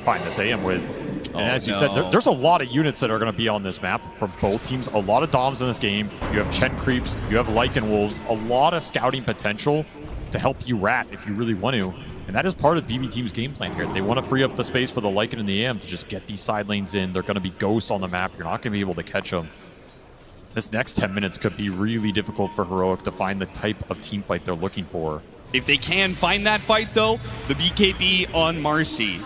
find this AM with. And as you said, there's a lot of units that are going to be on this map from both teams. A lot of Doms in this game. You have Chen creeps, you have Lycan Wolves, a lot of scouting potential to help you rat if you really want to. And that is part of BB Team's game plan here. They want to free up the space for the Lycan and the AM to just get these side lanes in. They're going to be ghosts on the map. You're not going to be able to catch them. This next 10 minutes could be really difficult for Heroic to find the type of team fight they're looking for. If they can find that fight, though, the BKB on Marcy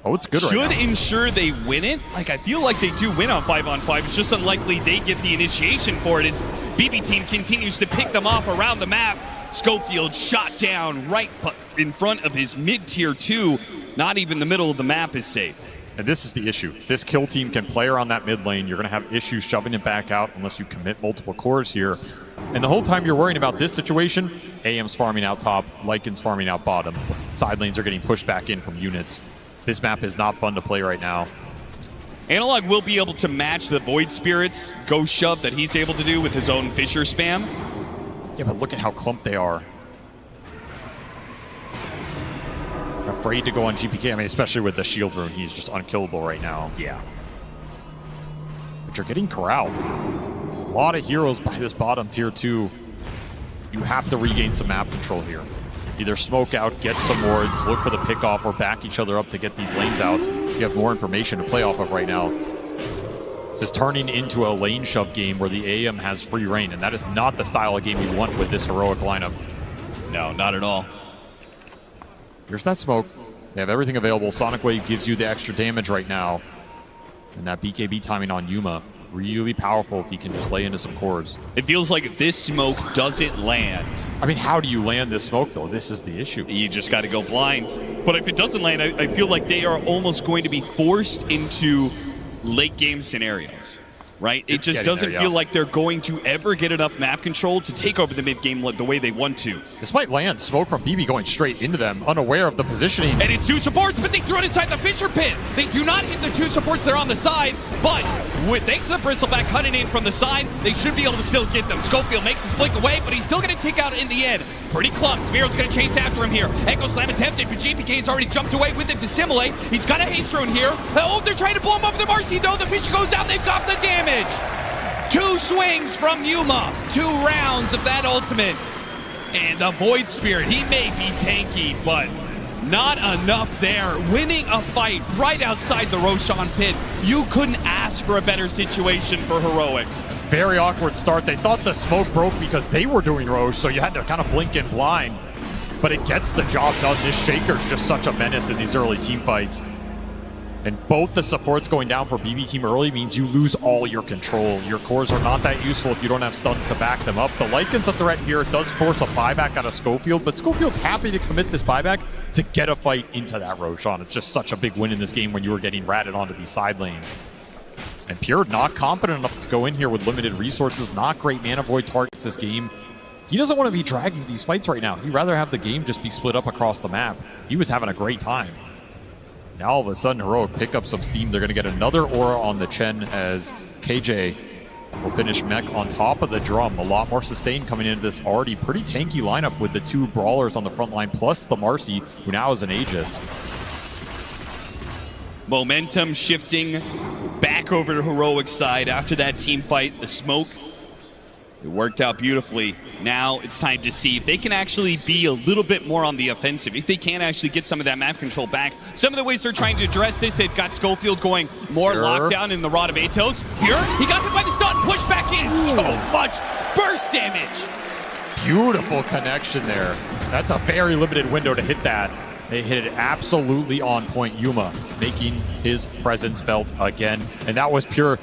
it's good right now. Should ensure they win it. Like, I feel like they do win on 5-on-5. It's just unlikely they get the initiation for it as BB Team continues to pick them off around the map. Schofield shot down right in front of his mid-tier 2. Not even the middle of the map is safe. And this is the issue. This kill team can play around that mid lane. You're going to have issues shoving it back out unless you commit multiple cores here. And the whole time you're worrying about this situation, AM's farming out top, Lycan's farming out bottom. Side lanes are getting pushed back in from units. This map is not fun to play right now. Analog will be able to match the Void Spirit's ghost shove that he's able to do with his own Fissure spam. Yeah, but look at how clumped they are. Afraid to go on GPK. I mean, especially with the shield rune, he's just unkillable right now. Yeah. But you're getting corralled. A lot of heroes by this bottom tier 2. You have to regain some map control here. Either smoke out, get some wards, look for the pickoff, or back each other up to get these lanes out. You have more information to play off of right now. This is turning into a lane shove game where the AM has free reign, and that is not the style of game you want with this Heroic lineup. No, not at all. Here's that smoke. They have everything available. Sonic Wave gives you the extra damage right now. And that BKB timing on Yuma, really powerful if he can just lay into some cores. It feels like if this smoke doesn't land... I mean, how do you land this smoke, though? This is the issue. You just got to go blind. But if it doesn't land, I feel like they are almost going to be forced into late game scenarios, right? It just doesn't feel like they're going to ever get enough map control to take over the mid game the way they want to. This might land. Smoke from BB going straight into them, unaware of the positioning. And it's 2 supports, but they throw it inside the Fissure pit. They do not hit the 2 supports that are on the side, but thanks to the Bristleback cutting in from the side, they should be able to still get them. Schofield makes his blink away, but he's still going to take out in the end. Pretty clumped. Miro's going to chase after him here. Echo Slam attempted, but GPK's already jumped away with it to Simulate. He's got a haste rune here. Oh, they're trying to blow him up with the Marcy, though. The Fissure goes out. They've got the damage. 2 swings from Yuma. 2 rounds of that ultimate. And the Void Spirit, he may be tanky, but not enough there. Winning a fight right outside the Roshan pit. You couldn't ask for a better situation for Heroic. Very awkward start. They thought the smoke broke because they were doing Rosh, so you had to kind of blink in blind. But it gets the job done. This Shaker's just such a menace in these early team fights. And both the supports going down for BB Team early means you lose all your control. Your cores are not that useful if you don't have stuns to back them up. The Lycan's a threat here. It does force a buyback out of Schofield, but Schofield's happy to commit this buyback to get a fight into that Roshan. It's just such a big win in this game when you were getting ratted onto these side lanes. And Pure not confident enough to go in here with limited resources. Not great mana void targets this game. He doesn't want to be dragging these fights right now. He'd rather have the game just be split up across the map. He was having a great time. Now all of a sudden Heroic pick up some steam. They're going to get another aura on the Chen as KJ will finish mech on top of the drum. A lot more sustain coming into this already pretty tanky lineup with the 2 brawlers on the front line plus the Marcy, who now is an Aegis. Momentum shifting back over to Heroic's side after that team fight. The smoke, it worked out beautifully. Now it's time to see if they can actually be a little bit more on the offensive, if they can actually get some of that map control back. Some of the ways they're trying to address this, they've got Schofield going more lockdown in the Rod of Atos. Pure, he got hit by the stun, pushed back in, so much burst damage. Beautiful connection there. That's a very limited window to hit that. They hit it absolutely on point. Yuma making his presence felt again. And that was Pure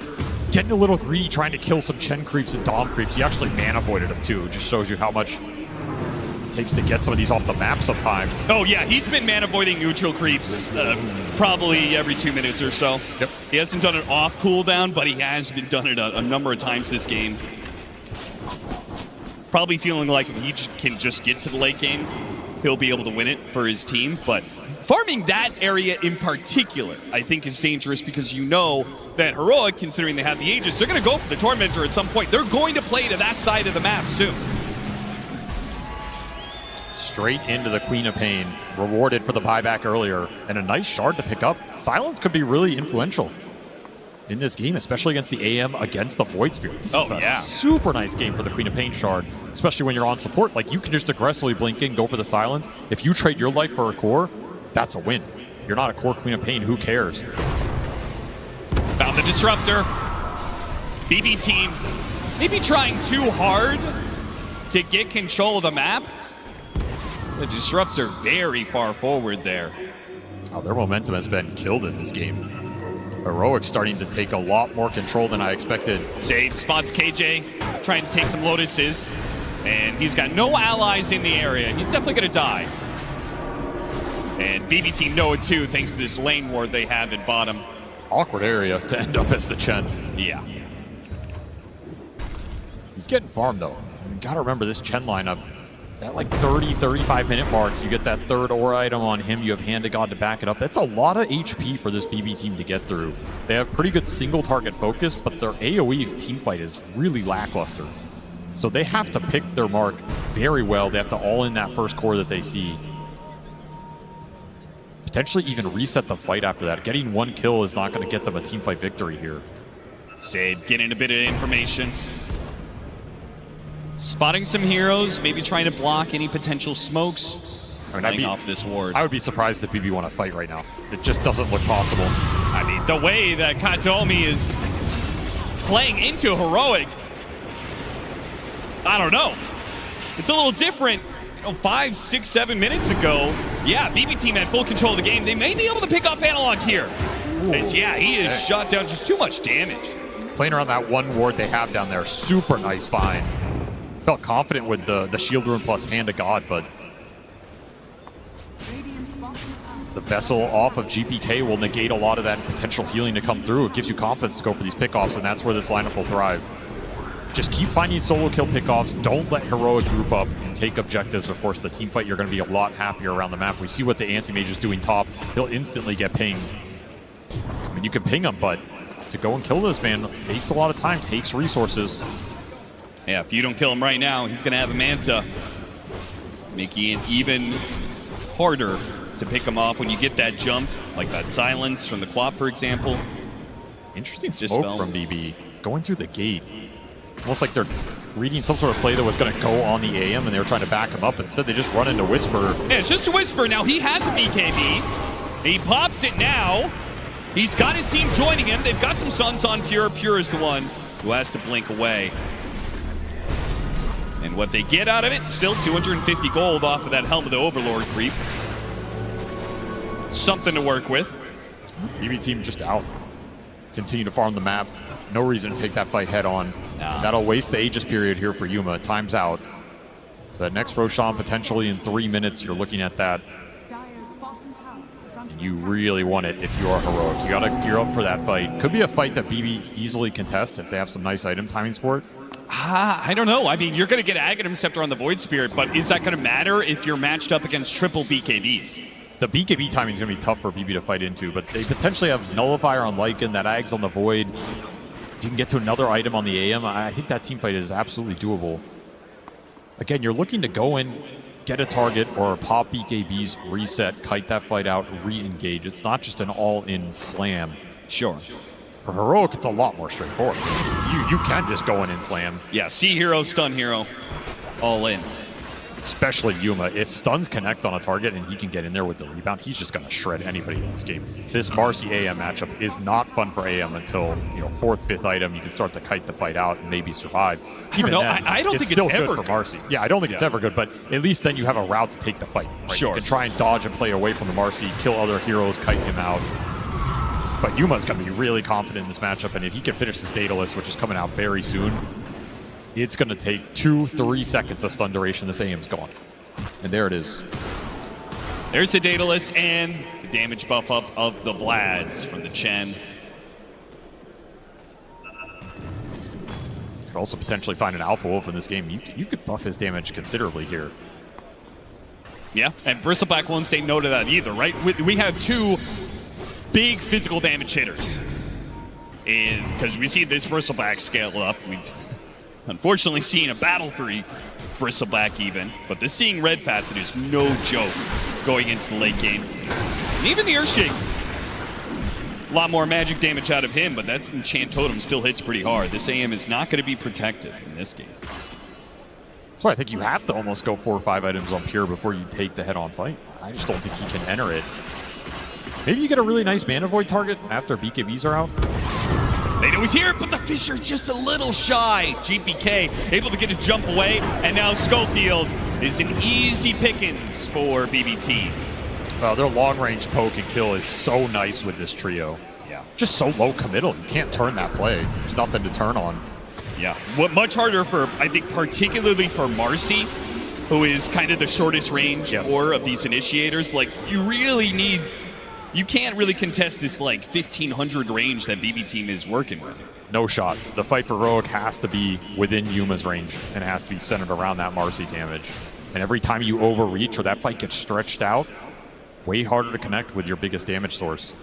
getting a little greedy, trying to kill some Chen creeps and Dom creeps. He actually mana voided them too. Just shows you how much it takes to get some of these off the map sometimes. Oh yeah, he's been mana voiding neutral creeps probably every 2 minutes or so. Yep. He hasn't done it off cooldown, but he has been done it a number of times this game. Probably feeling like if he can just get to the late game, he'll be able to win it for his team. But farming that area in particular, I think, is dangerous because you know that Heroic, considering they have the Aegis, they're going to go for the Tormentor at some point. They're going to play to that side of the map soon. straight into the Queen of Pain, rewarded for the buyback earlier, and a nice shard to pick up. Silence could be really influential in this game, especially against the AM, against the Void Spirit. This is a super nice game for the Queen of Pain shard, especially when you're on support. Like, you can just aggressively blink in, go for the silence. If you trade your life for a core, that's a win. You're not a core Queen of Pain, who cares? Found the disruptor. BB team maybe trying too hard to get control of the map. The disruptor very far forward there. Oh, their momentum has been killed in this game. Heroic starting to take a lot more control than I expected. Save spots KJ, trying to take some Lotuses, and he's got no allies in the area. He's definitely going to die. And BB team know it too, thanks to this lane ward they have at bottom. Awkward area to end up as the Chen. Yeah. He's getting farmed though. You gotta remember this Chen lineup, that like 30-35 minute mark, you get that third aura item on him, you have Hand of God to back it up. That's a lot of HP for this BB team to get through. They have pretty good single target focus, but their AoE team fight is really lackluster. So they have to pick their mark very well. They have to all in that first core that they see. Potentially even reset the fight after that. Getting one kill is not going to get them a team fight victory here. Save, getting a bit of information. Spotting some heroes, maybe trying to block any potential smokes. Playing off this ward. I would be surprised if BB want to fight right now. It just doesn't look possible. I mean, the way that Katomi is playing into Heroic, I don't know. It's a little different. 5, 6, 7 minutes ago, yeah, BB team had full control of the game. They may be able to pick off Analog here. Yeah, he is shot down, just too much damage. Playing around that one ward they have down there, super nice find. Felt confident with the shield rune plus Hand of God, but the Vessel off of GPK will negate a lot of that potential healing to come through. It gives you confidence to go for these pickoffs, and that's where this lineup will thrive. Just keep finding solo kill pickoffs. Don't let Heroic group up and take objectives or force the team fight. You're going to be a lot happier around the map. We see what the anti-mage is doing top. He'll instantly get pinged. I mean, you can ping him, but to go and kill this man takes a lot of time, takes resources. Yeah, if you don't kill him right now, he's going to have a Manta, making it even harder to pick him off when you get that jump, like that silence from the Quap, for example. Interesting smoke from BB. Going through the gate. Almost like they're reading some sort of play that was going to go on the AM, and they were trying to back him up. Instead, they just run into Whisper. Yeah, it's just a Whisper. Now, he has a BKB. He pops it now. He's got his team joining him. They've got some Suns on Pure. Pure is the one who has to blink away. And what they get out of it, still 250 gold off of that Helm of the Overlord creep. Something to work with. BB team just out. Continue to farm the map. No reason to take that fight head on. That'll waste the Aegis period here for Yuma. Time's out. So that next Roshan potentially in 3 minutes, you're looking at that. And you really want it if you are Heroic. You gotta gear up for that fight. Could be a fight that BB easily contest if they have some nice item timings for it. I don't know. I mean, you're going to get Aghanim Scepter on the Void Spirit, but is that going to matter if you're matched up against triple BKBs? The BKB timing is going to be tough for BB to fight into, but they potentially have Nullifier on Lycan, that Ags on the Void. If you can get to another item on the AM, I think that team fight is absolutely doable. Again, you're looking to go in, get a target, or pop BKBs, reset, kite that fight out, re-engage. It's not just an all-in slam. Sure. For Heroic, it's a lot more straightforward. You can just go in and slam. Yeah, see hero, stun hero, all in. Especially Yuma. If stuns connect on a target and he can get in there with the rebound, he's just going to shred anybody in this game. This Marcy AM matchup is not fun for AM until, 4th, 5th item. You can start to kite the fight out and maybe survive. Even then, I don't think it's still ever good for Marcy. Yeah, I don't think it's ever good, but at least then you have a route to take the fight. Right? Sure. You can try and dodge and play away from the Marcy, kill other heroes, kite him out. But Yuma's going to be really confident in this matchup, and if he can finish this Daedalus, which is coming out very soon, it's going to take 2-3 seconds of stun duration. This AM's gone. And there it is. There's the Daedalus and the damage buff up of the Vlads from the Chen. Could also potentially find an Alpha Wolf in this game. You could buff his damage considerably here. Yeah, and Bristleback won't say no to that either, right? We have two big physical damage hitters. And because we see this Bristleback scale up, we've unfortunately seen a Battle 3 Bristleback even. But this seeing red facet is no joke going into the late game. And even the Earthshake, a lot more magic damage out of him, but that Enchant Totem still hits pretty hard. This AM is not going to be protected in this game. So I think you have to almost go 4 or 5 items on Pure before you take the head-on fight. I just don't think he can enter it. Maybe you get a really nice Mana Void target after BKBs are out. They know he's here, but the Fisher just a little shy. GPK able to get a jump away, and now Schofield is an easy pickings for BBT. Their long-range poke and kill is so nice with this trio. Yeah. Just so low committal. You can't turn that play. There's nothing to turn on. Yeah. Much harder for, I think, particularly for Marcy, who is kind of the shortest range core of these initiators. Like, you really need... You can't really contest this, like, 1,500 range that BB Team is working with. No shot. The fight for Heroic has to be within Yuma's range, and it has to be centered around that Marcy damage. And every time you overreach or that fight gets stretched out, way harder to connect with your biggest damage source.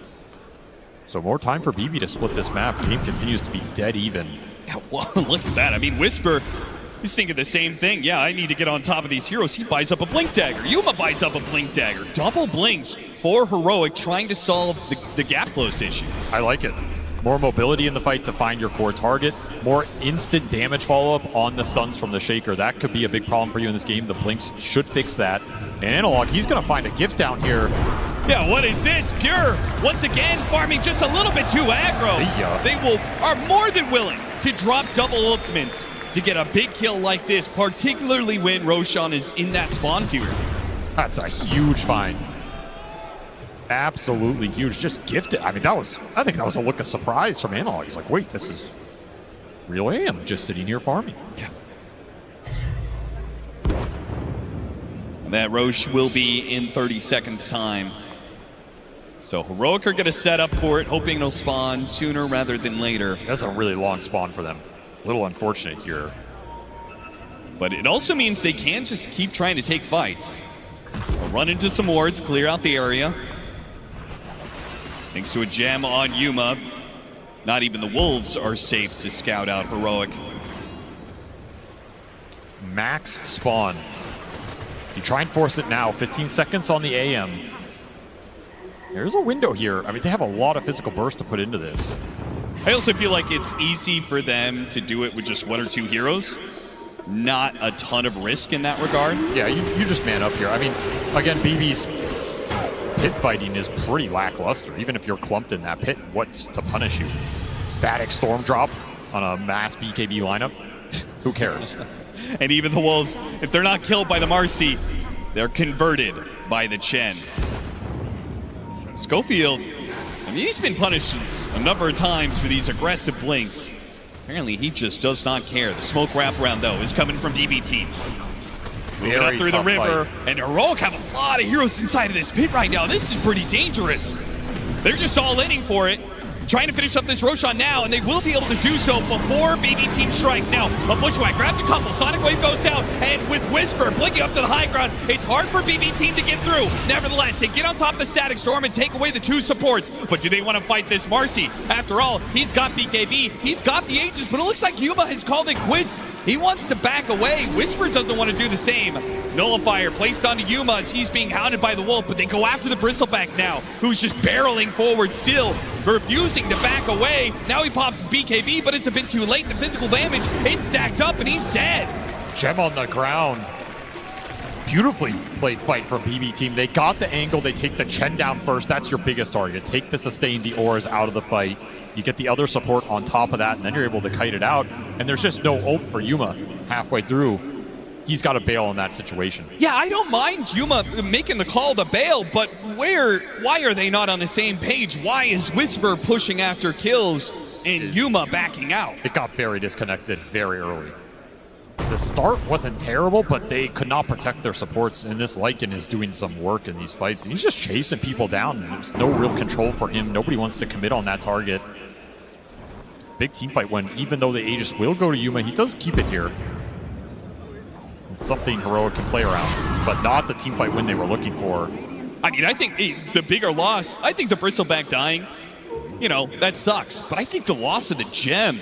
So more time for BB to split this map. The game continues to be dead even. Yeah, well, look at that. I mean, Whisper, he's thinking the same thing. Yeah, I need to get on top of these heroes. He buys up a Blink Dagger. Yuma buys up a Blink Dagger. Double blinks for Heroic, trying to solve the gap close issue. I like it. More mobility in the fight to find your core target. More instant damage follow-up on the stuns from the Shaker. That could be a big problem for you in this game. The blinks should fix that. And Analog, he's going to find a gift down here. Yeah, what is this? Pure, once again, farming just a little bit too aggro. See ya. They are more than willing to drop double ultimates to get a big kill like this, particularly when Roshan is in that spawn tier. That's a huge find. Absolutely huge. Just gifted. I mean, I think that was a look of surprise from Analog. He's like, wait, this is real AM just sitting here farming. Yeah. And that Rosh will be in 30 seconds time. So Heroic are going to set up for it, hoping it'll spawn sooner rather than later. That's a really long spawn for them. A little unfortunate here. But it also means they can just keep trying to take fights. They'll run into some wards, clear out the area. Thanks to a gem on Yuma, not even the Wolves are safe to scout out Heroic. Max spawn. You try and force it now. 15 seconds on the AM. There's a window here. I mean, they have a lot of physical burst to put into this. I also feel like it's easy for them to do it with just 1 or 2 heroes. Not a ton of risk in that regard. Yeah, you just man up here. I mean, again, BB's pit fighting is pretty lackluster. Even if you're clumped in that pit, what's to punish you? Static Storm Drop on a mass BKB lineup? Who cares? And even the Wolves, if they're not killed by the Marcy, they're converted by the Chen. Schofield, I mean, he's been punished a number of times for these aggressive blinks. Apparently, he just does not care. The smoke wraparound, though, is coming from DBT. Moving up through the river, and Heroic have a lot of heroes inside of this pit right now. This is pretty dangerous. They're just all inning for it. Trying to finish up this Roshan now, and they will be able to do so before BB Team strike. Now, a Bushwhack grabs a couple, Sonic Wave goes out, and with Whisper blinking up to the high ground, it's hard for BB Team to get through. Nevertheless, they get on top of the Static Storm and take away the 2 supports. But do they want to fight this Marcy? After all, he's got BKB, he's got the Aegis, but it looks like Yuma has called it quits. He wants to back away. Whisper doesn't want to do the same. Nullifier placed onto Yuma as he's being hounded by the Wolf, but they go after the Bristleback now, who's just barreling forward still, refusing to back away. Now he pops his BKB, but it's a bit too late. The physical damage, it's stacked up, and he's dead. Gem on the ground. Beautifully played fight from BB Team. They got the angle. They take the Chen down first. That's your biggest target. Take the sustain, the auras out of the fight. You get the other support on top of that, and then you're able to kite it out. And there's just no ult for Yuma halfway through. He's got to bail in that situation. Yeah, I don't mind Yuma making the call to bail, but why are they not on the same page? Why is Whisper pushing after kills and Yuma backing out? It got very disconnected very early. The start wasn't terrible, but they could not protect their supports, and this Lycan is doing some work in these fights. He's just chasing people down. There's no real control for him. Nobody wants to commit on that target. Big team fight when, even though the Aegis will go to Yuma, he does keep it here. Something Heroic to play around, but not the team fight win they were looking for. I mean, I think the bigger loss, I think the Bristleback dying, you know, that sucks. But I think the loss of the gem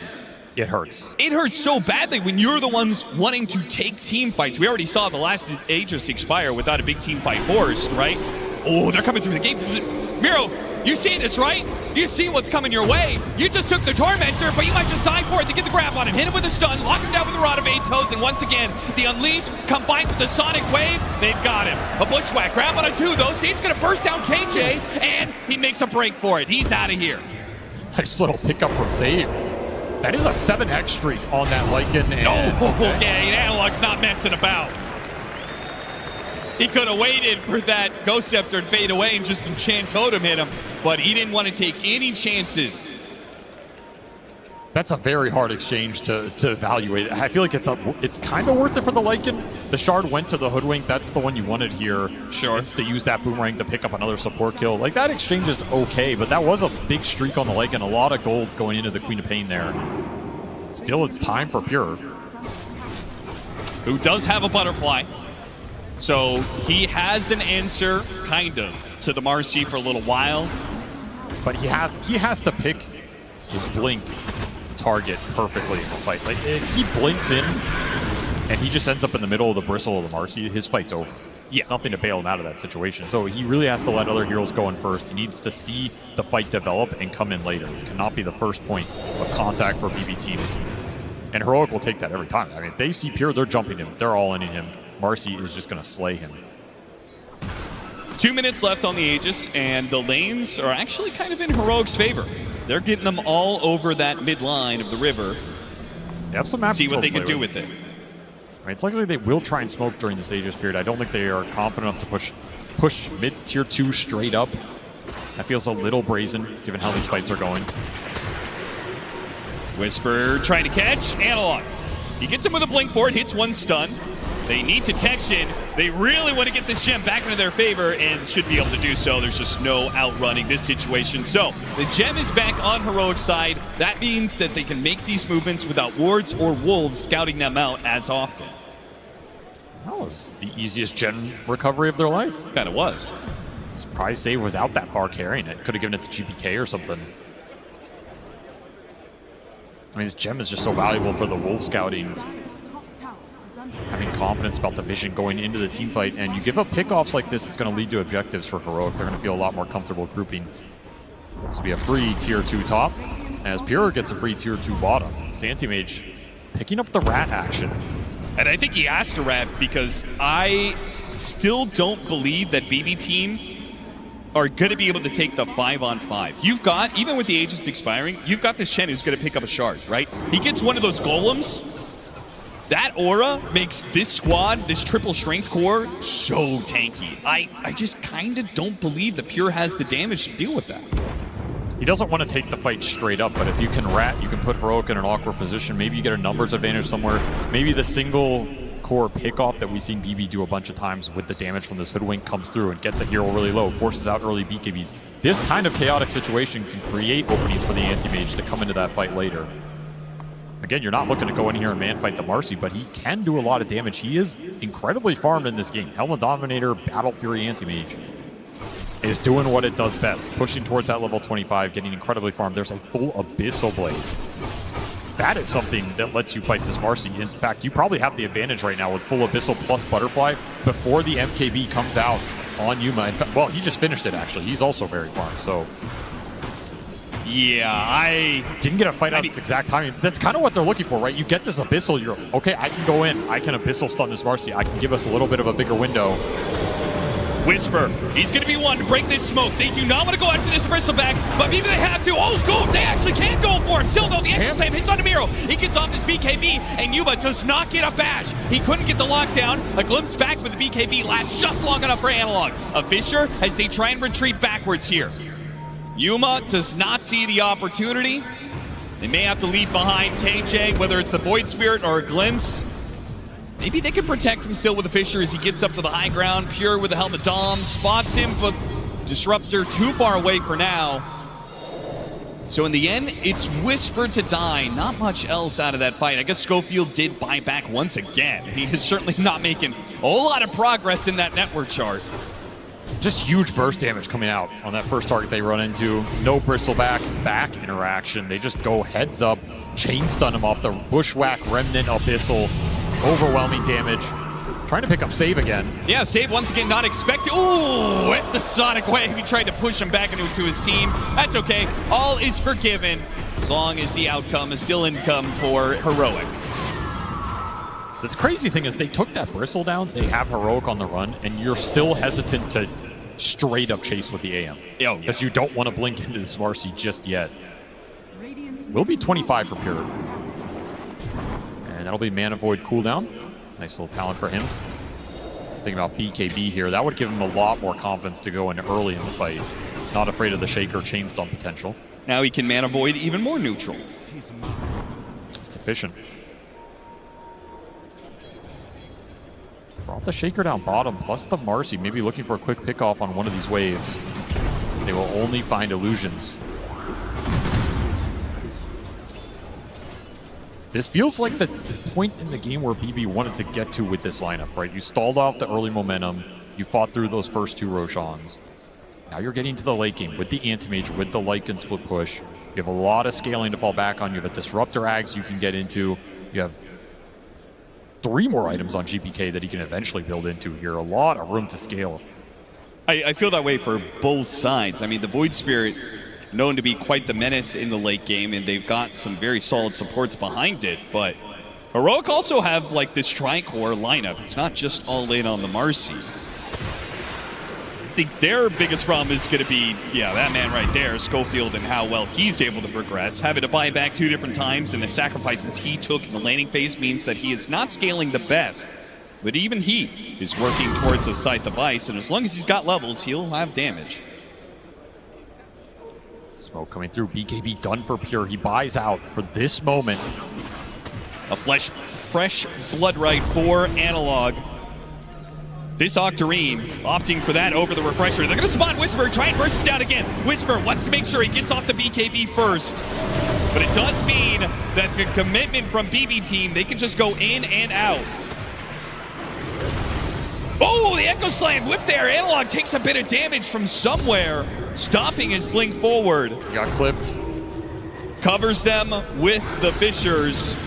It hurts. It hurts so badly when you're the ones wanting to take team fights. We already saw the last Aegis expire without a big team fight forced, right? Oh, they're coming through the gate. Miro, you see this, right? You see what's coming your way. You just took the Tormentor, but you might just die for it to get the grab on him. Hit him with a stun, lock him down with a Rod of 8 Toes, and once again, the Unleash combined with the Sonic Wave, they've got him. A Bushwhack, grab on a 2 though. Sage's gonna burst down KJ, and he makes a break for it. He's out of here. Nice little pickup from Save. That is a 7x streak on that Lycan. And yeah, Analog's not messing about. He could have waited for that Ghost Scepter to fade away and just enchant Totem hit him, but he didn't want to take any chances. That's a very hard exchange to evaluate. I feel like it's kind of worth it for the Lycan. The Shard went to the Hoodwink. That's the one you wanted here. Sure. It's to use that Boomerang to pick up another support kill. Like, that exchange is okay, but that was a big streak on the Lycan. A lot of gold going into the Queen of Pain there. Still, it's time for Pure, who does have a Butterfly. So he has an answer, kind of, to the Marcy for a little while. But he has to pick his blink target perfectly in the fight. Like, if he blinks in and he just ends up in the middle of the bristle of the Marcy, his fight's over. Yeah. Nothing to bail him out of that situation. So he really has to let other heroes go in first. He needs to see the fight develop and come in later. It cannot be the first point of contact for BB Team. And Heroic will take that every time. I mean, if they see Pure, they're jumping him. They're all in him. Marcy is just going to slay him. 2 minutes left on the Aegis, and the lanes are actually kind of in Heroic's favor. They're getting them all over that mid line of the river. They have some map See what they control can do with it. I mean, it's likely they will try and smoke during this Aegis period. I don't think they are confident enough to push mid tier 2 straight up. That feels a little brazen, given how these fights are going. Whisper trying to catch Analog. He gets him with a blink for it, hits one stun. They need detection. They really want to get this gem back into their favor and should be able to do so. There's just no outrunning this situation. So the gem is back on Heroic's side. That means that they can make these movements without wards or wolves scouting them out as often. That was the easiest gem recovery of their life. Kind of was. Surprise Save was out that far carrying it. Could have given it to GPK or something. I mean, this gem is just so valuable for the wolf scouting. Having confidence about the vision going into the team fight, and you give up pickoffs like this, it's going to lead to objectives for Heroic. They're going to feel a lot more comfortable grouping. This will be a free tier 2 top, as Pure gets a free tier 2 bottom. Santimage picking up the rat action. And I think he asked a rat because I still don't believe that BB Team are going to be able to take the 5-on-5. You've got, even with the Aegis expiring, you've got this Chen who's going to pick up a shard, right? He gets one of those golems. That aura makes this squad, this triple strength core, so tanky. I just kind of don't believe that Pure has the damage to deal with that. He doesn't want to take the fight straight up, but if you can rat, you can put Heroic in an awkward position. Maybe you get a numbers advantage somewhere. Maybe the single core pickoff that we've seen BB do a bunch of times with the damage from this Hoodwink comes through and gets a hero really low, forces out early BKBs. This kind of chaotic situation can create openings for the anti-mage to come into that fight later. Again, you're not looking to go in here and man-fight the Marcy, but he can do a lot of damage. He is incredibly farmed in this game. Helmet Dominator, Battle Fury Anti-Mage is doing what it does best, pushing towards that level 25, getting incredibly farmed. There's a full Abyssal Blade. That is something that lets you fight this Marcy. In fact, you probably have the advantage right now with full Abyssal plus Butterfly before the MKB comes out on Yuma. In fact, well, he just finished it, actually. He's also very farmed, so... Yeah, I didn't get a fight out this exact timing. That's kind of what they're looking for, right? You get this Abyssal, you're okay, I can go in. I can Abyssal stun this Marcy. I can give us a little bit of a bigger window. Whisper, he's going to be one to break this smoke. They do not want to go after this Bristleback, but maybe they have to. Oh, go! They actually can go for it. Still, though, the Anthem Slam hits on Miro. He gets off his BKB, and Yuma does not get a bash. He couldn't get the lockdown. A glimpse back with the BKB lasts just long enough for Analog. A Fissure as they try and retreat backwards here. Yuma does not see the opportunity. They may have to leave behind KJ, whether it's the Void Spirit or a glimpse. Maybe they can protect him still with the Fissure as he gets up to the high ground. Pure with the Helmet Dom spots him, but Disruptor too far away for now. So in the end, it's Whisper to die. Not much else out of that fight. I guess Schofield did buy back once again. He is certainly not making a whole lot of progress in that network chart. Just huge burst damage coming out on that first target they run into. No bristleback back interaction. They just go heads up, chain stun him off the bushwhack, remnant, abyssal, overwhelming damage. Trying to pick up save again. Yeah, save once again, not expected. Ooh, with the sonic wave, he tried to push him back into his team. That's okay. All is forgiven as long as the outcome is still income for Heroic. The crazy thing is they took that bristle down, they have Heroic on the run, and you're still hesitant to straight up chase with the AM. Because you don't want to blink into this Marcy just yet. Will be 25 for Pure. And that'll be Mana Void cooldown. Nice little talent for him. Thinking about BKB here, that would give him a lot more confidence to go in early in the fight. Not afraid of the Shaker chain stun potential. Now he can Mana Void even more neutral. It's efficient. Brought the Shaker down bottom, plus the Marcy, maybe looking for a quick pickoff on one of these waves. They will only find illusions. This feels like the point in the game where BB wanted to get to with this lineup, right? You stalled off the early momentum. You fought through those first two Roshans. Now you're getting to the late game with the Anti-Mage, with the Lycan split push. You have a lot of scaling to fall back on. You have a Disruptor Ags you can get into. You have 3 more items on GPK that he can eventually build into here. A lot of room to scale. I feel that way for both sides. I mean, the Void Spirit, known to be quite the menace in the late game, and they've got some very solid supports behind it, but Heroic also have like this tri-core lineup. It's not just all in on the Marcy. I think their biggest problem is going to be, that man right there, Schofield, and how well he's able to progress. Having to buy back 2 different times, and the sacrifices he took in the laning phase means that he is not scaling the best. But even he is working towards a Scythe of Ice, and as long as he's got levels, he'll have damage. Smoke coming through, BKB done for Pure. He buys out for this moment. A fresh blood right for Analog. This Octarine opting for that over the Refresher. They're going to spot Whisper, try and burst him down again. Whisper wants to make sure he gets off the BKB first. But it does mean that the commitment from BB Team, they can just go in and out. Oh, the Echo Slam whip there. Analog takes a bit of damage from somewhere, stopping his blink forward. Got clipped. Covers them with the Fishers.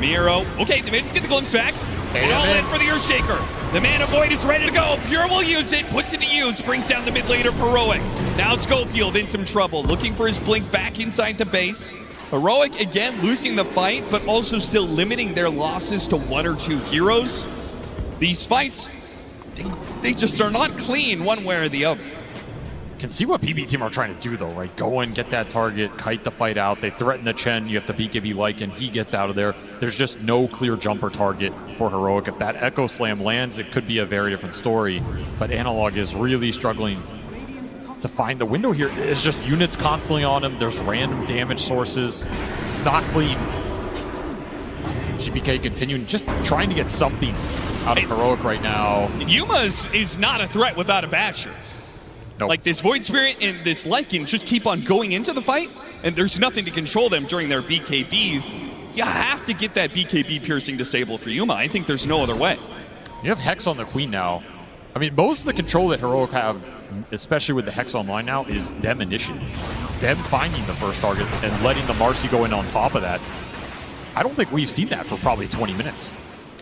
Miro. Okay, they managed to get the glimpse back. And all in for the Earthshaker. The Mana Void is ready to go. Pure will use it, puts it to use, brings down the mid laner Heroic. Now Schofield in some trouble, looking for his blink back inside the base. Heroic again losing the fight, but also still limiting their losses to 1 or 2 heroes. These fights, they just are not clean one way or the other. Can see what BB Team are trying to do though, right? Go in, get that target, kite the fight out. They threaten the Chen, you have to BKB Lycan, he gets out of there. There's just no clear jumper target for Heroic. If that Echo Slam lands, it could be a very different story. But Analog is really struggling to find the window here. It's just units constantly on him. There's random damage sources. It's not clean. GPK continuing, just trying to get something out of Heroic right now. Yuma is not a threat without a Basher. Nope. Like this Void Spirit and this Lycan just keep on going into the fight, and there's nothing to control them during their BKBs. You have to get that BKB piercing disable for Yuma. I think there's no other way. You have Hex on the Queen now. I mean, most of the control that Heroic have, especially with the Hex online now, is them initiating. Them finding the first target and letting the Marcy go in on top of that. I don't think we've seen that for probably 20 minutes.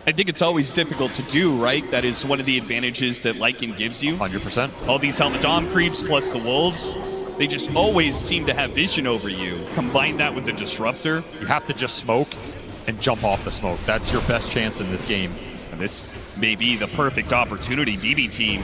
I think it's always difficult to do, right? That is one of the advantages that Lycan gives you. 100%. All these Helmet Dom creeps plus the Wolves, they just always seem to have vision over you. Combine that with the Disruptor. You have to just smoke and jump off the smoke. That's your best chance in this game. And this may be the perfect opportunity. BB Team,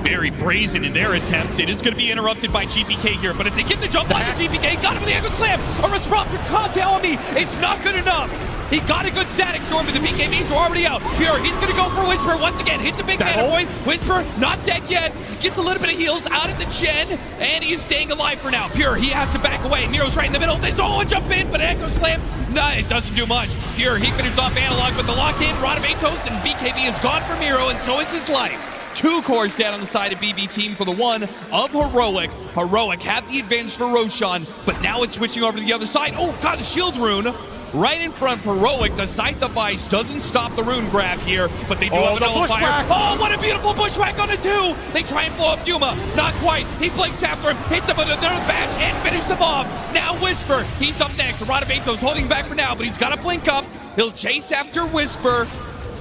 very brazen in their attempts. It is going to be interrupted by GPK here, but if they get the jump on the GPK, got him with the Echo Slam. A response from Conte on me. It's not good enough. He got a good static storm, but the BKBs are already out. Pure, he's going to go for Whisper once again. Hits a big Mana Void. Whisper, not dead yet. Gets a little bit of heals out of the Chen, and he's staying alive for now. Pure, he has to back away. Miro's right in the middle. They all jump in, but Echo Slam, no, it doesn't do much. Pure, he finishes off Analog with the lock-in. Rod of Atos, and BKB is gone for Miro, and so is his life. 2 cores down on the side of BB Team for the 1 of Heroic. Heroic had the advantage for Roshan, but now it's switching over to the other side. Oh, God, the shield rune. right in front of Heroic. The Scythe of Ice doesn't stop the rune grab here, but they do have the nullifier. Oh, what a beautiful bushwhack on a 2. They try and blow up Yuma. Not quite. He blinks after him, hits him with another bash, and finish them off. Now Whisper, he's up next. Radovato's holding back for now, but he's got to blink up. He'll chase after Whisper.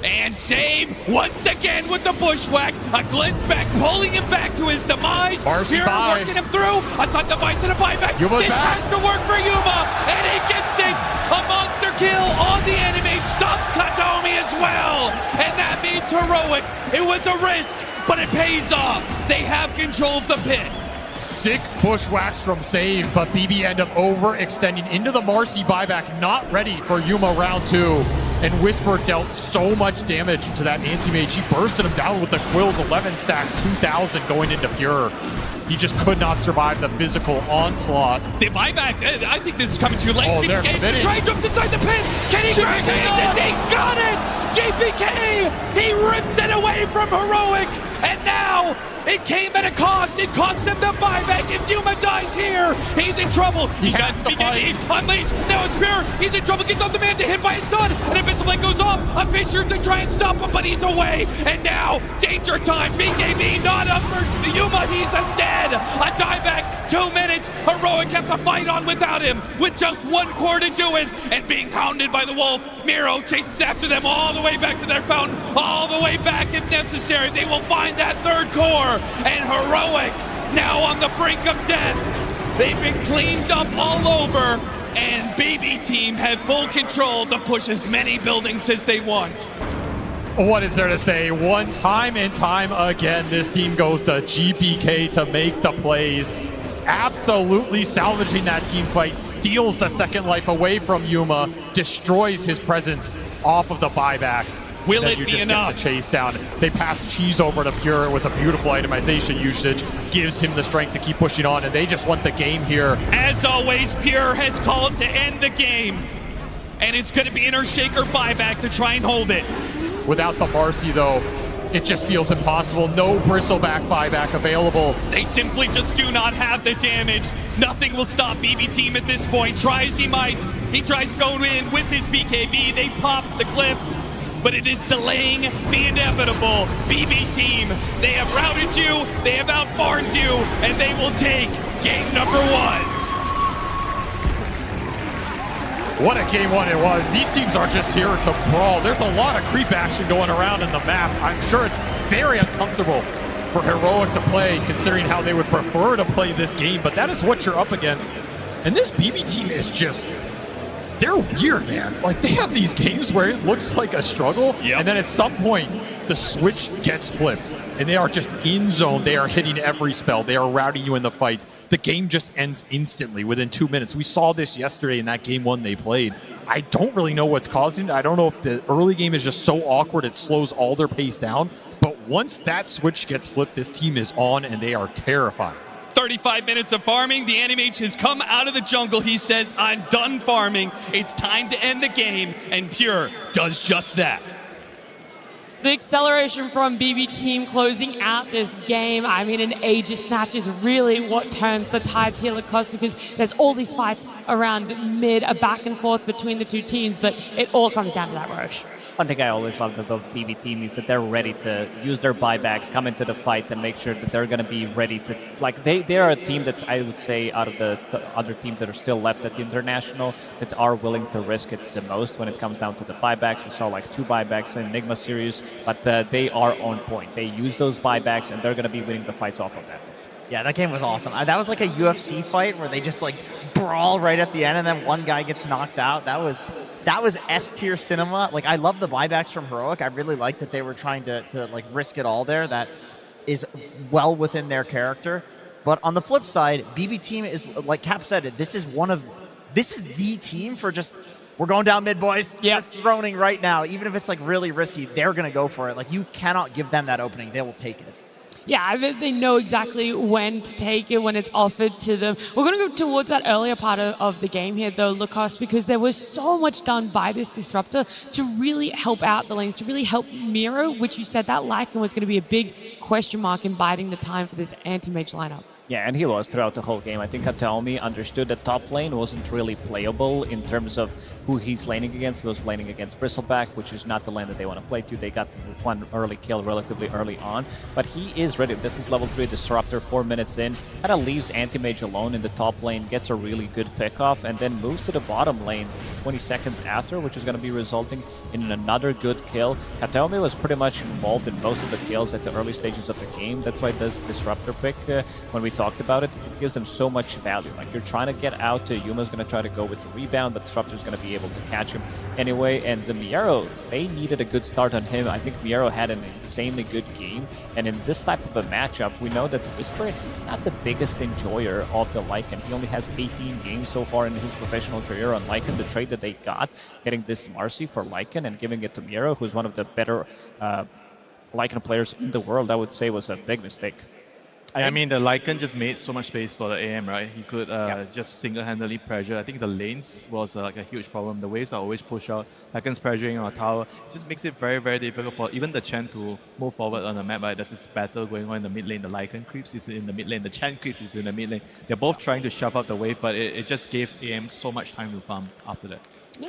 And save once again with the bushwhack. A glimpse back, pulling him back to his demise. Here, working him through. A Scythe of Ice and a buyback. This has to work for Yuma, and he gets it. A monster kill on the enemy. Stops Katomi as well. And that means Heroic. It was a risk, but it pays off. They have control of the pit. Sick bushwhacks from Save, but BB end up overextending into the Marcy buyback, not ready for Yuma round 2. And Whisper dealt so much damage to that anti-mage. She bursted him down with the Quills 11 stacks, 2,000 going into Pure. He just could not survive the physical onslaught. The buyback, I think this is coming too late. Oh, JPK, Try jumps inside the pin. Can he grab it? He's got it! JPK, he rips it away from Heroic. And now, it came at a cost. It cost them the buyback. If Yuma dies here, he's in trouble. He got BKB unleashed. Now it's Pure. He's in trouble. Gets off the man to hit by his stun. And Abyssal Blade goes off. A Fisher to try and stop him, but he's away. And now, danger time. BKB not up for Yuma. He's a dead. A dieback. 2 minutes. Heroic kept the fight on without him. With just 1 core to do it. And being hounded by the Wolf. Miro chases after them all the way back to their fountain. All the way back if necessary. They will find that 3rd core. And Heroic now on the brink of death. They've been cleaned up all over, and BB Team have full control to push as many buildings as they want. What is there to say? One time and time again, this team goes to GPK to make the plays. Absolutely salvaging that team fight, steals the 2nd life away from Yuma, destroys his presence off of the buyback. Will it be enough? The chase down. They pass Cheese over to Pure. It was a beautiful itemization usage. Gives him the strength to keep pushing on, and they just want the game here. As always, Pure has called to end the game. And it's going to be an Earthshaker buyback to try and hold it. Without the Marcy, though, it just feels impossible. No Bristleback buyback available. They simply just do not have the damage. Nothing will stop BB Team at this point. Try as he might. He tries going in with his BKB. They pop the cliff. But it is delaying the inevitable. BB Team, they have routed you, they have outfarmed you, and they will take game number 1. What a game 1 it was. These teams are just here to brawl. There's a lot of creep action going around in the map. I'm sure it's very uncomfortable for Heroic to play, considering how they would prefer to play this game, but that is what you're up against. And this BB Team is just... they're weird, man. Like, they have these games where it looks like a struggle, and then at some point, the switch gets flipped, and they are just in zone. They are hitting every spell. They are routing you in the fight. The game just ends instantly within 2 minutes. We saw this yesterday in that game 1 they played. I don't really know what's causing it. I don't know if the early game is just so awkward it slows all their pace down, but once that switch gets flipped, this team is on, and they are terrifying. 35 minutes of farming. The Animage has come out of the jungle. He says, I'm done farming. It's time to end the game. And Pure does just that. The acceleration from BB Team closing out this game, I mean, an Aegis snatch is really what turns the tides here across, because there's all these fights around mid, a back and forth between the 2 teams, but it all comes down to that Rosh. One thing I always love about the BB Team is that they're ready to use their buybacks, come into the fight, and make sure that they're going to be ready to... like, they are a team that's, I would say, out of the other teams that are still left at the International, that are willing to risk it the most when it comes down to the buybacks. We saw like 2 buybacks in Nigma series, but they are on point. They use those buybacks, and they're going to be winning the fights off of that. Yeah, that game was awesome. That was like a UFC fight where they just like brawl right at the end, and then one guy gets knocked out. That was S-tier cinema. Like, I love the buybacks from Heroic. I really like that they were trying to like risk it all there. That is well within their character. But on the flip side, BB Team is, like Cap said, this is the team for just, we're going down mid, boys. Yeah. We're throning right now. Even if it's like really risky, they're going to go for it. Like, you cannot give them that opening. They will take it. Yeah, I mean, they know exactly when to take it, when it's offered to them. We're going to go towards that earlier part of the game here, though, Lucas, because there was so much done by this Disruptor to really help out the lanes, to really help Miro, which you said that Lycan was going to be a big question mark in biding the time for this anti-mage lineup. Yeah, and he was throughout the whole game. I think Hataomi understood that top lane wasn't really playable in terms of who he's laning against. He was laning against Bristleback, which is not the lane that they want to play to. They got one early kill relatively early on, but he is ready. This is level 3 Disruptor, 4 minutes in. Kind of leaves Anti-Mage alone in the top lane, gets a really good pickoff, and then moves to the bottom lane 20 seconds after, which is going to be resulting in another good kill. Hataomi was pretty much involved in most of the kills at the early stages of the game. That's why this Disruptor pick, when we talked about it, it gives them so much value. Like, you're trying to get out, Yuma's going to try to go with the rebound, but Disruptor's going to be able to catch him anyway. And the Miero, they needed a good start on him. I think Miero had an insanely good game, and in this type of a matchup, we know that the Whisperer, he's not the biggest enjoyer of the Lycan. He only has 18 games so far in his professional career on Lycan. The trade that they got, getting this Marcy for Lycan and giving it to Miero, who's one of the better Lycan players in the world, I would say was a big mistake. I mean, the Lycan just made so much space for the AM, right? He could just single-handedly pressure. I think the lanes was like a huge problem. The waves are always pushed out. Lycan's pressuring on a tower. It just makes it very, very difficult for even the Chen to move forward on the map, right? There's this battle going on in the mid lane. The Lycan creeps is in the mid lane. The Chen creeps is in the mid lane. They're both trying to shove up the wave, but it just gave AM so much time to farm after that.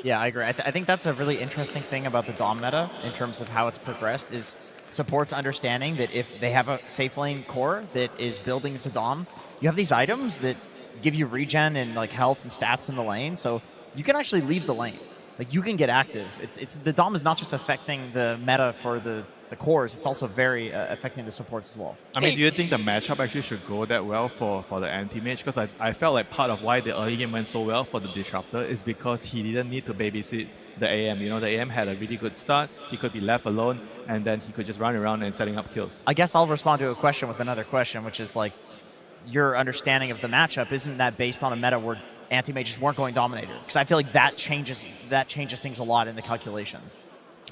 Yeah, I agree. I think that's a really interesting thing about the Dom meta in terms of how it's progressed is support's understanding that if they have a safe lane core that is building into Dom, you have these items that give you regen and like health and stats in the lane, so you can actually leave the lane. Like, you can get active. It's the Dom is not just affecting the meta for the cores, it's also very affecting the supports as well. I mean, do you think the matchup actually should go that well for the anti-mage? Because I felt like part of why the early game went so well for the Disruptor is because he didn't need to babysit the AM. You know, the AM had a really good start. He could be left alone, and then he could just run around and setting up kills. I guess I'll respond to a question with another question, which is like, your understanding of the matchup, isn't that based on a meta where anti-mages weren't going Dominator? Because I feel like that changes things a lot in the calculations.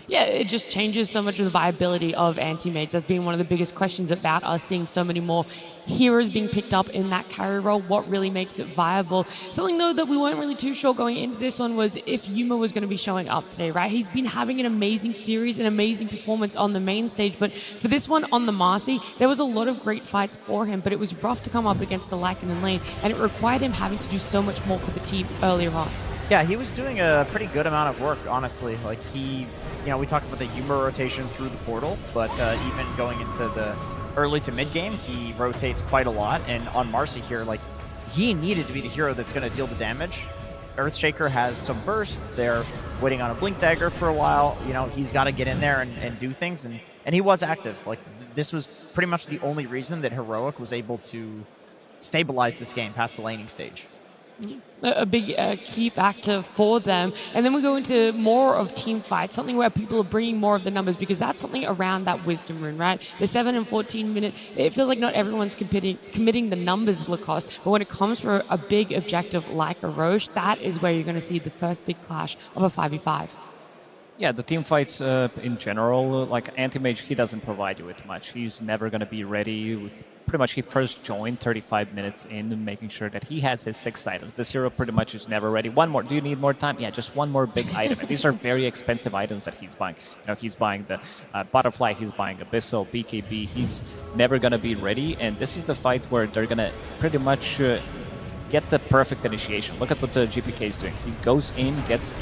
Yeah, it just changes so much of the viability of anti-mage. That's been one of the biggest questions about us seeing so many more heroes being picked up in that carry role. What really makes it viable? Something, though, that we weren't really too sure going into this one was if Yuma was going to be showing up today, right? He's been having an amazing series, an amazing performance on the main stage, but for this one on the Marcy, there was a lot of great fights for him, but it was rough to come up against a Lycan in lane, and it required him having to do so much more for the team earlier on. Yeah, he was doing a pretty good amount of work, honestly. Like, we talked about the Yuma rotation through the portal, but even going into the early to mid game, he rotates quite a lot. And on Marcy here, like, he needed to be the hero that's going to deal the damage. Earthshaker has some burst. They're waiting on a Blink Dagger for a while. You know, he's got to get in there and do things, and he was active. Like, this was pretty much the only reason that Heroic was able to stabilize this game past the laning stage. A big key factor for them. And then we go into more of team fights, something where people are bringing more of the numbers, because that's something around that Wisdom Rune, right? The 7 and 14 minute, it feels like not everyone's committing the numbers, Lacoste, but when it comes for a big objective like a Rosh, that is where you're going to see the first big clash of a 5v5. Yeah, the team fights in general, like Anti-Mage, he doesn't provide you with much. He's never going to be ready. Pretty much he first joined 35 minutes in, making sure that he has his 6 items. This hero pretty much is never ready. One more. Do you need more time? Yeah, just one more big item. And these are very expensive items that he's buying. You know, he's buying the Butterfly, he's buying Abyssal, BKB. He's never going to be ready. And this is the fight where they're going to pretty much get the perfect initiation. Look at what the GPK is doing. He goes in, gets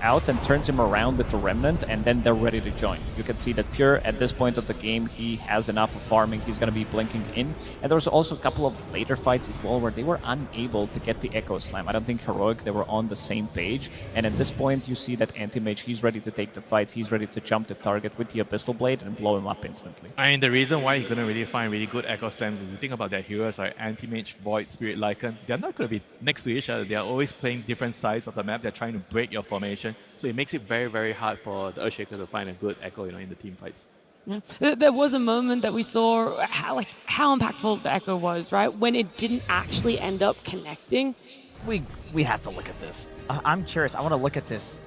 out, and turns him around with the Remnant, and then they're ready to join. You can see that Pure, at this point of the game, he has enough of farming. He's going to be blinking in. And there was also a couple of later fights as well where they were unable to get the Echo Slam. I don't think Heroic, they were on the same page. And at this point, you see that Anti-Mage, he's ready to take the fights. He's ready to jump the target with the Abyssal Blade and blow him up instantly. I mean, the reason why he's going to really find really good Echo Slams is you think about their heroes like Anti-Mage, Void, Spirit, Lycan. They're not going to be next to each other. They are always playing different sides of the map. They're trying to break your formation. So it makes it very, very hard for the Earthshaker to find a good Echo, in the team fights. Yeah. There was a moment that we saw how impactful the Echo was, right? When it didn't actually end up connecting. We have to look at this. I'm curious. I want to look at this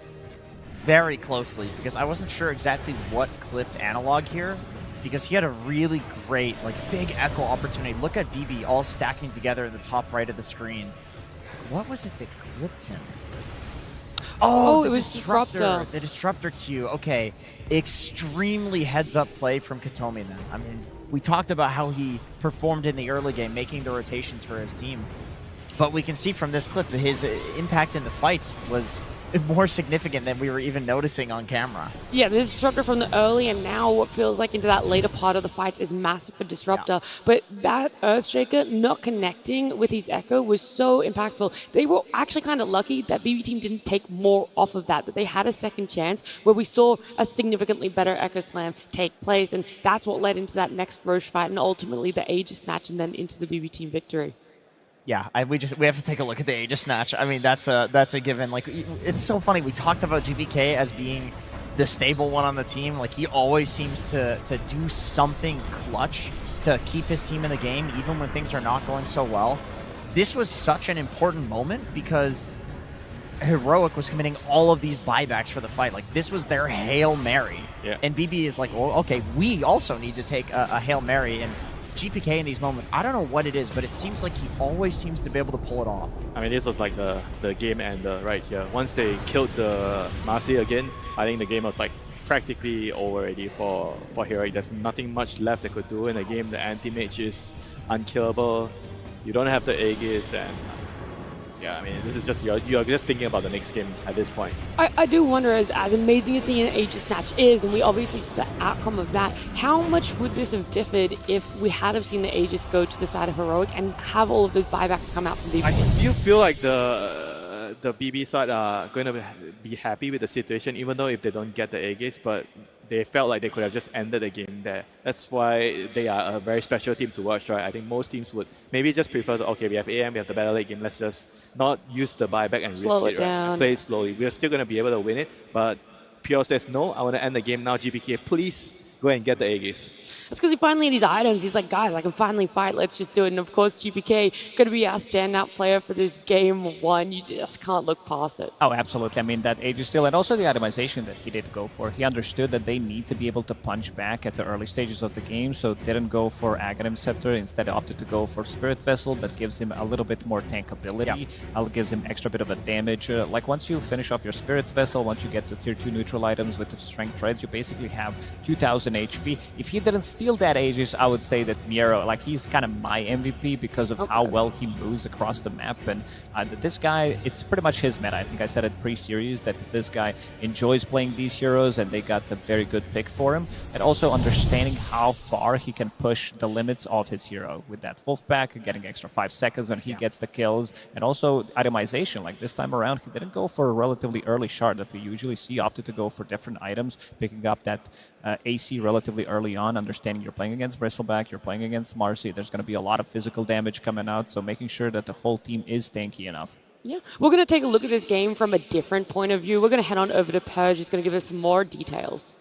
very closely because I wasn't sure exactly what clipped Analog here, because he had a really great, big Echo opportunity. Look at BB all stacking together in the top right of the screen. What was it that clipped him? Oh, it was Disruptor. The Disruptor Q. Okay. Extremely heads-up play from Katomi then. I mean, We talked about how he performed in the early game, making the rotations for his team. But we can see from this clip that his impact in the fights was more significant than we were even noticing on camera. Yeah, the Disruptor from the early and now what feels like into that later part of the fights is massive for Disruptor. Yeah. But that Earthshaker not connecting with his Echo was so impactful. They were actually kind of lucky that BB Team didn't take more off of that they had a second chance where we saw a significantly better Echo Slam take place. And that's what led into that next Rosh fight and ultimately the Aegis Snatch and then into the BB Team victory. Yeah, we have to take a look at the Aegis Snatch. I mean, that's a given. Like, it's so funny. We talked about GBK as being the stable one on the team. Like, he always seems to do something clutch to keep his team in the game, even when things are not going so well. This was such an important moment because Heroic was committing all of these buybacks for the fight. Like, this was their Hail Mary. Yeah. And BB is like, well, okay, we also need to take a Hail Mary. And GPK in these moments, I don't know what it is, but it seems like he always seems to be able to pull it off. I mean, this was like the game ender right here. Once they killed the Marcy again, I think the game was like practically over already for Heroic. There's nothing much left they could do in the game. The anti-mage is unkillable. You don't have the Aegis, and yeah, I mean, this is just, you're just thinking about the next game at this point. I do wonder, as amazing as seeing an Aegis Snatch is, and we obviously see the outcome of that, how much would this have differed if we had have seen the Aegis go to the side of Heroic and have all of those buybacks come out from BB? I still feel like the BB side are going to be happy with the situation, even though if they don't get the Aegis, but they felt like they could have just ended the game there. That's why they are a very special team to watch, right? I think most teams would maybe just prefer to, okay, we have AM, we have the better late game, let's just not use the buyback and slow risk it down. Right? Play slowly. We're still going to be able to win it, but Pure says, no, I want to end the game now, GPK, please go and get the Aegis. That's because he finally had his items. He's like, guys, I can finally fight. Let's just do it. And of course, GPK going to be our standout player for this game one. You just can't look past it. Oh, absolutely. I mean, that Aegis steal and also the itemization that he did go for. He understood that they need to be able to punch back at the early stages of the game, so didn't go for Aghanim Scepter. Instead, opted to go for Spirit Vessel. That gives him a little bit more tankability. Yeah. Gives him extra bit of a damage. Like, once you finish off your Spirit Vessel, once you get to tier 2 neutral items with the Strength Treads, you basically have 2,000 HP. If he didn't steal that Aegis, I would say that Miero, like, he's kind of my MVP because of how well he moves across the map. And this guy, it's pretty much his meta. I think I said it pre-series that this guy enjoys playing these heroes, and they got a very good pick for him. And also understanding how far he can push the limits of his hero with that wolf pack, getting extra 5 seconds when he gets the kills, and also itemization. Like, this time around, he didn't go for a relatively early shard that we usually see, opted to go for different items, picking up that AC relatively early on, understanding you're playing against Bristleback, you're playing against Marcy, there's going to be a lot of physical damage coming out, so making sure that the whole team is tanky enough. Yeah, we're going to take a look at this game from a different point of view. We're going to head on over to Purge, who's going to give us some more details.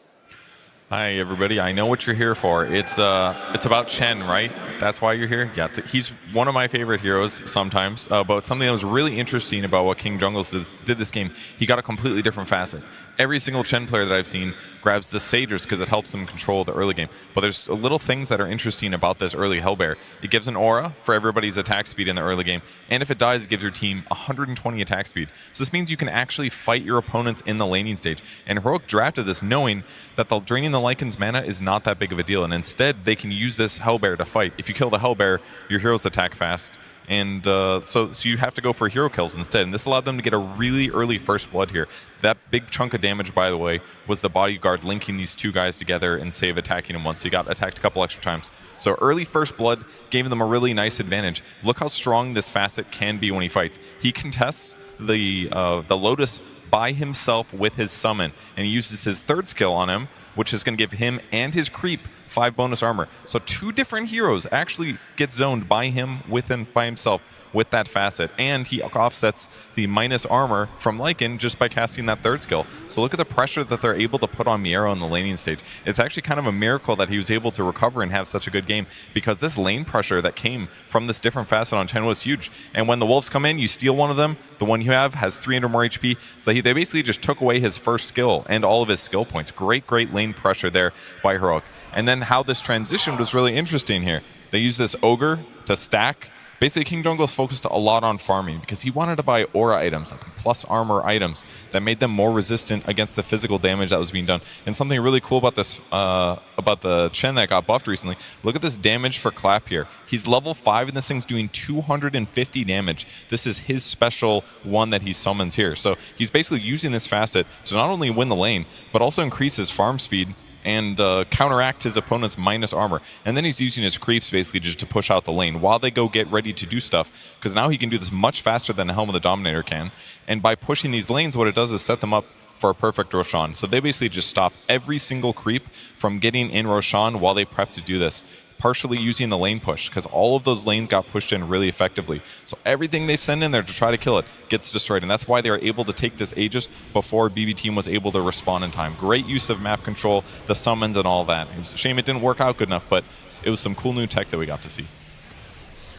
Hi, everybody. I know what you're here for. It's about Chen, right? That's why you're here? Yeah, he's one of my favorite heroes sometimes, but something that was really interesting about what King Jungles did this game, he got a completely different facet. Every single Chen player that I've seen grabs the Sagers because it helps them control the early game. But there's little things that are interesting about this early Hellbear. It gives an aura for everybody's attack speed in the early game, and if it dies, it gives your team 120 attack speed. So this means you can actually fight your opponents in the laning stage. And Heroic drafted this knowing that draining the Lycan's mana is not that big of a deal, and instead they can use this Hellbear to fight. If you kill the Hellbear, your heroes attack fast, and so you have to go for hero kills instead, and this allowed them to get a really early first blood here. That big chunk of damage, by the way, was the bodyguard linking these two guys together and save attacking him once. So he got attacked a couple extra times. So early first blood gave them a really nice advantage. Look how strong this facet can be when he fights. He contests the Lotus by himself with his summon, and he uses his third skill on him, which is going to give him and his creep 5 bonus armor. So 2 different heroes actually get zoned by him by himself with that facet, and he offsets the minus armor from Lycan just by casting that third skill. So look at the pressure that they're able to put on Miero in the laning stage. It's actually kind of a miracle that he was able to recover and have such a good game, because this lane pressure that came from this different facet on Chen was huge. And when the wolves come in, you steal one of them, the one you have has 300 more HP, so they basically just took away his first skill and all of his skill points. Great lane pressure there by Heroic. And then how this transition was really interesting here. They use this Ogre to stack Basically, King Jungle's focused a lot on farming because he wanted to buy aura items, like plus armor items that made them more resistant against the physical damage that was being done. And something really cool about this, about the Chen that got buffed recently, look at this damage for Clap here. He's level 5 and this thing's doing 250 damage. This is his special one that he summons here. So he's basically using this facet to not only win the lane, but also increase his farm speed and counteract his opponent's minus armor. And then he's using his creeps basically just to push out the lane while they go get ready to do stuff, because now he can do this much faster than Helm of the Dominator can. And by pushing these lanes, what it does is set them up for a perfect Roshan. So they basically just stop every single creep from getting in Roshan while they prep to do this, partially using the lane push, because all of those lanes got pushed in really effectively. So everything they send in there to try to kill it gets destroyed, and that's why they are able to take this Aegis before BB Team was able to respond in time. Great use of map control, the summons and all that. It was a shame it didn't work out good enough, but it was some cool new tech that we got to see.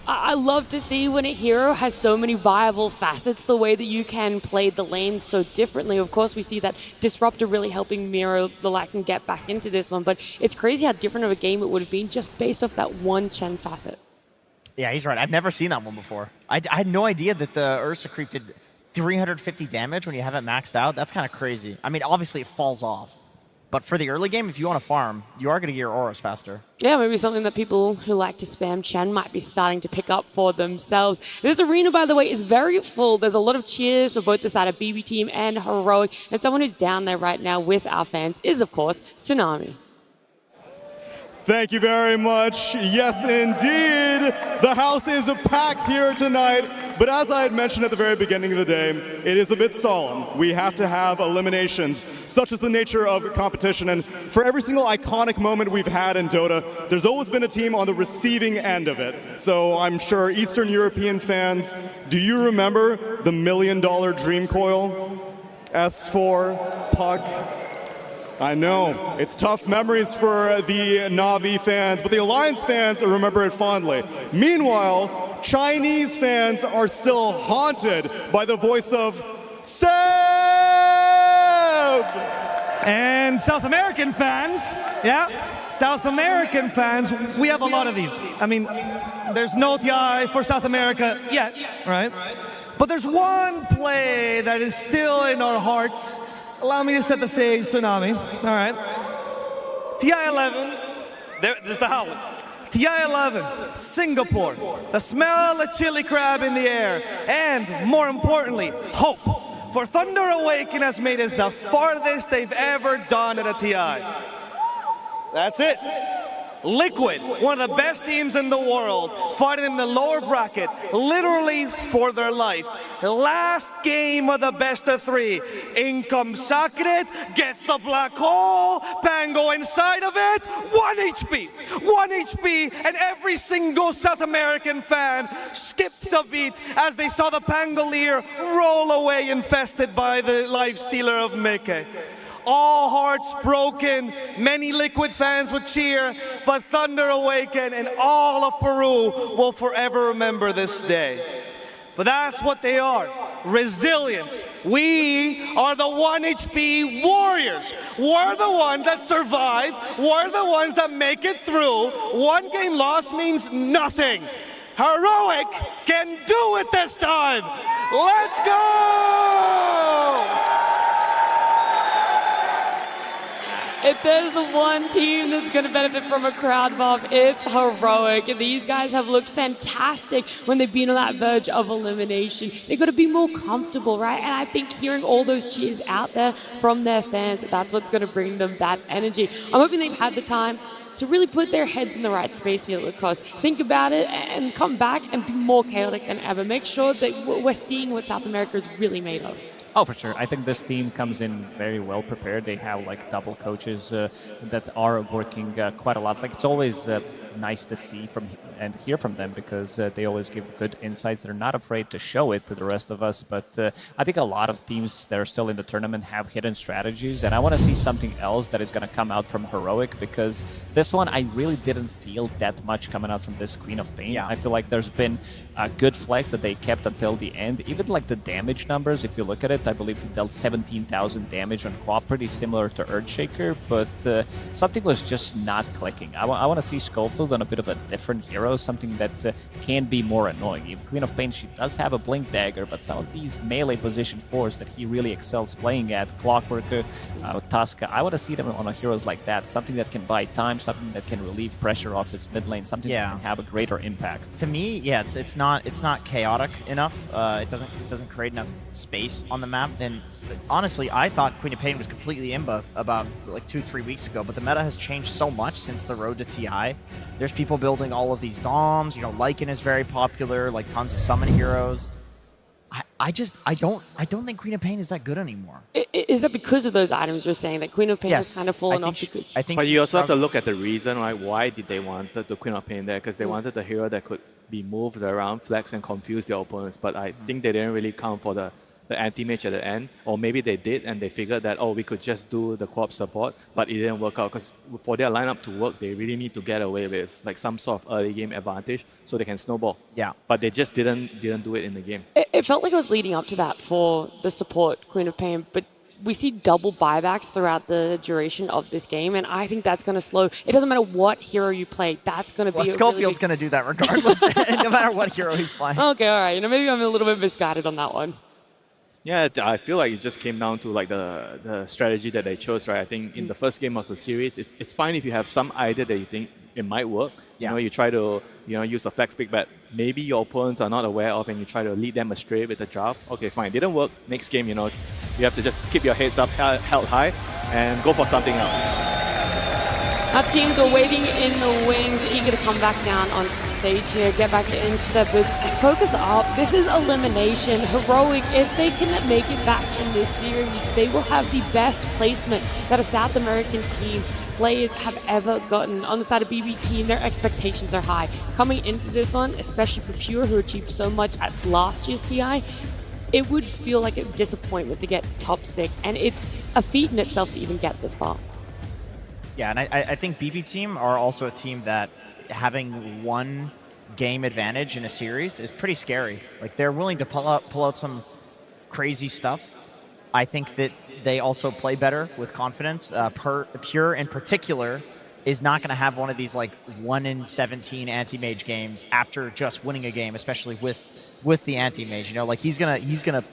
I love to see when a hero has so many viable facets, the way that you can play the lanes so differently. Of course, we see that Disruptor really helping Miro the Lycan get back into this one, but it's crazy how different of a game it would have been just based off that one Chen facet. Yeah, he's right. I've never seen that one before. I had no idea that the Ursa creep did 350 damage when you have it maxed out. That's kind of crazy. I mean, obviously it falls off. But for the early game, if you want to farm, you are going to get your auras faster. Yeah, maybe something that people who like to spam Chen might be starting to pick up for themselves. This arena, by the way, is very full. There's a lot of cheers for both the side of BB Team and Heroic. And someone who's down there right now with our fans is, of course, Tsunami. Thank you very much. Yes, indeed. The house is packed here tonight. But as I had mentioned at the very beginning of the day, it is a bit solemn. We have to have eliminations. Such is the nature of competition. And for every single iconic moment we've had in Dota, there's always been a team on the receiving end of it. So I'm sure Eastern European fans, do you remember the $1 million Dream Coil? S4, Puck. I know, it's tough memories for the Na'Vi fans, but the Alliance fans remember it fondly. Meanwhile, Chinese fans are still haunted by the voice of Seb! And South American fans, yeah, South American fans, we have a lot of these. I mean, there's no TI for South America yet, right? But there's one play that is still in our hearts. Allow me to set the stage, Tsunami. All right. TI11. There's the howl. TI11, Singapore. The smell of chili crab in the air. And more importantly, hope. For Thunder Awaken has made us the farthest they've ever done at a TI. That's it. Liquid, one of the best teams in the world, fighting in the lower bracket, literally for their life. Last game of the best of 3. In comes Sacred, gets the black hole, Pango inside of it, 1 HP. 1 HP, and every single South American fan skipped a beat as they saw the Pangolier roll away infested by the life stealer of Meke. All hearts broken, many Liquid fans would cheer, but Thunder Awaken and all of Peru will forever remember this day. But that's what they are, resilient. We are the 1 HP warriors. We're the ones that survive. We're the ones that make it through. 1 game loss means nothing. Heroic can do it this time. Let's go! If there's one team that's going to benefit from a crowd mob, it's Heroic. And these guys have looked fantastic when they've been on that verge of elimination. They've got to be more comfortable, right? And I think hearing all those cheers out there from their fans, that's what's going to bring them that energy. I'm hoping they've had the time to really put their heads in the right space here, Lucas. Think about it and come back and be more chaotic than ever. Make sure that we're seeing what South America is really made of. Oh, for sure. I think this team comes in very well prepared. They have like double coaches that are working quite a lot. Like it's always nice to see from and hear from them because they always give good insights. They're not afraid to show it to the rest of us. But I think a lot of teams that are still in the tournament have hidden strategies, and I want to see something else that is going to come out from Heroic because this one I really didn't feel that much coming out from this Queen of Pain. Yeah. I feel like there's been a good flex that they kept until the end. Even like the damage numbers, if you look at it, I believe he dealt 17,000 damage on Quap, pretty similar to Earthshaker, but something was just not clicking. I want to see Schofield on a bit of a different hero. heroes, something that can be more annoying. Even Queen of Pain, she does have a Blink Dagger, but some of these melee position 4s that he really excels playing at, Clockwork, Tuska, I want to see them on heroes like that. Something that can buy time, something that can relieve pressure off his mid lane, something that can have a greater impact. To me, yeah, it's not chaotic enough. It doesn't create enough space on the map. And honestly, I thought Queen of Pain was completely imba about like 2-3 weeks ago, but the meta has changed so much since the road to TI. There's people building all of these DOMs. You know, Lycan is very popular, like tons of summon heroes. I don't think Queen of Pain is that good anymore. Is that because of those items you're saying that Queen of Pain has kind of fallen off? I think but you also have to look at the reason, right? Why did they want the Queen of Pain there? Because they wanted a hero that could be moved around, flex, and confuse their opponents. But I think they didn't really count for the anti-mage at the end. Or maybe they did, and they figured that, oh, we could just do the co-op support, but it didn't work out. Because for their lineup to work, they really need to get away with like some sort of early game advantage so they can snowball. Yeah. But they just didn't do it in the game. It felt like it was leading up to that for the support Queen of Pain, but we see double buybacks throughout the duration of this game, and I think that's going to slow. It doesn't matter what hero you play, that's going to be. Schofield's going to do that regardless, no matter what hero he's playing. Okay, all right. You know, maybe I'm a little bit misguided on that one. Yeah, I feel like it just came down to like the strategy that they chose, right? I think in the first game of the series, it's fine if you have some idea that you think it might work. Yeah. You know, you try to use a flex pick, but maybe your opponents are not aware of, and you try to lead them astray with the draft. Okay, fine, didn't work. Next game, you have to just keep your heads up, held high, and go for something else. Our teams are waiting in the wings, eager to come back down onto the stage here, get back into their boots, and focus up. This is elimination. Heroic, if they can make it back in this series, they will have the best placement that a South American team players have ever gotten. On the side of BB Team, their expectations are high. Coming into this one, especially for Pure, who achieved so much at last year's TI, it would feel like a disappointment to get top 6, and it's a feat in itself to even get this far. Yeah, and I think BB Team are also a team that having one game advantage in a series is pretty scary. Like, they're willing to pull out some crazy stuff. I think that they also play better with confidence. Pure in particular is not going to have one of these like 1-in-17 anti-mage games after just winning a game, especially with the anti-mage. You know, like he's gonna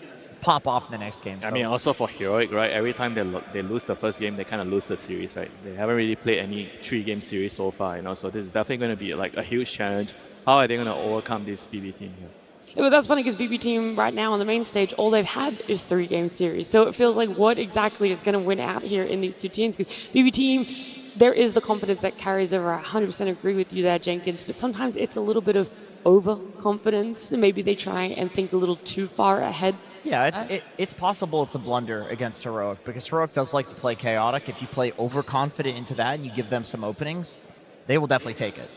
pop off in the next game. So. I mean, also for Heroic, right? Every time they lose the first game, they kind of lose the series, right? They haven't really played any 3-game series so far, you know. So this is definitely going to be like a huge challenge. How are they going to overcome this BB Team here? Yeah, but that's funny because BB Team right now on the main stage, all they've had is 3-game series. So it feels like what exactly is going to win out here in these two teams? Because BB Team, there is the confidence that carries over. 100% agree with you there, Jenkins. But sometimes it's a little bit of overconfidence. Maybe they try and think a little too far ahead. Yeah, it's possible it's a blunder against Heroic because Heroic does like to play chaotic. If you play overconfident into that and you give them some openings, they will definitely take it.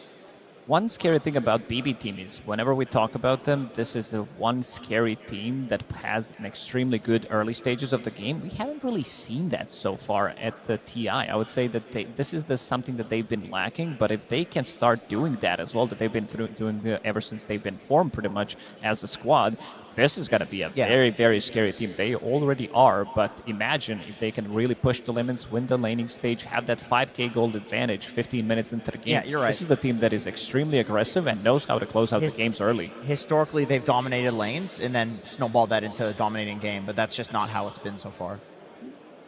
One scary thing about BB Team is whenever we talk about them, this is the one scary team that has an extremely good early stages of the game. We haven't really seen that so far at the TI. I would say that this is something that they've been lacking, but if they can start doing that as well, that they've been doing ever since they've been formed pretty much as a squad, this is going to be a very, very scary team. They already are, but imagine if they can really push the limits, win the laning stage, have that 5k gold advantage 15 minutes into the game. Yeah, you're right. This is a team that is extremely aggressive and knows how to close out the games early. Historically, they've dominated lanes and then snowballed that into a dominating game, but that's just not how it's been so far.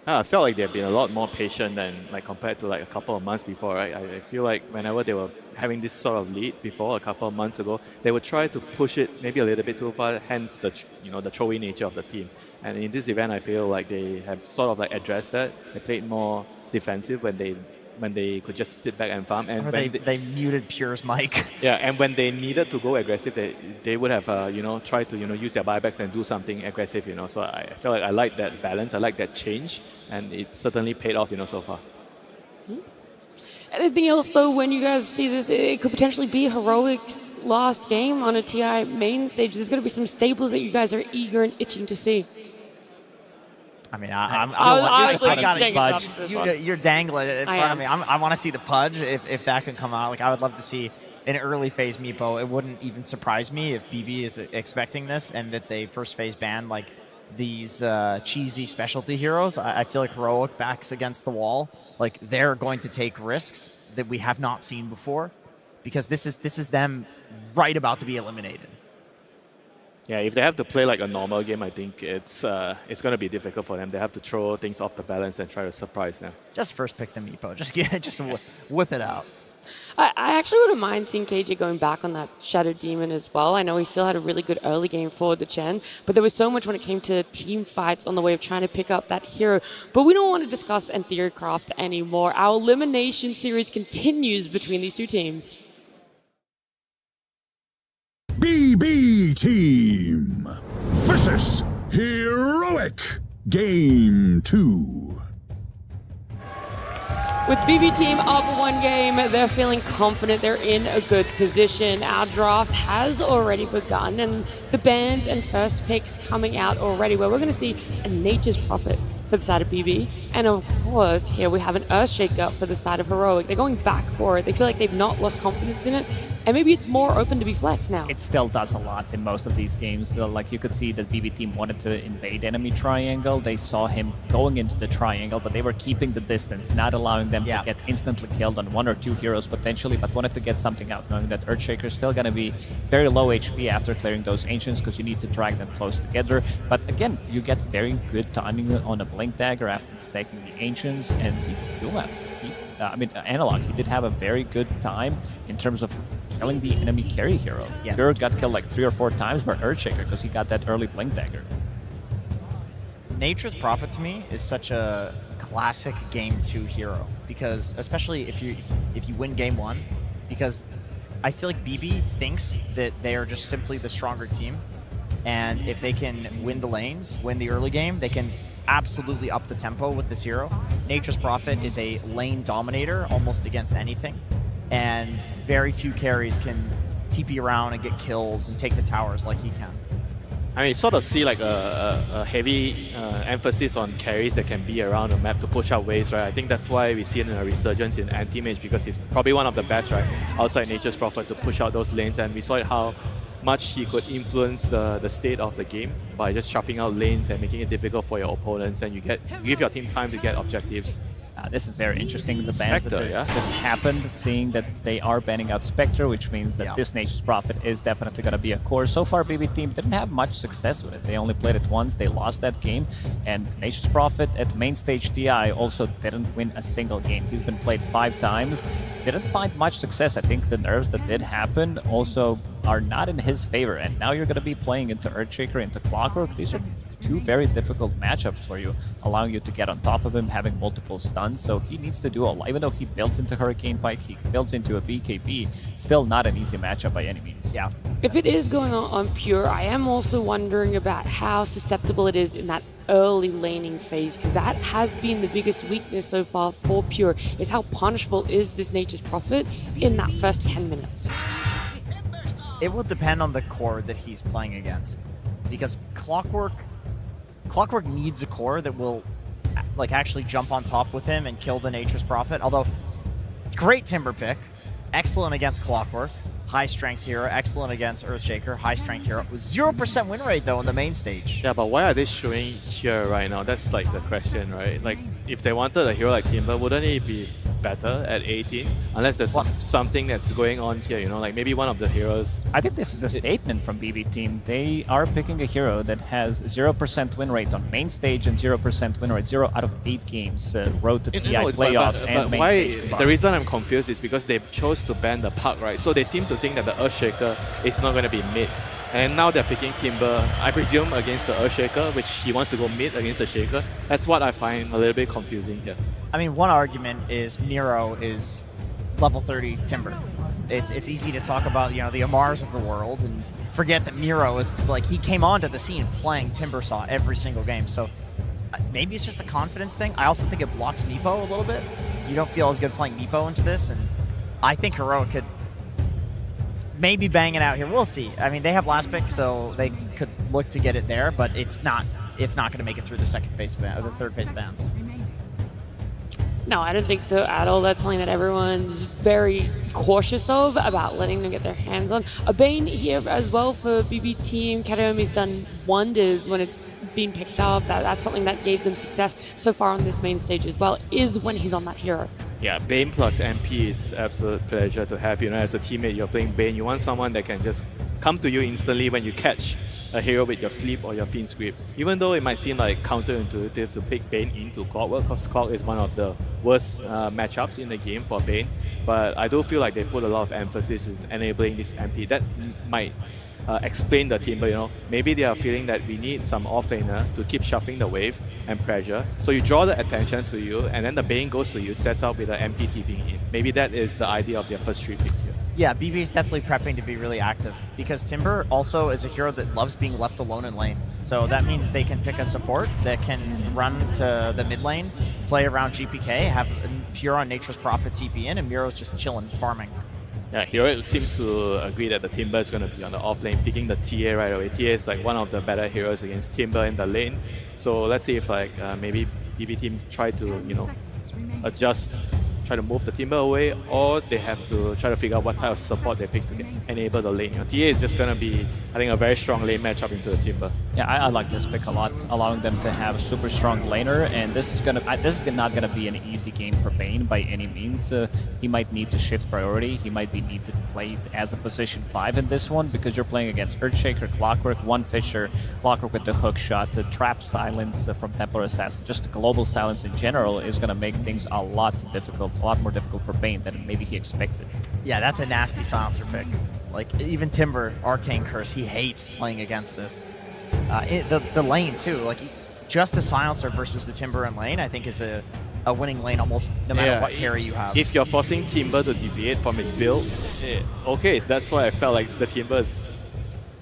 I felt like they've been a lot more patient than like compared to like a couple of months before, right? I feel like whenever they were having this sort of lead before a couple of months ago, they would try to push it maybe a little bit too far, hence the throw-in nature of the team. And in this event, I feel like they have sort of like addressed that. They played more defensive when they could just sit back and farm. And they muted Pure's mic. Yeah, and when they needed to go aggressive, they would have tried to use their buybacks and do something aggressive. So I feel like I like that balance. I like that change, and it certainly paid off. So far. Anything else though? When you guys see this, it could potentially be Heroic's last game on a TI main stage. There's going to be some staples that you guys are eager and itching to see. I mean, you're dangling it in front of me. I want to see the Pudge if that can come out. Like, I would love to see an early phase Meepo. It wouldn't even surprise me if BB is expecting this and that they first phase ban like these cheesy specialty heroes. I feel like Heroic backs against the wall. Like, they're going to take risks that we have not seen before. because this is them right about to be eliminated. Yeah, if they have to play like a normal game, I think it's going to be difficult for them. They have to throw things off the balance and try to surprise them. Just first pick the Meepo. Just whip it out. I actually wouldn't mind seeing KJ going back on that Shadow Demon as well. I know he still had a really good early game for the Chen, but there was so much when it came to team fights on the way of trying to pick up that hero. But we don't want to discuss Theorycraft anymore. Our elimination series continues between these two teams. BB Team versus Heroic Game 2. With BB Team up 1 game, they're feeling confident, they're in a good position. Our draft has already begun, and the bans and first picks coming out already, where we're going to see a Nature's Prophet for the side of BB. And of course, here we have an Earthshaker for the side of Heroic. They're going back for it. They feel like they've not lost confidence in it, and maybe it's more open to be flexed now. It still does a lot in most of these games. So, like, you could see that BB Team wanted to invade enemy triangle. They saw him going into the triangle, but they were keeping the distance, not allowing them to get instantly killed on 1 or 2 heroes potentially, but wanted to get something out, knowing that Earthshaker is still going to be very low HP after clearing those Ancients, because you need to drag them close together. But again, you get very good timing on a Blink Dagger after taking the Ancients, and Analog, he did have a very good time in terms of killing the enemy carry hero. Yes. Bird got killed like 3 or 4 times by Earthshaker because he got that early Blink Dagger. Nature's Prophet to me is such a classic Game 2 hero, because especially if you win Game 1, because I feel like BB thinks that they are just simply the stronger team, and if they can win the lanes, win the early game, they can absolutely up the tempo with this hero. Nature's Prophet is a lane dominator almost against anything, and very few carries can TP around and get kills and take the towers like he can. I mean, you sort of see like a heavy emphasis on carries that can be around the map to push out waves, right? I think that's why we see it in a resurgence in Anti-Mage, because he's probably one of the best, right, outside Nature's Prophet to push out those lanes, and we saw it how much he could influence the state of the game by just chopping out lanes and making it difficult for your opponents, and you give your team time to get objectives. This is very interesting. The bans Spectre, that just happened, seeing that they are banning out Spectre, which means that this Nature's Prophet is definitely going to be a core. So far, BB Team didn't have much success with it. They only played it once. They lost that game. And Nature's Prophet at main stage TI also didn't win a single game. He's been played 5 times. Didn't find much success. I think the nerves that did happen also are not in his favor. And now you're going to be playing into Earthshaker, into Clockwork. These are 2 very difficult matchups for you, allowing you to get on top of him, having multiple stuns. So he needs to do a lot. Even though he builds into Hurricane Pike, he builds into a BKB, still not an easy matchup by any means. Yeah. If it is going on Pure, I am also wondering about how susceptible it is in that early laning phase, because that has been the biggest weakness so far for Pure, is how punishable is this Nature's Prophet in that first 10 minutes. It will depend on the core that he's playing against, because Clockwork needs a core that will like actually jump on top with him and kill the Nature's Prophet. Although, great Timber pick, excellent against Clockwork, high strength hero, excellent against Earthshaker, high strength hero. 0% win rate though on the main stage. Yeah, but why are they showing here right now? That's like the question, right? Like, if they wanted a hero like Timber, wouldn't he be better at 18? Unless there's something that's going on here, you know, like maybe one of the heroes. I think this is a statement from BB Team. They are picking a hero that has 0% win rate on main stage and 0% win rate, 0 out of 8 games, road to TI playoffs and main stage combined. The reason I'm confused is because they chose to ban the puck, right? So they seem to think that the Earthshaker is not going to be mid. And now they're picking Timber, I presume, against the Earthshaker, which he wants to go mid against the Shaker. That's what I find a little bit confusing here. I mean, one argument is Miro is level 30 Timber. It's easy to talk about, you know, the Amars of the world and forget that Miro is, like, he came onto the scene playing Timbersaw every single game. So maybe it's just a confidence thing. I also think it blocks Meepo a little bit. You don't feel as good playing Meepo into this, and I think Heroic could maybe bang it out here. We'll see. I mean, they have last pick, so they could look to get it there, but it's not going to make it through the second phase ban, or the third phase bans. No, I don't think so at all. That's something that everyone's very cautious of, about letting them get their hands on. A Bane here as well for BB Team. Kataomi's done wonders when it's been picked up. That's something that gave them success so far on this main stage as well, is when he's on that hero. Yeah, Bane plus MP is absolute pleasure to have. You know, as a teammate, you're playing Bane. You want someone that can just come to you instantly when you catch a hero with your sleep or your Fiend's Grip. Even though it might seem like counterintuitive to pick Bane into Clockwork, because Clock is one of the worst matchups in the game for Bane. But I do feel like they put a lot of emphasis in enabling this MP. That might explain the Timber, you know. Maybe they are feeling that we need some offlaner to keep shuffling the wave and pressure. So you draw the attention to you, and then the Bane goes to you, sets out with the MP TPing in. Maybe that is the idea of their first 3 picks here. Yeah, BB is definitely prepping to be really active because Timber also is a hero that loves being left alone in lane. So that means they can pick a support that can run to the mid lane, play around GPK, have Pure on Nature's Prophet TP in, and Miro's just chilling, farming. Yeah, Hero seems to agree that the Timber is going to be on the off lane, picking the TA right away. TA is like one of the better heroes against Timber in the lane. So let's see if like maybe BB team try to, you know, adjust, try to move the Timber away, or they have to try to figure out what type of support they pick to enable the lane. You know, TA is just going to be, I think, a very strong lane matchup into the Timber. Yeah, I like this pick a lot, allowing them to have a super strong laner, and this is not gonna be an easy game for Bane by any means. He might need to shift priority. He might need to play as a position 5 in this one because you're playing against Earthshaker, Clockwork, one Fisher, Clockwork with the hook shot, the trap silence from Templar Assassin, just the global silence in general is gonna make things a lot more difficult for Bane than maybe he expected. Yeah, that's a nasty silencer pick. Like even Timber, Arcane Curse, he hates playing against this. The lane too, like just the silencer versus the Timber in lane, I think is a winning lane almost no matter what carry you have. If you're forcing Timber to deviate from his build, okay, that's why I felt like the Timber is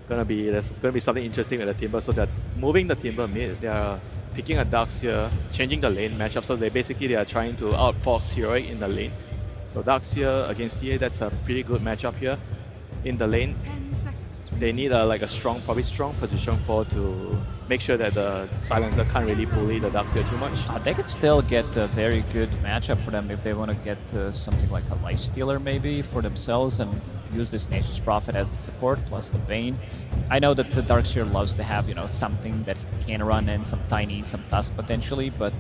gonna be, there's gonna be something interesting with the Timber. So they're moving the Timber mid, they are picking a Darkseer, changing the lane matchup. So they are trying to outfox Heroic in the lane. So Darkseer against TA, that's a pretty good matchup here. In the lane, they need like a strong, probably strong position 4 to make sure that the silencer can't really bully the Darkseer too much. They could still get a very good matchup for them if they want to get something like a Lifestealer maybe for themselves and use this Nature's Prophet as a support plus the Bane. I know that the Darkseer loves to have, you know, something that he can run in, some Tiny, some Tusk potentially, but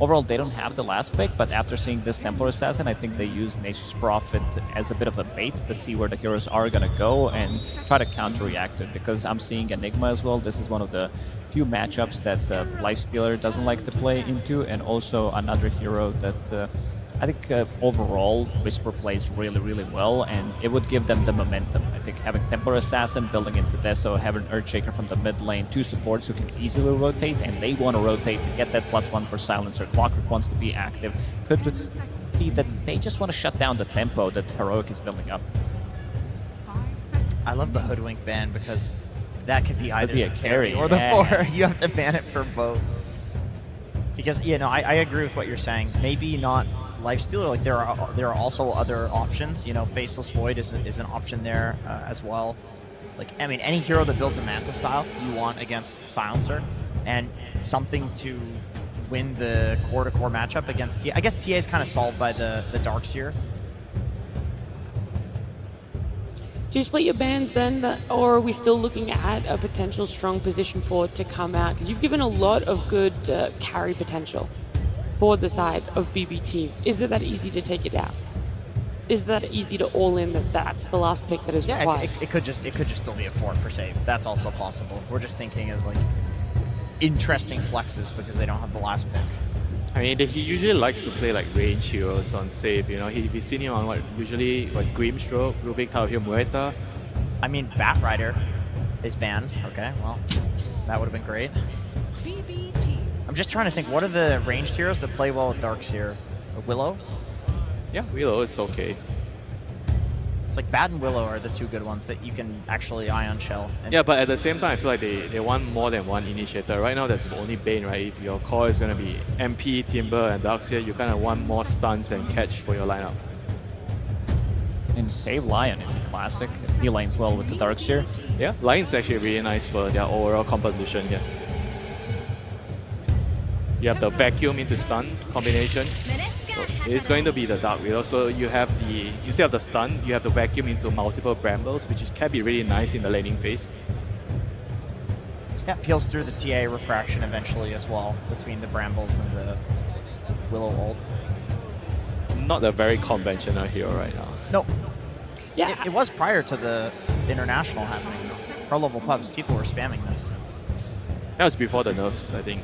overall they don't have the last pick. But after seeing this Templar Assassin, I think they use Nature's Prophet as a bit of a bait to see where the heroes are going to go and try to counter-react it, because I'm seeing Enigma as well. This is one of the few matchups that Lifestealer doesn't like to play into, and also another hero that I think overall Whisper plays really, really well, and it would give them the momentum. I think having Templar Assassin building into Deso, having Earthshaker from the mid lane, 2 supports who can easily rotate, and they want to rotate to get that +1 for Silencer. Clockwork wants to be active. Could be that they just want to shut down the tempo that Heroic is building up. I love the Hoodwink ban because that could be either be a carry or the 4. You have to ban it for both. Because, you know, I agree with what you're saying. Maybe not Lifestealer, like there are also other options. You know, Faceless Void is an option there as well. Like, I mean, any hero that builds a Manta style you want against Silencer, and something to win the core-to-core matchup against TA. I guess TA is kind of solved by the Darkseer. Do you split your bans then, or are we still looking at a potential strong position forward to come out? Because you've given a lot of good carry potential for the side of BB team. Is it that easy to take it out? Is it that easy to all in that's the last pick that is required? It could just still be a 4 for save. That's also possible. We're just thinking of like interesting flexes because they don't have the last pick. I mean, he usually likes to play like range heroes on save. You know, we've seen him on usually Grimstroke, Rubik, Tau Hill, Muerta. I mean, Batrider is banned. Okay, well, that would have been great. I'm just trying to think, what are the ranged heroes that play well with Darkseer? Willow? Yeah, Willow is okay. It's like Bat and Willow are the 2 good ones that you can actually Ion Shell. Yeah, but at the same time, I feel like they want more than one initiator. Right now, that's only Bane, right? If your core is going to be MP, Timber, and Darkseer, you kind of want more stuns and catch for your lineup. And Save Lion is a classic. He lanes well with the Darkseer. Yeah, Lion's actually really nice for their overall composition here. You have the vacuum into stun combination. So it's going to be the Dark Widow. So you have instead of the stun, you have the vacuum into multiple brambles, which can be really nice in the laning phase. Yeah, peels through the TA refraction eventually as well between the brambles and the Willow ult. not a very conventional hero right now. No. Yeah. It was prior to the international happening. Pro level pubs, people were spamming this. That was before the nerfs, I think.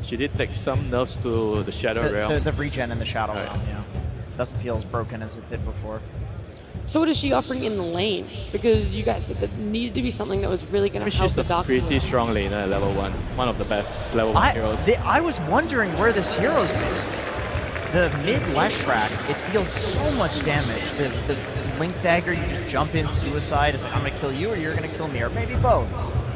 She did take some nerfs to the Shadow Realm. The regen in the Shadow Right. Realm, yeah. Doesn't feel as broken as it did before. So what is she offering in the lane? Because you guys said that needed to be something that was really going to help She's the a Dark pretty strong laner at level 1. One of the best level 1 heroes. I was wondering where this hero's been. The mid Leshrac, it deals so much damage. The Link Dagger, you just jump in, suicide. It's like, I'm going to kill you or you're going to kill me, or maybe both.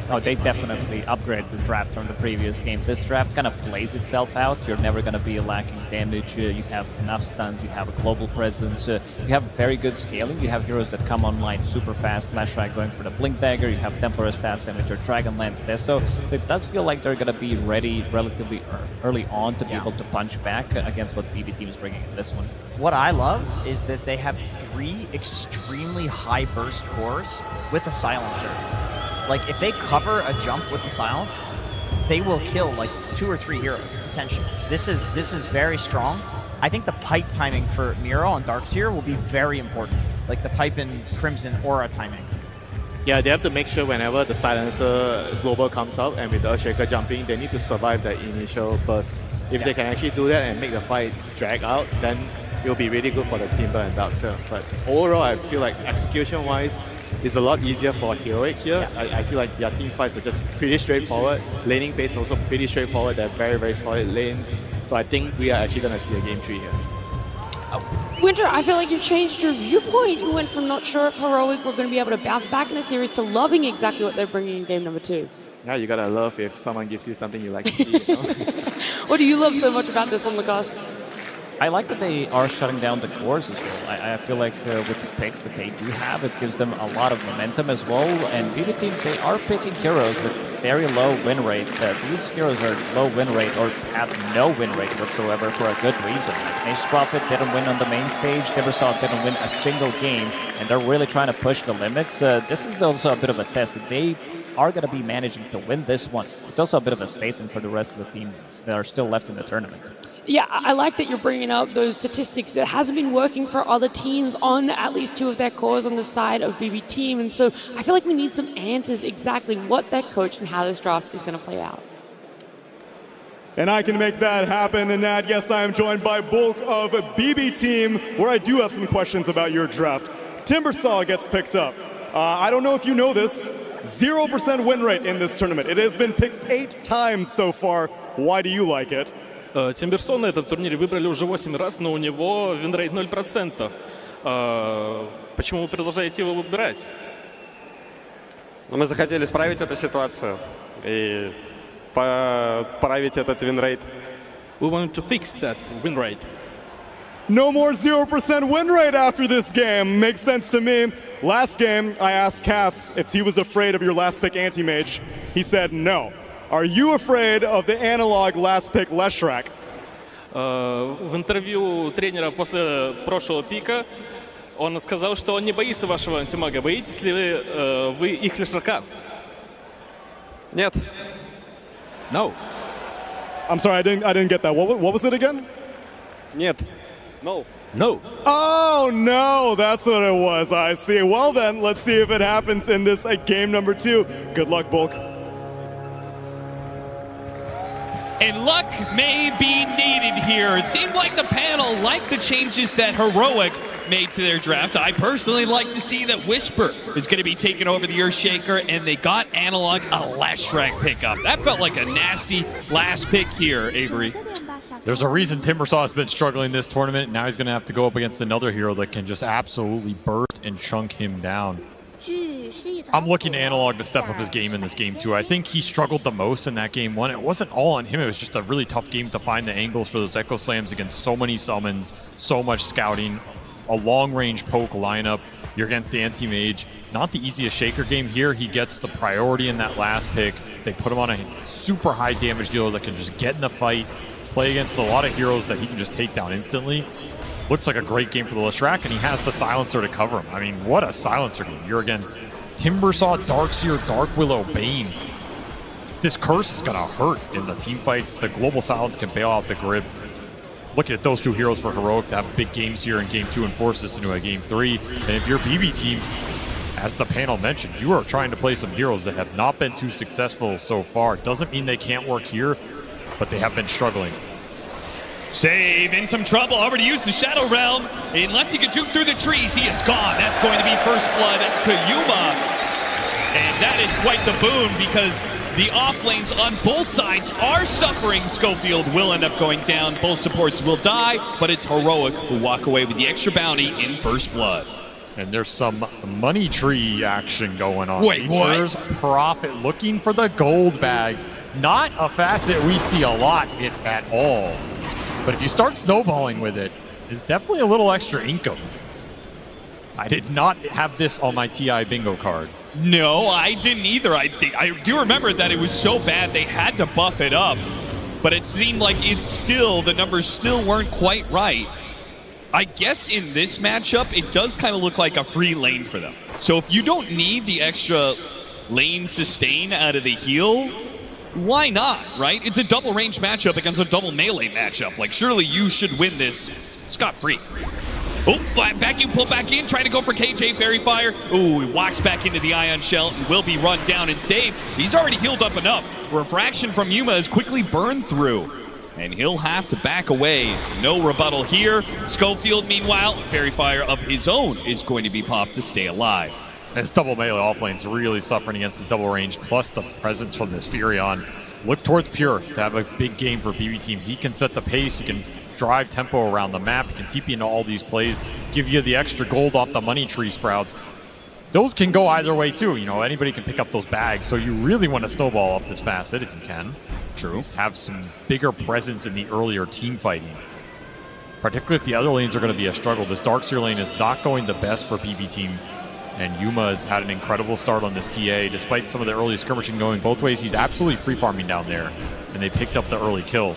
Oh, they definitely upgraded the draft from the previous game. This draft kind of plays itself out. You're never going to be lacking damage. You have enough stuns. You have a global presence. You have very good scaling. You have heroes that come online super fast. Lashrak going for the Blink Dagger. You have Templar Assassin with your Dragonlance Deso. So it does feel like they're going to be ready relatively early on to be able to punch back against what BB Team is bringing in this one. What I love is that they have 3 extremely high burst cores with a silencer. Like, if they cover a jump with the silence, they will kill like 2 or 3 heroes potentially. This is very strong. I think the pipe timing for Miro on Darkseer will be very important. Like the pipe in Crimson aura timing. Yeah, they have to make sure whenever the silencer global comes out and with the Earthshaker jumping, they need to survive that initial burst. If they can actually do that and make the fights drag out, then it will be really good for the Timber and Darkseer. But overall, I feel like execution-wise, it's a lot easier for Heroic here. I feel like their team fights are just pretty straightforward. Laning phase also pretty straightforward. They're very, very solid lanes. So I think we are actually going to see a game 3 here. Winter, I feel like you've changed your viewpoint. You went from not sure if Heroic were going to be able to bounce back in the series to loving exactly what they're bringing in game number 2. Yeah, you gotta love if someone gives you something you like to see. You know? What do you love so much about this one, Lacoste? I like that they are shutting down the cores as well. I feel like with the picks that they do have, it gives them a lot of momentum as well. And BB Team, they are picking heroes with very low win rate. These heroes are low win rate or have no win rate whatsoever for a good reason. Nature's Prophet didn't win on the main stage. Timbersaw didn't win a single game. And they're really trying to push the limits. This is also a bit of a test. If they are going to be managing to win this one, it's also a bit of a statement for the rest of the teams that are still left in the tournament. Yeah, I like that you're bringing up those statistics. It hasn't been working for other teams on at least 2 of their cores on the side of BB Team. And so I feel like we need some answers exactly what that coach and how this draft is going to play out. And I can make that happen. And that, yes, I am joined by Bulk of BB Team, where I do have some questions about your draft. Timbersaw gets picked up. I don't know if you know this, 0% win rate in this tournament. It has been picked 8 times so far. Why do you like it? Тимберсон на этом турнире выбрали уже 8 раз, но у него винрейт 0%. Почему вы продолжаете его выбирать? Мы захотели исправить эту ситуацию и поправить этот винрейт. We wanted to fix that win rate. No more 0% win rate after this game. Makes sense to me. Last game, I asked Caps if he was afraid of your last pick anti-mage. He said no. Are you afraid of the analog last pick Leshrac? В интервью тренера после прошлого пика он сказал, что он не боится вашего антимага. Боитесь ли вы их Лешрака? Нет. No. I'm sorry, I didn't get that. What was it again? Нет. No. No. Oh, no, that's what it was. I see. Well, then, let's see if it happens in this game number 2. Good luck, Bulk. And luck may be needed here. It seemed like the panel liked the changes that Heroic made to their draft. I personally like to see that Whisper is going to be taking over the Earthshaker, and they got Analog a Leshrac pickup. That felt like a nasty last pick here, Avery. There's a reason Timbersaw has been struggling this tournament. Now he's going to have to go up against another hero that can just absolutely burst and chunk him down. I'm looking to Analog to step up his game in this game too. I think he struggled the most in that game 1. It wasn't all on him. It was just a really tough game to find the angles for those Echo Slams against so many summons, so much scouting, a long-range poke lineup. You're against the anti-mage. Not the easiest Shaker game here. He gets the priority in that last pick. They put him on a super high damage dealer that can just get in the fight, play against a lot of heroes that he can just take down instantly. Looks like a great game for the Leshrac, and he has the silencer to cover him. I mean, what a silencer game. You're against Timbersaw, Darkseer, Dark Willow, Bane. This curse is going to hurt in the team fights. The global silence can bail out the grip. looking at those two heroes for Heroic to have big games here in Game 2 and force this into a Game 3. And if you're BB team, as the panel mentioned, you are trying to play some heroes that have not been too successful so far. Doesn't mean they can't work here, but they have been struggling. Save in some trouble. Already used the Shadow Realm. Unless he could juke through the trees, he is gone. That's going to be first blood to Yuma. And that is quite the boon because the off lanes on both sides are suffering. Schofield will end up going down. Both supports will die, but it's Heroic who walk away with the extra bounty in first blood. And there's some money tree action going on. Wait, Nature's what? Prophet looking for the gold bags. Not a facet we see a lot, if at all. But if you start snowballing with it, it's definitely a little extra income. I did not have this on my TI bingo card. No, I didn't either. I do remember that it was so bad they had to buff it up. But it seemed like the numbers still weren't quite right. I guess in this matchup, it does kind of look like a free lane for them. So if you don't need the extra lane sustain out of the heal, why not, right? It's a double range matchup against a double melee matchup. Like, surely you should win this scot-free. Oh, vacuum pull back in, trying to go for KJ Fairy Fire. Oh, he walks back into the Ion Shell and will be run down and saved. He's already healed up enough. Refraction from Yuma is quickly burned through. And he'll have to back away. No rebuttal here. Schofield, meanwhile, Fairy Fire of his own is going to be popped to stay alive. This double melee offlane's really suffering against the double range, plus the presence from this Furion. Look towards Pure to have a big game for BB Team. He can set the pace, he can drive tempo around the map, he can TP into all these plays, give you the extra gold off the money tree sprouts. Those can go either way too, you know, anybody can pick up those bags, so you really want to snowball off this facet if you can. True. Just have some bigger presence in the earlier team fighting. Particularly if the other lanes are going to be a struggle. This Darkseer lane is not going the best for BB Team. And Yuma has had an incredible start on this TA. Despite some of the early skirmishing going both ways, he's absolutely free farming down there. And they picked up the early kill.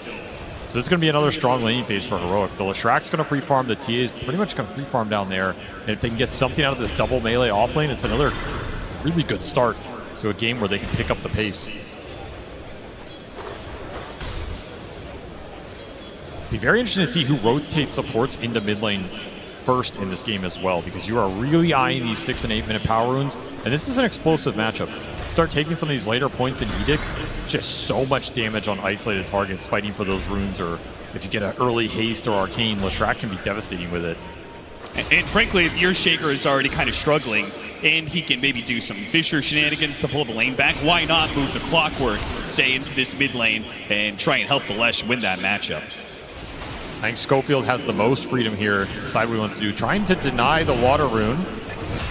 So it's going to be another strong laning phase for Heroic. The Leshrack's going to free farm. The TA is pretty much going to free farm down there. And if they can get something out of this double melee off lane, it's another really good start to a game where they can pick up the pace. Be very interesting to see who rotates supports into mid lane first in this game as well, because you are really eyeing these 6 and 8 minute power runes, and this is an explosive matchup. Start taking some of these later points in Edict, just so much damage on isolated targets fighting for those runes, or if you get an early haste or arcane, Leshrack can be devastating with it. And frankly, if your Shaker is already kind of struggling, and he can maybe do some Fisher shenanigans to pull the lane back, why not move the Clockwork, say, into this mid lane and try and help the Lesh win that matchup? I think Schofield has the most freedom here to decide what he wants to do. Trying to deny the water rune.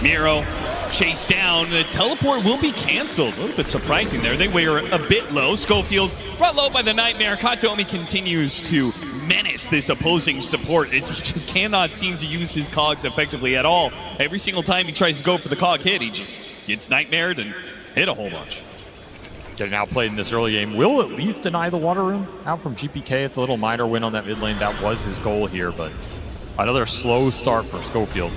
Miro chased down. The teleport will be canceled. A little bit surprising there. They were a bit low. Schofield brought low by the Nightmare. Katomi continues to menace this opposing support. He just cannot seem to use his cogs effectively at all. Every single time he tries to go for the cog hit, he just gets nightmared and hit a whole bunch. Getting outplayed in this early game. Will at least deny the water rune out from GPK. It's a little minor win on that mid lane. That was his goal here, but another slow start for Schofield.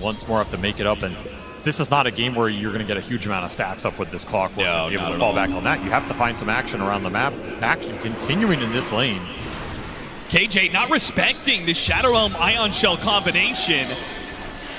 Once more have to make it up, and this is not a game where you're going to get a huge amount of stacks up with this Clockwork and be able to fall back on that. You have to find some action around the map. Action continuing in this lane. KJ not respecting the Shadow Realm Ion Shell combination.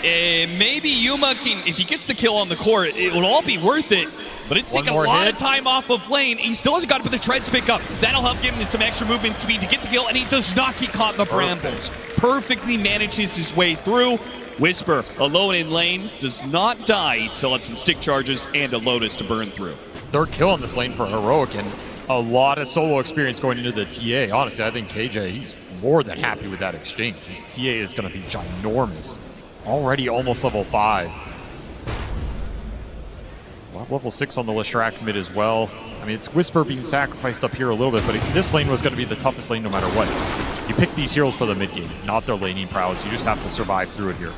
Maybe Yuma can, if he gets the kill on the core, it will all be worth it. But it's taking a lot of time off of lane. He still hasn't got to put the treads pick up. That'll help give him some extra movement speed to get the kill, and he does not get caught in the brambles. Perfectly manages his way through. Whisper, alone in lane, does not die. He still had some stick charges and a Lotus to burn through. Third kill on this lane for Heroic, and a lot of solo experience going into the TA. Honestly, I think KJ, he's more than happy with that exchange. His TA is going to be ginormous. Already almost level 5. Level 6 on the Leshrack mid as well. I mean, it's Whisper being sacrificed up here a little bit, but this lane was going to be the toughest lane no matter what. You pick these heroes for the mid game, not their laning prowess. You just have to survive through it here.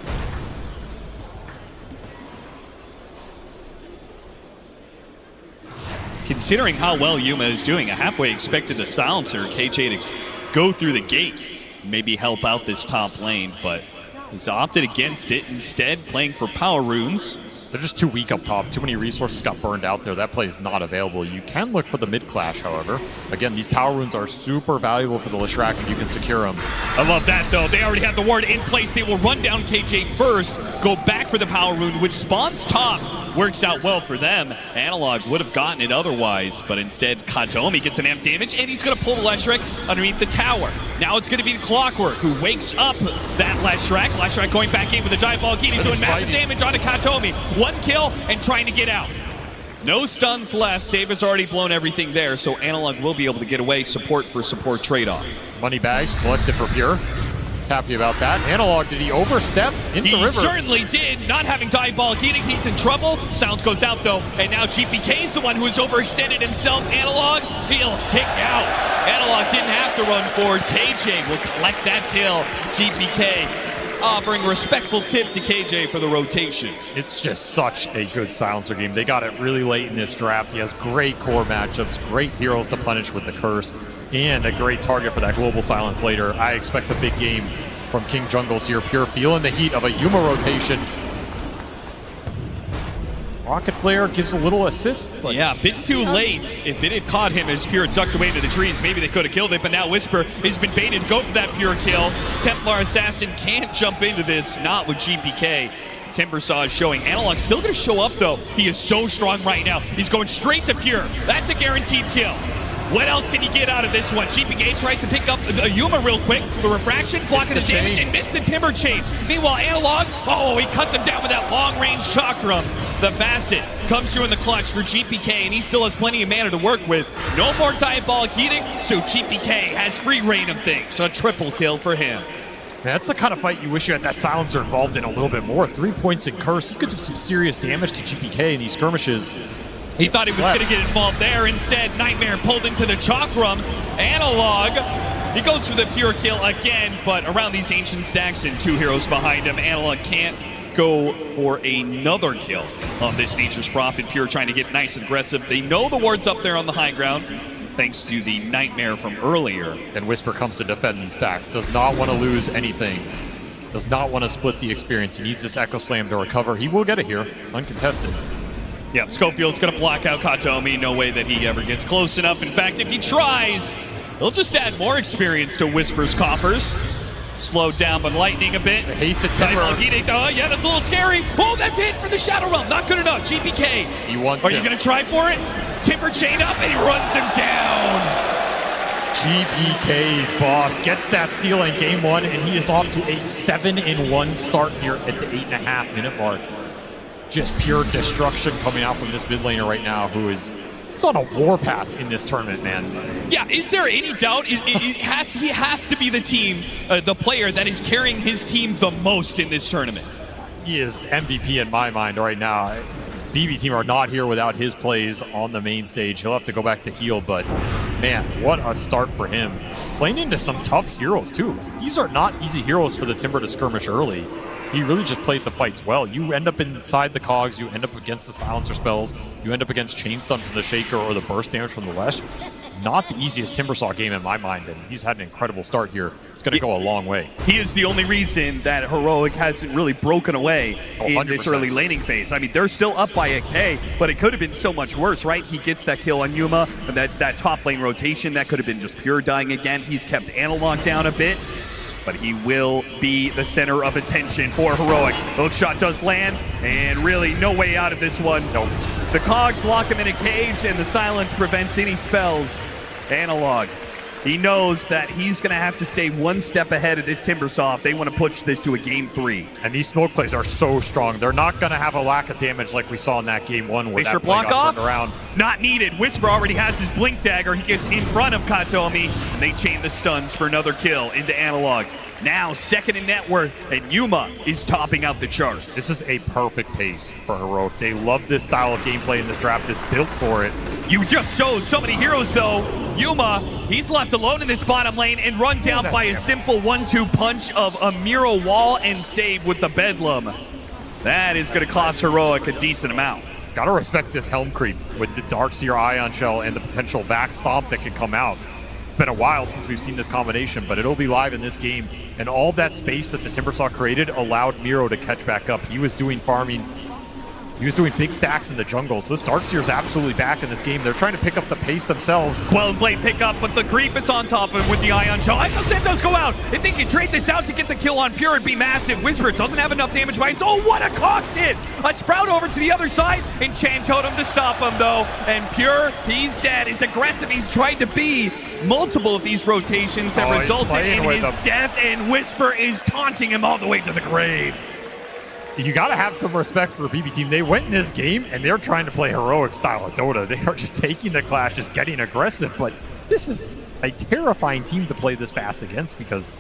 Considering how well Yuma is doing, I halfway expected the Silencer KJ to go through the gate, maybe help out this top lane, but He's opted against it, instead playing for power runes. They're just too weak up top. Too many resources got burned out there. That play is not available. You can look for the mid clash, however. Again, these power runes are super valuable for the Leshrac if you can secure them. I love that, though. They already have the ward in place. They will run down KJ first, go back for the power rune, which spawns top. Works out well for them. Analog would have gotten it otherwise, but instead Katomi gets an amp damage, and he's going to pull the Leshrac underneath the tower. Now it's going to be the Clockwork who wakes up that Leshrac. Leshrac going back in with a dive He's doing massive damage onto Katomi. One kill and trying to get out. No stuns left. Save has already blown everything there, so Analog will be able to get away. Support for support trade-off. Money bags collected for Pure. He's happy about that. Analog, did he overstep into the river? He certainly did. Not having dive ball Geeting, he's in trouble. Sounds goes out though, and now GPK is the one who has overextended himself. Analog, he'll tick out. Analog didn't have to run forward. KJ will collect that kill. GPK offering a respectful tip to KJ for the rotation. It's just such a good silencer game. They got it really late in this draft. He has great core matchups, great heroes to punish with the curse, and a great target for that global silence later. I expect a big game from King Jungles here. Pure feeling the heat of a Yuma rotation. Rocket Flare gives a little assist. Yeah, a bit too late. If it had caught him as Pure ducked away into the trees, maybe they could have killed it, but now Whisper has been baited. Go for that Pure kill. Templar Assassin can't jump into this, not with GPK. Timbersaw is showing. Analog still going to show up, though. He is so strong right now. He's going straight to Pure. That's a guaranteed kill. What else can you get out of this one? GPK tries to pick up a Yuma real quick. The refraction, blocking the damage, and missed the Timber Chain. Meanwhile, Analog, he cuts him down with that long-range chakram. The facet comes through in the clutch for GPK, and he still has plenty of mana to work with. No more diabolic eating, so GPK has free reign of things. A triple kill for him. Man, that's the kind of fight you wish you had that silencer involved in a little bit more. 3 points in curse. He could do some serious damage to GPK in these skirmishes. He thought he was going to get involved there. Instead, Nightmare pulled into the chakram. Analog, he goes for the pure kill again, but around these ancient stacks and 2 heroes behind him, Analog can't go for another kill on this Nature's Prophet. Pure trying to get nice and aggressive. They know the ward's up there on the high ground, thanks to the Nightmare from earlier. And Whisper comes to defend these stacks. Does not want to lose anything. Does not want to split the experience. He needs this Echo Slam to recover. He will get it here, uncontested. Yep, Schofield's going to block out Katomi. No way that he ever gets close enough. In fact, if he tries, he'll just add more experience to Whisper's coffers. Slowed down by lightning a bit. The haste Timber. Yeah, that's a little scary. Oh, that's it for the Shadow Realm. Not good enough. GPK. He wants Are you going to try for it? Timber chain up, and he runs him down. GPK boss gets that steal in game 1, and he is off to a 7-1 start here at the 8.5-minute mark. Just pure destruction coming out from this mid laner right now, who is on a warpath in this tournament, man. Yeah, is there any doubt? He has to be the team, the player that is carrying his team the most in this tournament. He is MVP in my mind right now. BB team are not here without his plays on the main stage. He'll have to go back to heal, but man, what a start for him. Playing into some tough heroes too. These are not easy heroes for the Timber to skirmish early. He really just played the fights well. You end up inside the cogs, you end up against the silencer spells, you end up against chain stun from the Shaker or the burst damage from the Lesh. Not the easiest Timbersaw game in my mind, and he's had an incredible start here. It's going to go a long way. He is the only reason that Heroic hasn't really broken away in this early laning phase. I mean, they're still up by a K, but it could have been so much worse, right? He gets that kill on Yuma, and that top lane rotation, that could have been just Pure dying again. He's kept Analog down a bit, but he will be the center of attention for Heroic. Hook shot does land, and really no way out of this one. Nope. The cogs lock him in a cage, and the silence prevents any spells. Analog, he knows that he's going to have to stay one step ahead of this Timbersaw if they want to push this to a game 3. And these smoke plays are so strong. They're not going to have a lack of damage like we saw in that game 1 where Fisher that play block got off. turned around. Not needed. Whisper already has his blink dagger. He gets in front of Katomi, and they chain the stuns for another kill into Analog. Now second in net worth, and Yuma is topping out the charts. This is a perfect pace for Heroic. They love this style of gameplay, and this draft is built for it. You just showed so many heroes, though. Yuma, he's left alone in this bottom lane and run down by a simple 1-2 punch of a Miro wall and save with the Bedlam. That is going to cost Heroic a decent amount. Gotta respect this Helm creep with the Darkseer Ion Shell and the potential back stomp that could come out. It's been a while since we've seen this combination, but it'll be live in this game. And all that space that the Timbersaw created allowed Miro to catch back up. He was doing farming. He was doing big stacks in the jungle, so this Darkseer's absolutely back in this game. They're trying to pick up the pace themselves. Well played pickup, but the creep is on top of him with the Ion Shell. Echo Santos go out. If they can trade this out to get the kill on Pure, it'd be massive. Whisper doesn't have enough damage by himself. Oh, what a Cox hit! A Sprout over to the other side, and Chen Totem to stop him, though. And Pure, he's dead. He's aggressive. He's tried to be multiple of these rotations that resulted in his death, and Whisper is taunting him all the way to the grave. You got to have some respect for BB Team. They went in this game, and they're trying to play heroic style of Dota. They are just taking the clashes, getting aggressive, but this is a terrifying team to play this fast against because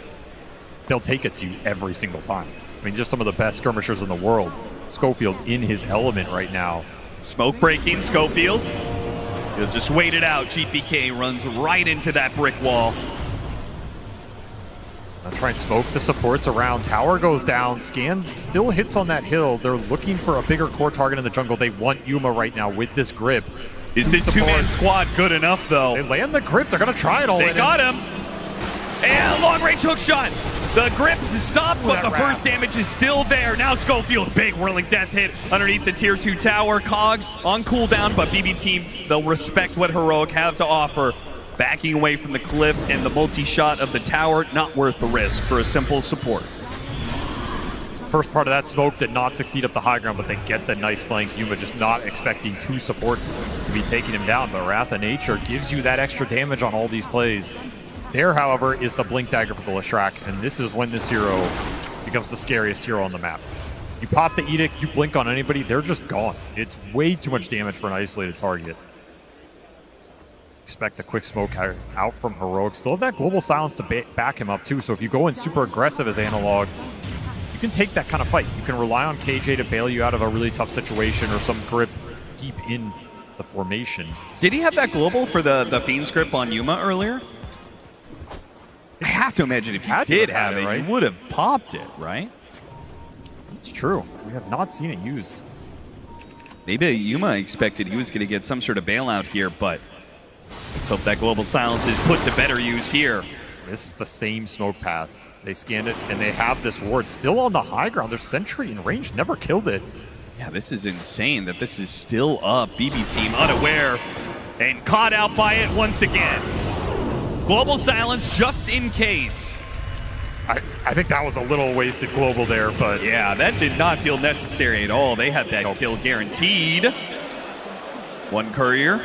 they'll take it to you every single time. I mean, just some of the best skirmishers in the world. Schofield in his element right now. Smoke breaking, Schofield. He'll just wait it out. GPK runs right into that brick wall. I'll try and smoke the supports around. Tower goes down. Scan still hits on that hill. They're looking for a bigger core target in the jungle. They want Yuma right now with this grip. Is this two-man squad good enough, though? They land the grip. They're going to try it all in. They got him. And long-range hook shot. The grip is stopped, but the burst damage is still there. Now Schofield, big whirling death hit underneath the tier 2 tower. Cogs on cooldown, but BB Team, they'll respect what Heroic have to offer. Backing away from the cliff and the multi-shot of the tower, not worth the risk for a simple support. First part of that smoke did not succeed up the high ground, but they get the nice flank. Yuma just not expecting two supports to be taking him down, but Wrath of Nature gives you that extra damage on all these plays. There, however, is the Blink Dagger for the Leshrac, and this is when this hero becomes the scariest hero on the map. You pop the Edict, you blink on anybody, they're just gone. It's way too much damage for an isolated target. Expect a quick smoke out from Heroic. Still have that global silence to back him up too, so if you go in super aggressive as Analog, you can take that kind of fight. You can rely on KJ to bail you out of a really tough situation or some grip deep in the formation. Did he have that global for the Fiend's grip on Yuma earlier? I have to imagine if he did have it, right? He would have popped it, right? It's true. We have not seen it used. Maybe Yuma expected he was going to get some sort of bailout here, but let's hope that global silence is put to better use here. This is the same smoke path. They scanned it, and they have this ward still on the high ground. Their sentry in range never killed it. Yeah, this is insane that this is still up. BB Team unaware and caught out by it once again. Global silence just in case. I think that was a little wasted global there, but... Yeah, that did not feel necessary at all. They had that kill guaranteed. One courier.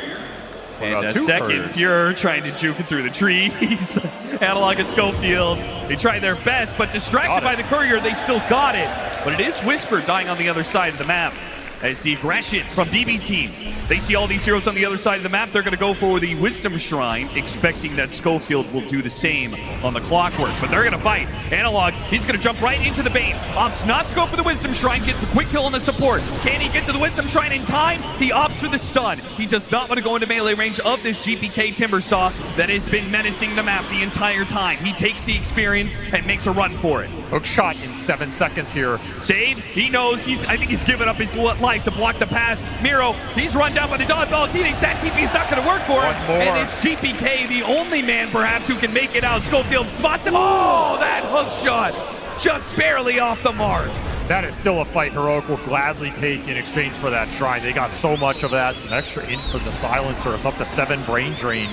And a second Pure trying to juke it through the trees. Analog and Schofield, they tried their best, but distracted by the courier, they still got it. But it is Whisper dying on the other side of the map. As the aggression from BB Team, they see all these heroes on the other side of the map. They're going to go for the Wisdom Shrine, expecting that Schofield will do the same on the Clockwork. But they're going to fight. Analog, he's going to jump right into the bait. Opts not to go for the Wisdom Shrine, gets the quick kill on the support. Can he get to the Wisdom Shrine in time? He opts for the stun. He does not want to go into melee range of this GPK Timbersaw that has been menacing the map the entire time. He takes the experience and makes a run for it. Hook shot in 7 seconds here. Save, he knows, I think he's given up his life to block the pass. Miro, he's run down by the dodgeball. He thinks that TP is not going to work for him. And it's GPK, the only man perhaps who can make it out. Schofield spots him. Oh, that hook shot just barely off the mark. That is still a fight Heroic will gladly take in exchange for that shrine. They got so much of that. Some extra in for the silencer. It's up to 7 brain drain.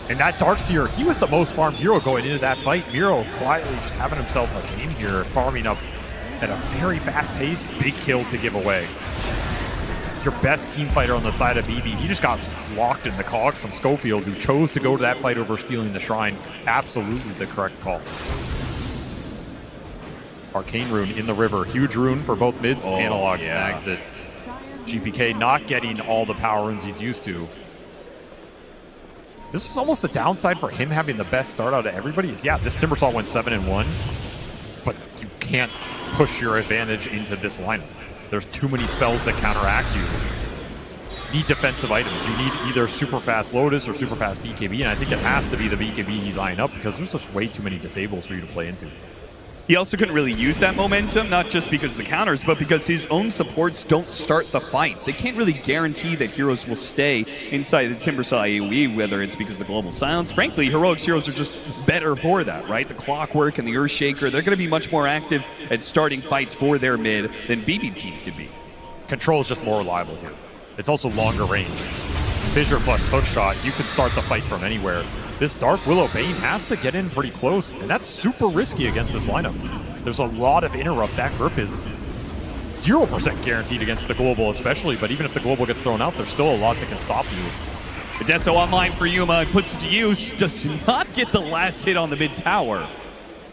And that Darkseer, he was the most farmed hero going into that fight. Miro quietly just having himself a game here, farming up at a very fast pace. Big kill to give away. It's your best team fighter on the side of BB. He just got locked in the cogs from Schofield, who chose to go to that fight over stealing the shrine. Absolutely the correct call. Arcane Rune in the river. Huge rune for both mids. Analog snags it. GPK not getting all the power runes he's used to. This is almost the downside for him having the best start out of everybody. Is this Timbersaw went 7-1, but you can't push your advantage into this lineup. There's too many spells that counteract you. You need defensive items. You need either super fast Lotus or super fast BKB, and I think it has to be the BKB he's eyeing up because there's just way too many disables for you to play into. he also couldn't really use that momentum, not just because of the counters, but because his own supports don't start the fights. They can't really guarantee that heroes will stay inside the Timbersaw AoE, whether it's because of the global silence. Frankly, Heroic's heroes are just better for that, right? The Clockwork and the Earthshaker, they're going to be much more active at starting fights for their mid than BB Team could be. Control is just more reliable here. It's also longer range. Fissure plus hookshot, you can start the fight from anywhere. This Dark Willow Bane has to get in pretty close, and that's super risky against this lineup. There's a lot of interrupt. That grip is 0% guaranteed against the global especially, but even if the global gets thrown out, there's still a lot that can stop you. Deso online for Yuma and puts it to use. Does not get the last hit on the mid tower.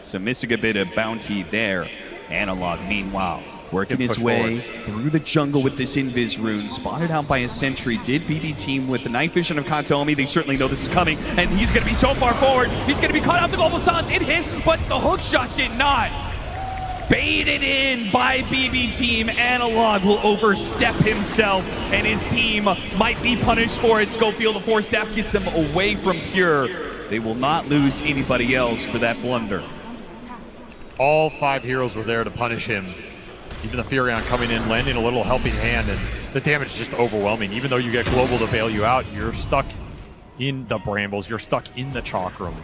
So missing a bit of bounty there. Analog, meanwhile, working his way through the jungle with this Invis rune. Spotted out by a sentry. Did BB Team with the night vision of Katomi. They certainly know this is coming, and he's going to be so far forward. He's going to be caught out the global silence. It hit, but the hook shot did not. Baited in by BB Team. Analog will overstep himself, and his team might be punished for it. Schofield, the Force Staff, gets him away from Pure. They will not lose anybody else for that blunder. All 5 heroes were there to punish him. Even the Furion coming in, landing a little helping hand, and the damage is just overwhelming. Even though you get global to bail you out, you're stuck in the brambles. You're stuck in the chalk room.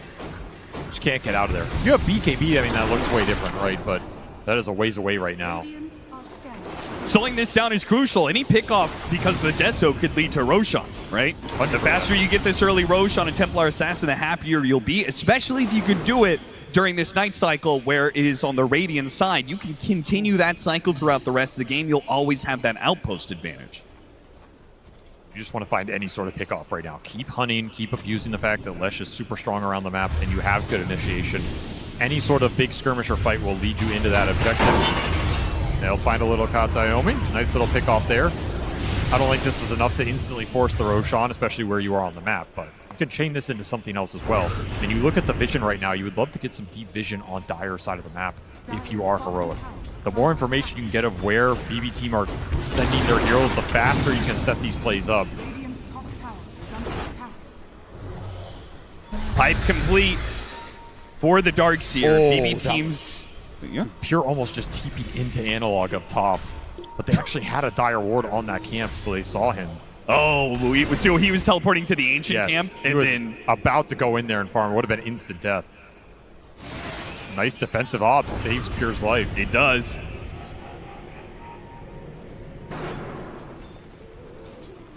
Just can't get out of there. If you have BKB, I mean, that looks way different, right? But that is a ways away right now. Slowing this down is crucial. Any pickoff because of the Deso could lead to Roshan, right? But the faster you get this early Rosh on a Templar Assassin, the happier you'll be, especially if you can do it during this night cycle where it is on the Radiant side. You can continue that cycle throughout the rest of the game. You'll always have that outpost advantage. You just want to find any sort of pickoff right now. Keep hunting, keep abusing the fact that Lesh is super strong around the map and you have good initiation. Any sort of big skirmisher fight will lead you into that objective. They'll find a little Katayomi. Nice little pickoff there. I don't think this is enough to instantly force the Roshan, especially where you are on the map, but you can chain this into something else as well. And you look at the vision right now, you would love to get some deep vision on Dire's side of the map if you are heroic. The more information you can get of where BB Team are sending their heroes, the faster you can set these plays up. Pipe complete for the Darkseer. BB Team's... Yeah. Pure almost just TP'd into Analog up top, but they actually had a Dire ward on that camp, so they saw him. Oh, so he was teleporting to the Ancient camp, and he was then about to go in there and farm. It would have been instant death. Nice defensive ops, saves Pure's life. It does.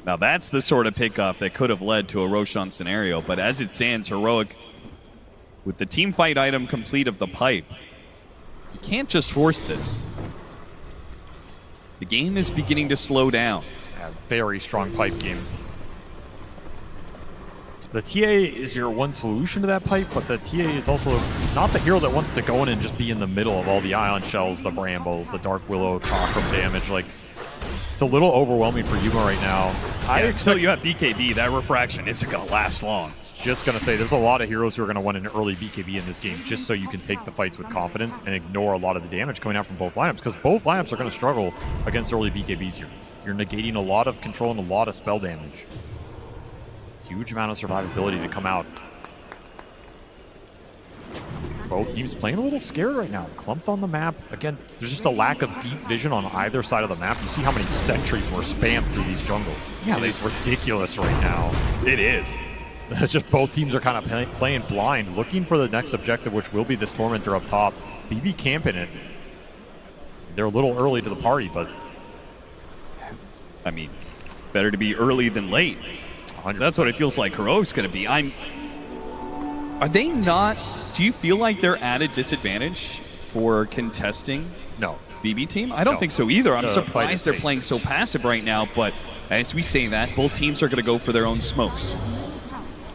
Now that's the sort of pickoff that could have led to a Roshan scenario, but as it stands, Heroic, with the team fight item complete of the pipe, you can't just force this. The game is beginning to slow down. A very strong pipe game. The TA is your one solution to that pipe, but the TA is also not the hero that wants to go in and just be in the middle of all the ion shells, the brambles, the Dark Willow, Chakram damage. Like, it's a little overwhelming for Yuma right now. I expect you have BKB, that refraction isn't going to last long. Just going to say, there's a lot of heroes who are going to want an early BKB in this game just so you can take the fights with confidence and ignore a lot of the damage coming out from both lineups, because both lineups are going to struggle against early BKBs here. You're negating a lot of control and a lot of spell damage. Huge amount of survivability to come out. Both teams playing a little scared right now. Clumped on the map. Again, there's just a lack of deep vision on either side of the map. You see how many sentries were spammed through these jungles. Yeah, it's ridiculous right now. It is. It's just both teams are kind of playing blind, looking for the next objective, which will be this Tormentor up top. BB camping it. They're a little early to the party, but... I mean, better to be early than late. That's what it feels like Heroic's going to be. Are they not... Do you feel like they're at a disadvantage for contesting BB Team? I don't think so either. I'm surprised they're playing so passive right now, but as we say that, both teams are going to go for their own smokes.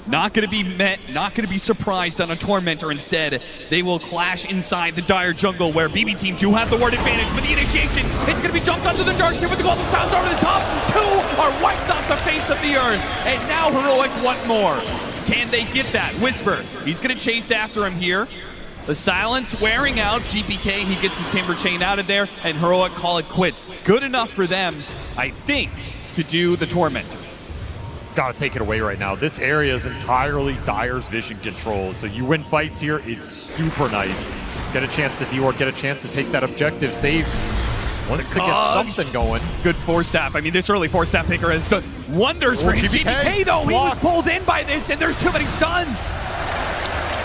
Not going to be met, not going to be surprised on a Tormentor. Instead, they will clash inside the Dire jungle where BB Team do have the ward advantage, but the initiation, it's going to be jumped onto the Darkseer with the global sounds over the top. 2 are wiped off the face of the earth, and now Heroic want more. Can they get that? Whisper, he's going to chase after him here. The silence wearing out. GPK, he gets the Timber Chain out of there, and Heroic call it quits. Good enough for them, I think, to do the Tormentor. got to take it away right now. This area is entirely Dire's vision control. So you win fights here, it's super nice. Get a chance to D-Work, get a chance to take that objective, save. Wants to get something going. Good four-staff. I mean, this early four-staff picker has done wonders for him. GBK, though, he was pulled in by this, and there's too many stuns.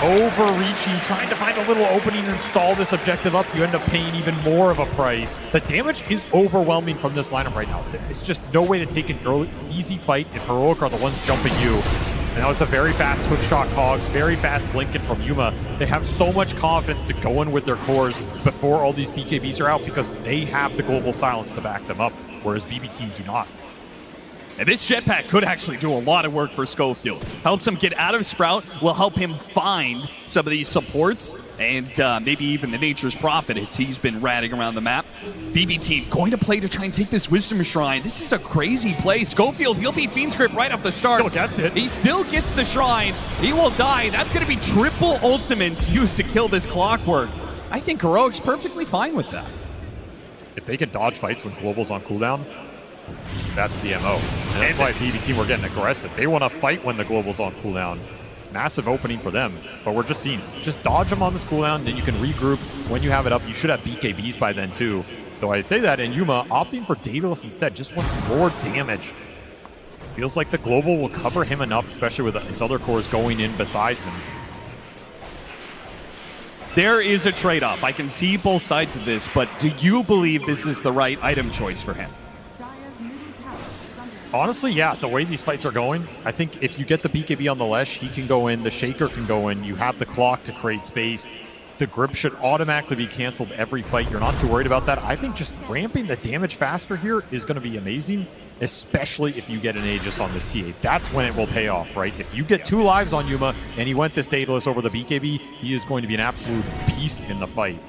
Overreaching, trying to find a little opening and stall this objective up. You end up paying even more of a price. The damage is overwhelming from this lineup right now. It's just no way to take an easy fight if Heroic are the ones jumping you. And that was a very fast hook shot Cogs, very fast blinking from Yuma. They have so much confidence to go in with their cores before all these BKBs are out because they have the global silence to back them up, whereas BB Team do not. And this jetpack could actually do a lot of work for Schofield. Helps him get out of Sprout, will help him find some of these supports, and maybe even the Nature's Prophet as he's been ratting around the map. BB Team going to play to try and take this Wisdom Shrine. This is a crazy play. Schofield, he'll be Fiend's Grip right off the start. Still gets it. He still gets the Shrine. He will die. That's going to be triple ultimates used to kill this Clockwork. I think Heroic's perfectly fine with that. If they can dodge fights when Global's on cooldown, that's the MO. And that's why BB Team were getting aggressive. They want to fight when the Global's on cooldown. Massive opening for them, but we're just seeing, just dodge them on this cooldown, then you can regroup. When you have it up, you should have BKBs by then too. Though I say that, and Yuma opting for Daedalus instead, just wants more damage. Feels like the Global will cover him enough, especially with his other cores going in besides him. There is a trade-off. I can see both sides of this, but do you believe this is the right item choice for him? Honestly, yeah, the way these fights are going, I think if you get the BKB on the Lesh, he can go in, the Shaker can go in, you have the clock to create space. The grip should automatically be canceled every fight. You're not too worried about that. I think just ramping the damage faster here is going to be amazing, especially if you get an Aegis on this TA. That's when it will pay off, right? If you get 2 lives on Yuma and he went this Daedalus over the BKB, he is going to be an absolute beast in the fight.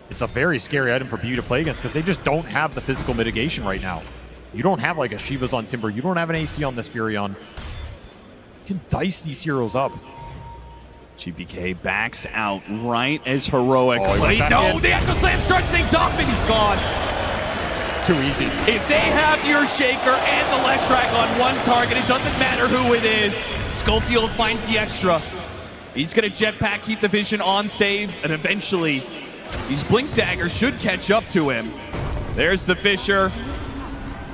It's a very scary item for BU to play against because they just don't have the physical mitigation right now. You don't have like a Shiva's on Timber. You don't have an AC on this Furion. You can dice these heroes up. GBK backs out right as Heroic. No, the Echo Slam starts things off and he's gone. Too easy. If they have your Shaker and the Leshrac on one target, it doesn't matter who it is. Schofield finds the extra. He's going to jetpack, keep the vision on save, and eventually these Blink Daggers should catch up to him. There's the Fisher.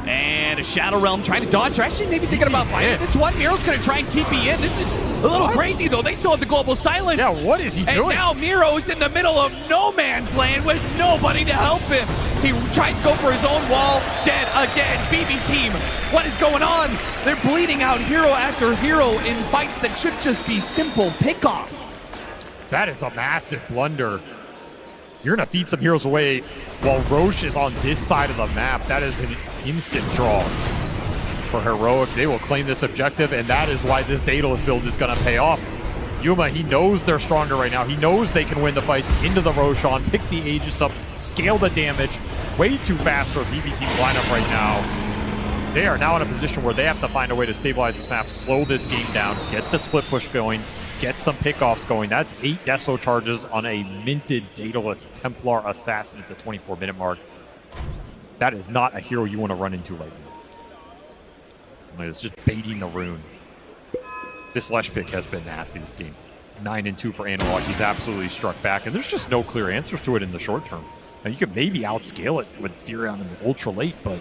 And a Shadow Realm trying to dodge. They're actually maybe thinking about fighting this one. Miro's going to try and TP in. This is a little crazy, though. They still have the global silence. Yeah, what is he doing? And now Miro's in the middle of no man's land with nobody to help him. He tries to go for his own wall. Dead again. BB Team, what is going on? They're bleeding out hero after hero in fights that should just be simple pickoffs. That is a massive blunder. You're going to feed some heroes away while Rosh is on this side of the map. That is an instant draw for Heroic. They will claim this objective, and that is why this Daedalus build is going to pay off. Yuma, he knows they're stronger right now. He knows they can win the fights into the Roshan, pick the Aegis up, scale the damage. Way too fast for BB Team's lineup right now. They are now in a position where they have to find a way to stabilize this map, slow this game down, get the split push going, get some pickoffs going. That's 8 Deso charges on a minted Daedalus Templar Assassin at the 24-minute mark. That is not a hero you want to run into right now. It's just baiting the rune. This Lesh pick has been nasty this game. 9-2 for Analog. He's absolutely struck back, and there's just no clear answers to it in the short term. Now, you could maybe outscale it with Furion and Ultra Late, but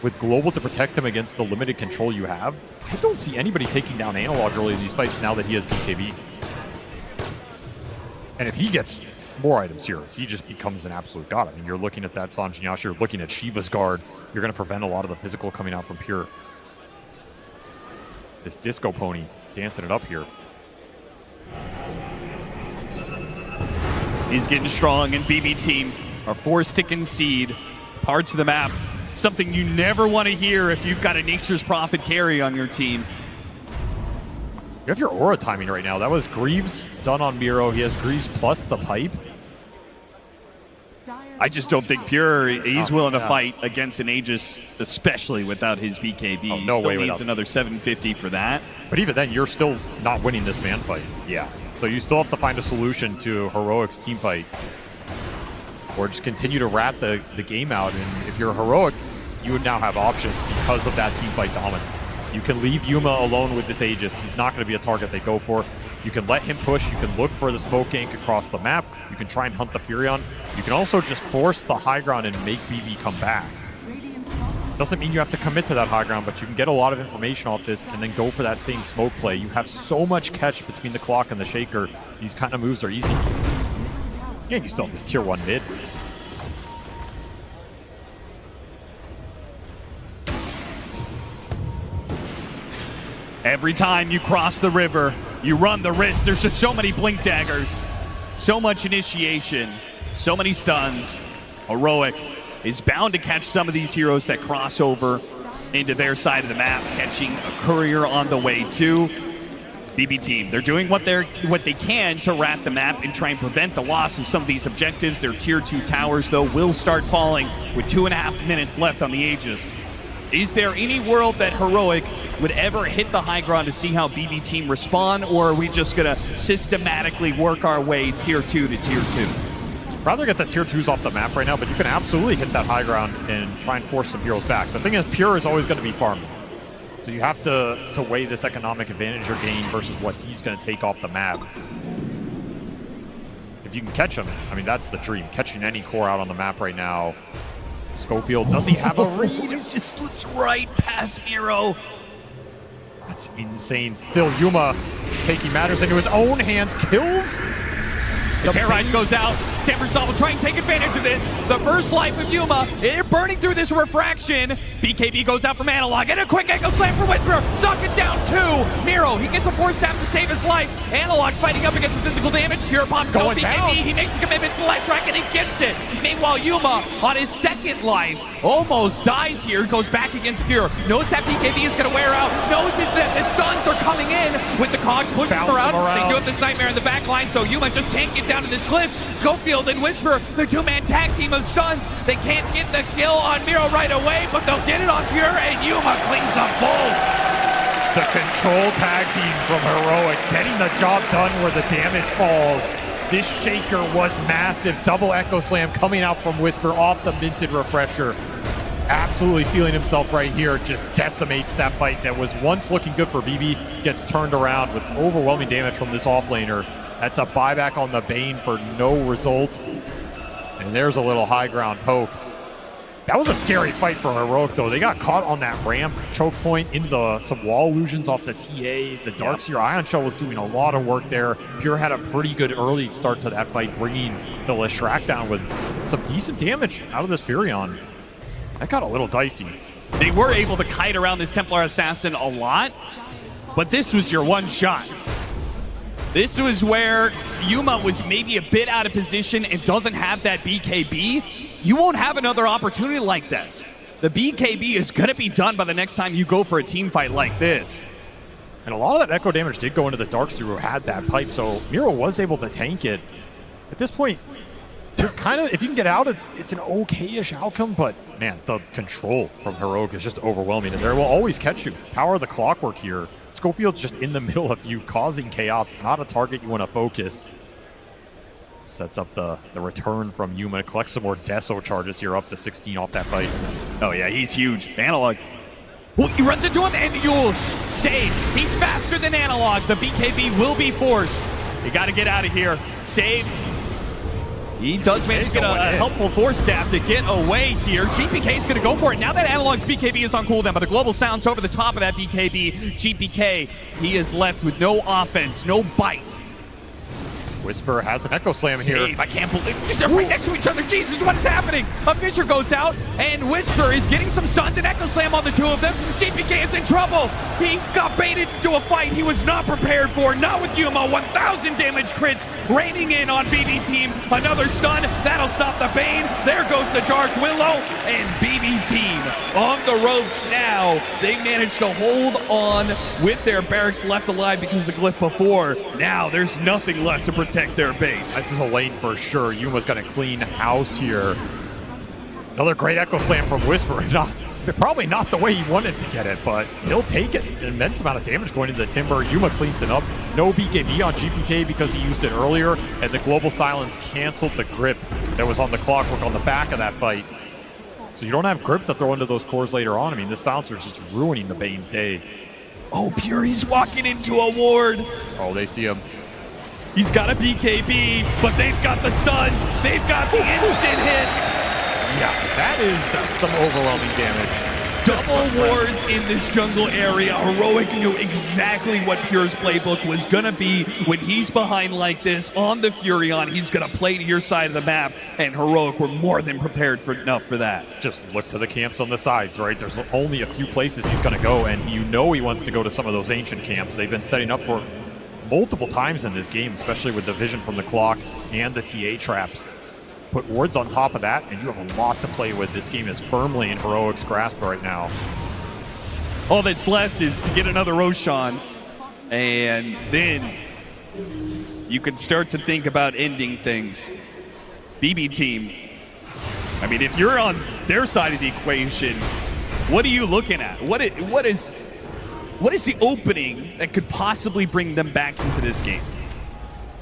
with Global to protect him against the limited control you have, I don't see anybody taking down Analog early in these fights now that he has BKB. And if he gets more items here, he just becomes an absolute god. I mean, you're looking at that Sanjin Yashi, you're looking at Shiva's guard, you're going to prevent a lot of the physical coming out from Pure. This Disco Pony dancing it up here. He's getting strong, and BB Team are forced to concede parts of the map. Something you never want to hear if you've got a Nature's Prophet carry on your team. You have your aura timing right now. That was Greaves done on Miro. He has Greaves plus the pipe. I just don't think Pure, he's willing to fight against an Aegis, especially without his BKB. Oh, no Still way needs another 750 for that. But even then, you're still not winning this man fight. Yeah. So you still have to find a solution to Heroic's team fight. Or just continue to rat the game out. And if you're Heroic, you would now have options because of that team fight dominance. You can leave Yuma alone with this Aegis. He's not going to be a target they go for. You can let him push. You can look for the smoke gank across the map. You can try and hunt the Furion. You can also just force the high ground and make BB come back. Doesn't mean you have to commit to that high ground, but you can get a lot of information off this and then go for that same smoke play. You have so much catch between the clock and the shaker. These kind of moves are easy. Yeah, you still have this tier 1 mid. Every time you cross the river, you run the risk. There's just so many blink daggers, so much initiation, so many stuns. Heroic is bound to catch some of these heroes that cross over into their side of the map, catching a courier on the way too. BB Team, they're doing what they can to rat the map and try and prevent the loss of some of these objectives. Their tier 2 towers, though, will start falling with 2.5 minutes left on the Aegis. Is there any world that Heroic would ever hit the high ground to see how BB Team respond, or are we just going to systematically work our way tier 2 to tier 2? Rather get the tier 2s off the map right now, but you can absolutely hit that high ground and try and force some heroes back. The thing is, Pure is always going to be farming. So you have to weigh this economic advantage you're gaining versus what he's going to take off the map. If you can catch him, I mean, that's the dream. Catching any core out on the map right now. Schofield, does he have a read? He just slips right past Miro. That's insane. Still, Yuma taking matters into his own hands. Kills. The Terrorite goes out. Timbersaw will try and take advantage of this. The first life of Yuma, they're burning through this refraction. BKB goes out from Analog, and a quick echo slam for Whisperer. Knock it down 2. Miro, he gets a force stab to save his life. Analog's fighting up against the physical damage. Pure pops no BKB. Down. He makes the commitment to the last track, and he gets it. Meanwhile, Yuma, on his second life, almost dies here. Goes back against Pure. Knows that BKB is going to wear out. Knows that the stuns are coming in with the cogs pushing him around. They do have this nightmare in the back line, so Yuma just can't get down to this cliff. Schofield and Whisper, the two-man tag team of stuns. They can't get the kill on Miro right away, but they'll get it on Pure, and Yuma cleans up both. The control tag team from Heroic, getting the job done where the damage falls. This shaker was massive. Double echo slam coming out from Whisper off the minted refresher. Absolutely feeling himself right here. Just decimates that fight that was once looking good for BB. Gets turned around with overwhelming damage from this offlaner. That's a buyback on the Bane for no result. And there's a little high ground poke. That was a scary fight for Heroic, though. They got caught on that ramp choke point into some wall illusions off the TA. The Darkseer Ion Shell was doing a lot of work there. Pure had a pretty good early start to that fight, bringing the Leshrac down with some decent damage out of this Furion. That got a little dicey. They were able to kite around this Templar Assassin a lot, but this was your one shot. This was where Yuma was maybe a bit out of position and doesn't have that BKB. You won't have another opportunity like this. The BKB is going to be done by the next time you go for a team fight like this. And a lot of that echo damage did go into the Darkseer who had that pipe, so Miro was able to tank it. At this point, kind of, if you can get out, it's an okay-ish outcome, but man, the control from Heroic is just overwhelming, and they will always catch you. Power of the clockwork here. Schofield's just in the middle of you, causing chaos. Not a target you want to focus. Sets up the return from Yuma. Collects some more Deso charges here, up to 16 off that fight. Oh yeah, he's huge. Analog. Oh, he runs into him and Yules. Save. He's faster than Analog. The BKB will be forced. You got to get out of here. Save. He does manage to get a helpful force stab to get away here. GPK is going to go for it. Now that Analog's BKB is on cooldown, but the global sounds over the top of that BKB. GPK, he is left with no offense, no bite. Whisper has an echo slam here. I can't believe they're right next to each other. Jesus, what is happening? A Fisher goes out, and Whisper is getting some stuns and echo slam on the two of them. GPK is in trouble. He got baited into a fight he was not prepared for. Not with Yuma. 1,000 damage crits raining in on BB Team. Another stun. That'll stop the Bane. There goes the Dark Willow. And BB Team on the ropes now. They managed to hold on with their barracks left alive because of the glyph before. Now there's nothing left to protect their base. This is a lane for sure. Yuma's going to clean house here. Another great echo slam from Whisper. Probably not the way he wanted to get it, but he'll take it. An immense amount of damage going into the Timber. Yuma cleans it up. No BKB on GPK because he used it earlier, and the Global Silence canceled the grip that was on the clockwork on the back of that fight. So you don't have grip to throw into those cores later on. I mean, this silencer's just ruining the Bane's day. Oh, Puri's walking into a ward. Oh, they see him. He's got a BKB, but they've got the stuns. They've got the instant hits. Yeah, that is some overwhelming damage. Double wards in this jungle area. Heroic knew exactly what Pure's playbook was going to be. When he's behind like this on the Furion, he's going to play to your side of the map, and Heroic were more than prepared for enough for that. Just look to the camps on the sides, right? There's only a few places he's going to go, and you know he wants to go to some of those ancient camps. They've been setting up for multiple times in this game, especially with the vision from the clock and the TA traps. Put wards on top of that, and you have a lot to play with. This game is firmly in Heroic's grasp right now. All that's left is to get another Roshan, and then you can start to think about ending things. BB team, I mean, if you're on their side of the equation, what are you looking at? What is the opening that could possibly bring them back into this game?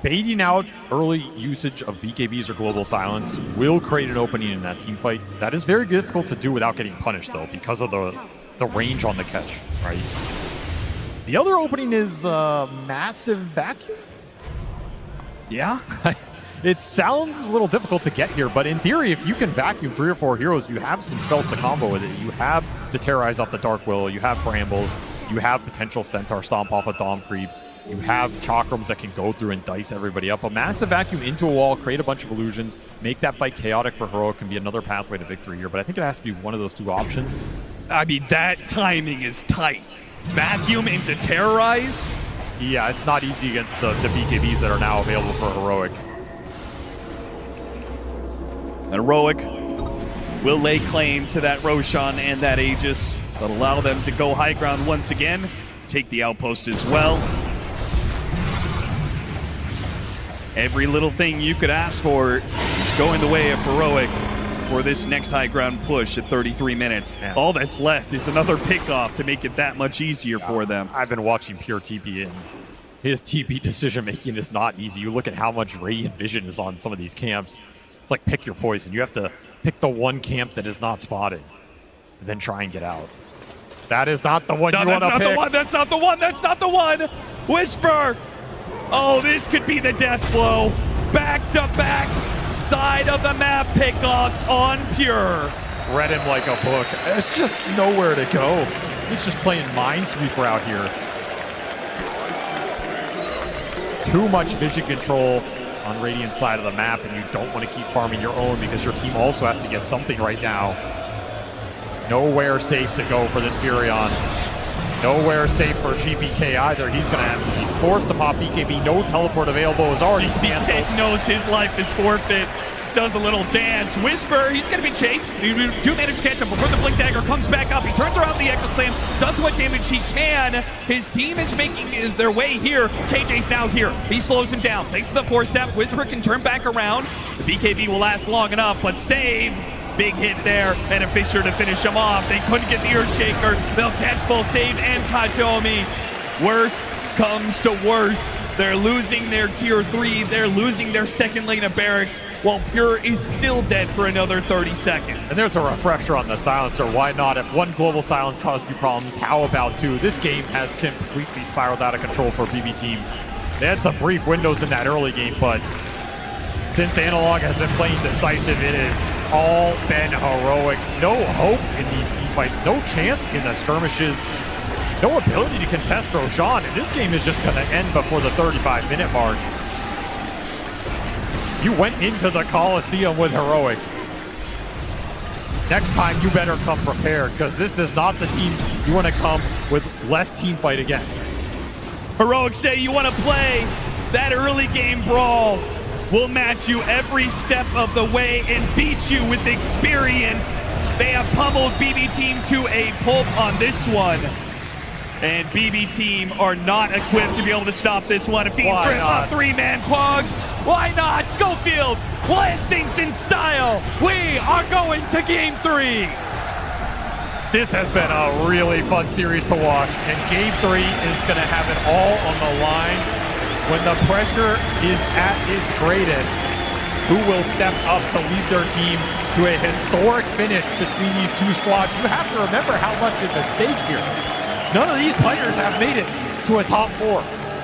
Baiting out early usage of BKBs or Global Silence will create an opening in that team fight. That is very difficult to do without getting punished, though, because of the range on the catch, right? The other opening is Massive Vacuum. Yeah? It sounds a little difficult to get here, but in theory, if you can vacuum 3 or 4 heroes, you have some spells to combo with it. You have the Terrorize off the Dark Will, you have Brambles, you have potential Centaur Stomp off a Dom Creep, you have Chakrams that can go through and dice everybody up. A Massive Vacuum into a wall, create a bunch of illusions, make that fight chaotic for Heroic can be another pathway to victory here, but I think it has to be one of those two options. I mean, that timing is tight. Vacuum into Terrorize? Yeah, it's not easy against the BKBs that are now available for Heroic. Heroic will lay claim to that Roshan and that Aegis. That'll allow them to go high ground once again, take the outpost as well. Every little thing you could ask for is going the way of Heroic for this next high ground push at 33 minutes. Yeah. All that's left is another pickoff to make it that much easier for them. I've been watching Pure TP, and his TP decision-making is not easy. You look at how much Radiant Vision is on some of these camps. It's like pick your poison. You have to pick the one camp that is not spotted, and then try and get out. That is not the one you want to pick. That's not the one. That's not the one. Whisper. Oh, this could be the death blow. Back to back, side of the map pickoffs on Pure. Read him like a book. There's just nowhere to go. He's just playing Minesweeper out here. Too much vision control on Radiant side of the map, and you don't want to keep farming your own because your team also has to get something right now. Nowhere safe to go for this Furion. Nowhere safe for GBK either. He's going to have to be forced to pop BKB. No teleport available. Is already canceled. GBK knows his life is forfeit. Does a little dance. Whisper, he's going to be chased. You do manage to catch him before the Blink Dagger comes back up. He turns around the Echo Slam, does what damage he can. His team is making their way here. KJ's now here. He slows him down. Thanks to the 4-step, Whisper can turn back around. The BKB will last long enough, but save. Big hit there, and a Fissure to finish him off. They couldn't get the Earthshaker. They'll catch both Save and Katomi. Worse comes to worse. They're losing their tier 3. They're losing their second lane of barracks, while Pure is still dead for another 30 seconds. And there's a refresher on the silencer. Why not? If one global silence caused you problems, how about 2? This game has completely spiraled out of control for BB Team. They had some brief windows in that early game, but since Analog has been playing Decisive, it is all been Heroic. No hope in these team fights. No chance in the skirmishes. No ability to contest Roshan. And this game is just going to end before the 35-minute mark. You went into the Coliseum with Heroic. Next time, you better come prepared, because this is not the team you want to come with less team fight against. Heroic say you want to play that early game brawl. We'll match you every step of the way and beat you with experience. They have pummeled BB Team to a pulp on this one. And BB Team are not equipped to be able to stop this one. A Fiend's Grip up 3-man Quags. Why not? Schofield, Land things in style. We are going to game 3. This has been a really fun series to watch, and game 3 is going to have it all on the line. When the pressure is at its greatest, who will step up to lead their team to a historic finish between these two squads. You have to remember how much is at stake here. None of these players have made it to a top 4,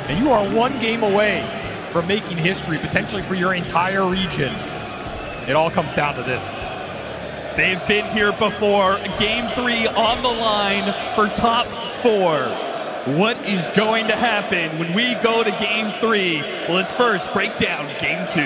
and you are one game away from making history, potentially for your entire region. It all comes down to this. They've been here before. Game 3 on the line for top 4. What is going to happen when we go to Game 3? Well, let's first break down Game 2.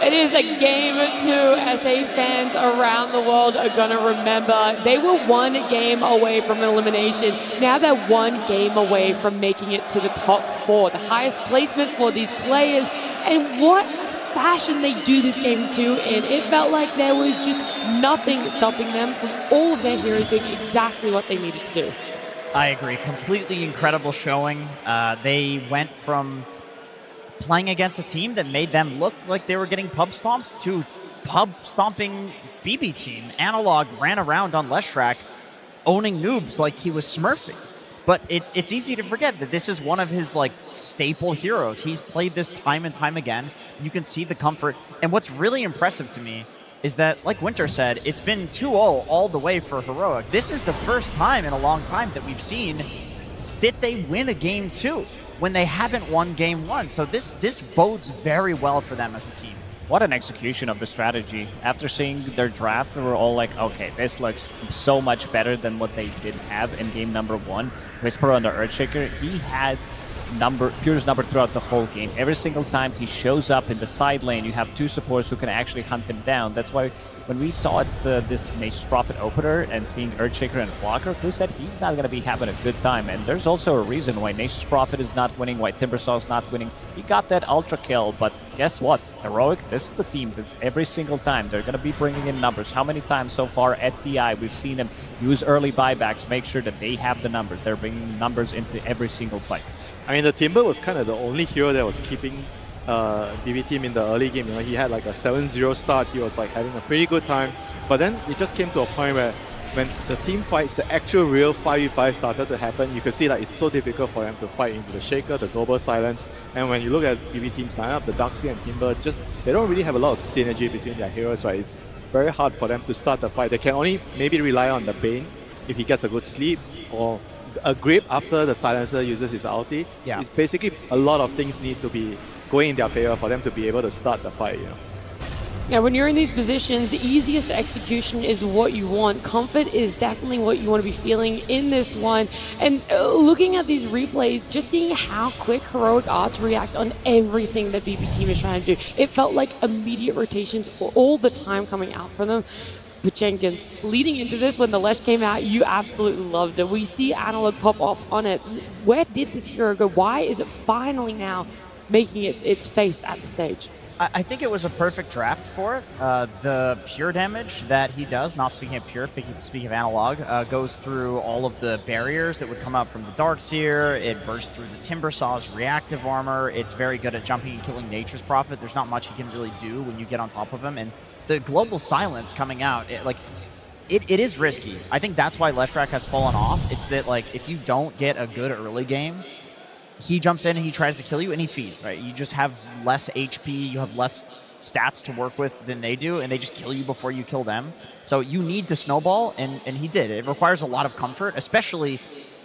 It is a game 2 SA fans around the world are going to remember. They were one game away from elimination. Now they're one game away from making it to the top 4, the highest placement for these players. And what fashion they do this game 2 in. It felt like there was just nothing stopping them from all of their heroes doing exactly what they needed to do. I agree. Completely incredible showing. They went from playing against a team that made them look like they were getting pub stomped to pub stomping BB Team. Analog ran around on Leshrac owning noobs like he was smurfing. But it's easy to forget that this is one of his like staple heroes. He's played this time and time again. You can see the comfort. And what's really impressive to me is that, like Winter said, it's been 2-0 all the way for Heroic. This is the first time in a long time that we've seen that they win a game 2 when they haven't won game 1. So this bodes very well for them as a team. What an execution of the strategy. After seeing their draft, we were all like, okay, this looks so much better than what they did have in game number 1. Whisper on the Earthshaker, he had Pure's number throughout the whole game. Every single time he shows up in the side lane, you have 2 supports who can actually hunt him down. That's why when we saw it, this Nature's Prophet opener and seeing Earthshaker and Blocker, who said he's not going to be having a good time. And there's also a reason why Nature's Prophet is not winning, why Timbersaw is not winning. He got that ultra kill, but guess what? Heroic, this is the team that's every single time they're going to be bringing in numbers. How many times so far at TI we've seen them use early buybacks, make sure that they have the numbers. They're bringing numbers into every single fight. I mean, the Timber was kind of the only hero that was keeping BB Team in the early game. You know, he had like a 7-0 start. He was like having a pretty good time. But then it just came to a point where when the team fights, the actual real 5v5 started to happen, you could see like it's so difficult for them to fight into the Shaker, the Global Silence. And when you look at BB Team's lineup, the Darkseid and Timber, they don't really have a lot of synergy between their heroes, right? It's very hard for them to start the fight. They can only maybe rely on the Bane if he gets a good sleep, or a grip after the Silencer uses his ulti. Yeah. It's basically a lot of things need to be going in their favor for them to be able to start the fight, you know. Yeah, when you're in these positions, the easiest execution is what you want. Comfort is definitely what you want to be feeling in this one. And looking at these replays, just seeing how quick Heroic are to react on everything that BB Team is trying to do. It felt like immediate rotations all the time coming out from them. But Jenkins, leading into this, when the Lesh came out, you absolutely loved it. We see Analog pop up on it. Where did this hero go? Why is it finally now making its face at the stage? I think it was a perfect draft for it. The pure damage that he does, not speaking of pure, speaking of Analog, goes through all of the barriers that would come out from the Darkseer. It bursts through the Timbersaw's reactive armor. It's very good at jumping and killing Nature's Prophet. There's not much he can really do when you get on top of him. And the Global Silence coming out, it is risky. I think that's why Leshrac has fallen off. It's that, like, if you don't get a good early game, he jumps in and he tries to kill you and he feeds, right? You just have less HP, you have less stats to work with than they do, and they just kill you before you kill them. So you need to snowball, and he did. It requires a lot of comfort, especially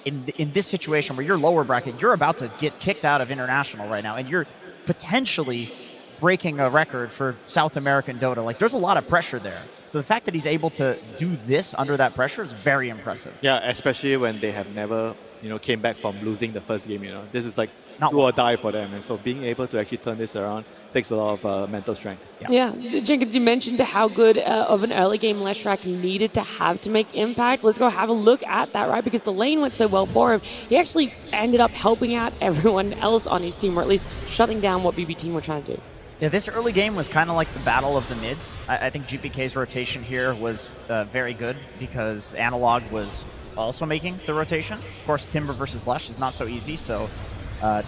in this situation where you're lower bracket. You're about to get kicked out of International right now, and you're potentially breaking a record for South American Dota. Like, there's a lot of pressure there. So the fact that he's able to do this under that pressure is very impressive. Yeah, especially when they have never, came back from losing the first game, This is like Not do or once. die for them. And so being able to actually turn this around takes a lot of mental strength. Yeah, Jenkins, you mentioned how good of an early game Leshrac needed to have to make impact. Let's go have a look at that, right? Because the lane went so well for him. He actually ended up helping out everyone else on his team, or at least shutting down what BB Team were trying to do. Yeah, this early game was kind of like the battle of the mids. I think GPK's rotation here was very good because Analog was also making the rotation. Of course, Timber versus Lesh is not so easy, so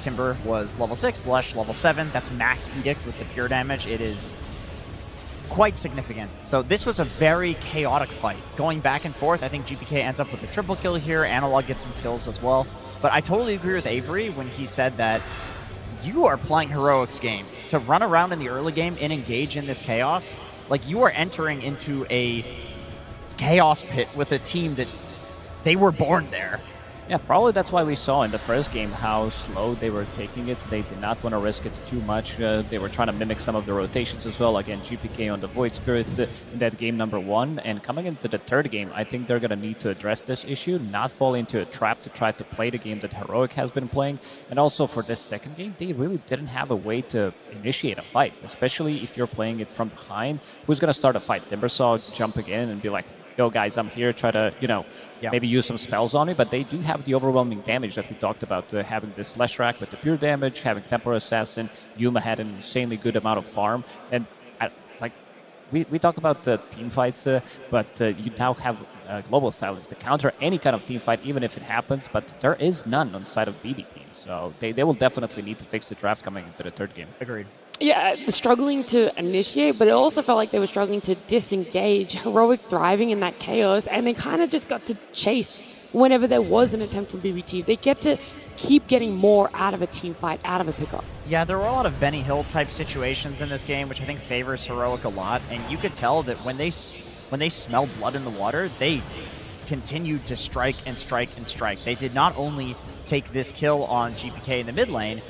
Timber was level 6, Lesh level 7. That's max Edict with the pure damage. It is quite significant. So this was a very chaotic fight. Going back and forth, I think GPK ends up with a triple kill here. Analog gets some kills as well. But I totally agree with Avery when he said that you are playing Heroic's game. To run around in the early game and engage in this chaos, like you are entering into a chaos pit with a team that they were born there. Yeah, probably that's why we saw in the first game how slow they were taking it. They did not want to risk it too much. They were trying to mimic some of the rotations as well. Again, GPK on the Void Spirit in that game number 1. And coming into the third game, I think they're going to need to address this issue, not fall into a trap to try to play the game that Heroic has been playing. And also for this second game, they really didn't have a way to initiate a fight, especially if you're playing it from behind. Who's going to start a fight? Timbersaw jumping in and be like, yo guys, I'm here, try to, maybe use some spells on me, but they do have the overwhelming damage that we talked about, having this Leshrac with the pure damage, having Temporal Assassin. Yuma had an insanely good amount of farm, and we talk about the team fights, but you now have Global Silence to counter any kind of team fight, even if it happens, but there is none on the side of BB team, so they will definitely need to fix the draft coming into the third game. Agreed. Yeah, struggling to initiate, but it also felt like they were struggling to disengage. Heroic thriving in that chaos, and they kind of just got to chase whenever there was an attempt from BBT. They get to keep getting more out of a team fight, out of a pickoff. Yeah, there were a lot of Benny Hill type situations in this game, which I think favors Heroic a lot, and you could tell that when they smell blood in the water, they continued to strike and strike and strike. They did not only take this kill on GPK in the mid lane,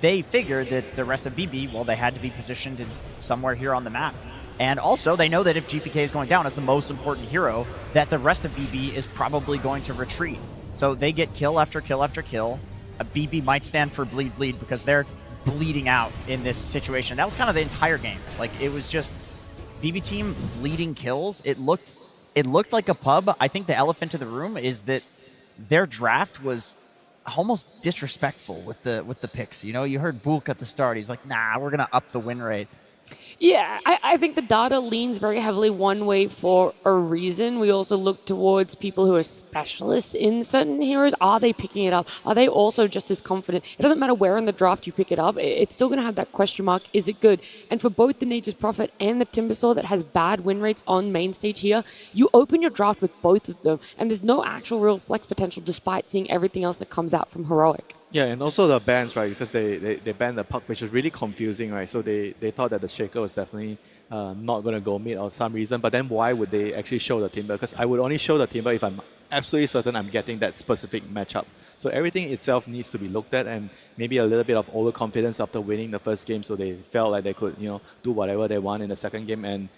they figured that the rest of BB, well, they had to be positioned in somewhere here on the map. And also, they know that if GPK is going down as the most important hero, that the rest of BB is probably going to retreat. So they get kill after kill after kill. A BB might stand for bleed bleed because they're bleeding out in this situation. That was kind of the entire game. Like, it was just BB team bleeding kills. It looked like a pub. I think the elephant in the room is that their draft was almost disrespectful with the picks. You heard Bulk at the start. He's like, nah, we're going to up the win rate. Yeah, I think the data leans very heavily one way for a reason. We also look towards people who are specialists in certain heroes. Are they picking it up? Are they also just as confident? It doesn't matter where in the draft you pick it up. It's still going to have that question mark. Is it good? And for both the Nature's Prophet and the Timbersaw that has bad win rates on main stage here, you open your draft with both of them, and there's no actual real flex potential despite seeing everything else that comes out from Heroic. Yeah, and also the bans, right? Because they banned the puck, which is really confusing, right? So they thought that the Shaker was definitely not going to go mid or some reason. But then why would they actually show the Timber? Because I would only show the Timber if I'm absolutely certain I'm getting that specific matchup. So everything itself needs to be looked at, and maybe a little bit of overconfidence after winning the first game, so they felt like they could, do whatever they want in the second game, and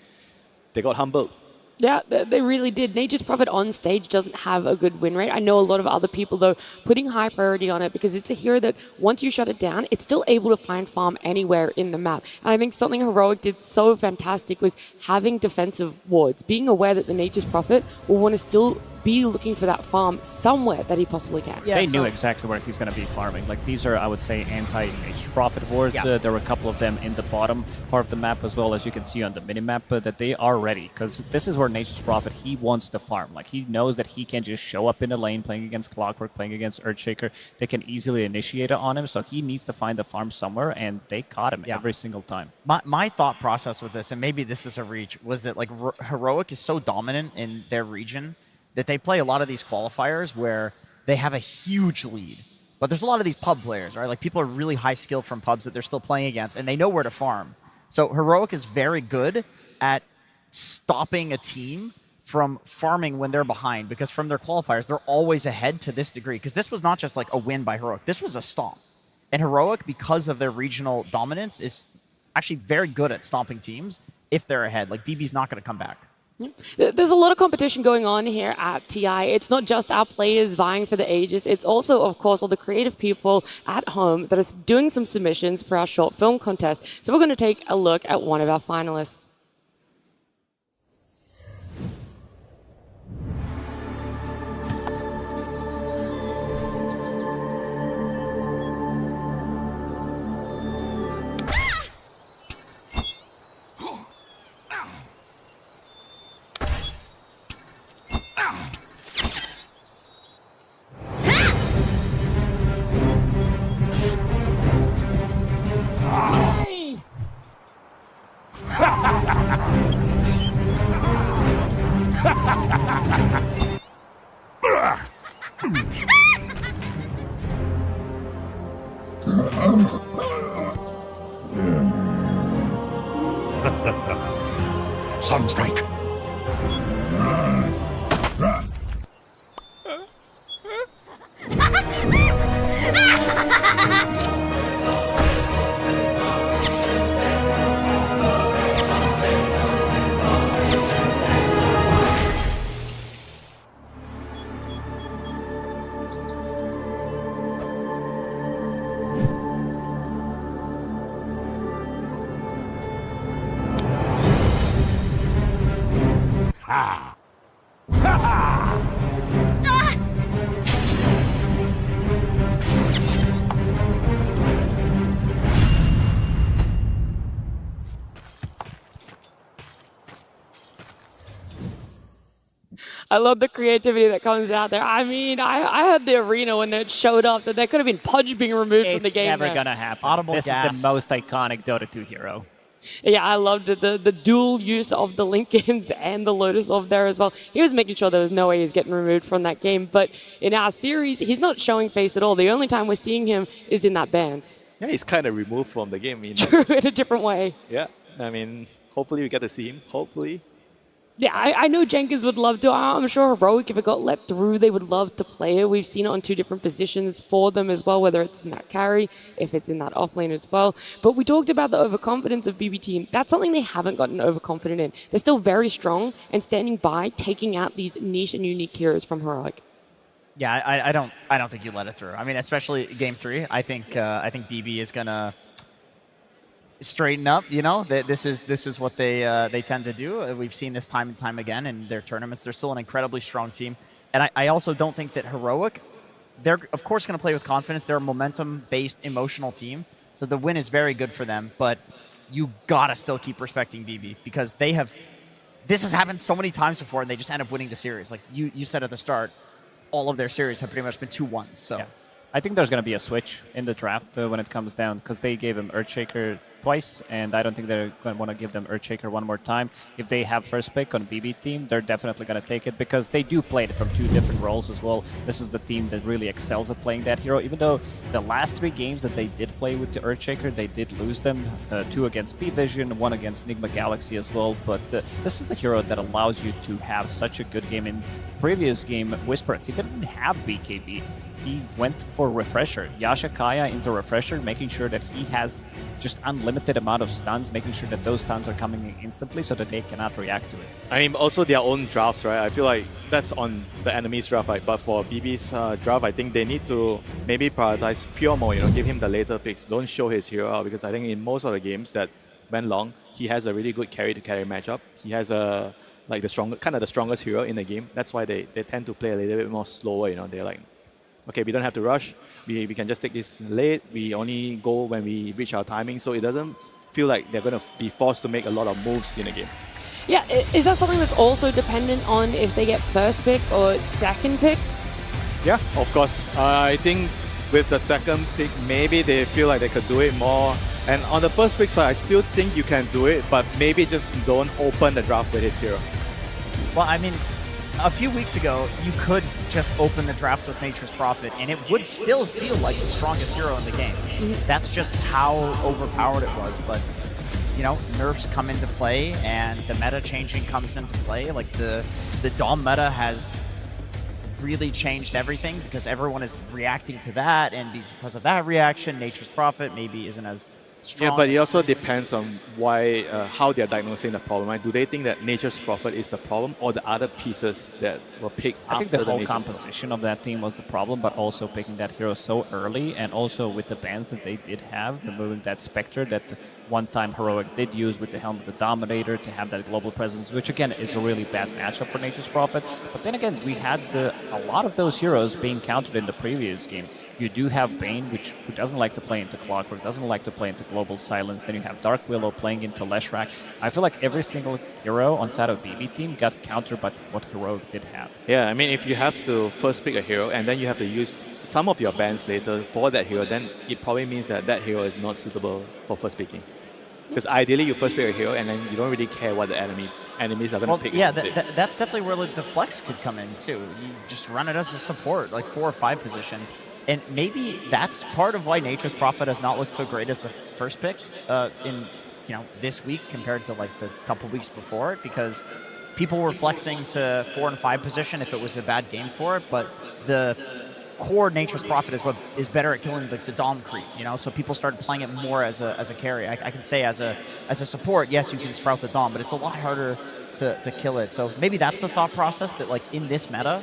they got humbled. Yeah, they really did. Nature's Prophet on stage doesn't have a good win rate. I know a lot of other people, though, putting high priority on it because it's a hero that once you shut it down, it's still able to find farm anywhere in the map. And I think something Heroic did so fantastic was having defensive wards, being aware that the Nature's Prophet will want to still be looking for that farm somewhere that he possibly can. Yeah, they knew exactly where he's going to be farming. Like, these are, I would say, anti-Nature's Prophet wards. Yeah. There were a couple of them in the bottom part of the map as well, as you can see on the minimap, that they are ready. Because this is where Nature's Prophet, he wants to farm. Like, he knows that he can just show up in the lane playing against Clockwork, playing against Earthshaker. They can easily initiate it on him, so he needs to find the farm somewhere, and they caught him every single time. My thought process with this, and maybe this is a reach, was that like Heroic is so dominant in their region that they play a lot of these qualifiers where they have a huge lead. But there's a lot of these pub players, right? Like, people are really high skill from pubs that they're still playing against, and they know where to farm. So Heroic is very good at stopping a team from farming when they're behind, because from their qualifiers, they're always ahead to this degree. Because this was not just like a win by Heroic. This was a stomp. And Heroic, because of their regional dominance, is actually very good at stomping teams if they're ahead. Like, BB's not going to come back. There's a lot of competition going on here at TI. It's not just our players vying for the Aegis. It's also, of course, all the creative people at home that are doing some submissions for our short film contest. So we're going to take a look at one of our finalists. Sunstrike. Ha! Ha ha! I love the creativity that comes out there. I mean, I had the arena when it showed up that there could have been Pudge being removed from the game. It's never there. going to happen. Audible This gasp. is the most iconic Dota 2 hero. Yeah, I loved it. The dual use of the Lincolns and the Lotus Orb there as well. He was making sure there was no way he's getting removed from that game. But in our series, he's not showing face at all. The only time we're seeing him is in that band. Yeah, he's kind of removed from the game. True, in a different way. Yeah, I mean, hopefully we get to see him. Hopefully. Yeah, I know Jenkins would love to. I'm sure Heroic, if it got let through, they would love to play it. We've seen it on two different positions for them as well, whether it's in that carry, if it's in that offlane as well. But we talked about the overconfidence of BB Team. That's something they haven't gotten overconfident in. They're still very strong and standing by, taking out these niche and unique heroes from Heroic. Yeah, I don't think you let it through. I mean, especially game 3. I think BB is gonna straighten up. You know, this is what they tend to do. We've seen this time and time again in their tournaments. They're still an incredibly strong team, and I also don't think that Heroic. They're of course going to play with confidence. They're a momentum-based, emotional team, so the win is very good for them. But you gotta still keep respecting BB because they have. This has happened so many times before, and they just end up winning the series. Like you said at the start, all of their series have pretty much been 2-1s. So. Yeah. I think there's going to be a switch in the draft when it comes down because they gave him Earthshaker twice, and I don't think they're going to want to give them Earthshaker one more time. If they have first pick on BB Team, they're definitely going to take it because they do play it from two different roles as well. This is the team that really excels at playing that hero, even though the last 3 games that they did play with the Earthshaker, they did lose them. 2 against Pvision, 1 against Nigma Galaxy as well, but this is the hero that allows you to have such a good game. In previous game, Whisper, he didn't have BKB. He went for Refresher. Yasha Kaya into Refresher, making sure that he has just unlimited amount of stuns, making sure that those stuns are coming in instantly so that they cannot react to it. I mean, also their own drafts, right? I feel like that's on the enemy's draft, right? But for BB's draft, I think they need to maybe prioritize pure more, give him the later picks. Don't show his hero out because I think in most of the games that went long, he has a really good carry-to-carry matchup. He has the strongest hero in the game. That's why they tend to play a little bit more slower, They're like, okay, we don't have to rush. We can just take this late. We only go when we reach our timing, so it doesn't feel like they're going to be forced to make a lot of moves in the game. Yeah, is that something that's also dependent on if they get first pick or second pick? Yeah, of course. I think with the second pick, maybe they feel like they could do it more. And on the first pick side, I still think you can do it, but maybe just don't open the draft with his hero. Well, I mean, a few weeks ago, you could just open the draft with Nature's Prophet, and it would still feel like the strongest hero in the game. That's just how overpowered it was. But, nerfs come into play, and the meta changing comes into play. Like, the Dom meta has really changed everything because everyone is reacting to that, and because of that reaction, Nature's Prophet maybe isn't as strong. Yeah, but it also depends on how they're diagnosing the problem. Right? Do they think that Nature's Prophet is the problem or the other pieces that were picked after the I think the whole Nature's composition of that team was the problem, but also picking that hero so early, and also with the bans that they did have, removing that Spectre that one time Heroic did use with the Helm of the Dominator to have that global presence, which again is a really bad matchup for Nature's Prophet. But then again, we had a lot of those heroes being countered in the previous game. You do have Bane, who doesn't like to play into Clockwork, doesn't like to play into Global Silence. Then you have Dark Willow playing into Leshrac. I feel like every single hero on side of BB Team got countered by what Heroic did have. Yeah, I mean, if you have to first pick a hero and then you have to use some of your bans later for that hero, then it probably means that hero is not suitable for first picking. Because ideally, you first pick a hero and then you don't really care what the enemies are going to pick. Yeah, that's definitely where the flex could come in, too. You just run it as a support, like 4 or 5 position. And maybe that's part of why Nature's Prophet has not looked so great as a first pick in this week compared to like the couple weeks before it, because people were flexing to 4 and 5 position if it was a bad game for it, but the core Nature's Prophet is what is better at killing the Dom creep, so people started playing it more as a carry. I can say as a support, yes, you can sprout the Dom, but it's a lot harder to kill it. So maybe that's the thought process, that like in this meta,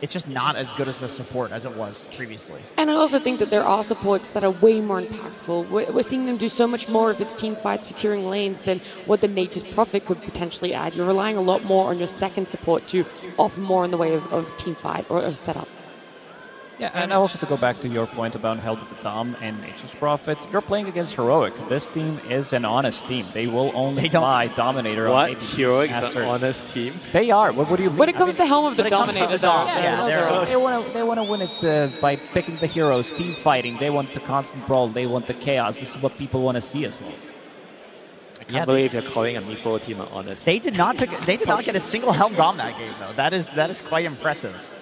it's just not as good as a support as it was previously. And I also think that there are supports that are way more impactful. We're seeing them do so much more if it's team fights securing lanes than what the Nature's Prophet could potentially add. You're relying a lot more on your second support to offer more in the way of team fight or setup. Yeah, and also to go back to your point about Held with the Dom and Nature's Prophet, you're playing against Heroic. This team is an honest team. They will only buy Dominator on maybe Heroic is an honest team? They are. What do you mean? When it comes to Helm of the Dominator, they want to win it by picking the heroes, team fighting. They want the constant brawl. They want the chaos. This is what people want to see as well. I can't believe you're calling a Meepo team honest. They did not get a single Helm Dom that game though. That is quite impressive.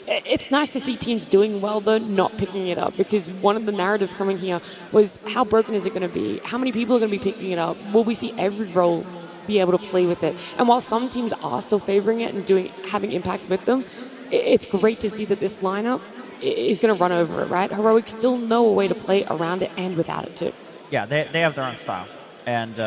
It's nice to see teams doing well, though, not picking it up, because one of the narratives coming here was how broken is it going to be? How many people are going to be picking it up? Will we see every role be able to play with it? And while some teams are still favoring it and having impact with them, it's great to see that this lineup is going to run over it, right? Heroic still know a way to play around it and without it, too. Yeah, they have their own style. And,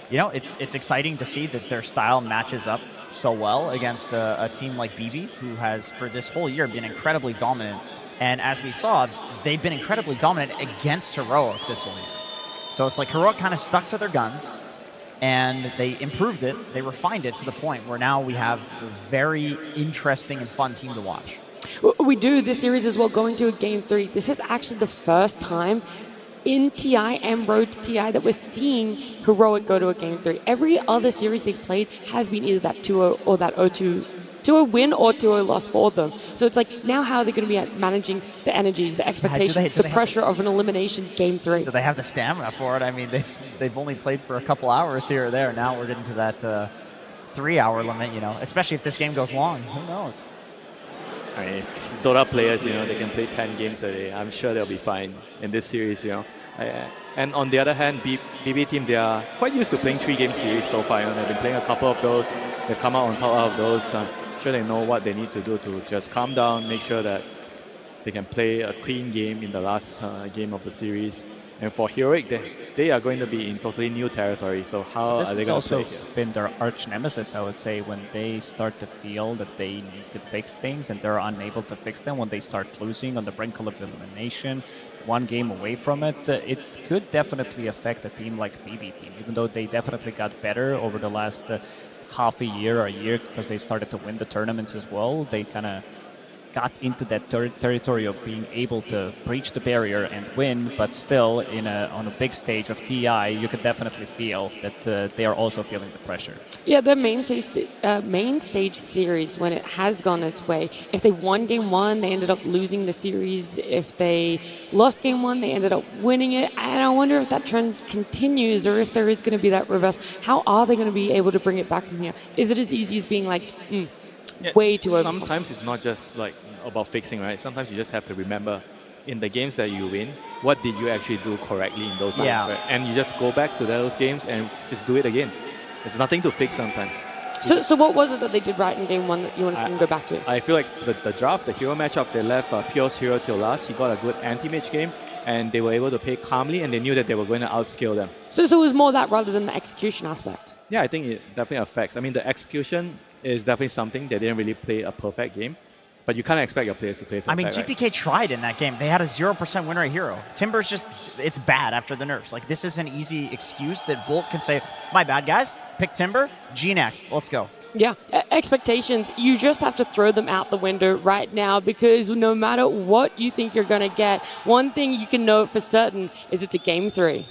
it's exciting to see that their style matches up so well against a team like BB, who has, for this whole year, been incredibly dominant. And as we saw, they've been incredibly dominant against Heroic this whole year. So it's like Heroic kind of stuck to their guns, and they improved it, they refined it to the point where now we have a very interesting and fun team to watch. We do this series as well, going to a Game 3. This is actually the first time in TI and Road to TI that we're seeing Heroic go to a Game 3. Every other series they've played has been either that 2-0 or that 0-2, 2-0 win or 2-0 loss for them. So it's like, now how are they going to be at managing the energies, the expectations, the pressure of an elimination Game 3? Do they have the stamina for it? I mean, they've only played for a couple hours here or there. Now we're getting to that 3-hour limit, especially if this game goes long. Who knows? I mean, it's Dota players, they can play 10 games a day. I'm sure they'll be fine in this series, And on the other hand, BB team, they are quite used to playing 3-game series so far. They've been playing a couple of those. They've come out on top of those. I'm sure they know what they need to do to just calm down, make sure that they can play a clean game in the last game of the series. And for Heroic, they are going to be in totally new territory. So how are they going to play? This has also been their arch nemesis, I would say, when they start to feel that they need to fix things and they're unable to fix them, when they start losing on the brink of elimination, one game away from it, it could definitely affect a team like BB team, even though they definitely got better over the last half a year or a year because they started to win the tournaments as well. They kind of got into that territory of being able to breach the barrier and win, but still on a big stage of TI, you could definitely feel that they are also feeling the pressure. Yeah, the main stage series, when it has gone this way, if they won Game 1, they ended up losing the series. If they lost Game 1, they ended up winning it. And I wonder if that trend continues or if there is going to be that reverse. How are they going to be able to bring it back from here? Is it as easy as being like, way too open? Sometimes it's not just like about fixing, right? Sometimes you just have to remember in the games that you win, what did you actually do correctly in those times, right? And you just go back to those games and just do it again. There's nothing to fix sometimes. So what was it that they did right in Game 1 that you want to see them go back to? I feel like the draft, the hero matchup, they left Pure's hero till last. He got a good anti-mage game, and they were able to play calmly, and they knew that they were going to outscale them. So it was more that rather than the execution aspect? Yeah, I think it definitely affects. I mean, the execution is definitely something. They didn't really play a perfect game. But you can't expect your players to play perfect. I mean, GPK tried in that game. They had a 0% win rate hero. Timber's just, it's bad after the nerfs. Like, this is an easy excuse that Bolt can say, my bad, guys. Pick Timber, G next. Let's go. Yeah, expectations, you just have to throw them out the window right now, because no matter what you think you're going to get, one thing you can know for certain is it's a Game 3.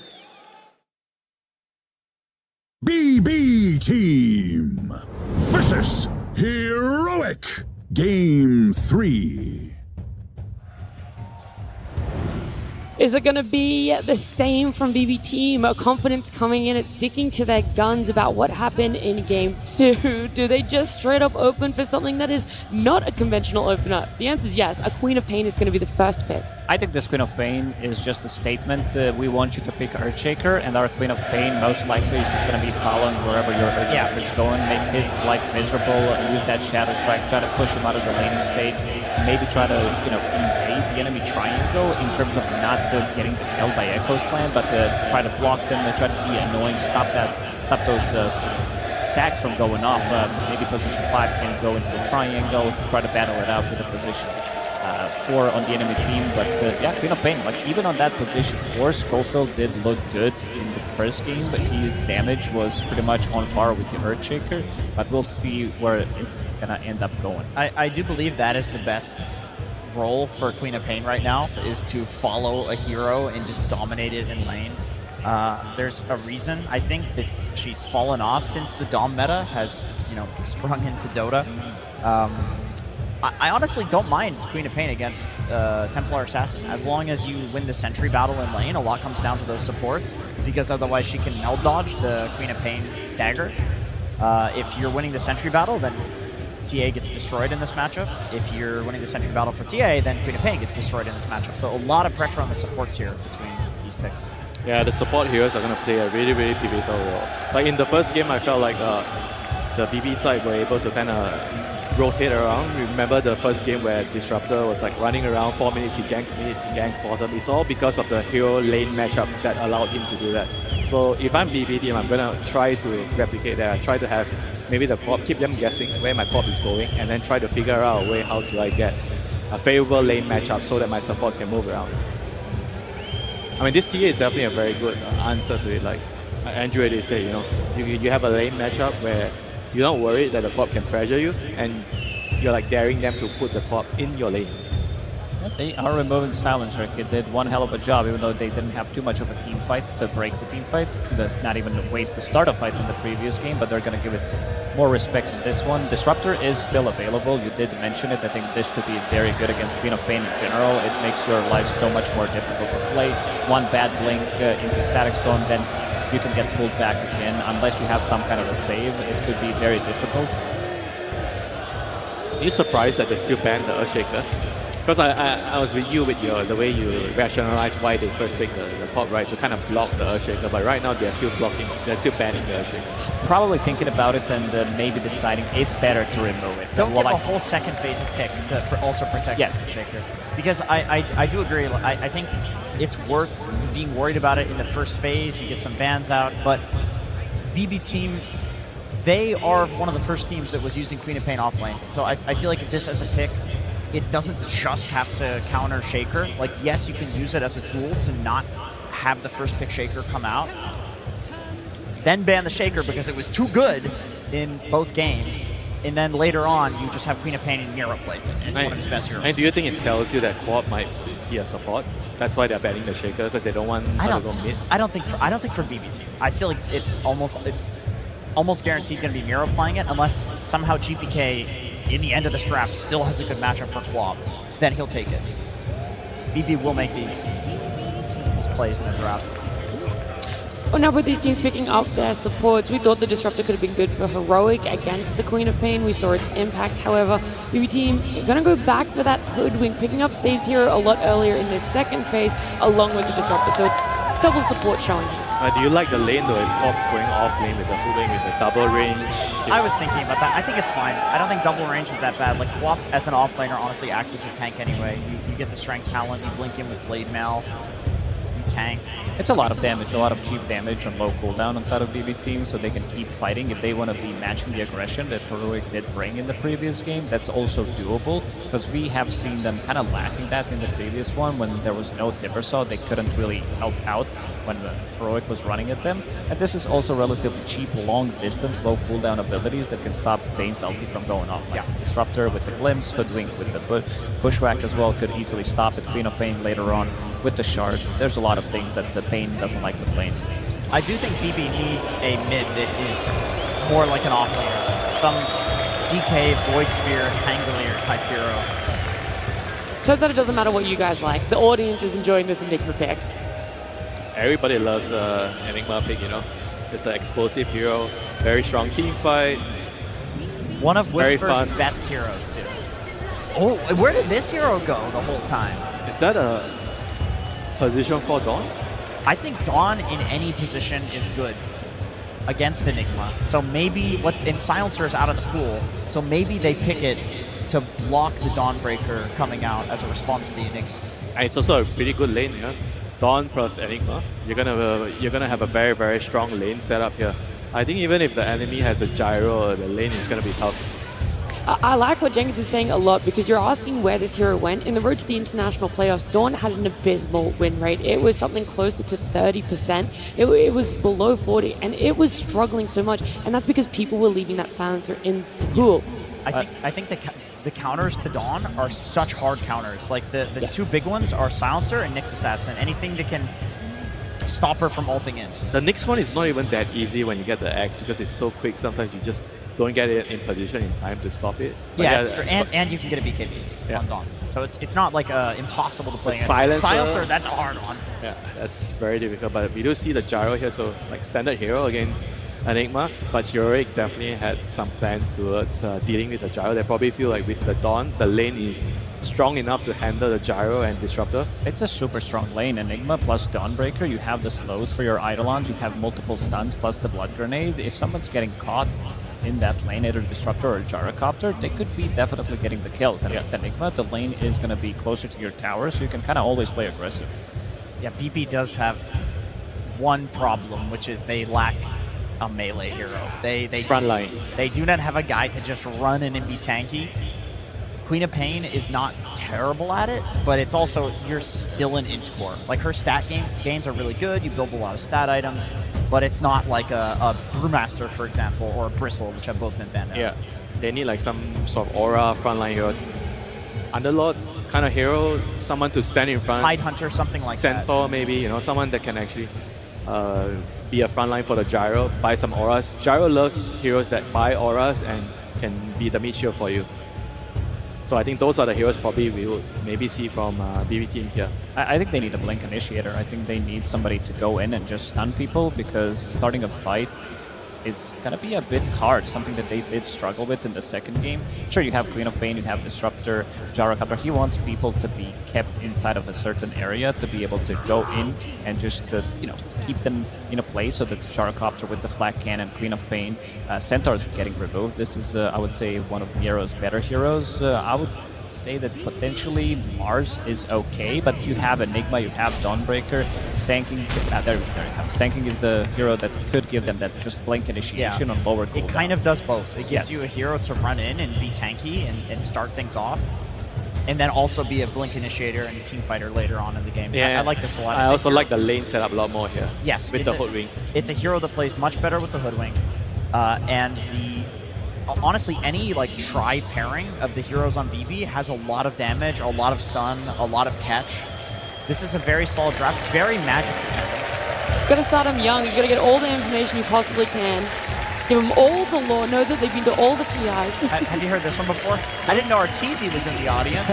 BB Team versus Heroic. Game 3. Is it going to be the same from BB Team? A confidence coming in and sticking to their guns about what happened in Game 2? Do they just straight up open for something that is not a conventional opener? The answer is yes. A Queen of Pain is going to be the first pick. I think this Queen of Pain is just a statement. We want you to pick Earthshaker, and our Queen of Pain most likely is just going to be following wherever your Earthshaker is going, make his life miserable, use that Shadow Strike, try to push him out of the laning stage, maybe try to invade the enemy triangle in terms of not getting killed by Echo Slam, but try to block them, try to be annoying, stop those stacks from going off. Maybe position 5 can go into the triangle, try to battle it out with a position 4 on the enemy team. But yeah, Queen of Pain, like even on that position 4, Schofield did look good in the first game, but his damage was pretty much on par with the Earthshaker. But we'll see where it's gonna end up going. I do believe that is the best role for Queen of Pain right now, is to follow a hero and just dominate it in lane. There's a reason I think that she's fallen off since the Dom meta has sprung into Dota. I honestly don't mind Queen of Pain against Templar Assassin. As long as you win the sentry battle in lane, a lot comes down to those supports, because otherwise she can meld dodge the Queen of Pain dagger. If you're winning the sentry battle, then TA gets destroyed in this matchup. If you're winning the sentry battle for TA, then Queen of Pain gets destroyed in this matchup. So a lot of pressure on the supports here between these picks. Yeah, the support heroes are going to play a really, really pivotal role. Like in the first game, I felt like the BB side were able to kind of rotate around. Remember the first game where Disruptor was like running around 4 minutes, he ganked mid, he ganked bottom. It's all because of the hero lane matchup that allowed him to do that. So if I'm BB team, I'm going to try to replicate that. I try to have maybe the corp, keep them guessing where my corp is going, and then try to figure out a way how do I get a favorable lane matchup so that my supports can move around. I mean, this TA is definitely a very good answer to it. Like Andrew already said, you have a lane matchup where you're not worried that the corp can pressure you, and you're like daring them to put the corp in your lane. They are removing Silencer. He did one hell of a job, even though they didn't have too much of a team fight to break the team fight. Not even waste to start a fight in the previous game, but they're going to give it more respect in this one. Disruptor is still available. You did mention it. I think this could be very good against Queen of Pain in general. It makes your life so much more difficult to play. One bad blink into Static Storm, then you can get pulled back again. Unless you have some kind of a save, it could be very difficult. Are you surprised that they still banned the Earthshaker? Because I was with you with the way you rationalized why they first picked the pop, right, to kind of block the Earthshaker, but right now they're still banning the Earthshaker. Probably thinking about it and maybe deciding it's better to remove it. Don't give a whole second phase of picks to also protect the Earthshaker. Because I do agree, I think it's worth being worried about it in the first phase, you get some bans out, but BB Team, they are one of the first teams that was using Queen of Pain off lane. So I feel like this as a pick, it doesn't just have to counter Shaker. Like, yes, you can use it as a tool to not have the first pick Shaker come out, then ban the Shaker because it was too good in both games, and then later on you just have Queen of Pain and Mira plays it. It's one of his best heroes. And do you think it tells you that Quad might be a support? That's why they're banning the Shaker, because they don't want to go mid? I don't think for BB Team. I feel like it's almost guaranteed going to be Mira playing it, unless somehow GPK in the end of this draft still has a good matchup for Quab, then he'll take it. BB will make these plays in the draft. Well, now with these teams picking up their supports, we thought the Disruptor could have been good for Heroic against the Queen of Pain. We saw its impact. However, BB Team are going to go back for that Hoodwink, picking up saves hero a lot earlier in this second phase, along with the Disruptor. So double support showing. Do you like the lane though, if Corp's going off lane with the Hoodwink with the double range? I was thinking about that. I think it's fine. I don't think double range is that bad. Like, Quap as an offlaner honestly acts as a tank anyway. You get the strength talent, you blink in with Blade Mail, you tank. It's a lot of damage, a lot of cheap damage on low cooldown inside of BB Team, so they can keep fighting. If they want to be matching the aggression that Heroic did bring in the previous game, that's also doable, because we have seen them kind of lacking that in the previous one. When there was no Dippersaw, they couldn't really help out when the Heroic was running at them. And this is also relatively cheap, long distance, low cooldown abilities that can stop Bane's ulti from going off. Like Disruptor with the Glimpse, Hoodwink with the Bushwhack as well could easily stop it. Queen of Pain later on with the Shard. There's a lot of things that the Pain doesn't like to play into. I do think BB needs a mid that is more like an offlaner. Some DK, Void Spear, Hangolier type hero. Turns out it doesn't matter what you guys like. The audience is enjoying this Enigma pick. Everybody loves Enigma pick, you know. It's an explosive hero, very strong team fight. One of Very Whisper's fun. best heroes, too. Oh, where did this hero go the whole time? Is that a position for Dawn? I think Dawn in any position is good against Enigma. So maybe and Silencer is out of the pool, so maybe they pick it to block the Dawnbreaker coming out as a response to the Enigma. And it's also a pretty good lane here. Dawn plus Enigma. You're gonna have a very, very strong lane setup here. I think even if the enemy has a gyro, the lane is gonna be tough. I like what Jenkins is saying a lot, because you're asking where this hero went. In the road to the international playoffs, Dawn had an abysmal win rate. It was something closer to 30%. It was below 40, and it was struggling so much. And that's because people were leaving that silencer in the pool. I think the counters to Dawn are such hard counters. Like the two big ones are Silencer and Nyx Assassin. Anything that can stop her from ulting in. The next one is not even that easy when you get the X because it's so quick. Sometimes you just don't get it in position in time to stop it. Yeah, it's true. And you can get a BKB on Dawn. So it's not like impossible to play. Silencer, that's a hard one. Yeah, that's very difficult. But we do see the gyro here, so like standard hero against Enigma. But Heroic definitely had some plans towards dealing with the gyro. They probably feel like with the Dawn, the lane is strong enough to handle the gyro and disruptor. It's a super strong lane. Enigma plus Dawnbreaker, you have the slows for your Eidolons, you have multiple stuns plus the blood grenade. If someone's getting caught in that lane, either Disruptor or Gyrocopter, they could be definitely getting the kills. And with Enigma, the lane is going to be closer to your tower, so you can kind of always play aggressive. Yeah, BB does have one problem, which is they lack a melee hero. They Frontline. They do not have a guy to just run in and be tanky. Queen of Pain is not terrible at it, but it's also, you're still an inch core. Like her stat gains are really good, you build a lot of stat items, but it's not like a Brewmaster, for example, or a Bristle, which have both been banned out. Yeah, they need like some sort of aura frontline hero. Underlord kind of hero, someone to stand in front. Tidehunter, something like that. Centaur maybe, you know, someone that can actually be a frontline for the gyro, buy some auras. Gyro loves heroes that buy auras and can be the mid shield for you. So I think those are the heroes probably we will maybe see from BB team here. I think they need a Blink Initiator. I think they need somebody to go in and just stun people, because starting a fight is going to be a bit hard, something that they did struggle with in the second game. Sure, you have Queen of Pain, you have Disruptor, Gyrocopter. He wants people to be kept inside of a certain area to be able to go in and just to, you know, keep them in a place, so that the Gyrocopter with the Flak Cannon, Queen of Pain, Centaur is getting removed. This is, I would say, one of Nero's better heroes. I would say that potentially Mars is okay, but you have Enigma, you have Dawnbreaker, Sanking, there it comes. Sanking is the hero that could give them that just Blink Initiation on lower cooldown. It kind of does both. It gives you a hero to run in and be tanky and start things off, and then also be a Blink Initiator and a team fighter later on in the game. Yeah, I like this a lot. I also like the lane setup a lot more here. Yes, with the Hoodwing. It's a hero that plays much better with the Hoodwing, and honestly, any like tri-pairing of the heroes on BB has a lot of damage, a lot of stun, a lot of catch. This is a very solid draft, very magic dependent. Gotta start them young. You gotta get all the information you possibly can. Give them all the lore. Know that they've been to all the TIs. Have you heard this one before? I didn't know Arteezy was in the audience.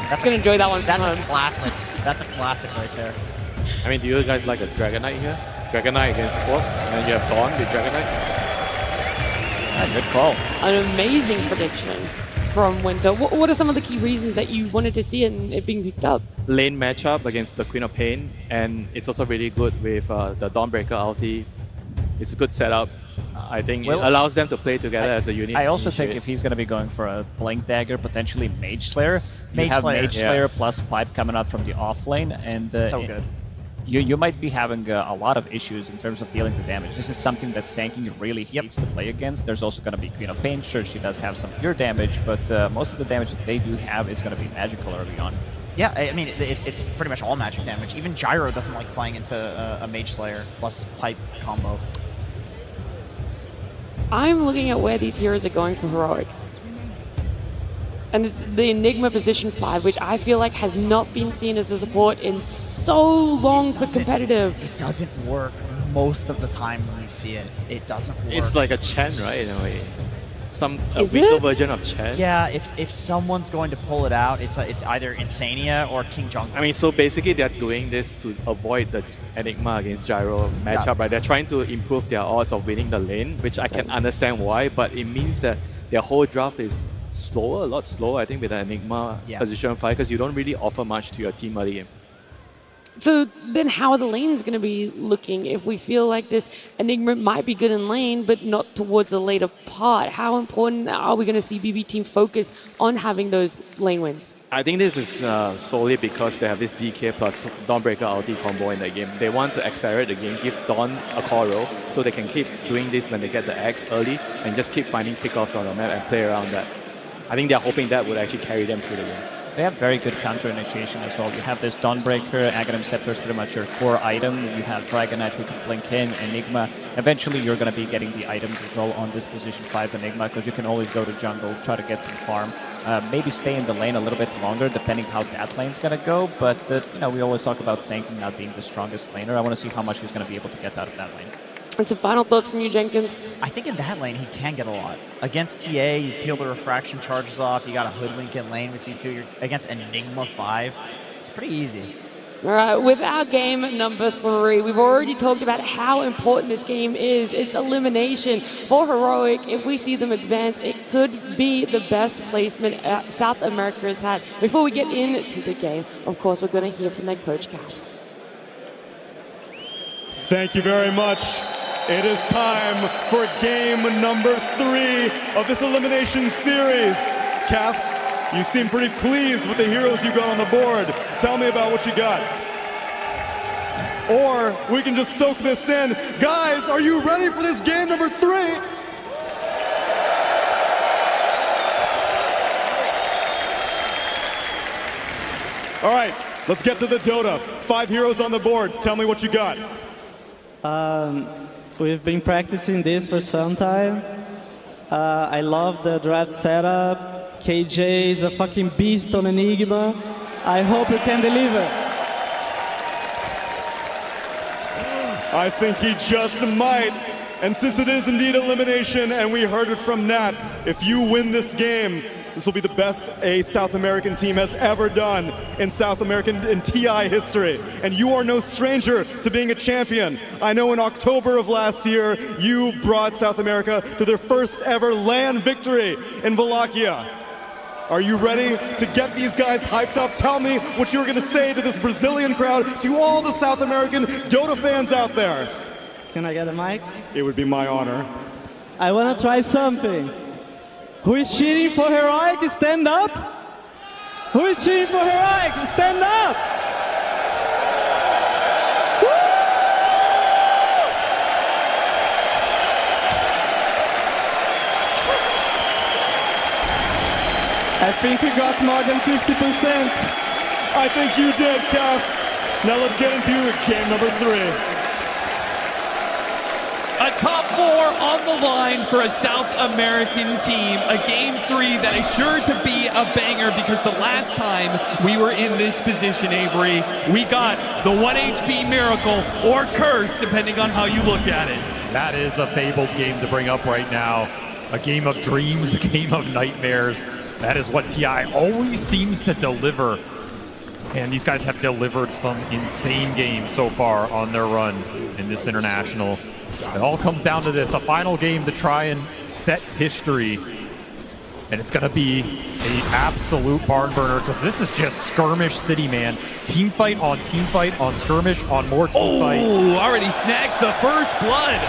That's gonna enjoy that one. That's a classic. That's a classic right there. I mean, do you guys like a Dragon Knight here? Dragon Knight against Quark, and then you have Dawn with Dragon Knight. Good call. An amazing prediction from Winter. What are some of the key reasons that you wanted to see it being picked up? Lane matchup against the Queen of Pain, and it's also really good with the Dawnbreaker ulti. It's a good setup. I think it allows them to play together as a unit. I also think if he's going to be going for a Blink Dagger, potentially Mage Slayer, you have Mage Slayer plus Pipe coming out from the off lane, and so good. You might be having a lot of issues in terms of dealing with damage. This is something that Sanking really hates to play against. There's also going to be Queen of Pain. Sure, she does have some pure damage, but most of the damage that they do have is going to be magical early on. Yeah, I mean, it's pretty much all magic damage. Even Gyro doesn't like playing into a Mage Slayer plus Pipe combo. I'm looking at where these heroes are going for Heroic. And it's the Enigma position 5, which I feel like has not been seen as a support in so long for competitive. It doesn't work most of the time when you see it. It doesn't work. It's like a Chen, right? In a way. a weaker version of Chen. Yeah, if someone's going to pull it out, it's either Insania or King Jungle. I mean, so basically they're doing this to avoid the Enigma against Gyro matchup, right? They're trying to improve their odds of winning the lane, which I can understand why, but it means that their whole draft is slower, a lot slower, I think, with the Enigma position 5, because you don't really offer much to your team early game. So then how are the lanes going to be looking if we feel like this Enigma might be good in lane, but not towards the later part? How important are we going to see BB Team focus on having those lane wins? I think this is solely because they have this DK plus Dawnbreaker ulti combo in the game. They want to accelerate the game, give Dawn a core role, so they can keep doing this when they get the X early and just keep finding pickoffs on the map and play around that. I think they're hoping that would actually carry them through the game. They have very good counter initiation as well. You have this Dawnbreaker, Aghanim Scepter is pretty much your core item. You have Dragonite who can blink in, Enigma. Eventually you're going to be getting the items as well on this position 5 Enigma, because you can always go to jungle, try to get some farm. Maybe stay in the lane a little bit longer depending how that lane's going to go, but you know, we always talk about Sanking not being the strongest laner. I want to see how much he's going to be able to get out of that lane. And some final thoughts from you, Jenkins? I think in that lane, he can get a lot. Against TA, you peel the refraction charges off. You got a hoodwink in lane with you too. You're against Enigma 5. It's pretty easy. All right, with our game number 3, we've already talked about how important this game is. It's elimination for Heroic. If we see them advance, it could be the best placement South America has had. Before we get into the game, of course, we're going to hear from their coach, Caps. Thank you very much. It is time for game number 3 of this elimination series. Caps, you seem pretty pleased with the heroes you got on the board. Tell me about what you got. Or we can just soak this in. Guys, are you ready for this game number 3? All right, let's get to the Dota. 5 heroes on the board. Tell me what you got. We've been practicing this for some time. I love the draft setup. KJ is a fucking beast on Enigma. I hope you can deliver. I think he just might. And since it is indeed elimination, and we heard it from Nat, if you win this game, this will be the best a South American team has ever done in South American and TI history. And you are no stranger to being a champion. I know in October of last year, you brought South America to their first ever LAN victory in Wallachia. Are you ready to get these guys hyped up? Tell me what you're going to say to this Brazilian crowd, to all the South American Dota fans out there. Can I get a mic? It would be my honor. I want to try something. Who is cheering for Heroic? Stand up. Who is cheering for Heroic? Stand up. Woo! I think we got more than 50%. I think you did, Cass. Now let's get into game number 3. A top 4 on the line for a South American team. A game 3 that is sure to be a banger, because the last time we were in this position, Avery, we got the 1 HP miracle or curse, depending on how you look at it. That is a fabled game to bring up right now. A game of dreams, a game of nightmares. That is what TI always seems to deliver. And these guys have delivered some insane games so far on their run in this international. It all comes down to this, a final game to try and set history. And it's going to be an absolute barn burner, because this is just Skirmish City, man. Team fight on Skirmish on more team fight. Oh, already snags the first blood.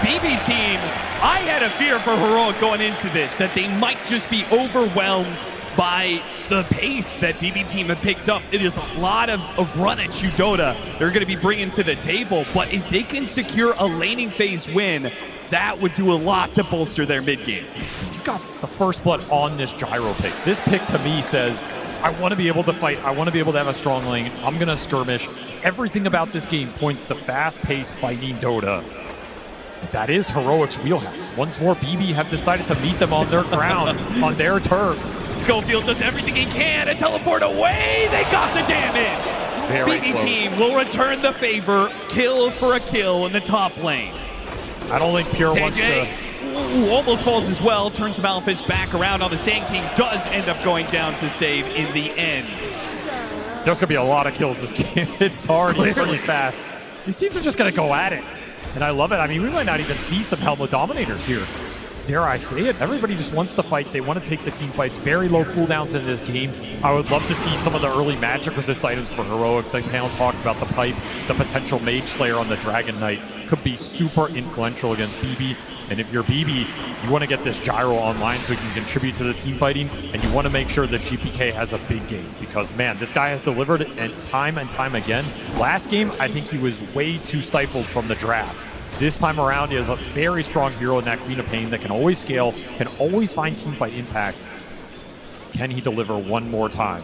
BB Team, I had a fear for Heroic going into this, that they might just be overwhelmed by the pace that BB Team have picked up. It is a lot of run at you Dota they're going to be bringing to the table, but if they can secure a laning phase win, that would do a lot to bolster their mid game. You got the first blood on this gyro pick. This pick to me says, I want to be able to fight, I want to be able to have a strong lane, I'm going to skirmish. Everything about this game points to fast-paced fighting Dota. But that is Heroic's wheelhouse. Once more, BB have decided to meet them on their ground, on their turf. Schofield does everything he can to teleport away. They got the damage. Very BB close. Team will return the favor. Kill for a kill in the top lane. I don't think Pure wants to... Ooh, almost falls as well. Turns Malphus back around on the Sand King. Does end up going down to save in the end. There's going to be a lot of kills this game. It's already really fast. These teams are just going to go at it. And I love it. I mean, we might not even see some Helmet Dominators here. Dare I say it? Everybody just wants to fight. They want to take the team fights. Very low cooldowns in this game. I would love to see some of the early magic resist items for Heroic. The panel talked about the pipe, the potential Mage Slayer on the Dragon Knight. Could be super influential against BB. And if you're BB, you want to get this gyro online so you can contribute to the team fighting, and you want to make sure that GPK has a big game because, man, this guy has delivered it and time again. Last game, I think he was way too stifled from the draft. This time around, he has a very strong hero in that Queen of Pain that can always scale, can always find teamfight impact. Can he deliver one more time?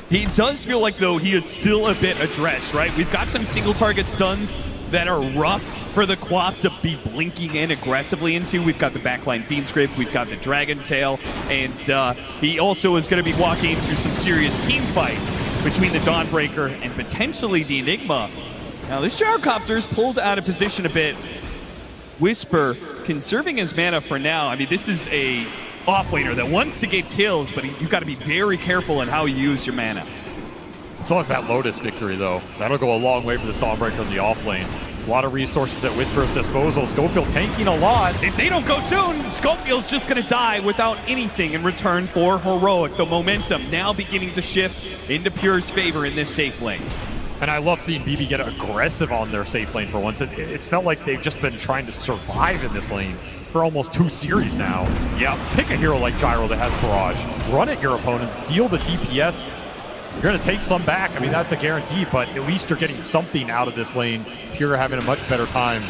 He does feel like, though, he is still a bit addressed, right? We've got some single target stuns that are rough for the Quap to be blinking in aggressively into. We've got the backline Fiend's Grip, we've got the Dragon Tail, and he also is going to be walking into some serious team fight between the Dawnbreaker and potentially the Enigma. Now, this Gyrocopter is pulled out of position a bit. Whisper conserving his mana for now. I mean, this is a offlaner that wants to get kills, but you've got to be very careful in how you use your mana. Still has that Lotus victory, though. That'll go a long way for this Dawnbreaker in the offlane. A lot of resources at Whisper's disposal. Schofield tanking a lot. If they don't go soon, Schofield's just going to die without anything in return for Heroic. The momentum now beginning to shift into Pure's favor in this safe lane. And I love seeing BB get aggressive on their safe lane for once. It's felt like they've just been trying to survive in this lane for almost 2 series now. Yeah, pick a hero like Gyro that has Barrage. Run at your opponents, deal the DPS. You're going to take some back. I mean, that's a guarantee, but at least you're getting something out of this lane. Pure having a much better time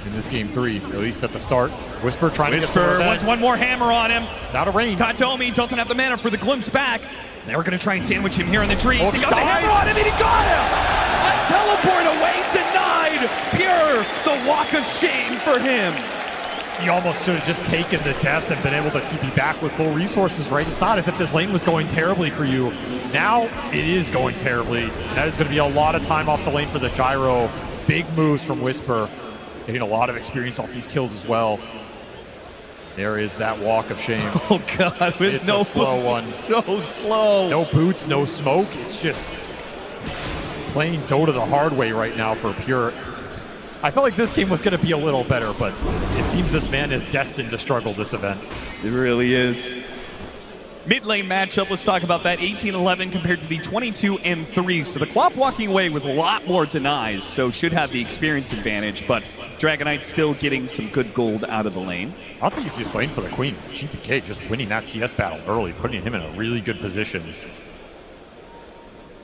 in this game 3, at least at the start. Whisper trying to get some wants one more hammer on him. Out of range. Katomi doesn't have the mana for the glimpse back. They were going to try and sandwich him here in the trees. Oh, he got the hammer on him and he got him! A teleport away denied! Pure, the walk of shame for him. He almost should have just taken the death and been able to TP back with full resources, right? It's not as if this lane was going terribly for you. Now it is going terribly. That is going to be a lot of time off the lane for the Gyro. Big moves from Whisper. Getting a lot of experience off these kills as well. There is that walk of shame. Oh, God. With it's no a slow boots, one. So slow. No boots, no smoke. It's just playing Dota the hard way right now for Pure. I felt like this game was going to be a little better, but it seems this man is destined to struggle this event. It really is. Mid lane matchup, let's talk about that. 18-11 compared to the 22-3. So the Quap walking away with a lot more denies, so should have the experience advantage, but Dragon Knight still getting some good gold out of the lane. I don't think it's just lane for the Queen. GPK just winning that CS battle early, putting him in a really good position.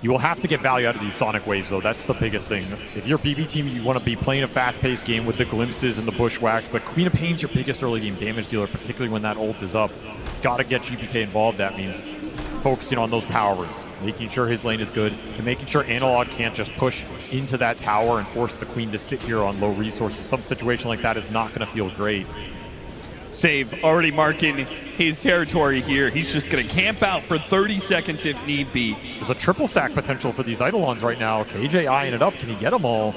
You will have to get value out of these Sonic Waves, though. That's the biggest thing. If you're BB team, you want to be playing a fast-paced game with the glimpses and the bushwhacks, but Queen of Pain's your biggest early game damage dealer, particularly when that ult is up. Got to get GPK involved. That means focusing on those power roots, making sure his lane is good, and making sure Analog can't just push into that tower and force the Queen to sit here on low resources. Some situation like that is not going to feel great. Save already marking his territory here. He's just going to camp out for 30 seconds if need be. There's a triple stack potential for these Eidolons right now. KJ eyeing it up. Can he get them all?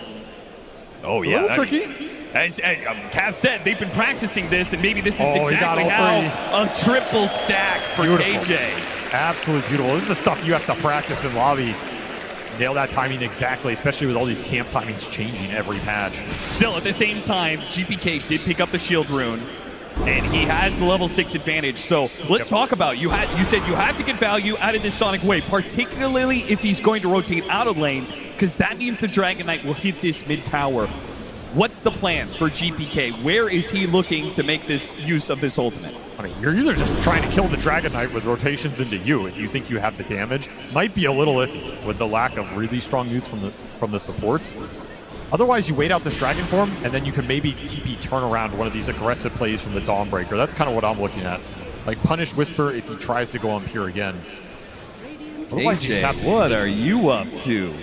Oh, yeah. A little tricky. As Cav said, they've been practicing this, and maybe this is exactly how a triple stack for KJ. Absolutely beautiful. This is the stuff you have to practice in lobby. Nail that timing exactly, especially with all these camp timings changing every patch. Still, at the same time, GPK did pick up the shield rune, and he has the level 6 advantage. So let's talk about, you said you have to get value out of this Sonic Wave, particularly if he's going to rotate out of lane, because that means the Dragon Knight will hit this mid tower. What's the plan for GPK? Where is he looking to make this use of this ultimate? I mean, you're either just trying to kill the Dragon Knight with rotations into you if you think you have the damage. Might be a little iffy with the lack of really strong use from the supports. Otherwise, you wait out this Dragon form, and then you can maybe TP turn around one of these aggressive plays from the Dawnbreaker. That's kind of what I'm looking at. Like, punish Whisper if he tries to go on Pure again. AJ, what are you up to?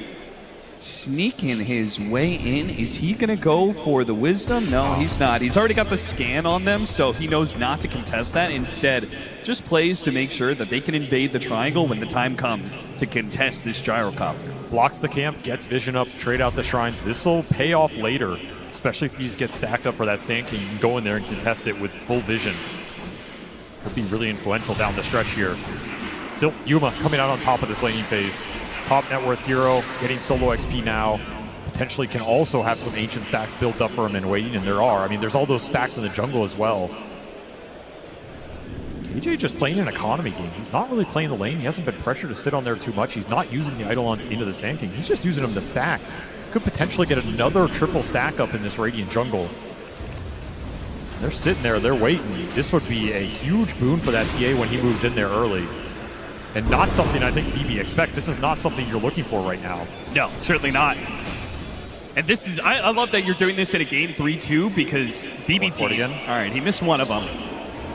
Sneaking his way in. Is he going to go for the Wisdom? No, he's not. He's already got the scan on them, so he knows not to contest that. Instead, just plays to make sure that they can invade the triangle when the time comes to contest this Gyrocopter. Blocks the camp, gets vision up, trade out the shrines. This will pay off later, especially if these get stacked up for that Sand King. You can go in there and contest it with full vision. Could be really influential down the stretch here. Still, Yuma coming out on top of this laning phase. Top net worth hero, getting solo XP now. Potentially can also have some ancient stacks built up for him and waiting, and there are. I mean, there's all those stacks in the jungle as well. KJ just playing an economy game. He's not really playing the lane. He hasn't been pressured to sit on there too much. He's not using the Eidolons into the Sand King. He's just using them to stack. Could potentially get another triple stack up in this Radiant jungle. They're sitting there, they're waiting. This would be a huge boon for that TA when he moves in there early. And not something I think BB expect. This is not something you're looking for right now. No, certainly not. And this is, I love that you're doing this in a game 3-2 because BBT, again. All right, he missed one of them.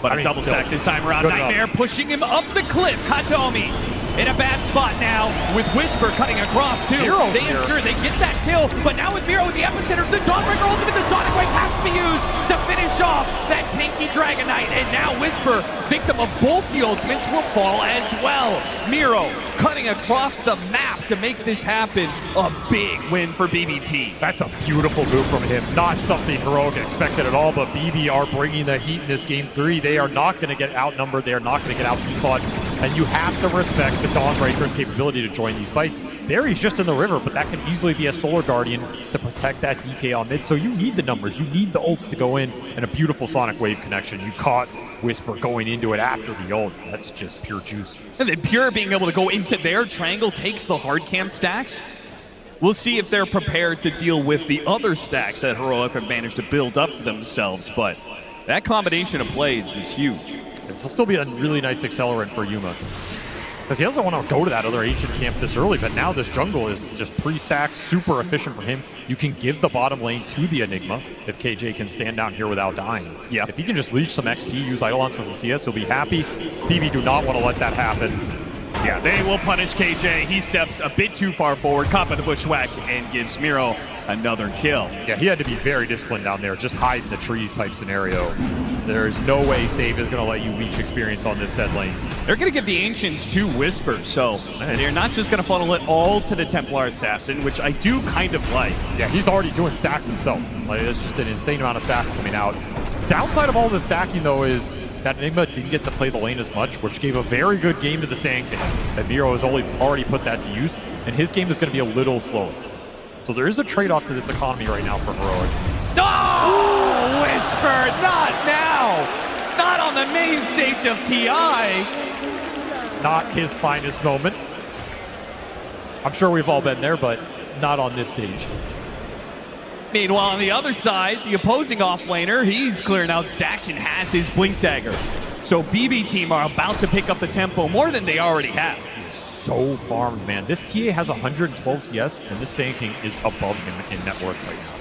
But I a mean, double still, stack this time around. good Nightmare enough. pushing him up the cliff. Katomi in a bad spot now with Whisper cutting across too. Miro's They here. ensure they get that kill, but now with Miro with the epicenter, the Dawnbreaker ultimate, the Sonic Wave has to be used to finish off that tanky Dragon Knight. And now Whisper, victim of both the ultimates, will fall as well. Miro cutting across the map to make this happen. A big win for BBT. That's a beautiful move from him. Not something Heroic expected at all, but BB are bringing the heat in this game 3. They are not going to get outnumbered. They are not going to get out-fought. And you have to respect the Dawnbreaker's capability to join these fights. Barry's just in the river, but that can easily be a Solar Guardian to protect that DK on mid. So you need the numbers. You need the ults to go in, and a beautiful Sonic Wave connection. You caught Whisper going into it after the ult. That's just pure juice. And then Pure being able to go into their triangle takes the hard camp stacks. We'll see if they're prepared to deal with the other stacks that Heroic have managed to build up themselves, but that combination of plays was huge. This will still be a really nice accelerant for Yuma. Because he doesn't want to go to that other ancient camp this early, but now this jungle is just pre-stacked, super efficient for him. You can give the bottom lane to the Enigma if KJ can stand down here without dying. Yeah. If he can just leech some XP, use Eidolons for some CS, he'll be happy. BB do not want to let that happen. Yeah, they will punish KJ. He steps a bit too far forward, caught by the bushwhack, and gives Miro another kill. Yeah, he had to be very disciplined down there, just hide in the trees type scenario. There's no way Save is going to let you leech experience on this dead lane. They're going to give the Ancients 2 Whispers, so they're not just going to funnel it all to the Templar Assassin, which I do kind of like. Yeah, he's already doing stacks himself. Like, it's just an insane amount of stacks coming out. Downside of all the stacking, though, is that Enigma didn't get to play the lane as much, which gave a very good game to the Sand King. That Miro has already put that to use, and his game is going to be a little slower. So there is a trade-off to this economy right now for Heroic. Oh, Whisper, not now! Not on the main stage of TI! Not his finest moment. I'm sure we've all been there, but not on this stage. Meanwhile, on the other side, the opposing offlaner, he's clearing out stacks and has his Blink Dagger. So BB team are about to pick up the tempo more than they already have. So farmed, man. This TA has 112 CS, and this Sand King is above him in net worth right now.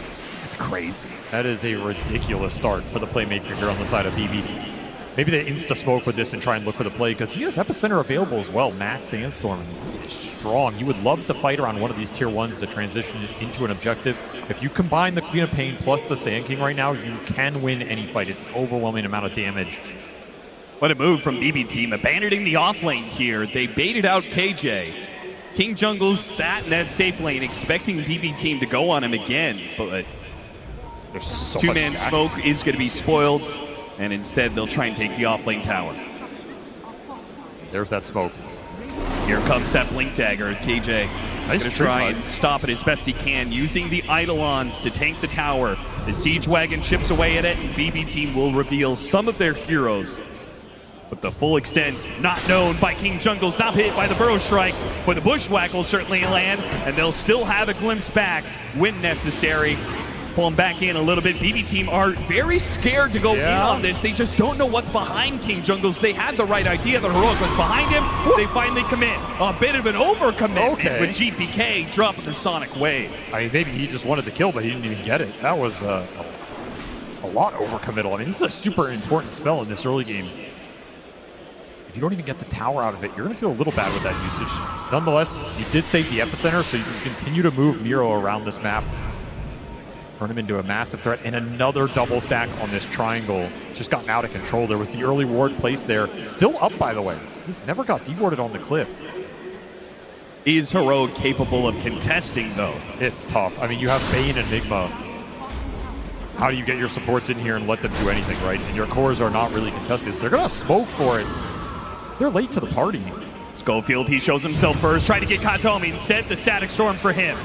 That's crazy. That is a ridiculous start for the playmaker here on the side of BB. Maybe they insta-smoke with this and try and look for the play, because he has Epicenter available as well. Max Sandstorm is strong. You would love to fight around one of these tier 1s to transition into an objective. If you combine the Queen of Pain plus the Sand King right now, you can win any fight. It's an overwhelming amount of damage. What a move from BB team, abandoning the offlane here. They baited out KJ. King Jungle sat in that safe lane, expecting BB team to go on him again, but there's so two-man smoke is going to be spoiled, and instead they'll try and take the offlane tower. There's that smoke. Here comes that Blink Dagger. KJ nice going to try and stop it as best he can, using the Eidolons to tank the tower. The Siege Wagon chips away at it, and BB team will reveal some of their heroes. But the full extent, not known by King Jungle's, not hit by the Burrow Strike, but the Bushwhack will certainly land, and they'll still have a glimpse back when necessary. Pull them back in a little bit. BB team are very scared to go in on this. They just don't know what's behind King Jungle's. They had the right idea. The Heroic was behind him. They finally commit. A bit of an overcommitment with GPK dropping the Sonic Wave. I mean, maybe he just wanted the kill, but he didn't even get it. That was a lot overcommittal. I mean, this is a super important spell in this early game. If you don't even get the tower out of it, you're going to feel a little bad with that usage. Nonetheless, you did save the epicenter, so you can continue to move Miro around this map. Turn him into a massive threat, and another double stack on this triangle. Just gotten out of control. There was the early ward placed there. Still up, by the way. He's never got dewarded on the cliff. Is Heroic capable of contesting, though? It's tough. I mean, you have Bane and Nigma. how do you get your supports in here and let them do anything, right? And your cores are not really contested. They're going to smoke for it. They're late to the party. Schofield, he shows himself first, trying to get Katomi. Instead, the Static Storm for him.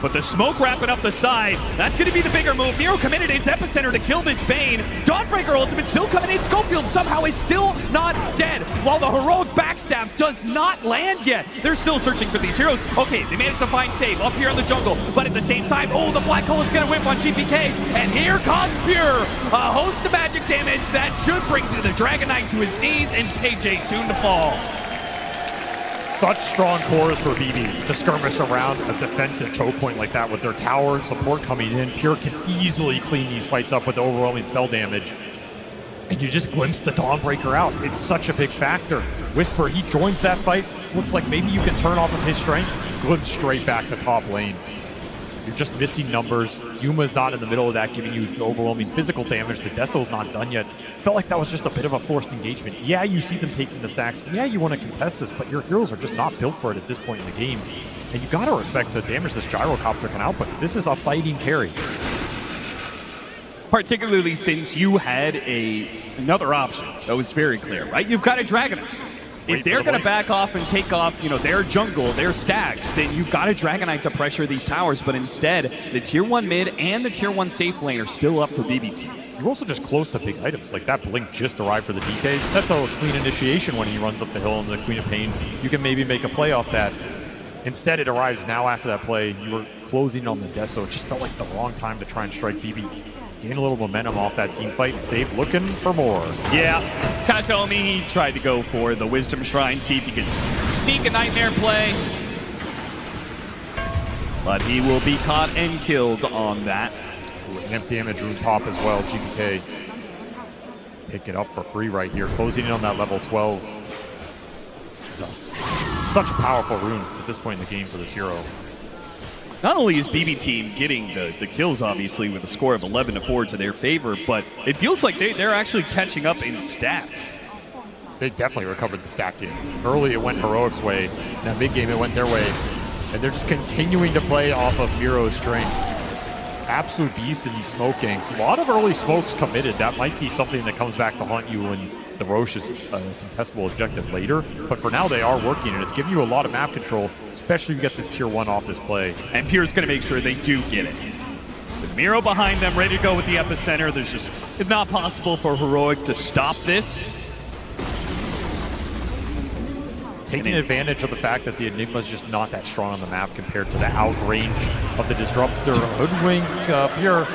But the smoke wrapping up the side, that's going to be the bigger move. Miro committed its epicenter to kill this Bane. Dawnbreaker ultimate still coming in. Schofield somehow is still not dead, while the heroic backstab does not land yet. They're still searching for these heroes. Okay, they managed to find save up here in the jungle, but at the same time, oh, the black hole is going to whip on GPK, and here comes Pure. A host of magic damage that should bring to the Dragon Knight to his knees, and KJ soon to fall. Such strong cores for BB to skirmish around a defensive choke point like that with their tower support coming in. Pure can easily clean these fights up with overwhelming spell damage. And you just glimpse the Dawnbreaker out. It's such a big factor. Whisper, he joins that fight. Looks like maybe you can turn off of his strength. Glimpse straight back to top lane. You're just missing numbers. Yuma's not in the middle of that, giving you the overwhelming physical damage. The Deso's not done yet. Felt like that was just a bit of a forced engagement. Yeah, you see them taking the stacks. Yeah, you want to contest this, but your heroes are just not built for it at this point in the game. And you got to respect the damage this Gyrocopter can output. This is a fighting carry. Particularly since you had another option that was very clear, right? You've got a Dragon. If they're going to back off and take off, their jungle, their stacks, then you've got a Dragon Knight to pressure these towers. But instead, the tier 1 mid and the tier 1 safe lane are still up for BBT. You're also just close to big items. Like that Blink just arrived for the DK. That's a clean initiation when he runs up the hill in the Queen of Pain. You can maybe make a play off that. Instead, it arrives now after that play. You were closing on the Deso. It just felt like the wrong time to try and strike BB. Gain a little momentum off that team fight and save, looking for more. Yeah, Katomi, he tried to go for the Wisdom Shrine, see if he could sneak a Nightmare play. But he will be caught and killed on that. Ooh, amp damage rune top as well, GPK. Pick it up for free right here, closing in on that level 12. Such a powerful rune at this point in the game for this hero. Not only is BB Team getting the kills, obviously, with a score of 11-4 to their favor, but it feels like they're actually catching up in stacks. They definitely recovered the stack game. Early, it went Heroic's way. Now, mid-game, it went their way. And they're just continuing to play off of Miro's strengths. Absolute beast in these smoke gangs. A lot of early smokes committed. That might be something that comes back to haunt you when the Rosh is a contestable objective later. But for now, they are working, and it's giving you a lot of map control, especially if you get this tier 1 off this play. And Pure's going to make sure they do get it. With Miro behind them, ready to go with the epicenter, it's not possible for Heroic to stop this. Taking advantage of the fact that the Enigma is just not that strong on the map compared to the outrange of the Disruptor. Hoodwink, Pure.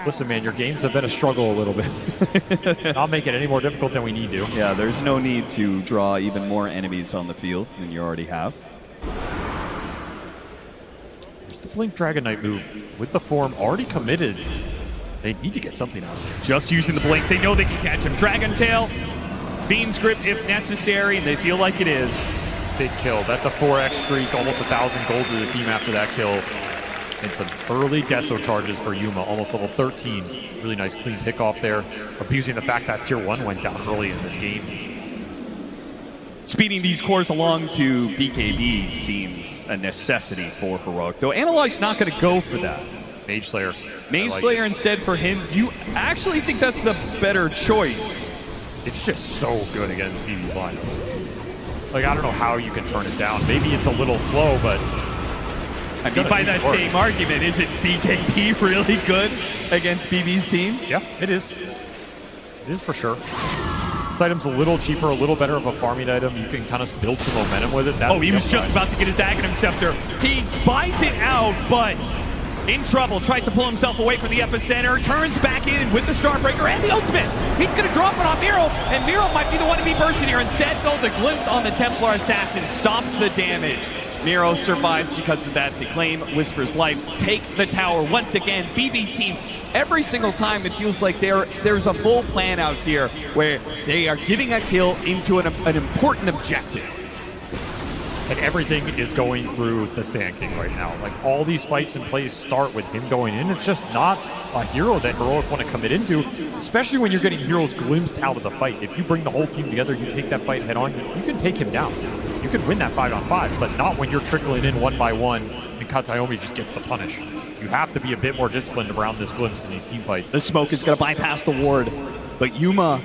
Listen, man, your games have been a struggle a little bit. Not make it any more difficult than we need to. Yeah, there's no need to draw even more enemies on the field than you already have. There's the Blink Dragon Knight move with the form already committed. They need to get something out of this. Just using the Blink, they know they can catch him. Dragon Tail, Bean's Grip if necessary, and they feel like it is. Big kill. That's a 4x streak, almost 1,000 gold to the team after that kill. And some early Deso charges for Yuma, almost level 13. Really nice clean pickoff there. Abusing the fact that tier 1 went down early in this game. Speeding these cores along to BKB seems a necessity for Heroic, though Analog's not going to go for that. Mage Slayer. Mage Slayer instead for him. Do you actually think that's the better choice? It's just so good against BB's lineup. Like, I don't know how you can turn it down. Maybe it's a little slow, but I mean, by that same argument, is it BKB really good against BB's team? Yeah, it is. It is for sure. This item's a little cheaper, a little better of a farming item. You can kind of build some momentum with it. That's he was just about to get his Aghanim Scepter. He buys it out, but in trouble. Tries to pull himself away from the epicenter. Turns back in with the Starbreaker and the ultimate. He's going to drop it on Miro, and Miro might be the one to be bursting here. Instead, though, the glimpse on the Templar Assassin stops the damage. Miro survives because of that. They claim Whisper's life. Take the tower once again. BB Team, every single time it feels like there's a full plan out here where they are giving a kill into an important objective. And everything is going through the Sand King right now. Like, all these fights and plays start with him going in. It's just not a hero that Heroic want to commit into, especially when you're getting heroes glimpsed out of the fight. If you bring the whole team together, you take that fight head on, you can take him down. You can win that 5-on-5, but not when you're trickling in one by one and Katayomi just gets the punish. You have to be a bit more disciplined around this glimpse in these team fights. The smoke is going to bypass the ward, but Yuma,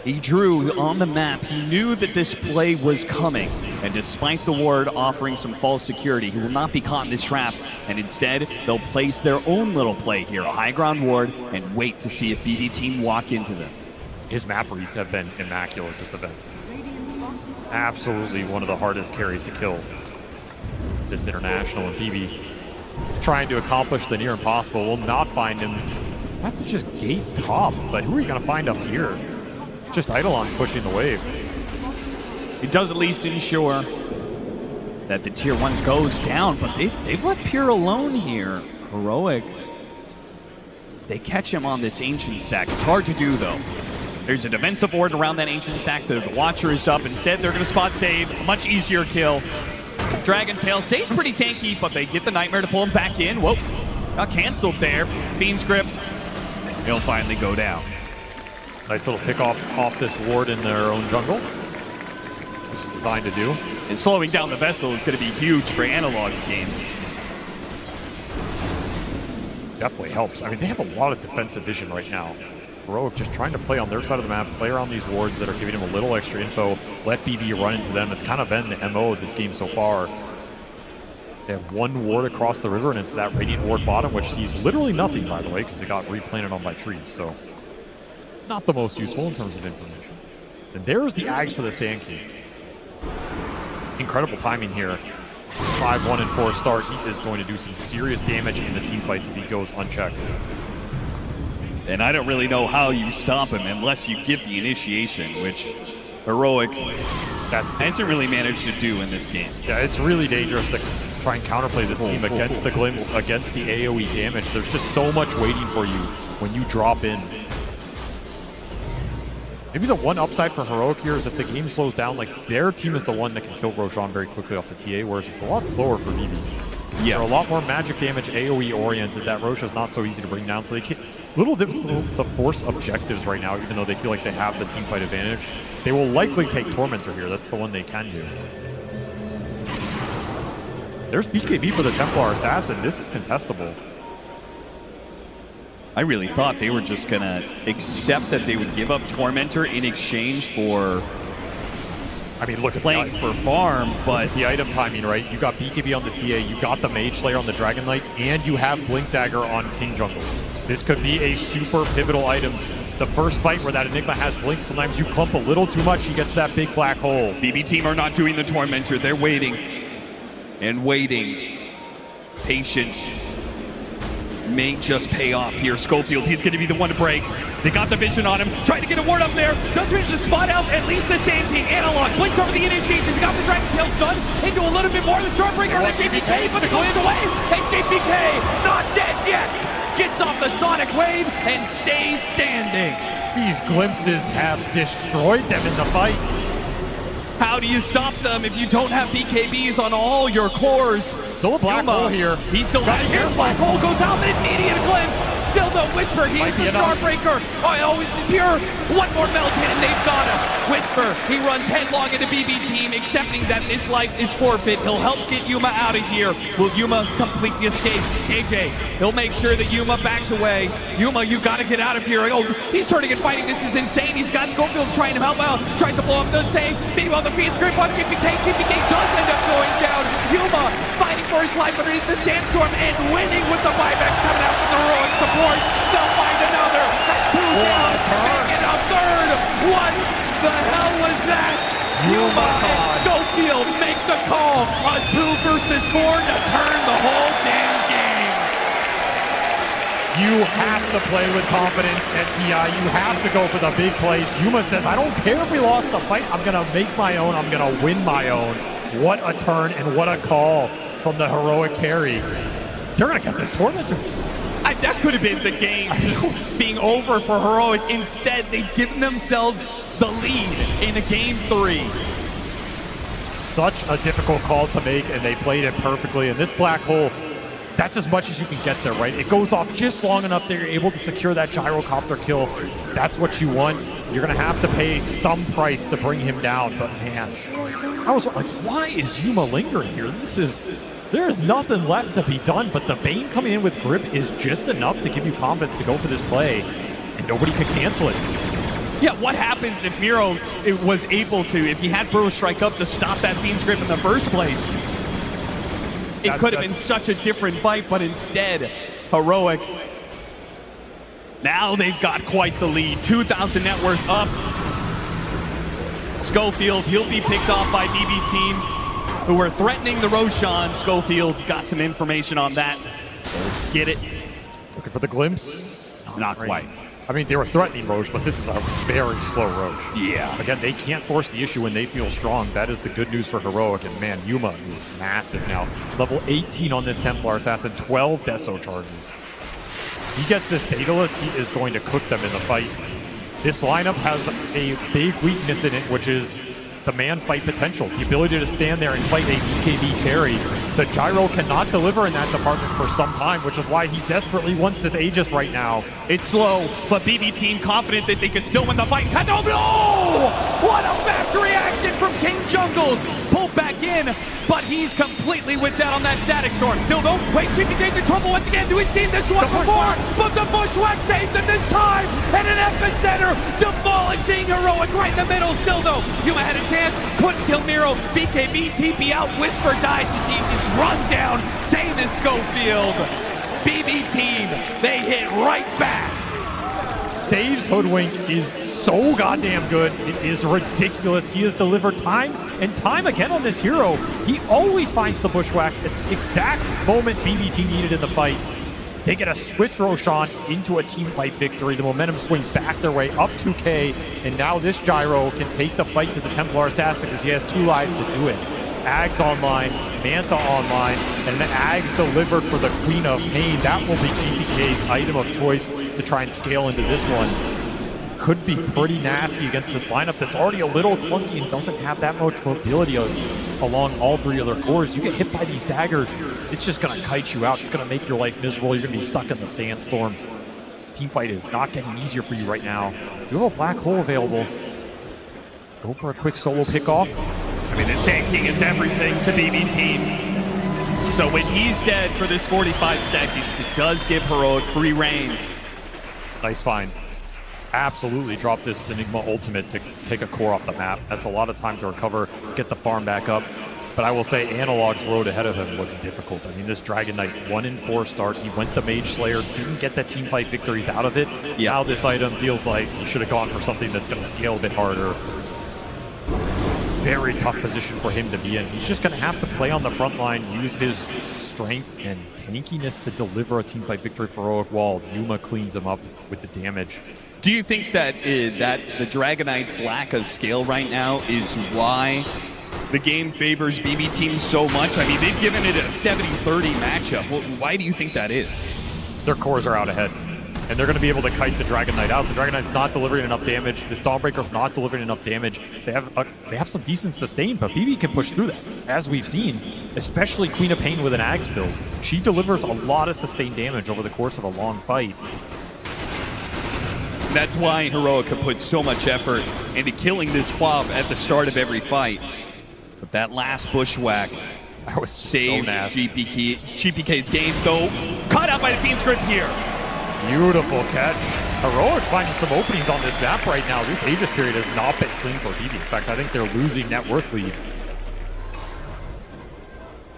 he drew on the map. He knew that this play was coming, and despite the ward offering some false security, he will not be caught in this trap, and instead, they'll place their own little play here, a high ground ward, and wait to see if BB Team walk into them. His map reads have been immaculate this event. Absolutely one of the hardest carries to kill this international, and BB trying to accomplish the near impossible will not find him. Have to just gate top, but who are you going to find up here? Just Eidolon's pushing the wave. It does at least ensure that the tier 1 goes down, but they've left Pure alone here. Heroic, they catch him on this Ancient stack. It's hard to do, though. There's a defensive ward around that Ancient stack. The Watcher is up. Instead, they're going to spot save. A much easier kill. Dragon Tail stays pretty tanky, but they get the Nightmare to pull him back in. Whoa, got canceled there. Fiend's Grip. He'll finally go down. Nice little pick off this ward in their own jungle. It's designed to do. And slowing down the vessel is going to be huge for Analog's game. Definitely helps. I mean, they have a lot of defensive vision right now. Heroic just trying to play on their side of the map, play around these wards that are giving him a little extra info, let BB run into them. It's kind of been the MO of this game so far. They have one ward across the river, and it's that Radiant ward bottom, which sees literally nothing, by the way, because it got replanted on by trees. So not the most useful in terms of information. And there's the Ags for the Sand King. Incredible timing here. 5-1 and 4 start. He is going to do some serious damage in the team fights if he goes unchecked. And I don't really know how you stop him unless you give the initiation, which Heroic hasn't really managed to do in this game. Yeah, it's really dangerous to try and counterplay this team against the glimpse, against the AoE damage. There's just so much waiting for you when you drop in. Maybe the one upside for Heroic here is if the game slows down, like their team is the one that can kill Roshan very quickly off the TA, whereas it's a lot slower for BB. Yeah. They're a lot more magic damage AoE oriented. That Rosh is not so easy to bring down, so it's a little difficult to force objectives right now, even though they feel like they have the team fight advantage. They will likely take Tormentor here. That's the one they can do. There's BKB for the Templar Assassin. This is contestable. I really thought they were just going to accept that they would give up Tormentor in exchange for, I mean, look at playing for farm, but the item timing, right? You got BKB on the TA, you got the Mage Slayer on the Dragon Knight, and you have Blink Dagger on King Jungles. This could be a super pivotal item. The first fight where that Enigma has Blink, sometimes you clump a little too much, he gets that big black hole. BB Team are not doing the Tormentor. They're waiting and waiting. Patience may just pay off here. Schofield, he's going to be the one to break. They got the vision on him. Trying to get a ward up there. Does manage to spot out at least the Sand King. Analog blinks over the initiation. He got the Dragon Tail stun. Into a little bit more of the Stormbreaker on the JPK, but it goes away. And JPK, not dead yet. Gets off the Sonic Wave and stays standing. These glimpses have destroyed them in the fight. How do you stop them if you don't have BKBs on all your cores? Still a black hole here. He still has here. Black hole goes out, immediate glimpse. Still the Whisper here for Starbreaker. Oh, this is Pure. One more melt hit and they've got him. Whisper, he runs headlong into BB Team, accepting that this life is forfeit. He'll help get Yuma out of here. Will Yuma complete the escape? KJ, he'll make sure that Yuma backs away. Yuma, you gotta get out of here. Oh, he's turning and fighting. This is insane. He's got Schofield trying to help out. Tries to blow up the save. Meanwhile, the Fiend's grip on JPK. JPK does end up going down. Yuma fighting for his life underneath the sandstorm and winning with the buyback coming out from the heroic support. They'll find another. Two down. Making a third. What the hell was that? Yuma and Schofield make the call. A 2 versus 4 to turn the whole damn game. You have to play with confidence at TI. You have to go for the big plays. Yuma says, I don't care if we lost the fight. I'm going to make my own. I'm going to win my own. What a turn and what a call from the heroic carry. They're going to get this Tormentor. That could have been the game just being over for Heroic. Instead, they've given themselves the lead in a game 3. Such a difficult call to make, and they played it perfectly. And this black hole, that's as much as you can get there, right? It goes off just long enough that you're able to secure that gyrocopter kill. That's what you want. You're going to have to pay some price to bring him down. But man, I was like, why is Yuma lingering here? This is There's nothing left to be done, but the Bane coming in with grip is just enough to give you confidence to go for this play, and nobody can cancel it. Yeah, what happens if Miro was able to, if he had Burrow strike up to stop that Fiend's Grip in the first place? It could have been such a different fight, but instead, Heroic. Now they've got quite the lead. 2,000 net worth up. Schofield, he'll be picked off by BB Team, who were threatening the Roshan. Schofield got some information on that. Get it? Looking for the glimpse? Not quite. I mean, they were threatening Rosh, but this is a very slow Rosh. Yeah. Again, they can't force the issue when they feel strong. That is the good news for Heroic. And man, Yuma is massive now. Level 18 on this Templar Assassin, 12 Deso charges. He gets this Daedalus, he is going to cook them in the fight. This lineup has a big weakness in it, which is the man fight potential. The ability to stand there and fight a BKB carry. The Gyro cannot deliver in that department for some time, which is why he desperately wants this Aegis right now. It's slow, but BB Team confident that they could still win the fight. Oh no! What a fast reaction from King Jungles! Pulled back in, but he's completely whipped out on that Static Storm. Still though, wait, GPK's in trouble once again. Do we see this one before? But the Bushwhack saves him this time! And an epicenter demolishing Heroic right in the middle. Still though, Yuma had a chance, couldn't kill Miro. BKB TP out, Whisper dies as he gets run down. Same as Schofield. BB Team, they hit right back. Saves Hoodwink is so goddamn good. It is ridiculous. He has delivered time and time again on this hero. He always finds the Bushwhack at the exact moment BBT needed in the fight. They get a swift Roshan into a team fight victory. The momentum swings back their way up 2K, and now this Gyro can take the fight to the Templar Assassin because he has 2 lives to do it. Ags online, Manta online, and the Ags delivered for the Queen of Pain. That will be GPK's item of choice to try and scale into this one. Could be pretty nasty against this lineup that's already a little clunky and doesn't have that much mobility along all 3 other cores. You get hit by these daggers, it's just going to kite you out. It's going to make your life miserable. You're going to be stuck in the sandstorm. This team fight is not getting easier for you right now. You have a black hole available. Go for a quick solo pickoff. I mean, the Sand King is everything to BB Team. So when he's dead for this 45 seconds, it does give Heroic free reign. Nice find. Absolutely drop this Enigma ultimate to take a core off the map. That's a lot of time to recover, get the farm back up. But I will say Analog's road ahead of him looks difficult. I mean, this Dragon Knight 1-4 start. He went the Mage Slayer, didn't get the team fight victories out of it. Yeah. Now this item feels like he should have gone for something that's going to scale a bit harder. Very tough position for him to be in. He's just going to have to play on the front line, use his strength and tankiness to deliver a teamfight victory for Heroic while Yuma cleans him up with the damage. Do you think that that the Dragon Knight's lack of scale right now is why the game favors BB Team so much? I mean, they've given it a 70-30 matchup. Well, why do you think that is? Their cores are out ahead, and they're going to be able to kite the Dragon Knight out. The Dragon Knight's not delivering enough damage. This Dawnbreaker's not delivering enough damage. They have some decent sustain, but BB can push through that, as we've seen, especially Queen of Pain with an Axe build. She delivers a lot of sustained damage over the course of a long fight. That's why Heroic can put so much effort into killing this Quab at the start of every fight. But that last Bushwhack was saved so GPK's game, though caught out by the Fiend's Grip here. Beautiful catch. Heroic finding some openings on this map right now. This Aegis period has not been clean for BB. In fact, I think they're losing net worth lead.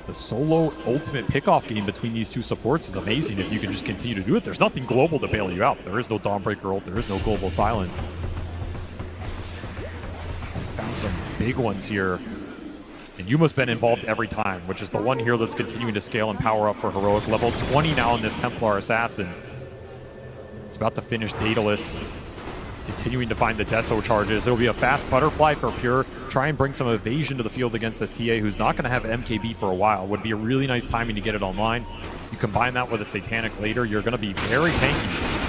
The solo ultimate pickoff game between these two supports is amazing if you can just continue to do it. There's nothing global to bail you out. There is no Dawnbreaker ult. There is no global silence. Found some big ones here. And Yuma's been involved every time, which is the one here that's continuing to scale and power up for Heroic. Level 20 now in this Templar Assassin. It's about to finish Daedalus. Continuing to find the Deso charges. It'll be a fast butterfly for Pure. Try and bring some evasion to the field against this TA, who's not going to have MKB for a while. Would be a really nice timing to get it online. You combine that with a Satanic later, you're going to be very tanky.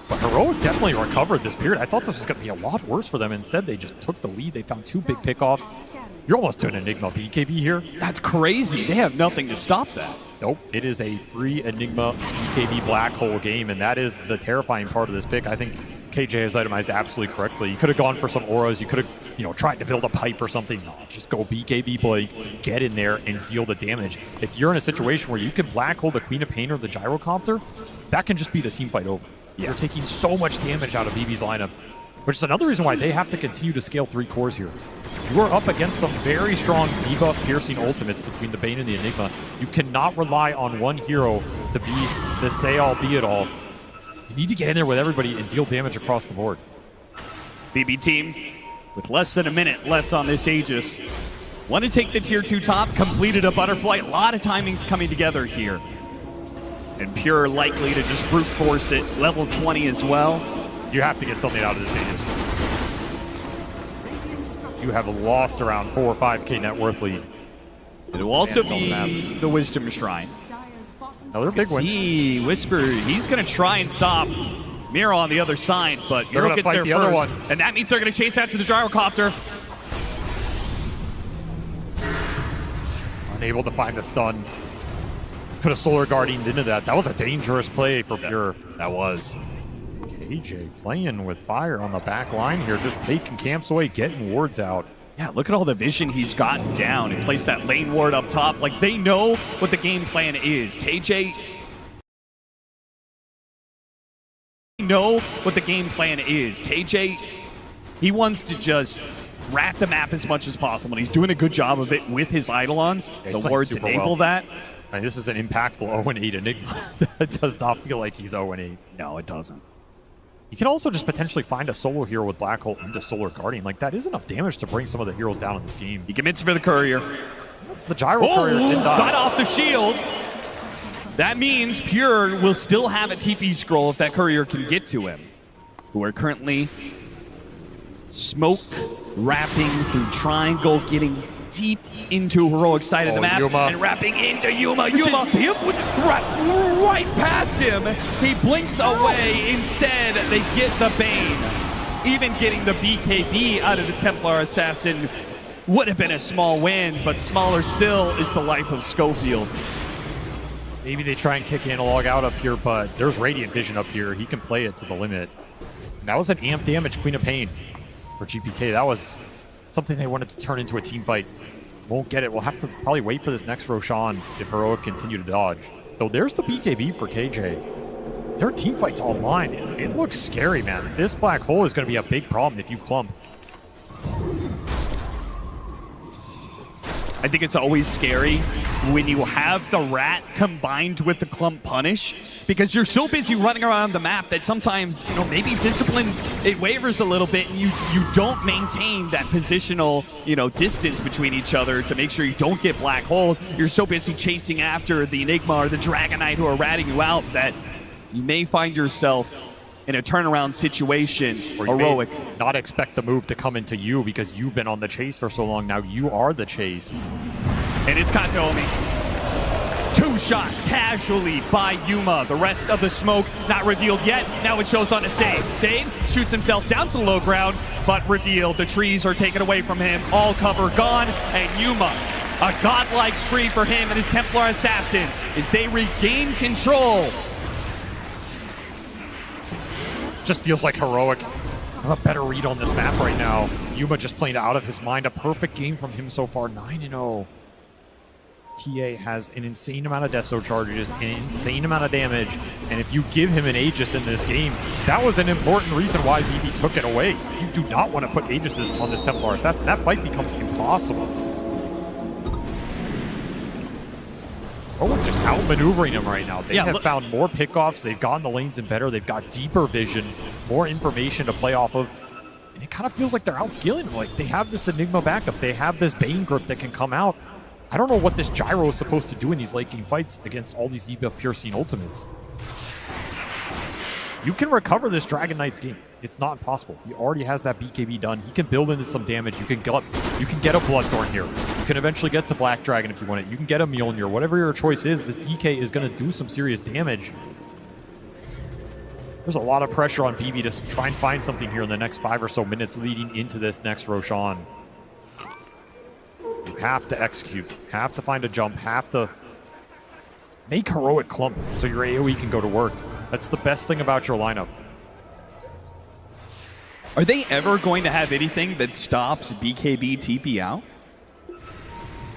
But Heroic definitely recovered this period. I thought this was going to be a lot worse for them. Instead, they just took the lead. They found 2 big pickoffs. You're almost to an Enigma BKB here. That's crazy. They have nothing to stop that. Nope, it is a free Enigma BKB black hole game, and that is the terrifying part of this pick. I think KJ has itemized absolutely correctly. You could have gone for some auras. You could have, tried to build a pipe or something. No, just go BKB Blake, get in there and deal the damage. If you're in a situation where you can black hole the Queen of Pain or the Gyrocopter, that can just be the team fight over. You're taking so much damage out of BB's lineup, which is another reason why they have to continue to scale 3 cores here. You are up against some very strong debuff piercing ultimates between the Bane and the Enigma. You cannot rely on one hero to be the say-all, be-it-all. You need to get in there with everybody and deal damage across the board. BB team, with less than a minute left on this Aegis, want to take the tier 2 top, completed a butterfly. A lot of timings coming together here. And Pure likely to just brute force it, level 20 as well. You have to get something out of this Aegis. You have lost around 4 or 5k net worth lead. It will also be the Wisdom Shrine. Another big win. See, Whisper, he's going to try and stop Mira on the other side, but They're Miro gets there the other first. one. And that means they're going to chase after the Gyrocopter. Unable to find the stun. Could have Solar Guardianed into that. That was a dangerous play for Pure. That was. KJ playing with fire on the back line here, just taking camps away, getting wards out. Yeah, look at all the vision he's gotten down. He placed that lane ward up top. Like, they know what the game plan is. KJ know what the game plan is. KJ, he wants to just rat the map as much as possible, and he's doing a good job of it with his Eidolons. Yeah, the wards enable that. I mean, this is an impactful 0-8 Enigma. It does not feel like he's 0-8. No, it doesn't. You can also just potentially find a solo hero with Black Hole into Solar Guardian. Like, that is enough damage to bring some of the heroes down in this game. He commits for the Courier. That's the Gyro Courier. Didn't die. Got off the shield. That means Pure will still have a TP scroll if that Courier can get to him. Who are currently smoke wrapping through triangle, getting deep into heroic side of the map, Yuma. and wrapping into Yuma. Yuma right past him. He blinks away. Instead, they get the Bane. Even getting the BKB out of the Templar Assassin would have been a small win, but smaller still is the life of Schofield. Maybe they try and kick Analog out up here, but there's Radiant Vision up here. He can play it to the limit. And that was an amp damage Queen of Pain for GPK. That was something they wanted to turn into a team fight. Won't get it. We'll have to probably wait for this next Roshan if Heroic continue to dodge. Though there's the BKB for KJ. Their team fight's online. It looks scary, man. This black hole is going to be a big problem if you clump. I think it's always scary when you have the rat combined with the clump punish, because you're so busy running around the map that sometimes, maybe discipline, it wavers a little bit and you don't maintain that positional, distance between each other to make sure you don't get black hole. You're so busy chasing after the Enigma or the Dragonite who are ratting you out that you may find yourself in a turnaround situation. Or you may not expect the move to come into you because you've been on the chase for so long. Now you are the chase. And it's Katomi. 2-shot casually by Yuma. The rest of the smoke not revealed yet. Now it shows on a save. Save shoots himself down to the low ground, but revealed. The trees are taken away from him. All cover gone. And Yuma, a godlike spree for him and his Templar Assassin as they regain control. Just feels like Heroic have a better read on this map right now. Yuma just playing out of his mind. A perfect game from him so far, 9-0. TA has an insane amount of Deso charges, an insane amount of damage, and if you give him an Aegis in this game, that was an important reason why BB took it away. You do not want to put Aegises on this Templar Assassin. That fight becomes impossible. Oh, we're just outmaneuvering him right now. They have found more pickoffs. They've gotten the lanes in better. They've got deeper vision, more information to play off of. And it kind of feels like they're outscaling him. Like, they have this Enigma backup. They have this Bane grip that can come out. I don't know what this Gyro is supposed to do in these late game fights against all these debuff pure scene ultimates. You can recover this Dragon Knight's game. It's not impossible. He already has that BKB done. He can build into some damage. You can get a Bloodthorn here. You can eventually get to Black Dragon if you want it. You can get a Mjolnir. Whatever your choice is, this DK is going to do some serious damage. There's a lot of pressure on BB to try and find something here in the next 5 or so minutes leading into this next Roshan. You have to execute, have to find a jump, have to make Heroic clump so your AoE can go to work. That's the best thing about your lineup. Are they ever going to have anything that stops BKB TP out?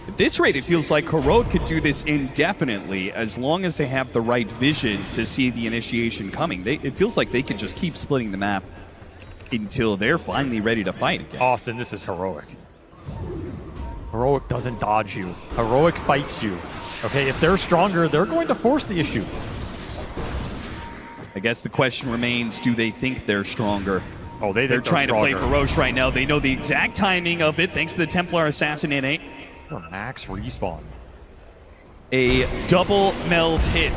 At this rate, it feels like Heroic could do this indefinitely as long as they have the right vision to see the initiation coming. It feels like they could just keep splitting the map until they're finally ready to fight again. Austin, this is Heroic. Heroic doesn't dodge you. Heroic fights you. Okay, if they're stronger, they're going to force the issue. I guess the question remains, do they think they're stronger? Oh, they're trying to play for Rosh right now. They know the exact timing of it thanks to the Templar Assassinate. Max respawn. A double meld hit.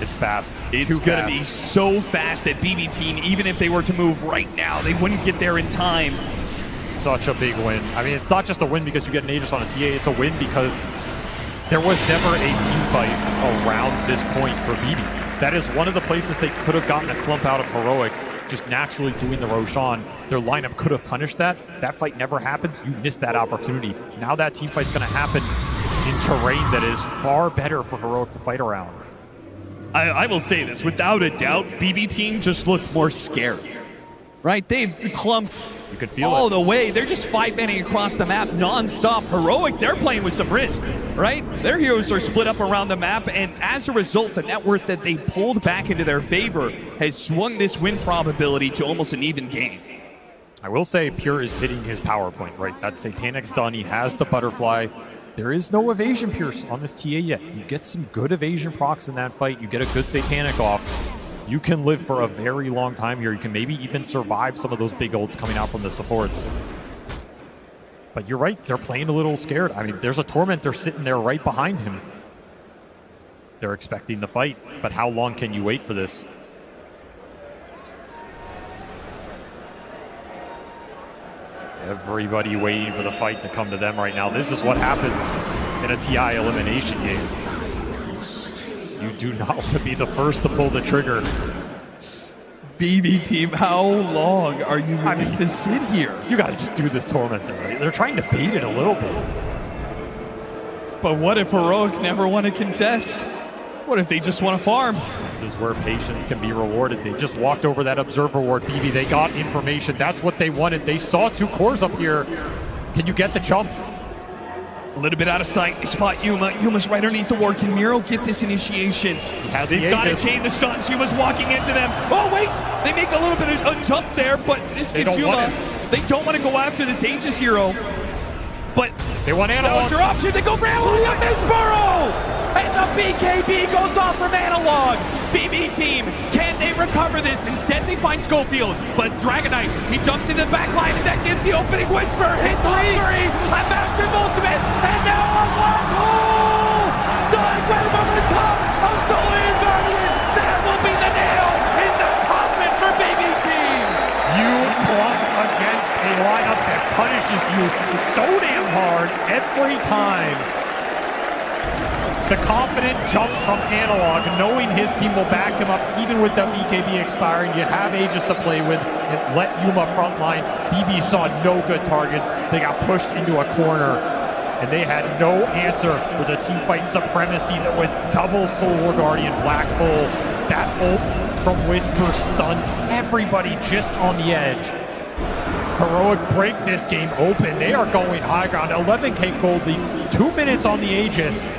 It's fast. It's going to be so fast that BB Team, even if they were to move right now, they wouldn't get there in time. Such a big win. I mean, it's not just a win because you get an Aegis on a TA. It's a win because there was never a team fight around this point for BB. That is one of the places they could have gotten a clump out of Heroic, just naturally doing the Roshan. Their lineup could have punished that. That fight never happens. You missed that opportunity. Now that team fight's going to happen in terrain that is far better for Heroic to fight around. I will say this, without a doubt, BB Team just looked more scared. Right? They've clumped you can feel all it. the way. They're just 5-manning across the map non-stop. Heroic, they're playing with some risk, right? Their heroes are split up around the map, and as a result, the net worth that they pulled back into their favor has swung this win probability to almost an even game. I will say Pure is hitting his power point, right? That Satanic's done. He has the butterfly. There is no evasion pierce on this TA yet. You get some good evasion procs in that fight. You get a good Satanic off. You can live for a very long time here. You can maybe even survive some of those big ults coming out from the supports. But you're right, they're playing a little scared. I mean, there's a Tormentor sitting there right behind him. They're expecting the fight, but how long can you wait for this? Everybody waiting for the fight to come to them right now. This is what happens in a TI elimination game. You do not want to be the first to pull the trigger. BB Team, how long are you willing to sit here? You got to just do this Tormentor, right? They're trying to bait it a little bit. But what if Heroic never want to contest? What if they just want to farm? This is where patience can be rewarded. They just walked over that observer ward, BB. They got information. That's what they wanted. They saw two cores up here. Can you get the jump? A little bit out of sight. They spot Yuma. Yuma's right underneath the ward. Can Miro get this initiation? They've got to chain the stuns. Yuma's walking into them. Oh, wait! They make a little bit of a jump there, but this gives Yuma. They don't want to go after this Aegis hero. But they want Analog. That was your option. They go Analog. Miss Burrow! And the BKB goes off from Analog. BB Team, can they recover this? Instead, they find Schofield. But Dragonite, he jumps into the back line, and that gives the opening Whisper. Hit three. A massive ultimate. And now a black hole! Sonic Wave over the top of Solar Guardian. That will be the nail in the coffin for BB Team. You clump against a lineup that punishes you so damn hard every time. The confident jump from Analog, knowing his team will back him up even with the BKB expiring. You have Aegis to play with. It let Yuma frontline. BB saw no good targets. They got pushed into a corner, and they had no answer for the team fight supremacy that was double Solar Guardian Black Hole. That ult from Whisper stunned everybody just on the edge. Heroic break this game open. They are going high ground. 11k gold lead, 2 minutes on the Aegis.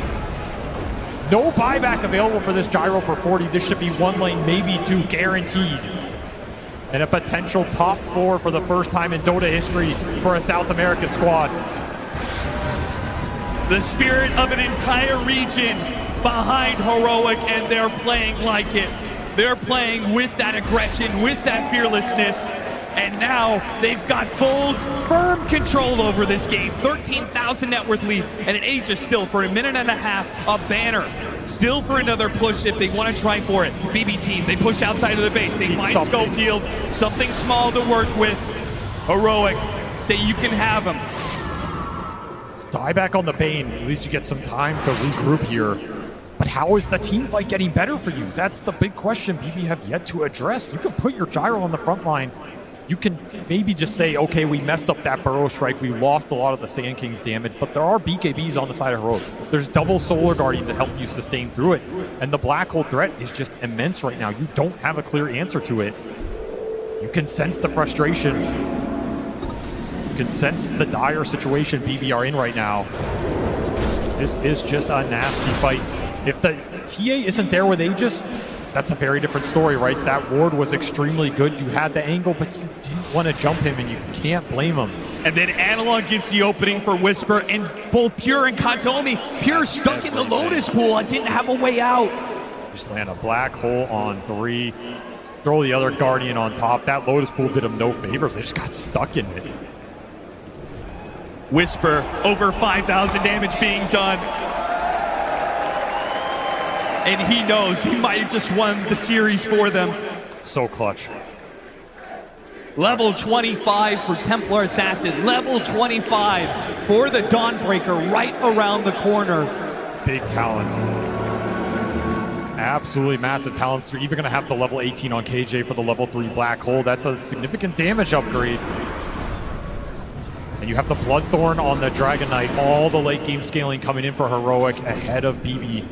No buyback available for this gyro for 40. This should be one lane, maybe two, guaranteed. And a potential top 4 for the first time in Dota history for a South American squad. The spirit of an entire region behind Heroic, and they're playing like it. They're playing with that aggression, with that fearlessness. And now they've got full, firm control over this game. 13,000 net worth lead, and an Aegis still for a minute and a half. A banner still for another push if they want to try for it. BB Team, they push outside of the base. They find Schofield, something small to work with. Heroic, say you can have him. Let's die back on the Bane. At least you get some time to regroup here. But how is the team fight getting better for you? That's the big question BB have yet to address. You can put your gyro on the front line. You can maybe just say, okay, we messed up that burrow strike. We lost a lot of the Sand King's damage, but there are BKBs on the side of Heroic. There's double Solar Guardian to help you sustain through it. And the black hole threat is just immense right now. You don't have a clear answer to it. You can sense the frustration. You can sense the dire situation BB are in right now. This is just a nasty fight. If the TA isn't there with Aegis, that's a very different story, right? That ward was extremely good. You had the angle, but you didn't want to jump him, and you can't blame him. And then Analog gives the opening for Whisper, and both Pure and Kantomi. Pure stuck in the Lotus pool and didn't have a way out. Just land a black hole on 3. Throw the other Guardian on top. That Lotus pool did him no favors. They just got stuck in it. Whisper, over 5,000 damage being done. And he knows he might have just won the series for them. So clutch. Level 25 for Templar Assassin. Level 25 for the Dawnbreaker right around the corner. Big talents. Absolutely massive talents. They're even going to have the level 18 on KJ for the level 3 black hole. That's a significant damage upgrade. And you have the Bloodthorn on the Dragon Knight. All the late game scaling coming in for Heroic ahead of BB.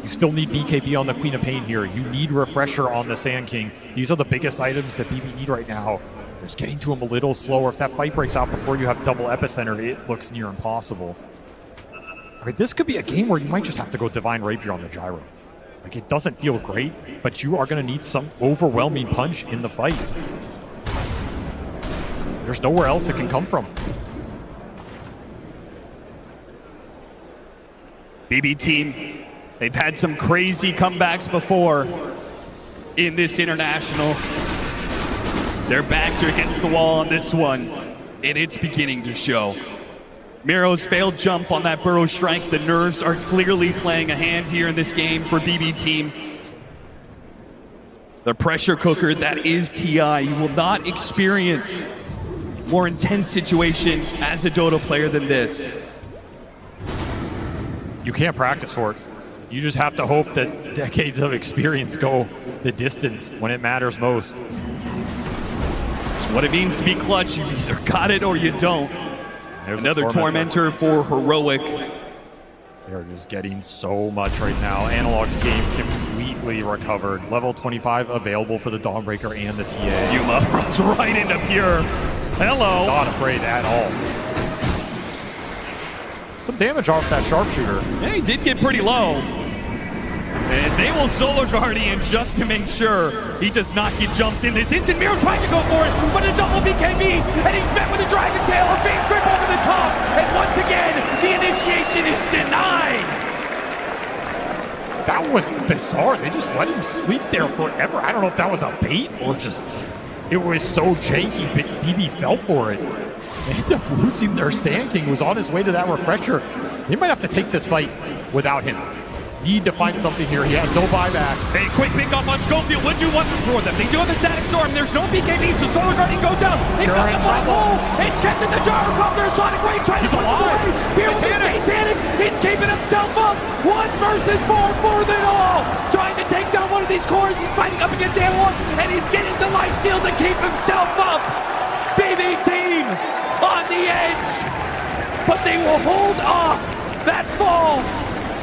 You still need BKB on the Queen of Pain here. You need Refresher on the Sand King. These are the biggest items that BB need right now. Just getting to him a little slower. If that fight breaks out before you have double Epicenter, it looks near impossible. I mean, this could be a game where you might just have to go Divine Rapier on the Gyro. Like, it doesn't feel great, but you are going to need some overwhelming punch in the fight. There's nowhere else it can come from. BB team, they've had some crazy comebacks before in this international. Their backs are against the wall on this one, and it's beginning to show. Miro's failed jump on that Burrow Strike. The nerves are clearly playing a hand here in this game for BB team. The pressure cooker that is TI. You will not experience a more intense situation as a Dota player than this. You can't practice for it. You just have to hope that decades of experience go the distance when it matters most. It's what it means to be clutch. You either got it or you don't. There's another Tormentor for Heroic. They're just getting so much right now. Analog's game completely recovered. Level 25 available for the Dawnbreaker and the TA. Yuma runs right into Pure. Hello. Not afraid at all. Some damage off that sharpshooter. Yeah, he did get pretty low. And they will Solar Guardian just to make sure he does not get jumped in this instant. Miro trying to go for it, but a double BKBs, and he's met with a Dragon Tail, a Fiend's Grip over the top, and once again, the initiation is denied. That was bizarre. They just let him sleep there forever. I don't know if that was a bait or just, it was so janky, but BB fell for it. They ended up losing their Sand King, who was on his way to that Refresher. They might have to take this fight without him. Need to find something here. He has no buyback. A quick pickoff on Schofield would do wonders for them. They do have the Static Storm. There's no BKB, so Solar Guardian goes out. They found the black hole. It's catching the Gyrocopter. Sonic Wave trying to push away. Here with the Satanic. It's keeping himself up. 1 versus 4 for them all. Trying to take down one of these cores. He's fighting up against Analog, and he's getting the lifesteal to keep himself up. BB team on the edge, but they will hold off that fall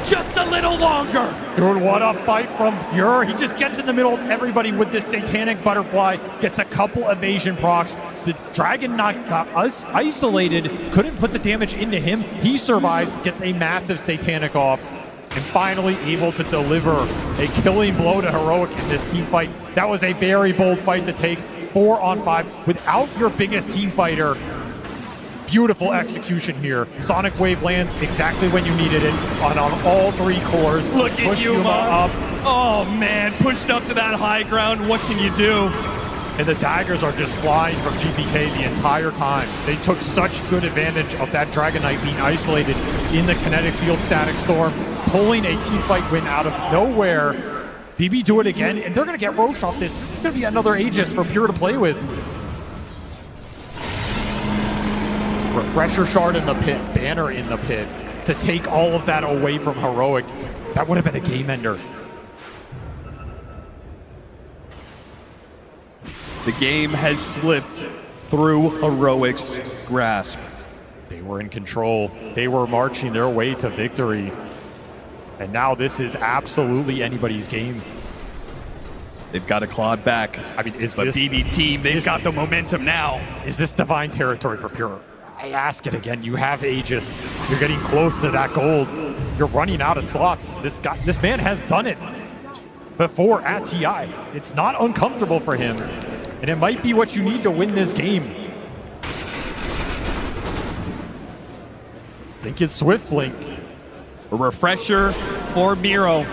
just a little longer. Dude, what a fight from Pure. He just gets in the middle of everybody with this Satanic Butterfly, gets a couple evasion procs. The Dragon Knight got isolated, couldn't put the damage into him. He survives, gets a massive Satanic off, and finally able to deliver a killing blow to Heroic in this team fight. That was a very bold fight to take. 4 on 5 without your biggest team fighter. Beautiful execution here. Sonic Wave lands exactly when you needed it on all 3 cores. Look at Push Yuma up. Oh man, pushed up to that high ground. What can you do? And the daggers are just flying from GPK the entire time. They took such good advantage of that Dragon Knight being isolated in the kinetic field Static Storm, pulling a team fight win out of nowhere. BB do it again, and they're going to get Rosh off this. This is going to be another Aegis for Pure to play with. Refresher Shard in the pit, Banner in the pit, to take all of that away from Heroic. That would have been a game ender. The game has slipped through Heroic's grasp. They were in control. They were marching their way to victory. And now this is absolutely anybody's game. They've got to claw it back. I mean, is but this... BB Team, they've got the momentum now. Is this divine territory for Pure? I ask it again. You have Aegis. You're getting close to that gold. You're running out of slots. This man has done it before at TI. It's not uncomfortable for him. And it might be what you need to win this game. Just think it's Swift Blink. A refresher for Miro.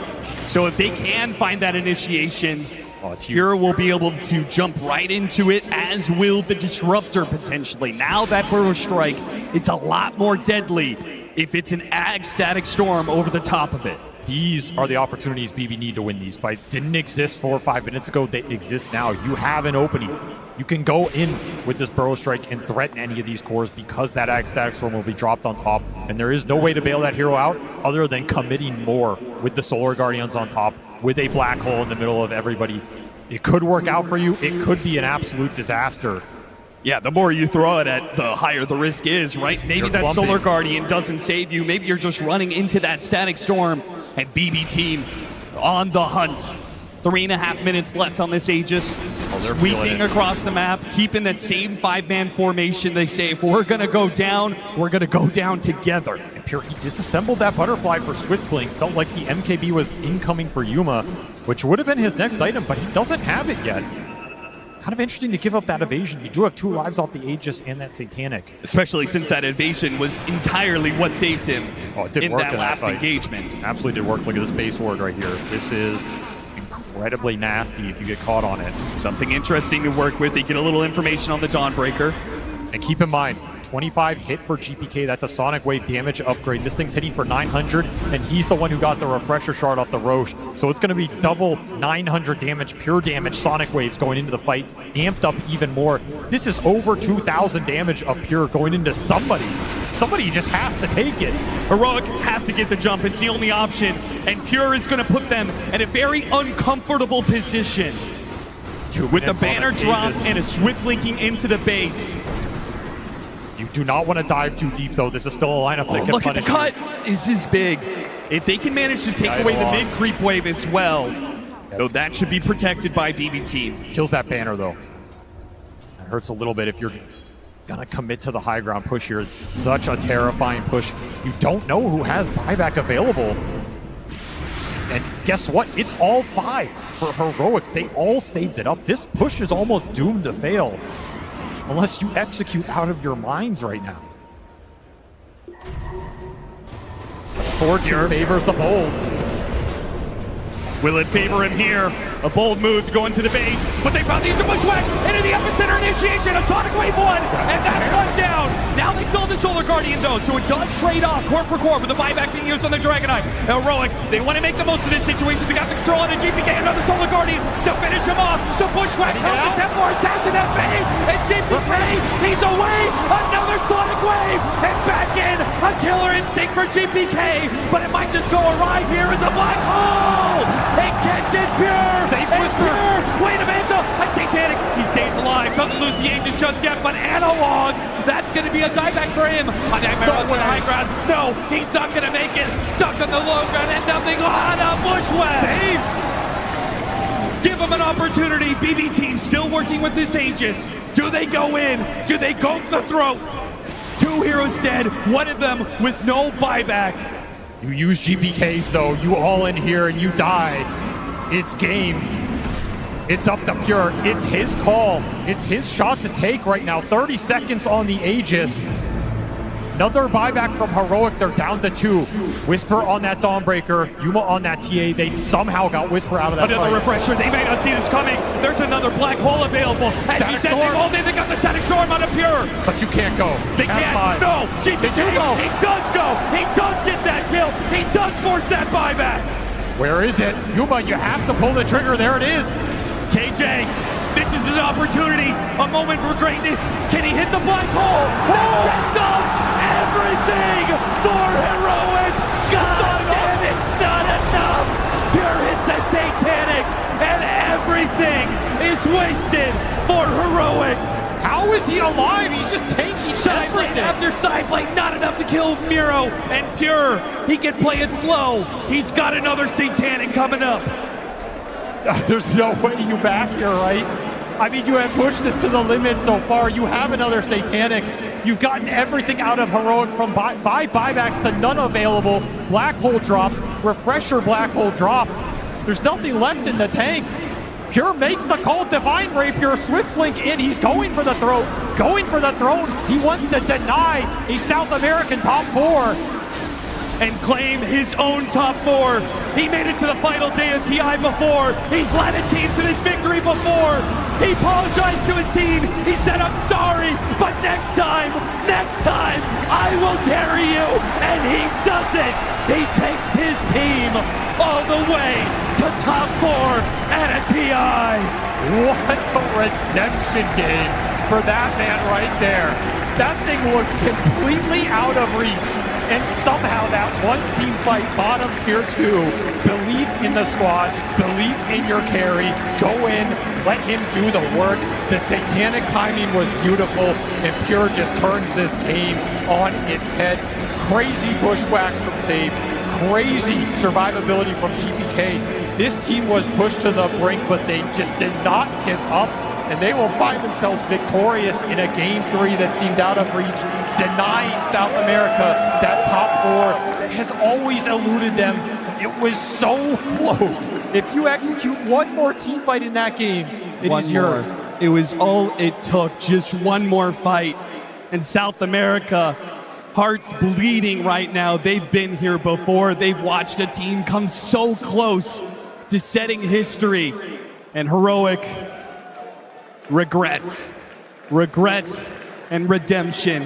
So if they can find that initiation, Pure will be able to jump right into it, as will the Disruptor potentially. Now that Burrow Strike, it's a lot more deadly if it's an Ag Static Storm over the top of it. These are the opportunities BB need to win these fights. Didn't exist 4 or 5 minutes ago. They exist now. You have an opening. You can go in with this Burrow Strike and threaten any of these cores because that Ag Static Storm will be dropped on top. And there is no way to bail that hero out other than committing more with the Solar Guardians on top, with a black hole in the middle of everybody. It could work out for you. It could be an absolute disaster. Yeah, the more you throw it at, the higher the risk is, right? Maybe You're that clumping. Solar Guardian doesn't save you. Maybe you're just running into that Static Storm, and BB Team on the hunt. 3.5 minutes left on this Aegis. Sweeping across the map, keeping that same 5-man formation. They say, if we're going to go down, we're going to go down together. And Pure, he disassembled that butterfly for Swift Blink. Felt like the MKB was incoming for Yuma, which would have been his next item, but he doesn't have it yet. Kind of interesting to give up that evasion. You do have 2 lives off the Aegis and that Satanic. Especially since that evasion was entirely what saved him in that last engagement. Absolutely did work. Look at the Space Ward right here. This is incredibly nasty if you get caught on it. Something interesting to work with. They get a little information on the Dawnbreaker. And keep in mind, 25 hit for GPK. That's a Sonic Wave damage upgrade. This thing's hitting for 900, and he's the one who got the Refresher Shard off the Rosh. So it's going to be double 900 damage, pure damage, Sonic Waves going into the fight, amped up even more. This is over 2,000 damage of Pure going into somebody. Somebody just has to take it. Heroic have to get the jump. It's the only option, and Pure is going to put them in a very uncomfortable position. With the banner drop and a Swift linking into the base. You do not want to dive too deep, though. This is still a lineup that can look at the punish cut. This is big. If they can manage to take away the mid creep wave as well, though that should be protected by BB Team. Kills that banner, though. That hurts a little bit if you're gonna commit to the high ground push here. It's such a terrifying push. You don't know who has buyback available. And guess what? It's all 5 for Heroic. They all saved it up. This push is almost doomed to fail unless you execute out of your minds right now. Fortune favors the bold. Will it favor him here? A bold move to go into the base, but they found the bushwhack into the epicenter initiation of Sonic Wave 1, and that's one down. Now they still have the Solar Guardian though, so it does trade off core for core with the buyback being used on the Dragonite. Heroic, they want to make the most of this situation. They got the control on the GPK, another Solar Guardian to finish him off. The bushwhack comes the Templar Assassin FA, and GPK, he's away. Another Sonic Wave, and back in. A killer instinct for GPK, but it might just go awry here as a black hole. It catches Pure. Safe Whisper. Wait a minute, a Satanic. He stays alive, doesn't lose the Aegis just yet, but Analog, that's going to be a dieback for him. A Nightmare to the high ground. No, he's not going to make it. Stuck on the low ground and nothing on a bushwhack. Save. Give him an opportunity. BB Team still working with this Aegis. Do they go in? Do they go for the throat? 2 heroes dead, one of them with no buyback. You use GPKs though, you all in here and you die. It's game. It's up to Pure. It's his call. It's his shot to take right now. 30 seconds on the Aegis. Another buyback from Heroic. They're down to 2. Whisper on that Dawnbreaker. Yuma on that TA. They somehow got Whisper out of that Another fight. refresher. They may not see this coming. There's another black hole available. As he said, they hold in. They got the Static Storm on a Pure. But you can't go. They can't. No. GPK. He does go. He does get that kill. He does force that buyback. Where is it? Yuma, you have to pull the trigger. There it is. KJ, this is an opportunity, a moment for greatness. Can he hit the black hole? That sets up everything for Heroic. God damn, it's not enough. Pure hits the Satanic, and everything is wasted for Heroic. How is he alive? He's just tanking Sideblade after sideblade, not enough to kill Miro. And Pure, he can play it slow. He's got another Satanic coming up. There's no way you back here, right? I mean, you have pushed this to the limit so far. You have another Satanic. You've gotten everything out of Heroic from 5 buybacks to none available. Black Hole dropped. Refresher Black Hole dropped. There's nothing left in the tank. Pure makes the call. Divine Rapier, Swift Blink in. He's going for the throat. Going for the throne. He wants to deny a South American top 4. And claim his own top 4. He made it to the final day of TI before. He's led a team to this victory before. He apologized to his team. He said, I'm sorry, but next time, I will carry you. And he does it. He takes his team all the way to top 4 at a TI. What a redemption game for that man right there. That thing looked completely out of reach, and somehow that one team fight bottom tier 2, belief in the squad, belief in your carry, go in, let him do the work. The Satanic timing was beautiful, and Pure just turns this game on its head. Crazy bushwhacks from Save, crazy survivability from GPK. This team was pushed to the brink, but they just did not give up. And they will find themselves victorious in a Game 3 that seemed out of reach, denying South America that top 4 that has always eluded them. It was so close. If you execute one more team fight in that game, it is yours. It was all it took, just one more fight. And South America, hearts bleeding right now. They've been here before. They've watched a team come so close to setting history. And Heroic regrets and redemption.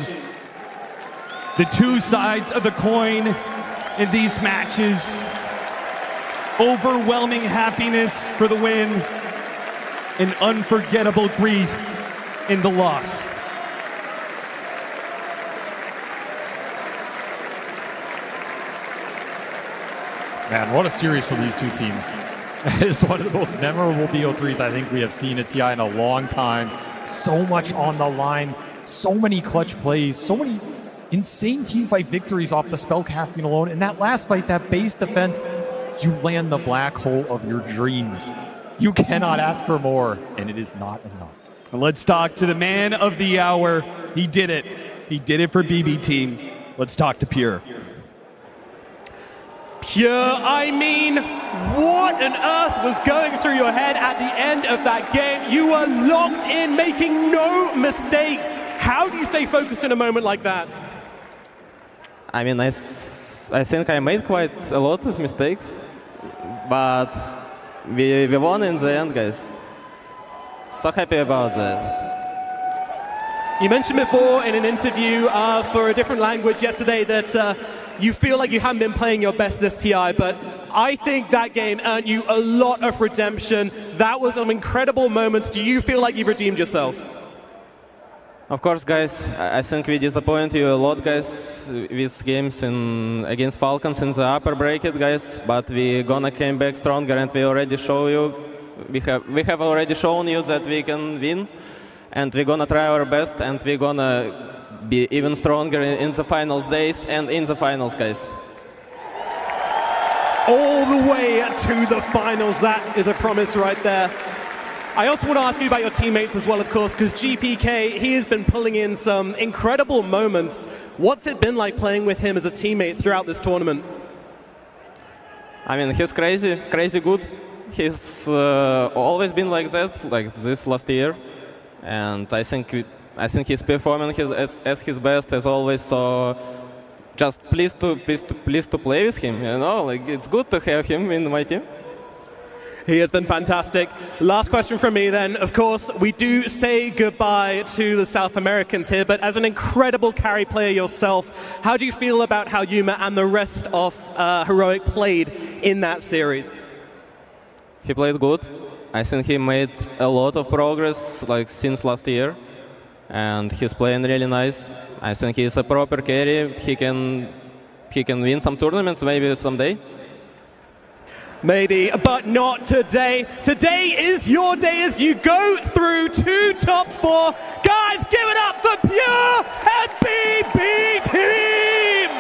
The two sides of the coin in these matches. Overwhelming happiness for the win and unforgettable grief in the loss. Man, what a series for these two teams. It's one of the most memorable BO3s I think we have seen at TI in a long time. So much on the line, so many clutch plays, so many insane teamfight victories off the spellcasting alone. And that last fight, that base defense, you land the black hole of your dreams. You cannot ask for more, and it is not enough. Let's talk to the man of the hour. He did it. He did it for BB Team. Let's talk to Pure. Pure, I mean, what on earth was going through your head at the end of that game? You were locked in, making no mistakes. How do you stay focused in a moment like that? I mean, I think I made quite a lot of mistakes, but we won in the end, guys. So happy about that. You mentioned before in an interview for a different language yesterday that you feel like you haven't been playing your best this TI, but I think that game earned you a lot of redemption. That was some incredible moments. Do you feel like you've redeemed yourself? Of course, guys. I think we disappoint you a lot, guys, with games against Falcons in the upper bracket, guys. But we gonna came back stronger, and we already show you. We have already shown you that we can win, and we're gonna try our best, and we're gonna be even stronger in the finals days and in the finals, guys. All the way to the finals. That is a promise right there. I also want to ask you about your teammates as well, of course, because GPK, he has been pulling in some incredible moments. What's it been like playing with him as a teammate throughout this tournament? I mean, he's crazy good. He's always been like that, like this last year. And I think he's performing as his best as always. So just pleased to play with him. You know, like it's good to have him in my team. He has been fantastic. Last question from me then. Of course, we do say goodbye to the South Americans here, but as an incredible carry player yourself, how do you feel about how Yuma and the rest of Heroic played in that series? He played good. I think he made a lot of progress like since last year, and he's playing really nice. I think he's a proper carry. He can win some tournaments maybe someday. Maybe, but not today. Today is your day as you go through two top 4. Guys, give it up for Pure and BB Team!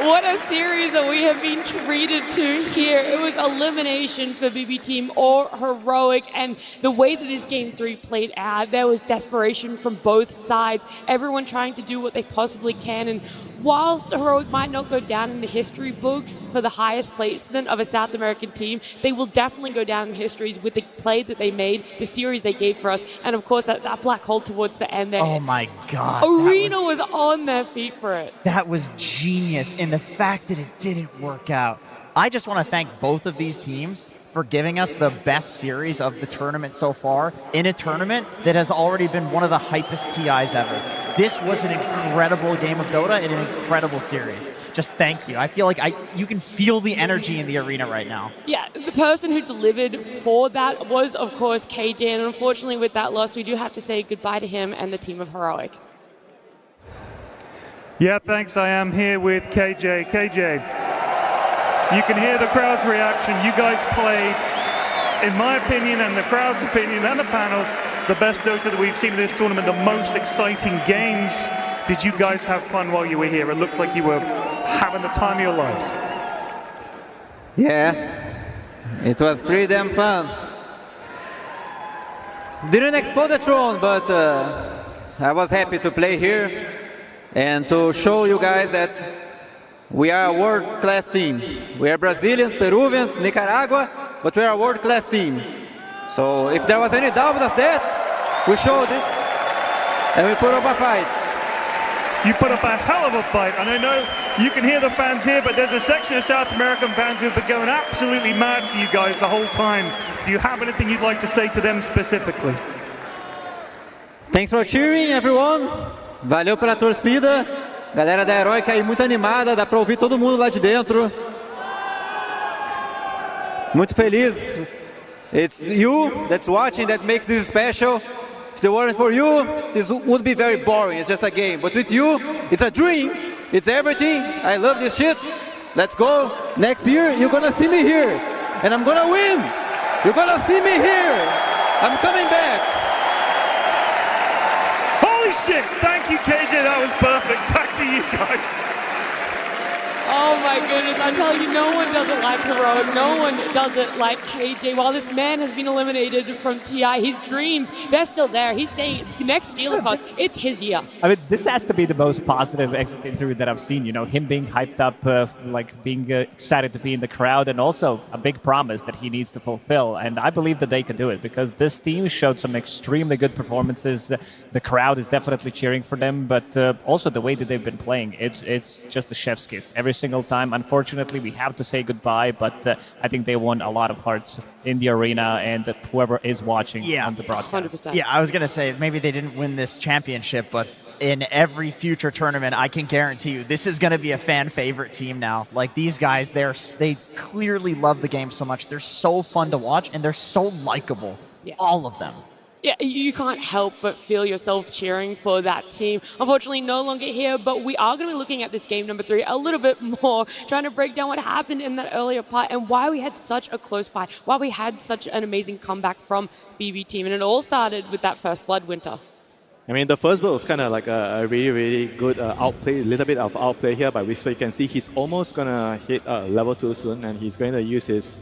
What a series that we have been treated to here. It was elimination for BB Team or Heroic, and the way that this Game 3 played out, there was desperation from both sides. Everyone trying to do what they possibly can, and whilst Heroic might not go down in the history books for the highest placement of a South American team, they will definitely go down in histories with the play that they made, the series they gave for us, and of course that black hole towards the end there. Oh my God. Arena was on their feet for it. That was genius, and the fact that it didn't work out. I just want to thank both of these teams for giving us the best series of the tournament so far in a tournament that has already been one of the hypest TIs ever. This was an incredible game of Dota and an incredible series. Just thank you. I feel like you can feel the energy in the arena right now. Yeah, the person who delivered for that was, of course, KJ, and unfortunately with that loss, we do have to say goodbye to him and the team of Heroic. Yeah, thanks. I am here with KJ. KJ, you can hear the crowd's reaction. You guys played, in my opinion, and the crowd's opinion, and the panel's, the best Dota that we've seen in this tournament, the most exciting games. Did you guys have fun while you were here? It looked like you were having the time of your lives. Yeah, it was pretty damn fun. Didn't explode the throne, but I was happy to play here and to show you guys that we are a world-class team. We are Brazilians, Peruvians, Nicaragua, but we are a world-class team. So if there was any doubt of that, we showed it, and we put up a fight. You put up a hell of a fight, and I know you can hear the fans here, but there's a section of South American fans who've been going absolutely mad for you guys the whole time. Do you have anything you'd like to say to them specifically? Thanks for cheering, everyone. Valeu pela torcida. Galera da Heroic aí muito animada, dá pra ouvir todo mundo lá de dentro. Muito feliz. It's you that's watching that makes this special. If it weren't for you, this would be very boring. It's just a game. But with you, it's a dream. It's everything. I love this shit. Let's go. Next year, you're gonna see me here. And I'm gonna win. You're gonna see me here. I'm coming back. Holy shit! Thank you, KJ. That was perfect. Back to you guys. Oh my goodness, I'm telling you, no one does it like Heroic, no one does it like KJ. While this man has been eliminated from TI, his dreams, they're still there. He's saying next year, it's his year. I mean, this has to be the most positive exit interview that I've seen. You know, him being hyped up, like being excited to be in the crowd, and also a big promise that he needs to fulfill. And I believe that they can do it because this team showed some extremely good performances. The crowd is definitely cheering for them, but also the way that they've been playing, it's just a chef's kiss every single time. Unfortunately, we have to say goodbye, but I think they won a lot of hearts in the arena, and whoever is watching on the broadcast. 100%. Yeah, I was going to say, maybe they didn't win this championship, but in every future tournament, I can guarantee you, this is going to be a fan favorite team now. Like, these guys, they clearly love the game so much. They're so fun to watch, and they're so likable. Yeah. All of them. Yeah, you can't help but feel yourself cheering for that team. Unfortunately, no longer here, but we are going to be looking at this game number 3 a little bit more, trying to break down what happened in that earlier part and why we had such a close fight, why we had such an amazing comeback from BB Team. And it all started with that first blood winter. I mean, the first blood was kind of like a really, really good outplay, a little bit of outplay here by Whisper. You can see he's almost going to hit level 2 soon, and he's going to use his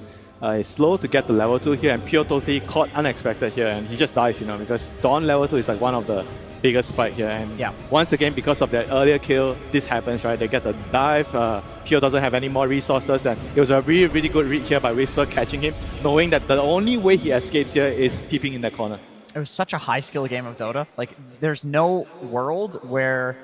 slow to get to level 2 here, and Pure totally caught unexpected here, and he just dies, you know, because Dawn level 2 is like one of the biggest spike here, and once again, because of that earlier kill, this happens, right? They get the dive, Pure doesn't have any more resources, and it was a really, really good read here by Whisper catching him, knowing that the only way he escapes here is TPing in the corner. It was such a high skill game of Dota. Like, there's no world where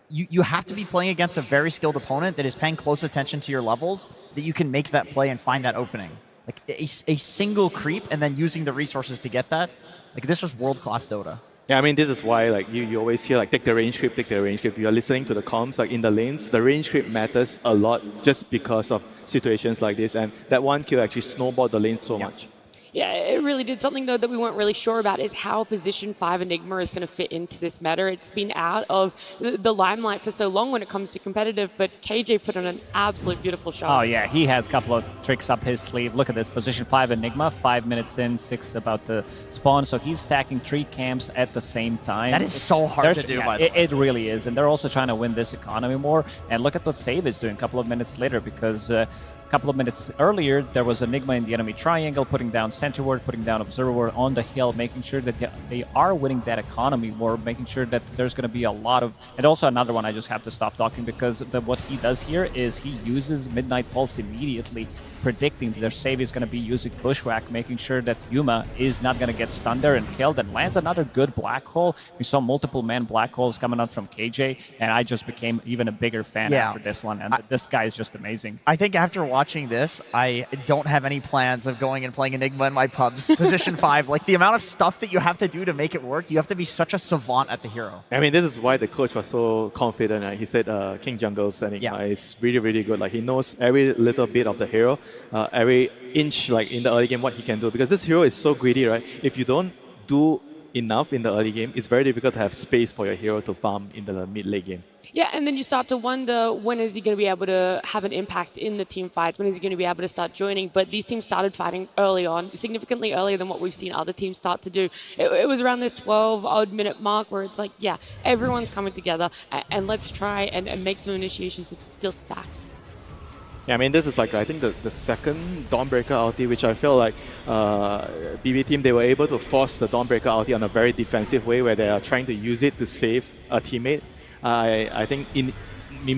you have to be playing against a very skilled opponent that is paying close attention to your levels that you can make that play and find that opening. Like a single creep and then using the resources to get that. Like, this was world-class Dota. Yeah, I mean, this is why like you always hear like take the range creep, take the range creep. You're listening to the comms like in the lanes, the range creep matters a lot just because of situations like this, and that one kill actually snowballed the lane so much. Yeah, it really did. Something, though, that we weren't really sure about is how Position 5 Enigma is going to fit into this meta. It's been out of the limelight for so long when it comes to competitive, but KJ put on an absolute beautiful shot. Oh, yeah, he has a couple of tricks up his sleeve. Look at this, Position 5 Enigma, 5 minutes in, 6 about to spawn, so he's stacking 3 camps at the same time. That is so hard to do, by the way. It really is, and they're also trying to win this economy more, and look at what Save is doing a couple of minutes later, because a couple of minutes earlier, there was Enigma in the enemy triangle, putting down Center Ward, putting down Observer Ward on the hill, making sure that they are winning that economy war, making sure that there's going to be a lot of... And also another one, I just have to stop talking, because what he does here is he uses Midnight Pulse immediately, predicting that their save is going to be using Bushwhack, making sure that Yuma is not going to get stunned there and killed, and lands another good black hole. We saw multiple man black holes coming out from KJ, and I just became even a bigger fan after this one, and this guy is just amazing. I think after watching this, I don't have any plans of going and playing Enigma in my pubs. Position 5, like the amount of stuff that you have to do to make it work, you have to be such a savant at the hero. I mean, this is why the coach was so confident. Right? He said King Jungle's Enigma is really, really good. Like, he knows every little bit of the hero, every inch, like in the early game, what he can do. Because this hero is so greedy, right? If you don't do enough in the early game, it's very difficult to have space for your hero to farm in the mid-late game. Yeah, and then you start to wonder, when is he going to be able to have an impact in the team fights? When is he going to be able to start joining? But these teams started fighting early on, significantly earlier than what we've seen other teams start to do. It was around this 12-odd minute mark where it's like, yeah, everyone's coming together, and let's try and make some initiations that still stacks. Yeah, I mean, this is like, I think, the second Dawnbreaker ulti, which I feel like BB team, they were able to force the Dawnbreaker ulti on a very defensive way, where they are trying to use it to save a teammate. I think in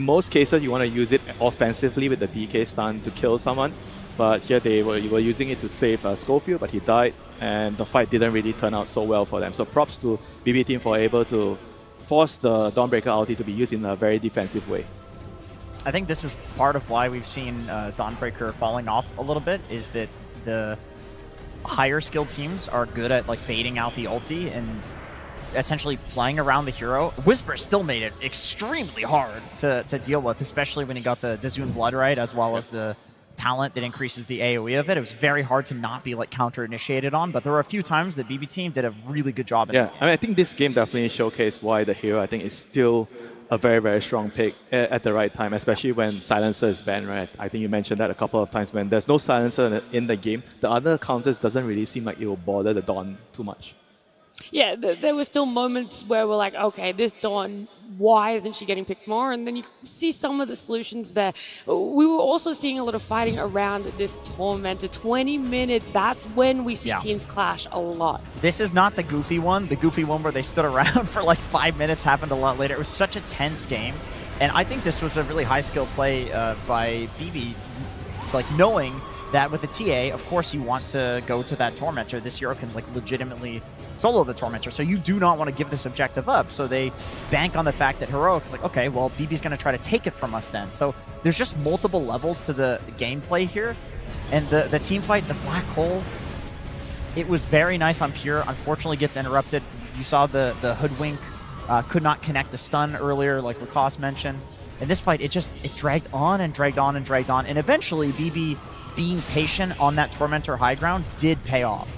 most cases, you want to use it offensively with the DK stun to kill someone. But here they were using it to save Schofield, but he died, and the fight didn't really turn out so well for them. So props to BB team for able to force the Dawnbreaker ulti to be used in a very defensive way. I think this is part of why we've seen Dawnbreaker falling off a little bit, is that the higher skilled teams are good at like baiting out the ulti and essentially playing around the hero. Whisper still made it extremely hard to deal with, especially when he got the Dazun Blood right, as well as the talent that increases the AoE of it. It was very hard to not be like counter-initiated on, but there were a few times that BB team did a really good job. Yeah, I mean, I think this game definitely showcased why the hero, I think, is still a very, very strong pick at the right time, especially when Silencer is banned, right? I think you mentioned that a couple of times. When there's no Silencer in the game, the other counters doesn't really seem like it will bother the Dawn too much. Yeah, there were still moments where we're like, okay, this Dawn, why isn't she getting picked more? And then you see some of the solutions there. We were also seeing a lot of fighting around this Tormentor. 20 minutes, that's when we see teams clash a lot. This is not the goofy one. The goofy one where they stood around for like 5 minutes happened a lot later. It was such a tense game. And I think this was a really high skill play by BB, like knowing that with the TA, of course you want to go to that Tormentor. This hero can like legitimately solo the Tormentor, so you do not want to give this objective up. So they bank on the fact that Heroic is like, okay, well, BB's going to try to take it from us then. So there's just multiple levels to the gameplay here. And the team fight, the black hole, it was very nice on Pure. Unfortunately gets interrupted. You saw the Hoodwink could not connect the stun earlier, like Lacoste mentioned. In this fight, it dragged on and dragged on and dragged on. And eventually, BB being patient on that Tormentor high ground did pay off.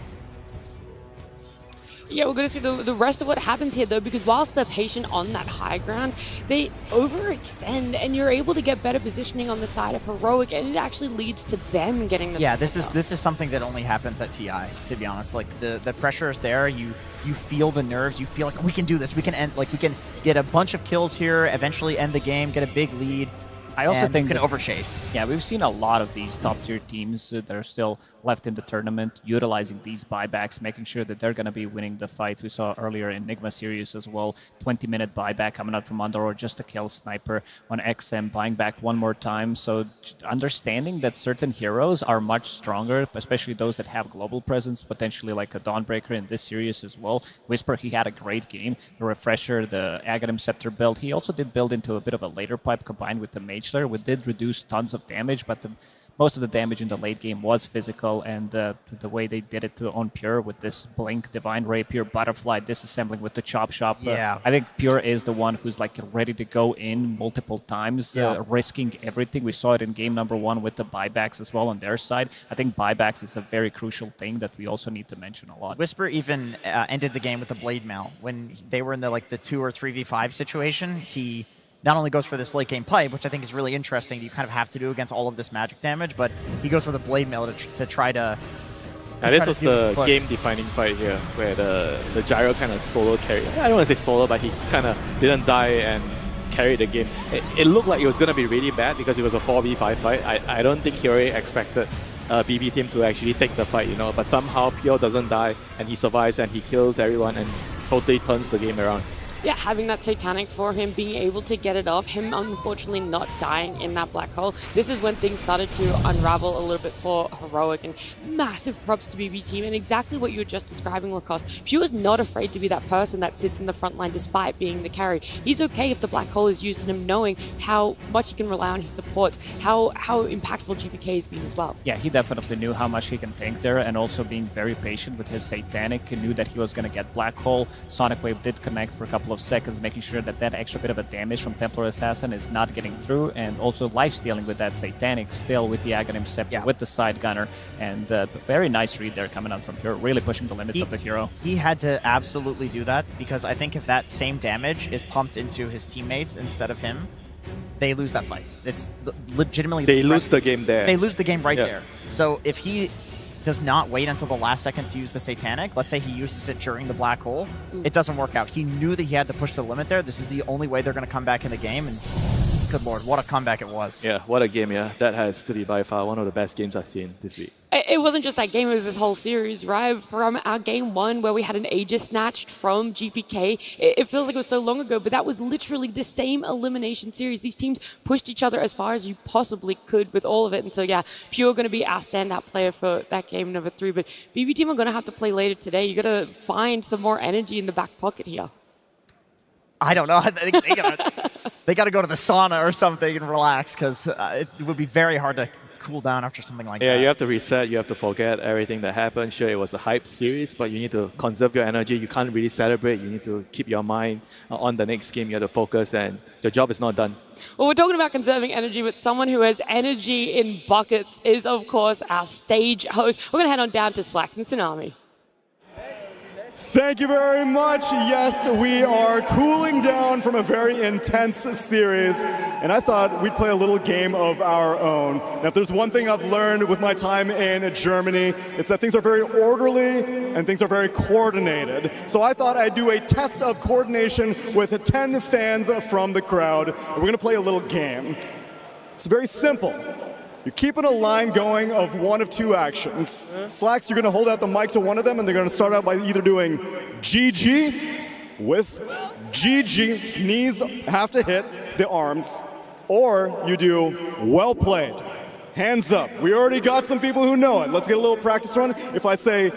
Yeah, we're going to see the rest of what happens here, though, because whilst they're patient on that high ground, they overextend, and you're able to get better positioning on the side of Heroic, and it actually leads to them getting the... Yeah, this is something that only happens at TI, to be honest. Like, the pressure is there. You feel the nerves. You feel like, we can do this. We can end, like, we can get a bunch of kills here, eventually end the game, get a big lead. I also think you can overchase. Yeah, we've seen a lot of these top-tier teams that are still left in the tournament utilizing these buybacks, making sure that they're going to be winning the fights. We saw earlier in Nigma series as well, 20-minute buyback coming out from under or just to kill Sniper on XM, buying back one more time. So understanding that certain heroes are much stronger, especially those that have global presence, potentially like a Dawnbreaker in this series as well. Whisper, he had a great game. The Refresher, the Aghanim Scepter build, he also did build into a bit of a later pipe combined with the Mage Slayer, which did reduce tons of damage, but the most of the damage in the late game was physical, and the way they did it on Pure with this Blink, Divine Rapier, Butterfly, disassembling with the Chop Shop. Yeah. I think Pure is the one who's like ready to go in multiple times, risking everything. We saw it in game number 1 with the buybacks as well on their side. I think buybacks is a very crucial thing that we also need to mention a lot. Whisper even ended the game with the Blade Mail. When they were in the 2 or 3v5 situation, he not only goes for this late game pipe, which I think is really interesting, you kind of have to do against all of this magic damage, but he goes for the Blade Mail to try to... This was the game-defining fight here, where the Gyro kind of solo carried. I don't want to say solo, but he kind of didn't die and carried the game. It looked like it was going to be really bad because it was a 4v5 fight. I don't think Hyori expected BB team to actually take the fight, but somehow Pure doesn't die and he survives and he kills everyone and totally turns the game around. Yeah, having that Satanic for him, being able to get it off, him unfortunately not dying in that black hole. This is when things started to unravel a little bit for Heroic, and massive props to BB team, and exactly what you were just describing, Lacoste. Pure is not afraid to be that person that sits in the front line despite being the carry. He's okay if the black hole is used and him knowing how much he can rely on his supports, how impactful GPK has been as well. Yeah, he definitely knew how much he can tank there, and also being very patient with his Satanic. He knew that he was going to get black hole. Sonic Wave did connect for a couple of seconds, making sure that extra bit of a damage from Templar Assassin is not getting through, and also life-stealing with that Satanic still with the Aghanim Scepter, with the side gunner, and very nice read there coming out from Pure, really pushing the limits of the hero. He had to absolutely do that, because I think if that same damage is pumped into his teammates instead of him, they lose that fight. It's legitimately... They lose the game there. They lose the game right there. So if he does not wait until the last second to use the Satanic, let's say he uses it during the black hole, it doesn't work out. He knew that he had to push the limit there. This is the only way they're going to come back in the game, and good lord, what a comeback it was. Yeah, what a game, yeah. That has to be by far one of the best games I've seen this week. It wasn't just that game, it was this whole series, right? From our game 1 where we had an Aegis snatched from GPK, it feels like it was so long ago, but that was literally the same elimination series. These teams pushed each other as far as you possibly could with all of it. And so, yeah, Pure going to be our standout player for that game number 3. But BB team are going to have to play later today. You got to find some more energy in the back pocket here. I don't know. They got to go to the sauna or something and relax, because it would be very hard to cool down after something like that. Yeah, you have to reset, you have to forget everything that happened. Sure, it was a hype series, but you need to conserve your energy. You can't really celebrate. You need to keep your mind on the next game. You have to focus, and your job is not done. Well, we're talking about conserving energy, but someone who has energy in buckets is, of course, our stage host. We're going to head on down to Slacks and Tsunami. Thank you very much. Yes, we are cooling down from a very intense series, and I thought we'd play a little game of our own. Now, if there's one thing I've learned with my time in Germany, it's that things are very orderly and things are very coordinated. So I thought I'd do a test of coordination with 10 fans from the crowd, and we're going to play a little game. It's very simple. You're keeping a line going of one of two actions. Slacks, you're going to hold out the mic to one of them, and they're going to start out by either doing GG with GG, knees have to hit the arms, or you do well played, hands up. We already got some people who know it. Let's get a little practice run. If I say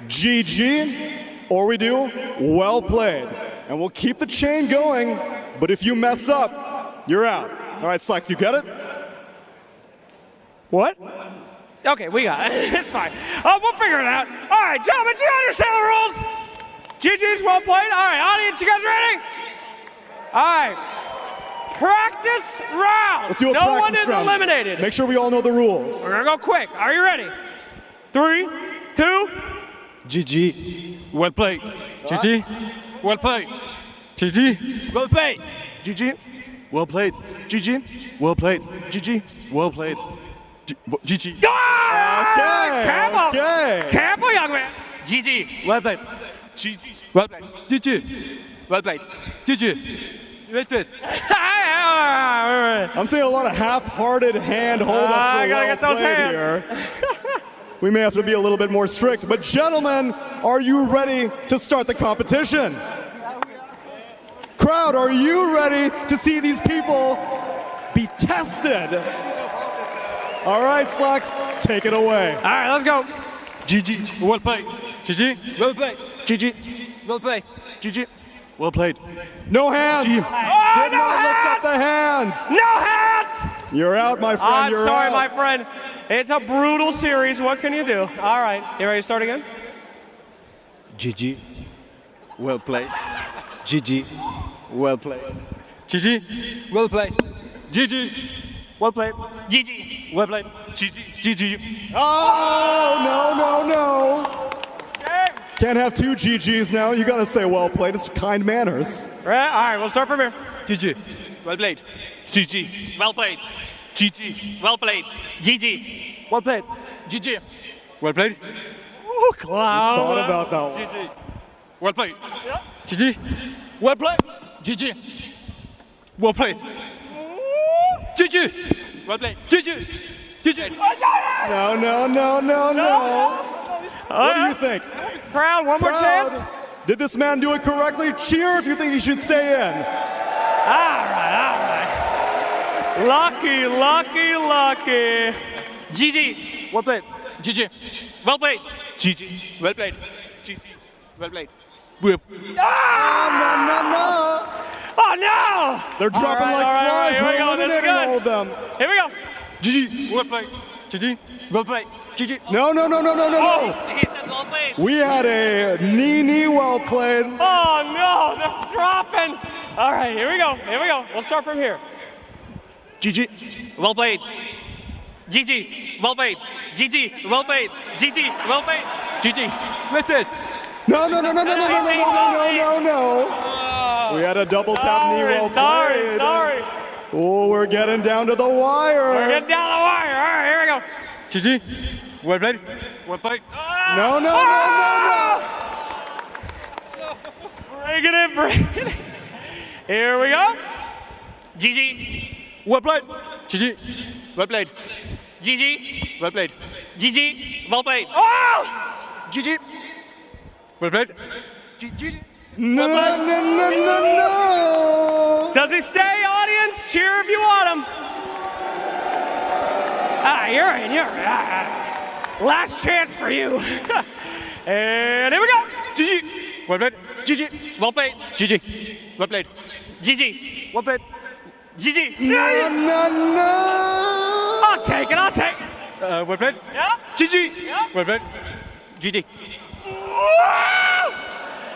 GG, or we do well played, and we'll keep the chain going, but if you mess up, you're out. All right, Slacks, you get it? What? Okay, we got it. It's fine. We'll figure it out. All right, gentlemen, do you understand the rules? GG's well played. All right, audience, you guys ready? All right. Practice round. Let's do a no practice one is round. eliminated. Make sure we all know the rules. We're going to go quick. Are you ready? 3, 2. GG. Well played. GG. Well played. GG. Well played. GG. Well played. GG. Well played. GG. Well played. GG. Okay. Careful. Okay. Careful, young man. GG. Well played. GG. Well played. GG. Well played. GG. Well played. I'm seeing a lot of half-hearted hand hold-ups I for gotta well get those played hands. here. We may have to be a little bit more strict, but gentlemen, are you ready to start the competition? Crowd, are you ready to see these people be tested? All right, Slacks, take it away. All right, let's go. GG. Well played. GG. Well played. GG. Well played. GG. Well played. No hands. Oh, Did no not hands. lift up the hands. No hands. You're out, my friend. I'm You're sorry, out. my friend. It's a brutal series. What can you do? All right, you ready to start again? GG. Well played. GG. Well played. GG. Well played. GG. Well played. GG. Well played. GG. GG. Oh, no. Can't have two GGs now. You gotta say well played. It's kind manners. Right, all right, we'll start from here. GG. Well played. GG. Well played. GG. Well played. GG. Well played. GG. Well played. Ooh, Cloud. Thought about that one. GG. Well played. GG. Well played. GG. Well played. GG. Well played. GG. GG. No. What do you think? Crowd, one more chance. Did this man do it correctly? Cheer if you think he should stay in. All right. Lucky. GG. Well played. GG. Well played. GG. Well played. GG. Well played. No. Oh no! They're dropping all like right, flies. here we We're go, this is eliminating good. all of them. Here we go. GG. Well played. GG. Well played. GG. No. He said well played. We had a knee well played. Oh no, they're dropping. All right, here we go. We'll start from here. GG. Well played. GG. Well played. GG. Well played. GG. Well played. GG. Well played. No. We had a double tap knee well played. Sorry. Oh, we're getting down to the wire. We're getting down the wire. All right, here we go. GG. Well played. Well played. No. Bring it in. Here we go. GG. Well played. GG. Well played. GG. Well played. GG. Well played. Oh! GG. Well played. GG. No. Does he stay, audience? Cheer if you want him. You're in. Last chance for you. And here we go. GG. Well played. GG. Well played. GG. Well played. GG. Well played. GG. No. I'll take it. Well played. Yeah. GG. Yeah. Well played. GG. Whoa!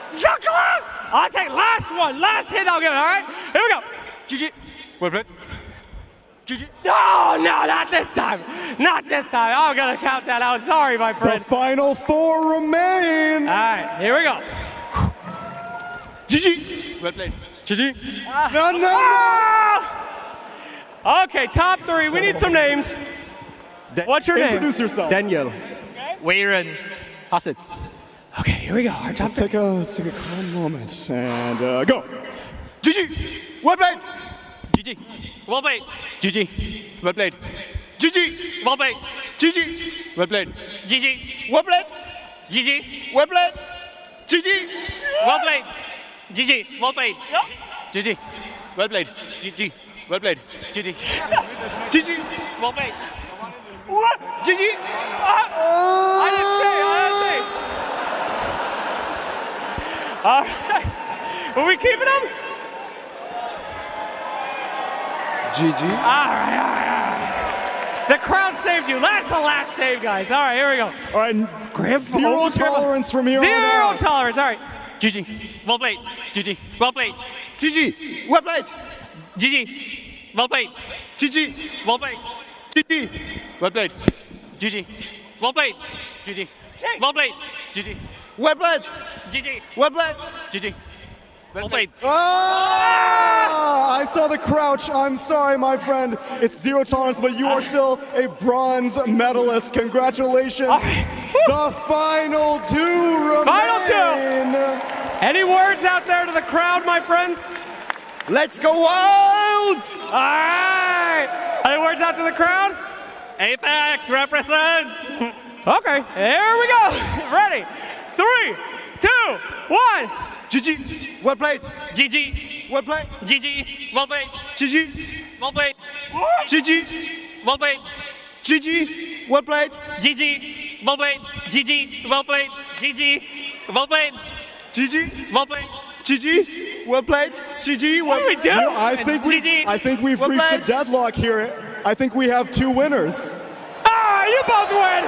So close! I'll take last one. Last hit I'll give it, all right? Here we go. GG. Well played. GG. No, not this time. Not this time. I'm going to count that out. Sorry, my The friend. final four remain. All right, here we go. GG. Well played. GG. No. Okay, top three. We need some names. What's your name? Introduce yourself. Daniel. Weiren. Hasset. Okay, here we go. Our top Let's take a calm moment and go. GG. Well played. GG. Well played. GG. Well played. GG. Well played. GG. Well played. GG. Well played. GG. Well played. GG. Well played. GG. Well played. GG. Well played. GG. Well played. GG. GG. Well played. What? GG. I didn't say. All right. Are we keeping them? GG. All right. The crowd saved you. That's the last save, guys. All right, here we go. All right. Zero tolerance from here on Zero out. tolerance. All right. GG. Well played. GG. Well played. GG. Well played. GG. Well played. GG. Well played. GG. Well played. GG. Well played. GG. Well played. GG. Well played. GG. Well played. GG. Well played. I saw the crouch. I'm sorry, my friend. It's zero tolerance, but you are still a bronze medalist. Congratulations. The final two remain. Final two. Any words out there to the crowd, my friends? Let's go wild. All right. Any words out to the crowd? Apex, represent. Okay, here we go. Ready? 3, 2, 1. GG. Well played. GG. Well played. GG. Well played. GG. Well played. GG. Well played. GG. Well played. GG. Well played. GG. Well played. GG. Well played. GG. Well played. GG. Well played. GG. What do we do? I think we've reached a deadlock here. I think we have two winners. All right, you both win!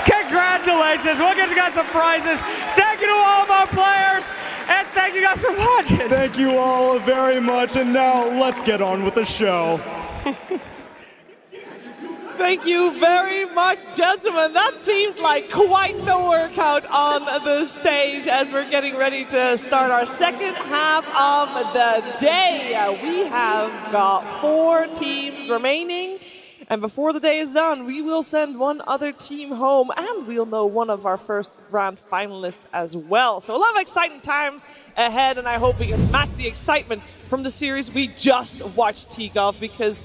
Congratulations, we'll get you guys some prizes. Thank you to all of our players, and thank you guys for watching. Thank you all very much, and now let's get on with the show. Thank you very much, gentlemen. That seemed like quite the workout on the stage as we're getting ready to start our second half of the day. We have got 4 teams remaining, and before the day is done, we will send one other team home, and we'll know one of our first grand finalists as well. So a lot of exciting times ahead, and I hope we can match the excitement from the series we just watched kickoff, because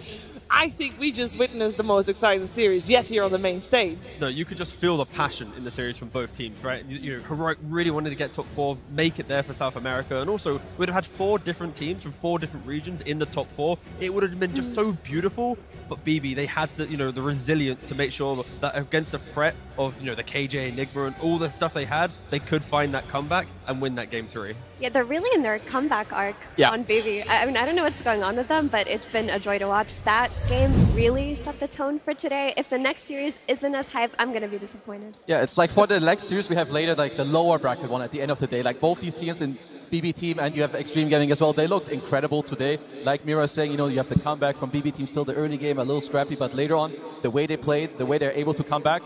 I think we just witnessed the most exciting series yet here on the main stage. No, you could just feel the passion in the series from both teams, right? Heroic really wanted to get top 4, make it there for South America, and also we'd have had 4 different teams from 4 different regions in the top 4. It would have been just so beautiful. But BB, they had the the resilience to make sure that against a threat of the KJ, Nigma, and all the stuff they had, they could find that comeback and win that game 3. Yeah, they're really in their comeback arc on BB. I mean, I don't know what's going on with them, but it's been a joy to watch. That game really set the tone for today. If the next series isn't as hype, I'm going to be disappointed. Yeah, it's like for the next series, we have later like the lower bracket one at the end of the day. Like both these teams in BB Team and you have Xtreme Gaming as well, they looked incredible today. Like Mira is saying, you have the comeback from BB Team, still the early game, a little scrappy, but later on, the way they played, the way they're able to come back,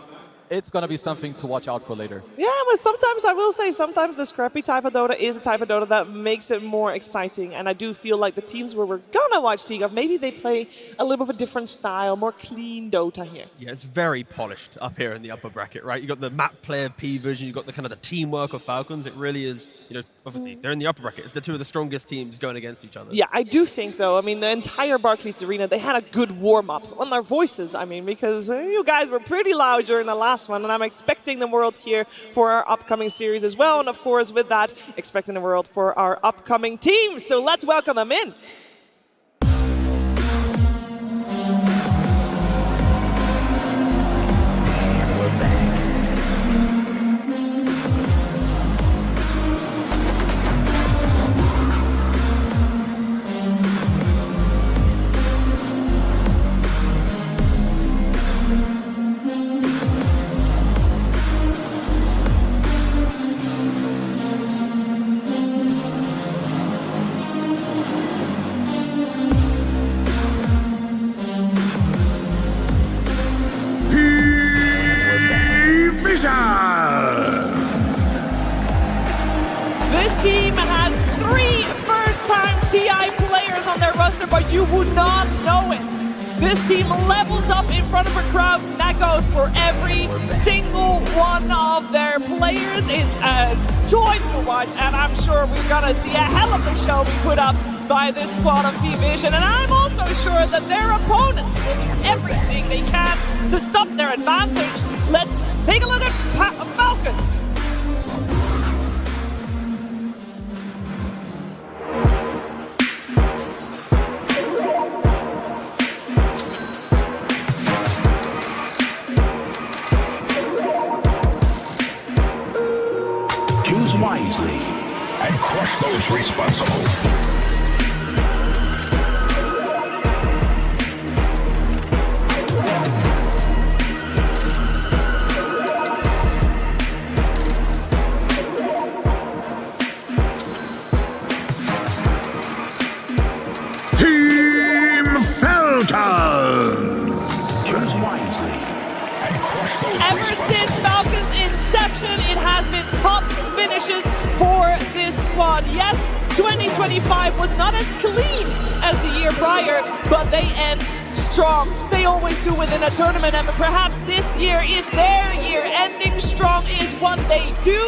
it's going to be something to watch out for later. Yeah, but sometimes I will say, sometimes the scrappy type of Dota is a type of Dota that makes it more exciting. And I do feel like the teams where we're going to watch kickoff, maybe they play a little bit of a different style, more clean Dota here. Yeah, it's very polished up here in the upper bracket, right? You got the map player Pvision, you got the kind of the teamwork of Falcons. It really is, obviously they're in the upper bracket. It's the 2 of the strongest teams going against each other. Yeah, I do think though. I mean, the entire Barclays Arena, they had a good warm-up on their voices. I mean, because you guys were pretty loud during the last one, and I'm expecting the world here for our upcoming series as well. And of course, with that, expecting the world for our upcoming teams. So let's welcome them in. This team has 3 first-time TI players on their roster, but you would not know it. This team levels up in front of a crowd, and that goes for every single one of their players. It's a joy to watch, and I'm sure we're gonna see a hell of a show be put up by this squad of Pvision, and I'm also sure that their opponents will do everything they can to stop their advantage. Let's take a look at Falcons. Choose wisely and crush those responsible. Team Falcons! Choose wisely and crush those Ever since Falcons' inception, it has been top finishes for this squad. Yes, 2025 was not as clean as the year prior, but they end strong. They always do within a tournament, and perhaps this year is their year. Ending strong is what they do,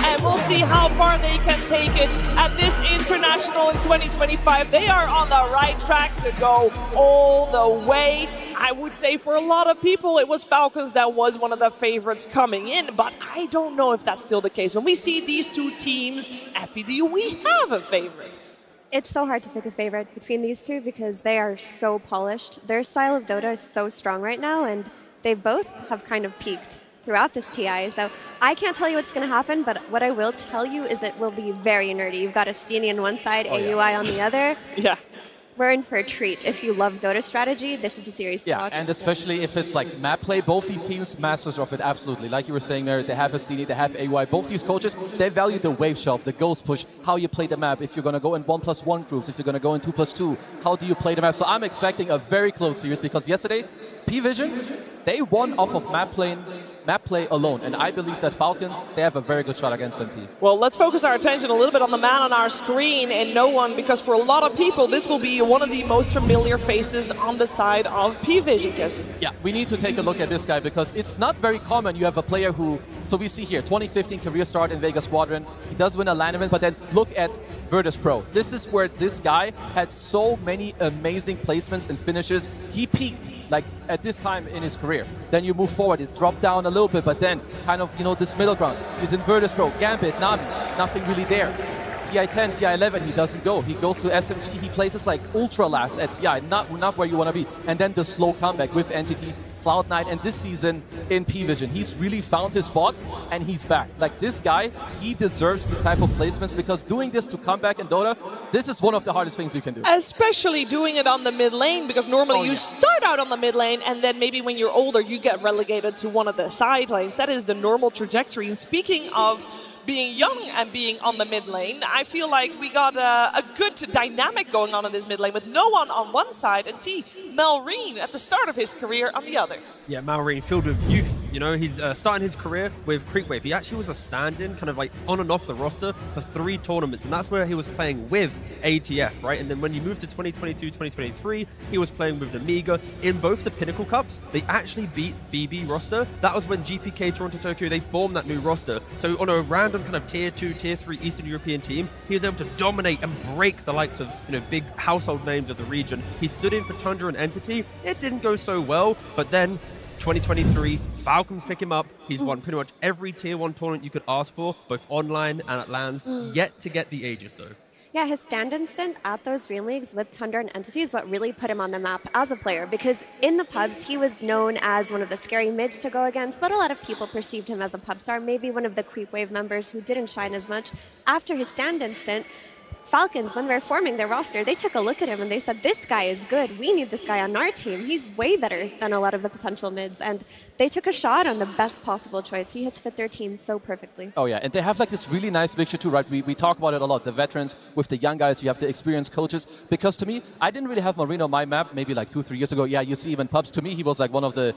and we'll see how far they can take it at this international in 2025. They are on the right track to go all the way. I would say for a lot of people, it was Falcons that was one of the favorites coming in, but I don't know if that's still the case. When we see these 2 teams, Effie, do we have a favorite? It's so hard to pick a favorite between these 2 because they are so polished. Their style of Dota is so strong right now, and they both have kind of peaked throughout this TI. So I can't tell you what's going to happen, but what I will tell you is that it will be very nerdy. You've got Astini on one side, AUI on the other. Yeah. we're in for a treat. If you love Dota strategy, this is a series to watch. And especially if it's like map play, both these teams masters of it, absolutely. Like you were saying there, they have Astini, they have AY. Both these coaches, they value the wave shelf, the ghost push, how you play the map. If you're going to go in 1+1 groups, if you're going to go in 2+2, how do you play the map? So I'm expecting a very close series because yesterday, Pvision, they won off of map play alone, and I believe that Falcons, they have a very good shot against MT. Well, let's focus our attention a little bit on the man on our screen and no one, because for a lot of people, this will be one of the most familiar faces on the side of Pvision, Kezu. Yeah, we need to take a look at this guy because it's not very common. You have a player who, so we see here, 2015 career start in Vegas Squadron. He does win a LAN event, but then look at Virtus Pro. This is where this guy had so many amazing placements and finishes. He peaked like at this time in his career. Then you move forward, it dropped down a little bit, but then kind of, you know, this middle ground. He's in Virtus Pro, Gambit, Navi, nothing really there. TI10, TI11, he doesn't go. He goes to SMG, he places like ultra last at TI, not where you want to be. And then the slow comeback with Entity, Cloud9, and this season in Pvision. He's really found his spot, and he's back. Like this guy, he deserves these type of placements because doing this to come back in Dota, this is one of the hardest things you can do. Especially doing it on the mid lane, because normally you start out on the mid lane, and then maybe when you're older, you get relegated to one of the side lanes. That is the normal trajectory. And speaking of being young and being on the mid lane, I feel like we got a good dynamic going on in this mid lane with no one on one side and Malreen at the start of his career on the other. Yeah, Malreen filled with youth. You know, he's starting his career with Creepwave. He actually was a stand-in, kind of like on and off the roster for 3 tournaments, and that's where he was playing with ATF, right? And then when you moved to 2022, 2023, he was playing with Amiga. In both the Pinnacle Cups, they actually beat BB roster. That was when GPK Toronto Tokyo, they formed that new roster. So on a random kind of tier 2, tier 3 Eastern European team, he was able to dominate and break the likes of, you know, big household names of the region. He stood in for Tundra and Entity. It didn't go so well, but then 2023, Falcons pick him up. He's won pretty much every tier 1 tournament you could ask for, both online and at LANs. Yet to get the Aegis, though. Yeah, his stand-in stint at those Dream Leagues with Tundra and Entity is what really put him on the map as a player, because in the pubs, he was known as one of the scary mids to go against, but a lot of people perceived him as a pub star, maybe one of the Creepwave members who didn't shine as much. After his stand-in stint, Falcons, when they're forming their roster, they took a look at him and they said, this guy is good. We need this guy on our team. He's way better than a lot of the potential mids. And they took a shot on the best possible choice. He has fit their team so perfectly. Oh yeah, and they have like this really nice mixture too, right? We talk about it a lot, the veterans with the young guys, you have the experienced coaches. Because to me, I didn't really have Marino on my map maybe like 2-3 years ago. Yeah, you see him in pubs. To me, he was like one of the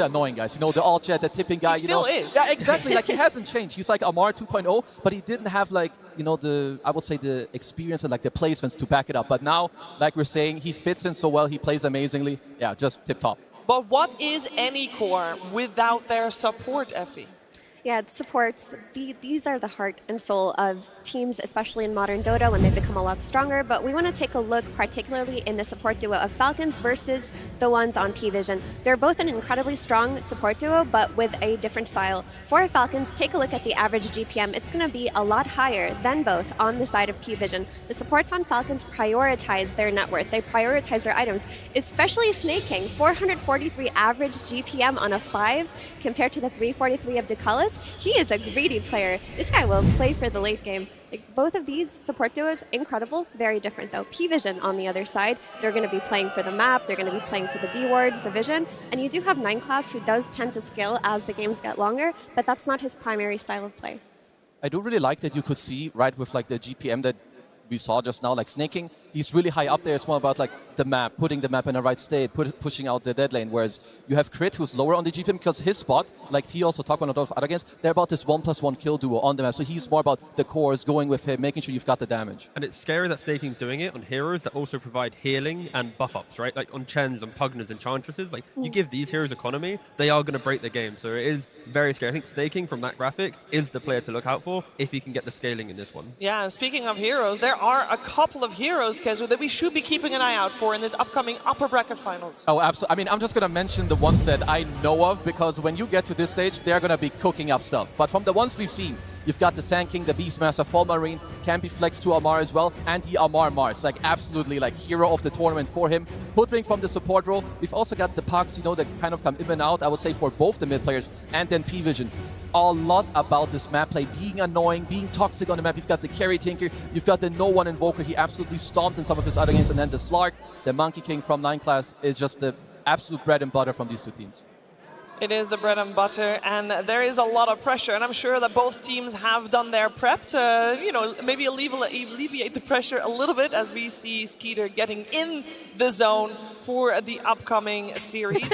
annoying guys. You know, the all chat, the tipping guy. He still is. Yeah, exactly. Like he hasn't changed. He's like Amar 2.0, but he didn't have like, you know, I would say the experience and like the placements to back it up. But now, like we're saying, he fits in so well. He plays amazingly. Yeah, just tip top. But what is any core without their support, Effie? Yeah, it supports. These are the heart and soul of teams, especially in modern Dota when they become a lot stronger. But we want to take a look particularly in the support duo of Falcons versus the ones on Pvision. They're both an incredibly strong support duo, but with a different style. For Falcons, take a look at the average GPM. It's going to be a lot higher than both on the side of Pvision. The supports on Falcons prioritize their net worth. They prioritize their items, especially Snake King. 443 average GPM on a 5 compared to the 343 of Decisive. He is a greedy player. This guy will play for the late game. Like, both of these support duos, incredible, very different though. Pvision on the other side, they're going to be playing for the map, they're going to be playing for the D wards, the vision, and you do have 9 class who does tend to scale as the games get longer, but that's not his primary style of play. I do really like that you could see, right, with like the GPM that we saw just now, like Snaking, he's really high up there. It's more about like the map, putting the map in the right state, pushing out the dead lane, whereas you have Crit who's lower on the GPM because his spot, like T also talked about a lot of other games, they're about this 1+1 kill duo on the map. So he's more about the cores, going with him, making sure you've got the damage. And it's scary that Snaking's doing it on heroes that also provide healing and buff ups, right? Like on Chens and Pugners and Chantresses, like you give these heroes economy, they are going to break the game. So it is very scary. I think Snaking from that graphic is the player to look out for if he can get the scaling in this one. Yeah, and speaking of heroes, there are a couple of heroes, Kezu, that we should be keeping an eye out for in this upcoming upper bracket finals. Oh, absolutely. I mean, I'm just going to mention the ones that I know of because when you get to this stage, they're going to be cooking up stuff. But from the ones we've seen, You've got the Sand King, the Beastmaster, Fall Marine, can be flexed to Amar as well, and the Amar Mars, like absolutely like hero of the tournament for him. Hoodwink from the support role. We've also got the Pucks, you know, that kind of come in and out, I would say, for both the mid players, and then Pvision. A lot about this map play, being annoying, being toxic on the map. You've got the Carry Tinker, you've got the No One Invoker, he absolutely stomped in some of his other games, and then the Slark, the Monkey King from 9 class is just the absolute bread and butter from these two teams. It is the bread and butter, and there is a lot of pressure, and I'm sure that both teams have done their prep to, you know, maybe alleviate the pressure a little bit as we see Skeeter getting in the zone for the upcoming series.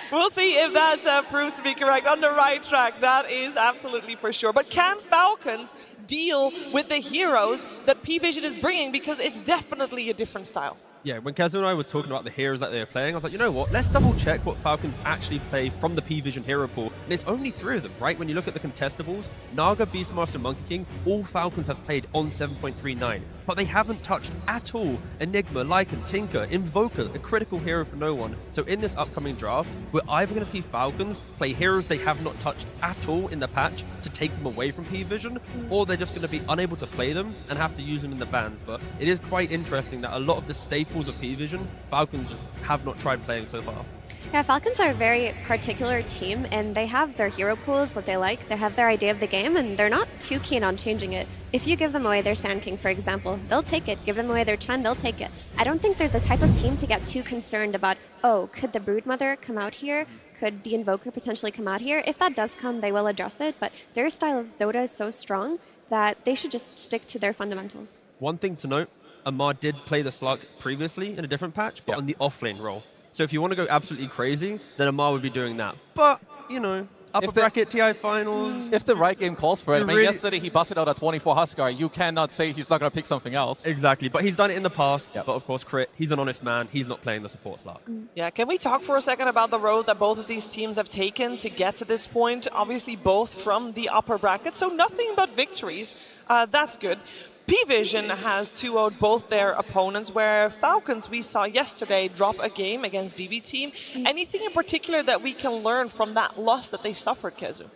We'll see if that proves to be correct. On the right track, that is absolutely for sure. But can Falcons deal with the heroes that Pvision is bringing? Because it's definitely a different style. Yeah, when Kazu and I were talking about the heroes that they were playing, I was like, you know what, let's double check what Falcons actually play from the Pvision hero pool. And it's only 3 of them, right? When you look at the contestables, Naga, Beastmaster, Monkey King, all Falcons have played on 7.39. But they haven't touched at all Enigma, Lycan, Tinker, Invoker, a critical hero for no one. So in this upcoming draft, we're either going to see Falcons play heroes they have not touched at all in the patch to take them away from Pvision, or they're just going to be unable to play them and have to use them in the bans. But it is quite interesting that a lot of the staples of Pvision, Falcons just have not tried playing so far. Yeah, Falcons are a very particular team, and they have their hero pools that they like. They have their idea of the game, and they're not too keen on changing it. If you give them away their Sand King, for example, they'll take it. Give them away their Chen, they'll take it. I don't think they're the type of team to get too concerned about, oh, could the Broodmother come out here? Could the Invoker potentially come out here? If that does come, they will address it, but their style of Dota is so strong that they should just stick to their fundamentals. One thing to note, Amar did play the Slug previously in a different patch, but on the offlane role. So if you want to go absolutely crazy, then Amar would be doing that. But, you know, upper bracket TI finals. If the right game calls for it. I mean, really, yesterday he busted out a 24 Huskar. You cannot say he's not going to pick something else. Exactly, but he's done it in the past. But of course, Crit, he's an honest man. He's not playing the support slot. Yeah, can we talk for a second about the road that both of these teams have taken to get to this point? Obviously, both from the upper bracket, so nothing but victories. That's good. Pvision has 2-0'd both their opponents, where Falcons, we saw yesterday, drop a game against BB Team. Anything in particular that we can learn from that loss that they suffered, Kezu?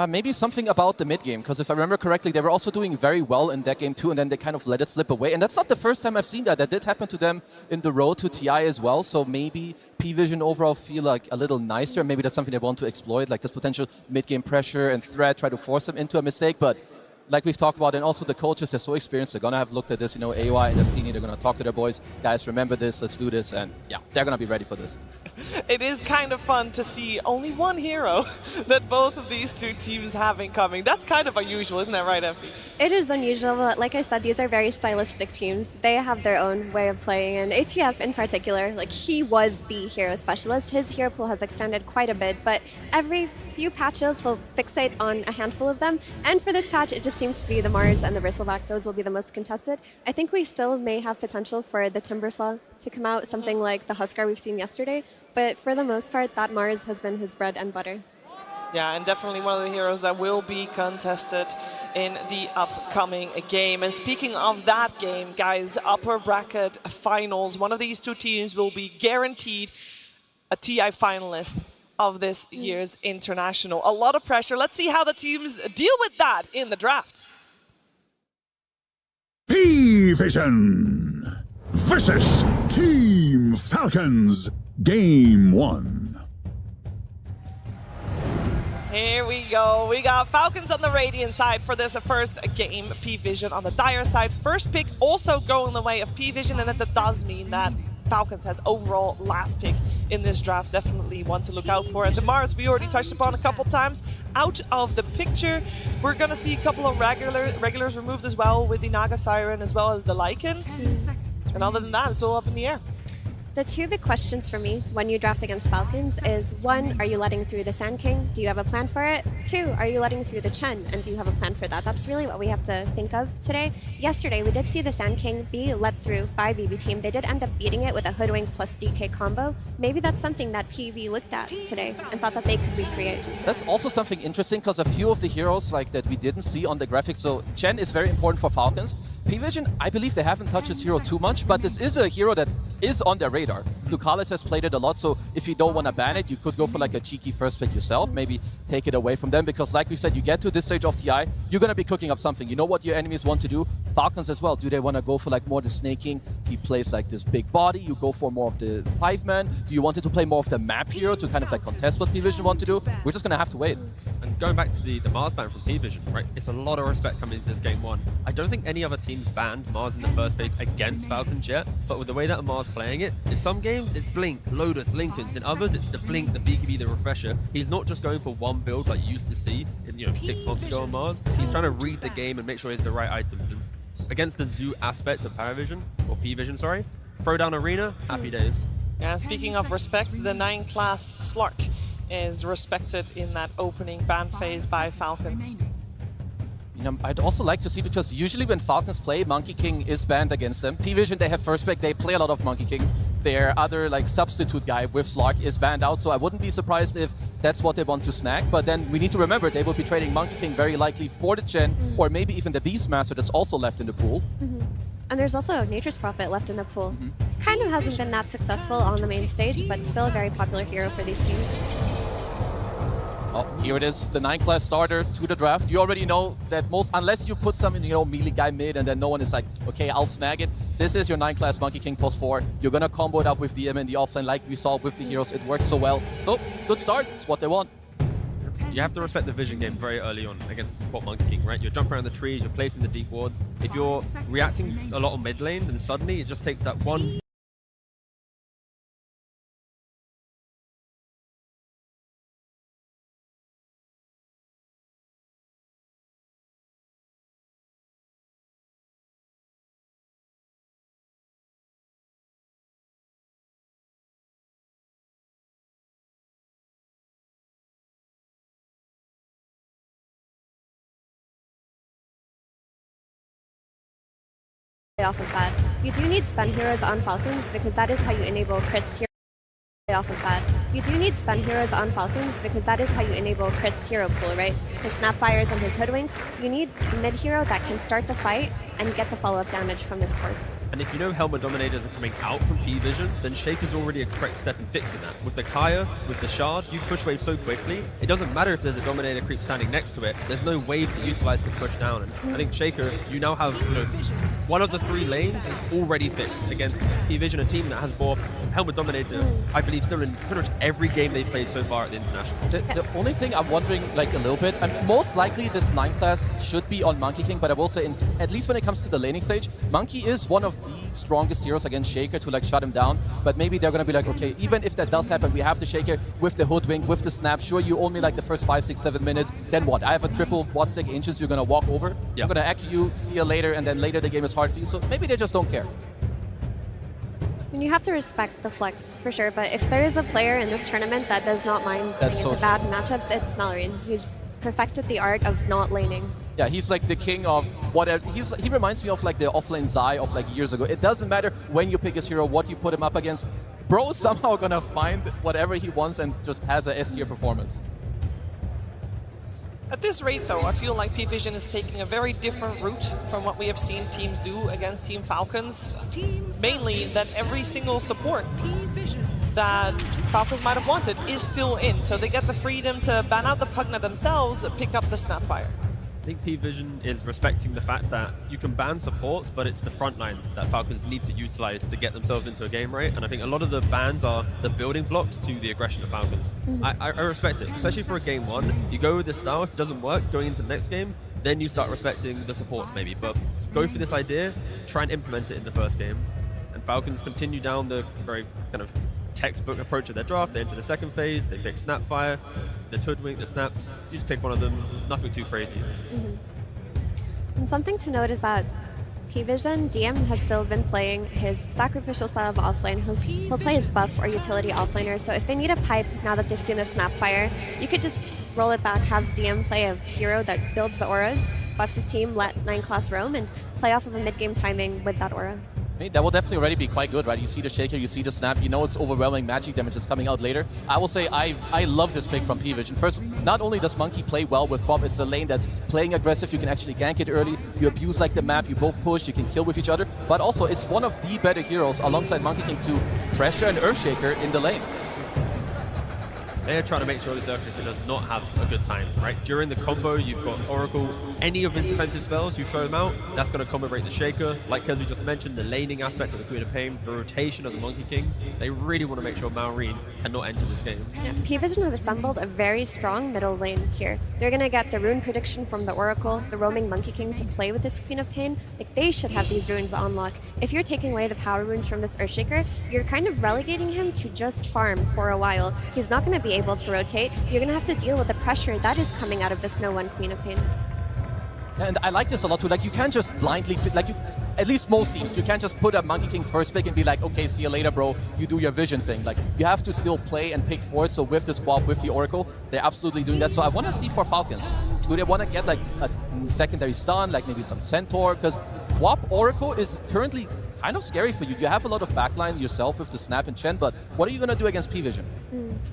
Maybe something about the mid game, because if I remember correctly, they were also doing very well in that game too, and then they kind of let it slip away. And that's not the first time I've seen that. That did happen to them in the road to TI as well. So maybe Pvision overall feel like a little nicer. Maybe that's something they want to exploit, like this potential mid game pressure and threat, try to force them into a mistake. But like we've talked about, and also the coaches, they're so experienced, they're going to have looked at this, you know, AY and Destiny, they're going to talk to their boys, guys, remember this, let's do this, and yeah, they're going to be ready for this. It is kind of fun to see only one hero that both of these two teams have incoming. That's kind of unusual, isn't that right, Effie? It is unusual, but like I said, these are very stylistic teams. They have their own way of playing, and ATF in particular, like, he was the hero specialist. His hero pool has expanded quite a bit, but every few patches he'll fixate on a handful of them, and for this patch it just seems to be the Mars and the Bristleback. Those will be the most contested. I think we still may have potential for the Timbersaw to come out, something like the Huskar we've seen yesterday, but for the most part that Mars has been his bread and butter. Yeah, and definitely one of the heroes that will be contested in the upcoming game. And speaking of that game, guys, upper bracket finals, one of these two teams will be guaranteed a TI finalist of this year's international. A lot of pressure. Let's see how the teams deal with that in the draft. Pvision versus Team Falcons, Game 1. Here we go. We got Falcons on the Radiant side for this first game. Pvision on the Dire side. First pick also going the way of Pvision, and that does mean that Falcons has overall last pick in this draft. Definitely one to look out for. And the Mars, we already touched upon a couple times, out of the picture. We're going to see a couple of regulars removed as well, with the Naga Siren as well as the Lycan. And other than that, it's all up in the air. The two big questions for me when you draft against Falcons is, one, are you letting through the Sand King? Do you have a plan for it? Two, are you letting through the Chen? And do you have a plan for that? That's really what we have to think of today. Yesterday, we did see the Sand King be let through by BB Team. They did end up beating it with a Hoodwink plus DK combo. Maybe that's something that PV looked at today and thought that they could recreate. That's also something interesting, because a few of the heroes like that we didn't see on the graphics. So Chen is very important for Falcons. Pvision, I believe they haven't touched this hero too much, but this is a hero that is on their radar. Lucales has played it a lot, so if you don't want to ban it, you could go for like a cheeky first pick yourself, maybe take it away from them, because like we said, you get to this stage of TI, you're going to be cooking up something. You know what your enemies want to do? Falcons as well. Do they want to go for like more the snaking? He plays like this big body. You go for more of the 5-man. Do you want it to play more of the map hero to kind of like contest what Pvision want to do? We're just going to have to wait. And going back to the Mars ban from Pvision, right? It's a lot of respect coming into this game one. I don't think any other teams banned Mars in the first phase against Falcons yet, but with the way that Mars playing it, in some games it's Blink, Lotus, Lincolns. In others it's the Blink, the BKB, the Refresher. He's not just going for one build like you used to see, 6 months ago on Mars. He's trying to read the game and make sure he has the right items. And against the zoo aspect of Pvision, sorry, Throwdown Arena, happy days. And speaking of respect, the 9-class Slark is respected in that opening ban phase by Falcons. I'd also like to see, because usually when Falcons play, Monkey King is banned against them. Pvision, they have first pick, they play a lot of Monkey King. Their other like substitute guy with Slark is banned out, so I wouldn't be surprised if that's what they want to snag. But then we need to remember they will be trading Monkey King very likely for the Chen, or maybe even the Beastmaster that's also left in the pool. And there's also Nature's Prophet left in the pool. Kind of hasn't been that successful on the main stage, but still a very popular hero for these teams. Oh, here it is, the 9-class starter to the draft. You already know that unless you put some, melee guy mid and then no one is like, okay, I'll snag it. This is your 9-class Monkey King +4. You're gonna combo it up with DM in the offlane like we saw with the heroes. It works so well. So, good start. It's what they want. You have to respect the vision game very early on against Spot Monkey King, right? You're jumping around the trees, you're placing the deep wards. If you're reacting a lot on mid lane, then suddenly it just takes that one off of that. You do need stun heroes on Falcons because that is how you enable crits hero off of that. You do need stun heroes on Falcons because that is how you enable crits hero pool, right? His Snapfires and his Hoodwinks. You need a mid hero that can start the fight and get the follow-up damage from his cords. And if you know Helmet Dominators are coming out from Pvision, then Shaker's already a correct step in fixing that. With the Kaya, with the Shard, you push wave so quickly, it doesn't matter if there's a Dominator creep standing next to it, there's no wave to utilize to push down. And I think Shaker, you now have one of the 3 lanes is already fixed against Pvision, a team that has bought Helmet Dominator, I believe, still in pretty much every game they've played so far at the International. The only thing I'm wondering like a little bit, and most likely this 9-class should be on Monkey King, but I will say, at least when it comes to the laning stage, Monkey is one of the strongest heroes against Shaker to like shut him down, but maybe they're gonna be like, okay, even if that does happen, we have the Shaker with the Hoodwink, with the Snap. Sure, you only like the first 5, 6, 7 minutes, then what? I have a triple Wattstick Ancients you're gonna walk over, I'm gonna act you, see you later, and then later the game is hard for you, so maybe they just don't care. And you have to respect the flex, for sure, but if there is a player in this tournament that does not mind getting into bad matchups, it's Smellerine. He's perfected the art of not laning. Yeah, he's like the king of whatever. He reminds me of like the offlane Zai of like years ago. It doesn't matter when you pick his hero, what you put him up against. Bro is somehow gonna find whatever he wants and just has a S-tier performance. At this rate, though, I feel like Pvision is taking a very different route from what we have seen teams do against Team Falcons. Mainly that every single support that Falcons might have wanted is still in, so they get the freedom to ban out the Pugna themselves, pick up the Snapfire. I think Pvision is respecting the fact that you can ban supports, but it's the front line that Falcons need to utilize to get themselves into a game, right? And I think a lot of the bans are the building blocks to the aggression of Falcons. I respect it, especially for a game one. You go with this style, if it doesn't work, going into the next game, then you start respecting the supports maybe. But go for this idea, try and implement it in the first game. And Falcons continue down the very kind of textbook approach of their draft. They enter the second phase, they pick Snapfire, there's Hoodwink, the Snaps. You just pick one of them, nothing too crazy. And something to note is that Pvision, DM has still been playing his sacrificial style of offlane. He'll play his buff or utility offlaner, so if they need a pipe now that they've seen the Snapfire, you could just roll it back, have DM play a hero that builds the auras, buffs his team, let 9-class roam, and play off of a mid-game timing with that aura. I mean, that will definitely already be quite good, right? You see the Shaker, you see the Snap, you know it's overwhelming magic damage that's coming out later. I will say I love this pick from Pvision. First, not only does Monkey play well with Pop, it's a lane that's playing aggressive, you can actually gank it early, you abuse like the map, you both push, you can kill with each other, but also it's one of the better heroes alongside Monkey King to pressure an Earthshaker in the lane. They're trying to make sure this Earthshaker does not have a good time, right? During the combo, you've got Oracle, any of his defensive spells, you throw them out, that's going to combo break the Shaker. Like Kezu just mentioned, the laning aspect of the Queen of Pain, the rotation of the Monkey King, they really want to make sure Maureen cannot enter this game. Yeah, Pvision have assembled a very strong middle lane here. They're going to get the rune prediction from the Oracle, the roaming Monkey King to play with this Queen of Pain. Like, they should have these runes on lock. If you're taking away the power runes from this Earthshaker, you're kind of relegating him to just farm for a while. He's not going to be able to rotate. You're going to have to deal with the pressure that is coming out of this no-one Queen of Pain. And I like this a lot too. Like, you can't just blindly, like, you, at least most teams, you can't just put a Monkey King first pick and be like, okay, see you later, bro. You do your vision thing. Like, you have to still play and pick for it. So with this swap, with the Oracle, they're absolutely doing that. So I want to see for Falcons, do they want to get like a secondary stun, like maybe some Centaur? Because Swap Oracle is currently kind of scary for you. You have a lot of backline yourself with the Snap and Chen, but what are you going to do against Pvision?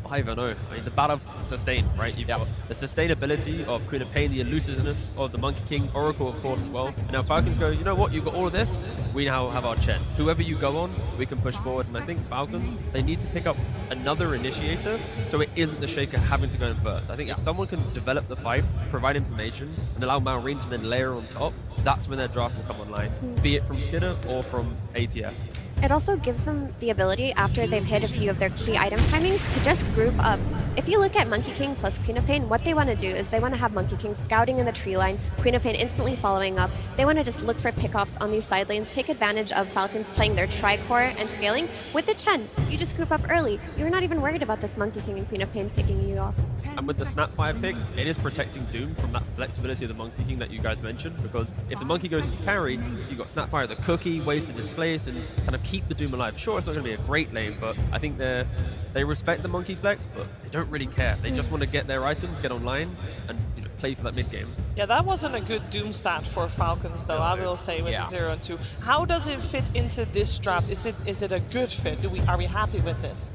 5-0. I mean, the battle's sustained, right? You've got the sustainability of Queen of Pain, the elusiveness of the Monkey King, Oracle, of course, as well. And now Falcons go, you know what? You've got all of this. We now have our Chen. Whoever you go on, we can push forward. And I think Falcons, they need to pick up another initiator so it isn't the Shaker having to go in first. I think if someone can develop the fight, provide information, and allow Maureen to then layer on top, that's when their draft will come online, be it from Skidder or from ATF. It also gives them the ability, after they've hit a few of their key item timings, to just group up. If you look at Monkey King plus Queen of Pain, what they want to do is they want to have Monkey King scouting in the tree line, Queen of Pain instantly following up. They want to just look for pickoffs on these side lanes, take advantage of Falcons playing their tri-core and scaling. With the Chen, you just group up early. You're not even worried about this Monkey King and Queen of Pain picking you off. And with the Snapfire pick, it is protecting Doom from that flexibility of the Monkey King that you guys mentioned, because if the Monkey goes into carry, you've got Snapfire the cookie, ways to displace and kind of keep the Doom alive. Sure, it's not going to be a great lane, but I think they respect the Monkey Flex, but they don't really care. They just want to get their items, get online, and play for that mid game. Yeah, that wasn't a good Doom stat for Falcons, though, I will say, with the 0 and 2. How does it fit into this draft? Is it a good fit? Are we happy with this?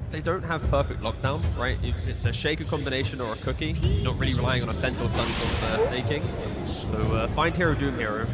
They don't have perfect lockdown, right? If it's a Shaker combination or a cookie, not really relying on a Centaur stun from snaking. So find hero, Doom hero.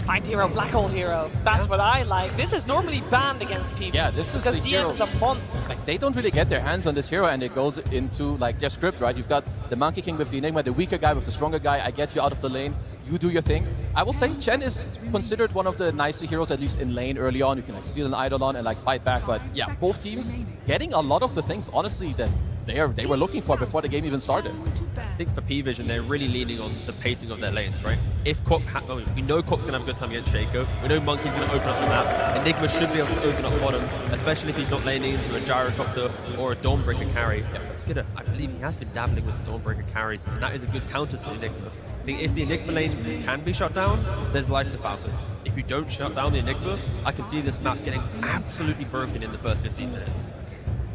Find hero, black hole hero. That's what I like. This is normally banned against people. Yeah, this is because the DM hero. is a monster. Like, they don't really get their hands on this hero, and it goes into like their script, right? You've got the Monkey King with the Enigma, the weaker guy with the stronger guy. I get you out of the lane. You do your thing. I will say Chen is considered one of the nicer heroes, at least in lane early on. You can like steal an Eidolon and like fight back. But yeah, both teams getting a lot of the things, honestly, that they were looking for before the game even started. I think for Pvision, they're really leaning on the pacing of their lanes, right? If Quok, we know Quok's going to have a good time against Shaco. We know Monkey's going to open up the map. Enigma should be able to open up bottom, especially if he's not laning into a Gyrocopter or a Dawnbreaker carry. Yeah, but Skidder, I believe he has been dabbling with Dawnbreaker carries, and that is a good counter to Enigma. I think if the Enigma lane can be shut down, there's life to Falcons. If you don't shut down the Enigma, I can see this map getting absolutely broken in the first 15 minutes.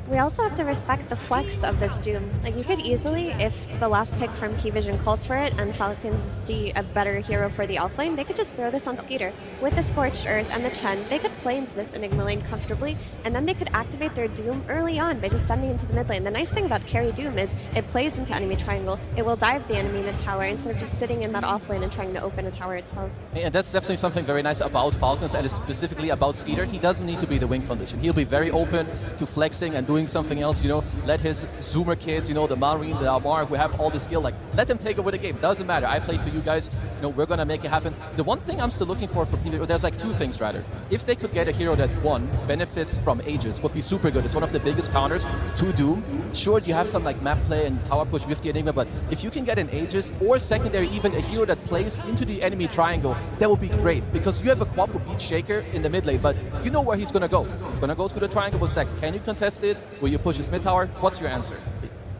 We also have to respect the flex of this Doom. Like, you could easily, if the last pick from Pvision calls for it and Falcons see a better hero for the offlane, they could just throw this on Skeeter. With the Scorched Earth and the Chen, they could play into this Enigma lane comfortably, and then they could activate their Doom early on by just sending into the mid lane. The nice thing about carry Doom is it plays into enemy triangle. It will dive the enemy mid tower instead of just sitting in that offlane and trying to open a tower itself. And that's definitely something very nice about Falcons, and specifically about Skeeter. He doesn't need to be the win condition. He'll be very open to flexing and doing something else, let his Zoomer kids, the Marine, the Amar, who have all the skill, like, let them take over the game. Doesn't matter. I play for you guys. We're going to make it happen. The one thing I'm still looking for Pvision, there's like two things rather. If they could get a hero that, one, benefits from Aegis, would be super good. It's one of the biggest counters to Doom. Sure, you have some like map play and tower push with the Enigma, but if you can get an Aegis or secondary, even a hero that plays into the enemy triangle, that would be great, because you have a Quap who beats Shaker in the mid lane, but you know where he's going to go. He's going to go to the triangle with Sex. Can you contest it? Will you push his mid tower? What's your answer?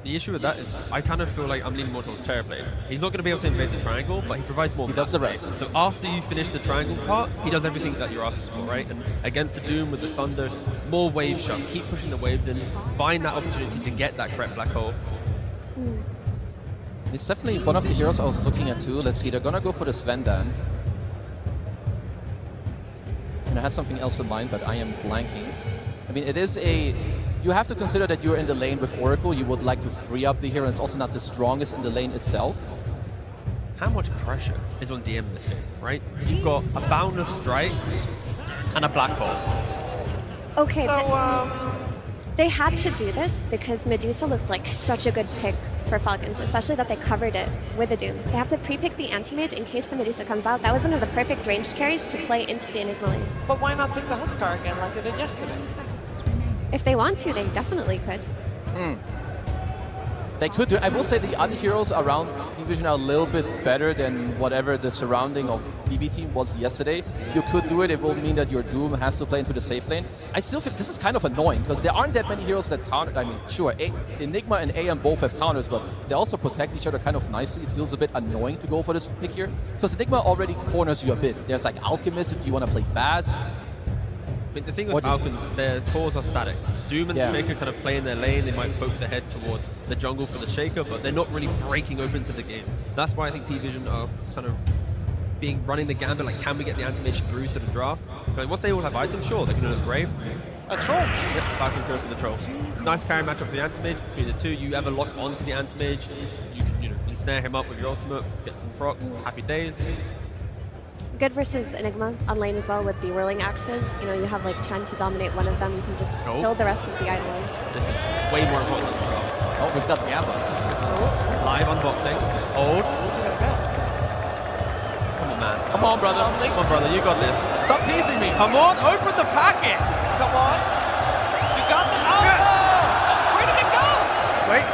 The issue with that is I kind of feel like I'm leaning more towards Terrorblade. He's not going to be able to invade the triangle, but he provides more. He does the rest. So after you finish the triangle part, he does everything that you're asking for, right? And against the Doom with the Sunder, more wave shove. Keep pushing the waves in. Find that opportunity to get that correct black hole. It's definitely one of the heroes I was looking at too. Let's see, they're going to go for the Svendan. and I had something else in mind, but I am blanking. I mean, it is a... You have to consider that you're in the lane with Oracle. You would like to free up the hero, and it's also not the strongest in the lane itself. How much pressure is on DM in this game, right? You've got a boundless strike and a black hole. Okay, So, they had to do this because Medusa looked like such a good pick for Falcons, especially that they covered it with the Doom. They have to pre-pick the anti-mage in case the Medusa comes out. That was one of the perfect ranged carries to play into the Enigma lane. but why not pick the Huskar again like they did yesterday? If they want to, they definitely could. They could do. I will say the other heroes around Pvision are a little bit better than whatever the surrounding of BB Team was yesterday. You could do it. It will mean that your Doom has to play into the safe lane. I still feel this is kind of annoying because there aren't that many heroes that counter. I mean, sure, Enigma and AM both have counters, but they also protect each other kind of nicely. It feels a bit annoying to go for this pick here because Enigma already corners you a bit. There's like Alchemist if you want to play fast. I mean, the thing with Falcons, their cores are static. Doom and Shaker kind of play in their lane. They might poke their head towards the jungle for the Shaker, but they're not really breaking open to the game. That's why I think Pvision are kind of running the gambit, like, can we get the anti-mage through to the draft? But once they all have items, sure, they're going to look great. A troll. Yep, Falcons go for the troll. It's a nice carry matchup for the anti-mage between the two. You ever lock onto the anti-mage, you can snare him up with your ultimate, get some procs, happy days. Good versus Enigma on lane as well with the whirling axes. You know, you have like Chen to dominate one of them. You can just kill the rest of the idlers. This is way more important than the draft. Oh, we've got Gamba. Live unboxing. Hold. Come on, man. Come on, brother. Come on, brother. You got this. Stop teasing me. Come on, open the packet. Come on. You got the... Oh! Where did it go? Wait.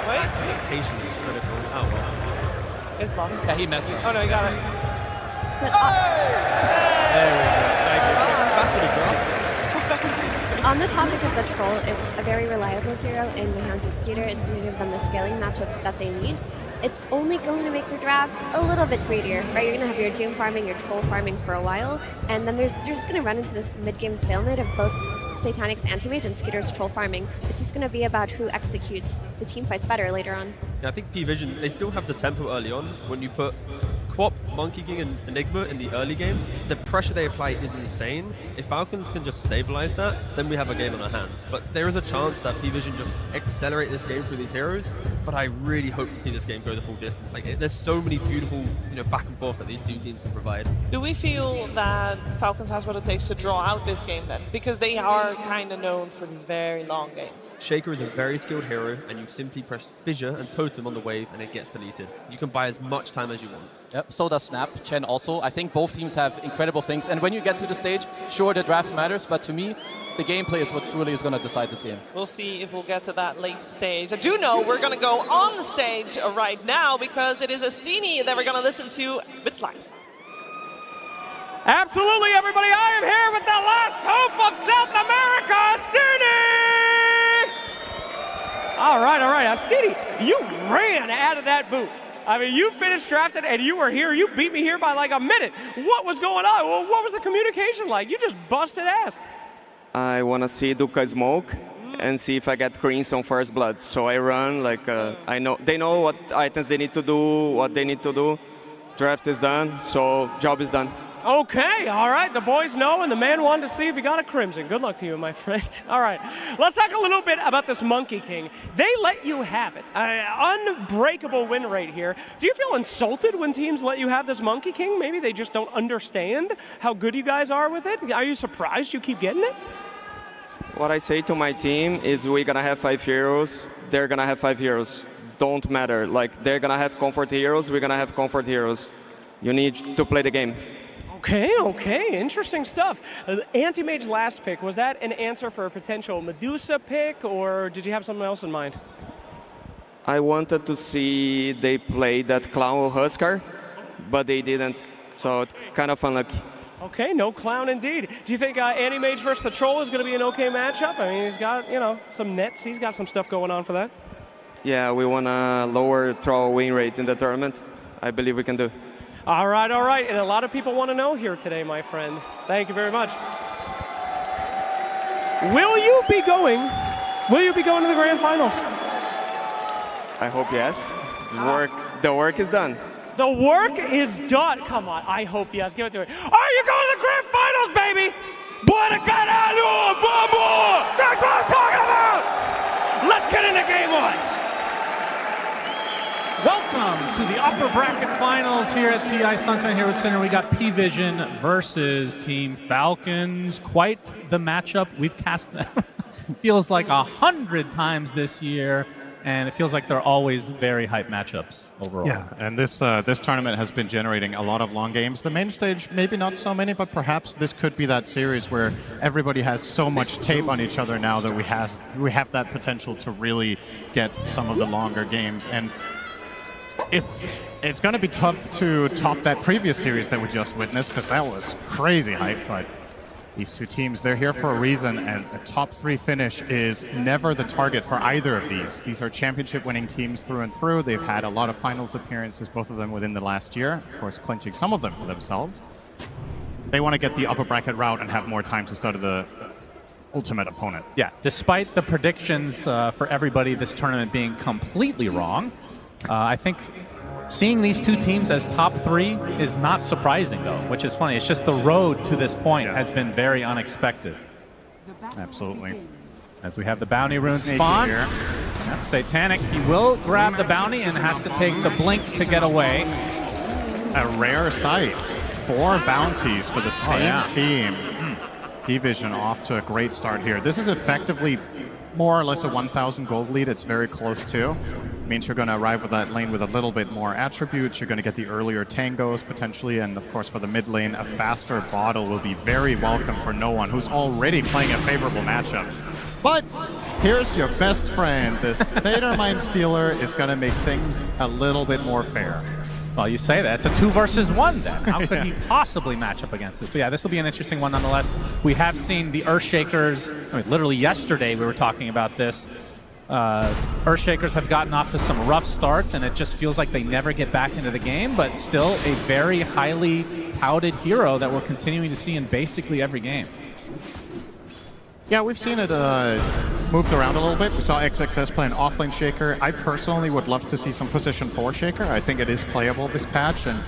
Wait. Anticipation is critical. Oh, well. It's lost. Yeah, he messed it. Oh, no, you got it. There we go. Thank you. Back to the draft. On the topic of the troll, it's a very reliable hero in the hands of Scooter. It's going to give them the scaling matchup that they need. It's only going to make their draft a little bit greedier, right? You're going to have your Doom farming, your troll farming for a while, and then they're just going to run into this mid-game stalemate of both Satanic's anti-mage and Scooter's troll farming. It's just going to be about who executes the team fights better later on. Yeah, I think Pvision, they still have the tempo early on. When you put Quap, Monkey King, and Enigma in the early game, the pressure they apply is insane. If Falcons can just stabilize that, then we have a game on our hands. But there is a chance that Pvision just accelerate this game through these heroes, but I really hope to see this game go the full distance. Like, there's so many beautiful, back and forths that these two teams can provide. Do we feel that Falcons has what it takes to draw out this game then? Because they are kind of known for these very long games. Shaker is a very skilled hero, and you simply press Fissure and Totem on the wave, and it gets deleted. You can buy as much time as you want. Yep, so does Snap, Chen also. I think both teams have incredible things. And when you get to the stage, sure, the draft matters, but to me, the gameplay is what truly is going to decide this game. We'll see if we'll get to that late stage. I do know we're going to go on the stage right now because it is Astini that we're going to listen to with Slice. Absolutely, everybody. I am here with the last hope of South America, Astini! All right. Astini, you ran out of that booth. I mean, you finished drafted and you were here. You beat me here by like a minute. What was going on? Well, what was the communication like? You just busted ass. I want to see Duka smoke and see if I get Crimson first blood. So I run like I know they know what items they need to do, what they need to do. Draft is done, so job is done. Okay, all right. The boys know, and the man wanted to see if he got a Crimson. Good luck to you, my friend. All right, let's talk a little bit about this Monkey King. They let you have it. Unbreakable win rate here. Do you feel insulted when teams let you have this Monkey King? Maybe they just don't understand how good you guys are with it? Are you surprised you keep getting it? What I say to my team is we're going to have 5 heroes. They're going to have 5 heroes. Don't matter. Like, they're going to have comfort heroes. We're going to have comfort heroes. You need to play the game. Okay, interesting stuff. Anti-Mage's last pick, was that an answer for a potential Medusa pick, or did you have something else in mind? I wanted to see they play that Clown Huskar, but they didn't, so it's kind of unlucky. Okay, no Clown indeed. Do you think Anti-Mage versus the Troll is going to be an okay matchup? I mean, he's got, some nets. He's got some stuff going on for that. Yeah, we want a lower Troll win rate in the tournament. I believe we can do. All right. And a lot of people want to know here today, my friend. Thank you very much. Will you be going to the grand finals? I hope yes. The work is done. The work is done. Come on, I hope yes. Give it to me. Are you going to the grand finals? finals, baby! Bora caralho! Vamos! That's what I'm talking about! Let's get into game 1. Welcome to the upper bracket finals here at TI Sunset here with Center. We got Pvision versus Team Falcons. Quite the matchup. We've cast them feels like 100 times this year, and it feels like they're always very hype matchups overall. Yeah, and this tournament has been generating a lot of long games. The main stage, maybe not so many, but perhaps this could be that series where everybody has so much tape on each other now that we have that potential to really get some of the longer games. And it's going to be tough to top that previous series that we just witnessed, because that was crazy hype. But these two teams, they're here for a reason, and a top 3 finish is never the target for either of these. These are championship-winning teams through and through. They've had a lot of finals appearances, both of them within the last year, of course clinching some of them for themselves. They want to get the upper bracket route and have more time to study the ultimate opponent. Yeah, despite the predictions for everybody this tournament being completely wrong, I think seeing these two teams as top 3 is not surprising, though, which is funny. It's just the road to this point has been very unexpected. Absolutely. As we have the bounty rune spawn. Yep, Satanic, he will grab the bounty and has to take the blink to get away. A rare sight. 4 bounties for the same team. Pvision off to a great start here. This is effectively more or less a 1,000 gold lead. It's very close to. Means you're going to arrive with that lane with a little bit more attributes. You're going to get the earlier tangos potentially, and of course for the mid lane, a faster bottle will be very welcome for no one who's already playing a favorable matchup. But here's your best friend. The Satyr Mind Stealer is going to make things a little bit more fair. Well, you say that. It's a 2 versus 1 then. How could he possibly match up against this? But yeah, this will be an interesting one nonetheless. We have seen the Earthshakers, I mean, literally yesterday we were talking about this. Earthshakers have gotten off to some rough starts, and it just feels like they never get back into the game, but still a very highly touted hero that we're continuing to see in basically every game. Yeah, we've seen it moved around a little bit. We saw XXS play an offlane Shaker. I personally would love to see some position 4 Shaker. I think it is playable this patch, and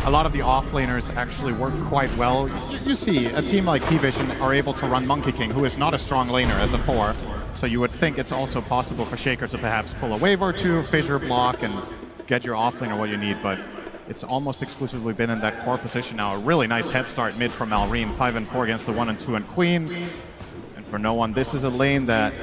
a lot of the offlaners actually work quite well. You see a team like Pvision are able to run Monkey King, who is not a strong laner as a 4. So you would think it's also possible for Shaker to perhaps pull a wave or 2, fissure block, and get your offlaner what you need, but it's almost exclusively been in that core position now. A really nice head start mid from Malrine, 5 and 4 against the 1 and 2 and Queen. And for no one, this is a lane that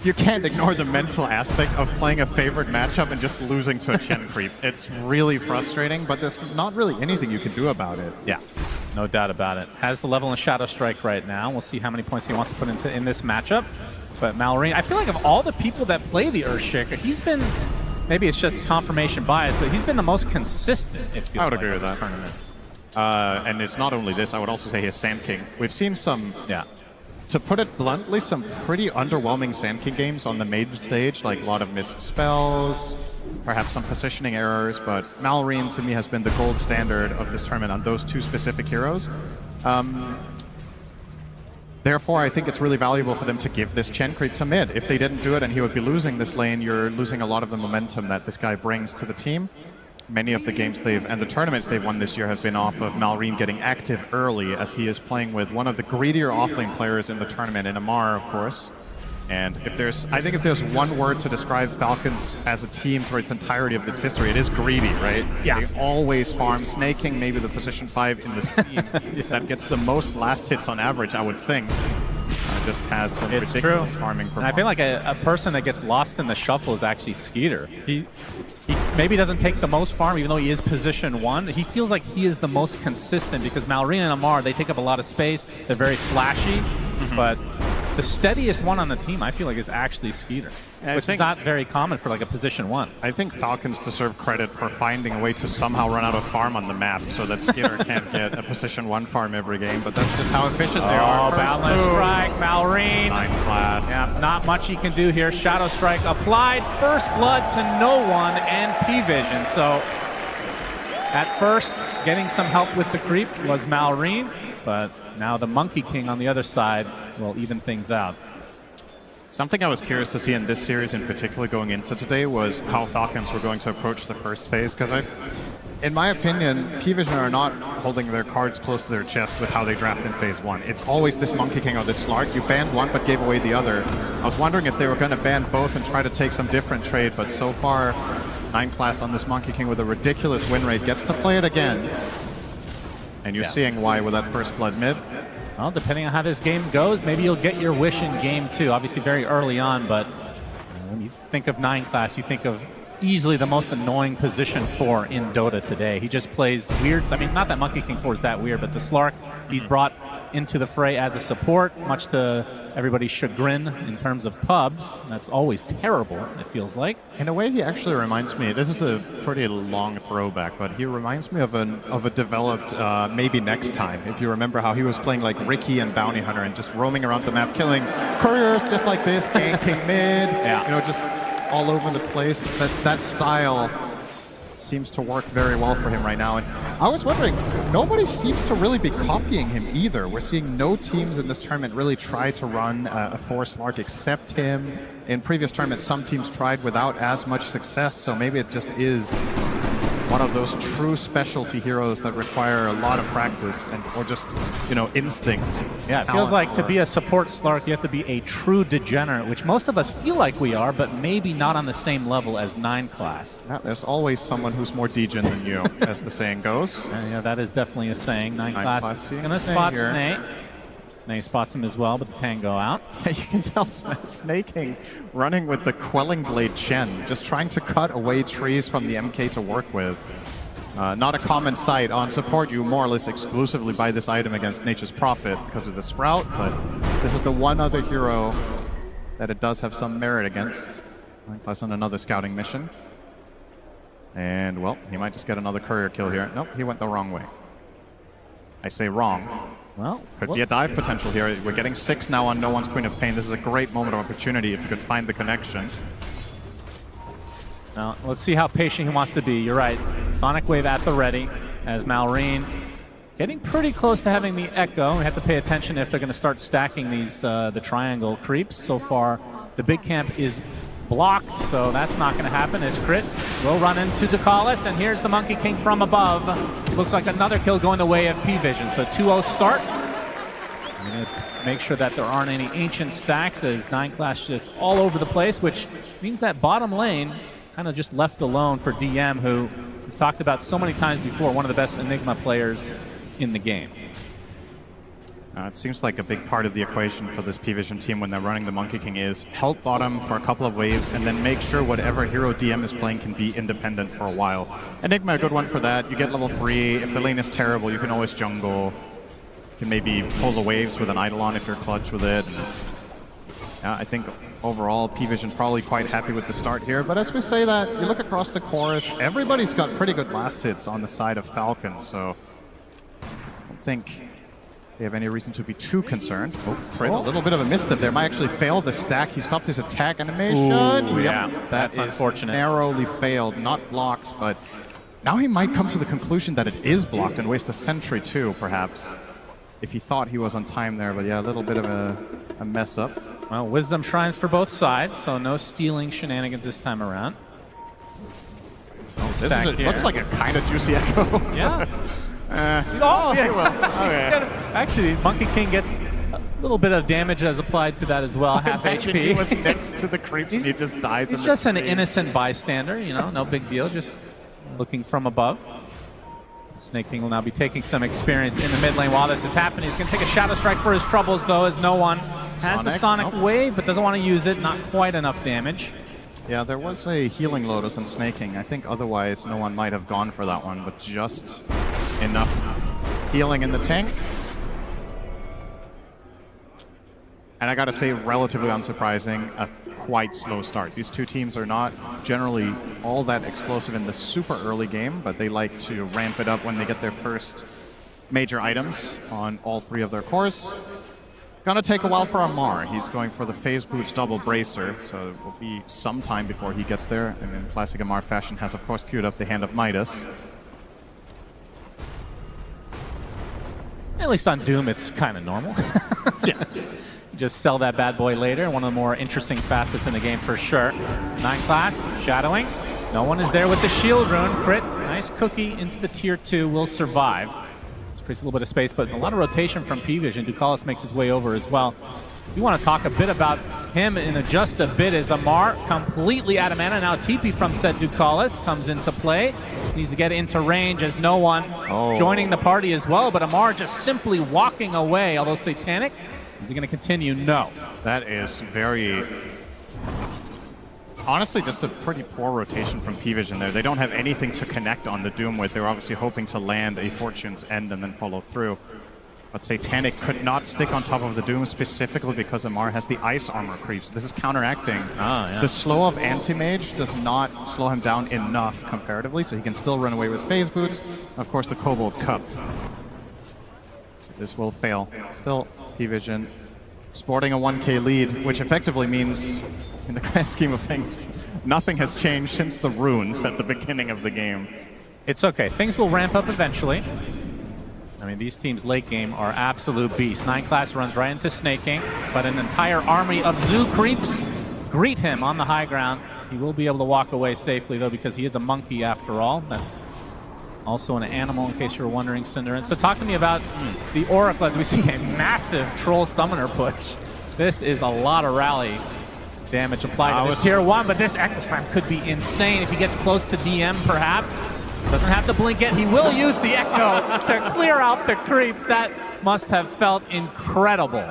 you can't ignore the mental aspect of playing a favorite matchup and just losing to a Chen creep. It's really frustrating, but there's not really anything you can do about it. Yeah. No doubt about it. Has the level in Shadow Strike right now. We'll see how many points he wants to put into in this matchup. But Malrine, I feel like of all the people that play the Earthshaker, he's been, maybe it's just confirmation bias, but he's been the most consistent, it feels I would like, agree with that. Tournament. And it's not only this, I would also say his Sand King. We've seen some, to put it bluntly, some pretty underwhelming Sand King games on the main stage, like a lot of missed spells, perhaps some positioning errors, but Malrine to me has been the gold standard of this tournament on those 2 specific heroes. Therefore, I think it's really valuable for them to give this Chen creep to mid. If they didn't do it and he would be losing this lane, you're losing a lot of the momentum that this guy brings to the team. Many of the games and the tournaments they've won this year have been off of Malrine getting active early, as he is playing with one of the greedier offlane players in the tournament, in Amar, of course. And I think if there's one word to describe Falcons as a team for its entirety of its history, it is greedy, right? Yeah. They always farm. Snaking, maybe the position 5 in the scene that gets the most last hits on average, I would think. Just has some ridiculous farming And I feel like a person that gets lost in the shuffle is actually Skeeter. He maybe doesn't take the most farm, even though he is position 1. He feels like he is the most consistent, because Malrine and Amar, they take up a lot of space. They're very flashy, but the steadiest one on the team, I feel like, is actually Skeeter, which is not very common for like a position 1. I think Falcons deserve credit for finding a way to somehow run out of farm on the map so that Skeeter can't get a position 1 farm every game, but that's just how efficient they are. Boundless Strike, Malrine. 9 class. Yeah, not much he can do here. Shadow Strike applied, first blood to no one, and Pvision. So at first, getting some help with the creep was Malrine, but now the Monkey King on the other side will even things out. Something I was curious to see in this series in particular going into today was how Falcons were going to approach the first phase, because In my opinion, Pvision are not holding their cards close to their chest with how they draft in Phase 1. It's always this Monkey King or this Slark. You banned one but gave away the other. I was wondering if they were going to ban both and try to take some different trade, but so far, 9 class on this Monkey King with a ridiculous win rate gets to play it again. And you're seeing why with that first blood mid. Well, depending on how this game goes, maybe you'll get your wish in game 2. Obviously very early on, but when you think of 9 class, you think of easily the most annoying position 4 in Dota today. He just plays weird. I mean, not that Monkey King 4 is that weird, but the Slark he's brought into the fray as a support, much to everybody's chagrin in terms of pubs. That's always terrible, it feels like. In a way, he actually reminds me, this is a pretty long throwback, but he reminds me of a developed Maybe Next Time. If you remember how he was playing like Ricky and Bounty Hunter and just roaming around the map, killing couriers just like this, ganking mid, you know, just all over the place. That style seems to work very well for him right now. And I was wondering, nobody seems to really be copying him either. We're seeing no teams in this tournament really try to run a Force Lark except him. In previous tournaments, some teams tried without as much success, so maybe it just is one of those true specialty heroes that require a lot of practice and or just, you know, instinct. Yeah, it feels like to be a support Slark, you have to be a true degenerate, which most of us feel like we are, but maybe not on the same level as 9 class. Yeah, there's always someone who's more degen than you, as the saying goes. Yeah, that is definitely a saying. 9 class is gonna spot Snake. Snake spots him as well, but the tango out. You can tell Snaking running with the Quelling Blade Chen, just trying to cut away trees from the MK to work with. Not a common sight. On support, you more or less exclusively buy this item against Nature's Prophet because of the Sprout, but this is the one other hero that it does have some merit against. 9 class on another scouting mission. And, well, he might just get another courier kill here. Nope, he went the wrong way. I say wrong. Well, could be a dive potential here. We're getting 6 now on No One's Queen of Pain. This is a great moment of opportunity if you could find the connection. Now, let's see how patient he wants to be. You're right. Sonic Wave at the ready as Malrine getting pretty close to having the Echo. We have to pay attention if they're going to start stacking these the triangle creeps. So far, the big camp is blocked, so that's not going to happen. As Crit will run into Decalis, and here's the Monkey King from above. Looks like another kill going the way of Pvision. So 2-0 start. I'm going to make sure that there aren't any ancient stacks as 9 class just all over the place, which means that bottom lane kind of just left alone for DM, who we've talked about so many times before, one of the best Enigma players in the game. It seems like a big part of the equation for this Pvision team when they're running the Monkey King is help bottom for a couple of waves and then make sure whatever hero DM is playing can be independent for a while. Enigma a good one for that. You get level 3. If the lane is terrible, you can always jungle. You can maybe pull the waves with an Eidolon if you're clutch with it. Yeah, I think overall Pvision probably quite happy with the start here. But as we say that, you look across the chorus, everybody's got pretty good last hits on the side of Falcons. So I don't think they have any reason to be too concerned. Right, a little bit of a misstep there. Might actually fail the stack. He stopped his attack animation. Ooh, yep, yeah, that is unfortunate. Narrowly failed, not blocked, but now he might come to the conclusion that it is blocked and waste a sentry too, perhaps, if he thought he was on time there. But yeah, a little bit of a mess up. Well, Wisdom Shrines for both sides, so no stealing shenanigans this time around. This looks like a kind of juicy Echo. Yeah. Oh, yeah. Okay. Actually, Monkey King gets a little bit of damage as applied to that as well, half HP. He was next to the creeps and he just dies. He's just an innocent bystander, you know, no big deal, just looking from above. Snake King will now be taking some experience in the mid lane while this is happening. He's going to take a Shadow Strike for his troubles, though, as no one has the Sonic Wave, but doesn't want to use it. Not quite enough damage. Yeah, there was a Healing Lotus on Snaking. I think otherwise no one might have gone for that one, but just enough healing in the tank. And I gotta say, relatively unsurprising, a quite slow start. These two teams are not generally all that explosive in the super early game, but they like to ramp it up when they get their first major items on all 3 of their cores. Gonna take a while for Amar. He's going for the Phase Boots double bracer, so it will be some time before he gets there. And in classic Amar fashion, has of course queued up the Hand of Midas. At least on Doom, it's kind of normal. Yeah. Just sell that bad boy later. One of the more interesting facets in the game for sure. 9 class, shadowing. No one is there with the shield rune. Crit, nice cookie into the tier 2, will survive. This creates a little bit of space, but a lot of rotation from Pvision. Ducalis makes his way over as well. We want to talk a bit about him in just a bit as Amar completely out of mana. Now TP from said Ducalis comes into play. Just needs to get into range as no one joining the party as well, but Amar just simply walking away, although Satanic, is he going to continue? No. That is very... Honestly, just a pretty poor rotation from Pvision there. They don't have anything to connect on the Doom with. They were obviously hoping to land a Fortune's End and then follow through. But Satanic could not stick on top of the Doom specifically because Amar has the ice armor creeps. This is counteracting. The slow of Anti-Mage does not slow him down enough comparatively, so he can still run away with Phase Boots. Of course, the Kobold Cup. So this will fail. Still, Pvision sporting a 1k lead, which effectively means, in the grand scheme of things, nothing has changed since the runes at the beginning of the game. It's okay. Things will ramp up eventually. I mean, these teams late game are absolute beasts. 9 class runs right into snaking, but an entire army of zoo creeps greet him on the high ground. He will be able to walk away safely, though, because he is a monkey after all. That's also an animal, in case you were wondering, Cinder. And so talk to me about the Oracle as we see a massive Troll Summoner push. This is a lot of rally damage applied to this tier 1, but this Echo Slam could be insane if he gets close to DM, perhaps. Doesn't have the blink yet. He will use the Echo to clear out the creeps. That must have felt incredible.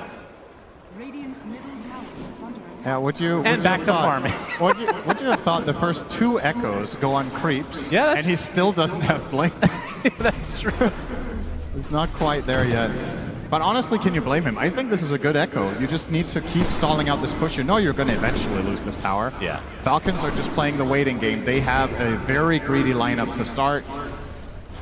Yeah, would you back to farming. would you have thought the first 2 Echoes go on creeps, and he still doesn't have blink? That's true. It's not quite there yet. But honestly, can you blame him? I think this is a good Echo. You just need to keep stalling out this push. You know you're going to eventually lose this tower. Yeah. Falcons are just playing the waiting game. They have a very greedy lineup to start,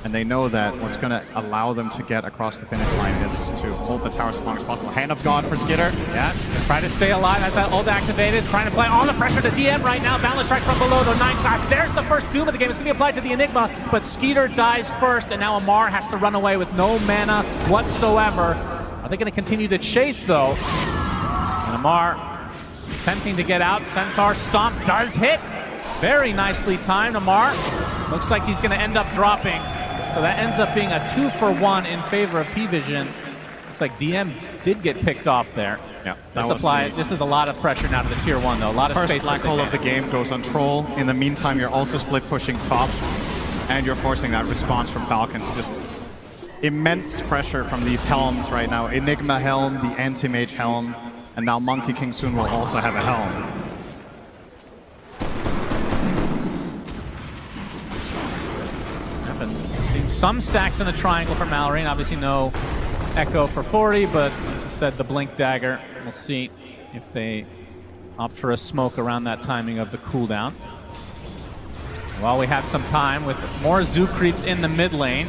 and they know that what's going to allow them to get across the finish line is to hold the towers as long as possible. Hand of God for Skitter. Yeah, try to stay alive as that ult activated. Trying to apply all the pressure to DM right now. Balance strike from below, the 9 class. There's the first Doom of the game. It's going to be applied to the Enigma, but Skeeter dies first, and now Amar has to run away with no mana whatsoever. Are they going to continue to chase, though? And Amar attempting to get out. Centaur Stomp does hit. Very nicely timed, Amar. Looks like he's going to end up dropping. So that ends up being a 2-for-1 in favor of Pvision. Looks like DM did get picked off there. Yeah, this is a lot of pressure now to the tier 1, though. A lot of first space. Black hole of the game goes on Troll. In the meantime, you're also split pushing top, and you're forcing that response from Falcons. Just immense pressure from these helms right now. Enigma helm, the Anti-Mage helm, and now Monkey King soon will also have a helm. Seeing some stacks in the triangle for Mallory. Obviously no Echo for 40, but like you said, the Blink Dagger. We'll see if they opt for a smoke around that timing of the cooldown. While we have some time with more Zoo Creeps in the mid lane,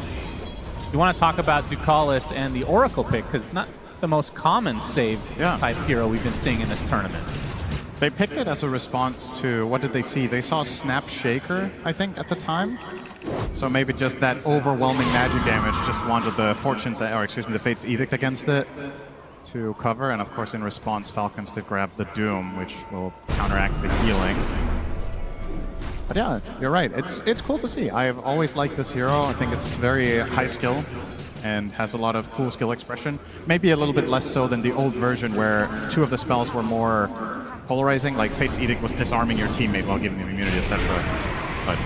we want to talk about Ducalis and the Oracle pick, because not the most common save type hero we've been seeing in this tournament. They picked it as a response to, what did they see? They saw Snap Shaker, I think, at the time. So maybe just that overwhelming magic damage, just wanted the the Fate's Edict against it to cover. And of course, in response, Falcons did grab the Doom, which will counteract the healing. But yeah, you're right. It's cool to see. I've always liked this hero. I think it's very high skill and has a lot of cool skill expression. Maybe a little bit less so than the old version where 2 of the spells were more polarizing, like Fate's Edict was disarming your teammate while giving them immunity, etc. But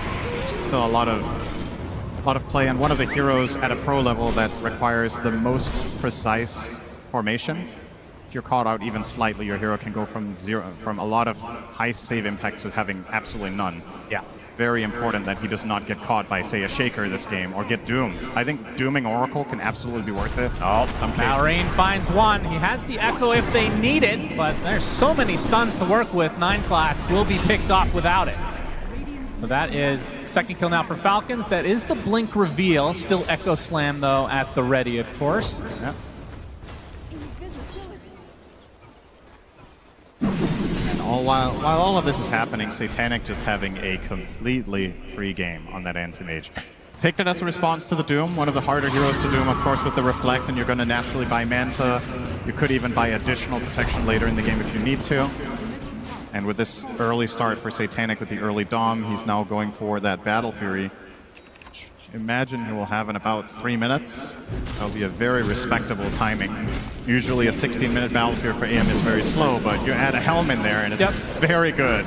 still a lot of play, and one of the heroes at a pro level that requires the most precise formation. If you're caught out even slightly, your hero can go from a lot of high save impact to having absolutely none. Yeah. Very important that he does not get caught by, say, a Shaker this game, or get doomed. I think dooming Oracle can absolutely be worth it. Oh, Malrain finds one. He has the Echo if they need it, but there's so many stuns to work with. 9 class will be picked off without it. So that is second kill now for Falcons. That is the Blink reveal. Still Echo Slam, though, at the ready, of course. Yeah. While all of this is happening, Satanic just having a completely free game on that Anti-Mage. Picked it as a response to the Doom, one of the harder heroes to Doom, of course, with the Reflect, and you're going to naturally buy Manta. You could even buy additional protection later in the game if you need to. And with this early start for Satanic with the early Dom, he's now going for that Battle Fury. Imagine he will have in about 3 minutes. That'll be a very respectable timing. Usually a 16-minute Battle Fury for AM is very slow, but you add a Helm in there and it's very good.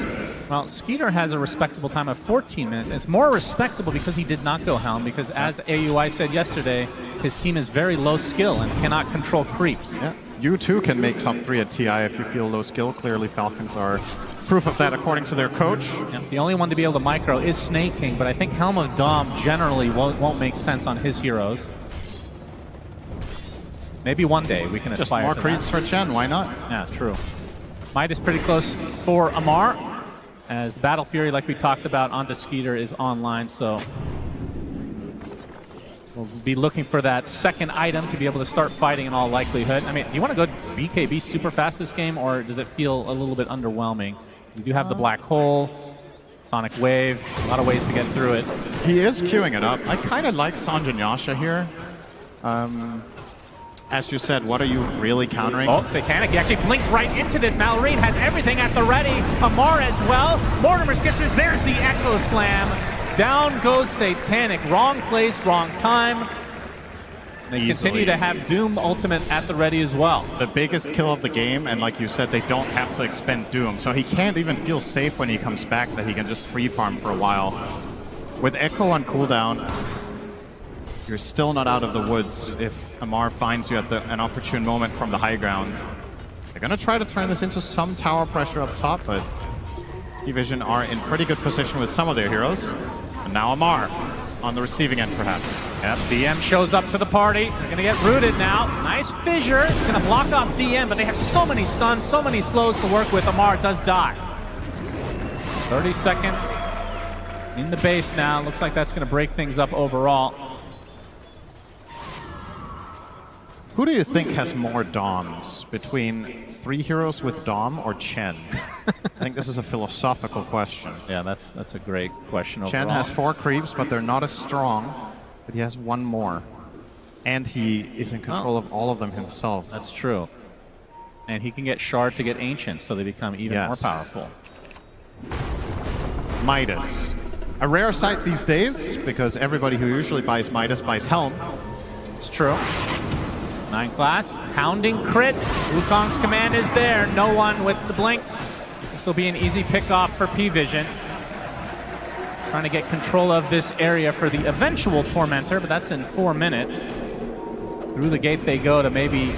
Well, Skeeter has a respectable time of 14 minutes. It's more respectable because he did not go Helm, because as AUI said yesterday, his team is very low skill and cannot control creeps. Yeah. You too can make top 3 at TI if you feel low skill. Clearly Falcons are proof of that according to their coach. Yeah, the only one to be able to micro is Snake King, but I think Helm of Dom generally won't make sense on his heroes. Maybe one day we can Just aspire more to creeps that. for Chen, why not? Yeah, true. Might is pretty close for Amar, as the Battle Fury, like we talked about, onto Skeeter is online, so we'll be looking for that second item to be able to start fighting in all likelihood. I mean, do you want to go BKB super fast this game, or does it feel a little bit underwhelming? You do have the Black Hole, Sonic Wave, a lot of ways to get through it. He is queuing it up. I kind of like Sanjanyasha here. As you said, what are you really countering? Oh, Satanic, he actually blinks right into this. Malrine has everything at the ready. Amar as well. Mortimer sketches, there's the Echo Slam. Down goes Satanic. Wrong place, wrong time. They continue to have Doom ultimate at the ready as well. The biggest kill of the game, and like you said, they don't have to expend Doom, so he can't even feel safe when he comes back that he can just free farm for a while. With Echo on cooldown, you're still not out of the woods if Amar finds you at an opportune moment from the high ground. They're going to try to turn this into some tower pressure up top, but Pvision are in pretty good position with some of their heroes. And now Amar on the receiving end, perhaps. Yep, DM shows up to the party. They're going to get rooted now. Nice fissure. Going to block off DM, but they have so many stuns, so many slows to work with. Amar does die. 30 seconds in the base now. Looks like that's going to break things up overall. Who do you think has more Doms, between 3 heroes with Dom or Chen? I think this is a philosophical question. Yeah, that's a great question overall. Chen has 4 creeps, but they're not as strong, but he has 1 more. And he is in control of all of them himself. That's true. And he can get Shard to get Ancient, so they become even more powerful. Midas. A rare sight these days, because everybody who usually buys Midas buys Helm. It's true. 9 class, hounding crit. Wukong's command is there. No one with the blink. This will be an easy pickoff for Pvision. Trying to get control of this area for the eventual Tormentor, but that's in 4 minutes. Through the gate they go to maybe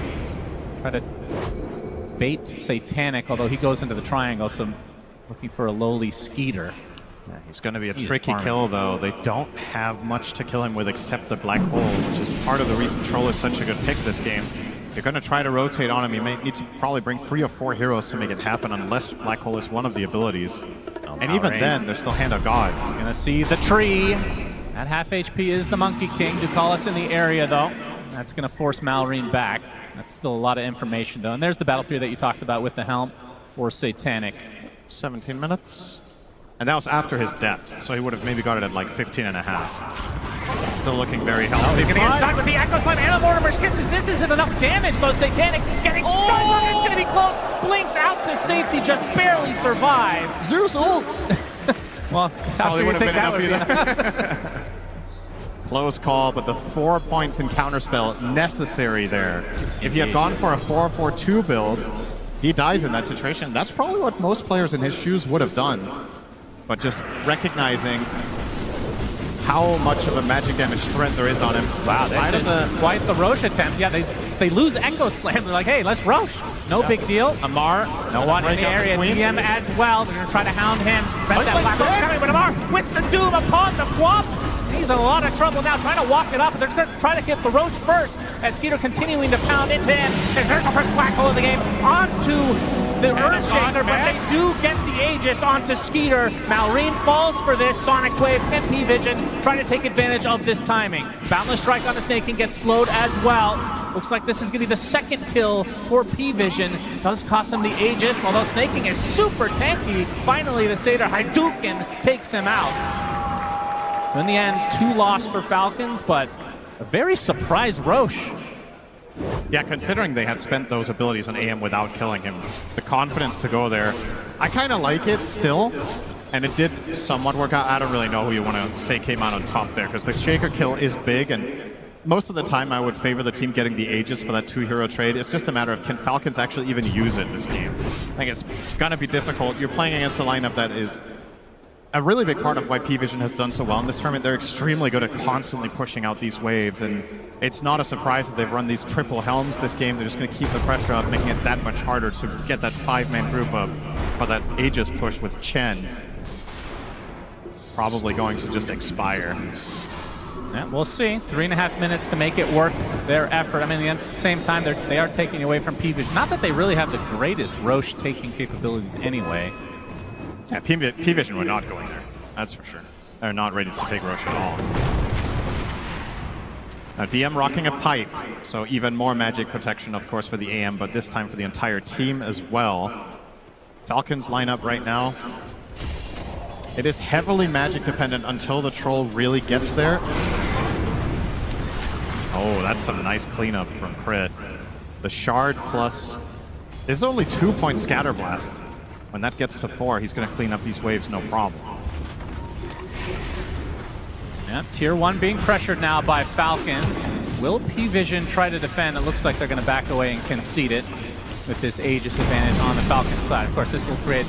try to bait Satanic, although he goes into the triangle, so looking for a lowly Skeeter. Yeah, he's going to be a tricky kill, though. They don't have much to kill him with except the Black Hole, which is part of the reason Troll is such a good pick this game. They're going to try to rotate on him. You may need to probably bring 3 or 4 heroes to make it happen, unless Black Hole is one of the abilities. And even then, there's still Hand of God. Gonna see the tree. At half HP is the Monkey King. Ducalis in the area, though. That's going to force Malrine back. That's still a lot of information, though. And there's the Battle Fury that you talked about with the Helm for Satanic. 17 minutes. And that was after his death, so he would have maybe got it at like 15 and a half. Still looking very healthy. He's going to get stuck with the Echo Slam and the Mortimer's Kisses. This isn't enough damage, though. Satanic getting stunned, but it's going to be close. Blinks out to safety, just barely survives. Zeus ult! Well, probably would have been enough either. Close call, but the 4 points in counterspell necessary there. If he had gone for a 4-4-2 build, he dies in that situation. That's probably what most players in his shoes would have done. But just recognizing how much of a magic damage threat there is on him. Wow, that's quite the Rosh attempt. Yeah, they lose Echo Slam. They're like, hey, let's Rosh. No big deal. Amar, no one in the area. DM as well. They're going to try to hound him. Prevent that Black Hole coming, but Amar with the Doom upon the Quap. He's in a lot of trouble now, trying to walk it up. They're going to try to get the Roach first, as Skeeter continuing to pound into him. There's the first Black Hole of the game onto the Earthshaker, but they do get the Aegis onto Skeeter. Malrine falls for this. Sonic Wave and Pvision trying to take advantage of this timing. Boundless Strike on the Snake and gets slowed as well. Looks like this is going to be the second kill for Pvision. Does cost him the Aegis, although Snaking is super tanky. Finally, the Satyr Hadouken takes him out. So in the end, 2 loss for Falcons, but a very surprised Rosh. Yeah, considering they had spent those abilities on AM without killing him, the confidence to go there, I kind of like it still. And it did somewhat work out. I don't really know who you want to say came out on top there, because the Shaker kill is big, and most of the time I would favor the team getting the Aegis for that 2-hero trade. It's just a matter of, can Falcons actually even use it this game? I think it's going to be difficult. You're playing against a lineup that is a really big part of why Pvision has done so well in this tournament. They're extremely good at constantly pushing out these waves, and it's not a surprise that they've run these triple helms this game. They're just going to keep the pressure up, making it that much harder to get that 5-man group up for that Aegis push with Chen. Probably going to just expire. Yeah, we'll see. 3.5 minutes to make it worth their effort. I mean, at the same time, they are taking away from Pvision. Not that they really have the greatest Rosh taking capabilities anyway. Yeah, Pvision were not going there. That's for sure. They're not ready to take Rosh at all. Now DM rocking a pipe, so even more magic protection, of course, for the AM, but this time for the entire team as well. Falcons lineup right now. It is heavily magic dependent until the troll really gets there. Oh, that's some nice cleanup from Crit. The shard plus is only 2-point scatter blast. When that gets to 4, he's going to clean up these waves no problem. Yeah, Tier 1 being pressured now by Falcons. Will Pvision try to defend? It looks like they're going to back away and concede it with this Aegis advantage on the Falcons side. Of course, this will create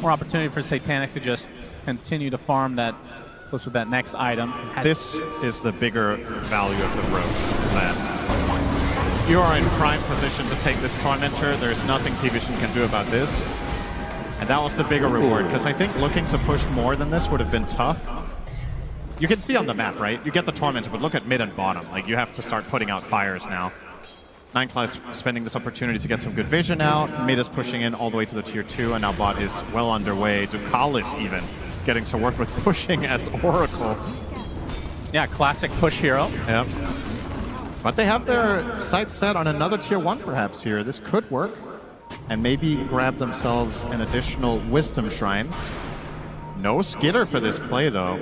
more opportunity for Satanic to just continue to farm that close with that next item. This is the bigger value of the Rosh, is that you are in prime position to take this Tormentor. There's nothing Pvision can do about this. And that was the bigger reward, because I think looking to push more than this would have been tough. You can see on the map, right? You get the Tormentor, but look at mid and bottom. Like, you have to start putting out fires now. 9class spending this opportunity to get some good vision out. Mid is pushing in all the way to the tier 2, and now bot is well underway. Ducalis even getting to work with pushing as Oracle. Yeah, classic push hero. Yep. But they have their sights set on another tier 1 perhaps here. This could work. And maybe grab themselves an additional Wisdom Shrine. No skitter for this play though.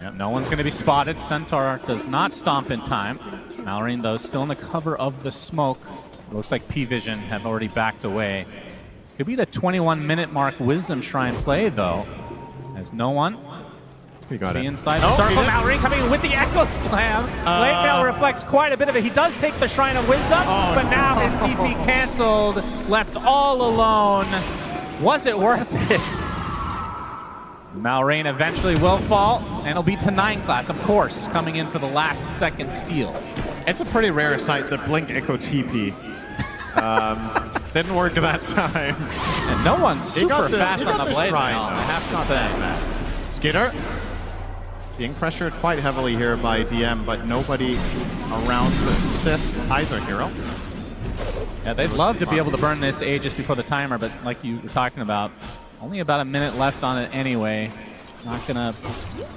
Yep, no one's going to be spotted. Centaur does not stomp in time. Malrine, though, still in the cover of the smoke. Looks like Pvision have already backed away. This could be the 21-minute mark Wisdom Shrine play, though. As no one. We got it. Inside the circle. Malrine coming in with the Echo Slam. Late Mail reflects quite a bit of it. He does take the Shrine of Wisdom, but now his TP canceled. Left all alone. Was it worth it? Malrine eventually will fall, and it'll be to 9class, of course, coming in for the last second steal. It's a pretty rare sight, the Blink Echo TP. Didn't work that time. And no one's super fast on the blade now. I have to say. Skitter being pressured quite heavily here by DM, but nobody around to assist either hero. Yeah, they'd love to be able to burn this Aegis before the timer, but like you were talking about, only about a minute left on it anyway. Not gonna,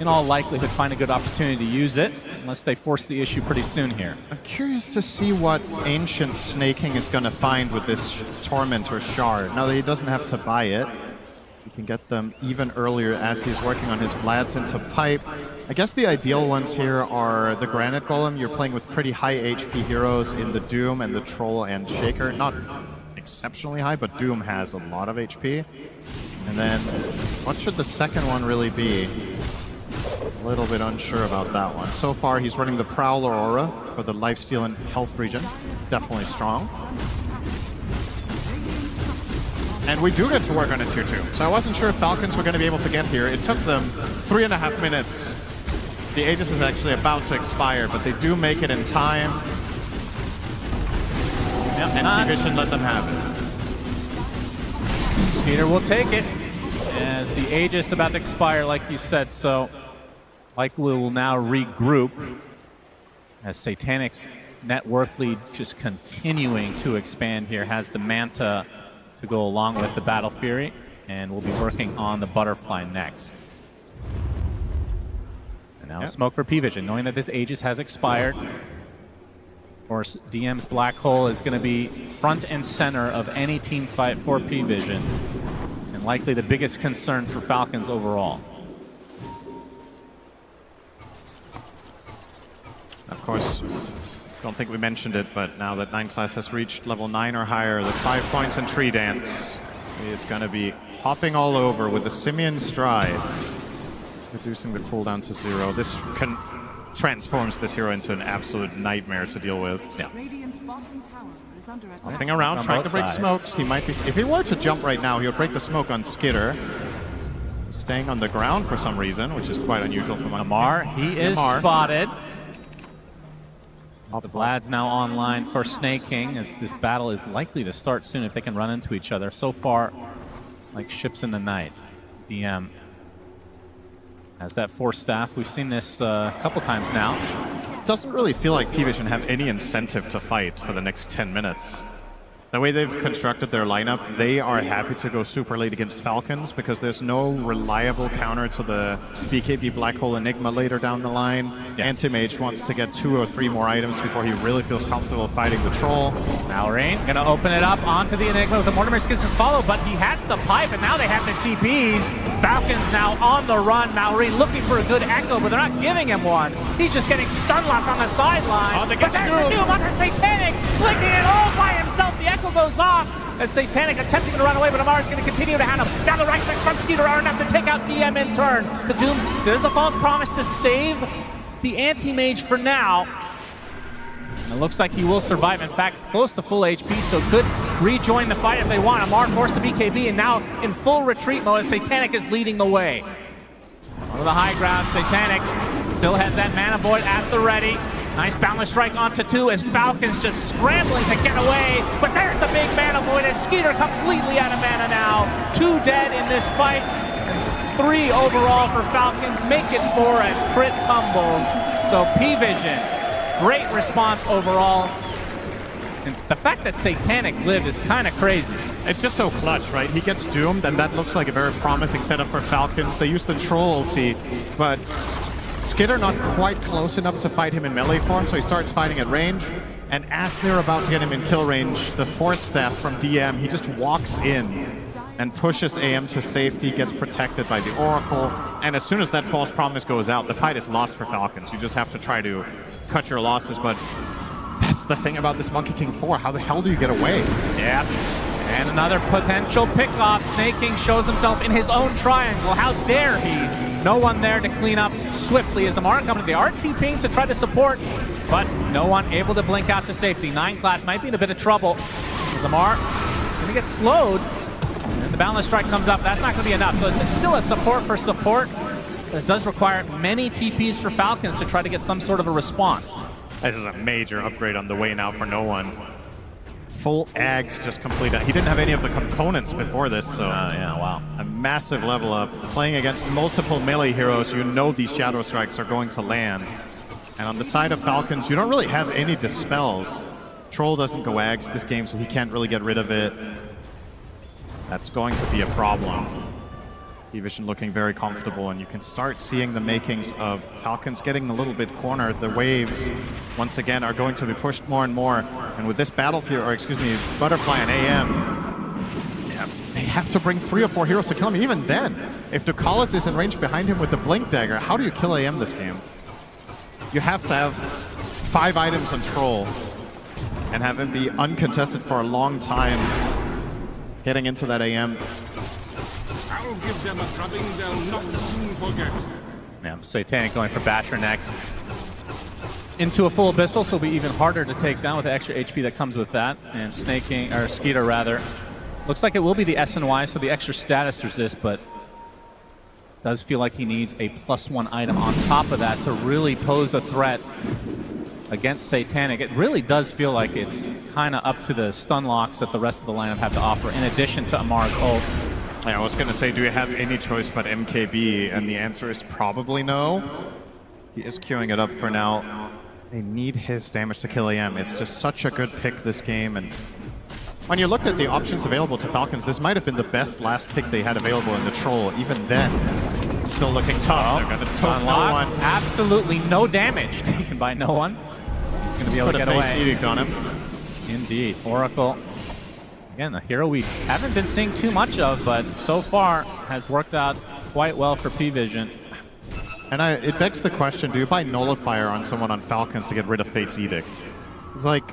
in all likelihood, find a good opportunity to use it unless they force the issue pretty soon here. I'm curious to see what Ancient Snaking is gonna find with this Tormentor shard. Now that he doesn't have to buy it, he can get them even earlier as he's working on his Vlads into pipe. I guess the ideal ones here are the Granite Golem. You're playing with pretty high HP heroes in the Doom and the Troll and Shaker. Not exceptionally high, but Doom has a lot of HP. And then, what should the second one really be? A little bit unsure about that one. So far, he's running the Prowler Aura for the lifesteal and health regen. Definitely strong. And we do get to work on a tier 2. So I wasn't sure if Falcons were going to be able to get here. It took them 3.5 minutes. The Aegis is actually about to expire, but they do make it in time. Yep, and Pvision let them have it. Peter will take it as the Aegis about to expire, like you said, so likely will now regroup as Satanic's net worth lead just continuing to expand here, has the Manta to go along with the Battle Fury, and we'll be working on the Butterfly next. And now smoke for Pvision, knowing that this Aegis has expired. Of course, DM's Black Hole is going to be front and center of any team fight for Pvision, and likely the biggest concern for Falcons overall. Of course, Don't think we mentioned it, but now that 9 class has reached level 9 or higher, the 5 points in Tree Dance is going to be hopping all over with the Simian Stride, reducing the cooldown to 0. This transforms this hero into an absolute nightmare to deal with. Yeah. Hopping around, trying to break smokes. He might be. If he were to jump right now, he would break the smoke on Skitter. Staying on the ground for some reason, which is quite unusual for Amar. He is spotted. The Vlad's now online for Snake King, as this battle is likely to start soon if they can run into each other. So far, like ships in the night. DM has that force staff. We've seen this a couple times now. Doesn't really feel like Pvision have any incentive to fight for the next 10 minutes. The way they've constructed their lineup, they are happy to go super late against Falcons because there's no reliable counter to the BKB Black Hole Enigma later down the line. Yeah. Anti-Mage wants to get 2 or 3 more items before he really feels comfortable fighting the Troll. Malrain gonna open it up onto the Enigma with the Mortimer's gets his follow, but he has the pipe and now they have the TPs. Falcons now on the run. Malrain looking for a good echo, but they're not giving him one. He's just getting stun locked on the sideline. But there's the Doom under Satanic, blinking it all by himself. The echo goes off as Satanic attempting to run away, but Amar's going to continue to hand him. Now the right clicks from Skeeter are enough to take out DM in turn. The Doom, there's a false promise to save the anti-mage for now. And it looks like he will survive. In fact, close to full HP, so could rejoin the fight if they want. Amar forced to BKB, and now in full retreat mode as Satanic is leading the way. On the high ground, Satanic still has that mana void at the ready. Nice boundless strike onto 2 as Falcons just scrambling to get away. But there's the big mana void as Skeeter completely out of mana now. 2 dead in this fight. And 3 overall for Falcons. Make it 4 as crit tumbles. So Pvision, great response overall. And the fact that Satanic lived is kind of crazy. It's just so clutch, right? He gets doomed, and that looks like a very promising setup for Falcons. They use the Troll ulti, but Skitter not quite close enough to fight him in melee form, so he starts fighting at range. And as they're about to get him in kill range, the Force Staff from DM, he just walks in and pushes AM to safety, gets protected by the Oracle. And as soon as that false promise goes out, the fight is lost for Falcons. You just have to try to cut your losses, but that's the thing about this Monkey King 4. How the hell do you get away? Yeah. And another potential pickoff. Snake King shows himself in his own triangle. How dare he? No one there to clean up swiftly as Amar coming. They are TPing to try to support, but no one able to blink out to safety. 9 class might be in a bit of trouble. As Amar gonna get slowed. And the boundless strike comes up. That's not gonna be enough. So it's still a support for support. But it does require many TPs for Falcons to try to get some sort of a response. This is a major upgrade on the way now for no one. Full Ags just completed. He didn't have any of the components before this, so yeah, wow. A massive level up. Playing against multiple melee heroes, you know these Shadow Strikes are going to land. And on the side of Falcons, you don't really have any dispels. Troll doesn't go Ags this game, so he can't really get rid of it. That's going to be a problem. Pvision looking very comfortable, and you can start seeing the makings of Falcons getting a little bit cornered. The waves, once again, are going to be pushed more and more. And with this Battlefield, or excuse me, Butterfly and AM, yeah, they have to bring 3 or 4 heroes to kill him. Even then, if Ducalis is in range behind him with the Blink Dagger, how do you kill AM this game? You have to have 5 items on Troll and have him be uncontested for a long time, getting into that AM. I'll give them a drubbing they'll not soon forget. Yeah, Satanic going for Basher next. Into a full Abyssal, so it'll be even harder to take down with the extra HP that comes with that. And Snaking, or Skeeter rather. Looks like it will be the SNY, so the extra status resist, but does feel like he needs a +1 item on top of that to really pose a threat against Satanic. It really does feel like it's kind of up to the stun locks that the rest of the lineup have to offer, in addition to Amar's ult. Yeah, I was going to say, do you have any choice but MKB? And the answer is probably no. He is queuing it up for now. They need his damage to kill AM. It's just such a good pick this game. And when you looked at the options available to Falcons, this might have been the best last pick they had available in the Troll. Even then, still looking tough. They're going to stun no one. Absolutely no damage taken by no one. He's going to be able to get away. Fate's Edict on him. Indeed. Oracle. Again, a hero we haven't been seeing too much of, but so far has worked out quite well for Pvision. And it begs the question, do you buy Nullifier on someone on Falcons to get rid of Fate's Edict? It's like,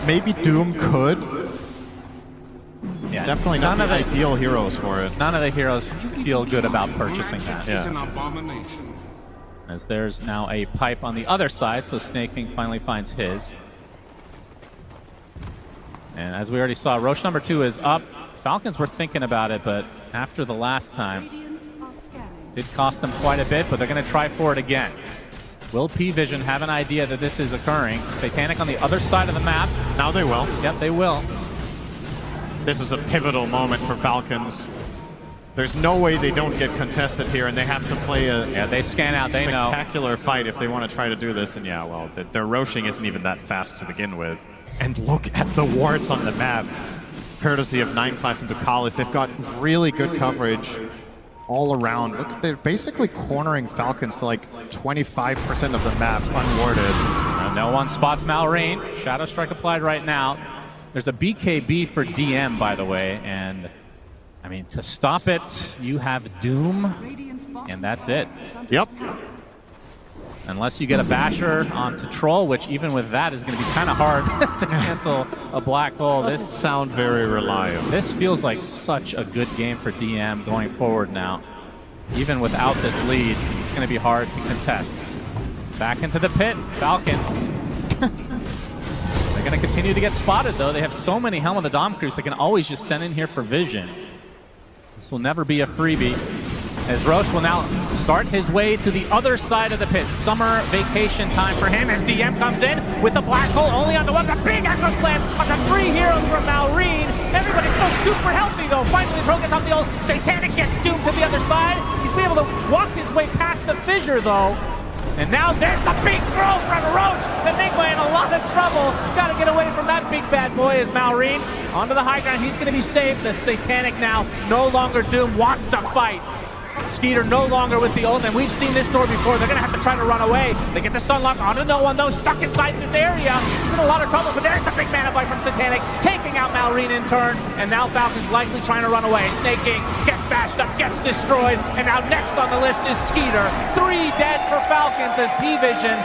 maybe Doom could. Yeah, definitely not the ideal heroes for it. None of the heroes feel good about purchasing that. Yeah. As there's now a pipe on the other side, so Snake King finally finds his. And as we already saw, Rosh number 2 is up. Falcons were thinking about it, but after the last time, did cost them quite a bit, but they're going to try for it again. Will Pvision have an idea that this is occurring? Satanic on the other side of the map. Now they will. Yep, they will. This is a pivotal moment for Falcons. There's no way they don't get contested here, and they have to play a they scan out, they know. Spectacular fight if they want to try to do this. And yeah, well, their Roshing isn't even that fast to begin with. And look at the wards on the map. Courtesy of 9 class and Ducalis, they've got really good coverage all around. Look, they're basically cornering Falcons to like 25% of the map unwarded. No one spots Malrain. Shadow Strike applied right now. There's a BKB for DM, by the way, and I mean, to stop it, you have Doom, and that's it. Yep. Unless you get a Basher onto Troll, which even with that is going to be kind of hard to cancel a Black Hole. Doesn't sound very reliable. This feels like such a good game for DM going forward now. Even without this lead, it's going to be hard to contest. Back into the pit, Falcons. They're going to continue to get spotted, though. They have so many Helm of the Dom crews, they can always just send in here for vision. This will never be a freebie, as Rosh will now start his way to the other side of the pit. Summer vacation time for him as DM comes in with the Black Hole only on the one. The big Echo Slam on the 3 heroes from Malrain. Everybody's still super healthy, though. Finally, the Troll gets off the old Satanic, gets doomed to the other side. He's been able to walk his way past the fissure, though. And now there's the big throw from Rosh. Nigma in a lot of trouble. Got to get away from that big bad boy as Malrain onto the high ground. He's going to be saved. The Satanic now no longer doomed, wants to fight. Skeeter no longer with the ult, and we've seen this story before. They're going to have to try to run away. They get the stun lock onto no one, though, stuck inside this area. He's in a lot of trouble, but there's the big mana fight from Satanic, taking out Malrain in turn, and now Falcon's likely trying to run away. Snake King gets bashed up, gets destroyed, and now next on the list is Skeeter. 3 dead for Falcons as Pvision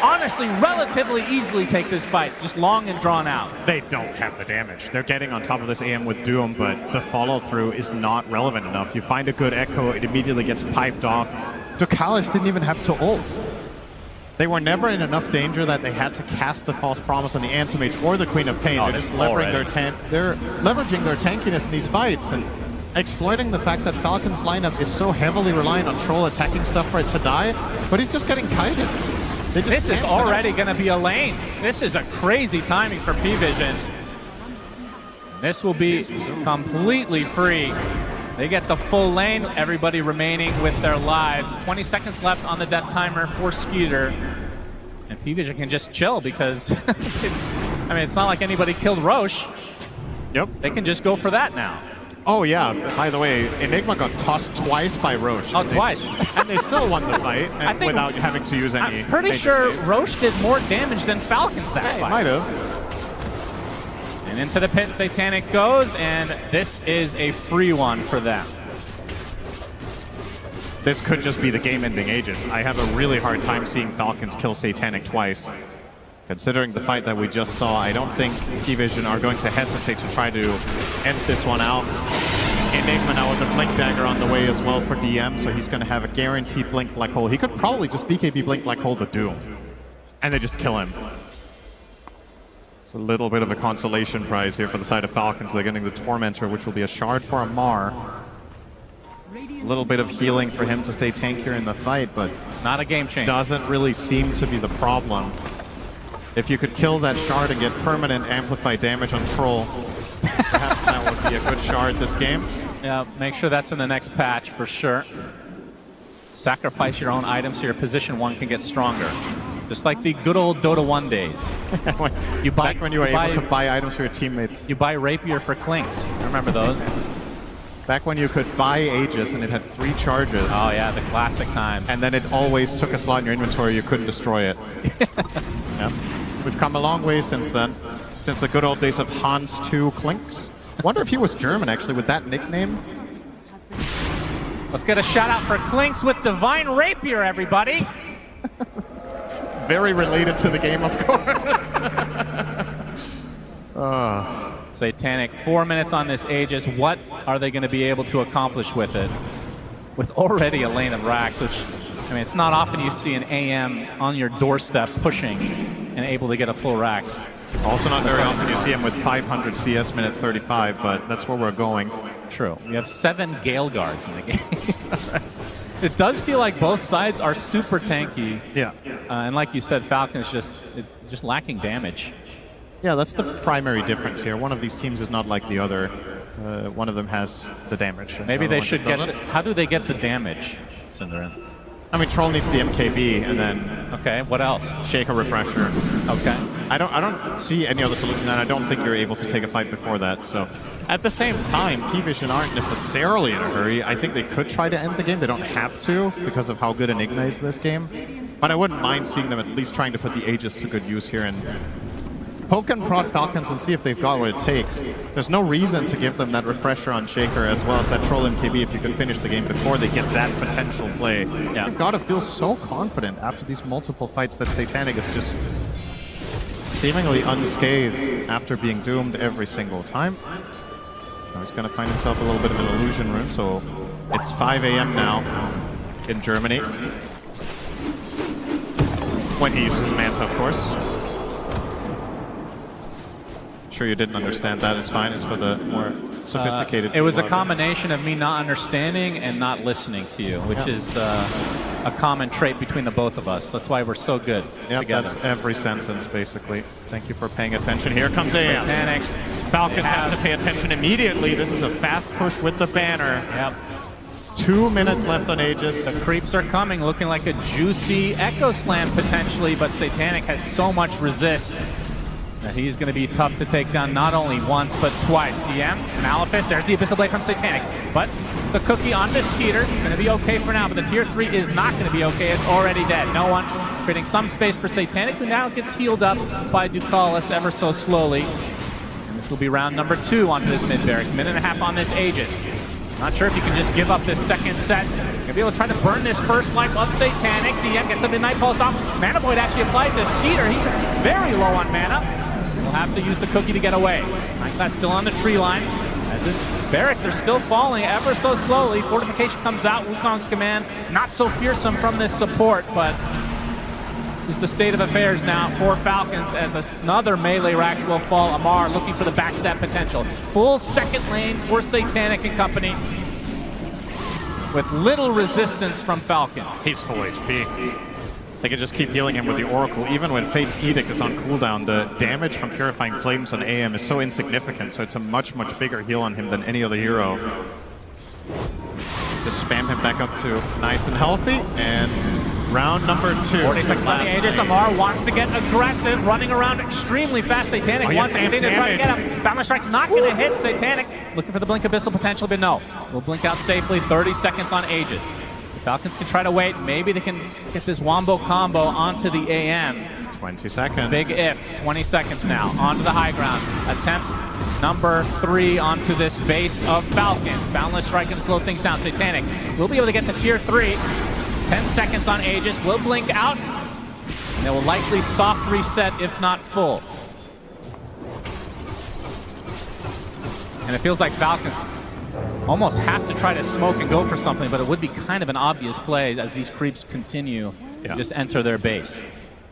honestly relatively easily take this fight, just long and drawn out. They don't have the damage. They're getting on top of this AM with Doom, but the follow-through is not relevant enough. You find a good Echo, it immediately gets piped off. Ducalis didn't even have to ult. They were never in enough danger that they had to cast the False Promise on the Answer Mage or the Queen of Pain. They're just leveraging their tankiness in these fights and exploiting the fact that Falcon's lineup is so heavily reliant on Troll attacking stuff for it to die, but he's just getting kited. This is already going to be a lane. This is a crazy timing for Pvision. This will be completely free. They get the full lane, everybody remaining with their lives. 20 seconds left on the death timer for Skeeter. And Pvision can just chill because, I mean, it's not like anybody killed Rosh. Yep. They can just go for that now. Oh yeah, by the way, Enigma got tossed twice by Rosh. Oh, twice. And they still won the fight and without having to use any. I'm pretty sure Rosh did more damage than Falcons that fight. Might have. And into the pit Satanic goes, and this is a free one for them. This could just be the game-ending Aegis. I have a really hard time seeing Falcons kill Satanic twice. Considering the fight that we just saw, I don't think Pvision are going to hesitate to try to end this one out. Enigma now with the Blink Dagger on the way as well for DM, so he's going to have a guaranteed Blink Black Hole. He could probably just BKB Blink Black Hole to Doom, and they just kill him. It's a little bit of a consolation prize here for the side of Falcons. They're getting the Tormentor, which will be a shard for a Mar. A little bit of healing for him to stay tankier in the fight, but not a game changer. Doesn't really seem to be the problem. If you could kill that shard and get permanent amplified damage on Troll, perhaps that would be a good shard this game. Yeah, make sure that's in the next patch for sure. Sacrifice your own items so your position 1 can get stronger. Just like the good old Dota 1 days. Back when you were able to buy items for your teammates. You buy Rapier for Clinks. Remember those? Back when you could buy Aegis and it had 3 charges. Oh yeah, the classic times. And then it always took a slot in your inventory, you couldn't destroy it. Yeah. We've come a long way since then. Since the good old days of Hans 2 Clinks. Wonder if he was German actually with that nickname. Let's get a shout out for Clinks with Divine Rapier, everybody. Very related to the game, of course. Satanic, 4 minutes on this Aegis. What are they going to be able to accomplish with it? With already a lane of racks, which, I mean, it's not often you see an AM on your doorstep pushing and able to get a full racks. Also not very often you see him with 500 CS minute 35, but that's where we're going. True. We have 7 Gale Guards in the game. It does feel like both sides are super tanky. Yeah. And like you said, Falcon's just lacking damage. Yeah, that's the primary difference here. One of these teams is not like the other. One of them has the damage. Maybe they should get... How do they get the damage, Cinderin? I mean, Troll needs the MKB, and then... Okay, what else? Shaker Refresher. Okay. I don't see any other solution, and I don't think you're able to take a fight before that, so... At the same time, Pvision aren't necessarily in a hurry. I think they could try to end the game. They don't have to, because of how good Enigma is this game. But I wouldn't mind seeing them at least trying to put the Aegis to good use here and poke and prod Falcons and see if they've got what it takes. There's no reason to give them that refresher on Shaker as well as that Troll MKB if you can finish the game before they get that potential play. Yeah. You've got to feel so confident after these multiple fights that Satanic is just seemingly unscathed after being doomed every single time. Now he's going to find himself a little bit of an illusion room, so it's 5 AM now in Germany. When he uses Manta, of course. Sure you didn't understand that. It's fine. It's for the more sophisticated It was a people out combination of me not understanding and not listening to you, which is a common trait between the both of us. That's why we're so good together. That's every sentence, basically. Thank you for paying attention. Here comes AM. Panic. Falcons have to pay attention immediately. This is a fast push with the banner. Yep. 2 minutes left on Aegis. The creeps are coming, looking like a juicy Echo Slam potentially, but Satanic has so much resist that he's going to be tough to take down not only once, but twice. DM, Malefice, there's the Abyssal Blade from Satanic. But the cookie on the Skeeter, going to be okay for now, but the tier 3 is not going to be okay. It's already dead. No one creating some space for Satanic, who now gets healed up by Ducalis ever so slowly. And this will be round number 2 onto this mid-barracks. Minute and a half on this Aegis. Not sure if you can just give up this second set. You'll be able to try to burn this first life of Satanic. DM gets the Midnight Pulse off. Mana Void actually applied to Skeeter. He's very low on mana. We'll have to use the cookie to get away. Nightclass still on the tree line. As his barracks are still falling ever so slowly. Fortification comes out. Wukong's command not so fearsome from this support, but this is the state of affairs now for Falcons as another melee racks will fall. Amar looking for the backstab potential. Full second lane for Satanic and company with little resistance from Falcons. He's full HP. They can just keep healing him with the Oracle. Even when Fate's Edict is on cooldown, the damage from Purifying Flames on AM is so insignificant, so it's a much, much bigger heal on him than any other hero. Just spam him back up to nice and healthy, and round number 2. 40 seconds on the Aegis. Amar wants to get aggressive, running around extremely fast. Satanic wants anything to try to get him. Boundless Strike's not going to hit Satanic. Looking for the Blink Abyssal potential, but no. We'll blink out safely. 30 seconds on Aegis. Falcons can try to wait. Maybe they can get this Wombo combo onto the AM. 20 seconds. Big if. 20 seconds now. Onto the high ground. Attempt number 3 onto this base of Falcons. Boundless Strike can slow things down. Satanic will be able to get to tier 3. 10 seconds on Aegis. Will blink out. And they will likely soft reset, if not full. And it feels like Falcons almost have to try to smoke and go for something, but it would be kind of an obvious play as these creeps continue to just enter their base.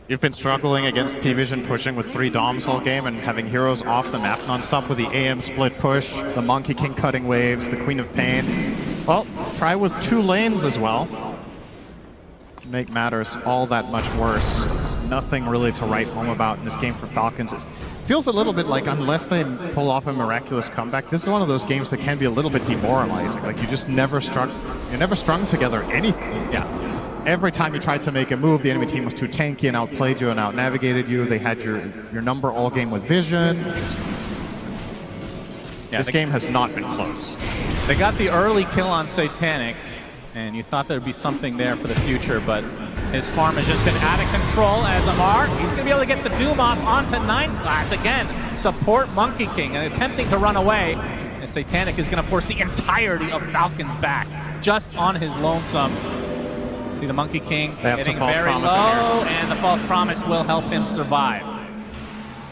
You've been struggling against Pvision pushing with 3 Doms all game and having heroes off the map nonstop with the AM split push, the Monkey King cutting waves, the Queen of Pain. Well, try with 2 lanes as well. To make matters all that much worse. There's nothing really to write home about in this game for Falcons. It feels a little bit like, unless they pull off a miraculous comeback, this is one of those games that can be a little bit demoralizing. Like, you just never strung together anything. Yeah. Every time you tried to make a move, the enemy team was too tanky and outplayed you and outnavigated you. They had your number all game with Vision. Yeah, this game has not been close. They got the early kill on Satanic, and you thought there would be something there for the future, but his farm has just been out of control as Amar. He's going to be able to get the Doom off onto 9-class again. Support Monkey King and attempting to run away. And Satanic is going to force the entirety of Falcons back just on his lonesome. See the Monkey King getting very low, and the False Promise will help him survive.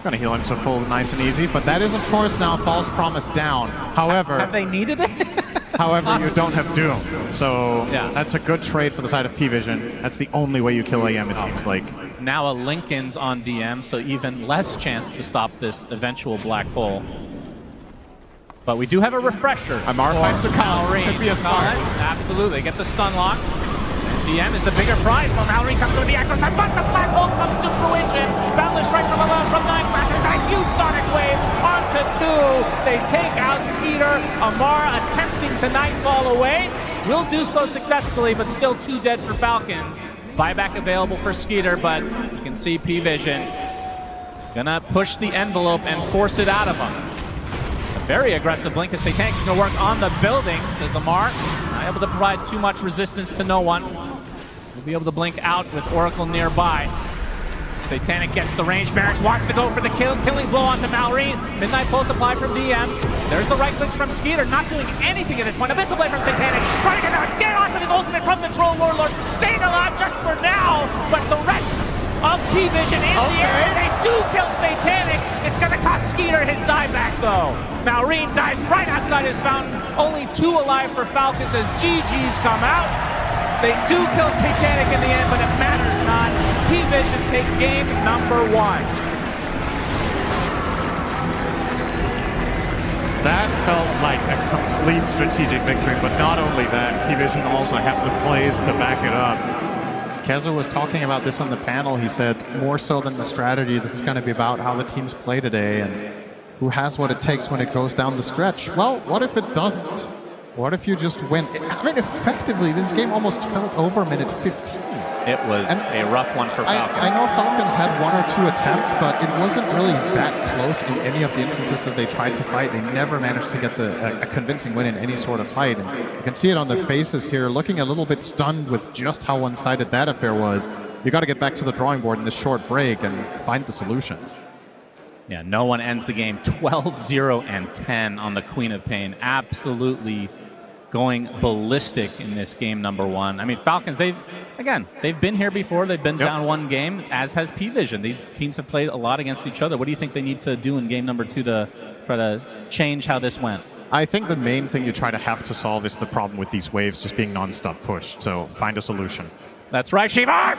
Gonna heal him to full nice and easy, but that is, of course, now false promise down. However... Have they needed it? However, you don't have Doom, so that's a good trade for the side of Pvision. That's the only way you kill AM, it seems like. Now a Lincoln's on DM, so even less chance to stop this eventual black hole. But we do have a refresher. Amar fights to Malrine. Could be a spark. Absolutely, get the stun lock. DM is the bigger prize, but Malrine comes to the echo side, but the black hole comes to fruition. Boundless strike from above from Nigma, a huge sonic wave onto 2. They take out Skeeter. Amar attempting to nightfall away. Will do so successfully, but still 2 dead for Falcons. Buyback available for Skeeter, but you can see Pvision gonna push the envelope and force it out of him. A very aggressive blink. Satanic's gonna work on the building, says Amar. Not able to provide too much resistance to no one. We'll be able to blink out with Oracle nearby. Satanic gets the range. Barracks wants to go for the killing blow onto Malrine. Midnight Pulse applied from DM. There's the right clicks from Skeeter, not doing anything at this point. Abyssal Blade from Satanic, trying to get onto his ultimate from the Troll Warlord. Staying alive just for now, but the rest of Pvision in the air. They do kill Satanic. It's going to cost Skeeter his dieback, though. Malrine dies right outside his fountain. Only 2 alive for Falcons as GG's come out. They do kill Satanic in the end, but it matters not. Pvision take game number 1. That felt like a complete strategic victory, but not only that, Pvision also have the plays to back it up. Kezu was talking about this on the panel. He said, more so than the strategy, this is going to be about how the teams play today and who has what it takes when it goes down the stretch. Well, what if it doesn't? What if you just win? I mean, effectively, this game almost felt over minute 15. It was a rough one for Falcons. I know Falcons had 1 or 2 attempts, but it wasn't really that close in any of the instances that they tried to fight. They never managed to get a convincing win in any sort of fight. And you can see it on their faces here, looking a little bit stunned with just how one-sided that affair was. You got to get back to the drawing board in this short break and find the solutions. Yeah, no one ends the game 12-0 and 10 on the Queen of Pain. Absolutely going ballistic in this game number 1. I mean, Falcons, they've been here before. They've been down 1 game, as has Pvision. These teams have played a lot against each other. What do you think they need to do in game number 2 to try to change how this went? I think the main thing you try to have to solve is the problem with these waves just being non-stop pushed. So find a solution. That's right, Shivar!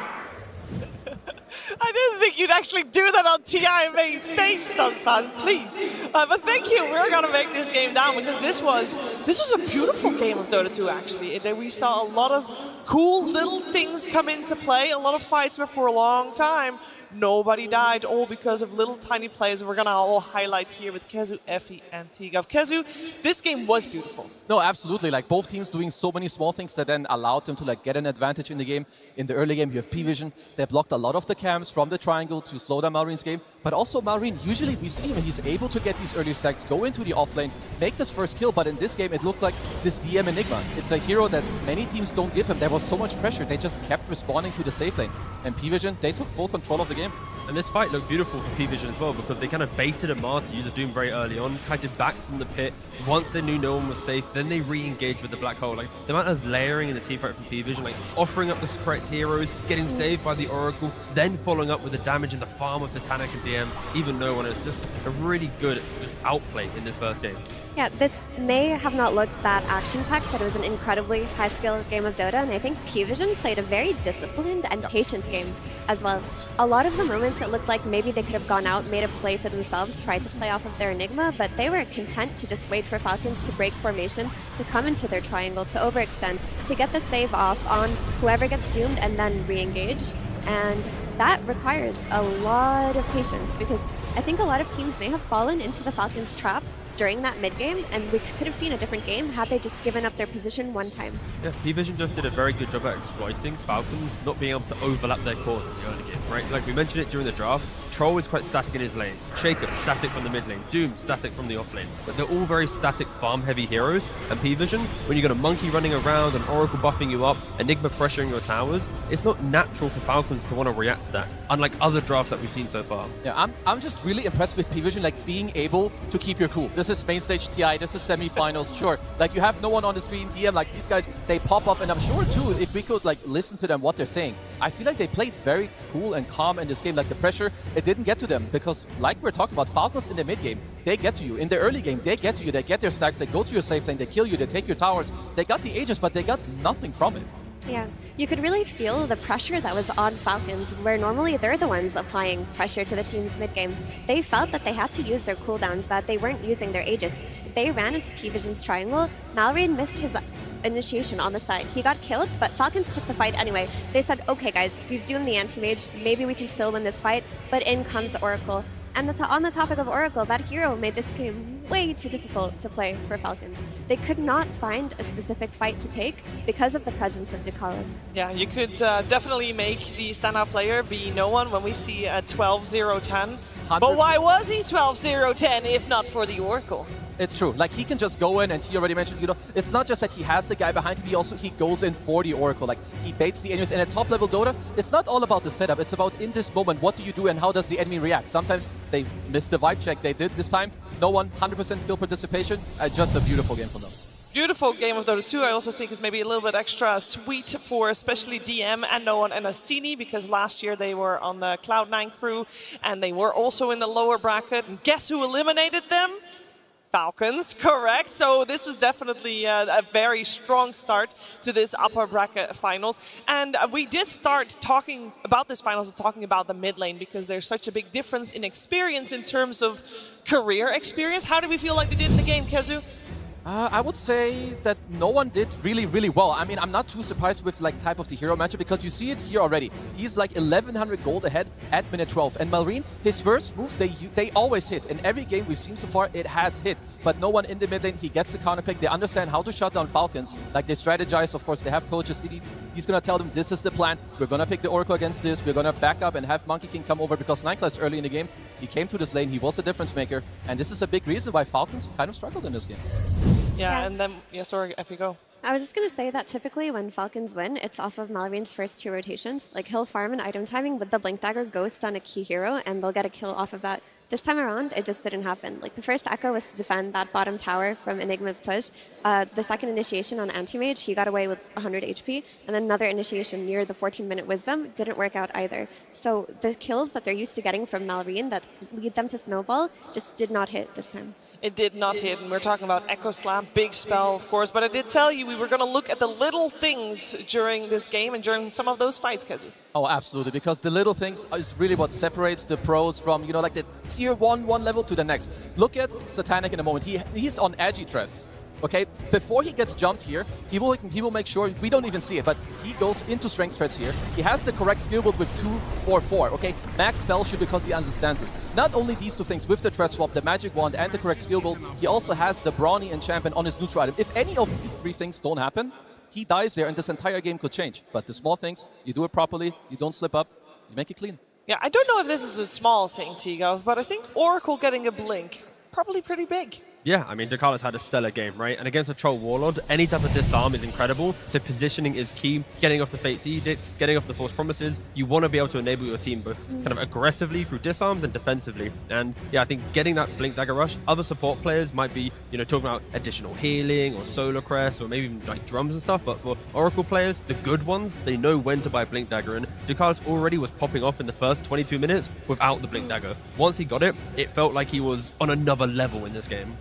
I didn't think you'd actually do that on TI main stage, Sunfan, please. But thank you. We're going to make this game down because this was a beautiful game of Dota 2, actually. And we saw a lot of cool little things come into play, a lot of fights where for a long time nobody died, all because of little tiny plays we're going to all highlight here with Kezu, Effie, and T-Gov. Kezu, this game was beautiful. No, absolutely. Like both teams doing so many small things that then allowed them to like get an advantage in the game. In the early game, you have Pvision. They blocked a lot of the camps from the triangle to slow down Malrine's game. But also Malrine, usually we see when he's able to get these early stacks, go into the offlane, make this first kill. But in this game, it looked like this DM Enigma. It's a hero that many teams don't give him. There was so much pressure. They just kept responding to the safe lane. And Pvision, they took full control of the game. And this fight looked beautiful for Pvision as well because they kind of baited Amar to use a Doom very early on, kited back from the pit. Once they knew no one was safe, then they re-engaged with the black hole. Like the amount of layering in the team fight from Pvision, like offering up the correct heroes, getting saved by the Oracle, then following up with the damage in the farm of Satanic and DM, even no one. It's just a really good outplay in this first game. Yeah, this may have not looked that action-packed, but it was an incredibly high-skill game of Dota, and I think Pvision played a very disciplined and patient game as well. A lot of the moments it looked like maybe they could have gone out, made a play for themselves, tried to play off of their Enigma, but they were content to just wait for Falcons to break formation, to come into their triangle, to overextend, to get the save off on whoever gets doomed and then re-engage. And that requires a lot of patience because I think a lot of teams may have fallen into the Falcons' trap during that mid-game, and we could have seen a different game had they just given up their position one time. Yeah, Pvision just did a very good job at exploiting Falcons not being able to overlap their course in the early game, right? Like we mentioned it during the draft, Troll is quite static in his lane, Shaker static from the mid lane, Doom static from the off lane, but they're all very static farm-heavy heroes, and Pvision, when you got a Monkey running around, an Oracle buffing you up, Enigma pressuring your towers, it's not natural for Falcons to want to react to that, unlike other drafts that we've seen so far. Yeah, I'm just really impressed with Pvision, like being able to keep your cool. This is main stage TI, this is semi-finals, sure. Like you have no one on the screen, DM, like these guys, they pop up, and I'm sure too, if we could like listen to them, what they're saying. I feel like they played very cool and calm in this game. Like the pressure, it didn't get to them because like we're talking about, Falcons in the mid game, they get to you. In the early game, they get to you, they get their stacks, they go to your safe lane, they kill you, they take your towers. They got the Aegis, but they got nothing from it. Yeah, you could really feel the pressure that was on Falcons, where normally they're the ones applying pressure to the team's mid-game. They felt that they had to use their cooldowns, that they weren't using their Aegis. They ran into Pvision's triangle. Malrine missed his initiation on the side. He got killed, but Falcons took the fight anyway. They said, okay guys, we've doomed the anti-mage, maybe we can still win this fight, but in comes the Oracle. And on the topic of Oracle, that hero made this game way too difficult to play for Falcons. They could not find a specific fight to take because of the presence of Ducalis. Yeah, you could definitely make the standout player be no one when we see a 12-0-10. But why was he 12-0-10 if not for the Oracle? It's true. Like, he can just go in, and he already mentioned, you know, it's not just that he has the guy behind him, he goes in for the Oracle. Like, he baits the enemies. And at top-level Dota, it's not all about the setup. It's about, in this moment, what do you do and how does the enemy react? Sometimes they miss the vibe check. They did this time. No one, 100% kill participation. Just a beautiful game for them. Beautiful game of Dota 2. I also think it's maybe a little bit extra sweet for especially DM and No One and Astini, because last year they were on the Cloud9 crew and they were also in the lower bracket. And guess who eliminated them? Falcons, correct. So this was definitely a very strong start to this upper bracket finals. And we did start talking about this finals, talking about the mid lane, because there's such a big difference in experience in terms of career experience. How do we feel like they did in the game, Kezu? I would say that no one did really, really well. I mean, I'm not too surprised with like type of the hero matchup because you see it here already. He's like 1100 gold ahead at minute 12. And Malrine, his first moves, they always hit. In every game we've seen so far, it has hit. But no one in the mid lane, he gets the counter pick. They understand how to shut down Falcons. Like, they strategize, of course, they have coaches. He's going to tell them, this is the plan. We're going to pick the Oracle against this. We're going to back up and have Monkey King come over, because Nineclass early in the game, he came to this lane. He was a difference maker. And this is a big reason why Falcons kind of struggled in this game. Yeah, and then, yeah, sorry, if you go. I was just going to say that typically when Falcons win, it's off of Malrine's first 2 rotations. Like, he'll farm an item timing with the Blink Dagger, Ghost on a key hero, and they'll get a kill off of that. This time around, it just didn't happen. Like, the first Echo was to defend that bottom tower from Enigma's push. The second initiation on Anti-Mage, he got away with 100 HP, and then another initiation near the 14-minute Wisdom didn't work out either. So the kills that they're used to getting from Malrine that lead them to Snowball just did not hit this time. It did not hit, and we're talking about Echo Slam, big spell, of course, but I did tell you we were going to look at the little things during this game and during some of those fights, Kezu. Oh, absolutely, because the little things is really what separates the pros from, you know, like the tier 1 level to the next. Look at Satanic in a moment. He's on edgy threads. Okay, before he gets jumped here, he will make sure, we don't even see it, but he goes into strength threats here. He has the correct skill build with 2-4-4, okay? Max spell shield because he understands this. Not only these two things, with the threat swap, the magic wand, and the correct skill build, he also has the Brawny enchantment on his neutral item. If any of these 3 things don't happen, he dies there and this entire game could change. But the small things, you do it properly, you don't slip up, you make it clean. Yeah, I don't know if this is a small thing, T-Gov, but I think Oracle getting a blink, probably pretty big. Yeah, I mean, Ducalis had a stellar game, right? And against a Troll Warlord, any type of disarm is incredible. So positioning is key. Getting off the Fate's Edict, getting off the False Promises. You want to be able to enable your team both kind of aggressively through disarms and defensively. And yeah, I think getting that Blink Dagger Rush, other support players might be, you know, talking about additional healing or Solar Crest or maybe even like drums and stuff. But for Oracle players, the good ones, they know when to buy Blink Dagger. And Ducalis already was popping off in the first 22 minutes without the Blink Dagger. Once he got it, it felt like he was on another level in this game.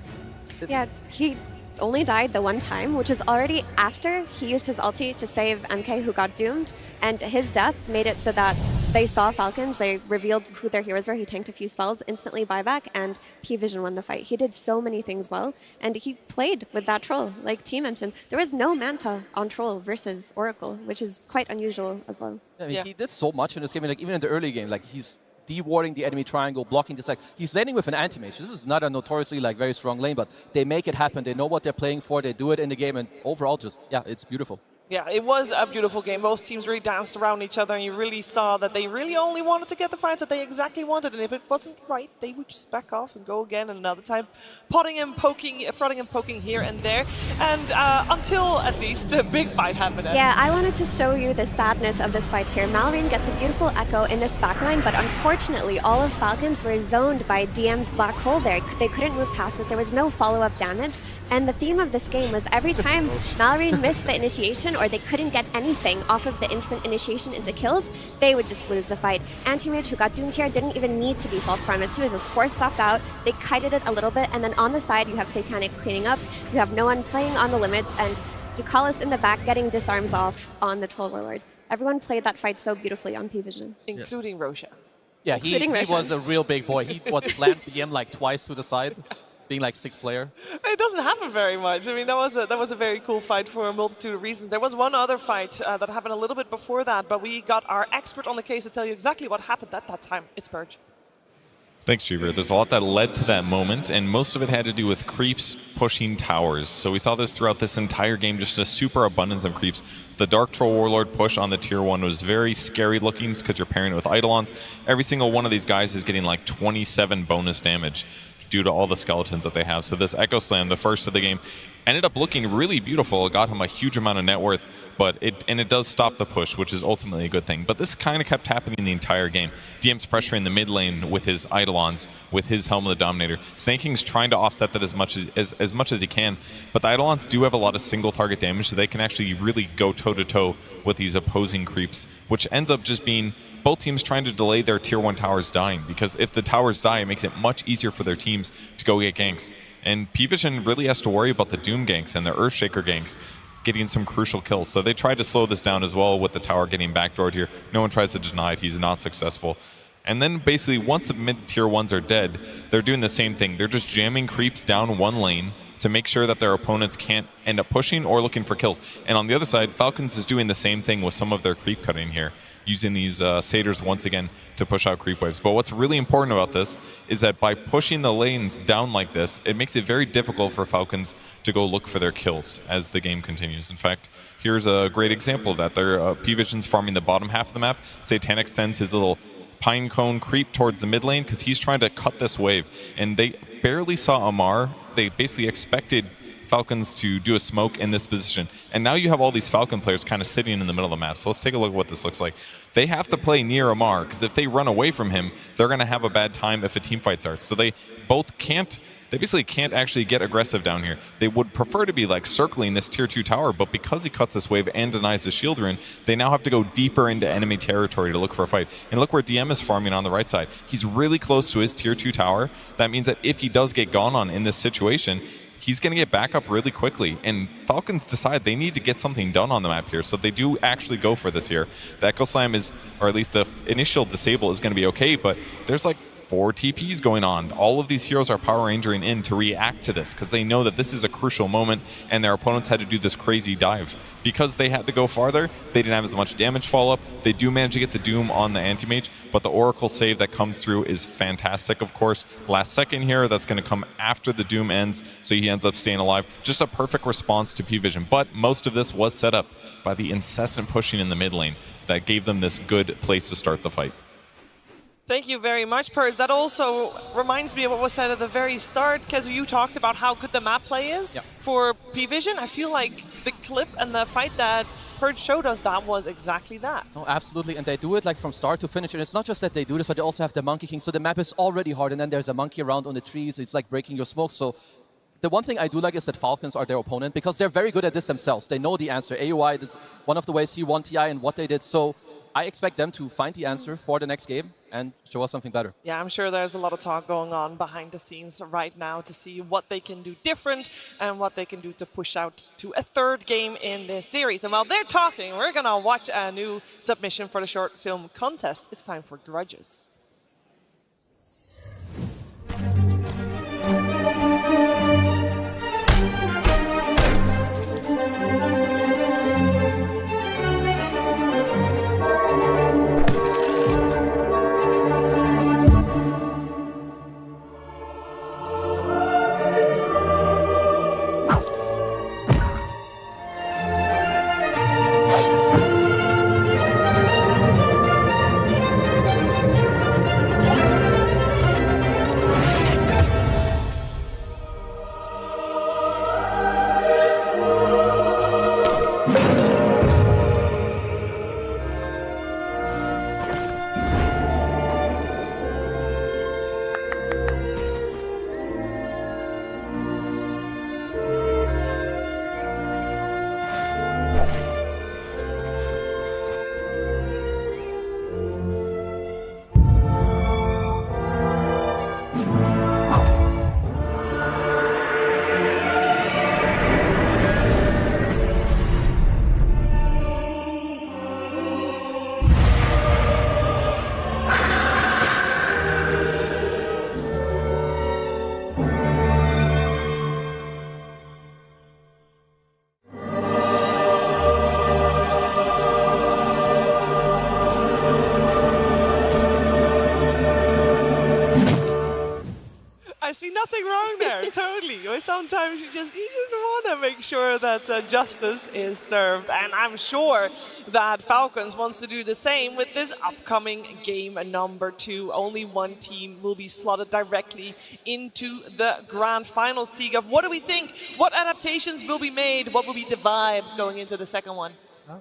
Yeah, he only died the one time, which was already after he used his ulti to save MK, who got doomed, and his death made it so that they saw Falcons, they revealed who their heroes were, he tanked a few spells, instantly buyback, and Pvision won the fight. He did so many things well, and he played with that troll, like T mentioned. There was no Manta on troll versus Oracle, which is quite unusual as well. I mean, he did so much in this game, like even in the early game, like he's de-warding the enemy triangle, blocking the side. He's laning with an anti-mage. This is not a notoriously like very strong lane, but they make it happen. They know what they're playing for. They do it in the game, and overall, just yeah, it's beautiful. Yeah, it was a beautiful game. Both teams really danced around each other, and you really saw that they really only wanted to get the fights that they exactly wanted. And if it wasn't right, they would just back off and go again another time, prodding and poking here and there. And until at least a big fight happened. Yeah, I wanted to show you the sadness of this fight here. Malrine gets a beautiful echo in this backline, but unfortunately, all of Falcons were zoned by DM's black hole there. They couldn't move past it. There was no follow-up damage. And the theme of this game was every time Malrine missed the initiation or they couldn't get anything off of the instant initiation into kills, they would just lose the fight. Anti-Mage, who got doomed here, didn't even need to be false premise. He was just force stopped out. They kited it a little bit, and then on the side, you have Satanic cleaning up. You have no one playing on the limits, and Ducalis in the back getting disarms off on the Troll Warlord. Everyone played that fight so beautifully on Pvision. Including Roshan. Yeah, he was a real big boy. He slammed DM like twice to the side, being like 6th player. It doesn't happen very much. I mean, that was a very cool fight for a multitude of reasons. There was one other fight that happened a little bit before that, but we got our expert on the case to tell you exactly what happened at that time. It's Purge. Thanks, Cheever. There's a lot that led to that moment, and most of it had to do with creeps pushing towers. So we saw this throughout this entire game, just a super abundance of creeps. The Dark Troll Warlord push on the tier 1 was very scary looking because you're pairing it with Eidolons. Every single one of these guys is getting like 27 bonus damage due to all the skeletons that they have. So this Echo Slam, the first of the game, ended up looking really beautiful. It got him a huge amount of net worth, but it does stop the push, which is ultimately a good thing. But this kind of kept happening the entire game. DM's pressuring the mid lane with his Eidolons, with his Helm of the Dominator. Snake King's trying to offset that as much as he can, but the Eidolons do have a lot of single target damage, so they can actually really go toe-to-toe with these opposing creeps, which ends up just being both teams trying to delay their tier 1 towers dying, because if the towers die, it makes it much easier for their teams to go get ganks. And Pvision really has to worry about the Doom ganks and the Earthshaker ganks getting some crucial kills. So they tried to slow this down as well with the tower getting backdoored here. No one tries to deny it. He's not successful. And then basically once the mid-tier 1s are dead, they're doing the same thing. They're just jamming creeps down one lane to make sure that their opponents can't end up pushing or looking for kills. And on the other side, Falcons is doing the same thing with some of their creep cutting here, using these satyrs once again to push out creep waves. But what's really important about this is that by pushing the lanes down like this, it makes it very difficult for Falcons to go look for their kills as the game continues. In fact, here's a great example of that. Their Pvision's farming the bottom half of the map. Satanic sends his little pine cone creep towards the mid lane because he's trying to cut this wave. And they barely saw Amar. They basically expected Falcons to do a smoke in this position. And now you have all these Falcon players kind of sitting in the middle of the map. So let's take a look at what this looks like. They have to play near Amar, because if they run away from him, they're going to have a bad time if a team fight starts. So they basically can't actually get aggressive down here. They would prefer to be like circling this tier 2 tower, but because he cuts this wave and denies the shield rune, they now have to go deeper into enemy territory to look for a fight. And look where DM is farming on the right side. He's really close to his tier 2 tower. That means that if he does get gone on in this situation, he's going to get back up really quickly, and Falcons decide they need to get something done on the map here, so they do actually go for this here. The Echo Slam is, or at least the initial disable is going to be okay, but there's like 4 TPs going on. All of these heroes are Power Rangering in to react to this because they know that this is a crucial moment and their opponents had to do this crazy dive. Because they had to go farther, they didn't have as much damage follow-up. They do manage to get the Doom on the Anti-Mage, but the Oracle save that comes through is fantastic, of course. Last second here, that's going to come after the Doom ends, so he ends up staying alive. Just a perfect response to Pvision, but most of this was set up by the incessant pushing in the mid lane that gave them this good place to start the fight. Thank you very much, Purge. That also reminds me of what was said at the very start, because you talked about how good the map play is for Pvision. I feel like the clip and the fight that Purge showed us, that was exactly that. No, absolutely, and they do it like from start to finish. And it's not just that they do this, but they also have the Monkey King. So the map is already hard, and then there's a monkey around on the trees. It's like breaking your smoke. So the one thing I do like is that Falcons are their opponent, because they're very good at this themselves. They know the answer. AUI is one of the ways he won TI and what they did. So I expect them to find the answer for the next game and show us something better. Yeah, I'm sure there's a lot of talk going on behind the scenes right now to see what they can do different and what they can do to push out to a third game in this series. And while they're talking, we're going to watch a new submission for the short film contest. It's time for Grudges. sometimes you just want to make sure that justice is served, and I'm sure that Falcons wants to do the same with this upcoming game number 2. Only one team will be slotted directly into the grand finals. Tigov, what do we think? What adaptations will be made? What will be the vibes going into the second one?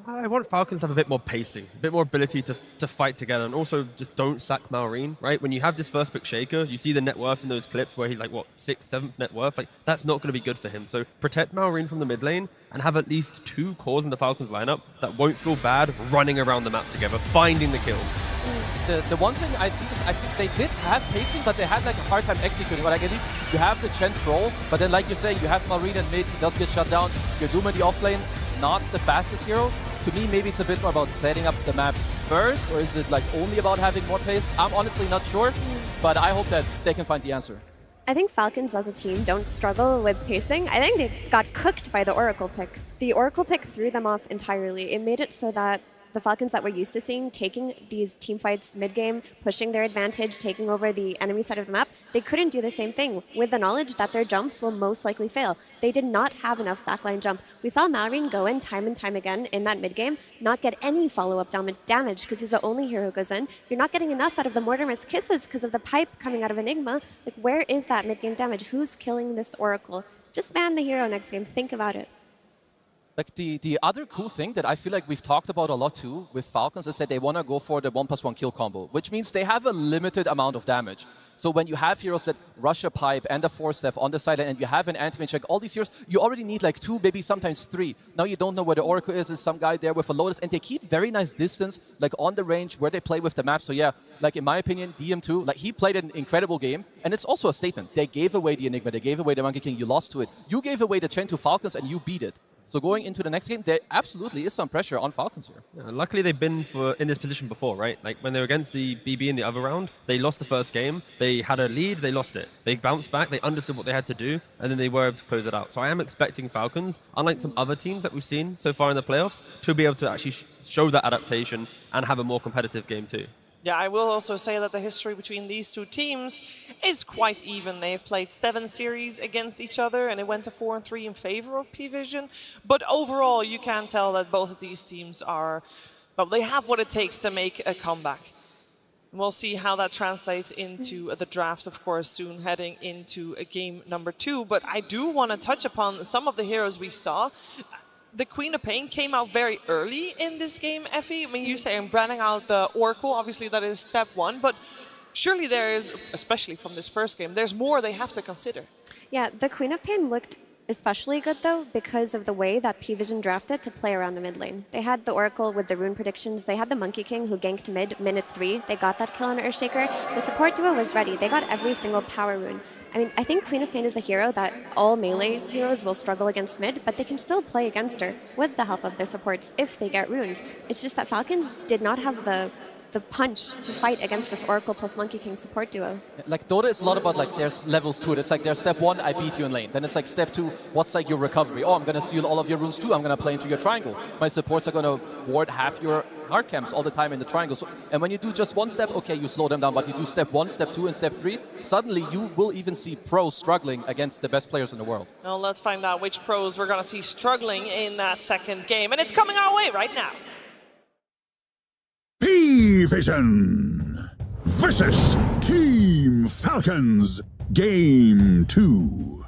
I want Falcons to have a bit more pacing, a bit more ability to fight together, and also just don't sack Malrine, right? When you have this first pick Shaker, you see the net worth in those clips where he's like, what, 6th, 7th net worth? Like, that's not going to be good for him. So protect Malrine from the mid lane and have at least 2 cores in the Falcons lineup that won't feel bad running around the map together, finding the kills. The one thing I see is I think they did have pacing, but they had like a hard time executing. But like at least you have the Chen troll, but then like you're saying, you have Malrine in mid, he does get shut down. Your Doom in the off lane, not the fastest hero. To me, maybe it's a bit more about setting up the map first, or is it like only about having more pace? I'm honestly not sure, but I hope that they can find the answer. I think Falcons as a team don't struggle with pacing. I think they got cooked by the Oracle pick. The Oracle pick threw them off entirely. It made it so that the Falcons that we're used to seeing taking these team fights mid-game, pushing their advantage, taking over the enemy side of the map, they couldn't do the same thing with the knowledge that their jumps will most likely fail. They did not have enough backline jump. We saw Malrine go in time and time again in that mid-game, not get any follow-up damage because he's the only hero who goes in. You're not getting enough out of the Mortimer's kisses because of the pipe coming out of Enigma. Like, where is that mid-game damage? Who's killing this Oracle? Just ban the hero next game. Think about it. Like the other cool thing that I feel like we've talked about a lot too with Falcons is that they want to go for the 1+1 kill combo, which means they have a limited amount of damage. So when you have heroes that rush a pipe and a 4-step on the side and you have an anti-mage, like all these heroes, you already need like 2, maybe sometimes 3. Now you don't know where the Oracle is. There's some guy there with a Lotus, and they keep very nice distance, like on the range where they play with the map. So yeah, like in my opinion, DM2, like he played an incredible game, and it's also a statement. They gave away the Enigma, they gave away the Monkey King, you lost to it. You gave away the Chen to Falcons and you beat it. So going into the next game, there absolutely is some pressure on Falcons here. Yeah, luckily, they've been in this position before, right? Like when they were against the BB in the other round, they lost the first game. They had a lead, they lost it. They bounced back, they understood what they had to do, and then they were able to close it out. So I am expecting Falcons, unlike some other teams that we've seen so far in the playoffs, to be able to actually show that adaptation and have a more competitive game too. Yeah, I will also say that the history between these two teams is quite even. They've played 7 series against each other, and it went to 4-3 in favor of Pvision. But overall, you can tell that both of these teams are, well, they have what it takes to make a comeback. We'll see how that translates into the draft, of course, soon heading into game number 2. But I do want to touch upon some of the heroes we saw. The Queen of Pain came out very early in this game, Effie. I mean, you say I'm branding out the Oracle. Obviously, that is step 1. But surely there is, especially from this first game, there's more they have to consider. Yeah, the Queen of Pain looked especially good, though, because of the way that Pvision drafted to play around the mid lane. They had the Oracle with the rune predictions. They had the Monkey King who ganked mid, minute 3. They got that kill on Earthshaker. The support duo was ready. They got every single power rune. I mean, I think Queen of Pain is a hero that all melee heroes will struggle against mid, but they can still play against her with the help of their supports if they get runes. It's just that Falcons did not have the punch to fight against this Oracle plus Monkey King support duo. Like Dota is a lot about like there's levels to it. It's like there's step 1, I beat you in lane. Then it's like step 2, what's like your recovery? Oh, I'm gonna steal all of your runes too. I'm gonna play into your triangle. My supports are gonna ward half your hard camps all the time in the triangle. So, and when you do just 1 step, okay, you slow them down, but you do step 1, step 2, and step 3, suddenly you will even see pros struggling against the best players in the world. Now let's find out which pros we're gonna see struggling in that second game, and it's coming our way right now. Pvision versus Team Falcons, Game 2.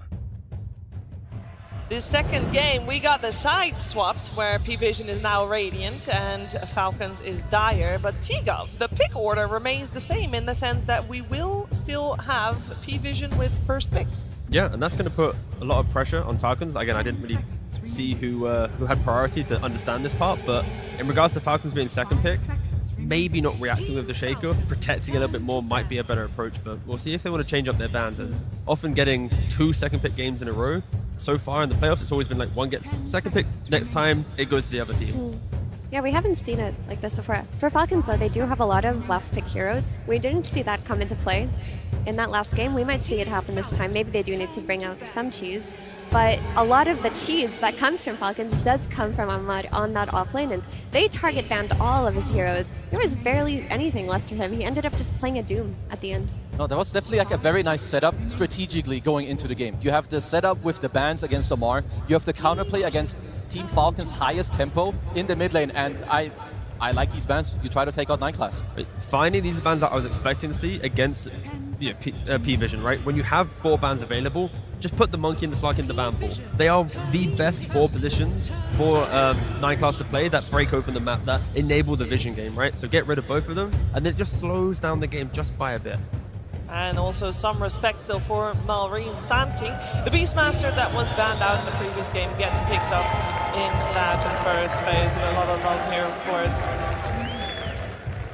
This second game, we got the side swapped, where Pvision is now Radiant and Falcons is Dire, but Tigov, the pick order remains the same in the sense that we will still have Pvision with first pick. Yeah, and that's going to put a lot of pressure on Falcons. Again, I didn't really see who had priority to understand this part, but in regards to Falcons being second pick, maybe not reacting with the Shaker, protecting a little bit more might be a better approach, but we'll see if they want to change up their bans. As often getting 2 second pick games in a row, so far in the playoffs, it's always been like one gets second pick, next time it goes to the other team. Yeah, we haven't seen it like this before. For Falcons, though, they do have a lot of last pick heroes. We didn't see that come into play in that last game. We might see it happen this time. Maybe they do need to bring out some cheese. but a lot of the cheese that comes from Falcons does come from Ahmad on that offlane, and they target banned all of his heroes. There was barely anything left for him. He ended up just playing a Doom at the end. No, that was definitely like a very nice setup strategically going into the game. You have the setup with the bans against Omar. You have the counterplay against Team Falcon's highest tempo in the mid lane, and I like these bans. You try to take out 9 class. Finding these bans that I was expecting to see against Pvision, right? When you have 4 bans available, just put the monkey and the slug in the ban pool. They are the best 4 positions for 9 class to play that break open the map, that enable the vision game, right? So get rid of both of them, and then it just slows down the game just by a bit. And also some respect still for Malrine Sand King. The Beastmaster that was banned out in the previous game gets picked up in that first phase, and a lot of love here, of course.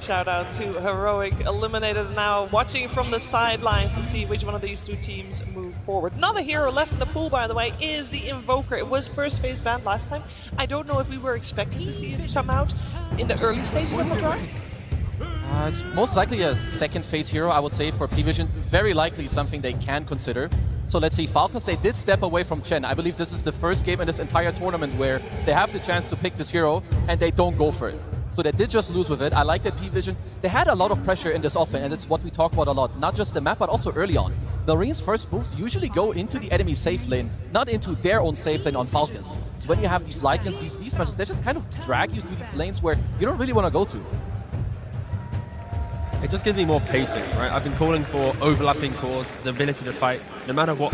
Shout out to Heroic, eliminated now, watching from the sidelines to see which one of these 2 teams move forward. Another hero left in the pool, by the way, is the Invoker. It was first phase banned last time. I don't know if we were expecting to see it come out in the early stages of the draft. It's most likely a second phase hero, I would say, for Pvision. Very likely something they can consider. So let's see, Falcons, they did step away from Chen. I believe this is the first game in this entire tournament where they have the chance to pick this hero and they don't go for it. So they did just lose with it. I like that Pvision. They had a lot of pressure in this offlane, and it's what we talk about a lot. Not just the map, but also early on. Malrine's first moves usually go into the enemy safe lane, not into their own safe lane on Falcons. So when you have these Lycans, these Beastmasters, they just kind of drag you through these lanes where you don't really want to go to. It just gives me more pacing, right? I've been calling for overlapping cores, the ability to fight, no matter what,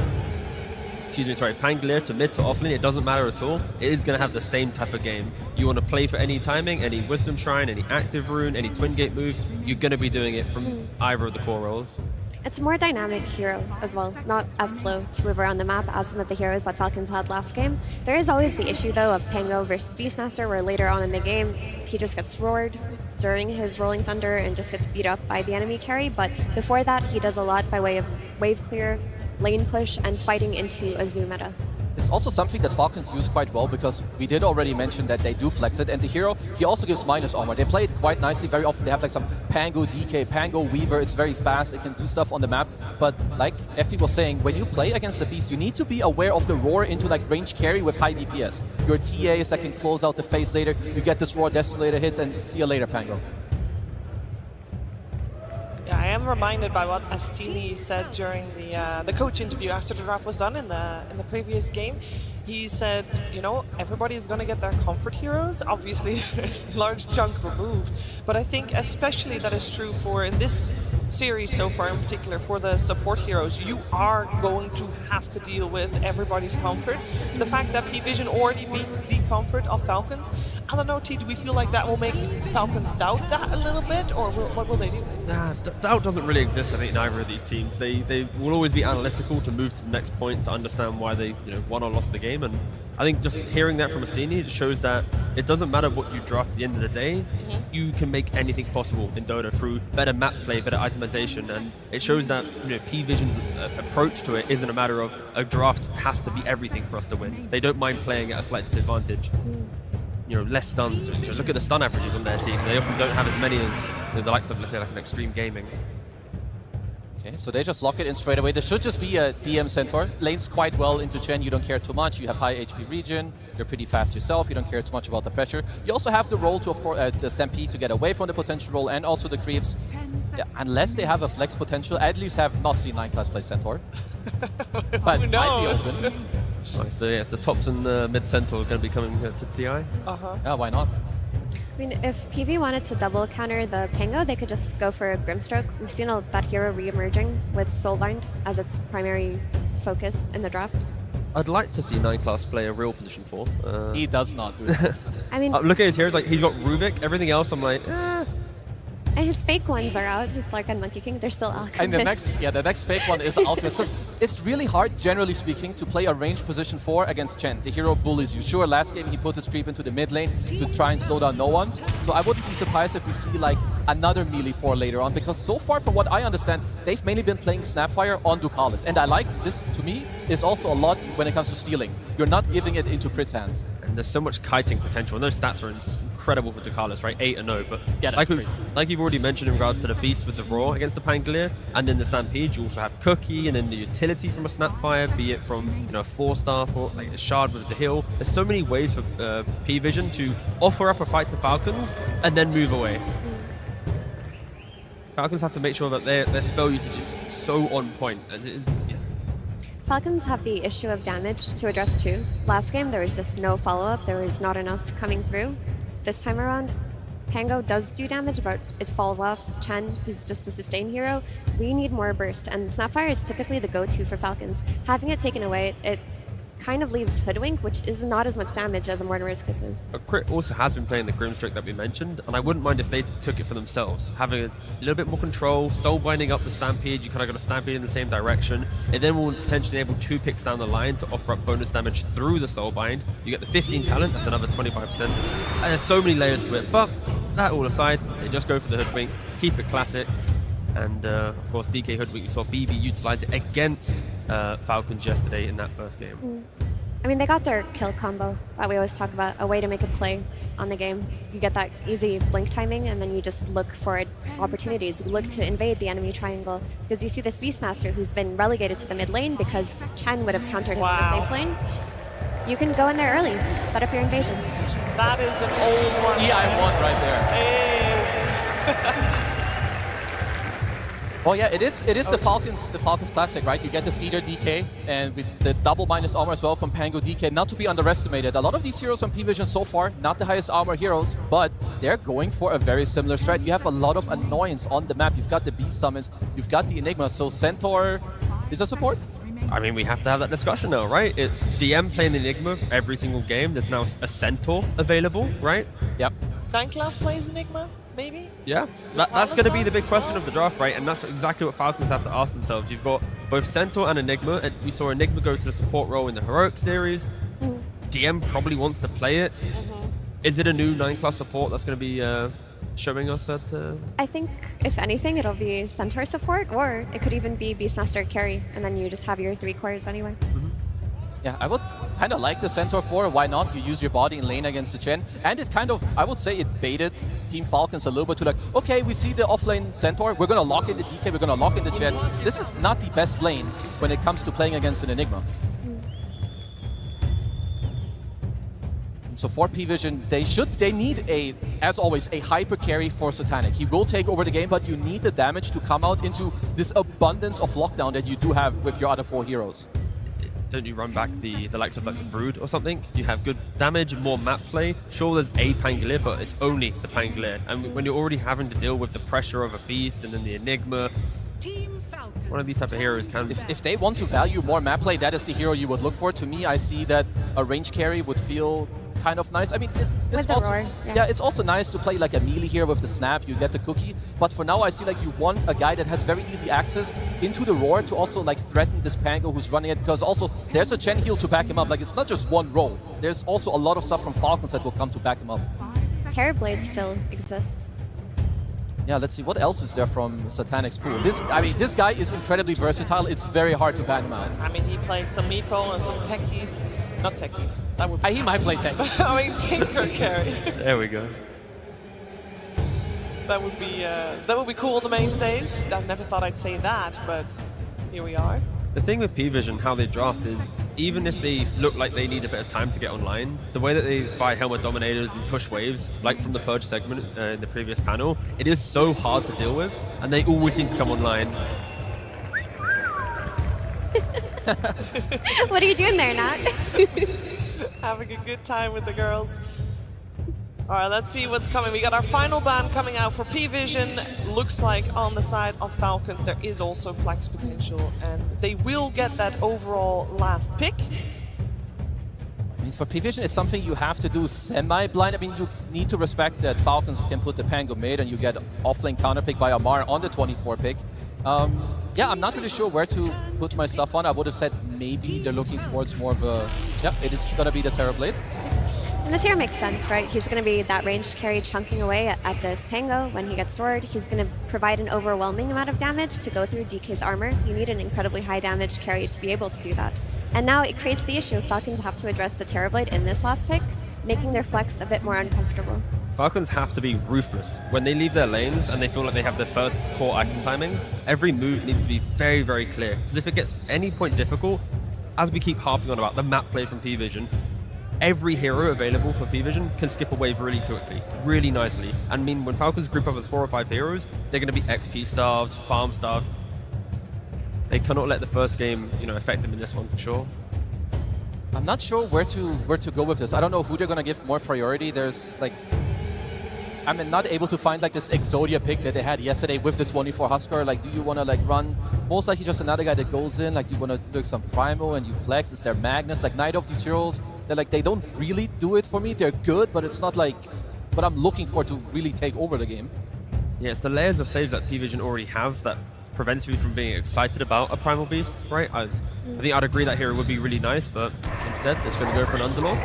Pangolier to mid to offlane, it doesn't matter at all. It is going to have the same type of game. You want to play for any timing, any Wisdom Shrine, any Active Rune, any Twin Gate move, you're going to be doing it from either of the core roles. It's a more dynamic hero as well, not as slow to move around the map as some of the heroes that Falcons had last game. There is always the issue though of Pango versus Beastmaster, where later on in the game he just gets roared during his Rolling Thunder and just gets beat up by the enemy carry, but before that he does a lot by way of wave clear, lane push, and fighting into a zoo meta. It's also something that Falcons use quite well because we did already mention that they do flex it, and the hero, he also gives minus armor. They play it quite nicely. Very often they have like some Pango DK, Pango Weaver. It's very fast. It can do stuff on the map. But like Effie was saying, when you play against the Beast, you need to be aware of the roar into like range carry with high DPS. Your TAs that can close out the phase later. You get this roar desolator hits and see you later, Pango. Yeah, I am reminded by what Astini said during the coach interview after the draft was done in the previous game. He said, you know, everybody's going to get their comfort heroes. Obviously, there's a large chunk removed. But I think especially that is true for, in this series so far in particular, for the support heroes, you are going to have to deal with everybody's comfort. The fact that Pvision already beat the comfort of Falcons, I don't know, T, do we feel like that will make Falcons doubt that a little bit, or what will they do? Nah, doubt doesn't really exist, I think, in either of these teams. They will always be analytical to move to the next point to understand why they won or lost the game. And I think just hearing that from Astini shows that it doesn't matter what you draft at the end of the day, you can make anything possible in Dota through better map play, better itemization, and it shows that Pvision's approach to it isn't a matter of a draft has to be everything for us to win. They don't mind playing at a slight disadvantage. Less stuns. Look at the stun averages on their team. They often don't have as many as the likes of, let's say, like an Xtreme Gaming. Okay, so they just lock it in straight away. There should just be a DM Centaur. Lanes quite well into Chen, you don't care too much. You have high HP regen, you're pretty fast yourself, you don't care too much about the pressure. You also have the roll to, of course, the Stampede to get away from the potential roll, and also the creeps. Yeah, unless they have a flex potential, I at least have not seen 9 class play Centaur. But who knows? Might be open. It's the tops and the mid Centaur going to be coming to TI. Yeah, why not? I mean, if PV wanted to double counter the Pango, they could just go for a Grimstroke. We've seen that hero re-emerging with Soulbind as its primary focus in the draft. I'd like to see 9 class play a real position 4. He does not do that. I mean, look at his heroes, like he's got Rubik, everything else I'm like, And his fake ones are out. His Slark and Monkey King, they're still Alchemist. And the next fake one is Alchemist, because it's really hard, generally speaking, to play a ranged position 4 against Chen. The hero bullies you. Sure, last game he put his creep into the mid lane to try and slow down no one. So I wouldn't be surprised if we see like another melee 4 later on, because so far, from what I understand, they've mainly been playing Snapfire on Ducalis. And I like this, to me, is also a lot when it comes to stealing. You're not giving it into Crit's hands. And there's so much kiting potential, and those stats are incredible for Decisive, right? 8-0, but Yeah, that's crazy. like you've already mentioned in regards to the Beast with the Raw against the Pangolier, and then the Stampede, you also have Cookie, and then the utility from a Snapfire, be it from, you know, 4-star or like a Shard with the Heal. There's so many ways for Pvision to offer up a fight to Falcons and then move away. Falcons have to make sure that their spell usage is so on point. And Falcons have the issue of damage to address too. Last game there was just no follow-up, there was not enough coming through. This time around, Pango does do damage, but it falls off. Chen, he's just a sustain hero. We need more burst, and Snapfire is typically the go-to for Falcons. Having it taken away, it kind of leaves Hoodwink, which is not as much damage as a Mortimer's Kisses. Crit also has been playing the Grimstreak that we mentioned, and I wouldn't mind if they took it for themselves. Having a little bit more control, soul binding up the Stampede, you kind of got a Stampede in the same direction, and then we'll potentially enable 2 picks down the line to offer up bonus damage through the soul bind. You get the 15 talent, that's another 25%. And there's so many layers to it, but that all aside, they just go for the Hoodwink, keep it classic, and of course DK Hoodwink, you saw BB utilize it against Falcons yesterday in that first game. I mean, they got their kill combo that we always talk about, a way to make a play on the game. You get that easy blink timing, and then you just look for opportunities. You look to invade the enemy triangle, because you see this Beastmaster who's been relegated to the mid lane because Chen would have countered him in the safe lane. You can go in there early, set up your invasions. That is an old one. TI1 right there. Hey. Well, yeah, it is the Falcons classic, right? You get the Skeeter DK, and with the double minus armor as well from Pango DK, not to be underestimated. A lot of these heroes on Pvision so far, not the highest armor heroes, but they're going for a very similar strat. You have a lot of annoyance on the map. You've got the Beast Summons, you've got the Enigma, so Centaur is a support? I mean, we have to have that discussion now, right? It's DM playing the Enigma every single game. There's now a Centaur available, right? Yep. 9 class plays Enigma, maybe? Yeah, that's going to be the big question of the draft, right? And that's exactly what Falcons have to ask themselves. You've got both Centaur and Enigma, and we saw Enigma go to the support role in the Heroic series. DM probably wants to play it. Is it a new 9-class support that's going to be showing us at... I think, if anything, it'll be Centaur support, or it could even be Beastmaster carry, and then you just have your 3 cores anyway. Yeah, I would kind of like the Centaur 4. Why not? You use your body in lane against the Chen. And it kind of, I would say, it baited Team Falcons a little bit to like, okay, we see the offlane Centaur. We're going to lock in the DK. We're going to lock in the Chen. This is not the best lane when it comes to playing against an Enigma. So for Pvision, they need as always, a hyper carry for Satanic. He will take over the game, but you need the damage to come out into this abundance of lockdown that you do have with your other 4 heroes. Don't you run back the likes of like the Brood or something? You have good damage, more map play. Sure, there's a Pangolier, but it's only the Pangolier. And when you're already having to deal with the pressure of a Beast and then the Enigma, one of these type of heroes can... If they want to value more map play, that is the hero you would look for. To me, I see that a range carry would feel kind of nice. I mean, it's also, Roar, yeah, it's also nice to play like a melee here with the snap. You get the cookie, but for now, I see like you want a guy that has very easy access into the Roar to also like threaten this Pango who's running it, because also there's a Chen heal to back him up. Like it's not just one roll. There's also a lot of stuff from Falcons that will come to back him up. Terrorblade still exists. Yeah, let's see what else is there from Satanic's pool. This guy is incredibly versatile. It's very hard to ban him out. I mean, he played some Meepo and some techies. Not techies. That would. He might play techies. I mean, Tinker carry. There we go. That would be cool on the main stage. I never thought I'd say that, but here we are. The thing with Pvision, how they draft is, even if they look like they need a bit of time to get online, the way that they buy Helmet Dominators and push waves, like from the Purge segment in the previous panel, it is so hard to deal with, and they always seem to come online. What are you doing there, Nat? Having a good time with the girls. All right, let's see what's coming. We got our final ban coming out for Pvision. Looks like on the side of Falcons, there is also flex potential, and they will get that overall last pick. I mean, for Pvision, it's something you have to do semi-blind. I mean, you need to respect that Falcons can put the Pango mid, and you get offlane counter pick by Amar on the 24 pick. Yeah, I'm not really sure where to put my stuff on. I would have said maybe they're looking towards more of a... Yeah, it's going to be the Terrorblade. And this here makes sense, right? He's going to be that ranged carry chunking away at this Pango when he gets stored. He's going to provide an overwhelming amount of damage to go through DK's armor. You need an incredibly high damage carry to be able to do that. And now it creates the issue. Falcons have to address the Terrorblade in this last pick, making their flex a bit more uncomfortable. Falcons have to be ruthless. When they leave their lanes and they feel like they have their first core item timings, every move needs to be very, very clear. Because if it gets any point difficult, as we keep harping on about the map play from Pvision, every hero available for Pvision can skip a wave really quickly, really nicely. And I mean, when Falcons group up as 4 or 5 heroes, they're going to be XP starved, farm starved. They cannot let the first game, affect them in this one for sure. I'm not sure where to go with this. I don't know who they're gonna give more priority. There's like, I'm not able to find like this Exodia pick that they had yesterday with the 24 Husker. Like, do you want to like run most likely just another guy that goes in? Like, do you want to do some Primo and you flex? Is there Magnus? Like, neither of these heroes, they don't really do it for me. They're good, but it's not like what I'm looking for to really take over the game. Yeah, it's the layers of saves that Pvision already have that prevents me from being excited about a Primal Beast, right? I think I'd agree that hero would be really nice, but instead, they're just going to go for an Underlord.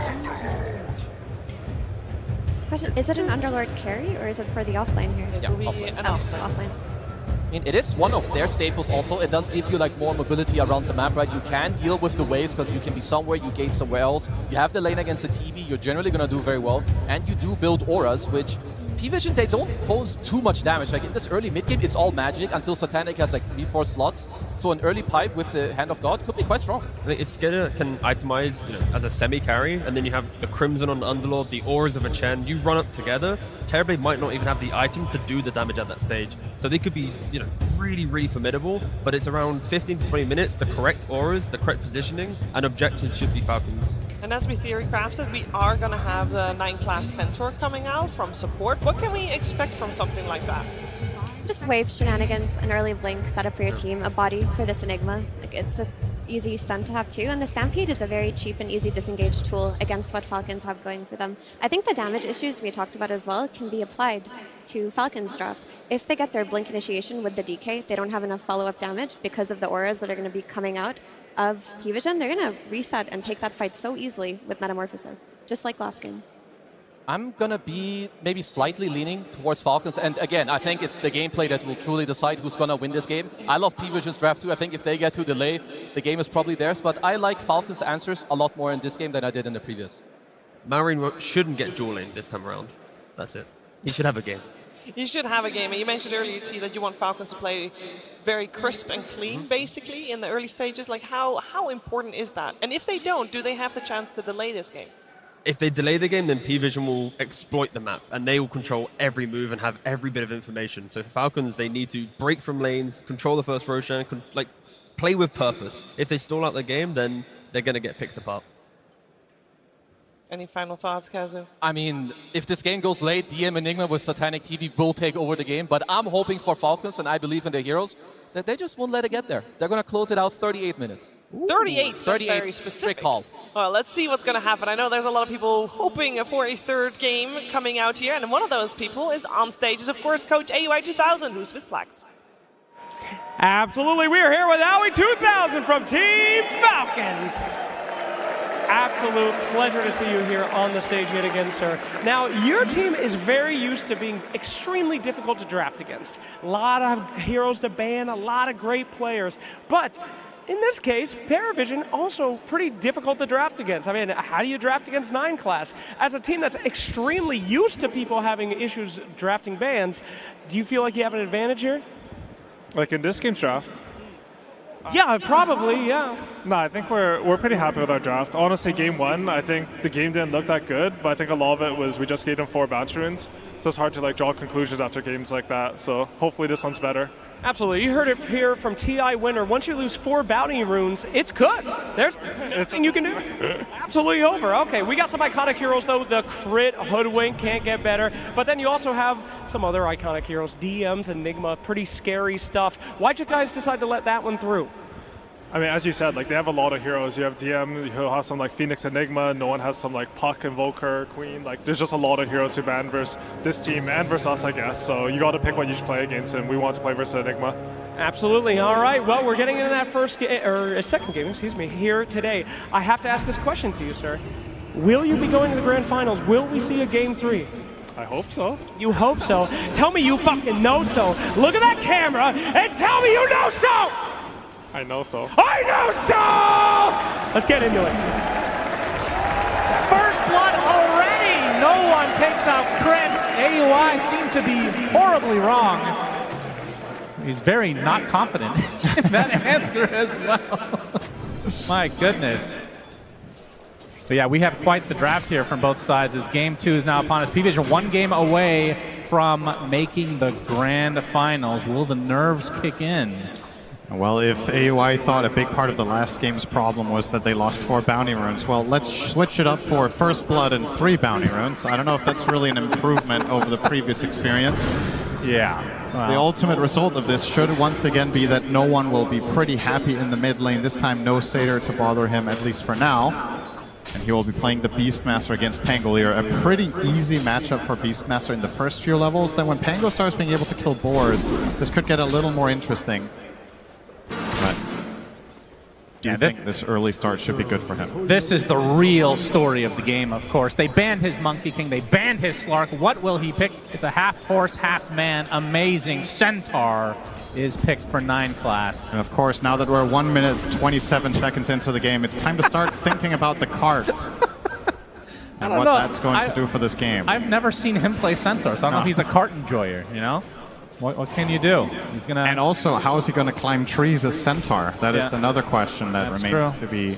Question, is it an Underlord carry, or is it for the offlane here? Yeah, offlane. Offlane. I mean, it is one of their staples also. It does give you like more mobility around the map, right? You can deal with the waves because you can be somewhere, you gate somewhere else. You have the lane against the TV, you're generally going to do very well. And you do build auras, which Pvision, they don't pose too much damage. Like in this early mid-game, it's all magic until Satanic has like 3-4 slots. So an early pipe with the Hand of God could be quite strong. I think if Skidder can itemize, as a semi-carry, and then you have the Crimson on Underlord, the auras of a Chen, you run up together, Terrorblade might not even have the items to do the damage at that stage. So they could be, really, really formidable, but it's around 15 to 20 minutes, the correct auras, the correct positioning, and objectives should be Falcons. And as we theory crafted, we are going to have the 9-class Centaur coming out from support. What can we expect from something like that? Just wave shenanigans, an early blink set up for your team, a body for this Enigma. Like, it's an easy stun to have too, and the Stampede is a very cheap and easy disengage tool against what Falcons have going for them. I think the damage issues we talked about as well can be applied to Falcons draft. If they get their blink initiation with the DK, they don't have enough follow-up damage because of the auras that are going to be coming out of Pvision. They're going to reset and take that fight so easily with Metamorphosis, just like last game. I'm going to be maybe slightly leaning towards Falcons. And again, I think it's the gameplay that will truly decide who's going to win this game. I love Pvision's draft too. I think if they get to delay, the game is probably theirs. But I like Falcons' answers a lot more in this game than I did in the previous. Marine shouldn't get dual lane this time around. That's it. He should have a game. You should have a game. And you mentioned earlier, T, that you want Falcons to play very crisp and clean, basically, in the early stages. Like, how important is that? And if they don't, do they have the chance to delay this game? If they delay the game, then Pvision will exploit the map, and they will control every move and have every bit of information. So for Falcons, they need to break from lanes, control the first Roshan, play with purpose. If they stall out the game, then they're going to get picked apart. Any final thoughts, Kazu? I mean, if this game goes late, DM Enigma with Satanic TV will take over the game. But I'm hoping for Falcons, and I believe in their heroes, that they just won't let it get there. They're going to close it out 38 minutes. 38? That's 38, very specific. strict call. Well, let's see what's going to happen. I know there's a lot of people hoping for a third game coming out here, and one of those people is on stage is, of course, Coach AUI2000, who's with Slacks. Absolutely. We are here with AUI2000 from Team Falcons. Absolute pleasure to see you here on the stage yet again, sir. Now, your team is very used to being extremely difficult to draft against. A lot of heroes to ban, a lot of great players. But in this case, Pvision also pretty difficult to draft against. I mean, how do you draft against 9-class? As a team that's extremely used to people having issues drafting bans, do you feel like you have an advantage here? Like in this game's draft? Yeah, probably, yeah. No, I think we're pretty happy with our draft. Honestly, game one, I think the game didn't look that good, but I think a lot of it was we just gave them 4 banter runes, so it's hard to draw conclusions after games like that. So hopefully this one's better. Absolutely. You heard it here from TI winner. Once you lose 4 bounty runes, it's cooked. There's nothing you can do. Absolutely over. Okay, we got some iconic heroes, though. The crit, Hoodwink, can't get better. But then you also have some other iconic heroes. DMs, Enigma, pretty scary stuff. Why'd you guys decide to let that one through? I mean, as you said, they have a lot of heroes. You have DM who has some Phoenix Enigma. No one has some Puck, Invoker, Queen. There's just a lot of heroes who ban versus this team and versus us, I guess. So you got to pick what you should play against, and we want to play versus Enigma. Absolutely. All right. Well, we're getting into that second game, here today. I have to ask this question to you, sir. Will you be going to the grand finals? Will we see a game 3? I hope so. You hope so? Tell me you fucking know so. Look at that camera and tell me you know so! I know so. I know so! Let's get into it. First blood already! No one takes out crit. AUI seem to be horribly wrong. He's very not confident in that answer as well. My goodness. But yeah, we have quite the draft here from both sides as game 2 is now upon us. Pvision 1 game away from making the grand finals. Will the nerves kick in? Well, if AUI thought a big part of the last game's problem was that they lost 4 bounty runes, well, let's switch it up for first blood and 3 bounty runes. I don't know if that's really an improvement over the previous experience. Yeah. Well, the ultimate result of this should once again be that no one will be pretty happy in the mid lane. This time, no Satyr to bother him, at least for now. And he will be playing the Beastmaster against Pangolier. A pretty easy matchup for Beastmaster in the first few levels. Then when Pango starts being able to kill boars, this could get a little more interesting. But I think this early start should be good for him. This is the real story of the game, of course. They banned his Monkey King. They banned his Slark. What will he pick? It's a half horse, half man. Amazing. Centaur is picked for 9 class. And of course, now that we're 1 minute 27 seconds into the game, it's time to start thinking about the cart and what that's going to do for this game. I've never seen him play Centaur, so I don't know if he's a cart enjoyer, you know? What can you do? He's gonna. And also, how is he going to climb trees as Centaur? That is another question that remains to be.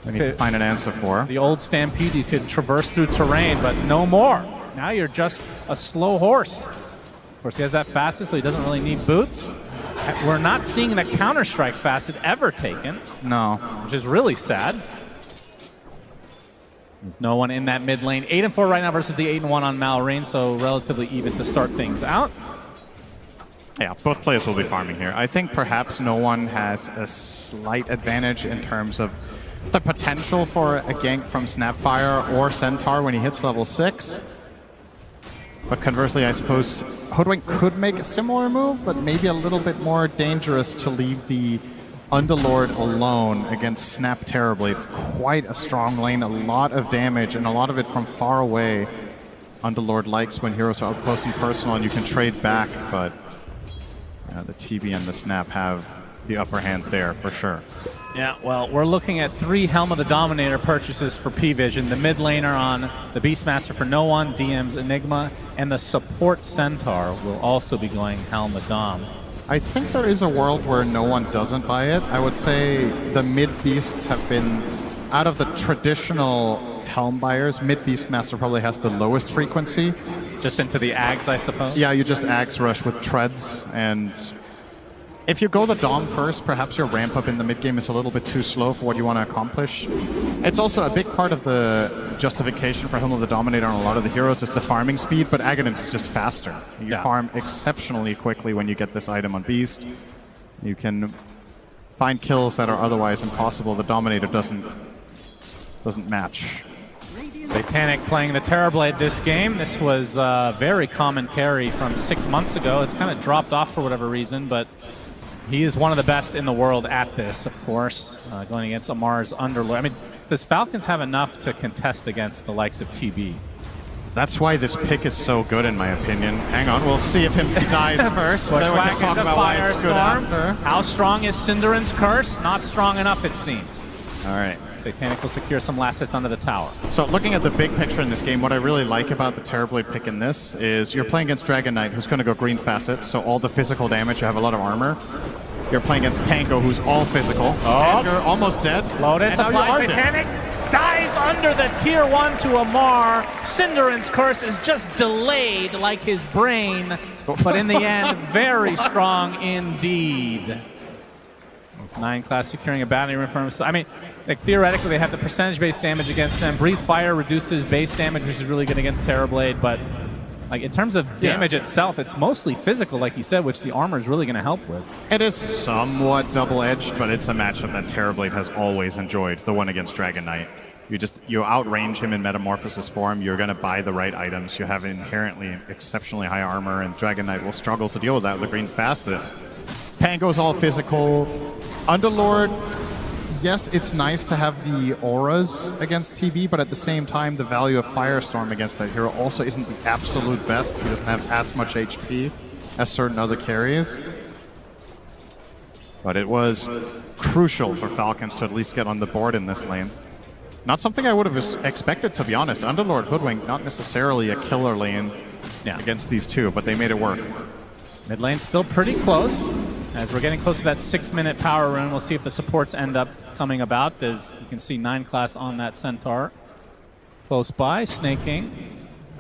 We need to find an answer for. The old Stampede, you could traverse through terrain, but no more. Now you're just a slow horse. Of course, he has that facet, so he doesn't really need boots. We're not seeing the Counter-Strike facet ever taken. No. Which is really sad. There's no one in that mid lane. 8-4 right now versus the 8-1 on Malrine, so relatively even to start things out. Yeah, both players will be farming here. I think perhaps no one has a slight advantage in terms of the potential for a gank from Snapfire or Centaur when he hits level 6. But conversely, I suppose Hoodwink could make a similar move, but maybe a little bit more dangerous to leave the Underlord alone against Snap Terribly. It's quite a strong lane, a lot of damage, and a lot of it from far away. Underlord likes when heroes are up close and personal and you can trade back, but the TB and the Snap have the upper hand there for sure. Yeah, well, we're looking at 3 Helm of the Dominator purchases for Pvision. The mid laner on the Beastmaster for no one, DM's Enigma, and the support Centaur will also be going Helm of Dom. I think there is a world where no one doesn't buy it. I would say the mid beasts have been, out of the traditional Helm buyers, mid Beastmaster probably has the lowest frequency. Just into the Ags, I suppose? Yeah, you just Ags rush with treads, and if you go the Dom first, perhaps your ramp up in the mid game is a little bit too slow for what you want to accomplish. It's also a big part of the justification for Helm of the Dominator on a lot of the heroes is the farming speed, but Aghanim's just faster. You farm exceptionally quickly when you get this item on Beast. You can find kills that are otherwise impossible. The Dominator doesn't match. Satanic playing the Terrorblade this game. This was a very common carry from 6 months ago. It's kind of dropped off for whatever reason, but he is one of the best in the world at this, of course, going against Amar's Underlord. I mean, does Falcons have enough to contest against the likes of TB? That's why this pick is so good, in my opinion. Hang on, we'll see if him dies first. Then we can can talk about why it's good after. How strong is Cinderan's Curse? Not strong enough, it seems. All right. Satanic will secure some last hits under the tower. So looking at the big picture in this game, what I really like about the Terrorblade pick in this is you're playing against Dragon Knight, who's going to go green facet, so all the physical damage, you have a lot of armor. You're playing against Pango, who's all physical. And you're almost dead. Lotus applies. Satanic dies under the tier 1 to Amar. Cinderan's Curse is just delayed like his brain, but in the end, very strong indeed. It's 9 class securing a bounty rune for himself. I mean, like, theoretically, they have the percentage-based damage against them. Breathe Fire reduces base damage, which is really good against Terrorblade, but like, in terms of damage itself, it's mostly physical, like you said, which the armor is really going to help with. It is somewhat double-edged, but it's a matchup that Terrorblade has always enjoyed, the one against Dragon Knight. You outrange him in Metamorphosis form, you're going to buy the right items, you have inherently exceptionally high armor, and Dragon Knight will struggle to deal with that with the green facet. Pango's all physical. Underlord, yes, it's nice to have the auras against TB, but at the same time, the value of Firestorm against that hero also isn't the absolute best. He doesn't have as much HP as certain other carries. But it was crucial for Falcons to at least get on the board in this lane. Not something I would have expected, to be honest. Underlord Hoodwink, not necessarily a killer lane against these two, but they made it work. Mid lane still pretty close. As we're getting close to that 6-minute power rune, we'll see if the supports end up coming about. As you can see, 9 class on that Centaur. Close by, snaking.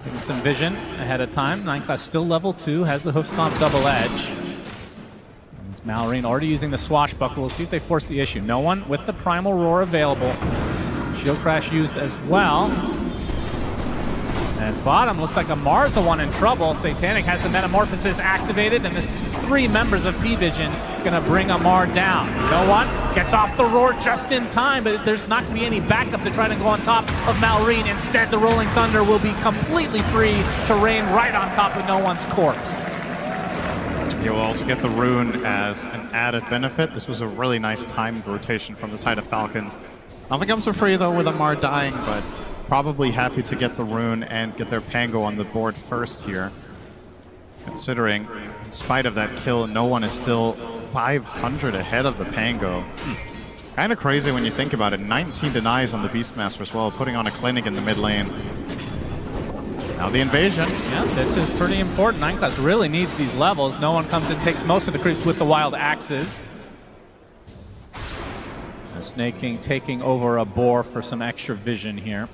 Getting some vision ahead of time. 9 class still level 2, has the hoof stomp double edge. As Malrine already using the swashbuckle. We'll see if they force the issue. No one with the primal roar available. Shield crash used as well. As bottom, looks like Amar's the one in trouble. Satanic has the metamorphosis activated, and this is 3 members of Pvision gonna bring Amar down. No one gets off the roar just in time, but there's not gonna be any backup to try to go on top of Malrine. Instead, the Rolling Thunder will be completely free to rain right on top of no one's corpse. You will also get the rune as an added benefit. This was a really nice timed rotation from the side of Falcons. I don't think I'm so free though with Amar dying, but probably happy to get the rune and get their Pango on the board first here. Considering, in spite of that kill, no one is still 500 ahead of the Pango. Kind of crazy when you think about it. 19 denies on the Beastmaster as well, putting on a clinic in the mid lane. Now the invasion. Yeah, this is pretty important. 9 class really needs these levels. No one comes and takes most of the creeps with the wild axes. Snaking taking over a boar for some extra vision here.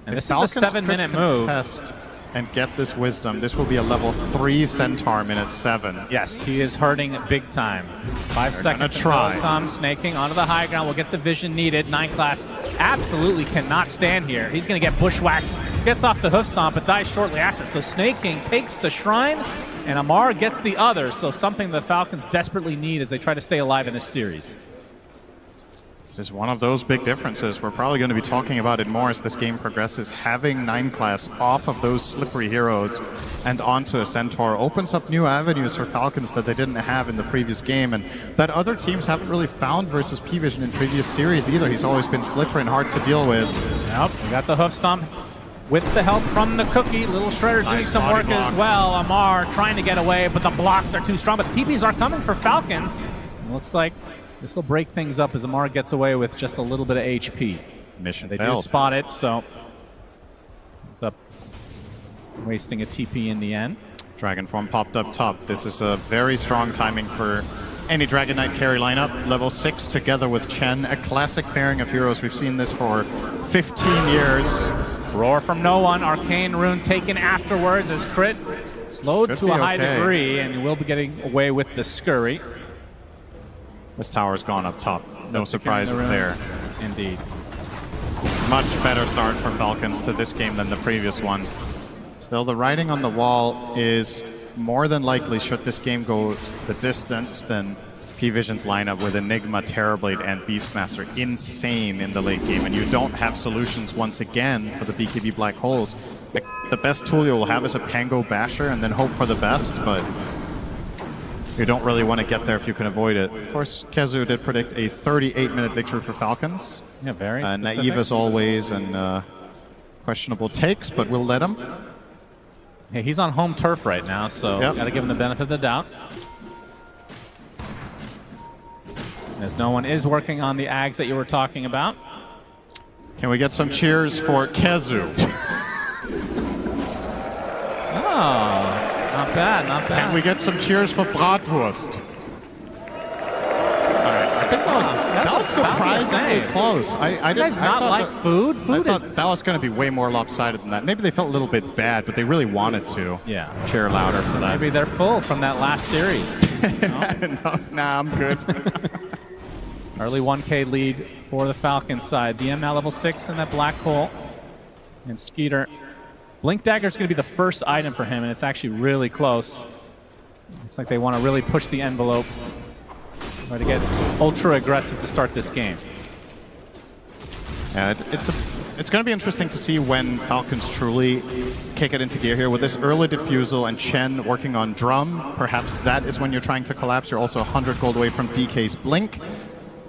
And this is a 7-minute move. Test and get this wisdom. This will be a level 3 Centaur minute 7. Yes, he is hurting big time. 5 seconds to come. Snaking onto the high ground. Will get the vision needed. 9 class absolutely cannot stand here. He's going to get bushwhacked. Gets off the hoof stomp, but dies shortly after. So Snaking takes the shrine, and Amar gets the other. So something the Falcons desperately need as they try to stay alive in this series. This is one of those big differences. We're probably going to be talking about it more as this game progresses. Having 9 class off of those slippery heroes and onto a Centaur opens up new avenues for Falcons that they didn't have in the previous game, and that other teams haven't really found versus Pvision in previous series either. He's always been slippery and hard to deal with. Yep, we got the hoof stomp with the help from the Cookie. Little Shredder doing some work as well. Amar trying to get away, but the blocks are too strong. But the TPs are coming for Falcons. It looks like this will break things up as Amar gets away with just a little bit of HP. Mission They failed. do spot it, so it's up, wasting a TP in the end. Dragon form popped up top. This is a very strong timing for any Dragon Knight carry lineup. Level 6 together with Chen, a classic pairing of heroes. We've seen this for 15 years. Roar from no one, arcane rune taken afterwards as crit slowed to a high degree, and you will be getting away with the scurry. This tower's gone up top. No surprises there. Indeed. Much better start for Falcons to this game than the previous one. Still, the writing on the wall is more than likely, should this game go the distance, then Pvision's lineup with Enigma, Terrorblade, and Beastmaster insane in the late game, and you don't have solutions once again for the BKB Black Holes. The best tool you'll have is a Pango Basher and then hope for the best, but you don't really want to get there if you can avoid it. Of course, Kezu did predict a 38-minute victory for Falcons. Yeah, very naive as always, and questionable takes, but we'll let him. Hey, he's on home turf right now, so got to give him the benefit of the doubt. As no one is working on the Ags that you were talking about. Can we get some cheers for Kezu? Oh. Not bad, not bad. Can we get some cheers for Bratwurst? All right, I think that was surprisingly close. I guys not like food? Food I thought that was going to be way more lopsided than that. Maybe they felt a little bit bad, but they really wanted to. Yeah. Cheer louder for that. Maybe they're full from that last series. Enough. Nah, I'm good. Early 1K lead for the Falcons side. DM now level 6 in that black hole. And Skeeter. Blink Dagger is going to be the first item for him, and it's actually really close. Looks like they want to really push the envelope. Try to get ultra aggressive to start this game. Yeah, it's going to be interesting to see when Falcons truly kick it into gear here. With this early defusal and Chen working on drum, perhaps that is when you're trying to collapse. You're also 100 gold away from DK's Blink.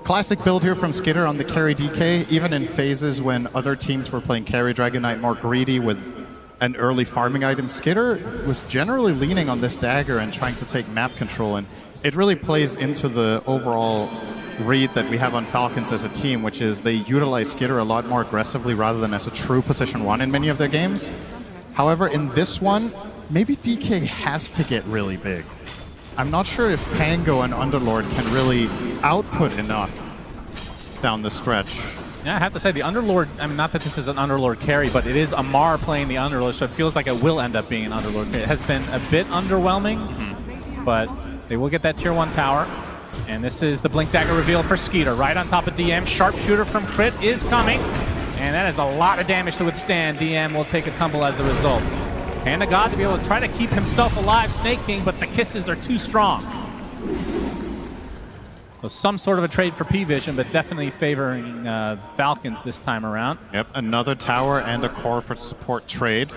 Classic build here from Skitter on the carry DK, even in phases when other teams were playing carry Dragon Knight more greedy with an early farming item. Skitter was generally leaning on this dagger and trying to take map control, and it really plays into the overall read that we have on Falcons as a team, which is they utilize Skitter a lot more aggressively rather than as a true position 1 in many of their games. However, in this one, maybe DK has to get really big. I'm not sure if Pango and Underlord can really output enough down the stretch. Yeah, I have to say, the Underlord, I mean, not that this is an Underlord carry, but it is Amar playing the Underlord, so it feels like it will end up being an Underlord carry. It has been a bit underwhelming, but they will get that tier 1 tower. And this is the Blink Dagger reveal for Skeeter, right on top of DM. Sharpshooter from Crit is coming, and that is a lot of damage to withstand. DM will take a tumble as a result. Hand of God to be able to try to keep himself alive, Snake King, but the kisses are too strong. So some sort of a trade for Pvision, but definitely favoring Falcons this time around. Yep, another tower and a core for support trade.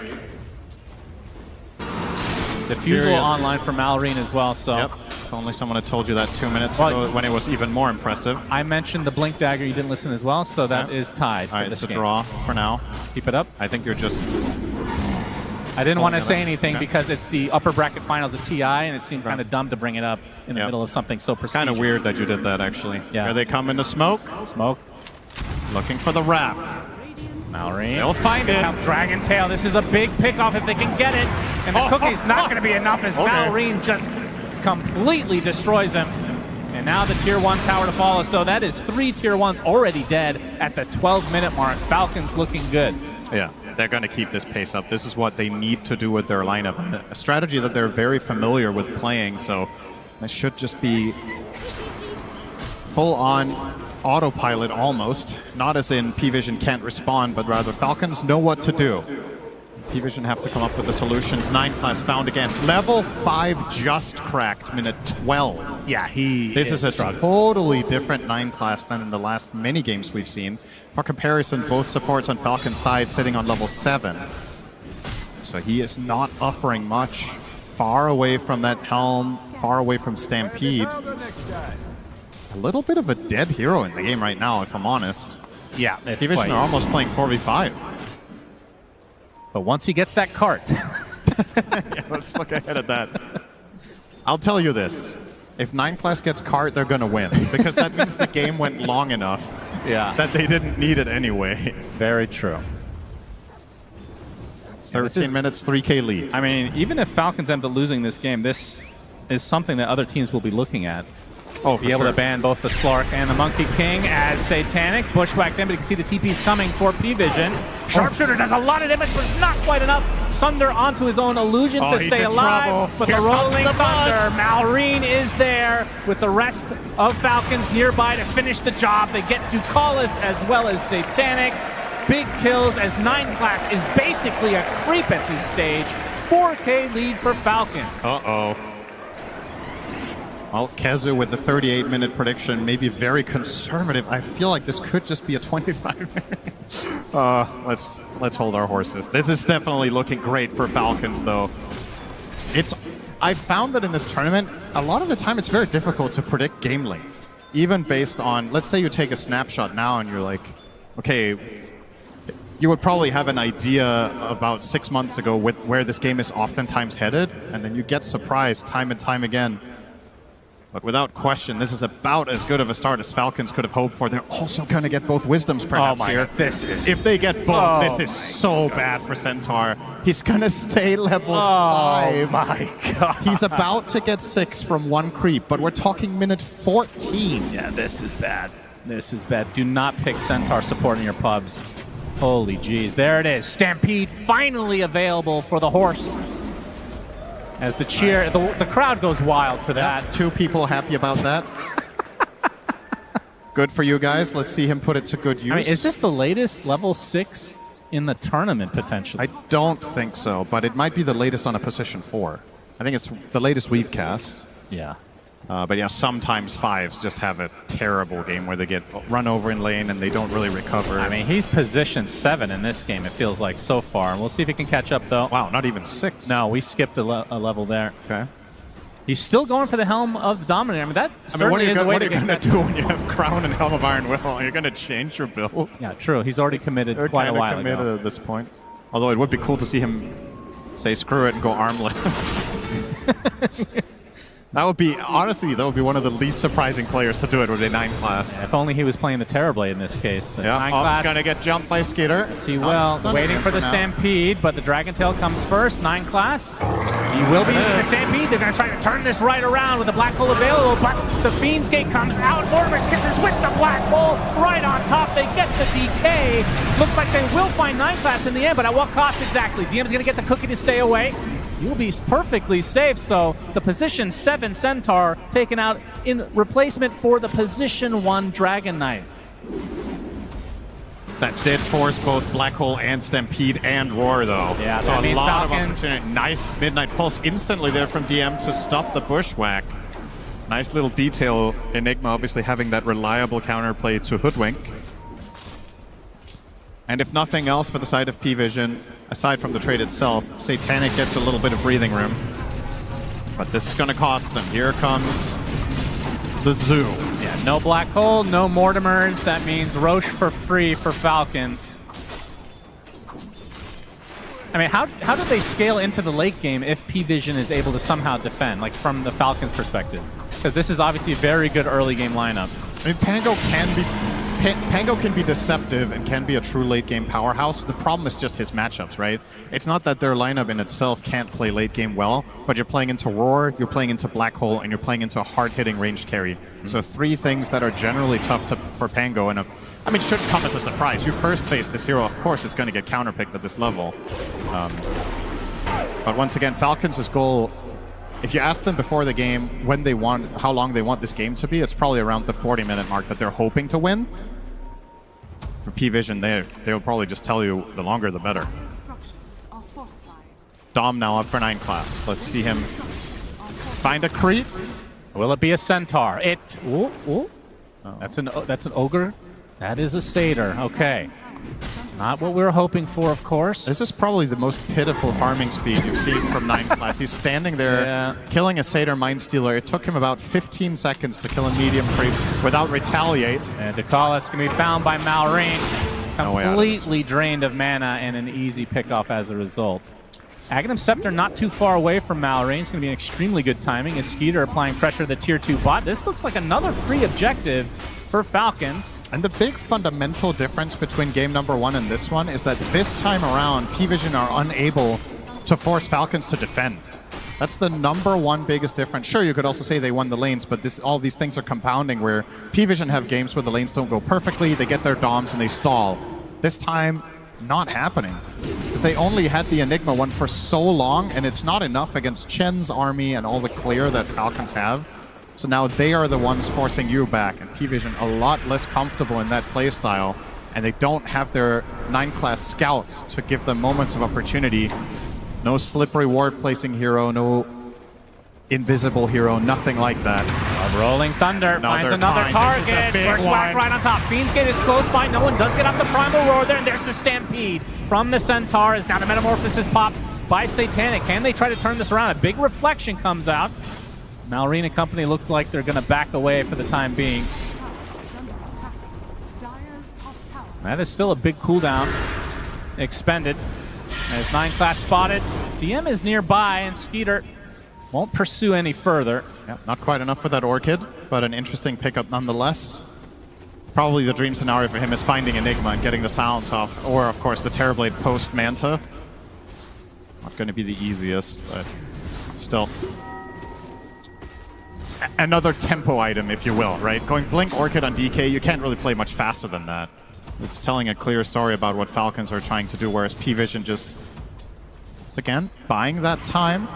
Diffusal online for Malrine as well, so... Yep. If only someone had told you that 2 minutes ago when it was even more impressive. I mentioned the Blink Dagger, you didn't listen as well, so that is tied for All right, this it's a game. draw for now. Keep it up. I think you're just... I didn't want to say anything because it's the upper bracket finals of TI, and it seemed kind of dumb to bring it up in the middle of something so prestigious. Kind of weird that you did that, actually. Yeah. Here they come into smoke. Smoke. Looking for the wrap. Malrine. They'll find it. Dragon Tail. This is a big pickoff if they can get it. And the cookie's not going to be enough as Malrine just completely destroys him. And now the tier 1 tower to follow. So that is 3 tier 1s already dead at the 12-minute mark. Falcons looking good. Yeah, they're going to keep this pace up. This is what they need to do with their lineup. A strategy that they're very familiar with playing, so this should just be full-on autopilot almost. Not as in Pvision can't respond, but rather Falcons know what to do. Pvision have to come up with the solutions. 9 class found again. Level 5 just cracked, minute 12. Yeah, This is a totally different 9 class than in the last many games we've seen. For comparison, both supports on Falcon's side sitting on level 7. So he is not offering much. Far away from that helm, far away from Stampede. A little bit of a dead hero in the game right now, if I'm honest. Yeah, Pvision are almost playing 4v5. But once he gets that cart. Yeah, let's look ahead at that. I'll tell you this. If 9 class gets cart, they're going to win. Because that means the game went long enough that they didn't need it anyway. Very true. 13 minutes, 3K lead. I mean, even if Falcons end up losing this game, this is something that other teams will be looking at. Oh, be able to ban both the Slark and the Monkey King as Satanic. Bushwhacked in, but you can see the TP's coming for Pvision. Sharpshooter does a lot of damage, but it's not quite enough. Sunder onto his own illusion to stay alive. But the Rolling Thunder, Malrine is there with the rest of Falcons nearby to finish the job. They get Ducalis as well as Satanic. Big kills as 9 class is basically a creep at this stage. 4K lead for Falcons. Uh-oh. Well, Kezu with the 38-minute prediction, maybe very conservative. I feel like this could just be a 25-minute. Let's hold our horses. This is definitely looking great for Falcons, though. I found that in this tournament, a lot of the time it's very difficult to predict game length. Even based on, let's say you take a snapshot now and you're like, okay, you would probably have an idea about 6 months ago with where this game is oftentimes headed, and then you get surprised time and time again. But without question, this is about as good of a start as Falcons could have hoped for. They're also going to get both Wisdoms perhaps here. If they get both, this is so bad for Centaur. He's going to stay level 5. Oh my god. He's about to get 6 from 1 creep, but we're talking minute 14. Yeah, this is bad. This is bad. Do not pick Centaur support in your pubs. Holy jeez. There it is. Stampede finally available for the horse. As the cheer, the crowd goes wild for that. Yeah, 2 people happy about that. Good for you guys. Let's see him put it to good use. I mean, is this the latest level 6 in the tournament, potentially? I don't think so, but it might be the latest on a position 4. I think it's the latest we've cast. Yeah. But yeah, sometimes 5s just have a terrible game where they get run over in lane and they don't really recover. I mean, he's position 7 in this game, it feels like, so far. And we'll see if he can catch up, though. Wow, not even 6. No, we skipped a level there. Okay. He's still going for the Helm of the Dominator. I mean, that certainly is a way what to are you going to do when you have Crown and Helm of Iron Will? You're going to change your build? Yeah, true. He's already committed They're quite a while committed ago. at this point. Although it would be cool to see him say screw it and go armlet. That would be, honestly, that would be one of the least surprising players to do it with a 9 class. Yeah, if only he was playing the Terrorblade in this case. Yeah, 9 he's going to get jumped by Skeeter. See, well, waiting for the Stampede, but the Dragon Tail comes first. 9 class. He will be using the Stampede. They're going to try to turn this right around with the Black Hole available, but the Fiend's Gate comes out. Mortimer's Kisses with the Black Hole right on top. They get the DK. Looks like they will find 9 class in the end, but at what cost exactly? DM's going to get the cookie to stay away. You'll be perfectly safe, so the position 7 Centaur taken out in replacement for the position 1 Dragon Knight. That did force both Black Hole and Stampede and Roar, though. Yeah, so that a means lot Falcons. of opportunity. Nice Midnight Pulse instantly there from DM to stop the Bushwhack. Nice little detail. Enigma obviously having that reliable counterplay to Hoodwink. And if nothing else for the side of Pvision, aside from the trade itself, Satanic gets a little bit of breathing room. But this is going to cost them. Here comes the Zoo. Yeah, no Black Hole, no Mortimers. That means Rosh for free for Falcons. I mean, how do they scale into the late game if Pvision is able to somehow defend, like from the Falcons' perspective? Because this is obviously a very good early game lineup. I mean, Pango can be deceptive and can be a true late game powerhouse. The problem is just his matchups, right? It's not that their lineup in itself can't play late game well, but you're playing into Roar, you're playing into Black Hole, and you're playing into a hard-hitting ranged carry. So 3 things that are generally tough for Pango, and I mean, shouldn't come as a surprise. You first face this hero, of course it's going to get counterpicked at this level. But once again, Falcons' goal, if you ask them before the game how long they want this game to be, it's probably around the 40-minute mark that they're hoping to win. For Pvision, they'll probably just tell you the longer the better. Dom now up for 9 class. Let's see him find a creep. Will it be a Centaur? That's an Ogre. That is a Satyr. Okay. Not what we were hoping for, of course. This is probably the most pitiful farming speed you've seen from 9 class. He's standing there killing a Satyr Mindstealer. It took him about 15 seconds to kill a medium creep without retaliate. And Decisive can be found by Malrine. Completely drained of mana and an easy pickoff as a result. Aghanim Scepter not too far away from Malrine. It's going to be an extremely good timing as Skeeter applying pressure to the tier 2 bot. This looks like another free objective for Falcons. And the big fundamental difference between game number 1 and this one is that this time around, Pvision are unable to force Falcons to defend. That's the number 1 biggest difference. Sure, you could also say they won the lanes, but all these things are compounding where Pvision have games where the lanes don't go perfectly, they get their DOMs and they stall. This time, not happening. Because they only had the Enigma one for so long, and it's not enough against Chen's army and all the clear that Falcons have. So now they are the ones forcing you back, and Pvision a lot less comfortable in that playstyle, and they don't have their 9 class scouts to give them moments of opportunity. No slippery ward placing hero, no invisible hero, nothing like that. Rolling Thunder finds another target. First whack right on top. Fiend's Gate is close by. No one does get off the Primal Roar there, and there's the Stampede from the Centaur. Is now the Metamorphosis popped by Satanic. Can they try to turn this around? A big reflection comes out. Malrine and company looks like they're going to back away for the time being. That is still a big cooldown expended. As 9 class spotted. DM is nearby, and Skeeter won't pursue any further. Yeah, not quite enough for that Orchid, but an interesting pickup nonetheless. Probably the dream scenario for him is finding Enigma and getting the silence off, or of course the Terrorblade post Manta. Not going to be the easiest, but still. Another tempo item, if you will, right? Going Blink Orchid on DK, you can't really play much faster than that. It's telling a clear story about what Falcons are trying to do, whereas Pvision just, once again, buying that time.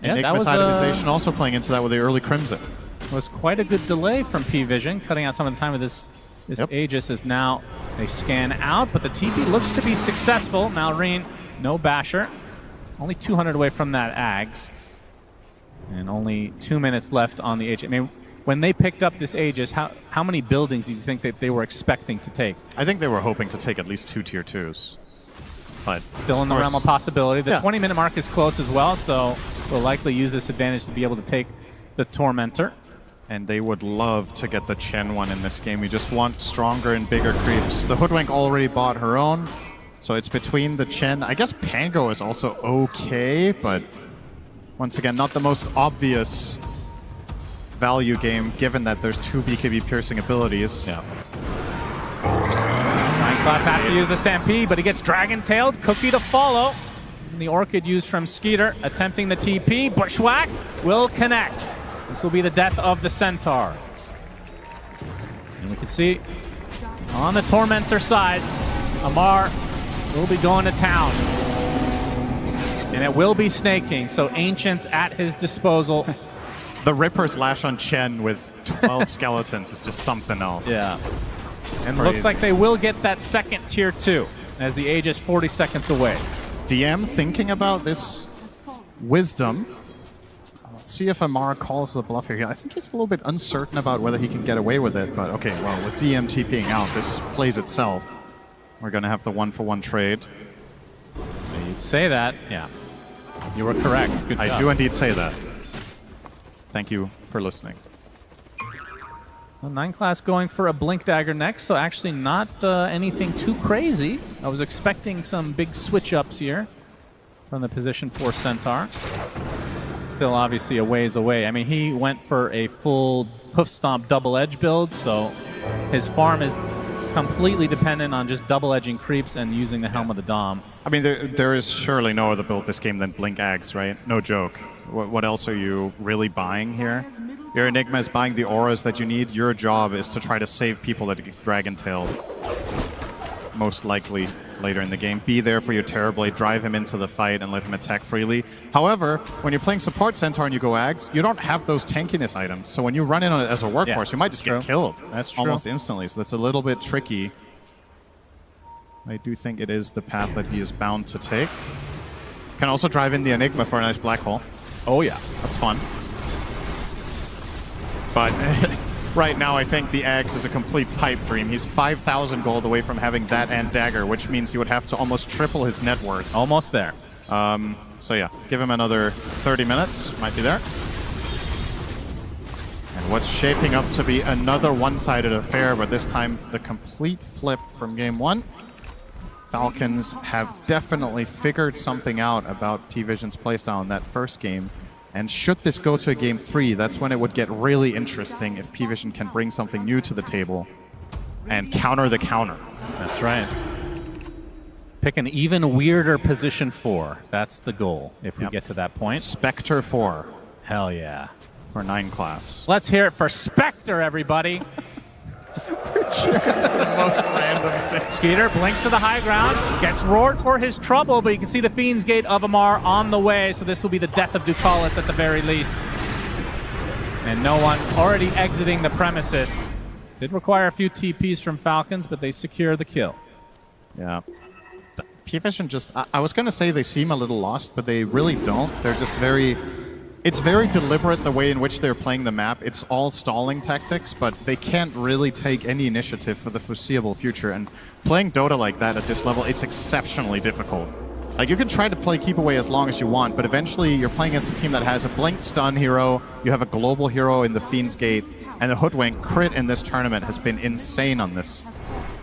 Yeah, Enigma's itemization also playing into that with the early Crimson. It was quite a good delay from Pvision, cutting out some of the time of this Aegis as now they scan out, but the TP looks to be successful. Malrine, no Basher. Only 200 away from that Ags. And only 2 minutes left on the Aegis. I mean, when they picked up this Aegis, how many buildings do you think that they were expecting to take? I think they were hoping to take at least 2 tier 2s. But still in the realm of possibility. The 20-minute mark is close as well, so we'll likely use this advantage to be able to take the Tormentor. And they would love to get the Chen one in this game. We just want stronger and bigger creeps. The Hoodwink already bought her own, so it's between the Chen. I guess Pango is also okay, but once again, not the most obvious value game, given that there's 2 BKB piercing abilities. Yeah. Class has to use the Stampede, but he gets Dragon-tailed. Cookie to follow. And the Orchid used from Skeeter, attempting the TP. Bushwhack will connect. This will be the death of the Centaur. And we can see on the Tormentor side, Amar will be going to town. And it will be snaking, so Ancients at his disposal. The Ripper's Lash on Chen with 12 skeletons is just something else. Yeah. And crazy. looks like they will get that second tier 2 as the age is 40 seconds away. DM thinking about this wisdom. Let's see if Amar calls the bluff here. I think he's a little bit uncertain about whether he can get away with it, but okay, well, with DM TPing out, this plays itself. We're going to have the 1-for-1 trade. You'd say that, yeah. You were correct. Good job. I do indeed say that. Thank you for listening. Well, 9 class going for a Blink Dagger next, so actually not anything too crazy. I was expecting some big switch-ups here from the position 4 Centaur. Still obviously a ways away. I mean, he went for a full Hoof Stomp double edge build, so his farm is completely dependent on just double edging creeps and using the Helm of the Dom. I mean, there is surely no other build this game than Blink Axe, right? No joke. What else are you really buying here? Your Enigma is buying the auras that you need. Your job is to try to save people that get Dragon-tailed. Most likely later in the game. Be there for your Terrorblade, drive him into the fight, and let him attack freely. However, when you're playing support Centaur and you go Ags, you don't have those tankiness items. So when you run in on it as a workhorse, you might just get killed almost instantly. So that's a little bit tricky. I do think it is the path that he is bound to take. Can also drive in the Enigma for a nice black hole. Oh yeah, that's fun. But right now, I think the Axe is a complete pipe dream. He's 5,000 gold away from having that and Dagger, which means he would have to almost triple his net worth. Almost there. So yeah, give him another 30 minutes. Might be there. And what's shaping up to be another one-sided affair, but this time the complete flip from game 1. Falcons have definitely figured something out about Pvision's playstyle in that first game. And should this go to a game 3, that's when it would get really interesting if Pvision can bring something new to the table and counter the counter. That's right. Pick an even weirder position 4. That's the goal if we get to that point. Spectre 4. Hell yeah. For 9 class. Let's hear it for Spectre, everybody. The most random thing. Skeeter blinks to the high ground, gets roared for his trouble, but you can see the Fiend's Gate of Amar on the way, so this will be the death of Ducalis at the very least. And no one already exiting the premises. Did require a few TPs from Falcons, but they secure the kill. Yeah. Pvision just... I was going to say they seem a little lost, but they really don't. They're just very... It's very deliberate the way in which they're playing the map. It's all stalling tactics, but they can't really take any initiative for the foreseeable future. And playing Dota like that at this level, it's exceptionally difficult. Like, you can try to play keep away as long as you want, but eventually you're playing against a team that has a blinked stun hero, you have a global hero in the Fiend's Gate, and the Hoodwink crit in this tournament has been insane on this.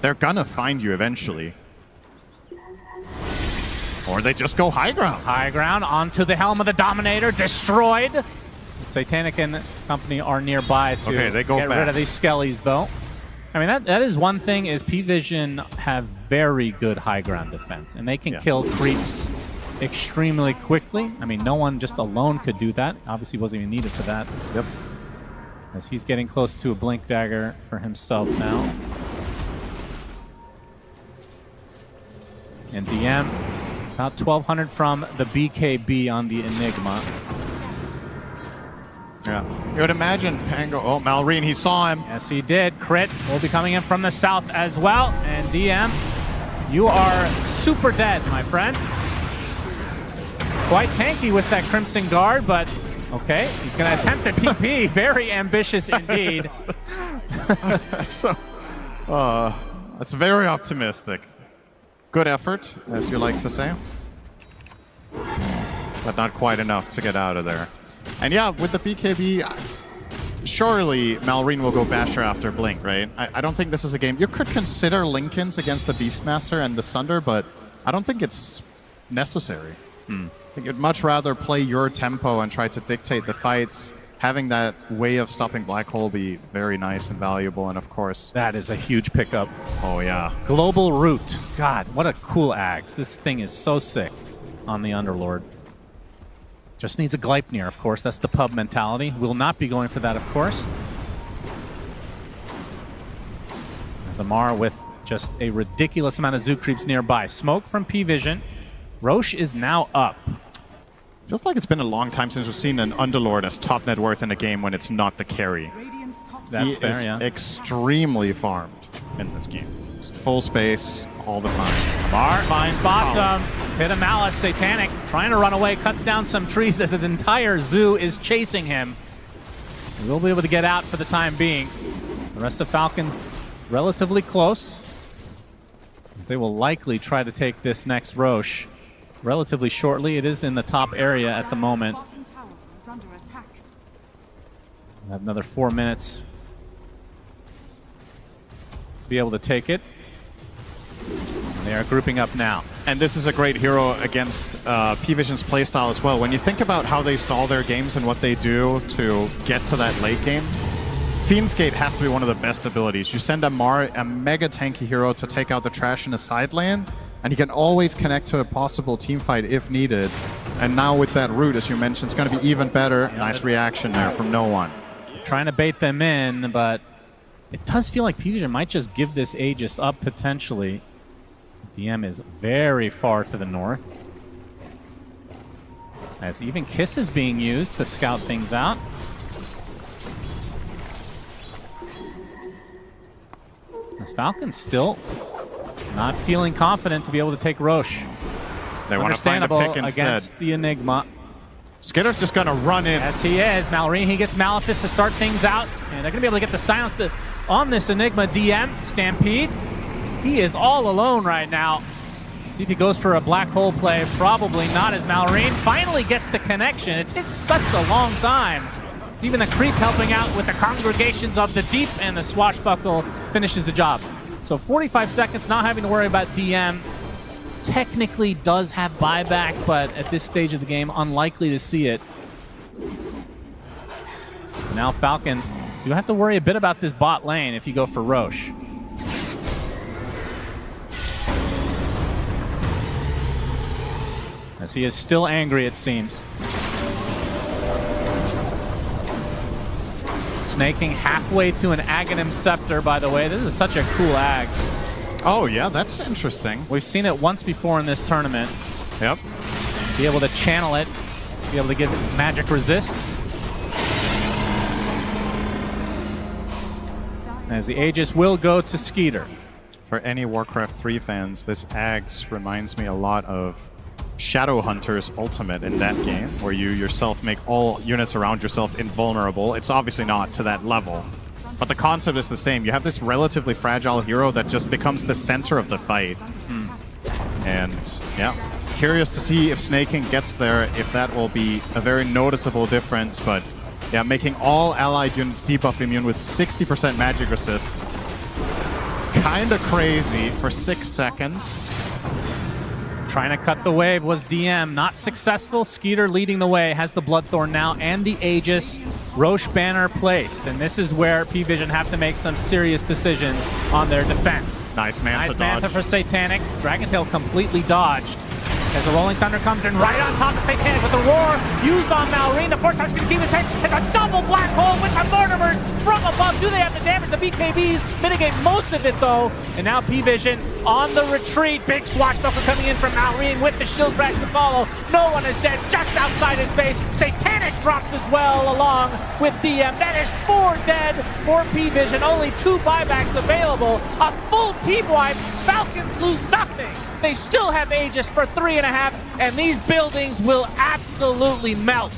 They're gonna find you eventually. Or they just go high ground. High ground onto the Helm of the Dominator, destroyed. Satanic and company are nearby to they go get rid of these skellies, though. I mean, that is one thing, is Pvision have very good high ground defense, and they can kill creeps extremely quickly. I mean, no one just alone could do that. Obviously wasn't even needed for that. Yep. As he's getting close to a Blink Dagger for himself now. And DM, about 1,200 from the BKB on the Enigma. Yeah. You would imagine Pango... Oh, Malrine, he saw him. Yes, he did. Crit will be coming in from the south as well. And DM, you are super dead, my friend. Quite tanky with that Crimson Guard, but okay. He's going to attempt the TP. Very ambitious indeed. That's very optimistic. Good effort, as you like to say. But not quite enough to get out of there. And yeah, with the BKB, surely Malrine will go Basher after Blink, right? I don't think this is a game... You could consider Linken's against the Beastmaster and the Sunder, but I don't think it's necessary. I think you'd much rather play your tempo and try to dictate the fights, having that way of stopping Black Hole be very nice and valuable, and of course... That is a huge pickup. Oh, yeah. Global Root. God, what a cool axe. This thing is so sick on the Underlord. Just needs a Gleipnir, of course. That's the pub mentality. Will not be going for that, of course. There's Amar with just a ridiculous amount of Zoo creeps nearby. Smoke from Pvision. Rosh is now up. Feels like it's been a long time since we've seen an Underlord as top net worth in a game when it's not the carry. That's fair, is yeah. extremely farmed in this game. Just full space all the time. Amar Fine spots power. him. Hit a Malice. Satanic trying to run away. Cuts down some trees as his entire Zoo is chasing him. He will be able to get out for the time being. The rest of Falcons relatively close. They will likely try to take this next Rosh relatively shortly. It is in the top area at the moment. We'll have another 4 minutes to be able to take it. And they are grouping up now. And this is a great hero against Pvision's playstyle as well. When you think about how they stall their games and what they do to get to that late game, Fiend's Gate has to be one of the best abilities. You send Amar, a mega tanky hero, to take out the trash in a side lane, and he can always connect to a possible team fight if needed. And now with that root, as you mentioned, it's going to be even better. Nice reaction there from no one. Trying to bait them in, but it does feel like Pvision might just give this Aegis up potentially. DM is very far to the north. As even Kiss is being used to scout things out. As Falcons still not feeling confident to be able to take Rosh. They want to find a pick instead. Against the Enigma. Skitter's just going to run in. Yes, he is. Mallory, he gets Malefice to start things out. And they're going to be able to get the silence on this Enigma DM. Stampede. He is all alone right now. See if he goes for a black hole play. Probably not, as Mallory finally gets the connection. It takes such a long time. It's even the creep helping out with the congregations of the deep, and the swashbuckle finishes the job. So 45 seconds, not having to worry about DM. Technically does have buyback, but at this stage of the game, unlikely to see it. Now Falcons do have to worry a bit about this bot lane if you go for Rosh. As he is still angry, it seems. Snaking halfway to an Aghanim Scepter, by the way. This is such a cool Ags. Oh, yeah, that's interesting. We've seen it once before in this tournament. Yep. Be able to channel it, be able to give it magic resist. As the Aegis will go to Skeeter. For any Warcraft 3 fans, this Ags reminds me a lot of Shadowhunter's ultimate in that game, where you yourself make all units around yourself invulnerable. It's obviously not to that level, but the concept is the same. You have this relatively fragile hero that just becomes the center of the fight. And yeah, curious to see if Snaking gets there, if that will be a very noticeable difference. But yeah, making all allied units debuff immune with 60% magic resist. Kinda crazy for 6 seconds. Trying to cut the wave was DM, not successful. Skeeter leading the way, has the Bloodthorn now and the Aegis. Rosh banner placed, and this is where Pvision have to make some serious decisions on their defense. Nice Manta Nice dodge. Manta for Satanic. Dragontail completely dodged. As the Rolling Thunder comes in right on top of Satanic with the roar used on Malrine. The Force Touch going to keep it safe. It's a double black hole with the Mortimers from above. Do they have the damage? The BKBs mitigate most of it though. And now Pvision on the retreat. Big swashbuckle coming in from Malrine with the shield crash to follow. No one is dead just outside his base. Satanic drops as well along with DM. That is 4 dead for Pvision. Only 2 buybacks available. A full team wipe. Falcons lose nothing. They still have Aegis for 3.5, and these buildings will absolutely melt.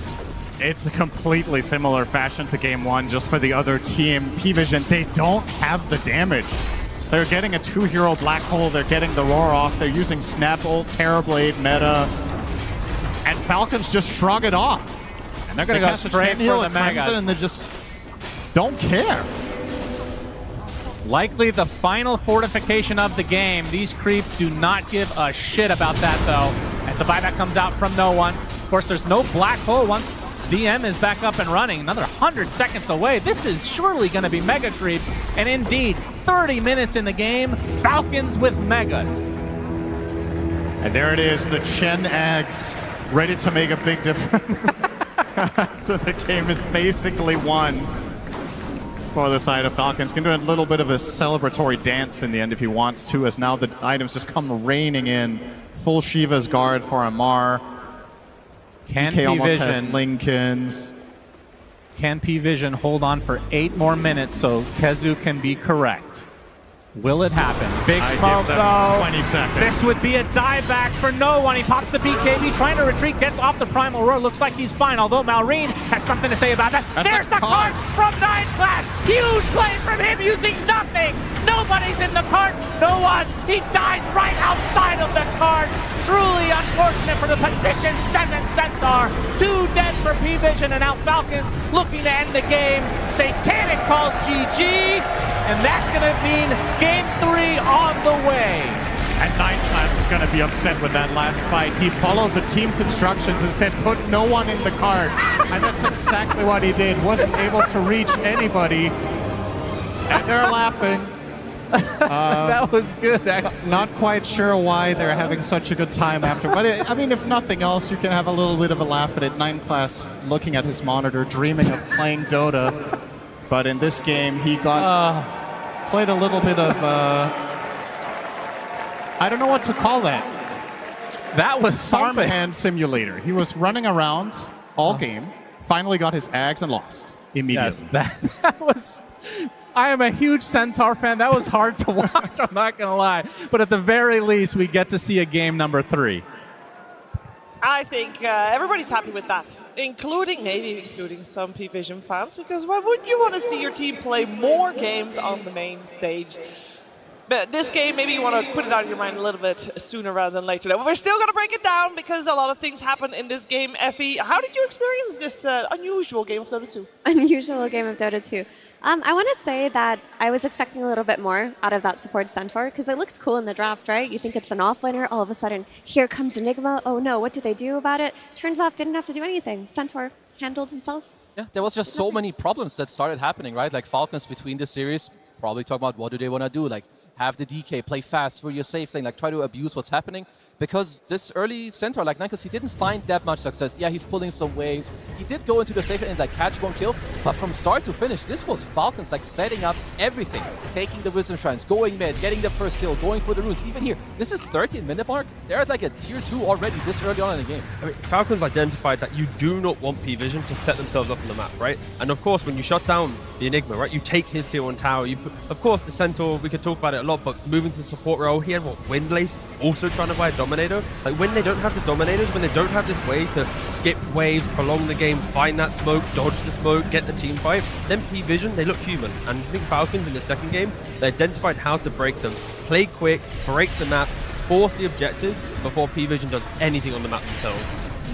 It's a completely similar fashion to game 1, just for the other team. Pvision, they don't have the damage. They're getting a 2-hero black hole, they're getting the roar off, they're using Snap Ult, Terrorblade meta, and Falcons just shrug it off. And they're going to go straight for the Megas. And they just don't care. Likely the final fortification of the game. These creeps do not give a shit about that though. As the buyback comes out from no one. Of course, there's no black hole once DM is back up and running, another 100 seconds away. This is surely going to be mega creeps, and indeed, 30 minutes in the game, Falcons with megas. And there it is, the Chen Ags, ready to make a big difference after the game is basically won for the side of Falcons. Can do a little bit of a celebratory dance in the end if he wants to, as now the items just come raining in. Full Shiva's guard for Amar. Can DK almost has Pvision Lincolns. Can Pvision hold on for 8 more minutes so Kezu can be correct? Will it happen? Big I smoke give them though. 20 seconds. This would be a dive back for no one. He pops the BKB, trying to retreat, gets off the Primal Roar. Looks like he's fine, although Malrine has something to say about that. There's the cart from 9 class. Huge plays from him using nothing. Nobody's in the cart. No one. He dies right outside of the cart. Truly unfortunate for the position 7 Centaur. 2 dead for Pvision, and now Falcons looking to end the game. Satanic calls GG, and that's going to mean Game 3 on the way. And 9 class is going to be upset with that last fight. He followed the team's instructions and said, put no one in the cart. And that's exactly what he did. Wasn't able to reach anybody. And they're laughing. That was good, actually. Not quite sure why they're having such a good time after. But I mean, if nothing else, you can have a little bit of a laugh at it. 9 class looking at his monitor, dreaming of playing Dota. But in this game, he got played a little bit of, I don't know what to call that. That was something. Farmhand simulator. He was running around all game, finally got his Ags and lost immediately. Yes, that was... I am a huge Centaur fan. That was hard to watch, I'm not going to lie. But at the very least, we get to see a game number 3. I think everybody's happy with that, maybe including some Pvision fans, because why wouldn't you want to see your team play more games on the main stage? But this game, maybe you want to put it out of your mind a little bit sooner rather than later. But we're still going to break it down because a lot of things happen in this game. Effie, how did you experience this unusual game of Dota 2? Unusual game of Dota 2. I want to say that I was expecting a little bit more out of that support Centaur because it looked cool in the draft, right? You think it's an offlaner, all of a sudden, here comes Enigma. Oh no, what do they do about it? Turns out they didn't have to do anything. Centaur handled himself. Yeah, there was just so many problems that started happening, right? Like Falcons between the series, probably talk about what do they want to do, like have the DK, play fast for your safe lane, like try to abuse what's happening. Because this early Centaur, like Niklas, he didn't find that much success. Yeah, he's pulling some waves. He did go into the safe lane and like catch 1 kill, but from start to finish, this was Falcons like setting up everything. Taking the Wisdom Shrines, going mid, getting the first kill, going for the runes. Even here, this is 13-minute mark. They're at like a tier 2 already this early on in the game. I mean, Falcons identified that you do not want Pvision to set themselves up on the map, right? And of course, when you shut down the Enigma, right, you take his tier 1 tower. Of course, the Centaur, we could talk about it a lot, but moving to the support role, he had what, Windlace, also trying to buy a Dominator. Like when they don't have the Dominators, when they don't have this way to skip waves, prolong the game, find that smoke, dodge the smoke, get the team fight, then Pvision, they look human. And I think Falcons in the second game, they identified how to break them. Play quick, break the map, force the objectives before Pvision does anything on the map themselves.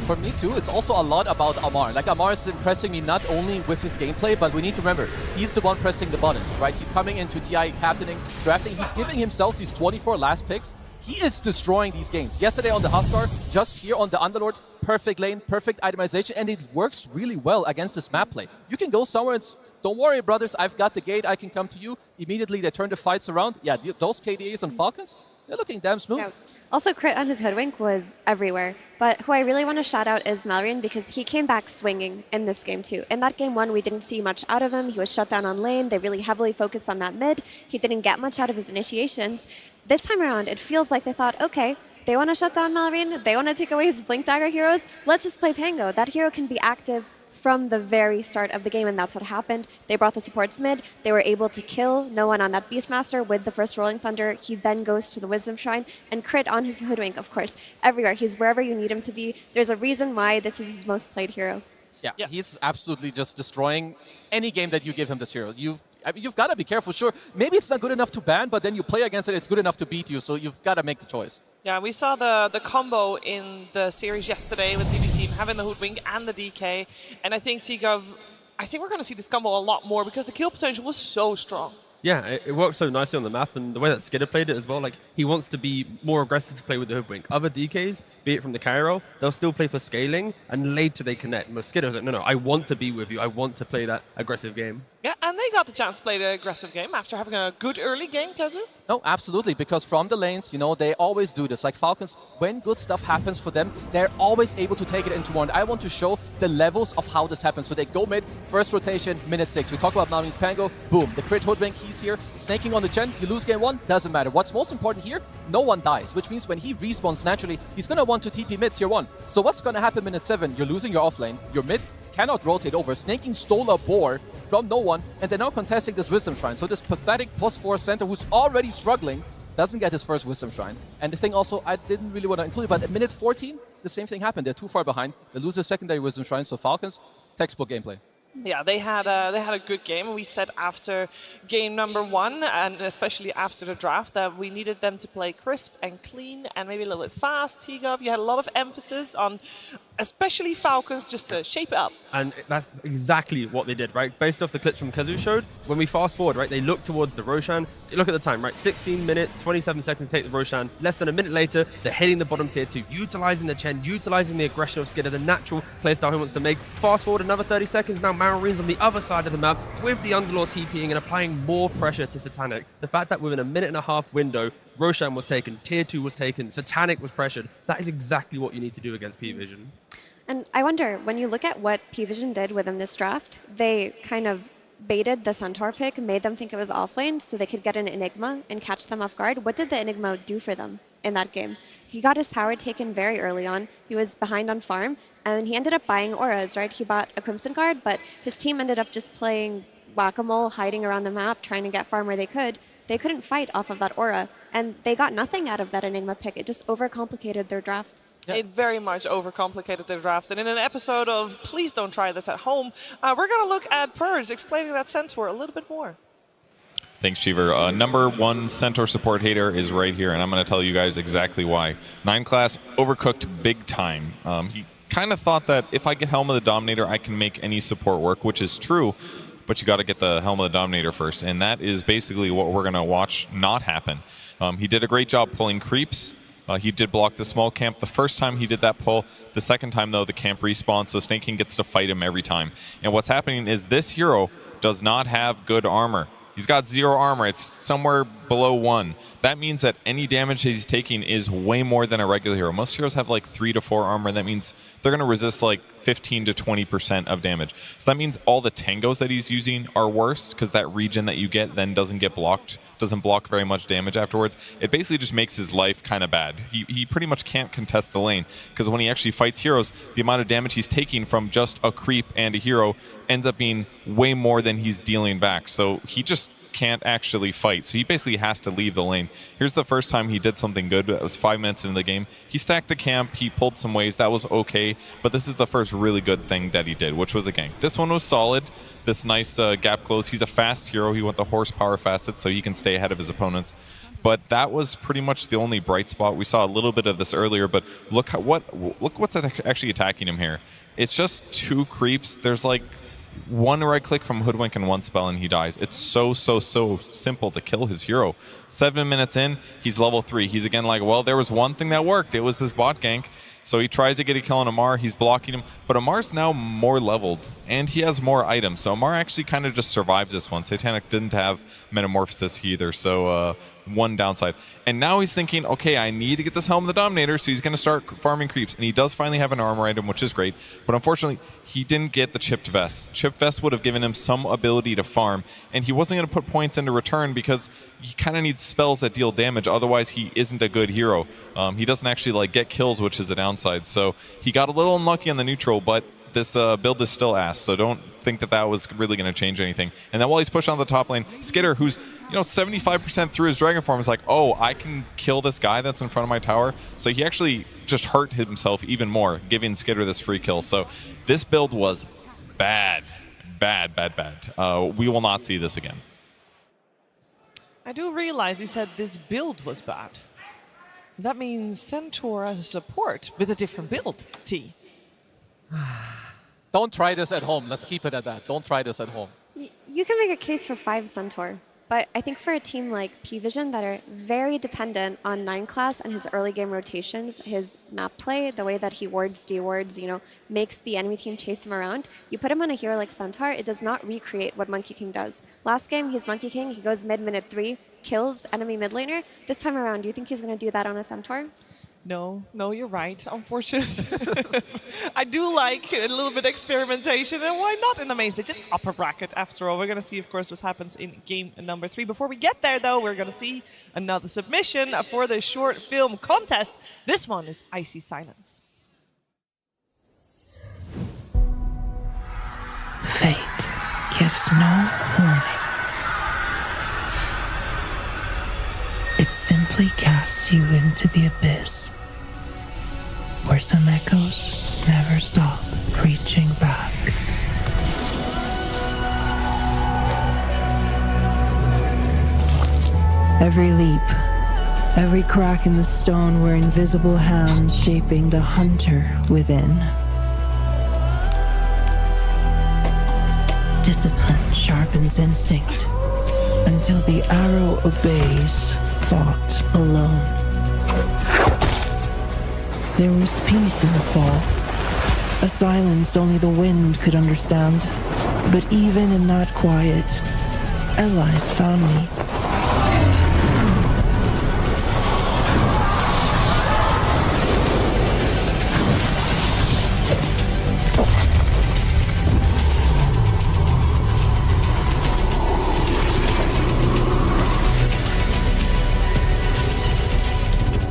For me too, it's also a lot about Amar. Like Amar is impressing me not only with his gameplay, but we need to remember, he's the one pressing the buttons, right? He's coming into TI, captaining, drafting, he's giving himself these 24 last picks. He is destroying these games. Yesterday on the Huskar, just here on the Underlord, perfect lane, perfect itemization, and it works really well against this map play. You can go somewhere and don't worry, brothers, I've got the gate, I can come to you. Immediately they turn the fights around. Yeah, those KDAs on Falcons, they're looking damn smooth. Yeah. Also, crit on his Hoodwink was everywhere. But who I really want to shout out is Malrine because he came back swinging in this game too. In that game 1, we didn't see much out of him. He was shut down on lane. They really heavily focused on that mid. He didn't get much out of his initiations. This time around, it feels like they thought, okay, they want to shut down Malrine. They want to take away his Blink Dagger heroes. Let's just play Tango. That hero can be active from the very start of the game, and that's what happened. They brought the supports mid. They were able to kill no one on that Beastmaster with the first Rolling Thunder. He then goes to the Wisdom Shrine and crit on his Hoodwink, of course, everywhere. He's wherever you need him to be. There's a reason why this is his most played hero. Yeah, he's absolutely just destroying any game that you give him this hero. You've got to be careful. Sure, maybe it's not good enough to ban, but then you play against it, it's good enough to beat you, so you've got to make the choice. Yeah, we saw the combo in the series yesterday with BB Team having the Hoodwink and the DK, and I think we're going to see this combo a lot more because the kill potential was so strong. Yeah, it works so nicely on the map, and the way that Skidder played it as well, like, he wants to be more aggressive to play with the Hoodwink. Other DKs, be it from the carry roll, they'll still play for scaling, and later they connect. But Skidder's like, no, I want to be with you. I want to play that aggressive game. Yeah, and they got the chance to play the aggressive game after having a good early game, Kazu. No, absolutely, because from the lanes, you know, they always do this. Like Falcons, when good stuff happens for them, they're always able to take it into one. I want to show the levels of how this happens. So they go mid, first rotation, minute 6. We talk about Malvin's Pango, boom, the crit Hoodwink, he's here, snaking on the Chen, you lose game 1, doesn't matter. What's most important here, no one dies, which means when he respawns naturally, he's going to want to TP mid tier 1. So what's going to happen minute 7? You're losing your offlane, your mid cannot rotate over, snaking stole a boar from no one, and they're now contesting this Wisdom Shrine. So this pathetic +4 center who's already struggling doesn't get his first Wisdom Shrine. And the thing also, I didn't really want to include, but at minute 14, the same thing happened. They're too far behind. They lose their secondary Wisdom Shrine, so Falcons, textbook gameplay. Yeah, they had a good game. We said after game number 1, and especially after the draft, that we needed them to play crisp and clean and maybe a little bit fast. T-Gov, you had a lot of emphasis on especially Falcons just to shape it up. And that's exactly what they did, right? Based off the clips from Kazu showed, when we fast forward, right, they look towards the Roshan. Look at the time, right? 16 minutes, 27 seconds to take the Roshan. Less than a minute later, they're hitting the bottom tier 2, utilizing the Chen, utilizing the aggression of Skidder, the natural playstyle he wants to make. Fast forward another 30 seconds, now Marine's on the other side of the map with the Underlord TPing and applying more pressure to Satanic. The fact that within a minute and a half window, Roshan was taken, tier 2 was taken, Satanic was pressured, that is exactly what you need to do against Pvision. And I wonder, when you look at what Pvision did within this draft, they kind of baited the Centaur pick, made them think it was offlane so they could get an Enigma and catch them off guard. What did the Enigma do for them in that game? He got his tower taken very early on. He was behind on farm, and he ended up buying auras, right? He bought a Crimson Guard, but his team ended up just playing whack-a-mole, hiding around the map, trying to get farm where they could. They couldn't fight off of that aura, and they got nothing out of that Enigma pick. It just overcomplicated their draft. Yeah. It very much overcomplicated their draft. And in an episode of Please Don't Try This at Home, we're going to look at Purge explaining that Centaur a little bit more. Thanks, Cheever. Number 1 Centaur support hater is right here, and I'm going to tell you guys exactly why. 9 class overcooked big time. He kind of thought that if I get Helm of the Dominator, I can make any support work, which is true, but you got to get the Helm of the Dominator first, and that is basically what we're going to watch not happen. He did a great job pulling creeps. He did block the small camp the first time he did that pull. The second time, though, the camp respawns, so Snake King gets to fight him every time. And what's happening is this hero does not have good armor. He's got 0 armor. It's somewhere below 1. That means that any damage that he's taking is way more than a regular hero. Most heroes have like 3 to 4 armor, and that means they're going to resist like 15 to 20% of damage. So that means all the tangos that he's using are worse, because that regen that you get then doesn't get blocked, doesn't block very much damage afterwards. It basically just makes his life kind of bad. He pretty much can't contest the lane, because when he actually fights heroes, the amount of damage he's taking from just a creep and a hero ends up being way more than he's dealing back. So he just can't actually fight. So he basically has to leave the lane. Here's the first time he did something good. It was 5 minutes into the game. He stacked a camp. He pulled some waves. That was okay. But this is the first really good thing that he did, which was a gank. This one was solid. This nice gap close. He's a fast hero. He went the horsepower facet so he can stay ahead of his opponents. But that was pretty much the only bright spot. We saw a little bit of this earlier, but look what's actually attacking him here. It's just 2 creeps. There's like 1 right click from Hoodwink and 1 spell and he dies. It's so simple to kill his hero. 7 minutes in, he's level 3. He's again like, well, there was one thing that worked. It was this bot gank. So he tries to get a kill on Amar. He's blocking him. But Amar's now more leveled, and he has more items. So Amar actually kind of just survives this one. Satanic didn't have Metamorphosis either, so one downside. And now he's thinking, okay, I need to get this Helm of the Dominator, so he's going to start farming creeps. And he does finally have an armor item, which is great. But unfortunately, he didn't get the Chipped Vest. Chipped Vest would have given him some ability to farm, and he wasn't going to put points into return because he kind of needs spells that deal damage. Otherwise, he isn't a good hero. He doesn't actually like get kills, which is a downside. So he got a little unlucky on the neutral, but this build is still ass, so don't think that that was really going to change anything. And then while he's pushing on the top lane, Skidder, who's 75% through his Dragon form, is like, oh, I can kill this guy that's in front of my tower. So he actually just hurt himself even more, giving Skidder this free kill. So this build was bad. We will not see this again. I do realize he said this build was bad. That means Centaur as a support with a different build, T. Don't try this at home. Let's keep it at that. Don't try this at home. You can make a case for 5 Centaur. But I think for a team like Pvision that are very dependent on 9 class and his early game rotations, his map play, the way that he wards, de-wards, makes the enemy team chase him around, you put him on a hero like Centaur, it does not recreate what Monkey King does. Last game, he's Monkey King, he goes mid minute 3, kills enemy mid laner. This time around, do you think he's going to do that on a Centaur? No, you're right. Unfortunately. I do like a little bit of experimentation, and why not in the main stage? It's upper bracket after all. We're going to see, of course, what happens in game number 3. Before we get there, though, we're going to see another submission for the short film contest. This one is Icy Silence. Fate gives no warning. It simply casts you into the abyss, where some echoes never stop reaching back. Every leap, every crack in the stone were invisible hands shaping the hunter within. Discipline sharpens instinct until the arrow obeys thought alone. There was peace in the fall, a silence only the wind could understand. But even in that quiet, allies found me.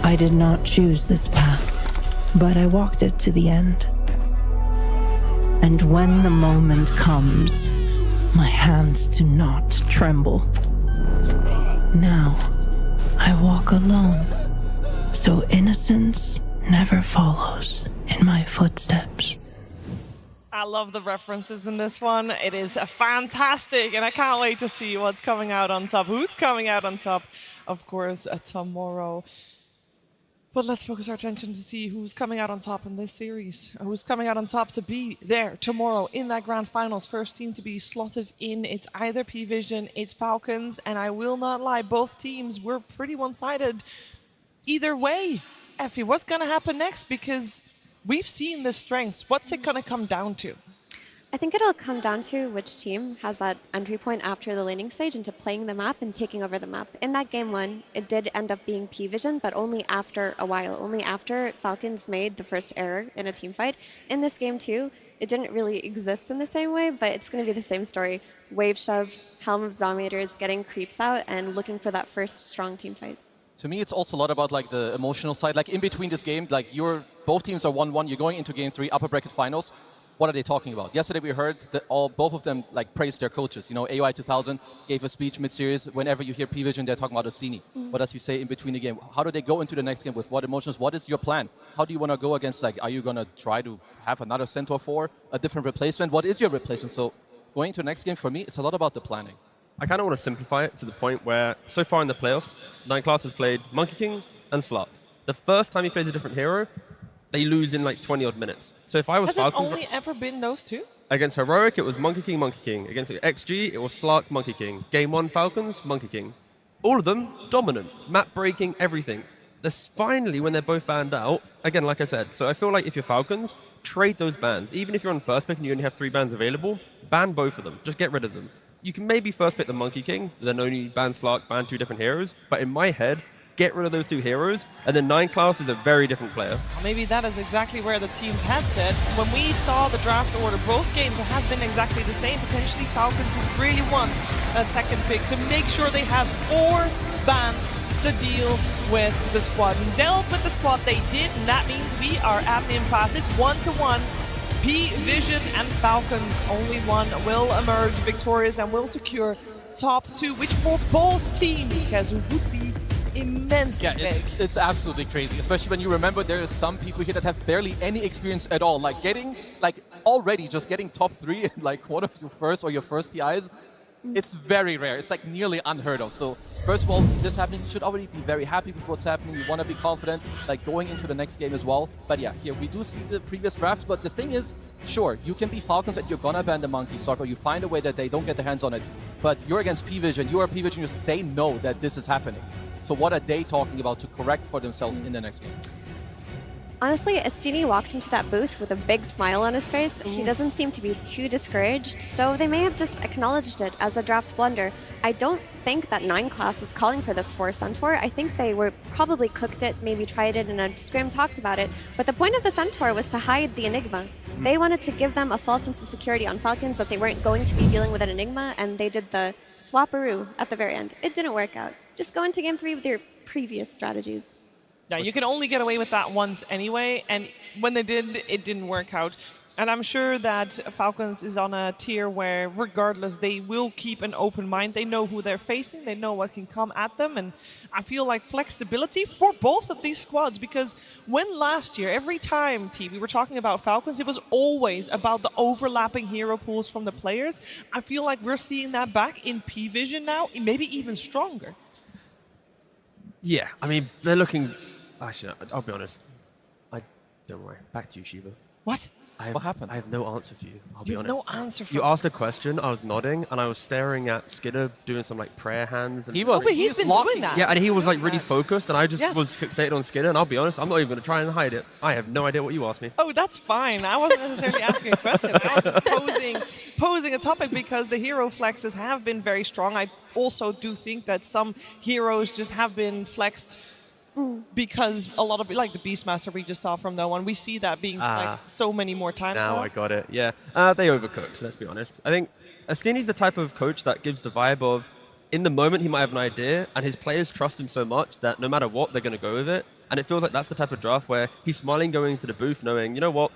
I did not choose this path, but I walked it to the end. And when the moment comes, my hands do not tremble. Now, I walk alone, so innocence never follows in my footsteps. I love the references in this one. It is fantastic, and I can't wait to see what's coming out on top. Who's coming out on top, of course, tomorrow. But let's focus our attention to see who's coming out on top in this series. Who's coming out on top to be there tomorrow in that grand finals. First team to be slotted in. It's either Pvision, it's Falcons, and I will not lie, both teams were pretty one-sided. Either way, Effie, what's going to happen next? Because we've seen the strengths. What's it going to come down to? I think it'll come down to which team has that entry point after the laning stage into playing the map and taking over the map. In that game 1, it did end up being Pvision, but only after a while, only after Falcons made the first error in a team fight. In this game 2, it didn't really exist in the same way, but it's going to be the same story. Wave shove, Helm of Dominators, getting creeps out, and looking for that first strong team fight. To me, it's also a lot about like the emotional side. Like in between this game, like both teams are 1-1. You're going into game 3, upper bracket finals. What are they talking about? Yesterday we heard that both of them like praised their coaches. You know, AOI 2000 gave a speech mid-series. Whenever you hear Pvision, they're talking about Ostini. What does he say in between the game? How do they go into the next game? With what emotions? What is your plan? How do you want to go against, like, are you going to try to have another Centaur 4, a different replacement? What is your replacement? So going to the next game, for me, it's a lot about the planning. I kind of want to simplify it to the point where, so far in the playoffs, 9 Class has played Monkey King and Slut. The first time he plays a different hero, they lose in like 20 odd minutes. So if I was Falcons, Has it only ever been those two? Against Heroic, it was Monkey King, Monkey King. Against XG, it was Slark, Monkey King. Game 1, Falcons, Monkey King. All of them dominant, map breaking, everything. Finally, when they're both banned out, again, like I said, so I feel like if you're Falcons, trade those bans. Even if you're on first pick and you only have 3 bans available, ban both of them. Just get rid of them. You can maybe first pick the Monkey King, then only ban Slark, ban 2 different heroes. But in my head, get rid of those 2 heroes, and then 9 Class is a very different player. Maybe that is exactly where the team's head set. When we saw the draft order, both games, it has been exactly the same. Potentially Falcons just really wants that second pick to make sure they have 4 bans to deal with the squad. And dealt with the squad they did, and that means we are at the impasse. It's 1-1. Pvision and Falcons, only one will emerge victorious and will secure top 2, which for both teams, Kazu, would be immensely big. It's absolutely crazy, especially when you remember there are some people here that have barely any experience at all. Like already just getting top 3 in like one of your first TIs, it's very rare. It's like nearly unheard of. So first of all, this happening, you should already be very happy with what's happening. You want to be confident, like going into the next game as well. But yeah, here we do see the previous drafts. But the thing is, sure, you can be Falcons and you're gonna ban the Monkey Sock, or you find a way that they don't get their hands on it. but you're against Pvision, you are Pvision users, they know that this is happening. So what are they talking about to correct for themselves in the next game? Honestly, Estini walked into that booth with a big smile on his face. He doesn't seem to be too discouraged, so they may have just acknowledged it as a draft blunder. I don't think that 9 class was calling for this 4 Centaur. I think they were probably cooked it, maybe tried it, and a scrim talked about it. But the point of the Centaur was to hide the Enigma. They wanted to give them a false sense of security on Falcons that they weren't going to be dealing with an Enigma, and they did the swaparoo at the very end. It didn't work out. Just go into game 3 with your previous strategies. Yeah, you can only get away with that once anyway, and when they did, it didn't work out. And I'm sure that Falcons is on a tier where, regardless, they will keep an open mind. They know who they're facing, they know what can come at them, and I feel like flexibility for both of these squads, because when last year, every time, we were talking about Falcons, it was always about the overlapping hero pools from the players. I feel like we're seeing that back in Pvision now, maybe even stronger. Yeah, I mean, they're looking... Actually, I'll be honest. Don't worry. Back to you, Shiva. What? What happened? I have no answer for you. I'll be You have honest. no answer for You me. asked a question, I was nodding, and I was staring at Skidder doing some like prayer hands. And He was. but he's been doing that. Yeah, and he was like really focused, and I just Yes. was fixated on Skidder. And I'll be honest, I'm not even going to try and hide it. I have no idea what you asked me. Oh, that's fine. I wasn't necessarily asking a question. I was just posing a topic because the hero flexes have been very strong. I also do think that some heroes just have been flexed because a lot of, like the Beastmaster we just saw from No One, we see that being flexed so many more times now. Now I got it. Yeah, they overcooked. Let's be honest. I think Estini's the type of coach that gives the vibe of, in the moment he might have an idea, and his players trust him so much that no matter what, they're going to go with it. And it feels like that's the type of draft where he's smiling going into the booth, knowing, you know what,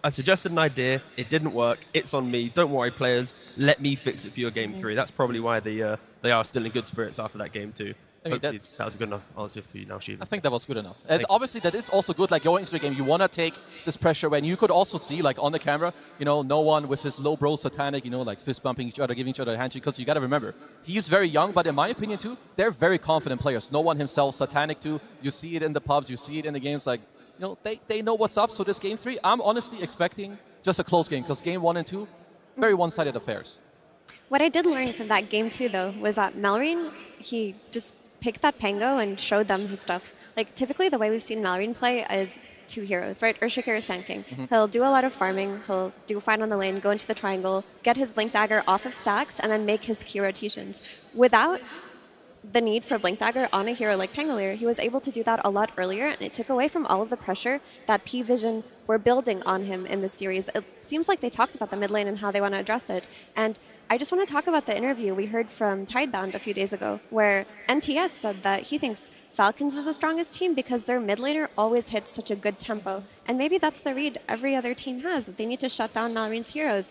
I suggested an idea, it didn't work, it's on me. Don't worry, players, let me fix it for your game 3. That's probably why they are still in good spirits after that game 2. I mean, that was a good enough answer for you now, Shiva. I think that was good enough. And obviously, that is also good. Like going into the game, you want to take this pressure when you could also see, like on the camera, No One with his low bro satanic, like fist bumping each other, giving each other a handshake. Because you got to remember, he's very young, but in my opinion too, they're very confident players. No One himself, satanic too. You see it in the pubs, you see it in the games. Like, they know what's up. So this game 3, I'm honestly expecting just a close game because game 1 and 2, very one-sided affairs. What I did learn from that game 2, though, was that Malrine, he just picked that Pango and showed them his stuff. Like, typically the way we've seen Malrine play is 2 heroes, right? Earthshaker or Sand King. He'll do a lot of farming, he'll do fight on the lane, go into the triangle, get his Blink Dagger off of stacks, and then make his key rotations. Without the need for Blink Dagger on a hero like Pangolier, he was able to do that a lot earlier, and it took away from all of the pressure that Pvision were building on him in this series. It seems like they talked about the mid lane and how they want to address it. And I just want to talk about the interview we heard from Tidebound a few days ago, where NTS said that he thinks Falcons is the strongest team because their mid laner always hits such a good tempo. And maybe that's the read every other team has, that they need to shut down Malrine's heroes.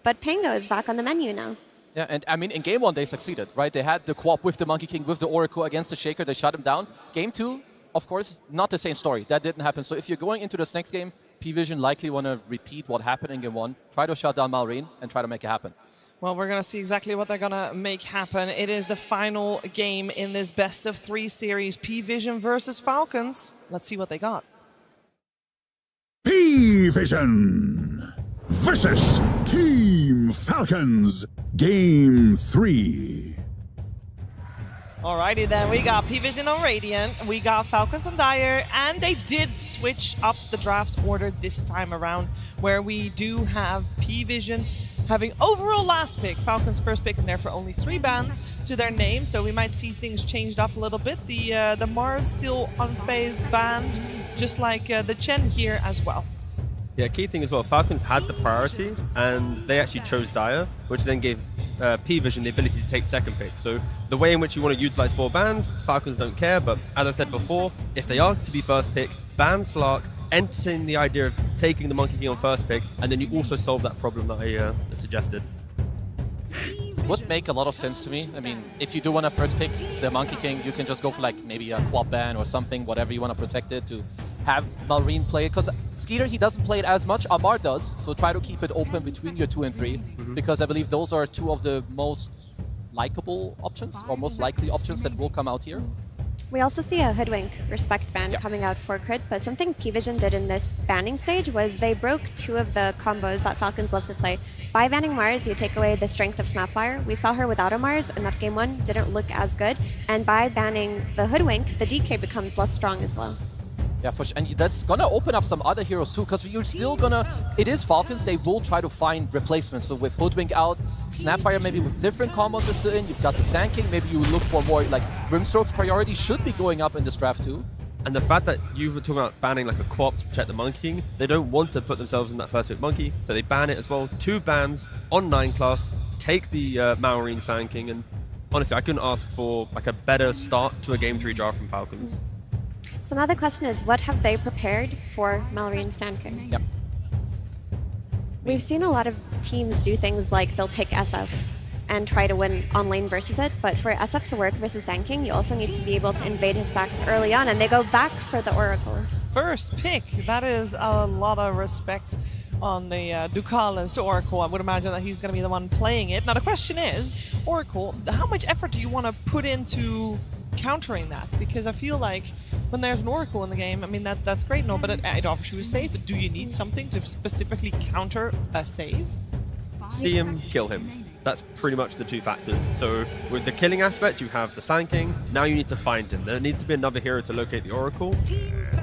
But Pango is back on the menu now. Yeah, and I mean, in game 1, they succeeded, right? They had the co-op with the Monkey King, with the Oracle against the Shaker. They shut him down. Game 2, of course, not the same story. That didn't happen. So if you're going into this next game, Pvision likely want to repeat what happened in game 1, try to shut down Malrine, and try to make it happen. Well, we're going to see exactly what they're going to make happen. It is the final game in this best-of-3 series, Pvision versus Falcons. Let's see what they got. Pvision versus Team Falcons, Game 3. Alrighty then, we got Pvision on Radiant, we got Falcons on Dire, and they did switch up the draft order this time around, where we do have Pvision having overall last pick, Falcons first pick, and therefore only 3 bans to their name, so we might see things changed up a little bit. The Mars still unfazed banned, just like the Chen here as well. Yeah, key thing as well, Falcons had the priority, and they actually chose Dire, which then gave Pvision the ability to take second pick. So the way in which you want to utilize 4 bans, Falcons don't care, but as I said before, if they are to be first pick, ban Slark, entertain the idea of taking the Monkey King on first pick, and then you also solve that problem that I suggested. Would make a lot of sense to me. I mean, if you do want to first pick the Monkey King, you can just go for like maybe a quad ban or something, whatever you want to protect it, to have Malrine play it. Because Skeeter, he doesn't play it as much. Amar does, so try to keep it open between your 2 and 3, because I believe those are 2 of the most likable options, or most likely options that will come out here. We also see a Hoodwink respect ban coming out for crit, but something Pvision did in this banning stage was they broke 2 of the combos that Falcons love to play. By banning Mars, you take away the strength of Snapfire. We saw her without a Mars, and that game 1 didn't look as good. And by banning the Hoodwink, the DK becomes less strong as well. Yeah, for sure. And that's gonna open up some other heroes too, because you're still gonna... It is Falcons, they will try to find replacements. So with Hoodwink out, Snapfire maybe with different combos is still in, you've got the Sand King, maybe you look for more, like, Grimstroke's priority should be going up in this draft too. And the fact that you were talking about banning like a co-op to protect the Monkey King, they don't want to put themselves in that first hit Monkey, so they ban it as well. 2 bans on 9 class, take the Malrine Sand King, and honestly, I couldn't ask for like a better start to a Game 3 draft from Falcons. So now the question is, what have they prepared for Malrine Sand King? Yep. We've seen a lot of teams do things like they'll pick SF and try to win on lane versus it, but for SF to work versus Sand King, you also need to be able to invade his stacks early on, and they go back for the Oracle. First pick, that is a lot of respect on the Ducalis Oracle. I would imagine that he's going to be the one playing it. Now the question is, Oracle, how much effort do you want to put into countering that? Because I feel like when there's an Oracle in the game, I mean, that's great, no, but it offers you a save. But do you need something to specifically counter a save? See him, kill him. That's pretty much the 2 factors. So with the killing aspect, you have the Sand King. Now you need to find him. There needs to be another hero to locate the Oracle,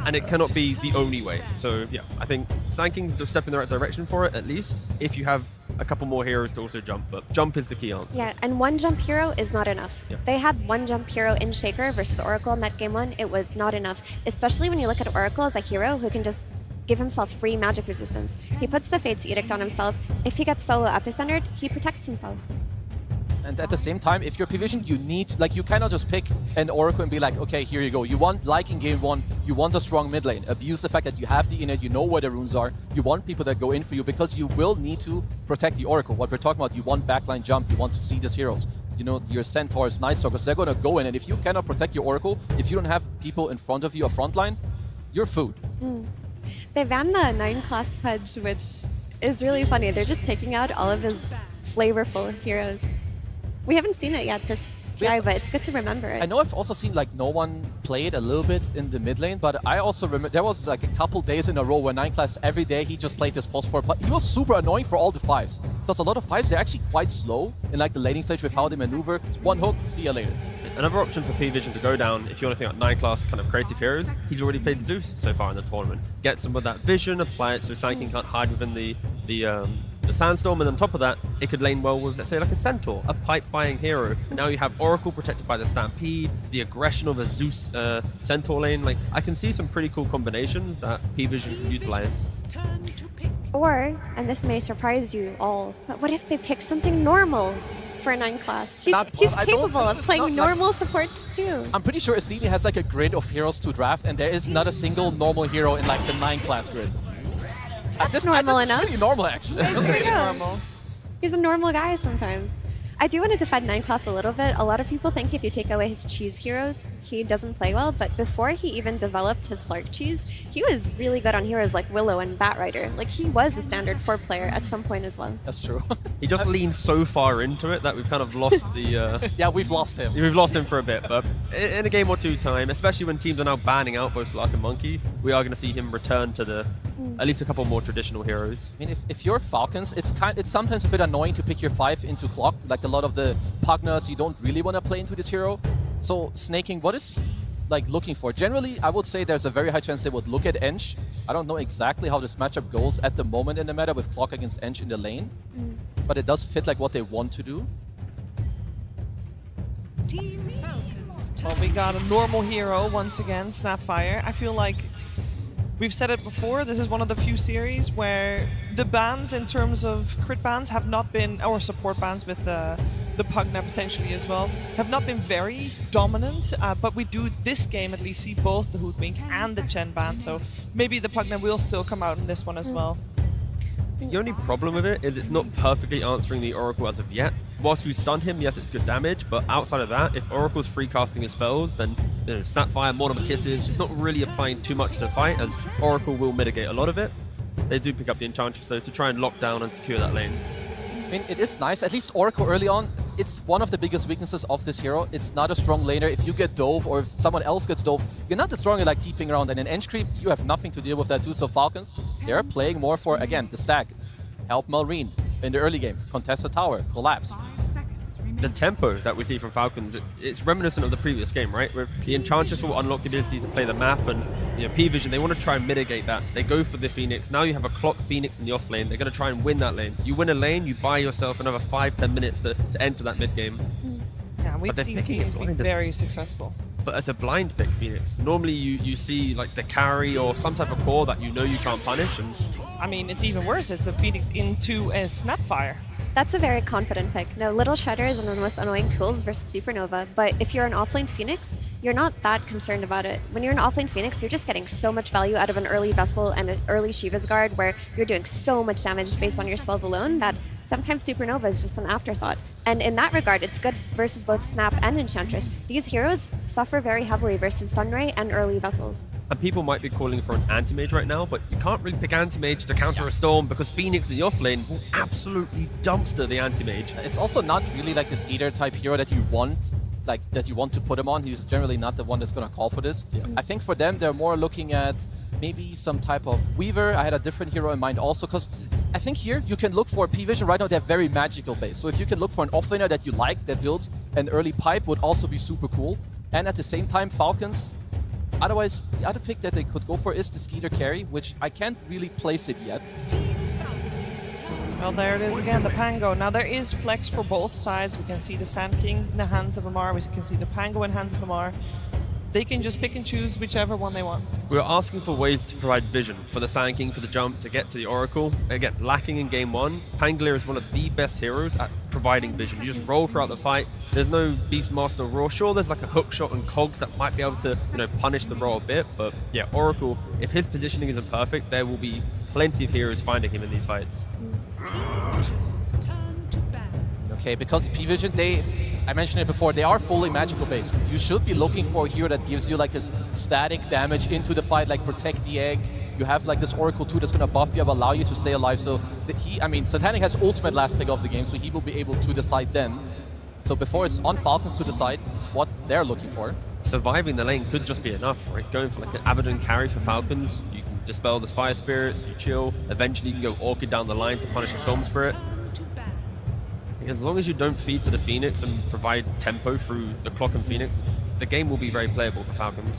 and it cannot be the only way. So yeah, I think Sand King's a step in the right direction for it, at least, if you have a couple more heroes to also jump, but jump is the key answer. Yeah, and 1 jump hero is not enough. Yeah. They had 1 jump hero in Shaker versus Oracle in that game 1. It was not enough, especially when you look at Oracle as a hero who can just give himself free magic resistance. He puts the Fate's Edict on himself. If he gets solo epicentered, he protects himself. And at the same time, if you're Pvision, you need, like, you cannot just pick an Oracle and be like, okay, here you go. You want, like in game 1, you want a strong mid lane. Abuse the fact that you have the innate, you know where the runes are. You want people that go in for you because you will need to protect the Oracle. What we're talking about, you want backline jump, you want to see these heroes. You know, your Centaurs, Nightstalkers, they're going to go in, and if you cannot protect your Oracle, if you don't have people in front of you, a front line, you're food. They banned the 9 class Pudge, which is really funny. They're just taking out all of his flavorful heroes. We haven't seen it yet this TI, but it's good to remember it. I know I've also seen like no one played a little bit in the mid lane, but I also remember there was like a couple days in a row where 9 class every day he just played this post 4. But he was super annoying for all the 5s. Because a lot of 5s, they're actually quite slow in like the laning stage with how they maneuver. 1 hook, see you later. Another option for Pvision to go down, if you want to think about 9 class kind of creative heroes, he's already played Zeus so far in the tournament. Get some of that vision, apply it so Sand King can't hide within the Sandstorm, and on top of that, it could lane well with, let's say, like a Centaur, a pipe-buying hero. And now you have Oracle protected by the Stampede, the aggression of a Zeus Centaur lane. Like, I can see some pretty cool combinations that Pvision can utilize. Or, and this may surprise you all, but what if they pick something normal for 9 class? He's capable of playing normal supports too. I'm pretty sure Estini has like a grid of heroes to draft, and there is not a single normal hero in like the 9 class grid. That's normal enough. Pretty normal, actually. It's pretty normal. He's a normal guy sometimes. I do want to defend 9 class a little bit. A lot of people think if you take away his cheese heroes, he doesn't play well, but before he even developed his Slark cheese, he was really good on heroes like Willow and Batrider. Like, he was a standard 4 player at some point as well. That's true. He just leans so far into it that we've kind of lost the... Yeah, we've lost him. We've lost him for a bit, but in a game or 2 time, especially when teams are now banning out both Slark and Monkey, we are going to see him return to the at least a couple more traditional heroes. I mean, if you're Falcons, it's sometimes a bit annoying to pick your 5 into clock. Like a lot of the Pugners, you don't really want to play into this hero. So Snaking, what is like looking for? Generally, I would say there's a very high chance they would look at Ench. I don't know exactly how this matchup goes at the moment in the meta with Clock against Ench in the lane, but it does fit like what they want to do. Well, we got a normal hero once again, Snapfire. I feel like we've said it before, this is one of the few series where the bans in terms of crit bans have not been, or support bans with the Pugna potentially as well, have not been very dominant, but we do this game at least see both the Hoodwink and the Chen ban, so maybe the Pugna will still come out in this one as well. The only problem with it is it's not perfectly answering the Oracle as of yet. Whilst you stun him, yes, it's good damage, but outside of that, if Oracle's free casting his spells, then Snapfire, Mortimer Kisses, it's not really applying too much to the fight, as Oracle will mitigate a lot of it. They do pick up the Enchantress, though, to try and lock down and secure that lane. I mean, it is nice. At least Oracle early on, it's one of the biggest weaknesses of this hero. It's not a strong laner. If you get dove or if someone else gets dove, you're not the stronger like TPing around. And in Ench creep, you have nothing to deal with that too. So Falcons, they're playing more for, again, the stack. Help Malrine in the early game. Contest the tower. Collapse. The tempo that we see from Falcons, it's reminiscent of the previous game, right? Where the Enchantress will unlock the ability to play the map, and Pvision, they want to try and mitigate that. They go for the Phoenix. Now you have a clock Phoenix in the off lane. They're going to try and win that lane. You win a lane, you buy yourself another 5-10 minutes to enter that mid game. Yeah, we've seen Phoenix be very successful. But as a blind pick Phoenix, normally you see like the carry or some type of core that you can't punish. And I mean, it's even worse. It's a Phoenix into a Snapfire. That's a very confident pick. Now, Little Shredder is one of the most annoying tools versus Supernova, but if you're an offlane Phoenix, you're not that concerned about it. When you're an offlane Phoenix, you're just getting so much value out of an early Vessel and an early Shiva's Guard where you're doing so much damage based on your spells alone that sometimes Supernova is just an afterthought. And in that regard, it's good versus both Snap and Enchantress. These heroes suffer very heavily versus Sunray and early Vessels. And people might be calling for an anti-mage right now, but you can't really pick anti-mage to counter a storm because Phoenix in the offlane will absolutely dumpster the anti-mage. It's also not really like the Skeeter type hero that you want, to put him on. He's generally not the one that's going to call for this. Yeah. I think for them, they're more looking at maybe some type of Weaver. I had a different hero in mind also, because I think here you can look for Pvision. Right now, they're very magical based. So if you can look for an offlaner that you like, that builds an early pipe, would also be super cool. And at the same time, Falcons, otherwise, the other pick that they could go for is the Skeeter carry, which I can't really place it yet. Well, there it is again, the Pango. Now, there is flex for both sides. We can see the Sand King in the hands of Amar. We can see the Pango in the hands of Amar. They can just pick and choose whichever one they want. We're asking for ways to provide vision for the Sand King for the jump to get to the Oracle. Again, lacking in game one. Pangolier is one of the best heroes at providing vision. You just roll throughout the fight. There's no Beastmaster or Rosh. Sure, there's like a hook shot and cogs that might be able to, punish the roll a bit. But yeah, Oracle, if his positioning isn't perfect, there will be plenty of heroes finding him in these fights. Okay, because Pvision, I mentioned it before, they are fully magical based. You should be looking for a hero that gives you like this static damage into the fight, like protect the egg. You have like this Oracle 2 that's going to buff you up, allow you to stay alive. So Satanic has ultimate last pick of the game, so he will be able to decide then. So before it's on Falcons to decide what they're looking for. Surviving the lane could just be enough, right? Going for like an Abaddon carry for Falcons, you can dispel the Fire Spirits, you chill. Eventually you can go Orchid down the line to punish the Storm Spirit. As long as you don't feed to the Phoenix and provide tempo through the Clock and Phoenix, the game will be very playable for Falcons.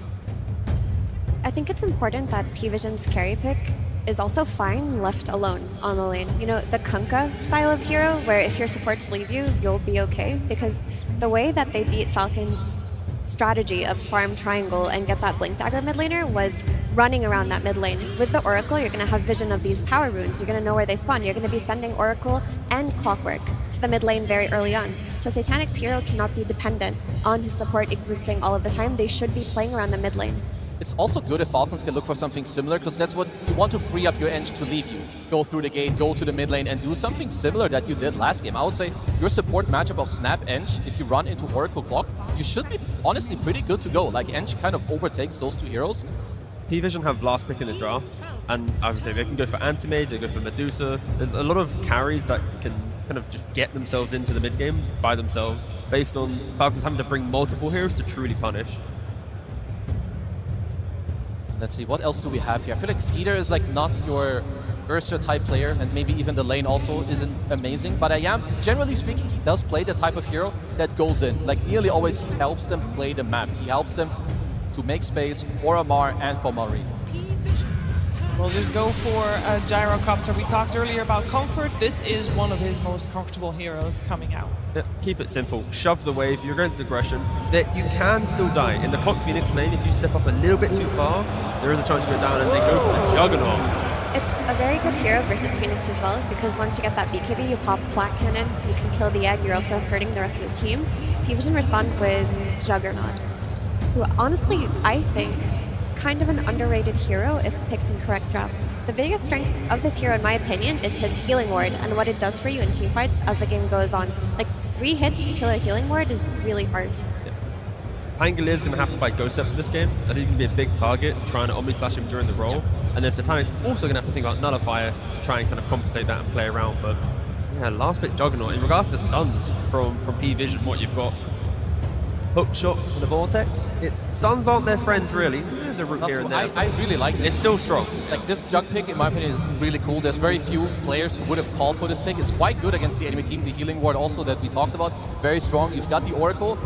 I think it's important that Pvision's carry pick is also fine left alone on the lane. The Kunkka style of hero, where if your supports leave you, you'll be okay, because the way that they beat Falcons' strategy of farm triangle and get that Blink Dagger mid laner was running around that mid lane. With the Oracle, you're going to have vision of these power runes. You're going to know where they spawn. You're going to be sending Oracle and Clockwork to the mid lane very early on. So Satanic's hero cannot be dependent on his support existing all of the time. They should be playing around the mid lane. It's also good if Falcons can look for something similar, because that's what you want to free up your Ench to leave you. Go through the gate, go to the mid lane, and do something similar that you did last game. I would say your support matchup of Snap Ench, if you run into Oracle Clock, you should be honestly pretty good to go. Like, Ench kind of overtakes those two heroes. Pvision have last pick in the draft, and as I say, they can go for Anti-Mage, they go for Medusa. There's a lot of carries that can kind of just get themselves into the mid game by themselves, based on Falcons having to bring multiple heroes to truly punish. Let's see, what else do we have here? I feel like Skeeter is like not your Ursa type player, and maybe even the lane also isn't amazing, but generally speaking, he does play the type of hero that goes in. Like nearly always, he helps them play the map. He helps them to make space for Amar and for Malrine. We'll just go for a Gyrocopter. We talked earlier about comfort. This is one of his most comfortable heroes coming out. Yeah, keep it simple. Shove the wave. You're against aggression. That you can still die. In the Clock Phoenix lane, if you step up a little bit too far, there is a chance you go down, and they go for the Juggernaut. It's a very good hero versus Phoenix as well, because once you get that BKB, you pop Flat Cannon, you can kill the egg, you're also hurting the rest of the team. Pvision respond with Juggernaut, who honestly, I think, is kind of an underrated hero if picked in correct drafts. The biggest strength of this hero, in my opinion, is his healing ward and what it does for you in teamfights as the game goes on. Like, 3 hits to kill a healing ward is really hard. Pangolier is going to have to buy Ghost Scepter this game. I think he's going to be a big target, trying to Omni Slash him during the roll. And then Satanic's also going to have to think about Nullifier to try and kind of compensate that and play around. But Yeah, last bit Juggernaut. In regards to stuns from Pvision, what you've got, hook shot and the vortex. Stuns aren't their friends really. There's a root here and there. I really like it. It's still strong. Like this jug pick, in my opinion, is really cool. There's very few players who would have called for this pick. It's quite good against the enemy team. The healing ward also that we talked about, very strong. You've got the Oracle.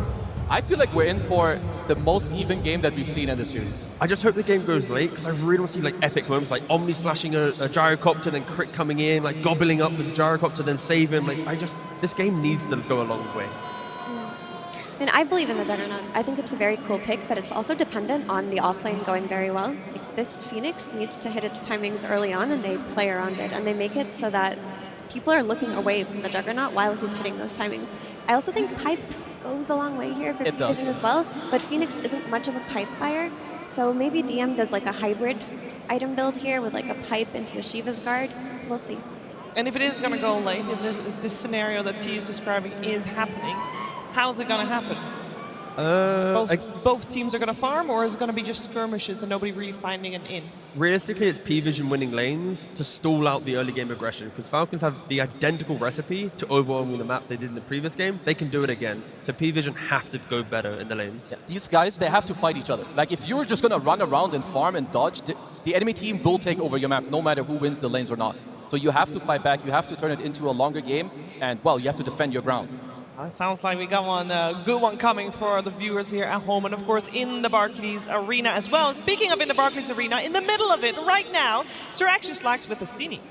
I feel like we're in for the most even game that we've seen in the series. I just hope the game goes late because I really want to see like epic moments, like Omni slashing a gyrocopter, then crit coming in, like gobbling up the gyrocopter, then saving. Like this game needs to go a long way. And I believe in the Juggernaut. I think it's a very cool pick, but it's also dependent on the offlane going very well. Like this Phoenix needs to hit its timings early on, and they play around it, and they make it so that people are looking away from the Juggernaut while he's hitting those timings. I also think Pipe goes a long way here for Pvision as well, but Phoenix isn't much of a Pipe buyer, so maybe DM does like a hybrid item build here with like a Pipe into a Shiva's Guard. We'll see. And if it is going to go late, if this scenario that T is describing is happening, how's it going to happen? Both teams are going to farm, or is it going to be just skirmishes and nobody really finding an in? Realistically, it's Pvision winning lanes to stall out the early game aggression, because Falcons have the identical recipe to overwhelming the map they did in the previous game. They can do it again. So Pvision have to go better in the lanes. Yeah, these guys, they have to fight each other. Like if you're just going to run around and farm and dodge, the enemy team will take over your map no matter who wins the lanes or not. So you have to fight back, you have to turn it into a longer game, and well, you have to defend your ground. It sounds like we got one good one coming for the viewers here at home, and of course in the Barclays Arena as well. And speaking of in the Barclays Arena, in the middle of it right now, Sir Action Slacks with the Steenie.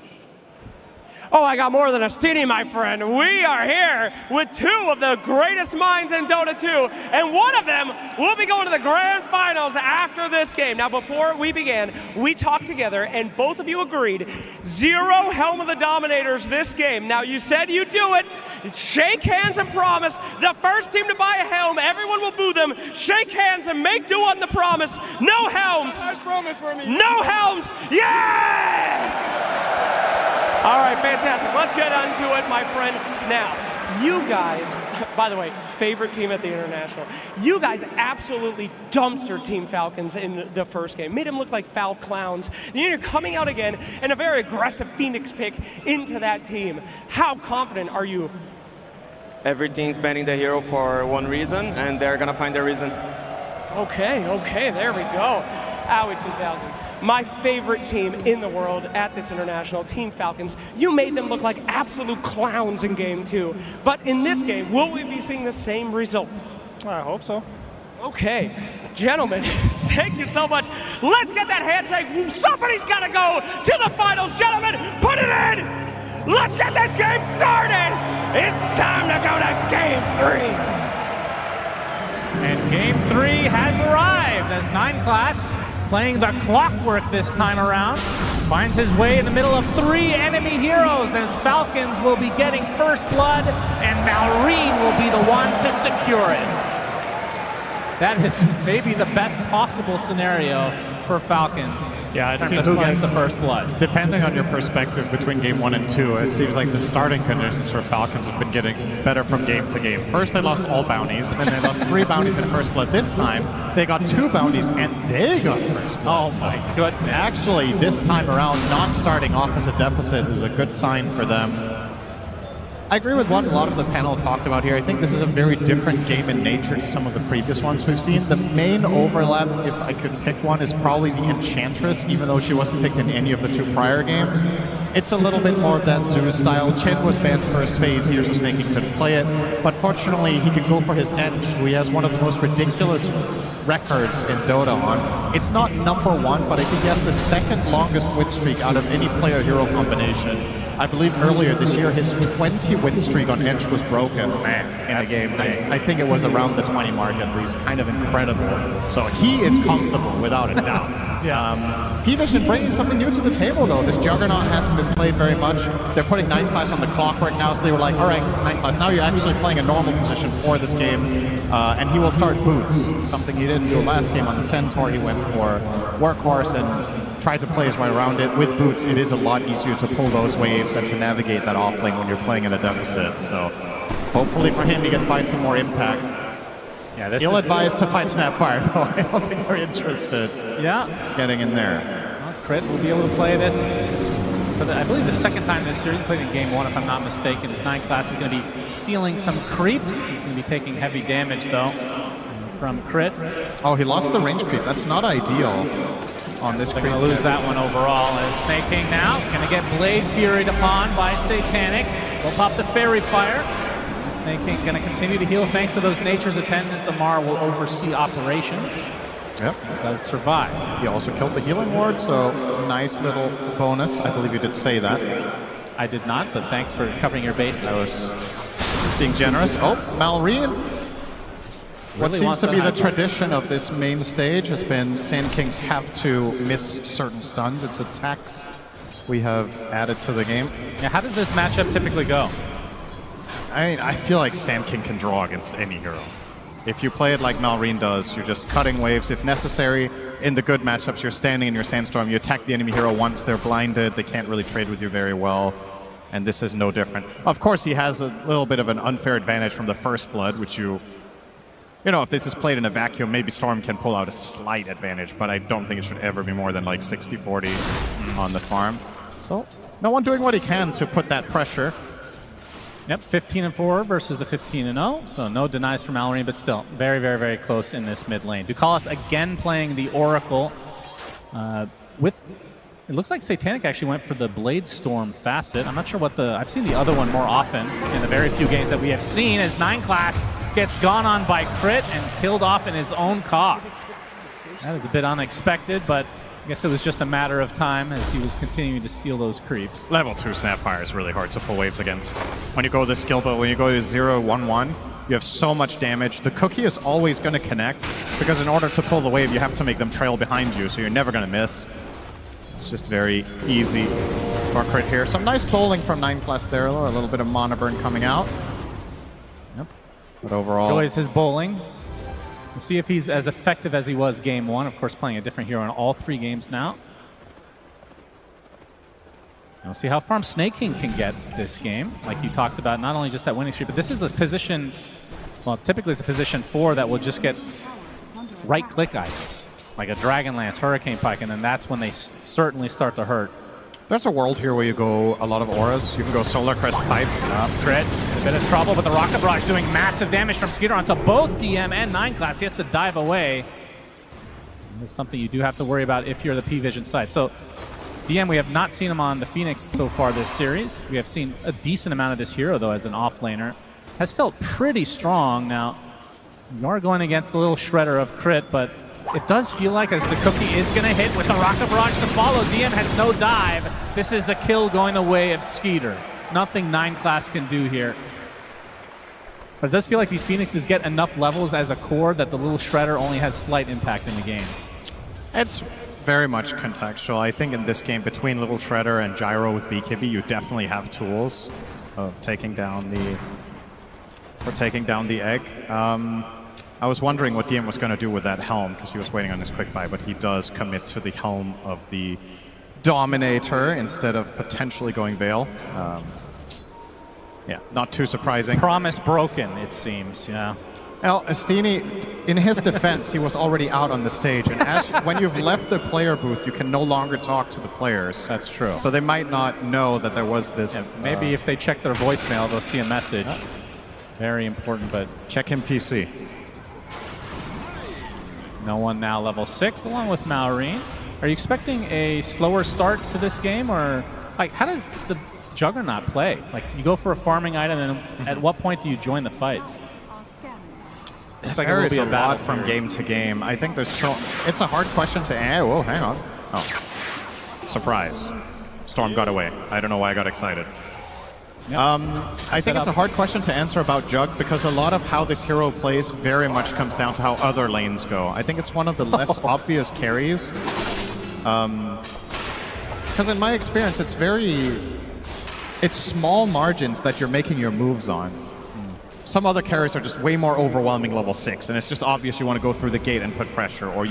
Oh, I got more than a Steenie, my friend. We are here with two of the greatest minds in Dota 2, and one of them will be going to the grand finals after this game. Now, before we began, we talked together, and both of you agreed, 0 Helm of the Dominators this game. Now, you said you'd do it. Shake hands and promise. The first team to buy a helm, everyone will boo them. Shake hands and make do on the promise. No helms. Promise for me. No helms. Yes! All right, fantastic. Let's get onto it, my friend. Now, you guys, by the way, favorite team at the International, you guys absolutely dumpstered Team Falcons in the first game. Made them look like foul clowns. And you're coming out again in a very aggressive Phoenix pick into that team. How confident are you? Every team's banning the hero for one reason, and they're going to find their reason. Okay, there we go. Owie 2000. My favorite team in the world at this International, Team Falcons. You made them look like absolute clowns in Game 2. But in this game, will we be seeing the same result? I hope so. Okay, gentlemen, thank you so much. Let's get that handshake. Somebody's got to go to the finals. Gentlemen, put it in. Let's get this game started. It's time to go to Game 3. And Game 3 has arrived as 9 Class, playing the clockwork this time around, finds his way in the middle of 3 enemy heroes as Falcons will be getting first blood and Malrine will be the one to secure it. That is maybe the best possible scenario for Falcons. Yeah, it seems who like gets the first blood. Depending on your perspective between Game 1 and 2, it seems like the starting conditions for Falcons have been getting better from game to game. First, they lost all bounties, and they lost 3 bounties in first blood. This time, they got 2 bounties, and they got first blood. Oh my goodness. Actually, this time around, not starting off as a deficit is a good sign for them. I agree with what a lot of the panel talked about here. I think this is a very different game in nature to some of the previous ones we've seen. The main overlap, if I could pick one, is probably the Enchantress, even though she wasn't picked in any of the 2 prior games. It's a little bit more of that Zeus style. Chen was banned first phase, Here's a Snake, he couldn't play it. But fortunately, he could go for his Ench, who he has one of the most ridiculous records in Dota on. It's not #1, but I think he has the 2nd longest win streak out of any player-hero combination. I believe earlier this year, his 20 win streak on Ench was broken in a game. I think it was around the 20 mark at least. Kind of incredible. So he is comfortable, without a doubt. Pvision bringing something new to the table, though. This Juggernaut hasn't been played very much. They're putting 9 Class on the clockwork now, so they were like, all right, 9 Class, now you're actually playing a normal position for this game. And he will start boots, something he didn't do last game on the Centaur. He went for Workhorse and tried to play his way around it. With boots, it is a lot easier to pull those waves and to navigate that offlane when you're playing in a deficit. So hopefully for him, he can find some more impact. Yeah, He'll advise to fight Snapfire, though. I don't think we're interested getting in there. Well, Crit will be able to play this for I believe the second time this series. He played in game 1, if I'm not mistaken. His 9 class is going to be stealing some creeps. He's going to be taking heavy damage, though, from crit. Oh, he lost the range creep. That's not ideal on this creep. They're going to lose that one overall. As Snake King now going to get Blade Furied upon by Satanic. Will pop the Fairy Fire. And Snake King going to continue to heal thanks to those Nature's Attendants. Amar will oversee operations. Yep. It does survive. He also killed the healing ward, so nice little bonus. I believe you did say that. I did not, but thanks for covering your bases. I was being generous. Oh, Malrine. What seems to be the tradition of this main stage has been Sand Kings have to miss certain stuns. It's attacks we have added to the game. Yeah, how does this matchup typically go? I mean, I feel like Sand King can draw against any hero. If you play it like Malrine does, you're just cutting waves. If necessary, in the good matchups, you're standing in your Sandstorm, you attack the enemy hero once they're blinded, they can't really trade with you very well, and this is no different. Of course, he has a little bit of an unfair advantage from the first blood, which you know, if this is played in a vacuum, maybe Storm can pull out a slight advantage, but I don't think it should ever be more than like 60-40 on the farm. So, no one doing what he can to put that pressure. Yep, 15-4 versus the 15-0, so no denies from Malrine, but still very, very, very close in this mid lane. Ducalis again playing the Oracle with, it looks like Satanic actually went for the Blade Storm facet. I'm not sure what I've seen the other one more often in the very few games that we have seen as 9 class gets gone on by crit and killed off in his own cogs. That is a bit unexpected, but I guess it was just a matter of time as he was continuing to steal those creeps. Level 2 Snapfire is really hard to pull waves against. When you go this skill, but when you go to 0-1-1, you have so much damage. The cookie is always going to connect, because in order to pull the wave, you have to make them trail behind you, so you're never going to miss. It's just very easy for crit here. Some nice bowling from 9 class there, a little bit of mana burn coming out. Yep. But overall... Enjoys his bowling. We'll see if he's as effective as he was game 1. Of course, playing a different hero in all 3 games now. And we'll see how far Snake King can get this game. Like you talked about, not only just that winning streak, but this is a position, well, typically it's a position 4 that will just get right-click items, like a Dragon Lance, Hurricane Pike, and then that's when they certainly start to hurt. There's a world here where you go a lot of auras. You can go Solar Crest Pipe. Crit, a bit of trouble, but the Rocket Barrage doing massive damage from Skeeter onto both DM and 9 class. He has to dive away. It's something you do have to worry about if you're the Pvision side. So DM, we have not seen him on the Phoenix so far this series. We have seen a decent amount of this hero, though, as an offlaner. Has felt pretty strong. Now, you are going against the little shredder of crit, but it does feel like as the cookie is going to hit with the Rocket Barrage to follow, DM has no dive. This is a kill going the way of Skeeter. Nothing 9 class can do here. But it does feel like these Phoenixes get enough levels as a core that the little shredder only has slight impact in the game. It's very much contextual. I think in this game, between Little Shredder and Gyro with BKB, you definitely have tools of taking down the egg. I was wondering what DM was going to do with that helm, because he was waiting on his quick buy, but he does commit to the helm of the Dominator instead of potentially going Veil. Yeah, not too surprising. Promise broken, it seems, yeah. Well, Astini, in his defense, he was already out on the stage, and when you've left the player booth, you can no longer talk to the players. That's true. So they might not know that there was this... Yeah, maybe if they check their voicemail, they'll see a message. Very important, but... Check him PC. No one now level 6, along with Malrine. Are you expecting a slower start to this game, or like how does the Juggernaut play? Like you go for a farming item, and at what point do you join the fights? It varies a lot from game to game. I think there's it's a hard question to answer. Whoa, hang on. Oh, surprise! Storm got away. I don't know why I got excited. Yep. I think it's a hard question to answer about Jug, because a lot of how this hero plays very much comes down to how other lanes go. I think it's one of the less obvious carries. Because in my experience, it's small margins that you're making your moves on. some other carries are just way more overwhelming level 6, and it's just obvious you want to go through the gate and put pressure, or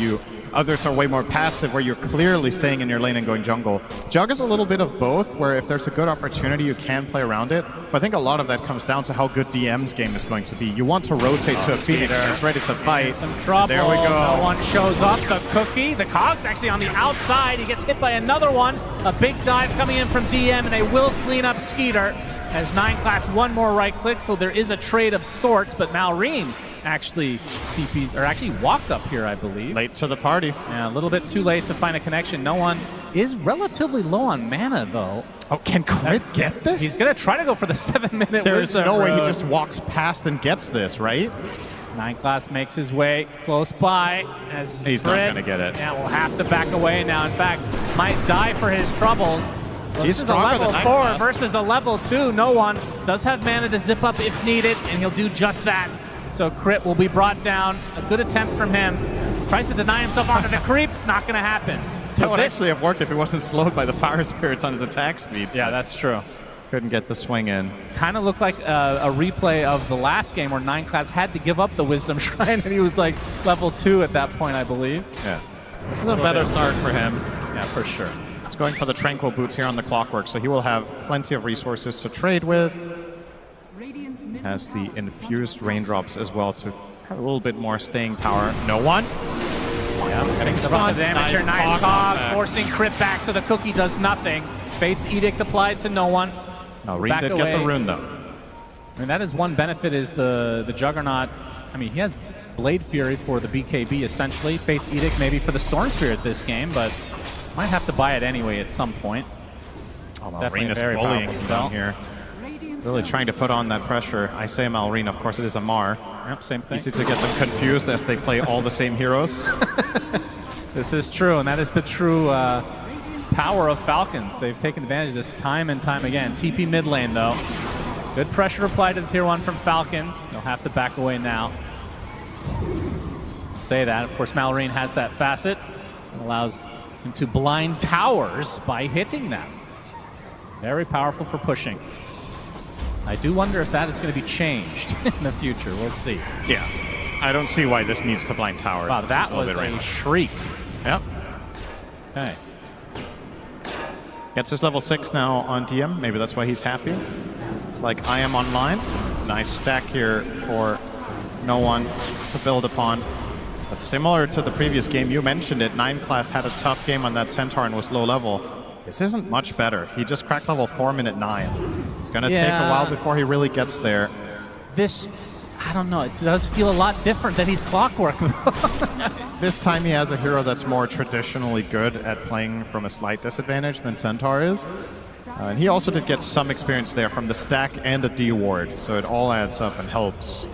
others are way more passive where you're clearly staying in your lane and going jungle. Jug is a little bit of both, where if there's a good opportunity, you can play around it, but I think a lot of that comes down to how good DM's game is going to be. You want to rotate to a Phoenix that's ready to fight. Some trouble. There we go. No one shows up. The cookie. The Cog's actually on the outside. He gets hit by another one. A big dive coming in from DM, and they will clean up Skeeter. As 9 class, one more right click, so there is a trade of sorts, but Malrine actually TP'd, or actually walked up here, I believe. Late to the party. Yeah, a little bit too late to find a connection. No one is relatively low on mana, though. Oh, can Crit get this? He's going to try to go for the 7-minute There's Wisdom no way he Road. just walks past and gets this, right? 9 class makes his way close by. As He's not going to get it. Yeah, will have to back away now. In fact, might die for his troubles. Well, He's this is a stronger level than 4 9 class. versus a level 2. No one does have mana to zip up if needed, and he'll do just that. So Crit will be brought down. A good attempt from him. Tries to deny himself onto the creeps. Not going to happen. That would actually have worked if he wasn't slowed by the fire spirits on his attack speed. Yeah, that's true. Couldn't get the swing in. Kind of looked like a replay of the last game where 9 class had to give up the Wisdom Shrine, and he was like level 2 at that point, I believe. Yeah. This is a better start for him. Yeah, for sure. He's going for the Tranquil Boots here on the Clockwork, so he will have plenty of resources to trade with. Has the Infused Raindrops as well to have a little bit more staying power. No one. Yeah, getting the run of damage here. Nice Cogs, forcing Crit back so the cookie does nothing. Fate's Edict applied to no one. No, Reed did get the rune, though. I mean, that is one benefit, is the Juggernaut. I mean, he has Blade Fury for the BKB, essentially. Fate's Edict maybe for the Storm Spirit this game, but might have to buy it anyway at some point. Oh, Definitely Malrine is very bullying powerful him spell. down here. Really trying to put on that pressure. I say Malrine, of course it is a Mar. Yep, same thing. Easy to get them confused as they play all the same heroes. This is true, and that is the true power of Falcons. They've taken advantage of this time and time again. TP mid lane, though. Good pressure applied to the tier 1 from Falcons. They'll have to back away now. Say that. Of course, Malrine has that facet. It allows him to blind towers by hitting them. Very powerful for pushing. I do wonder if that is going to be changed in the future. We'll see. Yeah. I don't see why this needs to blind towers. Wow, This that is was bit a random. shriek. Yep. Okay. Gets his level 6 now on DM. Maybe that's why he's happy. It's like, I am online. Nice stack here for no one to build upon. But similar to the previous game, you mentioned it, 9 class had a tough game on that Centaur and was low level. This isn't much better. He just cracked level 4 minute 9. It's going to take a while before he really gets there. This, I don't know, it does feel a lot different than he's Clockwork. This time he has a hero that's more traditionally good at playing from a slight disadvantage than Centaur is. And he also did get some experience there from the stack and the D ward, so it all adds up and helps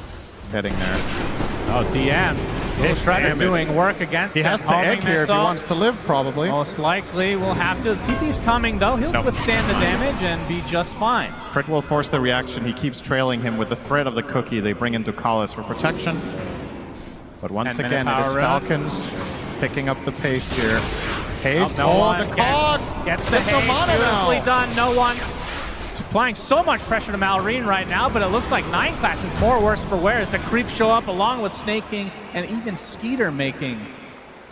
getting there. Oh, DM. Little Shredder doing work against He him. has to egg here if he wants to live, probably. Most likely will have to. TP's coming, though. He'll withstand the damage and be just fine. Crit will force the reaction. He keeps trailing him with the threat of the cookie. They bring in Ducalis for protection. But once again, it is Falcons picking up the pace here. Haste, no one the cogs! Gets the no haste. mana Beautifully now. done. No one. Applying so much pressure to Malrine right now, but it looks like 9 class is more worse for wear as the creeps show up along with Snake King and even Skeeter making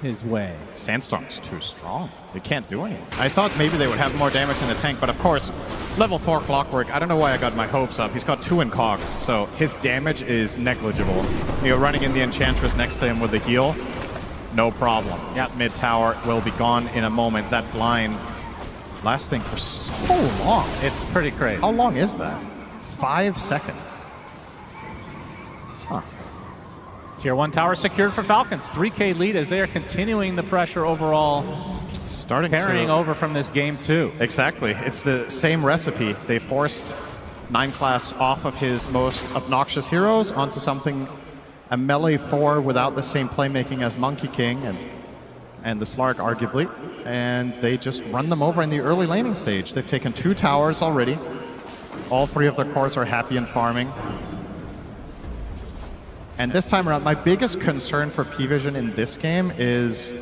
his way. Sandstorm's too strong. They can't do anything. I thought maybe they would have more damage in the tank, but of course, level 4 Clockwork, I don't know why I got my hopes up. He's got 2 in cogs, so his damage is negligible. You're running in the Enchantress next to him with the heal, no problem. His mid tower will be gone in a moment. That blind lasting for so long. It's pretty crazy. How long is that? 5 seconds. Huh. Tier 1 tower secured for Falcons. 3K lead as they are continuing the pressure overall. Carrying over from this game 2. Exactly. It's the same recipe. They forced 9 class off of his most obnoxious heroes onto something, a melee 4 without the same playmaking as Monkey King and the Slark, arguably. And they just run them over in the early laning stage. They've taken 2 towers already. All 3 of their cores are happy and farming. And this time around, my biggest concern for Pvision in this game is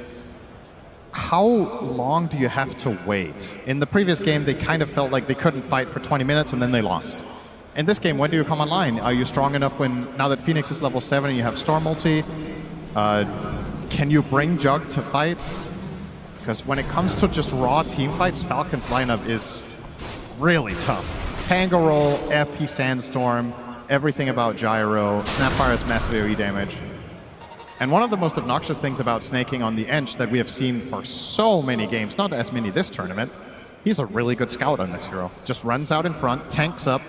how long do you have to wait? In the previous game, they kind of felt like they couldn't fight for 20 minutes and then they lost. in this game, when do you come online? Are you strong enough now that Phoenix is level 7 and you have Storm ulti? Can you bring Jug to fights? Because when it comes to just raw team fights, Falcons lineup is really tough. Pango roll, FP Sandstorm, everything about Gyro, Snapfire has massive AoE damage. And one of the most obnoxious things about snaking on the Ench that we have seen for so many games, not as many this tournament, he's a really good scout on this hero. Just runs out in front, tanks up,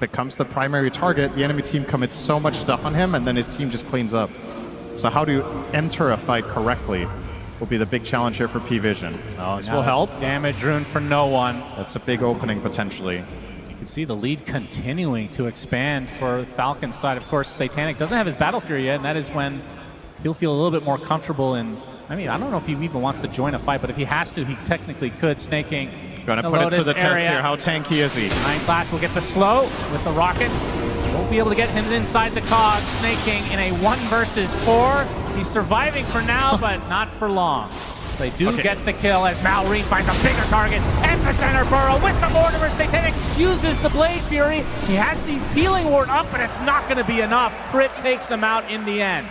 becomes the primary target, the enemy team commits so much stuff on him, and then his team just cleans up. So how do you enter a fight correctly will be the big challenge here for Pvision. This will help. Damage rune for no one. That's a big opening potentially. You can see the lead continuing to expand for Falcon's side. Of course, Satanic doesn't have his Battle Fury yet, and that is when he'll feel a little bit more comfortable in, I mean, I don't know if he even wants to join a fight, but if he has to, he technically could. Snaking. Gonna put it to the test here. How tanky is he? 9class will get the slow with the rocket. Won't be able to get him inside the cog. Snaking in a 1 versus 4. He's surviving for now, but not for long. They do get the kill as Malrine finds a bigger target. Epicenter Burrow with the Mortimer. Satanic uses the Blade Fury. He has the healing ward up, but it's not going to be enough. Crit takes him out in the end.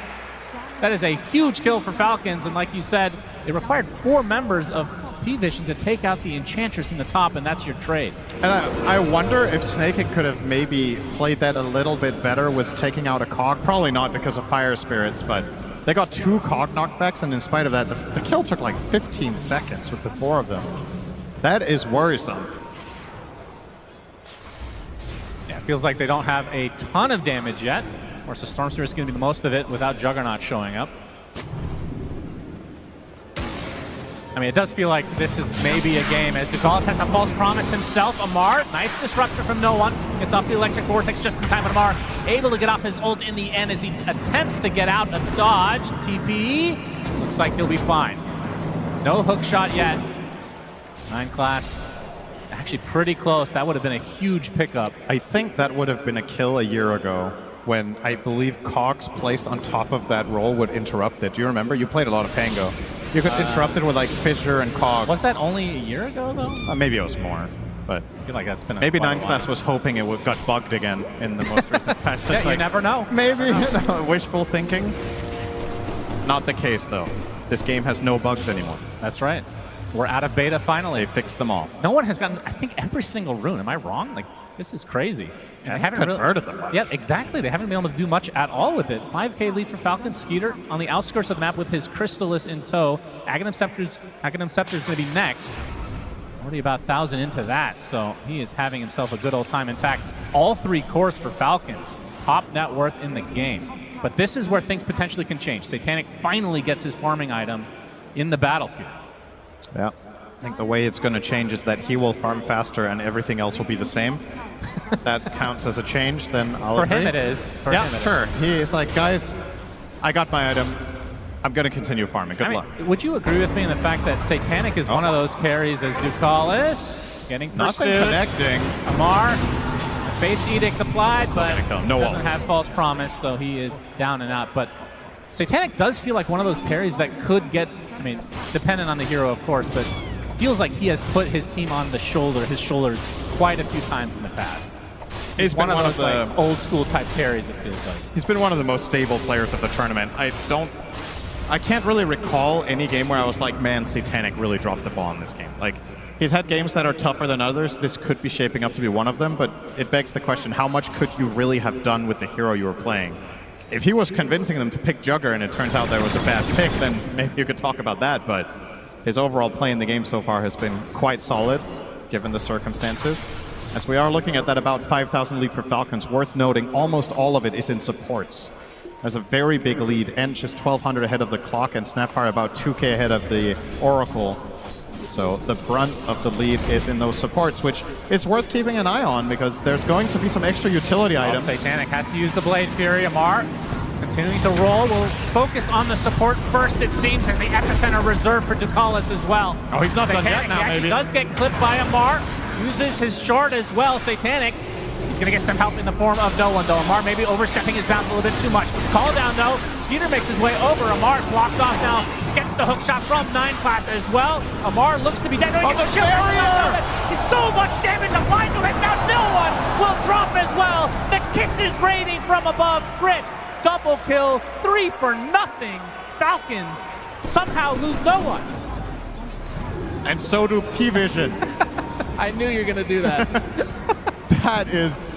That is a huge kill for Falcons, and like you said, it required 4 members of Pvision to take out the Enchantress in the top, and that's your trade. And I wonder if Snaking could have maybe played that a little bit better with taking out a cog. Probably not because of Fire Spirits, but they got 2 cog knockbacks, and in spite of that, the kill took like 15 seconds with the 4 of them. That is worrisome. Yeah, it feels like they don't have a ton of damage yet. Of course, the Storm Sphere is going to be the most of it without Juggernaut showing up. I mean, it does feel like this is maybe a game as Ducalis has a false promise himself. Amar, nice disruptor from no one. Gets off the electric vortex just in time, but Amar able to get off his ult in the end as he attempts to get out of dodge. TP, looks like he'll be fine. No hook shot yet. 9class, actually pretty close. That would have been a huge pickup. I think that would have been a kill a year ago when I believe cogs placed on top of that roll would interrupt it. Do you remember? You played a lot of Pango. You could interrupt it with like Fissure and cogs. Was that only a year ago though? Maybe it was more, but I feel like that's been maybe 9class was hoping it got bugged again in the most recent patch. Yeah, you never know. Maybe wishful thinking. Not the case though. This game has no bugs anymore. That's right. We're out of beta finally. They fixed them all. No one has gotten, I think, every single rune. Am I wrong? Like, this is crazy. They haven't converted them much. Yeah, exactly. They haven't been able to do much at all with it. 5k lead for Falcon. Skeeter on the outskirts of the map with his Crystallis in tow. Aghanim Scepter's going to be next. Already about 1,000 into that, so he is having himself a good old time. In fact, all 3 cores for Falcons. Top net worth in the game. But this is where things potentially can change. Satanic finally gets his farming item in the battlefield. Yeah. I think the way it's going to change is that he will farm faster and everything else will be the same. That counts as a change, then I'll agree. For him it is. Sure. He is like, guys, I got my item. I'm going to continue farming. Good luck. Would you agree with me in the fact that Satanic is one of those carries as Ducalis getting pursued? Nothing connecting. Amar, the Fate's Edict applied, but doesn't have false promise, so he is down and out. But Satanic does feel like one of those carries that could get, I mean, dependent on the hero, of course, but feels like he has put his team on his shoulders quite a few times in the past. He's one of those like old school type carries, it feels like. He's been one of the most stable players of the tournament. I can't really recall any game where I was like, man, Satanic really dropped the ball in this game. Like, he's had games that are tougher than others. This could be shaping up to be one of them, but it begs the question, how much could you really have done with the hero you were playing? If he was convincing them to pick Jugger and it turns out there was a bad pick, then maybe you could talk about that, but his overall play in the game so far has been quite solid, given the circumstances. As we are looking at that about 5,000 lead for Falcons, worth noting, almost all of it is in supports. There's a very big lead. Ench is 1,200 ahead of the clock, and Snapfire about 2k ahead of the Oracle. So the brunt of the lead is in those supports, which is worth keeping an eye on, because there's going to be some extra utility items. Satanic has to use the Blade Fury. Amar continuing to roll. We'll focus on the support first, it seems, as the epicenter reserved for Ducalis as well. Oh, he's not done yet now, he actually does get clipped by Amar. Uses his shard as well. Satanic He's going to get some help in the form of no one, though. Amar maybe overstepping his bounds a little bit too much. Call down, though. Skeeter makes his way over. Amar blocked off now. Gets the hook shot from 9 class as well. Amar looks to be dead. No, he gets the barrier! So much damage applied to him. Now no one will drop as well. The kisses raining from above. Crit. Double kill. 3 for nothing. Falcons somehow lose no one. And so do Pvision. I knew you were going to do that. That is...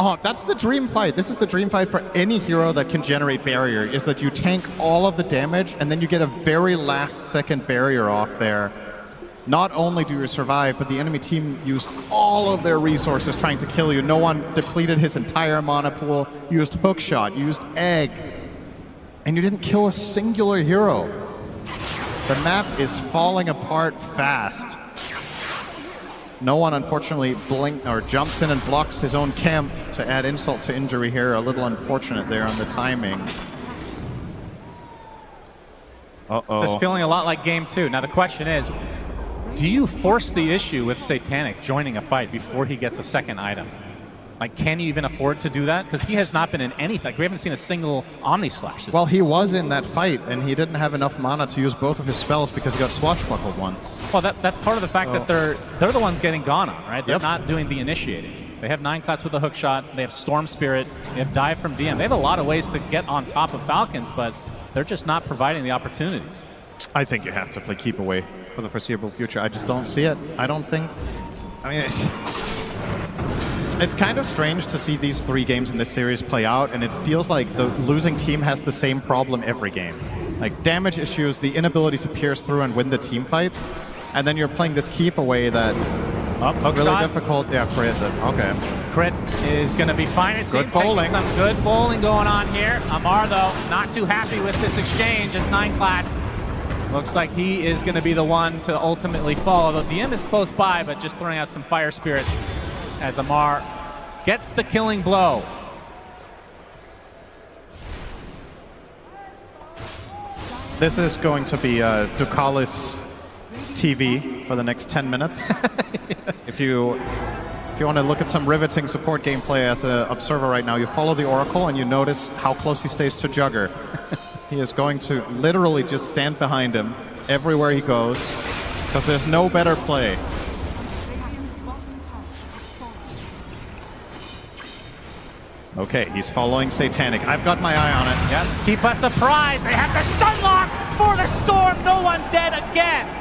Oh, that's the dream fight. This is the dream fight for any hero that can generate barrier, is that you tank all of the damage and then you get a very last second barrier off there. Not only do you survive, but the enemy team used all of their resources trying to kill you. No one depleted his entire mana pool, used hookshot, used egg, and you didn't kill a singular hero. The map is falling apart fast. No one, unfortunately, jumps in and blocks his own camp to add insult to injury here. A little unfortunate there on the timing. Uh-oh. This is feeling a lot like game 2. Now the question is, do you force the issue with Satanic joining a fight before he gets a second item? Like, can you even afford to do that? Because he has not been in anything. Like, we haven't seen a single Omni Slash. Well, he was in that fight, and he didn't have enough mana to use both of his spells because he got swashbuckled once. Well, that's part of the fact that they're the ones getting gone on, right? They're not doing the initiating. They have 9 class with a hookshot. They have Storm Spirit. They have Dive from DM. They have a lot of ways to get on top of Falcons, but they're just not providing the opportunities. I think you have to play keep away for the foreseeable future. I just don't see it. I don't think... I mean, it's kind of strange to see these 3 games in this series play out, and it feels like the losing team has the same problem every game. Like, damage issues, the inability to pierce through and win the team fights, and then you're playing this keep away that really difficult. Yeah, crit. Okay. Crit is going to be fine, it seems. Good bowling. Some good bowling going on here. Amar, though, not too happy with this exchange as 9 class. Looks like he is going to be the one to ultimately fall, although DM is close by, but just throwing out some fire spirits as Amar gets the killing blow. This is going to be Ducalis TV for the next 10 minutes. If you want to look at some riveting support gameplay as an observer right now, you follow the Oracle and you notice how close he stays to Jugger. He is going to literally just stand behind him everywhere he goes, because there's no better play. Okay, he's following Satanic. I've got my eye on it. Yep. Keep us surprised. They have the stun lock for the Storm. No one dead again.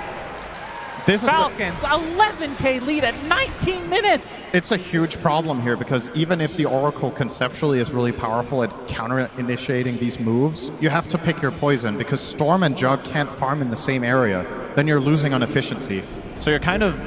This is Falcons, 11K lead at 19 minutes. It's a huge problem here, because even if the Oracle conceptually is really powerful at counter-initiating these moves, you have to pick your poison, because Storm and Jug can't farm in the same area. Then you're losing on efficiency. So you're kind of,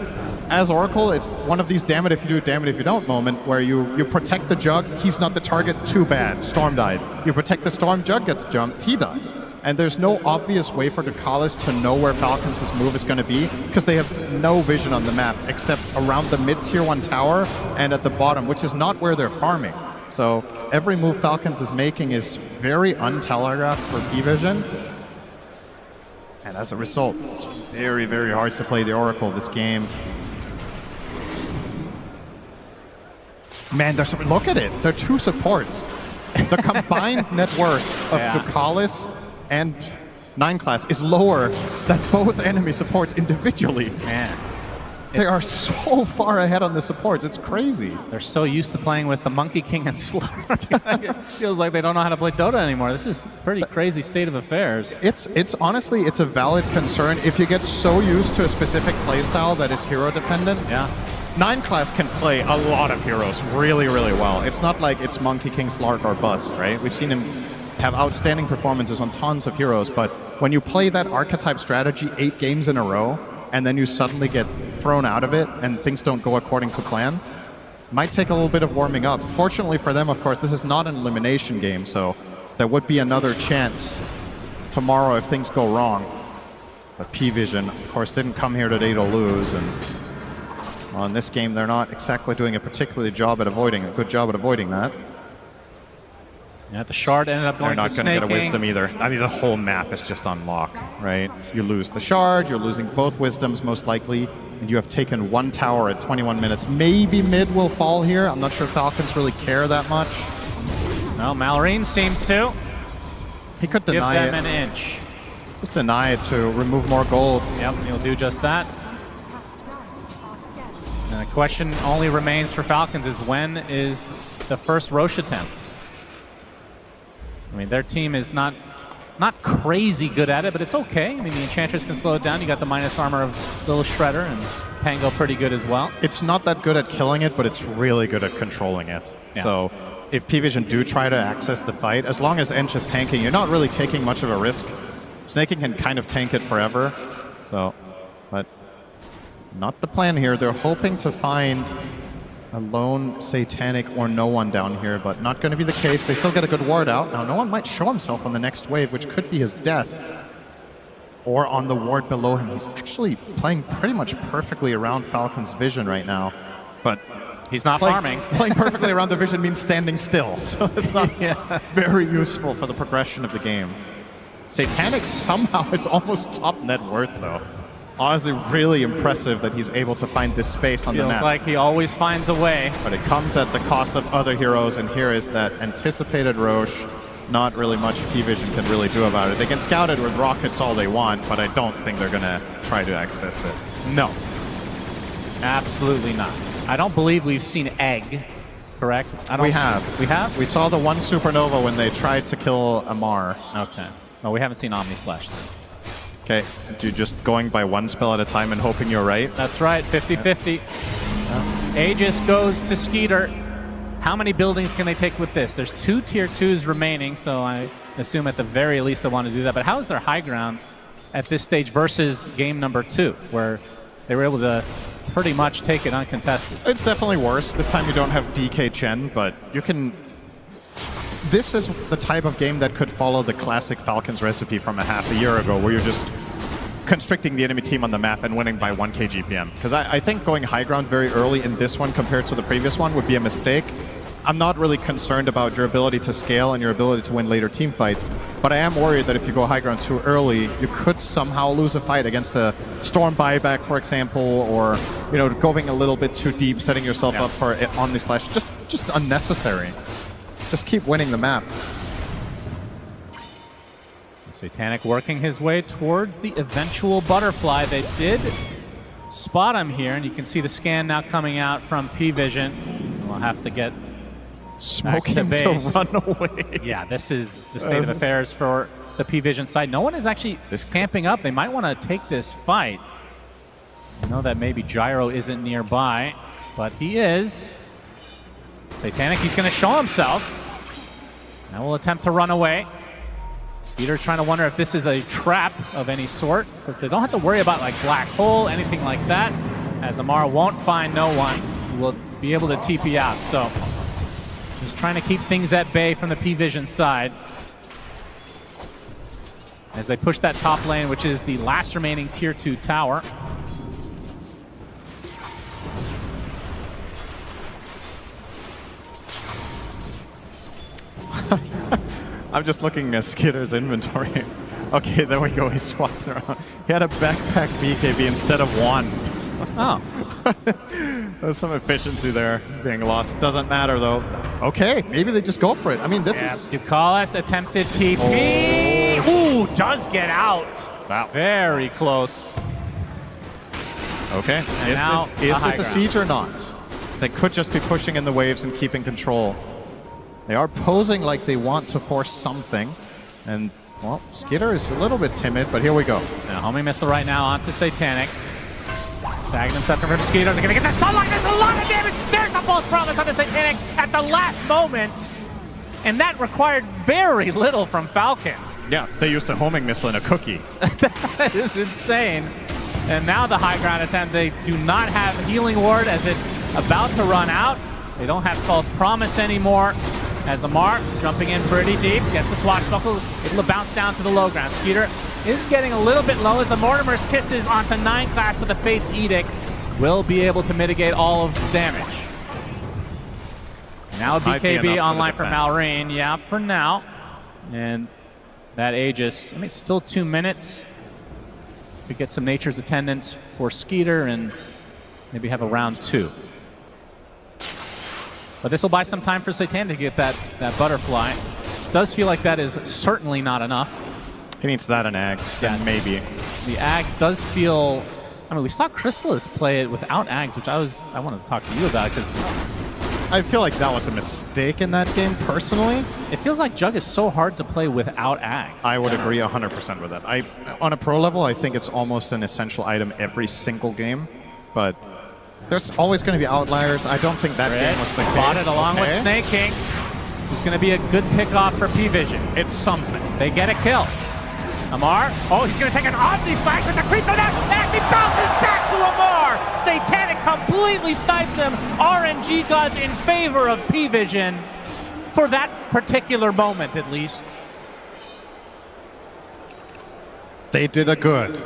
as Oracle, it's one of these damn it if you do, damn it if you don't moment, where you protect the Jug, he's not the target, too bad, Storm dies. You protect the Storm, Jug gets jumped, he dies. And there's no obvious way for Ducalis to know where Falcons' move is going to be, because they have no vision on the map except around the mid-tier 1 tower and at the bottom, which is not where they're farming. So every move Falcons is making is very untelegraphed for Pvision. And as a result, it's very, very hard to play the Oracle this game. Man, look at it. They're 2 supports. The combined net worth of Ducalis and 9 class is lower than both enemy supports individually. Man. They are so far ahead on the supports. It's crazy. They're so used to playing with the Monkey King and Slug. It feels like they don't know how to play Dota anymore. This is a pretty crazy state of affairs. It's honestly, it's a valid concern. If you get so used to a specific playstyle that is hero dependent, 9 class can play a lot of heroes really, really well. It's not like it's Monkey King, Slark, or Bust, right? We've seen him have outstanding performances on tons of heroes, but when you play that archetype strategy 8 games in a row, and then you suddenly get thrown out of it, and things don't go according to plan, might take a little bit of warming up. Fortunately for them, of course, this is not an elimination game, so there would be another chance tomorrow if things go wrong. But Pvision, of course, didn't come here today to lose, and well, in this game, they're not exactly doing a particularly good job at avoiding that. Yeah, the shard ended up going They're to not going to get a snaking. wisdom either. I mean, the whole map is just on lock, right? You lose the shard, you're losing both wisdoms most likely, and you have taken one tower at 21 minutes. Maybe mid will fall here. I'm not sure Falcons really care that much. Well, Malrine seems to. He could deny give them it. an inch. Just deny it to remove more gold. Yep, he'll do just that. And the question only remains for Falcons is when is the first Rosh attempt? I mean, their team is not crazy good at it, but it's okay. I mean, the Enchantress can slow it down. You got the minus armor of Little Shredder, and Pango pretty good as well. It's not that good at killing it, but it's really good at controlling it. Yeah. So if Pvision do try to access the fight, as long as Ench is tanking, you're not really taking much of a risk. Snaking can kind of tank it forever. So, but not the plan here. They're hoping to find a lone Satanic or no one down here, but not going to be the case. They still get a good ward out. Now, no one might show himself on the next wave, which could be his death. Or on the ward below him. He's actually playing pretty much perfectly around Falcon's vision right now. But he's not farming. Playing perfectly around the vision means standing still. So it's not very useful for the progression of the game. Satanic somehow is almost top net worth, though. Honestly, really impressive that he's able to find this space on the map. Feels like he always finds a way. But it comes at the cost of other heroes, and here is that anticipated Rosh. Not really much Pvision can really do about it. They can scout it with rockets all they want, but I don't think they're going to try to access it. No. Absolutely not. I don't believe we've seen Egg, correct? We have. We have? We saw the one supernova when they tried to kill Amar. Okay. No, we haven't seen Omni Slash then. Okay, you're just going by one spell at a time and hoping you're right? That's right, 50-50. Aegis goes to Skeeter. How many buildings can they take with this? There's 2 tier 2s remaining, so I assume at the very least they want to do that. But how is their high ground at this stage versus game number 2, where they were able to pretty much take it uncontested? It's definitely worse. This time you don't have DK Chen, but you can... This is the type of game that could follow the classic Falcons recipe from a half a year ago, where you're just constricting the enemy team on the map and winning by 1k GPM. Because I think going high ground very early in this one compared to the previous one would be a mistake. I'm not really concerned about your ability to scale and your ability to win later team fights, but I am worried that if you go high ground too early, you could somehow lose a fight against a Storm buyback, for example, or going a little bit too deep, setting yourself up for Omni Slash. Just unnecessary. Just keep winning the map. Satanic working his way towards the eventual butterfly. They did spot him here, and you can see the scan now coming out from Pvision. We'll have to get smoke back to him base. to run away. Yeah, this is the state of affairs for the Pvision side. No one is actually camping up. They might want to take this fight. I know that maybe Gyro isn't nearby, but he is. Satanic, he's going to show himself. Now we'll attempt to run away. Skeeter's trying to wonder if this is a trap of any sort, but they don't have to worry about like black hole, anything like that, as Amar won't find no one who will be able to TP out. So just trying to keep things at bay from the Pvision side as they push that top lane, which is the last remaining tier 2 tower. I'm just looking at Skitter's inventory. Okay, there we go. He swapped around. He had a backpack BKB instead of wand. Oh. There's some efficiency there being lost. Doesn't matter, though. Okay, maybe they just go for it. I mean, this is... Ducalis attempted TP. Oh. Ooh, does get out. Wow. Very close. Okay. And Is now this a siege or not? They could just be pushing in the waves and keeping control. They are posing like they want to force something. And, well, Skitter is a little bit timid, but here we go. Now, homing missile right now onto Satanic. Sagging himself over to Skeeter. They're going to get the sunlight. There's a lot of damage. There's the false promise on the Satanic at the last moment. And that required very little from Falcons. Yeah, they used a homing missile in a cookie. That is insane. And now the high ground attempt. They do not have healing ward as it's about to run out. They don't have false promise anymore. As Amar jumping in pretty deep, gets the swashbuckle, able to bounce down to the low ground. Skeeter is getting a little bit low as the Mortimer's Kisses onto 9 class, but the Fate's Edict will be able to mitigate all of the damage. Now Might be BKB enough online for for the Malrine. Yeah, for now. And that Aegis, I mean, it's still 2 minutes. We get some Nature's Attendance for Skeeter and maybe have a round 2. But this will buy some time for Satanic to get that butterfly. Does feel like that is certainly not enough. He needs that and Ags, then maybe. The Ags does feel... I mean, we saw Chrysalis play it without Ags, which I wanted to talk to you about because... I feel like that was a mistake in that game, personally. It feels like Jug is so hard to play without Ags. I would agree 100% with that. On a pro level, I think it's almost an essential item every single game, but there's always going to be outliers. I don't think that game was the case. Spotted along with Snake King. This is going to be a good pickoff for Pvision. It's something. They get a kill. Amar, oh, he's going to take an Omni Slash with the creep from that, and he bounces back to Amar. Satanic completely snipes him. RNG gods in favor of Pvision for that particular moment, at least. They did a good.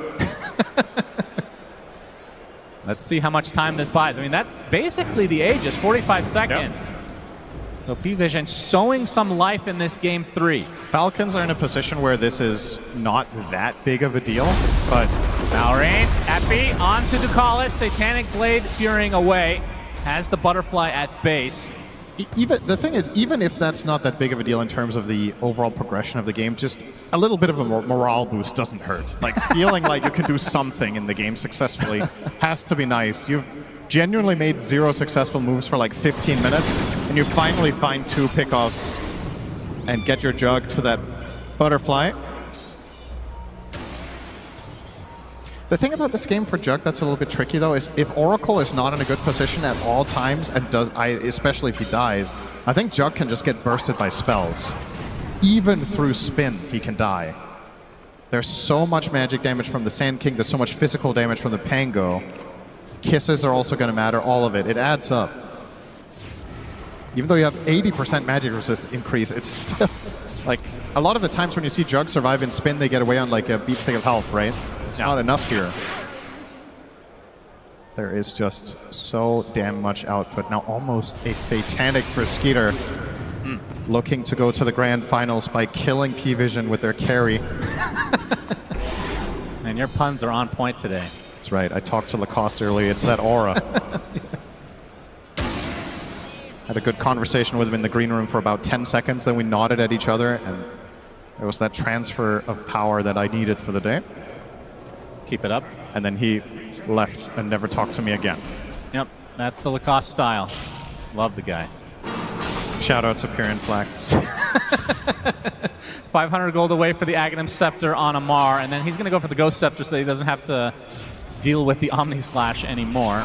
Let's see how much time this buys. I mean, that's basically the Aegis, 45 seconds. Yep. So Pvision showing some life in this game 3. Falcons are in a position where this is not that big of a deal, but... Malrine, Epi, on to Ducalis. Satanic Blade fearing away. Has the butterfly at base. The thing is, even if that's not that big of a deal in terms of the overall progression of the game, just a little bit of a morale boost doesn't hurt. Like, feeling like you can do something in the game successfully has to be nice. You've genuinely made 0 successful moves for like 15 minutes, and you finally find 2 pickoffs and get your Jug to that butterfly. The thing about this game for Jug that's a little bit tricky, though, is if Oracle is not in a good position at all times, and especially if he dies, I think Jug can just get bursted by spells. Even through spin, he can die. There's so much magic damage from the Sand King, there's so much physical damage from the Pango. Kisses are also going to matter, all of it. It adds up. Even though you have 80% magic resist increase, it's still... like, a lot of the times when you see Jug survive in spin, they get away on like a beat stick of health, right? It's not enough here. There is just so damn much output. Now almost a Satanic for Skeeter. Looking to go to the grand finals by killing Pvision with their carry. Man, your puns are on point today. That's right. I talked to Lacoste earlier. It's that aura. Had a good conversation with him in the green room for about 10 seconds. Then we nodded at each other, and it was that transfer of power that I needed for the day. Keep it up. And then he left and never talked to me again. Yep, that's the Lacoste style. Love the guy. Shout out to Pyrian Flax. 500 gold away for the Aghanim Scepter on Amar, and then he's going to go for the Ghost Scepter so that he doesn't have to deal with the Omni Slash anymore,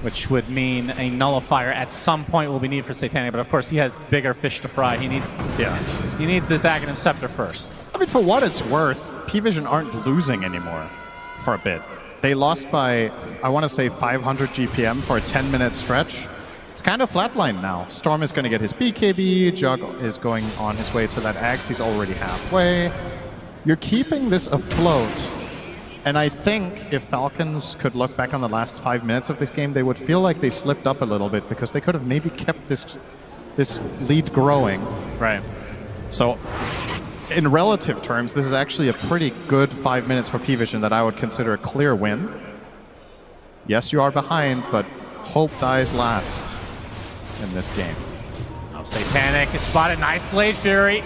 which would mean a nullifier at some point will be needed for Satanic, but of course he has bigger fish to fry. He needs this Aghanim Scepter first. I mean, for what it's worth, Pvision aren't losing anymore for a bit. They lost by, I want to say, 500 GPM for a 10-minute stretch. It's kind of flatlined now. Storm is going to get his BKB, Jug is going on his way to that Axe, he's already halfway. You're keeping this afloat, and I think if Falcons could look back on the last 5 minutes of this game, they would feel like they slipped up a little bit because they could have maybe kept this lead growing. Right. So, in relative terms, this is actually a pretty good 5 minutes for Pvision that I would consider a clear win. Yes, you are behind, but hope dies last in this game. Oh, Satanic is spotted. Nice Blade Fury.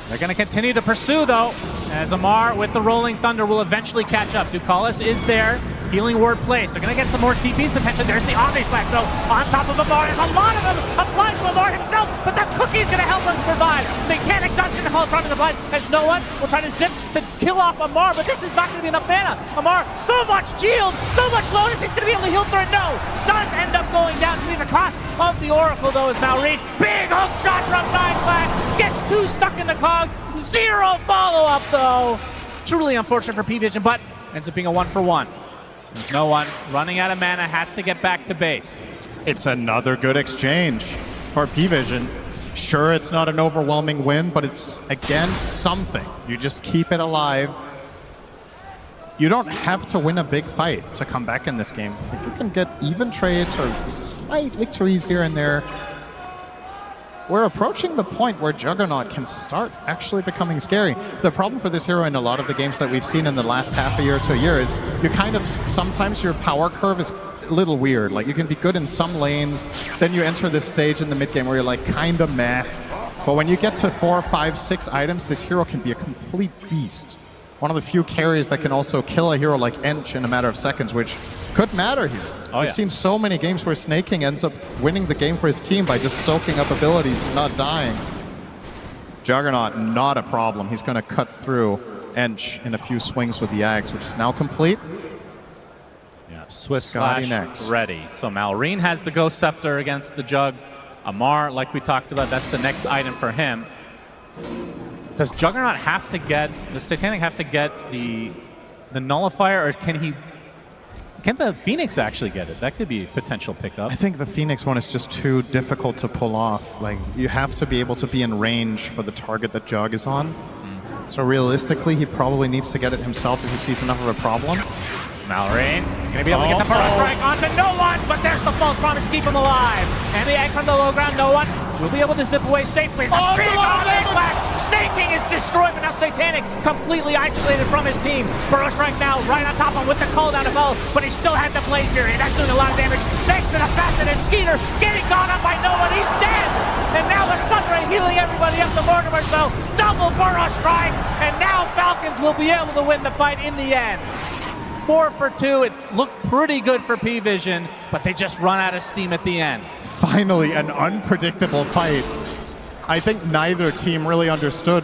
They're going to continue to pursue, though, as Amar with the Rolling Thunder will eventually catch up. Ducalis is there. Healing Word place. They're going to get some more TPs potentially. There's the Omni Slash, though, on top of Amar. There's a lot of them applied to Amar himself, but the Cookie's going to help him survive. Satanic does get the fall from the blind, as no one will try to zip to kill off Amar, but this is not going to be enough mana. Amar, so much shield, so much Lotus, he's going to be able to heal through it. No, does end up going down to be the cost of the Oracle, though, as Malrine. Big hook shot from 9 gets 2 stuck in the cogs. 0 follow-up, though. Truly unfortunate for Pvision, but ends up being a 1-for-1. There's no one running out of mana, has to get back to base. It's another good exchange for Pvision. Sure, it's not an overwhelming win, but it's, again, something. You just keep it alive. You don't have to win a big fight to come back in this game. If you can get even trades or slight victories here and there, we're approaching the point where Juggernaut can start actually becoming scary. The problem for this hero in a lot of the games that we've seen in the last half a year to a year is you kind of, sometimes your power curve is a little weird. Like you can be good in some lanes, then you enter this stage in the mid game where you're like kind of meh. But when you get to 4, 5, 6 items, this hero can be a complete beast. One of the few carries that can also kill a hero like Ench in a matter of seconds, which could matter here. We've seen so many games where Snaking ends up winning the game for his team by just soaking up abilities and not dying. Juggernaut, not a problem. He's going to cut through Ench in a few swings with the Axe, which is now complete. Yeah, Swift Slash next. Ready. So Malrine has the Ghost Scepter against the Jug. Amar, like we talked about, that's the next item for him. Does Juggernaut have to get, does Satanic have to get the Nullifier, or can the Phoenix actually get it? That could be a potential pickup. I think the Phoenix one is just too difficult to pull off. Like, you have to be able to be in range for the target that Jug is on. So realistically, he probably needs to get it himself if he sees enough of a problem. Malrine going to be able to get the first strike onto no one, but there's the false promise, keep him alive. And the egg from the low ground, no one will be able to zip away safely. It's a big slash. Snaking is destroyed, but now Satanic completely isolated from his team. Rosh right now, right on top of him with the call down of L, but he still had the Blade Fury. That's doing a lot of damage. Thanks to the facet and Skeeter getting gone up by no one. He's dead. And now the Sunray healing everybody up to Mortimer, so double Burrow strike, and now Falcons will be able to win the fight in the end. 4 for 2. It looked pretty good for Pvision, but they just run out of steam at the end. Finally, an unpredictable fight. I think neither team really understood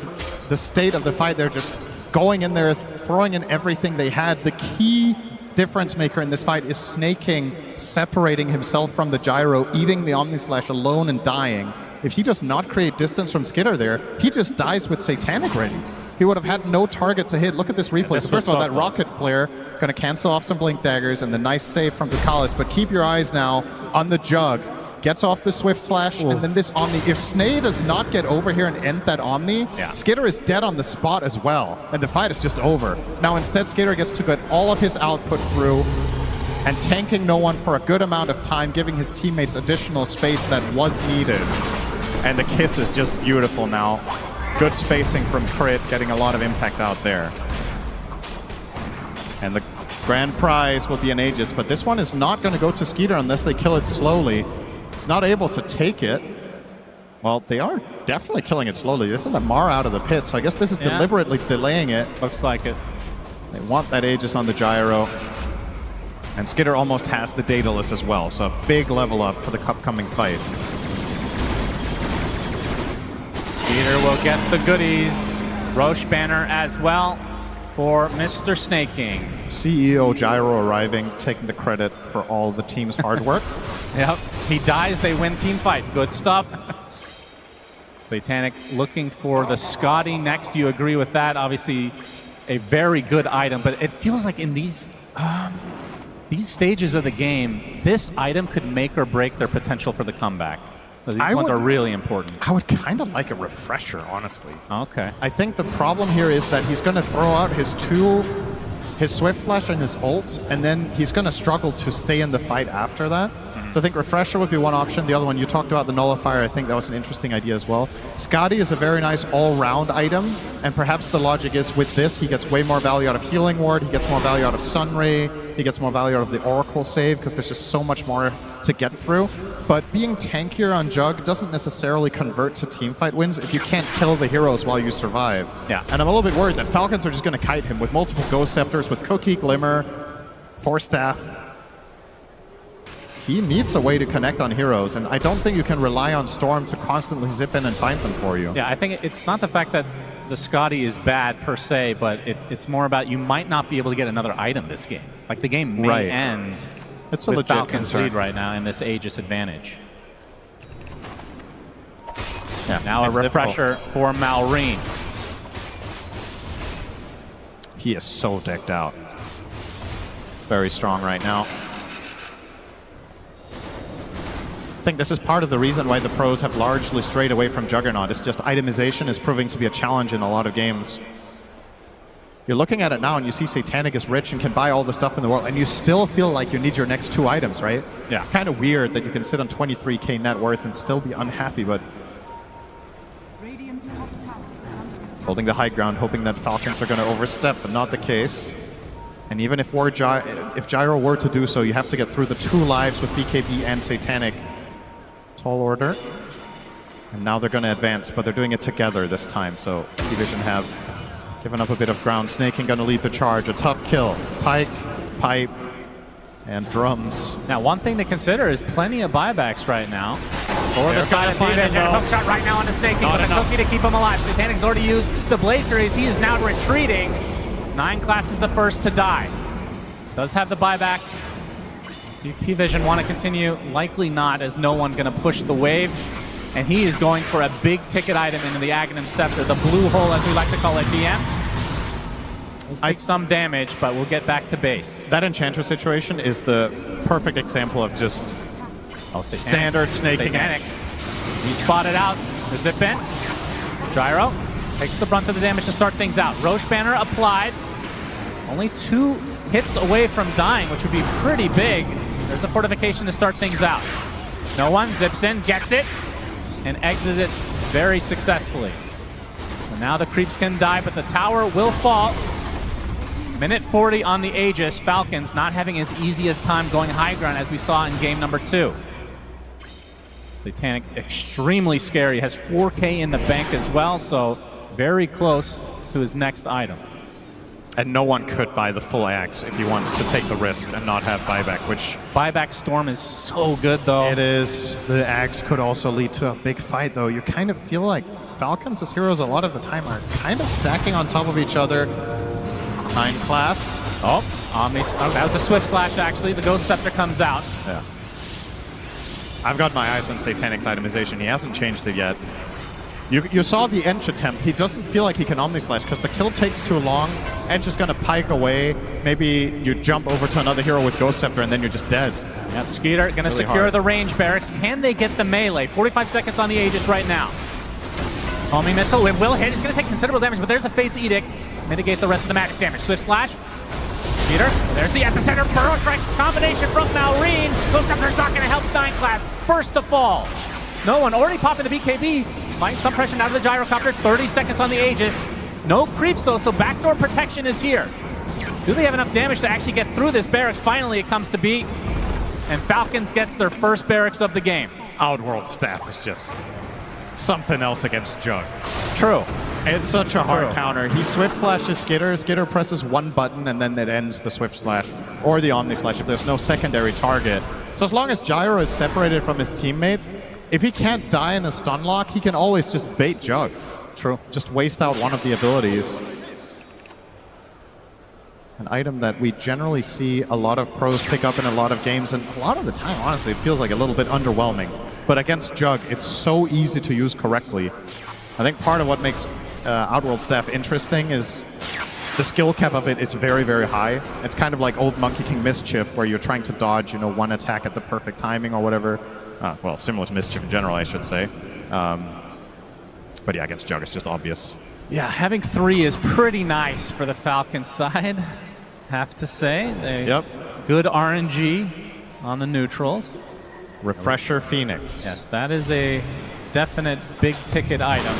the state of the fight. They're just going in there, throwing in everything they had. The key difference maker in this fight is Snaking separating himself from the gyro, eating the Omni Slash alone and dying. If he does not create distance from Skitter there, he just dies with Satanic ready. He would have had no target to hit. Look at this replay. So first of all, that rocket flare going to cancel off some blink daggers and the nice save from Bucalis. But keep your eyes now on the Jug. Gets off the Swift Slash and then this Omni. If Snay does not get over here and end that Omni, Skitter is dead on the spot as well. And the fight is just over. Now instead, Skitter gets to get all of his output through and tanking no one for a good amount of time, giving his teammates additional space that was needed. And the kiss is just beautiful now. Good spacing from Crit, getting a lot of impact out there. And the grand prize will be an Aegis, but this one is not going to go to Skeeter unless they kill it slowly. He's not able to take it. Well, they are definitely killing it slowly. This is a Mar out of the pit, so I guess this is deliberately delaying it. Looks like it. They want that Aegis on the gyro. And Skitter almost has the Daedalus as well, so a big level up for the upcoming fight. Skeeter will get the goodies. Rosh banner as well for Mr. Snaking. CEO Gyro arriving, taking the credit for all the team's hard work. Yep. He dies, they win team fight. Good stuff. Satanic looking for the Scotty next. Do you agree with that? Obviously, a very good item, but it feels like in these stages of the game, this item could make or break their potential for the comeback. So these ones are really important. I would kind of like a refresher, honestly. Okay. I think the problem here is that he's going to throw out his Swift Flash and his ult, and then he's going to struggle to stay in the fight after that. So I think Refresher would be one option. The other one, you talked about the Nullifier. I think that was an interesting idea as well. Scotty is a very nice all-round item, and perhaps the logic is with this, he gets way more value out of Healing Ward, he gets more value out of Sunray, he gets more value out of the Oracle save, because there's just so much more to get through. But being tankier on Jug doesn't necessarily convert to teamfight wins if you can't kill the heroes while you survive. Yeah. And I'm a little bit worried that Falcons are just going to kite him with multiple Ghost Scepters, with Cookie, Glimmer, Force Staff. He needs a way to connect on heroes, and I don't think you can rely on Storm to constantly zip in and find them for you. Yeah, I think it's not the fact that the Scotty is bad per se, but it's more about you might not be able to get another item this game. Like the game may end it's a with legit Falcons concern. lead right now in this Aegis advantage. Yeah, now a refresher for Malrine. He is so decked out. Very strong right now. I think this is part of the reason why the pros have largely strayed away from Juggernaut. It's just itemization is proving to be a challenge in a lot of games. You're looking at it now and you see Satanic is rich and can buy all the stuff in the world, and you still feel like you need your next 2 items, right? Yeah. It's kind of weird that you can sit on 23k net worth and still be unhappy, but Holding the high ground, hoping that Falcons are going to overstep, but not the case. And even if Gyro were to do so, you have to get through the 2 lives with BKB and Satanic. Tall order. And now they're going to advance, but they're doing it together this time. So Pvision have given up a bit of ground. Snaking going to lead the charge. A tough kill. Pike, pipe, and drums. Now, one thing to consider is plenty of buybacks right now. Or the side of Pvision. Hook shot right now on the Snaking, but a cookie to keep him alive. Satanic's already used the Blade Furies. He is now retreating. 9 class is the first to die. Does have the buyback. See if Pvision want to continue. Likely not, as no one going to push the waves. And he is going for a big ticket item into the Aghanim Scepter, the blue hole, as we like to call it, DM. Let's take some damage, but we'll get back to base. That Enchantress situation is the perfect example of just standard snaking. Satanic. He spotted out the zip in. Gyro takes the brunt of the damage to start things out. Rosh banner applied. Only 2 hits away from dying, which would be pretty big. There's a fortification to start things out. No one zips in, gets it, and exits it very successfully. And now the creeps can die, but the tower will fall. Minute 40 on the Aegis. Falcons not having as easy a time going high ground as we saw in game number 2. Satanic extremely scary, has 4K in the bank as well, so very close to his next item. And no one could buy the full axe if he wants to take the risk and not have buyback, which... Buyback Storm is so good, though. It is. The axe could also lead to a big fight, though. You kind of feel like Falcons as heroes a lot of the time are kind of stacking on top of each other. 9 class. Oh, that was a Swift Slash, actually. The Ghost Scepter comes out. Yeah. I've got my eyes on Satanic's itemization. He hasn't changed it yet. You saw the Ench attempt. He doesn't feel like he can Omnislash because the kill takes too long. Ench is going to pike away. Maybe you jump over to another hero with Ghost Scepter and then you're just dead. Yep, Skeeter going to secure the range barracks. Can they get the melee? 45 seconds on the Aegis right now. Homing missile, it will hit. It's going to take considerable damage, but there's a Fate's Edict. Mitigate the rest of the magic damage. Swift Slash. Skeeter, there's the epicenter. Burrow Strike combination from Malrine. Ghost Scepter's not going to help 9 class. First to fall. No one already popping the BKB. Fighting some pressure out of the gyrocopter. 30 seconds on the Aegis. No creeps though, so backdoor protection is here. Do they have enough damage to actually get through this barracks? Finally, it comes to be. And Falcons gets their first barracks of the game. Outworld Staff is just something else against Jug. True. It's such a hard counter. He Swift Slashes Skitter. Skitter presses 1 button and then it ends the Swift Slash or the Omni Slash if there's no secondary target. So as long as Gyro is separated from his teammates, if he can't die in a stun lock, he can always just bait Jug. True. Just waste out one of the abilities. An item that we generally see a lot of pros pick up in a lot of games, and a lot of the time, honestly, it feels like a little bit underwhelming. But against Jug, it's so easy to use correctly. I think part of what makes Outworld Staff interesting is the skill cap of it is very, very high. It's kind of like old Monkey King Mischief, where you're trying to dodge, you know, 1 attack at the perfect timing or whatever. Well, similar to Mischief in general, I should say. But yeah, against Jug, it's just obvious. Yeah, having 3 is pretty nice for the Falcons side, have to say. Good RNG on the neutrals. Refresher Phoenix. Yes, that is a definite big ticket item.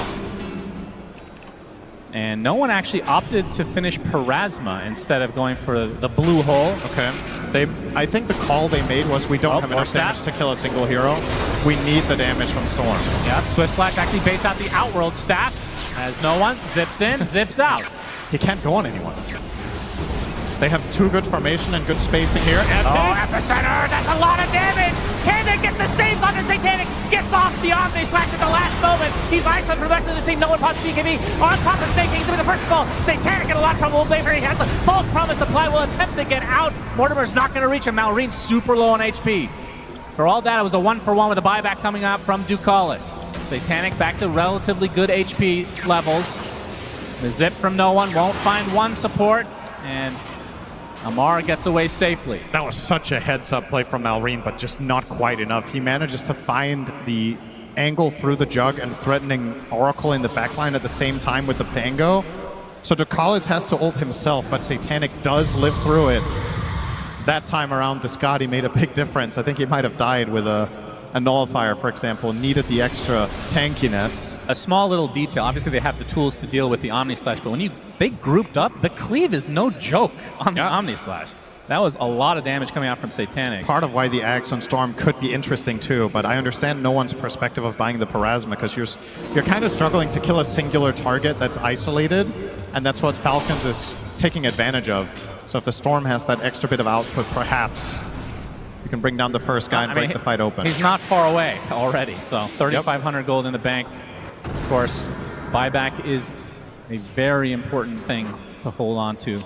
And no one actually opted to finish Parasma instead of going for the blue hole. Okay. I think the call they made was we don't have enough damage to kill a single hero. We need the damage from Storm. Yep, Swift Slash actually baits out the Outworld Staff. As no one zips in, zips out. He can't go on anyone. They have 2 good formation and good spacing here. Oh, epicenter! That's a lot of damage! Can they get the saves on the Satanic? Gets off the Omni Slash at the last moment. He's isolated for the rest of the team. No one pops BKB. On top of Snaking through the first ball. Satanic in a lot of trouble. He has a false promise supply. Will attempt to get out. Mortimer's not going to reach him. Malrine's super low on HP. For all that, it was a 1-for-1 with a buyback coming up from Ducalis. Satanic back to relatively good HP levels. The zip from no one won't find 1 support. And Amara gets away safely. That was such a heads-up play from Malrine, but just not quite enough. He manages to find the angle through the Jug and threatening Oracle in the backline at the same time with the Pango. So Ducalis has to ult himself, but Satanic does live through it. That time around, the Scotty made a big difference. I think he might have died with a a Nullifier, for example, needed the extra tankiness. A small little detail. Obviously, they have the tools to deal with the Omni Slash, but when they grouped up, the cleave is no joke on the Omni Slash. That was a lot of damage coming out from Satanic. Part of why the Axe on Storm could be interesting too, but I understand no one's perspective of buying the Parasma because you're kind of struggling to kill a singular target that's isolated, and that's what Falcons is taking advantage of. So if the Storm has that extra bit of output, perhaps you can bring down the first guy and break the fight open. He's not far away already, so 3,500 gold in the bank. Of course, buyback is a very important thing to hold on to.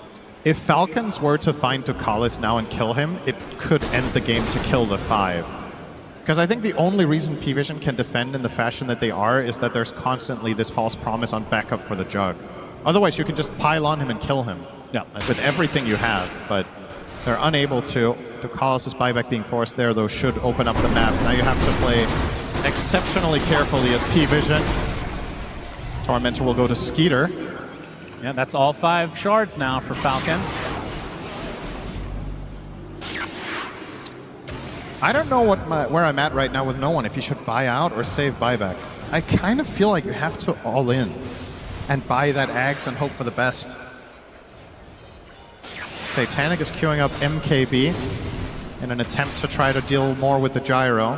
If Falcons were to find Tukalis now and kill him, it could end the game to kill the 5. Because I think the only reason Pvision can defend in the fashion that they are is that there's constantly this false promise on backup for the Jug. Otherwise, you can just pile on him and kill him with everything you have, but they're unable to. Tukalis' buyback being forced there, though, should open up the map. Now you have to play exceptionally carefully as Pvision. Tormentor will go to Skeeter. Yeah, that's all 5 shards now for Falcons. I don't know where I'm at right now with no one, if you should buy out or save buyback. I kind of feel like you have to all in and buy that Axe and hope for the best. Satanic is queuing up MKB in an attempt to try to deal more with the gyro.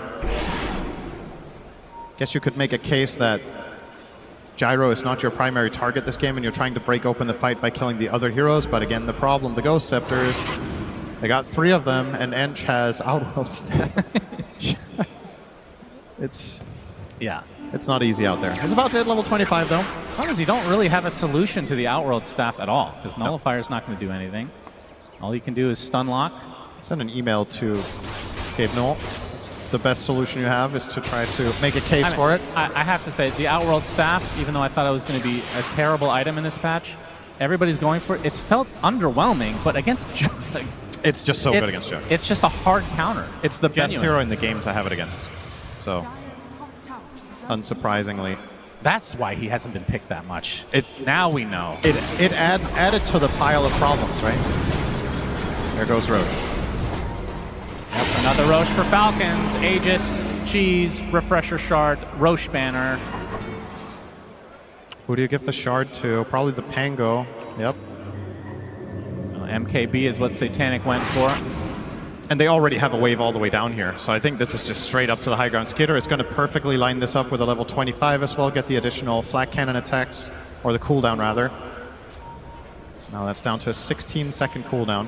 Guess you could make a case that Gyro is not your primary target this game and you're trying to break open the fight by killing the other heroes, but again, the problem, the Ghost Scepters, they got 3 of them, and Ench has Outworld Staff. It's not easy out there. It's about to hit level 25, though. Because you don't really have a solution to the Outworld Staff at all, because Nullifier is not going to do anything. All you can do is stun lock. Send an email to Gabe Noel. The best solution you have is to try to make a case for it. I have to say, the Outworld Staff, even though I thought it was going to be a terrible item in this patch, everybody's going for it. It's felt underwhelming, but against Jug, it's just so good against Jug. It's just a hard counter. It's the best hero in the game to have it against. So, unsurprisingly. That's why he hasn't been picked that much. Now we know. It adds added to the pile of problems, right? There goes Rosh. Yep, another Rosh for Falcons. Aegis, Cheese, Refresher Shard, Rosh Banner. Who do you give the shard to? Probably the Pango. Yep. MKB is what Satanic went for. And they already have a wave all the way down here, so I think this is just straight up to the high ground. Skitter is going to perfectly line this up with a level 25 as well, get the additional flak cannon attacks, or the cooldown rather. So now that's down to a 16-second cooldown.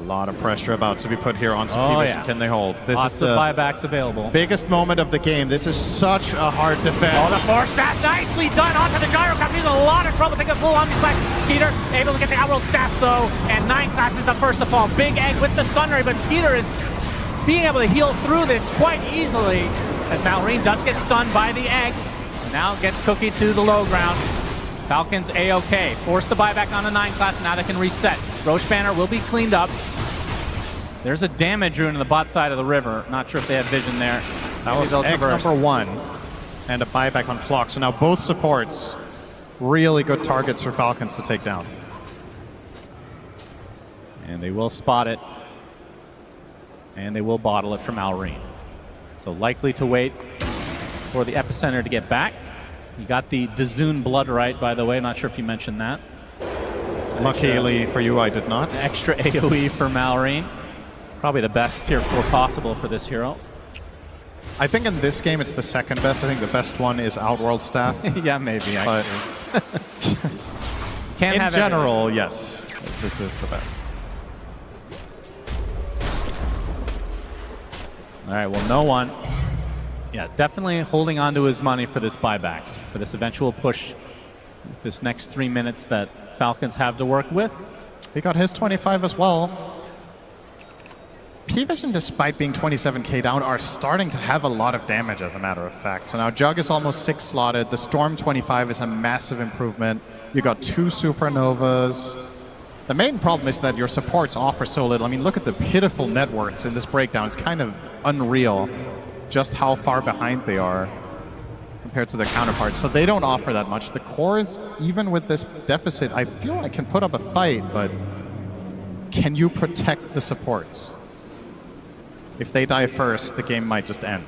A lot of pressure about to be put here on Pvision. Can they hold? This Lots is the of buybacks available. Biggest moment of the game. This is such a hard defense. Oh, the force staff nicely done onto the gyro. He's in a lot of trouble taking a full Omni Slash. Skeeter able to get the Outworld Staff though, and 9 class is the first to fall. Big Egg with the Sunray, but Skeeter is being able to heal through this quite easily as Malrine does get stunned by the Egg. Now gets Cookie to the low ground. Falcons A-OK. Force the buyback on the 9 class, now they can reset. Rosh Banner will be cleaned up. There's a damage rune in the bot side of the river. Not sure if they had vision there. That was egg number 1 and a buyback on Flock. So now both supports, really good targets for Falcons to take down. And they will spot it. And they will bottle it from Malrine. So likely to wait for the Epicenter to get back. You got the Dazoon Blood right, by the way. Not sure if you mentioned that. Luckily for you, I did not. Extra AoE for Malrine. Probably the best tier 4 possible for this hero. I think in this game it's the second best. I think the best one is Outworld Staff. Yeah, maybe, actually. But in general, yes, this is the best. All right, well, no one. Yeah, definitely holding on to his money for this buyback, for this eventual push, this next 3 minutes that Falcons have to work with. He got his 25 as well. Pvision, despite being 27k down, are starting to have a lot of damage, as a matter of fact. So now Jug is almost 6 slotted. The Storm 25 is a massive improvement. You got 2 Supernovas. The main problem is that your supports offer so little. I mean, look at the pitiful net worths in this breakdown. It's kind of unreal just how far behind they are compared to their counterparts. So they don't offer that much. The cores, even with this deficit, I feel like can put up a fight, but can you protect the supports? If they die first, the game might just end.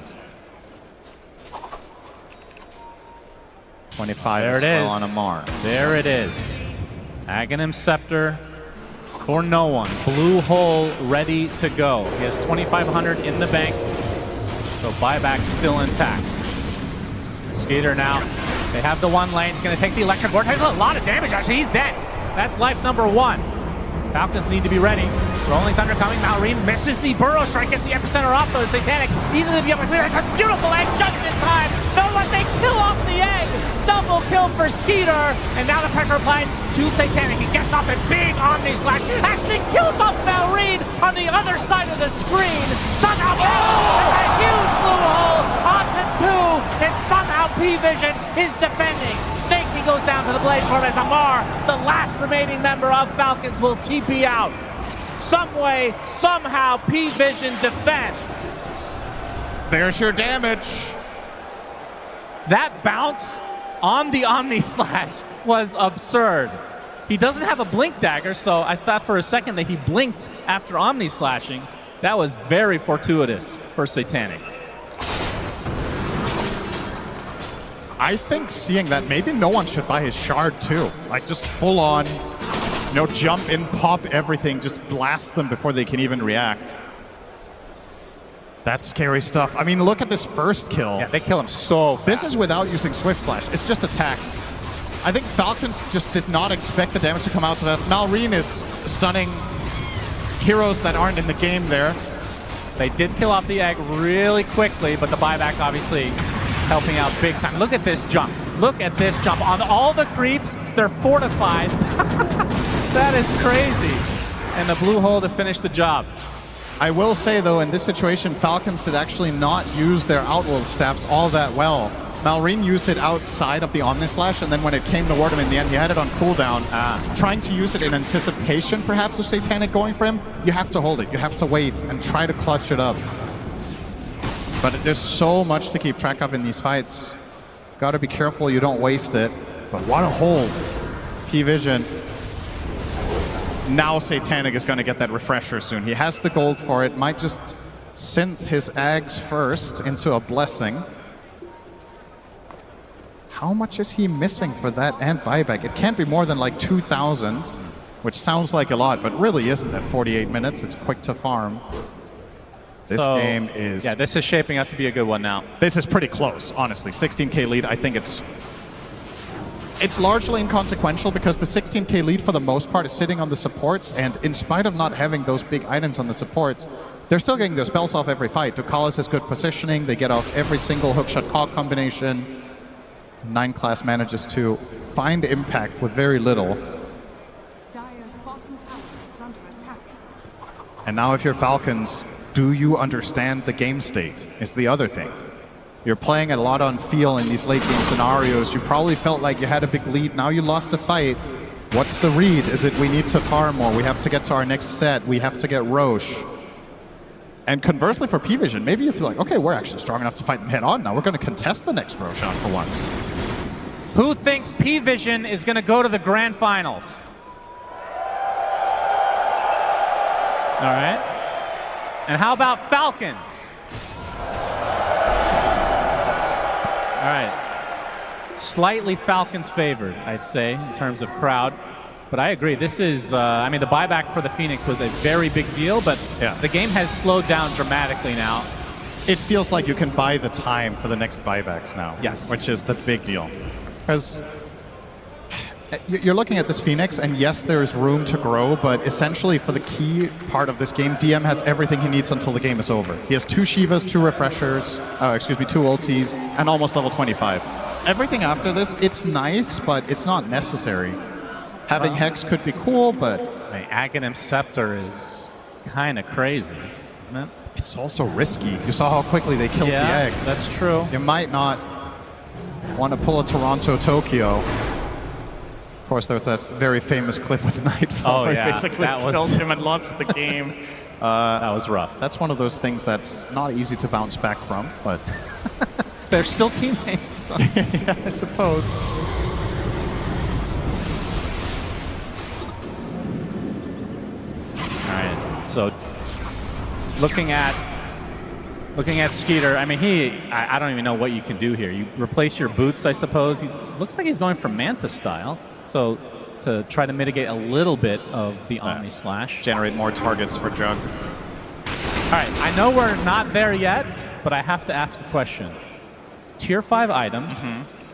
25 There as it well is. on Amar. There it is. Aghanim Scepter for no one. Blue hole ready to go. He has 2,500 in the bank, so buyback still intact. Skater now. They have the one lane. He's going to take the electric board. Takes a lot of damage, actually. He's dead. That's life number 1. Falcons need to be ready. Rolling Thunder coming. Malrine misses the burrow strike. Gets the epicenter off, though. Satanic easily to be able to clear. It's a beautiful egg just in time. No one, they kill off the egg. Double kill for Skeeter. And now the pressure applied to Satanic. He gets off a big Omni Slash. Actually kills off Malrine on the other side of the screen. Somehow, a huge blue hole onto 2. And somehow Pvision is defending. Snakey goes down to the blade form as Amar, the last remaining member of Falcons, will TP out. Some way, somehow, Pvision defends. There's your damage. That bounce on the Omni Slash was absurd. He doesn't have a blink dagger, so I thought for a second that he blinked after Omni Slashing. That was very fortuitous for Satanic. I think seeing that, maybe no one should buy his shard too. Like just full on, jump in, pop everything, just blast them before they can even react. That's scary stuff. I mean, look at this first kill. Yeah, they kill him so fast. This is without using Swift Flash. It's just attacks. I think Falcons just did not expect the damage to come out so fast. Malrine is stunning heroes that aren't in the game there. They did kill off the egg really quickly, but the buyback obviously helping out big time. Look at this jump. Look at this jump. On all the creeps, they're fortified. That is crazy. And the blue hole to finish the job. I will say, though, in this situation, Falcons did actually not use their Outworld staffs all that well. Malrine used it outside of the Omnislash, and then when it came toward him in the end, he had it on cooldown. Trying to use it in anticipation, perhaps, of Satanic going for him, you have to hold it. You have to wait and try to clutch it up. But there's so much to keep track of in these fights. Got to be careful you don't waste it. But what a hold. Pvision. Now Satanic is going to get that refresher soon. He has the gold for it. Might just synth his Ags first into a blessing. How much is he missing for that and buyback? It can't be more than like 2,000, which sounds like a lot, but really isn't at 48 minutes. It's quick to farm. This game is... Yeah, this is shaping up to be a good one now. This is pretty close, honestly. 16k lead, I think it's largely inconsequential because the 16k lead for the most part is sitting on the supports, and in spite of not having those big items on the supports, they're still getting their spells off every fight. Ducalis has good positioning, they get off every single hookshot cog combination. 9 class manages to find impact with very little. And now if you're Falcons, do you understand the game state is the other thing. You're playing a lot on feel in these late game scenarios. You probably felt like you had a big lead. Now you lost a fight. What's the read? Is it we need to farm more? We have to get to our next set. We have to get Rosh. And conversely for Pvision, maybe you feel like, okay, we're actually strong enough to fight them head on now. We're going to contest the next Roshan for once. Who thinks Pvision is going to go to the grand finals? All right. And how about Falcons? All right. Slightly Falcons favored, I'd say, in terms of crowd. But I agree. This is, I mean, the buyback for the Phoenix was a very big deal, but the game has slowed down dramatically now. It feels like you can buy the time for the next buybacks now. Yes. Which is the big deal. Because you're looking at this Phoenix, and yes, there is room to grow, but essentially for the key part of this game, DM has everything he needs until the game is over. He has 2 Shivas, 2 refreshers, 2 ultis, and almost level 25. Everything after this, it's nice, but it's not necessary. Having Hex could be cool, but... Aghanim Scepter is kind of crazy, isn't it? It's also risky. You saw how quickly they killed the egg. That's true. You might not want to pull a Toronto-Tokyo. Of course, there was that very famous clip with Nightfall where he basically killed him and lost the game. That was rough. That's one of those things that's not easy to bounce back from, but... They're still teammates. Yeah, I suppose. All right, so looking at Looking at Skeeter, I mean, I don't even know what you can do here. You replace your boots, I suppose. He looks like he's going for Manta style. So to try to mitigate a little bit of the Omni Slash. Generate more targets for Jug. All right, I know we're not there yet, but I have to ask a question. Tier 5 items,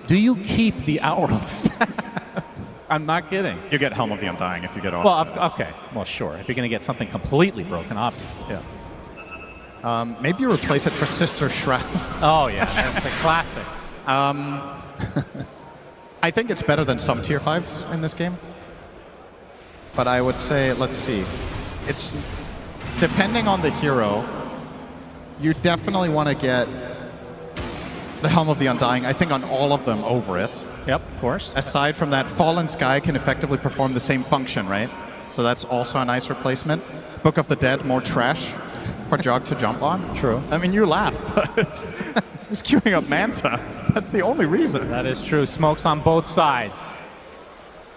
do you keep the Outworld staff? I'm not kidding. You get Helm of the Undying if you get off. Well, okay. Well, sure. If you're going to get something completely broken, obviously. Yeah. Maybe you replace it for Sister Shroud. Oh, yeah. That's a classic. I think it's better than some tier 5s in this game. But I would say, let's see. It's depending on the hero, you definitely want to get the Helm of the Undying, I think, on all of them over it. Yep, of course. Aside from that, Fallen Sky can effectively perform the same function, right? So that's also a nice replacement. Book of the Dead, more trash for Jog to jump on. True. I mean, you laugh, but it's queuing up Manta. That's the only reason. That is true. Smokes on both sides.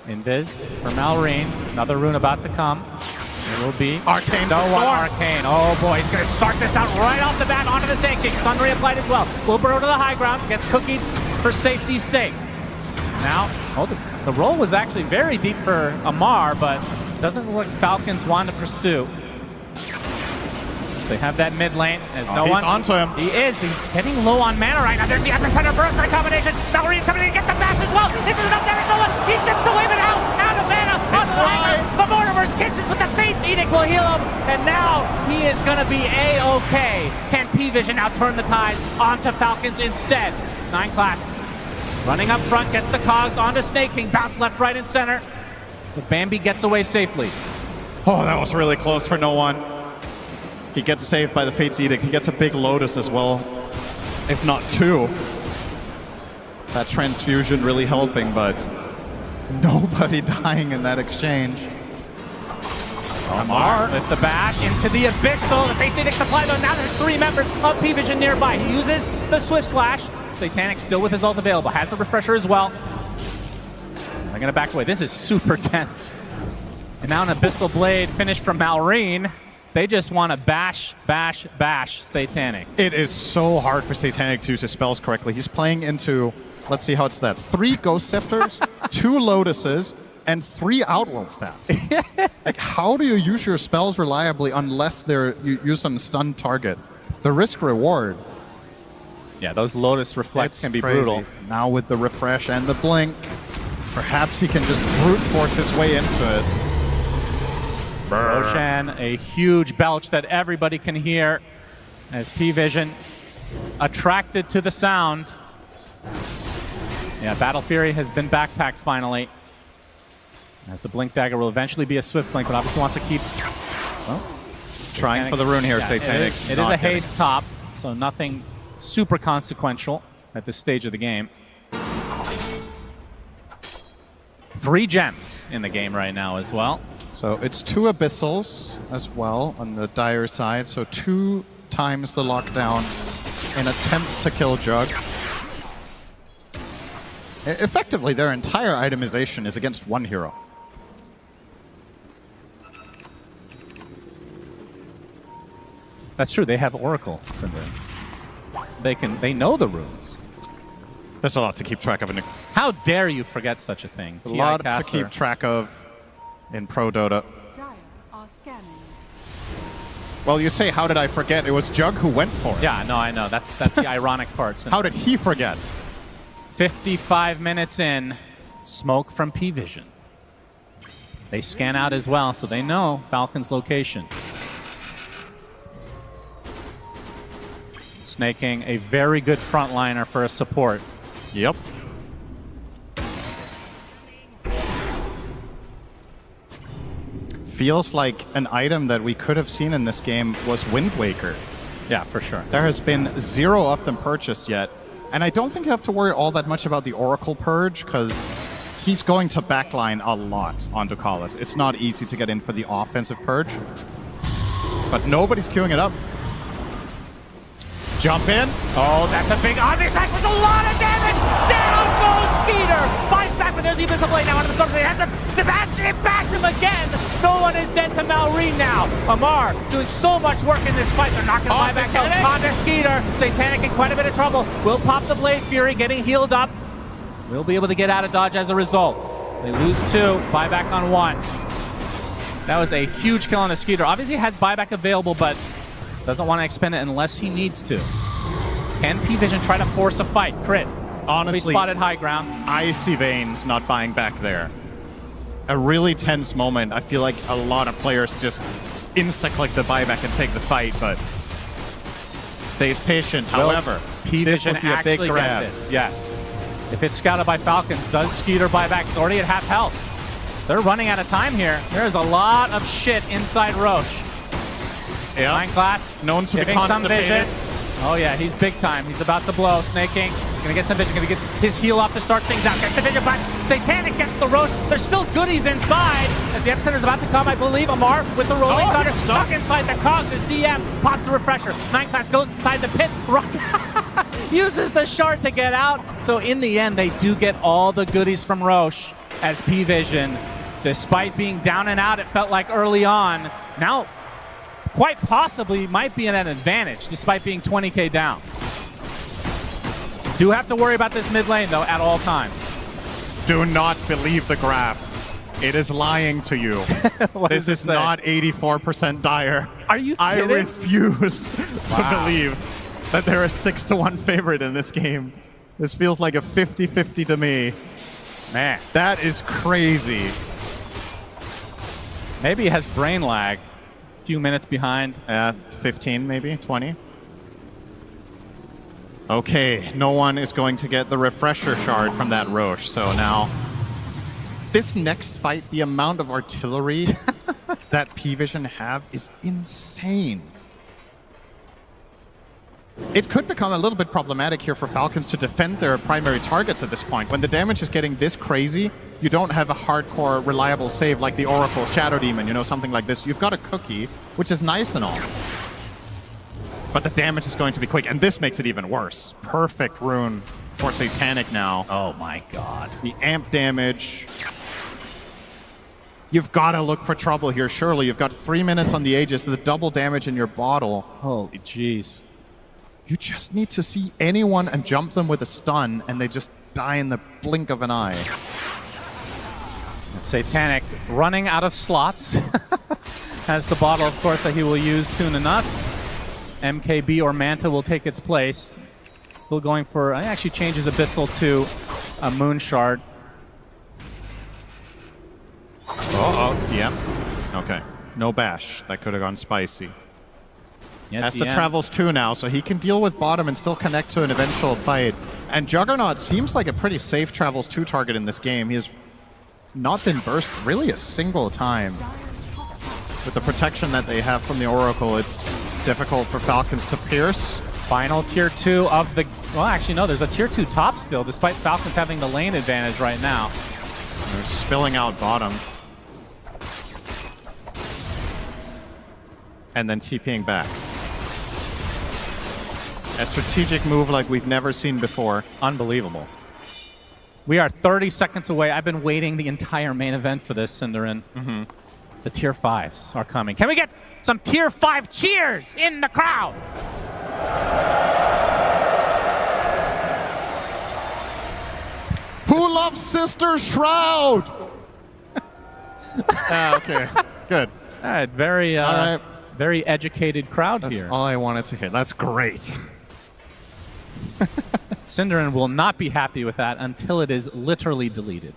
Invis for Malrine. Another rune about to come. It will be Arcane. No one Arcane. Oh boy, he's going to start this out right off the bat onto the Sand King. Sun reapplied as well. Will burrow to the high ground. Gets cookied for safety's sake. Now, the roll was actually very deep for Amar, but doesn't look like Falcons want to pursue. So they have that mid lane. As no he's one. onto him. He is. He's getting low on mana right now. There's the epicenter burst right combination. Malrine coming in to get the bash as well. This is enough. There is no one. He zips away, but out of mana. Onto the hanger. The Mortimer's kisses, but the Fate's Edict will heal him. And now he is going to be A-OK. Can Pvision now turn the tide onto Falcons instead? 9 class. Running up front, gets the cogs onto Snake King. Bounce left, right, and center. But Bambi gets away safely. Oh, that was really close for no one. He gets saved by the Fate's Edict. He gets a big Lotus as well, if not 2. That transfusion really helping, but nobody dying in that exchange. Amar with the bash into the Abyssal. The Fate's Edict applied, though. Now there's 3 members of Pvision nearby. He uses the Swift Slash. Satanic still with his ult available. Has the Refresher as well. They're going to back away. This is super tense. And now an Abyssal Blade finish from Malrine. They just want to bash Satanic. It is so hard for Satanic to use his spells correctly. He's playing into, let's see how it's that, 3 Ghost Scepters, 2 Lotuses, and 3 Outworld Staffs. Like, how do you use your spells reliably unless they're used on a stunned target? The risk-reward. Yeah, those Lotus Reflects can be crazy. brutal. Now with the Refresh and the Blink, perhaps he can just brute force his way into it. Roshan, a huge belch that everybody can hear as Pvision attracted to the sound. Yeah, Battle Fury has been backpacked finally. As the Blink Dagger will eventually be a Swift Blink, but obviously wants to keep... Well, trying for the rune here, Satanic. It is a haste top, so nothing super consequential at this stage of the game. 3 gems in the game right now as well. So it's 2 Abyssals as well on the Dire side, so 2 times the lockdown in attempts to kill Jug. Effectively, their entire itemization is against 1 hero. That's true, they have Oracle. They know the runes. There's a lot to keep track of. How dare you forget such a thing? A lot to keep track of in Pro Dota. Well, you say, how did I forget? It was Jug who went for it. Yeah, no, I know. That's the ironic part. How did he forget? 55 minutes in, smoke from Pvision. They scan out as well, so they know Falcon's location. Snake King, a very good frontliner for a support. Yep. Feels like an item that we could have seen in this game was Wind Waker. Yeah, for sure. There has been 0 of them purchased yet. And I don't think you have to worry all that much about the Oracle Purge, because he's going to backline a lot onto Kalas. It's not easy to get in for the offensive Purge. But nobody's queuing it up. Jump in. Oh, that's a big Omnislash with a lot of damage. Down goes Skeeter. Finds back, but there's even the blade now onto the storm. They have to bash him again. No one is dead to Malrine now. Amar doing so much work in this fight. They're not going to buy back out. Honda Skeeter. Satanic in quite a bit of trouble. Will pop the Blade Fury, getting healed up. Will be able to get out of dodge as a result. They lose 2, buyback on 1. That was a huge kill on the Skeeter. Obviously has buyback available, but doesn't want to expend it unless he needs to. Can Pvision try to force a fight? Crit. Honestly, we spotted high ground. I see Veins not buying back there. A really tense moment. I feel like a lot of players just insta-click the buyback and take the fight, but stays patient. However, this would be a big grab. This. Yes. If it's scouted by Falcons, does Skeeter buy back? It's already at half health. They're running out of time here. There's a lot of shit inside Rosh. Yeah. Mind Class, known to be some constipated. vision. Oh yeah, he's big time. He's about to blow. Snake King gonna get some vision. Gonna get his heal off to start things out. Gets the vision, but Satanic gets the Rosh. There's still goodies inside as the epicenter's about to come. I believe Amar with the rolling thunder stuck inside the cogs. His DM pops the refresher. 9 Class goes inside the pit. Uses the shard to get out. So in the end, they do get all the goodies from Rosh as Pvision, despite being down and out, it felt like early on. Now, quite possibly might be at an advantage despite being 20k down. Do have to worry about this mid lane though at all times. Do not believe the graph. It is lying to you. This is not 84% dire. Are you kidding? I refuse to believe that they're a 6-1 favorite in this game. This feels like a 50-50 to me. Man. That is crazy. Maybe he has brain lag. Few minutes behind. 15 maybe, 20. Okay, no one is going to get the refresher shard from that Rosh. So now, this next fight, the amount of artillery that Pvision have is insane. It could become a little bit problematic here for Falcons to defend their primary targets at this point. When the damage is getting this crazy, you don't have a hardcore, reliable save like the Oracle, Shadow Demon, you know, something like this. You've got a cookie, which is nice and all. But the damage is going to be quick, and this makes it even worse. Perfect rune for Satanic now. Oh my god. The amp damage. You've got to look for trouble here, surely. You've got 3 minutes on the Aegis, the double damage in your bottle. Holy jeez. You just need to see anyone and jump them with a stun, and they just die in the blink of an eye. Satanic running out of slots. Has the bottle, of course, that he will use soon enough. MKB or Manta will take its place. Still going for, he actually changes Abyssal to a Moon Shard. DM. Okay. No bash. That could have gone spicy. Has the travels 2 now, so he can deal with bottom and still connect to an eventual fight. And Juggernaut seems like a pretty safe travels 2 target in this game. He has not been burst really a single time. With the protection that they have from the Oracle, it's difficult for Falcons to pierce. Final tier 2 of the... Well, actually, no, there's a tier 2 top still, despite Falcons having the lane advantage right now. They're spilling out bottom. And then TPing back. A strategic move like we've never seen before. Unbelievable. We are 30 seconds away. I've been waiting the entire main event for this, Cinderin. The tier 5s are coming. Can we get some tier 5 cheers in the crowd? Who loves Sister Shroud? Okay, good. All right, very educated crowd That's here. That's all I wanted to hear. That's great. Cinderin will not be happy with that until it is literally deleted.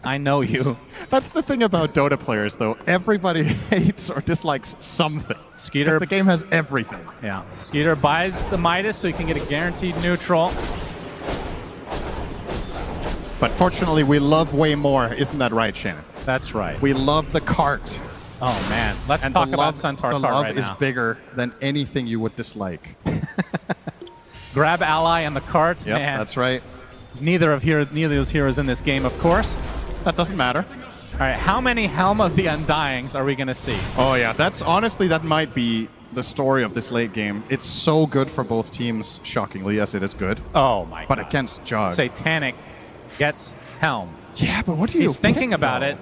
I know you. That's the thing about Dota players, though. Everybody hates or dislikes something. Skeeter, the game has everything. Yeah. Skeeter buys the Midas so he can get a guaranteed neutral. But fortunately, we love way more. Isn't that right, Shannon? That's right. We love the cart. Oh, man. Let's talk about Centaur cart right now. The love is bigger than anything you would dislike. Grab ally and the cart. Yep, man. that's right. Neither of those heroes in this game, of course. That doesn't matter. All right, how many Helm of the Undyings are we going to see? Oh, yeah. That might be the story of this late game. It's so good for both teams, shockingly. Yes, it is good. Oh, my God. But against Jug. Satanic gets Helm. Yeah, but what do you He's thinking about it.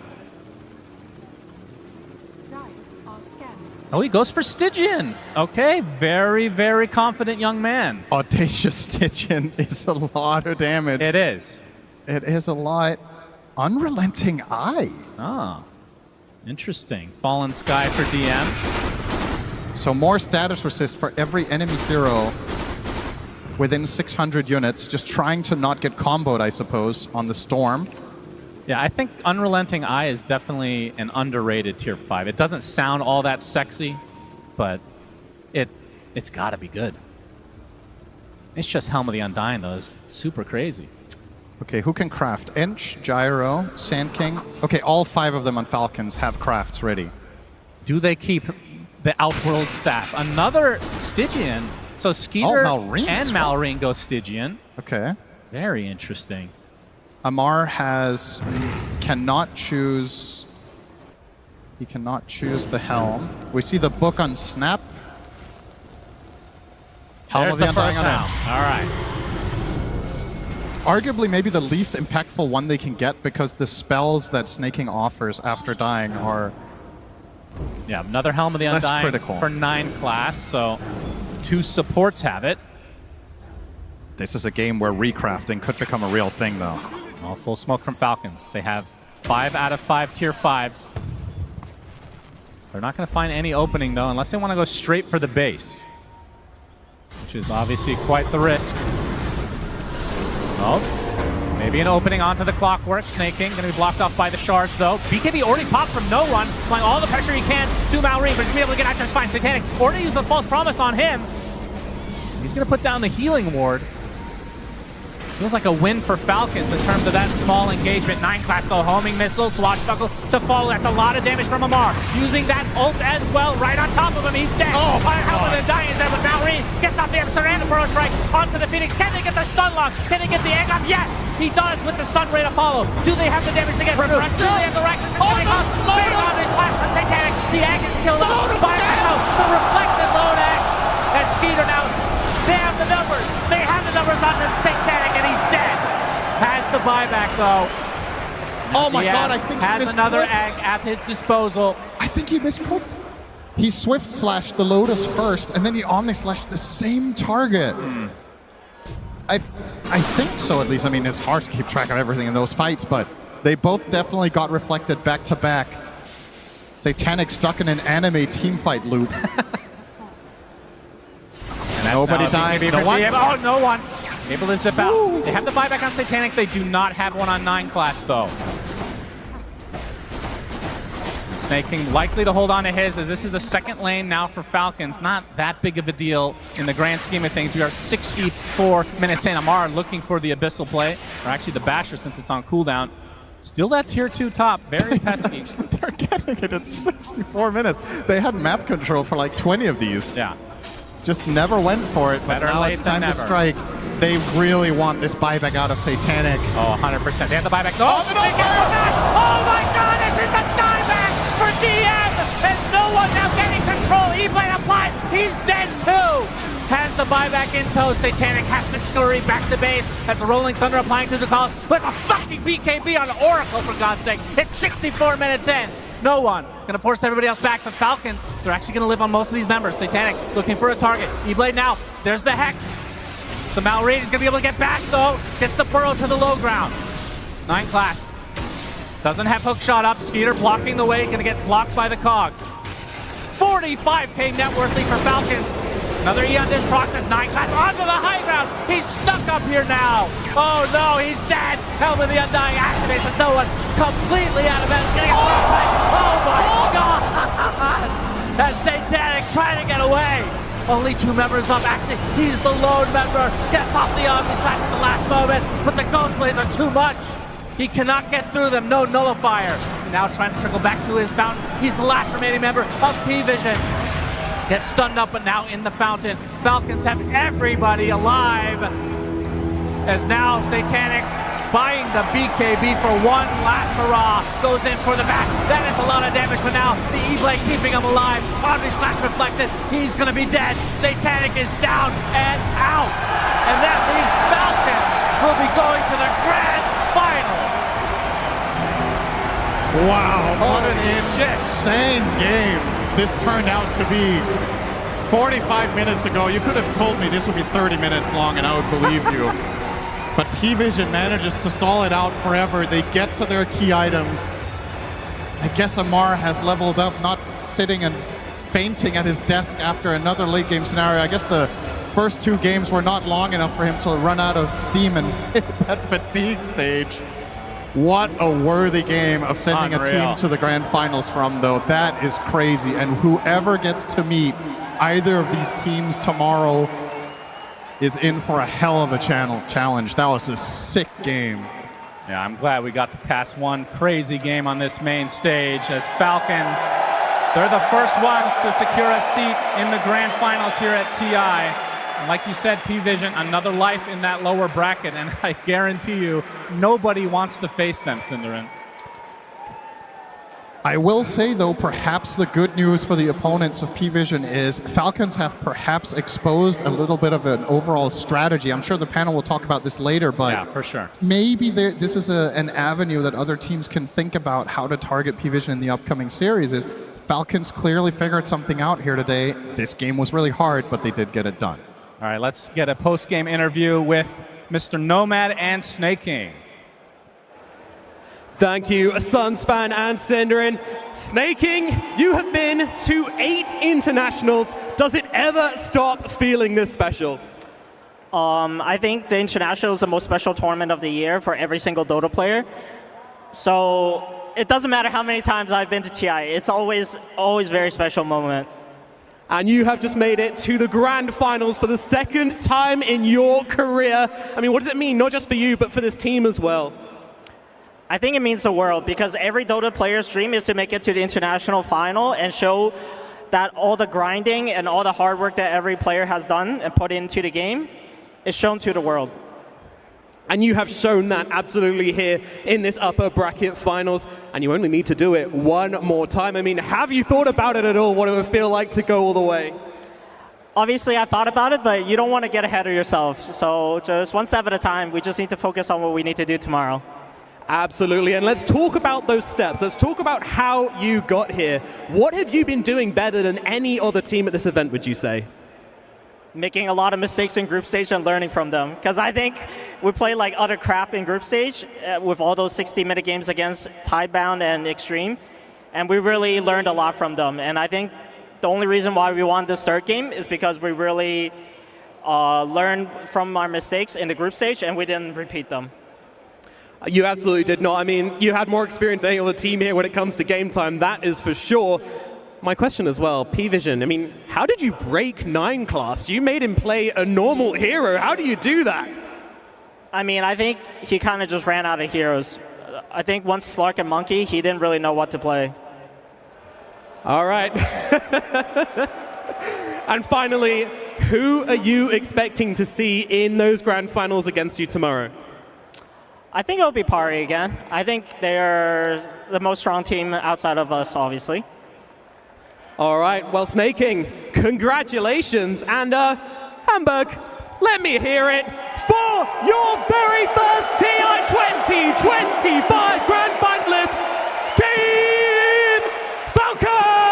Oh, he goes for Stygian. Okay, very, very confident young man. Audacious Stygian is a lot of damage. It is. It is a lot. Unrelenting Eye. Ah, interesting. Fallen Sky for DM. So more status resist for every enemy hero within 600 units, just trying to not get comboed, I suppose, on the Storm. Yeah, I think Unrelenting Eye is definitely an underrated tier 5. It doesn't sound all that sexy, but it's got to be good. It's just Helm of the Undying, though. It's super crazy. Okay, who can craft? Ench, Gyro, Sand King. Okay, all 5 of them on Falcons have crafts ready. Do they keep the Outworld staff? Another Stygian. So Skeeter and Malrine go Stygian. Okay. Very interesting. Amar cannot choose. He cannot choose the Helm. We see the book on Snap. Helm of the Undying on Ench. All right. Arguably maybe the least impactful one they can get because the spells that Snaking offers after dying are another Helm of the less Undying critical. for 9 class, so 2 supports have it. This is a game where recrafting could become a real thing, though. All full smoke from Falcons. They have 5 out of 5 tier 5s. They're not going to find any opening, though, unless they want to go straight for the base, which is obviously quite the risk. Oh, maybe an opening onto the Clockwork. Snaking going to be blocked off by the shards, though. BKB already popped from no one, applying all the pressure he can to Malrine, but he's be able to get out just fine. Satanic already used the false promise on him. He's going to put down the healing ward. This feels like a win for Falcons in terms of that small engagement. 9 class, though, homing missile, swashbuckle to follow. That's a lot of damage from Amar. Using that ult as well, right on top of him. He's dead. Oh, How the Dying is there with Malrine. Gets off the episode and the Burrow Strike onto the Phoenix. Can they get the stun lock? Can they get the egg off? Yes, he does with the Sun Ray to follow. Do they have the damage to get through? Do they have the rack? Big on their slash from Satanic. The egg is killed off. Fire Echo, the reflected Lotus. And Skeeter now, they have the numbers. They have the numbers on the Satanic, and he's dead. Has the buyback, though. Oh my god, I think he has another egg at his disposal. I think he misclicked. He Swift slashed the Lotus first, and then he Omni slashed the same target. I think so, at least. I mean, it's hard to keep track of everything in those fights, but they both definitely got reflected back to back. Satanic stuck in an anime teamfight loop. Nobody died. No one. Oh, no one. Able to zip out. They have the buyback on Satanic. They do not have one on 9 class, though. Snaking likely to hold on to his, as this is a second lane now for Falcons. Not that big of a deal in the grand scheme of things. We are 64 minutes in. Amar looking for the Abyssal play, or actually the Basher since it's on cooldown. Still that tier 2 top, very pesky. They're getting it at 64 minutes. They had map control for like 20 of these. Yeah. Just never went for it, but Better now late it's time than to never. strike. They really want this buyback out of Satanic. Oh, 100%. They have the buyback. Oh, they get it back. Oh my god, this is the dieback for DM! There's no one now getting control. E-Blade applied. He's dead too. Has the buyback in tow. Satanic has to scurry back to base as the Rolling Thunder applying to the calls. But a fucking BKB on Oracle, for God's sake. It's 64 minutes in. No one. Gonna force everybody else back. The Falcons, they're actually gonna live on most of these members. Satanic looking for a target. E-Blade now. There's the Hex. The Malrine is gonna be able to get bashed though. Gets the Burrow to the low ground. 9 class. Doesn't have hook shot up. Skeeter blocking the way. Gonna get blocked by the Cogs. 45k net worthly for Falcons. Another E on this process. 9 class onto the high ground. He's stuck up here now. Oh no, he's dead. Helm of the Undying activates as no one completely out of it. He's gonna get right. Oh my god! That's Satanic trying to get away. Only 2 members up. Actually, he's the lone member. Gets off the Omni slash at the last moment, but the Ghost Blades are too much. He cannot get through them. No nullifier. And now trying to trickle back to his fountain. He's the last remaining member of Pvision. Gets stunned up, but now in the fountain. Falcons have everybody alive. As now Satanic buying the BKB for one last hurrah. Goes in for the back. That is a lot of damage, but now the E-Blade keeping him alive. Omni slash reflected. He's going to be dead. Satanic is down and out. And that means Falcons will be going to the grand finals. Wow, what an insane game this turned out to be. 45 minutes ago, you could have told me this would be 30 minutes long and I would believe you. But Pvision manages to stall it out forever. They get to their key items. I guess Amar has leveled up, not sitting and fainting at his desk after another late game scenario. I guess the first 2 games were not long enough for him to run out of steam and hit that fatigue stage. What a worthy game of sending a team to the grand finals from, though. That is crazy. And whoever gets to meet either of these teams tomorrow is in for a hell of a challenge. That was a sick game. Yeah, I'm glad we got to cast one crazy game on this main stage as Falcons, they're the first ones to secure a seat in the grand finals here at TI. And like you said, Pvision, another life in that lower bracket, and I guarantee you, nobody wants to face them, Cinderin. I will say, though, perhaps the good news for the opponents of Pvision is Falcons have perhaps exposed a little bit of an overall strategy. I'm sure the panel will talk about this later, but yeah, for sure. Maybe this is an avenue that other teams can think about how to target Pvision in the upcoming series. Is Falcons clearly figured something out here today. This game was really hard, but they did get it done. All right, let's get a post-game interview with Mr. Nomad and Snake King. Thank you, Sunspan and Cinderin. Snaking, you have been to 8 internationals. Does it ever stop feeling this special? I think the international is the most special tournament of the year for every single Dota player. So it doesn't matter how many times I've been to TI. It's always a very special moment. And you have just made it to the grand finals for the 2nd time in your career. I mean, what does it mean, not just for you, but for this team as well? I think it means the world, because every Dota player's dream is to make it to the international final and show that all the grinding and all the hard work that every player has done and put into the game is shown to the world. And you have shown that absolutely here in this upper bracket finals, and you only need to do it one more time. I mean, have you thought about it at all, what it would feel like to go all the way? Obviously, I've thought about it, but you don't want to get ahead of yourself. So just one step at a time. We just need to focus on what we need to do tomorrow. Absolutely, and let's talk about those steps. Let's talk about how you got here. What have you been doing better than any other team at this event, would you say? Making a lot of mistakes in group stage and learning from them. Because I think we played like utter crap in group stage with all those 60-minute games against Tidebound and Xtreme, and we really learned a lot from them. And I think the only reason why we won this 3rd game is because we really learned from our mistakes in the group stage and we didn't repeat them. You absolutely did not. I mean, you had more experience than any other team here when it comes to game time, that is for sure. My question as well, Pvision, I mean, how did you break 9 class? You made him play a normal hero. How do you do that? I mean, I think he kind of just ran out of heroes. I think once Slark and Monkey, he didn't really know what to play. All right. And finally, who are you expecting to see in those grand finals against you tomorrow? I think it'll be Pari again. I think they're the most strong team outside of us, obviously. All right, well, Snaking, congratulations. And Hamburg, let me hear it for your very first TI 2025 Grand Finalists, Team Falcons!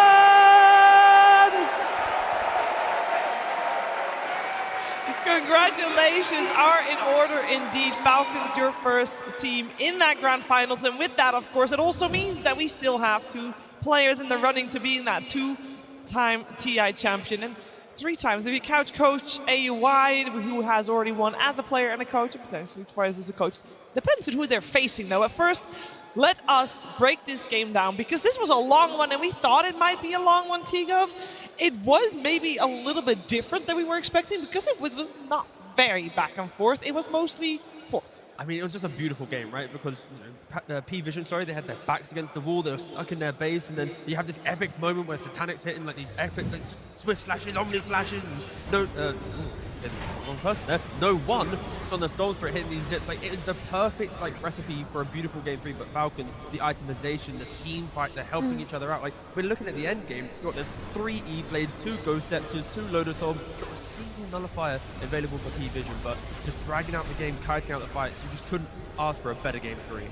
Congratulations are in order indeed. Falcons, your first team in that grand finals. And with that, of course, it also means that we still have 2 players in the running to be in that 2-time TI champion. And 3 times, if you count Coach AUY, who has already won as a player and a coach, and potentially twice as a coach. Depends on who they're facing, though. At first, let us break this game down, because this was a long one, and we thought it might be a long one, Tigov. It was maybe a little bit different than we were expecting, because it was not very back and forth. It was mostly forth. I mean, it was just a beautiful game, right? Because Pvision, they had their backs against the wall, they were stuck in their base, and then you have this epic moment where Satanic's hitting like these epic like, swift slashes, omni slashes, and wrong person there. No one on the stones for hitting these hits. Like, it is the perfect recipe for a beautiful game 3. But Falcons, the itemization, the team fight, they're helping each other out. Like, we're looking at the end game. There's 3 E-Blades, 2 Ghost Scepters, 2 Load of Souls, got a single nullifier available for Pvision, but just dragging out the game, kiting out the fights. You just couldn't ask for a better game 3.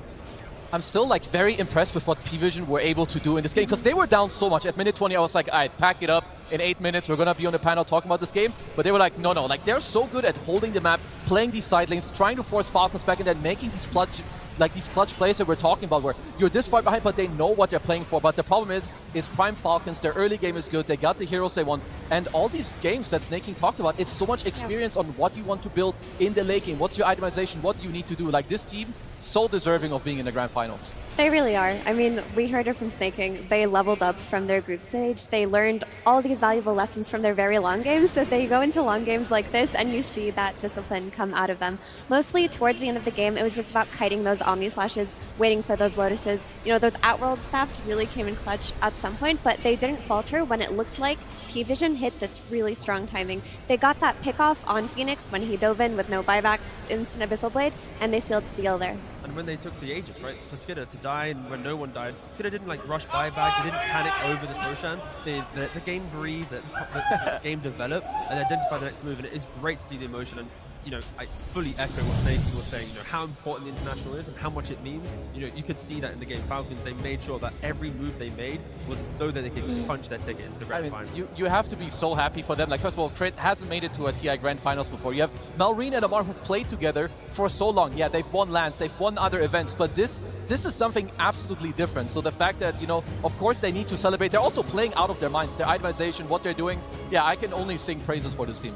I'm still like very impressed with what Pvision were able to do in this game, because they were down so much. At minute 20, I was like, all right, pack it up. In 8 minutes, we're gonna be on the panel talking about this game. But they were like, no, like they're so good at holding the map, playing these side lanes, trying to force Falcons back, and then making these clutch plays that we're talking about, where you're this far behind, but they know what they're playing for. But the problem is, it's Prime Falcons. Their early game is good. They got the heroes they want. And all these games that Snaking talked about, it's so much experience on what you want to build in the late game. What's your itemization? What do you need to do? Like, this team, so deserving of being in the Grand Finals. They really are. I mean, we heard it from Snaking. They leveled up from their group stage. They learned all these valuable lessons from their very long games. So they go into long games like this, and you see that discipline come out of them. Mostly towards the end of the game, it was just about kiting those Omni Slashes, waiting for those Lotuses. You know, those Outworld staffs really came in clutch at some point, but they didn't falter when it looked like Pvision hit this really strong timing. They got that pickoff on Phoenix when he dove in with no buyback, instant Abyssal Blade, and they sealed the deal there. And when they took the Aegis, right, for Skidder to die, and when no one died, Skidder didn't like rush buyback, they didn't panic over this Roshan. The game breathed, the game developed, and they identified the next move, and it is great to see the emotion. And you know, I fully echo what Nathan was saying, you know, how important the international is and how much it means. You know, you could see that in the game. Falcons, they made sure that every move they made was so that they could punch their ticket into the Grand Finals. You have to be so happy for them. Like, first of all, Crit hasn't made it to a TI Grand Finals before. You have Malrine and Amar who've played together for so long. Yeah, they've won LANs, they've won other events, but this is something absolutely different. So the fact that, you know, of course they need to celebrate. They're also playing out of their minds. Their itemization, what they're doing. Yeah, I can only sing praises for this team.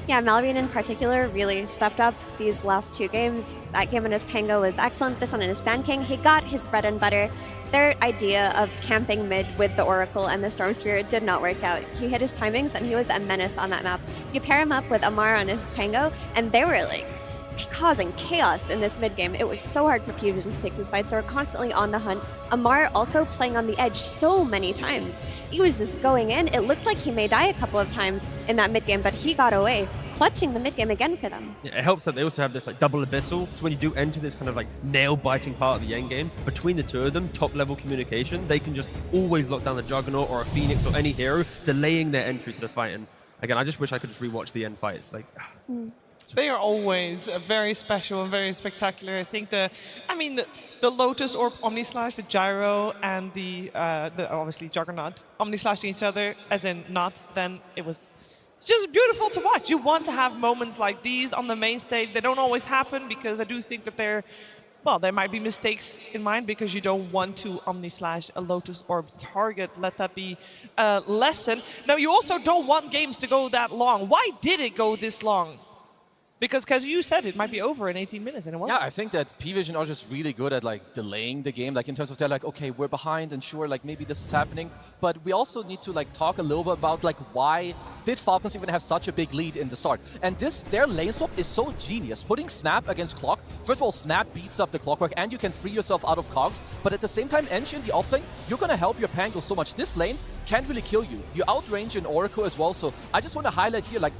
Yeah, Malrine in particular really stepped up these last two games. That game in his Pango was excellent. This one in his Sand King, he got his bread and butter. Their idea of camping mid with the Oracle and the Storm Spirit did not work out. He hit his timings and he was a menace on that map. You pair him up with Amar on his Pango, and they were like causing chaos in this mid game. It was so hard for Pvision to take these fights. They were constantly on the hunt. Amar also playing on the edge so many times. He was just going in. It looked like he may die a couple of times in that mid game, but he got away, clutching the mid game again for them. Yeah, it helps that they also have this like double abyssal, so when you do enter this kind of like nail-biting part of the end game, between the two of them, top-level communication, they can just always lock down the Juggernaut or a Phoenix or any hero, delaying their entry to the fight. And again, I just wish I could just rewatch the end fights. Like. They are always very special and very spectacular. I think the Lotus or Omni Slash with Gyro and the obviously Juggernaut Omni Slashing each other, as in not, then it's just beautiful to watch. You want to have moments like these on the main stage. They don't always happen because I do think that there might be mistakes in mind because you don't want to Omni Slash a Lotus Orb target. Let that be a lesson. Now, you also don't want games to go that long. Why did it go this long? Because you said it might be over in 18 minutes, and it wasn't. Yeah, I think that Pvision are just really good at like delaying the game, like in terms of they're like, okay, we're behind, and sure, like maybe this is happening, but we also need to like talk a little bit about like why did Falcons even have such a big lead in the start? And their lane swap is so genius. Putting Snap against Clock, first of all, Snap beats up the Clockwork, and you can free yourself out of cogs, but at the same time, Ench in the offlane, you're gonna help your Pango so much. This lane can't really kill you. You outrange an Oracle as well, so I just want to highlight here, like,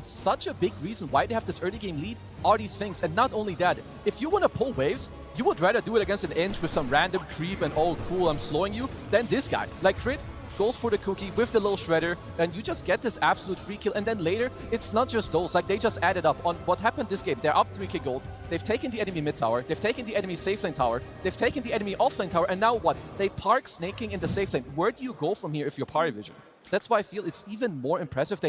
such a big reason why they have this early game lead are these things. And not only that, if you want to pull waves, you would rather do it against an Ench with some random creep and, oh, cool, I'm slowing you, than this guy. Like, Crit goes for the cookie with the little shredder, and you just get this absolute free kill. And then later, it's not just those. Like, they just added up on what happened this game. They're up 3k gold. They've taken the enemy mid tower. They've taken the enemy safe lane tower. They've taken the enemy offlane tower. And now what? They park Snaking in the safe lane. Where do you go from here if you're Pvision? That's why I feel it's even more impressive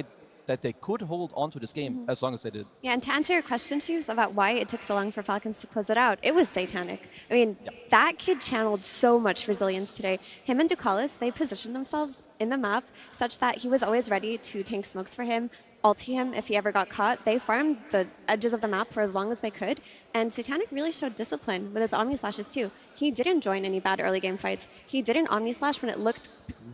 that they could hold on to this game as long as they did. Yeah, and to answer your question, Chiefs, about why it took so long for Falcons to close it out, it was Satanic. I mean, that kid channeled so much resilience today. Him and Ducalis, they positioned themselves in the map such that he was always ready to tank smokes for him, ulti him if he ever got caught. They farmed the edges of the map for as long as they could, and Satanic really showed discipline with his Omni Slashes too. He didn't join any bad early game fights. He didn't Omni Slash when it looked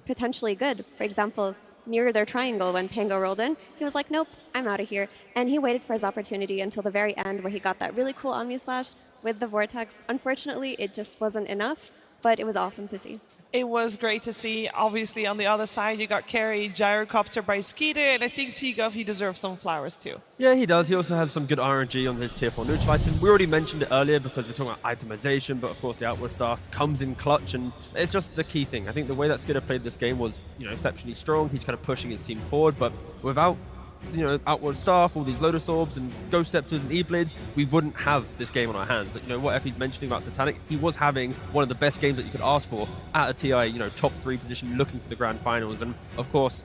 potentially good. For example, near their triangle when Pango rolled in, he was like, nope, I'm out of here. And he waited for his opportunity until the very end where he got that really cool Omni Slash with the Vortex. Unfortunately, it just wasn't enough, but it was awesome to see. It was great to see. Obviously, on the other side, you got carried Gyrocopter by Skeeter, and I think T-Gov, he deserves some flowers too. Yeah, he does. He also has some good RNG on his tier 4 neutral item. We already mentioned it earlier because we're talking about itemization, but of course the outward stuff comes in clutch, and it's just the key thing. I think the way that Skidder played this game was, exceptionally strong. He's kind of pushing his team forward, but without outward staff, all these Lotus Orbs and Ghost Scepters and E-Blades, we wouldn't have this game on our hands. What Effie's mentioning about Satanic, he was having one of the best games that you could ask for at a TI, top 3 position, looking for the grand finals. And of course,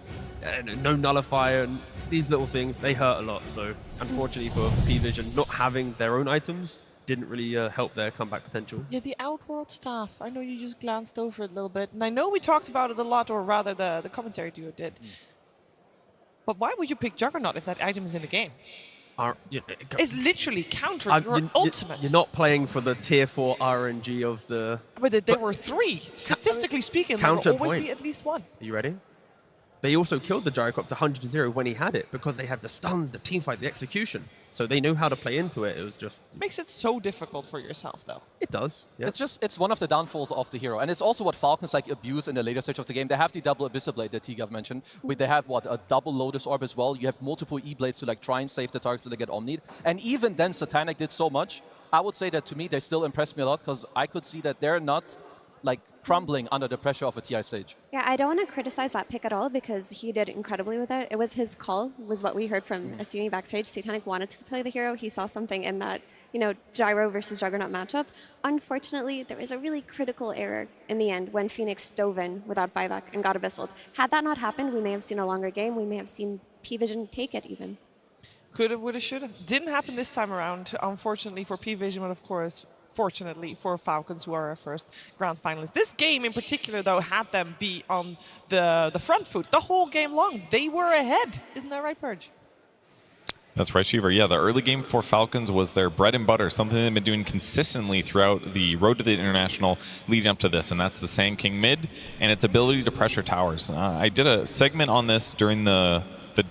no nullifier and these little things, they hurt a lot. So unfortunately for Pvision, not having their own items didn't really help their comeback potential. Yeah, the Outworld staff. I know you just glanced over it a little bit, and I know we talked about it a lot, or rather the commentary duo did. But why would you pick Juggernaut if that item is in the game? It's literally countering your ultimate. You're not playing for the tier 4 RNG of the... But there were 3. Statistically speaking, there will always be at least 1. Are you ready? They also killed the Gyrocopter 100-0 when he had it because they had the stuns, the teamfight, the execution. So they knew how to play into it. It was just... Makes it so difficult for yourself, though. It does, yeah. It's one of the downfalls of the hero. And it's also what Falcons abuse in the later stage of the game. They have the double Abyssal Blade that T-Gav mentioned. They have, a double Lotus Orb as well. You have multiple E-Blades to try and save the targets so they get Omni'd. And even then, Satanic did so much. I would say that to me, they still impressed me a lot because I could see that they're not crumbling under the pressure of a TI stage. Yeah, I don't want to criticize that pick at all because he did incredibly with it. It was his call, was what we heard from Asuni backstage. Satanic wanted to play the hero. He saw something in that, Gyro versus Juggernaut matchup. Unfortunately, there was a really critical error in the end when Phoenix dove in without buyback and got Abyssal. Had that not happened, we may have seen a longer game. We may have seen Pvision take it even. Could've, would've, should've. Didn't happen this time around, unfortunately for Pvision, but of course, fortunately for Falcons, who are our first grand finalists. This game in particular, though, had them be on the front foot the whole game long. They were ahead. Isn't that right, Purge? That's right, Shiver. Yeah, the early game for Falcons was their bread and butter, something they've been doing consistently throughout the road to the International leading up to this, and that's the Sand King mid and its ability to pressure towers. I did a segment on this during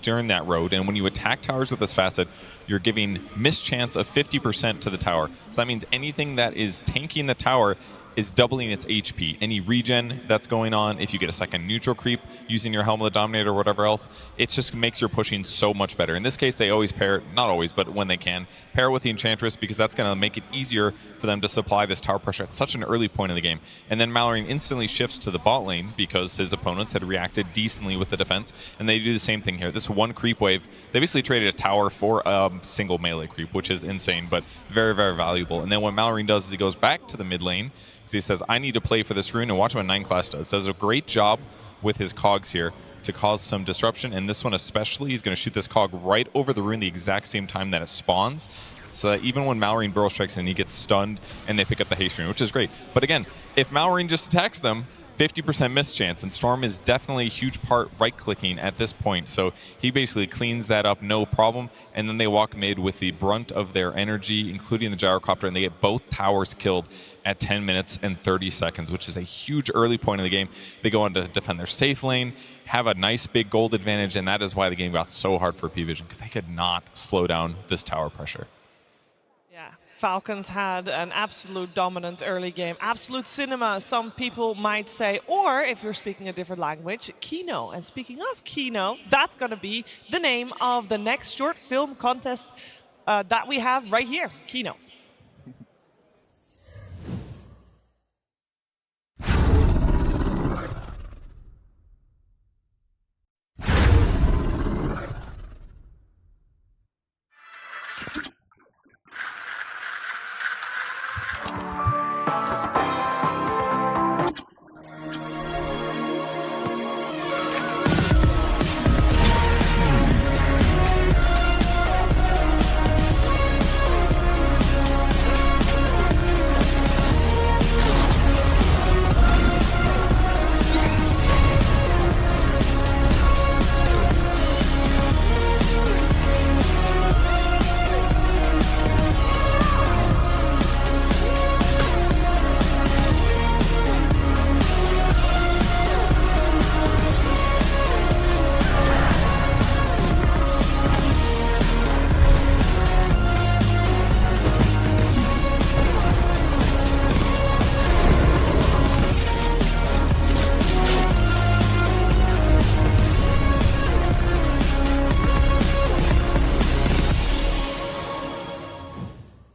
during that road, and when you attack towers with this facet, you're giving mischance of 50% to the tower. So that means anything that is tanking the tower is doubling its HP. Any regen that's going on, if you get a second neutral creep using your Helm of the Dominator or whatever else, it just makes your pushing so much better. In this case, they always pair, not always, but when they can, pair with the Enchantress because that's going to make it easier for them to supply this tower pressure at such an early point in the game. And then Mallory instantly shifts to the bot lane because his opponents had reacted decently with the defense, and they do the same thing here. This one creep wave, they basically traded a tower for a single melee creep, which is insane, but very, very valuable. And then what Mallory does is he goes back to the mid lane, he says, I need to play for this rune, and watch what 9 class does. Does a great job with his cogs here to cause some disruption, and this one especially, he's going to shoot this cog right over the rune the exact same time that it spawns, so that even when Mallory Burrow strikes in, he gets stunned, and they pick up the haste rune, which is great. But again, if Mallory just attacks them, 50% mischance, and Storm is definitely a huge part right-clicking at this point, so he basically cleans that up, no problem, and then they walk mid with the brunt of their energy, including the Gyrocopter, and they get both towers killed at 10 minutes and 30 seconds, which is a huge early point in the game. They go on to defend their safe lane, have a nice big gold advantage, and that is why the game got so hard for Pvision, because they could not slow down this tower pressure. Yeah, Falcons had an absolute dominant early game. Absolute cinema, some people might say, or if you're speaking a different language, Kino. And speaking of Kino, that's going to be the name of the next short film contest that we have right here, Kino.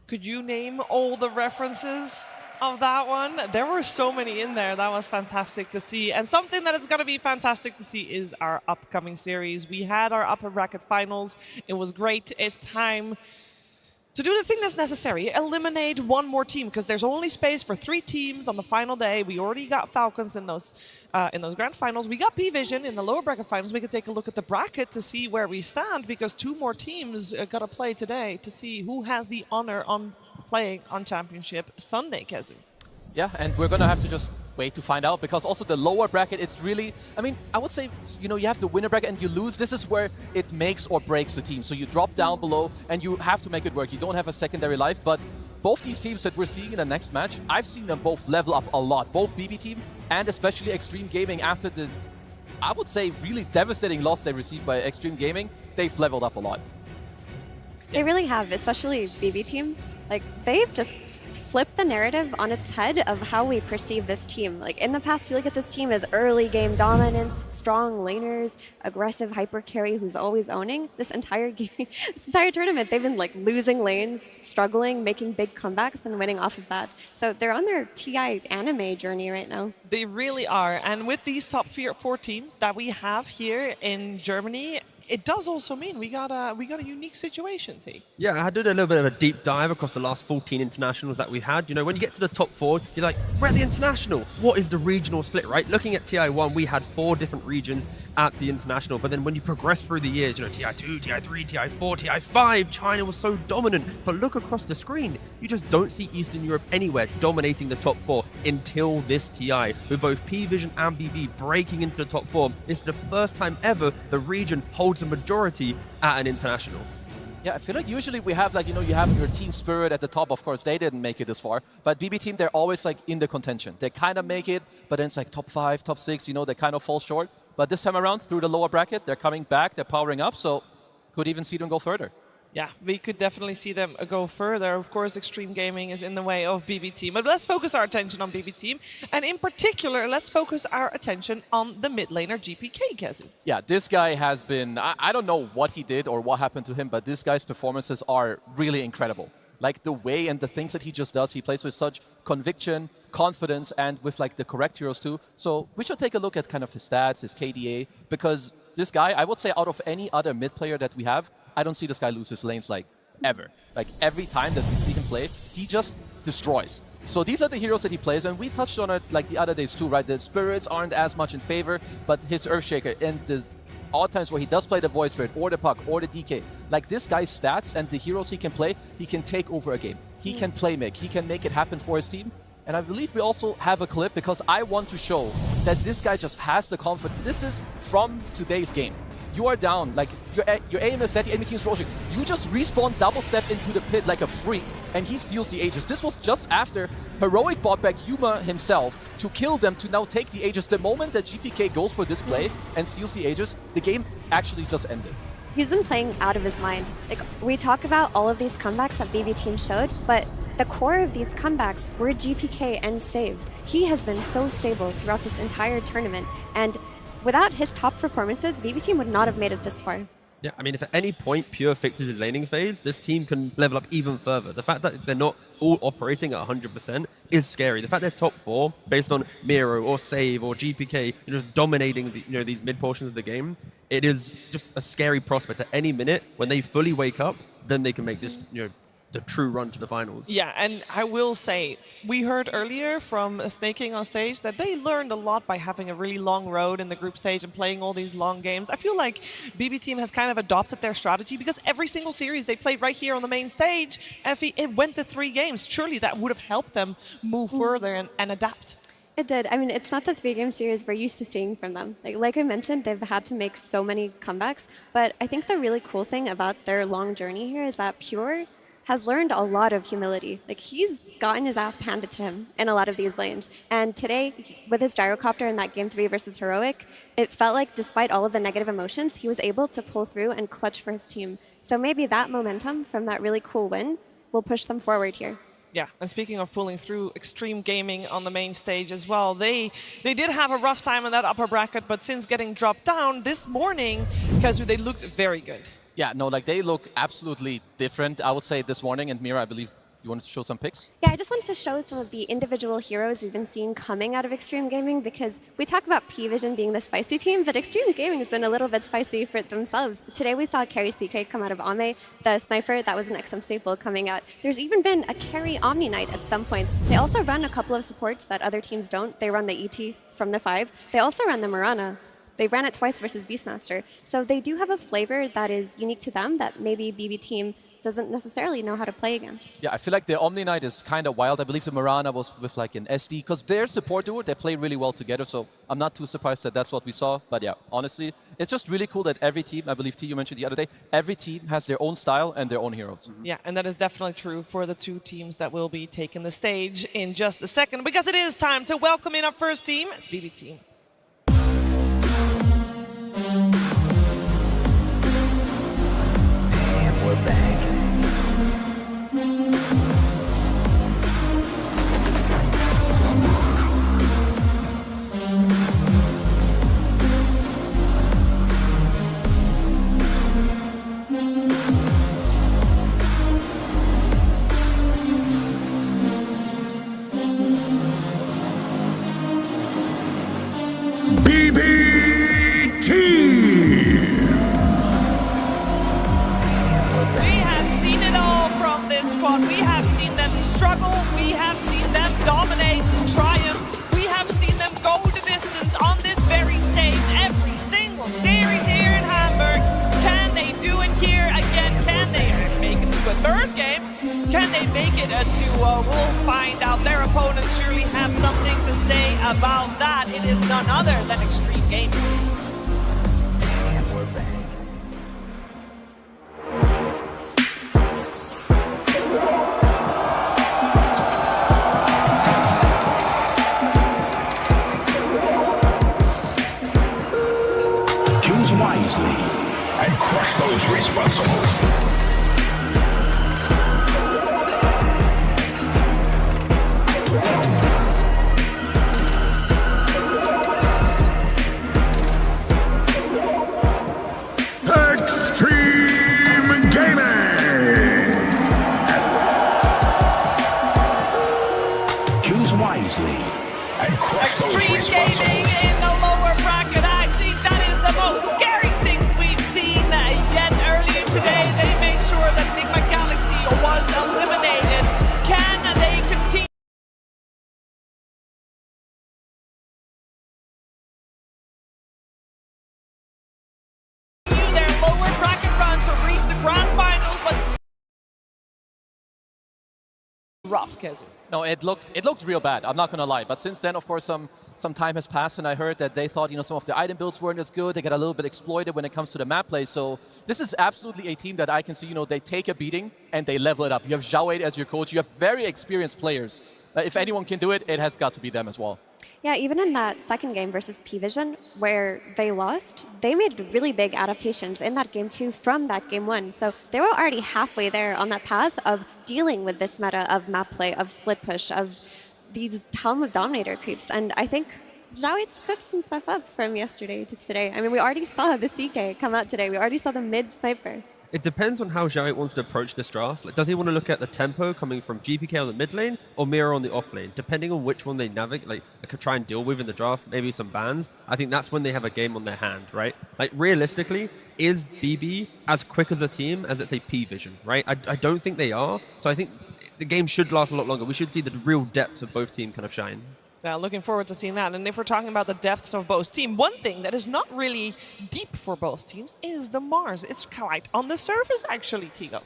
Could you name all the references of that one. There were so many in there. That was fantastic to see. And something that is going to be fantastic to see is our upcoming series. We had our upper bracket finals. It was great. It's time to do the thing that's necessary, eliminate one more team, because there's only space for 3 teams on the final day. We already got Falcons in those grand finals. We got Pvision in the lower bracket finals. We can take a look at the bracket to see where we stand, because 2 more teams got to play today to see who has the honor on playing on Championship Sunday, Kezu. Yeah, and we're going to have to just wait to find out, because also the lower bracket, it's really, I mean, I would say, you know, you have the winner bracket and you lose. This is where it makes or breaks the team. So you drop down below and you have to make it work. You don't have a secondary life, but both these teams that we're seeing in the next match, I've seen them both level up a lot. Both BB Team and especially Xtreme Gaming, after the, I would say, really devastating loss they received by Xtreme Gaming, they've leveled up a lot. They really have, especially BB Team. Like, they've just flipped the narrative on its head of how we perceive this team. Like, in the past, you look at this team as early game dominance, strong laners, aggressive hyper carry who's always owning. This entire game, this entire tournament, they've been like losing lanes, struggling, making big comebacks, and winning off of that. So they're on their TI anime journey right now. They really are. And with these top 4 teams that we have here in Germany, it does also mean we got a unique situation, T. Yeah, I did a little bit of a deep dive across the last 14 internationals that we've had. You know, when you get to the top 4, you're like, we're at the international. What is the regional split, right? Looking at TI1, we had 4 different regions at the international. But then when you progress through the years, you know, TI2, TI3, TI4, TI5, China was so dominant. But look across the screen, you just don't see Eastern Europe anywhere dominating the top 4 until this TI. With both Pvision and BB breaking into the top 4, it's the first time ever the region holds a majority at an international. Yeah, I feel like usually we have, like, you know, you have your team spirit at the top. Of course, they didn't make it this far. But BB Team, they're always like in the contention. They kind of make it, but then it's like top 5, top 6, you know, they kind of fall short. But this time around, through the lower bracket, they're coming back, they're powering up, so could even see them go further. Yeah, we could definitely see them go further. Of course, Xtreme Gaming is in the way of BB Team. But let's focus our attention on BB Team. And in particular, let's focus our attention on the mid laner GPK, Kezu. Yeah, this guy has been, I don't know what he did or what happened to him, but this guy's performances are really incredible. Like the way and the things that he just does, he plays with such conviction, confidence, and with like the correct heroes too. So we should take a look at kind of his stats, his KDA, because this guy, I would say out of any other mid player that we have, I don't see this guy lose his lanes like ever. Like every time that we see him play, he just destroys. So these are the heroes that he plays, and we touched on it like the other days too, right? The spirits aren't as much in favor, but his Earthshaker and the odd times where he does play the Void Spirit or the Puck or the DK, like this guy's stats and the heroes he can play, he can take over a game. He can play make, he can make it happen for his team. And I believe we also have a clip because I want to show that this guy just has the confidence. This is from today's game. You are down, like your aim is that the enemy team's Rosh. You just respawn, double step into the pit like a freak, and he steals the Aegis. This was just after Heroic bought back Yuma himself to kill them to now take the Aegis. The moment that GPK goes for this play and steals the Aegis, the game actually just ended. He's been playing out of his mind. Like, we talk about all of these comebacks that BB Team showed, but the core of these comebacks were GPK and Save. He has been so stable throughout this entire tournament, and without his top performances, BB Team would not have made it this far. Yeah, I mean, if at any point Pure fixes his laning phase, this team can level up even further. The fact that they're not all operating at 100% is scary. The fact they're top 4, based on Miro or Save or GPK, just dominating the, these mid portions of the game, it is just a scary prospect. At any minute, when they fully wake up, then they can make this, the true run to the finals. Yeah, and I will say, we heard earlier from Snaking on stage that they learned a lot by having a really long road in the group stage and playing all these long games. I feel like BB Team has kind of adopted their strategy because every single series they played right here on the main stage, it went to 3 games. Surely that would have helped them move further and adapt. It did. I mean, it's not the 3-game series we're used to seeing from them. Like I mentioned, they've had to make so many comebacks, but I think the really cool thing about their long journey here is that Pure has learned a lot of humility. Like, he's gotten his ass handed to him in a lot of these lanes. And today, with his gyrocopter in that Game 3 versus Heroic, it felt like despite all of the negative emotions, he was able to pull through and clutch for his team. So maybe that momentum from that really cool win will push them forward here. Yeah, and speaking of pulling through, Xtreme Gaming on the main stage as well. They did have a rough time in that upper bracket, but since getting dropped down this morning, Kazu, they looked very good. Yeah, no, like they look absolutely different, I would say, this morning. And Mira, I believe You wanted to show some picks? Yeah, I just wanted to show some of the individual heroes we've been seeing coming out of Xtreme Gaming, because we talk about Pvision being the spicy team, but Xtreme Gaming has been a little bit spicy for themselves. Today we saw Carry CK come out of Ame, the sniper, that was an XM staple coming out. There's even been a Carry Omni Knight at some point. They also run a couple of supports that other teams don't. They run the ET from the 5. They also run the Mirana. They ran it twice versus Beastmaster. So they do have a flavor that is unique to them that maybe BB Team doesn't necessarily know how to play against. Yeah, I feel like the Omni Knight is kind of wild. I believe the Mirana was with like an SD, because their support duo, they play really well together, so I'm not too surprised that that's what we saw. But yeah, honestly, it's just really cool that every team, I believe T, you mentioned the other day, every team has their own style and their own heroes. Yeah, and that is definitely true for the two teams that will be taking the stage in just a second, because it is time to welcome in our first team. It's BB Team. And we're back. BB Team! We have seen it all from this squad. We have seen them struggle. We have seen them dominate and triumph. We have seen them go the distance on this very stage. Every single series here in Hamburg. Can they do it here again? Can they make it to a third game? Can they make it to we'll find out. Their opponents surely have something to say about that. It is none other than Xtreme Gaming. And we're back. Choose wisely and crush those responsible. Xtreme Gaming! Choose wisely and crush those Xtreme responsible. Gaming in the lower bracket. I think that is the most scary thing we've seen yet. Earlier today, they made sure that Nigma Galaxy was eliminated. Can they continue their lower bracket run to reach the grand finals? But rough, Kezu. No, it looked real bad, I'm not gonna lie. But since then, of course, some time has passed, and I heard that they thought, some of the item builds weren't as good. They got a little bit exploited when it comes to the map play. So this is absolutely a team that I can see, they take a beating and they level it up. You have Xiaowei as your coach. You have very experienced players. If anyone can do it, it has got to be them as well. Yeah, even in that second game versus Pvision, where they lost, they made really big adaptations in that game too from that game 1. So they were already halfway there on that path of dealing with this meta of map play, of split push, of these Helm of Dominator creeps. And I think Xiaowei's cooked some stuff up from yesterday to today. I mean, we already saw the CK come out today. We already saw the mid sniper. It depends on how Xiaowei wants to approach this draft. Like, does he want to look at the tempo coming from GPK on the mid lane or Mira on the off lane? Depending on which one they navigate, like could try and deal with in the draft, maybe some bans. I think that's when they have a game on their hand, right? Like realistically, is BB as quick as a team as, let's say, Pvision, right? I don't think they are. So I think the game should last a lot longer. We should see the real depths of both teams kind of shine. Now, looking forward to seeing that. And if we're talking about the depths of both teams, one thing that is not really deep for both teams is the Mars. It's quite on the surface, actually, Tigo.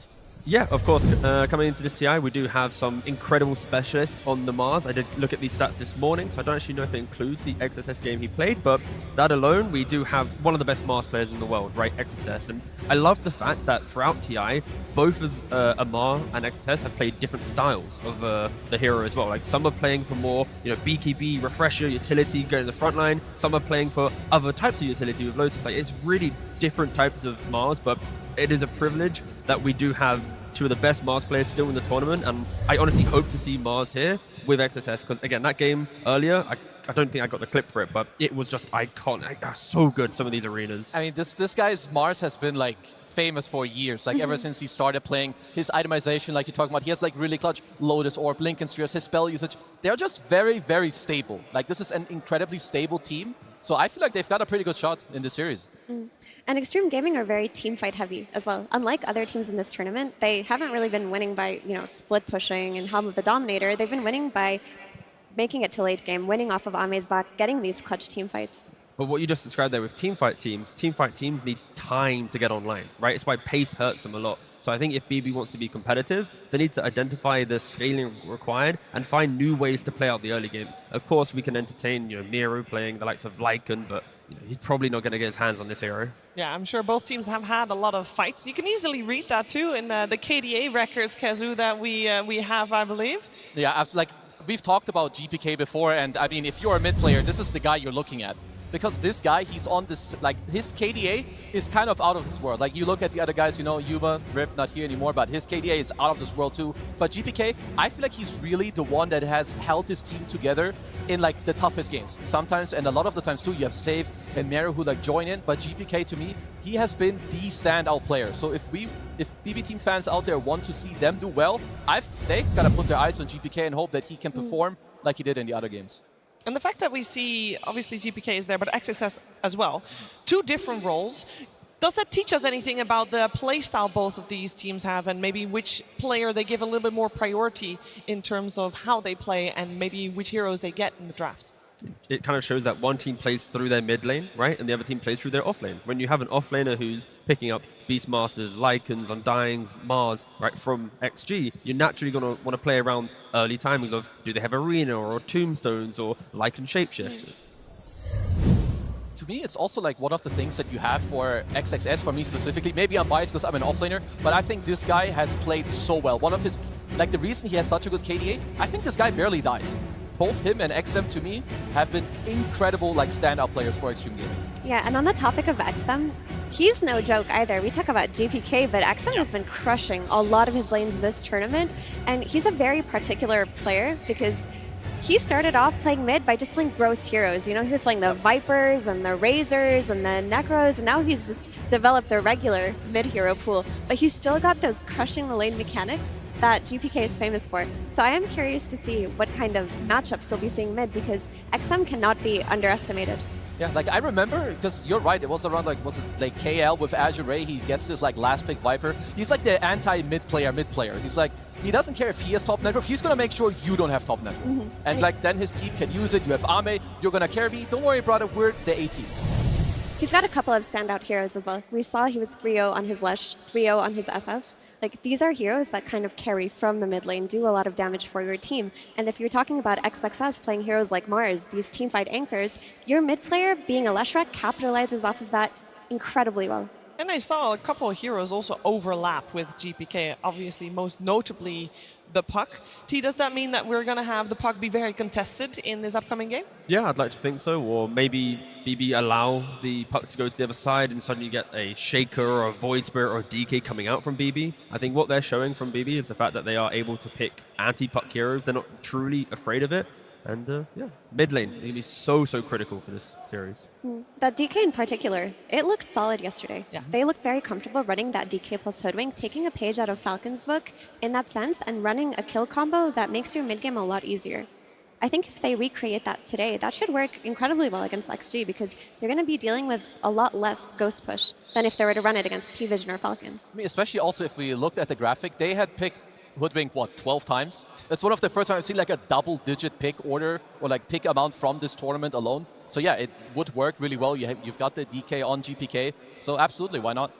Yeah, of course. Coming into this TI, we do have some incredible specialists on the Mars. I did look at these stats this morning, so I don't actually know if it includes the XSS game he played, but that alone, we do have one of the best Mars players in the world, right, XSS. And I love the fact that throughout TI, both of Amar and XSS have played different styles of the hero as well. Like some are playing for more, BKB, refresher, utility, going to the front line. Some are playing for other types of utility with Lotus. Like it's really different types of Mars, but it is a privilege that we do have two of the best Mars players still in the tournament, and I honestly hope to see Mars here with XSS, because again, that game earlier, I I don't think I got the clip for it, but it was just iconic. So good, some of these arenas. I mean, this guy's Mars has been like famous for years, like ever since he started playing. His itemization, like you're talking about, he has like really clutch Lotus Orb, Lincoln Spheres, his spell usage. They're just very, very stable. Like this is an incredibly stable team. So I feel like they've got a pretty good shot in this series. And Xtreme Gaming are very team fight heavy as well. Unlike other teams in this tournament, they haven't really been winning by, split pushing and Helm of the Dominator. They've been winning by making it to late game, winning off of Ame's back, getting these clutch team fights. But what you just described there with team fight teams need time to get online, right? It's why pace hurts them a lot. So I think if BB wants to be competitive, they need to identify the scaling required and find new ways to play out the early game. Of course, we can entertain, Miro playing the likes of Lycan, but he's probably not going to get his hands on this hero. Yeah, I'm sure both teams have had a lot of fights. You can easily read that too in the KDA records, Kazu, that we have, I believe. Yeah, we've talked about GPK before, and I mean, if you're a mid player, this is the guy you're looking at. Because this guy, he's on this, like, his KDA is kind of out of this world. Like, you look at the other guys, Yuma, Rip, not here anymore, but his KDA is out of this world too. But GPK, I feel like he's really the one that has held his team together in, like, the toughest games. Sometimes, and a lot of the times too, you have Save and Meru who, like, join in. But GPK, to me, he has been the standout player. So if BB Team fans out there want to see them do well, they've got to put their eyes on GPK and hope that he can perform like he did in the other games. And the fact that we see, obviously GPK is there, but XXS as well. Two different roles. Does that teach us anything about the playstyle both of these teams have and maybe which player they give a little bit more priority in terms of how they play and maybe which heroes they get in the draft? It kind of shows that one team plays through their mid lane, right? And the other team plays through their off lane. When you have an off laner who's picking up Beastmasters, Lycans, Undyings, Mars, right, from XG, you're naturally going to want to play around early timings of do they have Arena or Tombstones or Lycan Shapeshift. To me, it's also like one of the things that you have for XXS, for me specifically. Maybe I'm biased because I'm an offlaner, but I think this guy has played so well. One of his, like the reason he has such a good KDA, I think this guy barely dies. Both him and XM, to me, have been incredible like standout players for Xtreme Gaming. Yeah, and on the topic of XM, he's no joke either. We talk about GPK, but XM has been crushing a lot of his lanes this tournament, and he's a very particular player because he started off playing mid by just playing gross heroes. He was playing the Vipers and the Razors and the Necros, and now he's just developed the regular mid hero pool. But he's still got those crushing the lane mechanics that GPK is famous for. So I am curious to see what kind of matchups we'll be seeing mid because XM cannot be underestimated. Yeah, like I remember, because you're right, it was around like, was it like KL with Azure Ray, he gets this like last pick Viper. He's like the anti-mid player. He's like, he doesn't care if he has top network, he's gonna make sure you don't have top network. And like then his team can use it, you have Ame, you're gonna carry me, don't worry brother, we're the A team. He's got a couple of standout heroes as well. We saw he was 3-0 on his Lesh, 3-0 on his SF. Like, these are heroes that kind of carry from the mid lane, do a lot of damage for your team. And if you're talking about XXS playing heroes like Mars, these teamfight anchors, your mid player, being a Leshrac, capitalizes off of that incredibly well. And I saw a couple of heroes also overlap with GPK, obviously most notably the puck. T, does that mean that we're going to have the puck be very contested in this upcoming game? Yeah, I'd like to think so. Or maybe BB allow the puck to go to the other side and suddenly you get a Shaker or a Void Spirit or a DK coming out from BB. I think what they're showing from BB is the fact that they are able to pick anti-puck heroes. They're not truly afraid of it. And yeah, mid lane, it's going to be so critical for this series. That DK in particular, it looked solid yesterday. Yeah. They looked very comfortable running that DK plus Hoodwink, taking a page out of Falcon's book in that sense, and running a kill combo that makes your mid game a lot easier. I think if they recreate that today, that should work incredibly well against XG because they're going to be dealing with a lot less ghost push than if they were to run it against Pvision or Falcons. I mean, especially also if we looked at the graphic, they had picked Hoodwink, 12 times? That's one of the first times I've seen like a double-digit pick order or like pick amount from this tournament alone. So yeah, it would work really well. You've got the DK on GPK, so absolutely, why not?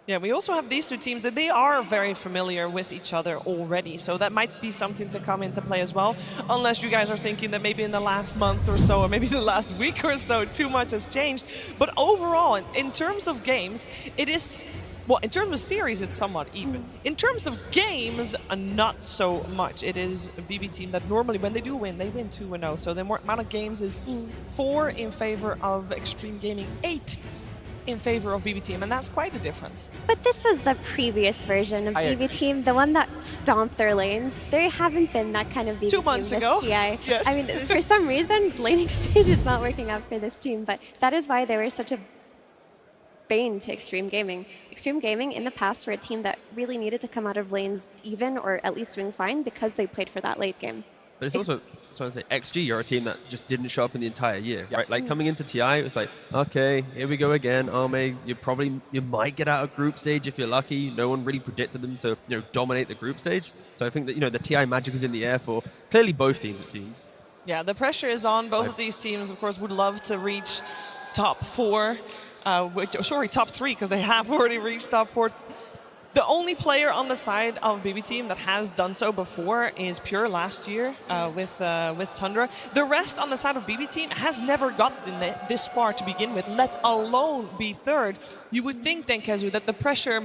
Yeah, we also have these two teams that they are very familiar with each other already, so that might be something to come into play as well, unless you guys are thinking that maybe in the last month or so, or maybe in the last week or so, too much has changed. But overall, in terms of games, it is... Well, in terms of series, it's somewhat even. In terms of games, not so much. It is a BB team that normally, when they do win, they win 2-0. So the amount of games is 4 in favor of Xtreme Gaming, 8 in favor of BB team, and that's quite a difference. But this was the previous version of BB team, the one that stomp their lanes. They haven't been that kind of BB 2 months team this ago. TI. Yes. I mean, for some reason, laning stage is not working out for this team, but that is why they were such a bane to Xtreme Gaming. Xtreme Gaming in the past were a team that really needed to come out of lanes even or at least doing fine because they played for that late game. But it's also, so I say, XG, you're a team that just didn't show up in the entire year, right? Like coming into TI, it was like, okay, here we go again. Arme, you might get out of group stage if you're lucky. No one really predicted them to, dominate the group stage. So I think that, the TI magic is in the air for clearly both teams, it seems. Yeah, the pressure is on. Both of these teams, of course, would love to reach top 4. Top 3, because they have already reached top 4. The only player on the side of BB Team that has done so before is Pure last year with Tundra. The rest on the side of BB Team has never gotten this far to begin with, let alone be third. You would think then, Kezu, that the pressure,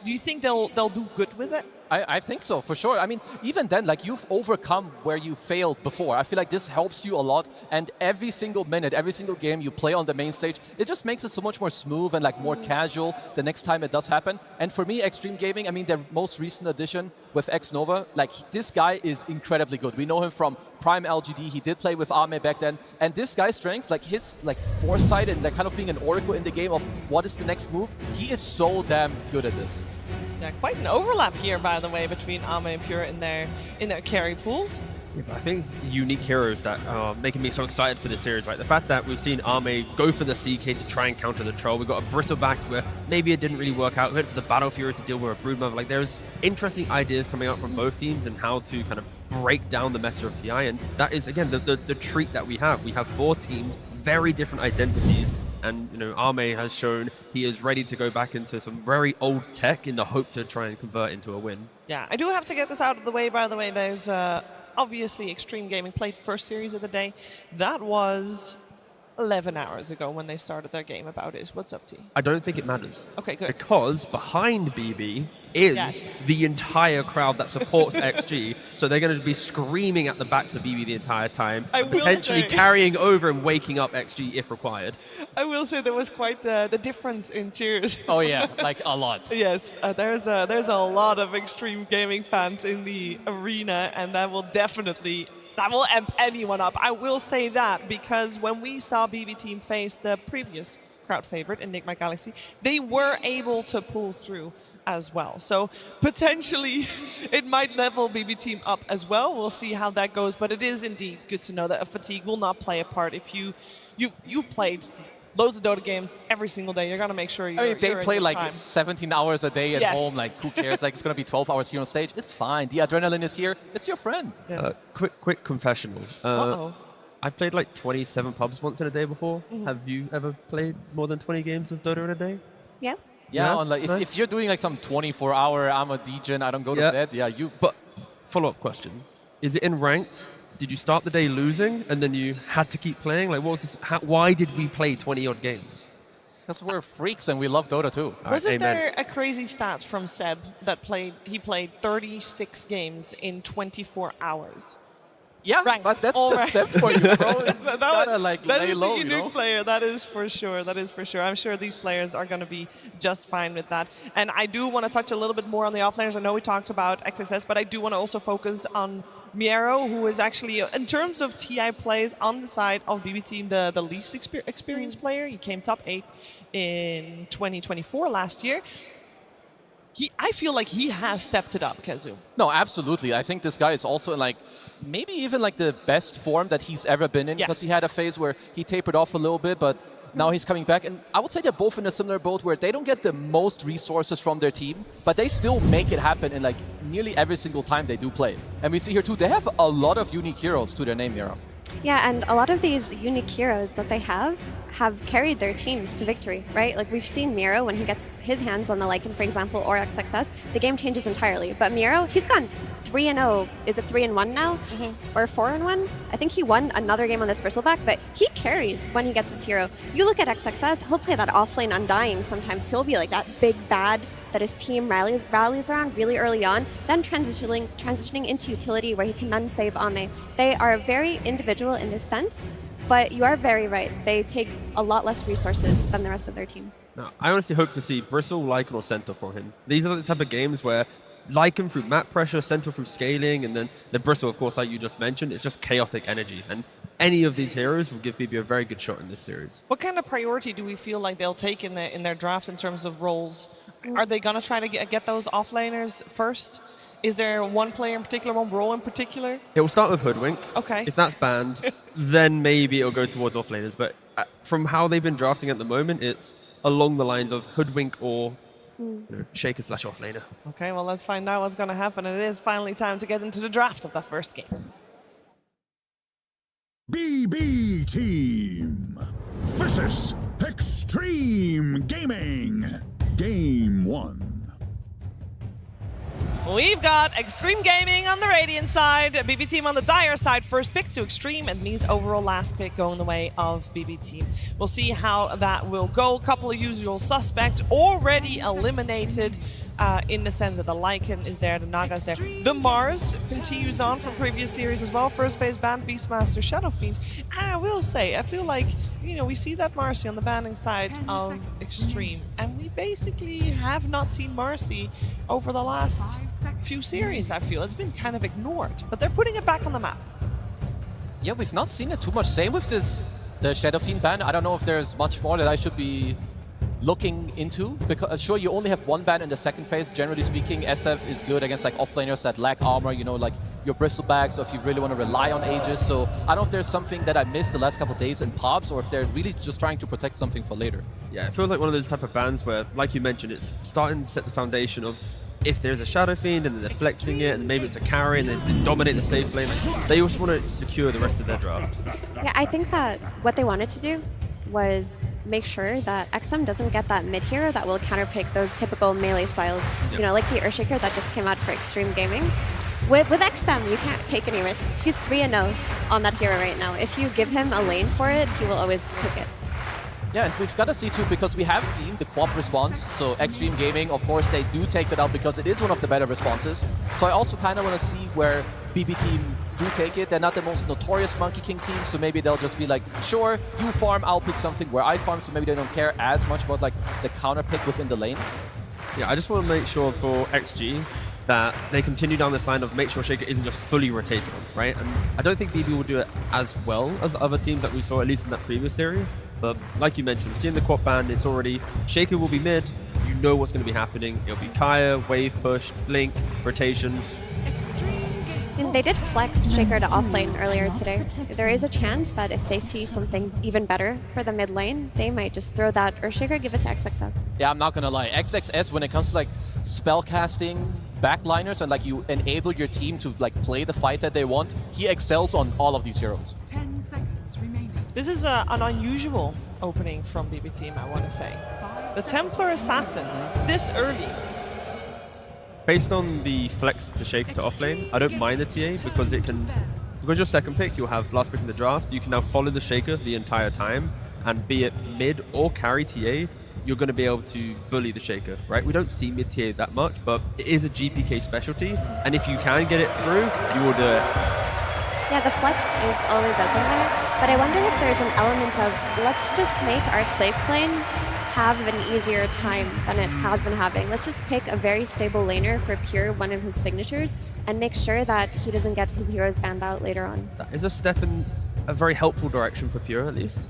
do you think they'll do good with it? I think so, for sure. I mean, even then, like, you've overcome where you failed before. I feel like this helps you a lot, and every single minute, every single game you play on the main stage, it just makes it so much more smooth and, like, more casual the next time it does happen. And for me, Xtreme Gaming, I mean, their most recent addition with Xnova, like, this guy is incredibly good. We know him from Prime LGD. He did play with Ame back then. And this guy's strength, like, his, like, foresight and, like, kind of being an oracle in the game of what is the next move, he is so damn good at this. Yeah, quite an overlap here, by the way, between Ame and Pure in their carry pools. Yeah, but I think it's the unique heroes that are making me so excited for this series, right? The fact that we've seen Ame go for the CK to try and counter the troll. We've got a Bristleback where maybe it didn't really work out. We went for the Battle Fury to deal with a Broodmother. Like, there's interesting ideas coming out from both teams and how to kind of break down the meta of TI. And that is, again, the treat that we have. We have 4 teams, very different identities. And, Ame has shown he is ready to go back into some very old tech in the hope to try and convert into a win. Yeah, I do have to get this out of the way, by the way. There's obviously Xtreme Gaming played first series of the day. That was 11 hours ago when they started their game about it. What's up, T? I don't think it matters. Okay, good. Because behind BB is the entire crowd that supports XG. So they're going to be screaming at the backs of BB the entire time, potentially carrying over and waking up XG if required. I will say there was quite the difference in cheers. Oh yeah, like a lot. Yes, there's a lot of Xtreme Gaming fans in the arena, and that will amp anyone up. I will say that because when we saw BB Team face the previous crowd favorite in Nigma Galaxy, they were able to pull through as well. So potentially it might level BB Team up as well. We'll see how that goes, but it is indeed good to know that a fatigue will not play a part. If you've played loads of Dota games every single day, you're gonna make sure you're they play like time. 17 hours a day at home, like who cares? Like it's gonna be 12 hours here on stage. It's fine. The adrenaline is here. It's your friend. Quick confessional. I've played like 27 pubs once in a day before. Have you ever played more than 20 games of Dota in a day? Yeah. Yeah, on like if you're doing like some 24-hour, I'm a degen, I don't go to bed. Yeah, you. But follow-up question: is it in ranked? Did you start the day losing and then you had to keep playing? Like, what was this? Why did we play 20-odd games? Because we're freaks and we love Dota too. Wasn't there a crazy stat from Seb that he played 36 games in 24 hours? Yeah, but that's just Seb for you, bro. It's gotta like lay low, a unique player, that is for sure. That is for sure. I'm sure these players are going to be just fine with that. And I do want to touch a little bit more on the offlaners. I know we talked about XSS, but I do want to also focus on Miero, who is actually, in terms of TI plays on the side of BB Team, the least experienced player. He came top 8 in 2024 last year. I feel like he has stepped it up, Kezu. No, absolutely. I think this guy is also like maybe even like the best form that he's ever been in, because he had a phase where he tapered off a little bit, but now he's coming back. And I would say they're both in a similar boat where they don't get the most resources from their team, but they still make it happen in like nearly every single time they do play. And we see here too, they have a lot of unique heroes to their name, Mira. Yeah, and a lot of these unique heroes that they have carried their teams to victory, right? Like we've seen Miro, when he gets his hands on the Lycan, for example, or XXS, the game changes entirely. But Miro, he's gone 3-0. Is it 3-1 now? Or 4-1? I think he won another game on this Bristleback, but he carries when he gets his hero. You look at XXS, he'll play that offlane Undying sometimes. He'll be like that big bad that his team rallies around really early on, then transitioning into utility where he can unsave Ame. They are very individual in this sense, but you are very right. They take a lot less resources than the rest of their team. Now, I honestly hope to see Bristle, Lycan, or Center for him. These are the type of games where Lycan through map pressure, Centaur through scaling, and then the Bristle, of course, like you just mentioned, it's just chaotic energy. And any of these heroes will give BB a very good shot in this series. What kind of priority do we feel like they'll take in their draft in terms of roles? Are they going to try to get those offlaners first? Is there one player in particular, one role in particular? It will start with Hoodwink. Okay. If that's banned, then maybe it'll go towards offlaners. But from how they've been drafting at the moment, it's along the lines of Hoodwink or Shaker / offlaner. Okay, well, let's find out what's going to happen. It is finally time to get into the draft of the first game. BB Team versus Xtreme Gaming. Game 1. We've got Xtreme Gaming on the Radiant side, BB Team on the Dire side. First pick to Xtreme, and means overall last pick going the way of BB Team. We'll see how that will go. A couple of usual suspects already eliminated in the sense that the Lycan is there, the Naga is there. The Mars continues on from previous series as well. First phase ban, Beastmaster, Shadow Fiend. And I will say, I feel like, you know, we see that Marcy on the banning side of Xtreme, and we basically have not seen Marcy over the last few series, I feel. It's been kind of ignored, but they're putting it back on the map. Yeah, we've not seen it too much. Same with the Shadow Fiend ban. I don't know if there's much more that I should be looking into, because sure, you only have one ban in the second phase. Generally speaking, SF is good against like offlaners that lack armor, you know, like your Bristlebags, or if you really want to rely on Aegis. So I don't know if there's something that I missed the last couple of days in POBs, or if they're really just trying to protect something for later. Yeah, it feels like one of those type of bans where, like you mentioned, it's starting to set the foundation of if there's a Shadow Fiend and then they're flexing it, and maybe it's a carry and they dominate the safe lane. They also want to secure the rest of their draft. Yeah, I think that what they wanted to do was make sure that XM doesn't get that mid hero that will counterpick those typical melee styles. Yep. You know, like the Earthshaker that just came out for Xtreme Gaming. With XM, you can't take any risks. He's 3-0 on that hero right now. If you give him a lane for it, he will always pick it. Yeah, and we've got to see too, because we have seen the co-op response. So Xtreme Gaming, of course, they do take that out because it is one of the better responses. So I also kind of want to see where BB Team do take it. They're not the most notorious Monkey King team, so maybe they'll just be like, sure, you farm, I'll pick something where I farm, so maybe they don't care as much about like the counter pick within the lane. Yeah, I just want to make sure for XG that they continue down this line of make sure Shaker isn't just fully rotated on, right? And I don't think BB will do it as well as other teams that we saw, at least in that previous series. But like you mentioned, seeing the quad ban, it's already, Shaker will be mid, you know what's going to be happening. It'll be Kaya, wave push, blink, rotations. And they did flex Shaker to offlane earlier today. There is a chance that if they see something even better for the mid lane, they might just throw that Earthshaker, give it to XXS. Yeah, I'm not gonna lie. XXS, when it comes to like spellcasting backliners and like you enable your team to like play the fight that they want, he excels on all of these heroes. 10 seconds remaining. This is an unusual opening from BB Team, I want to say. The Templar Assassin, this early. Based on the flex to Shaker to offlane, I don't mind the TA because it can, because your second pick, you'll have last pick in the draft, you can now follow the Shaker the entire time, and be it mid or carry TA, you're going to be able to bully the Shaker, right? We don't see mid TA that much, but it is a GPK specialty, and if you can get it through, you will do it. Yeah, the flex is always open there, but I wonder if there's an element of, let's just make our safe lane have an easier time than it has been having. Let's just pick a very stable laner for Pure, one of his signatures, and make sure that he doesn't get his heroes banned out later on. That is a step in a very helpful direction for Pure, at least.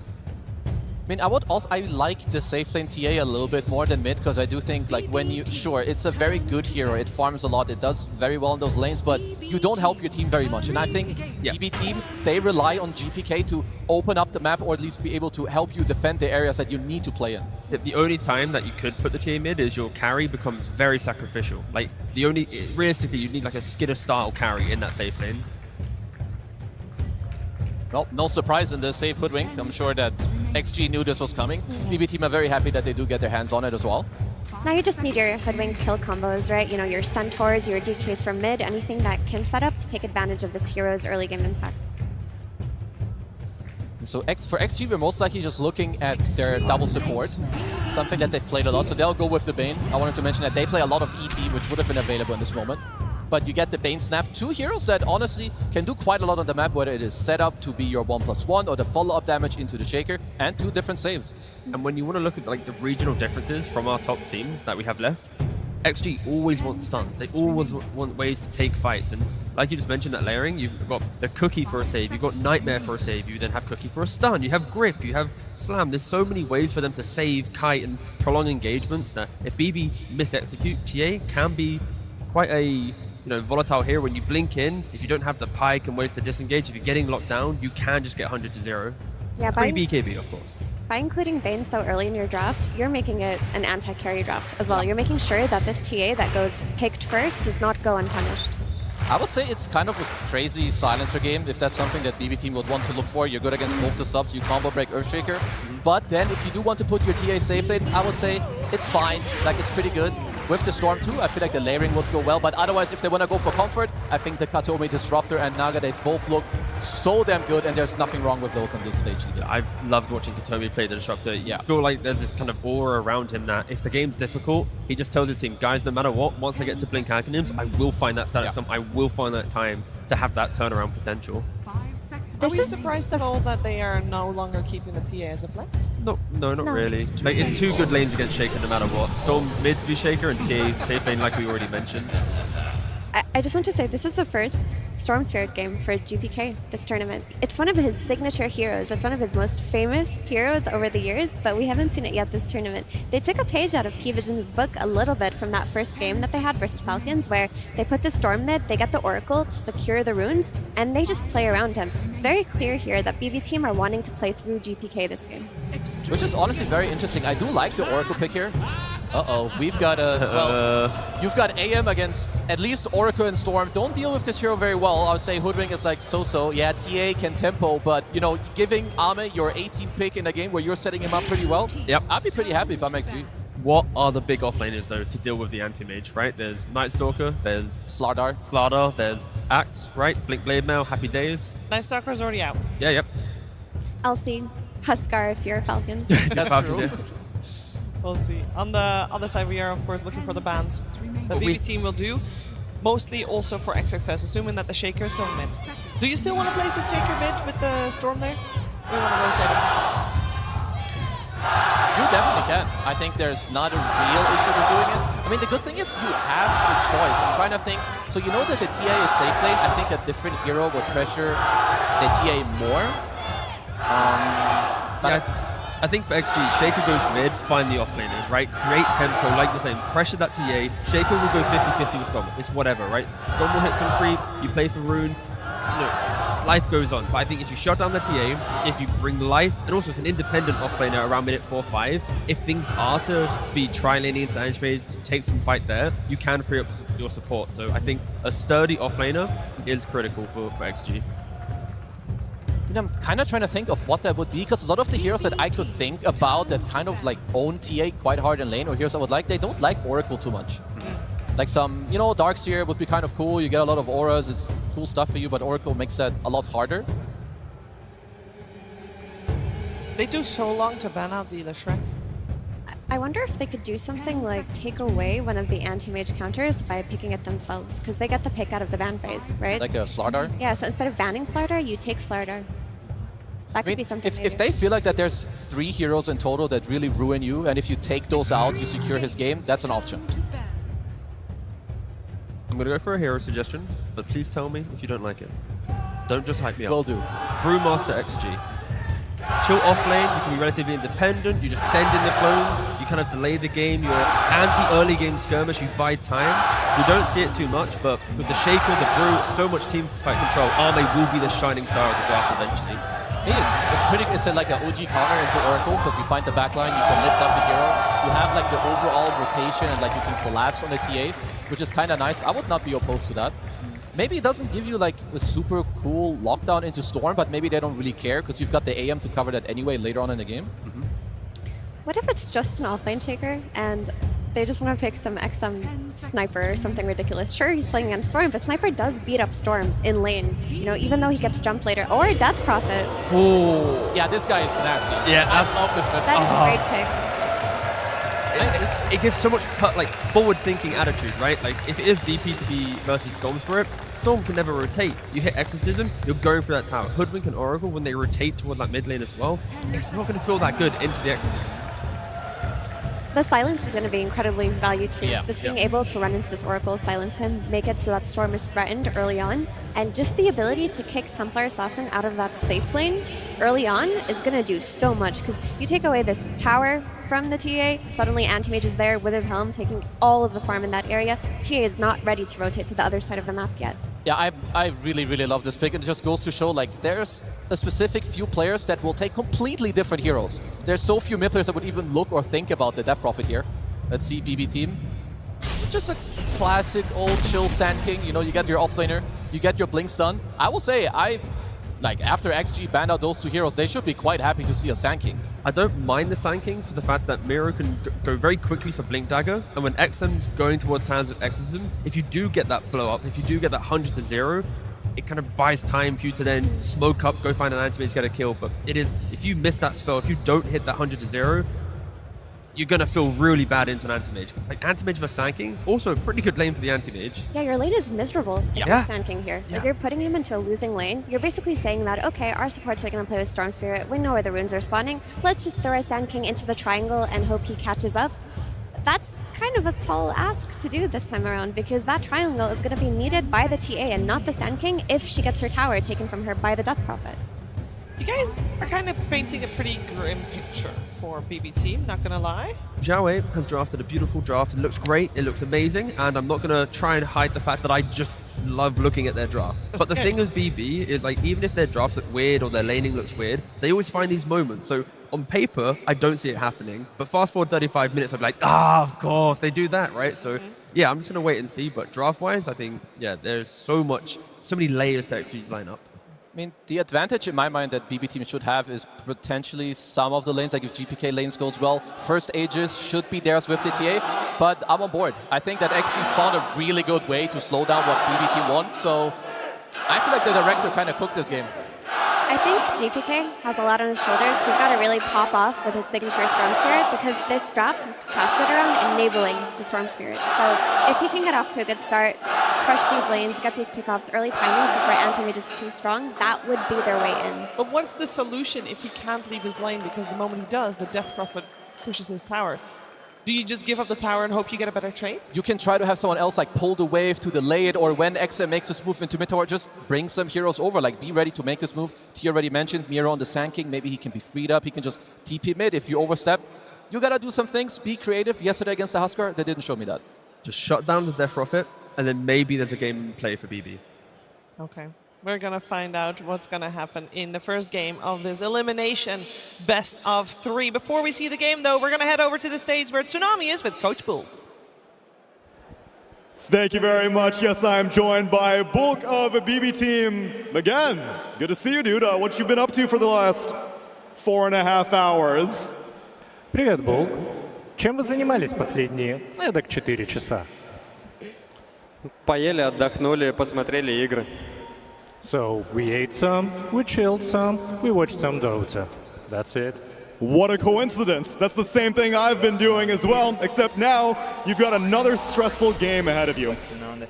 I mean, I like the safe lane TA a little bit more than mid, because I do think like when you, sure, it's a very good hero, it farms a lot, it does very well in those lanes, but you don't help your team very much. And I think BB Team, they rely on GPK to open up the map, or at least be able to help you defend the areas that you need to play in. The only time that you could put the TA mid is your carry becomes very sacrificial. Like, the only, realistically, you need like a Skidder style carry in that safe lane. Well, no surprise in the safe Hoodwink. I'm sure that XG knew this was coming. BB Team are very happy that they do get their hands on it as well. Now you just need your Hoodwink kill combos, right? You know, your Centaurs, your DKs from mid, anything that can set up to take advantage of this hero's early game impact. So for XG, we're most likely just looking at their double support, something that they've played a lot. So they'll go with the Bane. I wanted to mention that they play a lot of ET, which would have been available in this moment. But you get the Bane Snap, two heroes that honestly can do quite a lot on the map, whether it is set up to be your 1+1 or the follow-up damage into the Shaker, and two different saves. And when you want to look at like the regional differences from our top teams that we have left, XG always wants stuns. They always want ways to take fights. And like you just mentioned, that layering, you've got the Cookie for a save, you've got Nightmare for a save, you then have Cookie for a stun, you have Grip, you have Slam. There's so many ways for them to save, kite, and prolong engagements that if BB mis-execute, TA can be quite a volatile hero. When you blink in, if you don't have the pike and ways to disengage, if you're getting locked down, you can just get 100 to 0. Yeah, Pre-BKB, of course. By including Vayne so early in your draft, you're making it an anti-carry draft as well. You're making sure that this TA that goes picked first does not go unpunished. I would say it's kind of a crazy silencer game, if that's something that BB Team would want to look for. You're good against both the subs, you combo break Earthshaker. But then if you do want to put your TA safe lane, I would say it's fine, like it's pretty good. With the Storm too, I feel like the layering would go well, but otherwise if they want to go for comfort, I think the Katomi Disruptor and Naga, they both look so damn good, and there's nothing wrong with those on this stage either. I've loved watching Katomi play the Disruptor. Yeah. I feel like there's this kind of aura around him that if the game's difficult, he just tells his team, guys, no matter what, once I get to Blink Acronyms, I will find that status stomp, I will find that time to have that turnaround potential. Are we surprised at all that they are no longer keeping the TA as a flex? No, not really. Like, it's two good lanes against Shaker no matter what. Storm mid v Shaker and TA safe lane like we already mentioned. I just want to say this is the first Storm Spirit game for GPK this tournament. It's one of his signature heroes. It's one of his most famous heroes over the years, but we haven't seen it yet this tournament. They took a page out of Pvision's book a little bit from that first game that they had versus Falcons, where they put the Storm mid, they get the Oracle to secure the runes, and they just play around him. It's very clear here that BB Team are wanting to play through GPK this game. Which is honestly very interesting. I do like the Oracle pick here. Uh-oh, we've got you've got AM against at least Oracle and Storm. Don't deal with this hero very well. I would say Hoodwink is like so-so. Yeah, TA can tempo, but giving Ame your 18 pick in a game where you're setting him up pretty well, I'd be pretty happy if I'm XG. What are the big offlaners, though, to deal with the anti-mage, right? There's Night Stalker, there's Slardar, there's Axe, right? Blink Blade Mail, Happy Days. Night Stalker's already out. Yeah, yep. LC, Huskar if you're Falcons. That's true. We'll see. On the other side, we are, of course, looking for the bans that BB Team will do, mostly also for XXS, assuming that the Shaker is going mid. Do you still want to place the Shaker mid with the Storm there? Or do you want to rotate him? You definitely can. I think there's not a real issue with doing it. I mean, the good thing is you have the choice. I'm trying to think. So you know that the TA is safe lane. I think a different hero would pressure the TA more. I think for XG, Shaker goes mid, find the offlaner, right? Create tempo, like you're saying, pressure that TA. Shaker will go 50-50 with Storm. It's whatever, right? Storm will hit some creep, you play for Rune, life goes on. But I think if you shut down the TA, if you bring life, and also it's an independent offlaner around minute 4-5, if things are to be tri-laning into Angemade, to take some fight there, you can free up your support. So I think a sturdy offlaner is critical for XG. I'm kind of trying to think of what that would be, because a lot of the heroes that I could think about that kind of like own TA quite hard in lane, or heroes I would like, they don't like Oracle too much. Like some, Darkseer would be kind of cool, you get a lot of auras, it's cool stuff for you, but Oracle makes that a lot harder. They do so long to ban out the Shrek. I wonder if they could do something like take away one of the anti-mage counters by picking it themselves, because they get the pick out of the ban phase, right? Like a Slardar? Yeah, so instead of banning Slardar, you take Slardar. That could be something. If they feel like that there's 3 heroes in total that really ruin you, and if you take those out, you secure his game, that's an option. I'm going to go for a hero suggestion, but please tell me if you don't like it. Don't just hype me up. Will do. Brewmaster XG. Chill off lane, you can be relatively independent, you just send in the clones, you kind of delay the game, you're anti-early game skirmish, you buy time. We don't see it too much, but with the Shaker, the Brew, so much team fight control, Ame will be the shining star of the draft eventually. It is. It's like an OG counter into Oracle, because you find the backline, you can lift up the hero, you have like the overall rotation, and like you can collapse on the TA, which is kind of nice. I would not be opposed to that. Maybe it doesn't give you like a super cool lockdown into Storm, but maybe they don't really care because you've got the AM to cover that anyway later on in the game. What if it's just an offlane Shaker and they just want to pick some XM Sniper or something ridiculous? Sure, he's playing against Storm, but Sniper does beat up Storm in lane, even though he gets jumped later. Or Death Prophet. Oh, yeah, this guy is nasty. Yeah, I love this map. That's a great pick. It gives so much forward-thinking attitude, right? Like, if it is DP to be versus Storm Spirit, Storm can never rotate. You hit Exorcism, you're going for that tower. Hoodwink and Oracle, when they rotate towards that mid lane as well, it's not going to feel that good into the Exorcism. The silence is going to be incredibly valued too. Yeah. Just being able to run into this Oracle, silence him, make it so that Storm is threatened early on, and just the ability to kick Templar Assassin out of that safe lane early on is going to do so much, because you take away this tower from the TA, suddenly Anti-Mage is there with his helm, taking all of the farm in that area. TA is not ready to rotate to the other side of the map yet. Yeah, I really, really love this pick. It just goes to show, like, there's a specific few players that will take completely different heroes. There's so few mid players that would even look or think about the Death Prophet here. Let's see BB Team. Just a classic old chill Sand King. You know, you get your offlaner, you get your Blink Stun. I will say, after XG banned out those two heroes, they should be quite happy to see a Sand King. I don't mind the Sand King for the fact that Miro can go very quickly for Blink Dagger, and when XM's going towards hands with Exorcism, if you do get that blow up, if you do get that 100 to 0, it kind of buys time for you to then smoke up, go find an anti-mage, get a kill. But it is, if you miss that spell, if you don't hit that 100 to 0, you're going to feel really bad into an anti-mage. It's like anti-mage for Sand King, also a pretty good lane for the anti-mage. Yeah, your lane is miserable with Yeah. Sand King here. Yeah. Like, you're putting him into a losing lane. You're basically saying that, okay, our supports are going to play with Storm Spirit. We know where the runes are spawning. Let's just throw a Sand King into the triangle and hope he catches up. That's kind of a tall ask to do this time around, because that triangle is going to be needed by the TA and not the Sand King if she gets her tower taken from her by the Death Prophet. You guys are kind of painting a pretty grim picture for BB Team, not gonna lie. Zhao has drafted a beautiful draft. It looks great, it looks amazing, and I'm not going to try and hide the fact that I just love looking at their draft. But the thing with BB is, like, even if their drafts look weird or their laning looks weird, they always find these moments. So on paper, I don't see it happening. But fast forward 35 minutes, I'd be like, of course, they do that, right? So yeah, I'm just going to wait and see. But draft-wise, I think, yeah, there's so many layers to XG's lineup. I mean, the advantage in my mind that BB Team should have is potentially some of the lanes, like if GPK lanes goes well, first Aegis should be theirs with the TA, but I'm on board. I think that XG found a really good way to slow down what BB Team want, so I feel like the director kind of cooked this game. I think GPK has a lot on his shoulders. He's got to really pop off with his signature Storm Spirit, because this draft was crafted around enabling the Storm Spirit. So if he can get off to a good start, crush these lanes, get these pickoffs, early timings before anti-mage is too strong, that would be their way in. But what's the solution if he can't leave his lane, because the moment he does, the Death Prophet pushes his tower? Do you just give up the tower and hope you get a better trade? You can try to have someone else like pull the wave to delay it, or when XM makes this move into mid tower, just bring some heroes over, like be ready to make this move. T already mentioned Miro on the Sand King, maybe he can be freed up, he can just TP mid. If you overstep, you gotta do some things, be creative. Yesterday against the Huskar, they didn't show me that. Just shut down the Death Prophet, and then maybe there's a game in play for BB. Okay. We're going to find out what's going to happen in the first game of this elimination best of 3. Before we see the game, though, we're going to head over to the stage where Tsunami is with Coach Bulk. Thank you very much. Yes, I am joined by Bulk of BB Team. Again, good to see you, dude. What you been up to for the last 4.5 hours? Привет, Булк. Чем вы занимались последние, эдак 4 часа? Поели, отдохнули, посмотрели игры. So, we ate some, we chilled some, we watched some Dota. That's it. What a coincidence. That's the same thing I've been doing as well, except now you've got another stressful game ahead of you.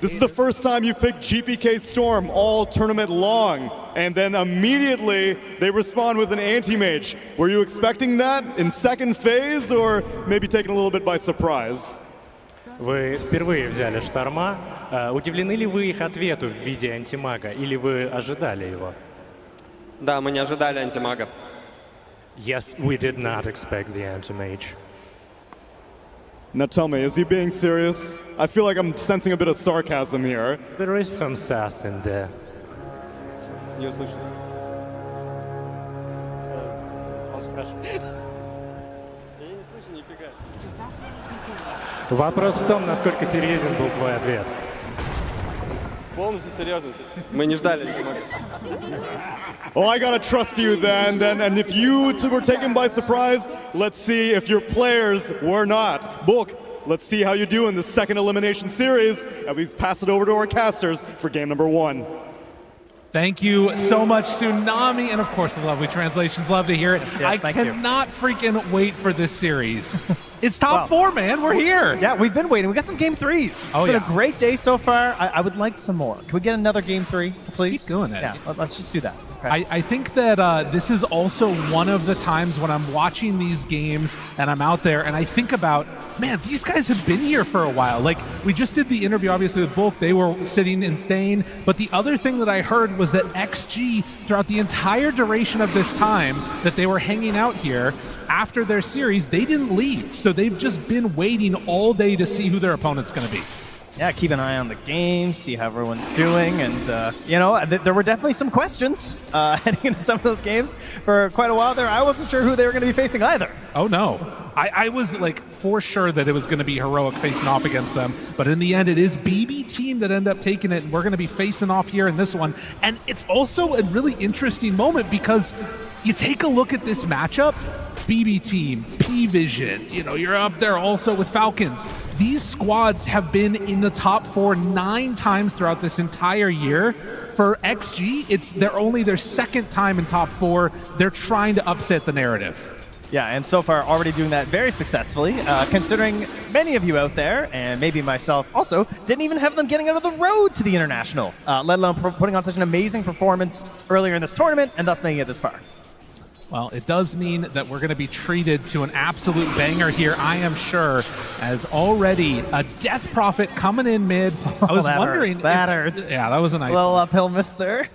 This is the first time you've picked GPK Storm all tournament long, and then immediately they respond with an anti-mage. Were you expecting that in second phase, or maybe taken a little bit by surprise? Вы впервые взяли Шторма. Удивлены ли вы их ответу в виде антимага, или вы ожидали его? Да, мы не ожидали антимага. Yes, we did not expect the anti-mage. Now tell me, is he being serious? I feel like I'm sensing a bit of sarcasm here. There is some sass in there. Не услышал. Он спрашивает. Вопрос в том, насколько серьезен был твой ответ. Полностью серьезно. Мы не ждали антимага. Well, I gotta trust you then, and if you two were taken by surprise, let's see if your players were not. Bulk, let's see how you do in the second elimination series, and we pass it over to our casters for game number 1. Thank you so much, Tsunami, and of course the lovely translations. Love to hear it. I cannot freaking wait for this series. It's top 4, man. We're here. Yeah, we've been waiting. We got some game 3s. Oh, it's been a great day so far. I would like some more. Can we get another game 3, please? Keep doing that. Yeah, let's just do that. I think that this is also one of the times when I'm watching these games and I'm out there and I think about, man, these guys have been here for a while. Like, we just did the interview, obviously, with Bulk. They were sitting and staying. But the other thing that I heard was that XG, throughout the entire duration of this time that they were hanging out here, after their series, they didn't leave. So they've just been waiting all day to see who their opponent's going to be. Yeah, keep an eye on the game, see how everyone's doing, and you know, there were definitely some questions heading into some of those games for quite a while there. I wasn't sure who they were going to be facing either. Oh no, I was like for sure that it was going to be Heroic facing off against them, but in the end it is BB Team that end up taking it, and we're going to be facing off here in this one. And it's also a really interesting moment because you take a look at this matchup. BB Team, Pvision, you know, you're up there also with Falcons. These squads have been in the top 4 9 times throughout this entire year. For XG, it's only their second time in top 4. They're trying to upset the narrative. Yeah, and so far already doing that very successfully, considering many of you out there, and maybe myself also, didn't even have them getting out of the road to the International, let alone putting on such an amazing performance earlier in this tournament, and thus making it this far. Well, it does mean that we're going to be treated to an absolute banger here, I am sure, as already a Death Prophet coming in mid. I was wondering... That hurts. Yeah, that was a nice little one. uphill miss there.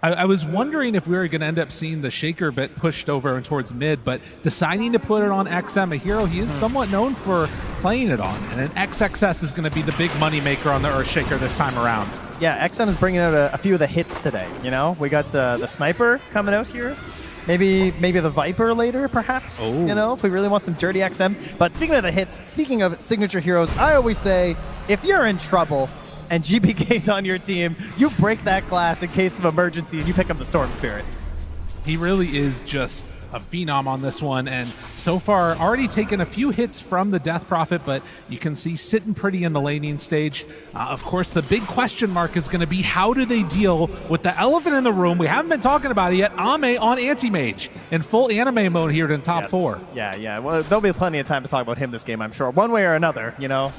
I was wondering if we were going to end up seeing the Shaker bit pushed over and towards mid, but deciding to put it on XM, a hero he is somewhat known for playing it on, and an XXS is going to be the big money maker on the Earthshaker this time around. Yeah, XM is bringing out a few of the hits today, you know? We got the Sniper coming out here. Maybe the Viper later, perhaps, you know, if we really want some dirty XM. But speaking of the hits, speaking of signature heroes, I always say, if you're in trouble and GPK's on your team, you break that glass in case of emergency and you pick up the Storm Spirit. He really is just a phenom on this one, and so far already taken a few hits from the Death Prophet, but you can see sitting pretty in the laning stage. Of course, the big question mark is going to be how do they deal with the elephant in the room? We haven't been talking about it yet. Ame on Anti-Mage in full anime mode here in top 4. Yeah. Well, there'll be plenty of time to talk about him this game, I'm sure. One way or another, you know,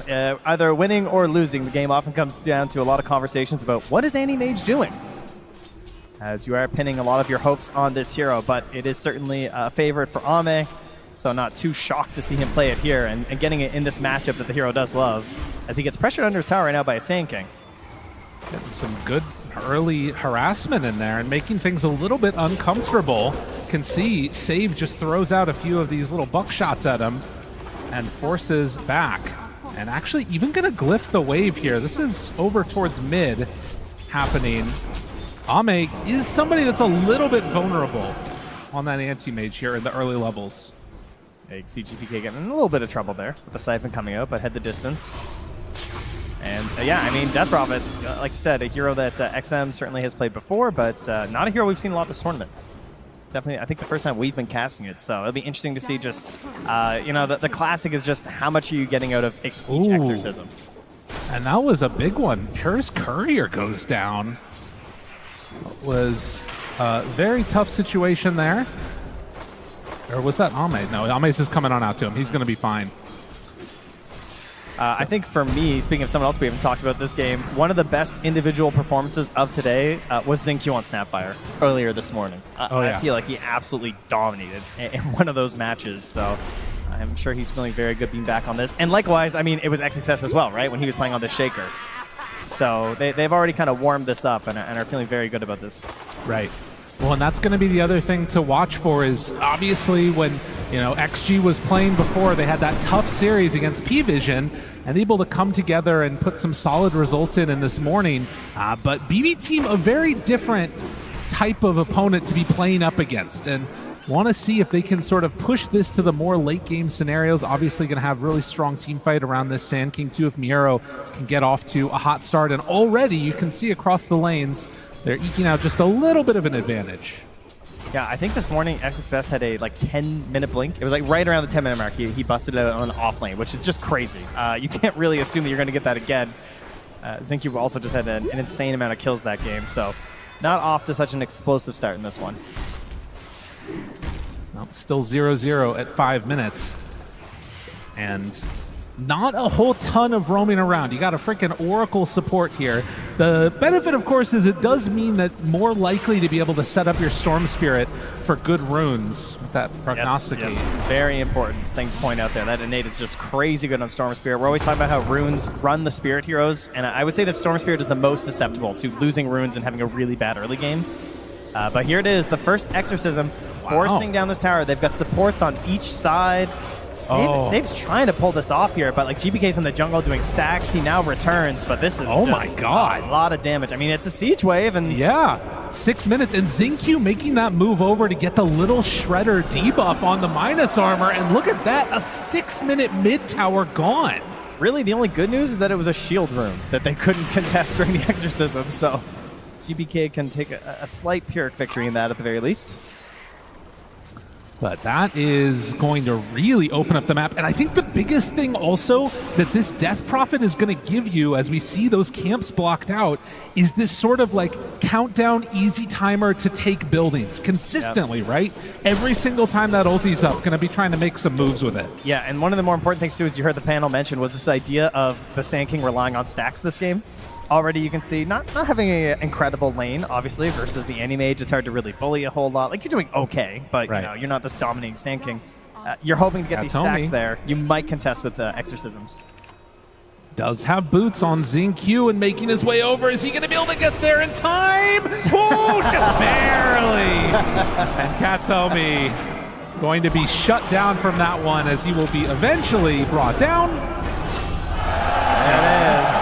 either winning or losing, the game often comes down to a lot of conversations about what is Anti-Mage doing? As you are pinning a lot of your hopes on this hero, but it is certainly a favorite for Ame, so not too shocked to see him play it here and getting it in this matchup that the hero does love, as he gets pressured under his tower right now by a Saiyan King. Getting some good early harassment in there and making things a little bit uncomfortable. Can see Save just throws out a few of these little buckshots at him and forces back. And actually even going to glyph the wave here. This is over towards mid happening. Ame is somebody that's a little bit vulnerable on that Anti-Mage here in the early levels. Yeah, you can see GPK getting in a little bit of trouble there with the Siphon coming out, but head the distance. And yeah, I mean, Death Prophet, like you said, a hero that XM certainly has played before, but not a hero we've seen a lot this tournament. Definitely, I think the first time we've been casting it, so it'll be interesting to see just, you know, the classic is just how much are you getting out of each exorcism. And that was a big one. Pure's Courier goes down. Was a very tough situation there. Or was that Ame? No, Ame's just coming on out to him. He's going to be fine. I think for me, speaking of someone else we haven't talked about this game, one of the best individual performances of today was Xingqiu on Snapfire earlier this morning. I feel like he absolutely dominated in one of those matches, so I'm sure he's feeling very good being back on this. And likewise, I mean, it was XXS as well, right, when he was playing on the Shaker. So they've already kind of warmed this up and are feeling very good about this. Right. Well, and that's going to be the other thing to watch for is obviously when, you know, XG was playing before, they had that tough series against Pvision and able to come together and put some solid results in this morning. But BB Team, a very different type of opponent to be playing up against. And want to see if they can sort of push this to the more late game scenarios. Obviously going to have really strong team fight around this Sand King too if Miero can get off to a hot start. And already you can see across the lanes, they're eking out just a little bit of an advantage. Yeah, I think this morning XXS had a 10-minute blink. It was like right around the 10-minute mark. He busted it out on an off lane, which is just crazy. You can't really assume that you're going to get that again. Xingqiu also just had an insane amount of kills that game, so not off to such an explosive start in this one. Well, still 0-0 at 5 minutes. And not a whole ton of roaming around. You got a freaking Oracle support here. The benefit, of course, is it does mean that more likely to be able to set up your Storm Spirit for good runes with that prognosticate. Yes, very important thing to point out there. That innate is just crazy good on Storm Spirit. We're always talking about how runes run the Spirit heroes, and I would say that Storm Spirit is the most susceptible to losing runes and having a really bad early game. But here it is, the first Exorcism forcing down this tower. They've got supports on each side. Snave's trying to pull this off here, but like GBK's in the jungle doing stacks. He now returns, but this is my God, a lot of damage. I mean, it's a siege wave, and 6 minutes, and Xingqiu making that move over to get the little shredder debuff on the minus armor, and look at that, a 6-minute mid tower gone. Really, the only good news is that it was a shield room that they couldn't contest during the Exorcism, so GBK can take a slight Pyrrhic victory in that at the very least. But that is going to really open up the map. And I think the biggest thing also that this Death Prophet is going to give you as we see those camps blocked out is this sort of like countdown easy timer to take buildings consistently, right? Every single time that ulti's up, going to be trying to make some moves with it. Yeah, and one of the more important things too, as you heard the panel mention, was this idea of the Sand King relying on stacks this game. Already you can see not having an incredible lane, obviously, versus the Anti-Mage. It's hard to really bully a whole lot. Like, you're doing okay, but you know, you're not this dominating Sand King. You're hoping to get these stacks there. You might contest with the Exorcisms. Does have boots on Xingqiu and making his way over. Is he going to be able to get there in time? Oh, just barely. And Katomi going to be shut down from that one as he will be eventually brought down. There it is.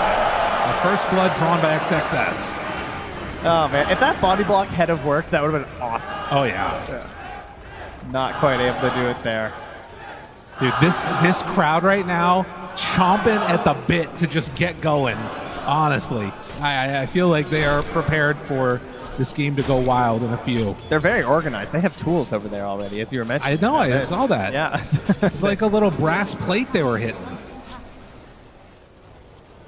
First blood drawn by XXS. Oh man, if that body block had have worked, that would have been awesome. Oh yeah. Not quite able to do it there. Dude, this crowd right now chomping at the bit to just get going. Honestly, I feel like they are prepared for this game to go wild in a few. They're very organized. They have tools over there already, as you were mentioning. I know, I saw that. Yeah. It's like a little brass plate they were hitting.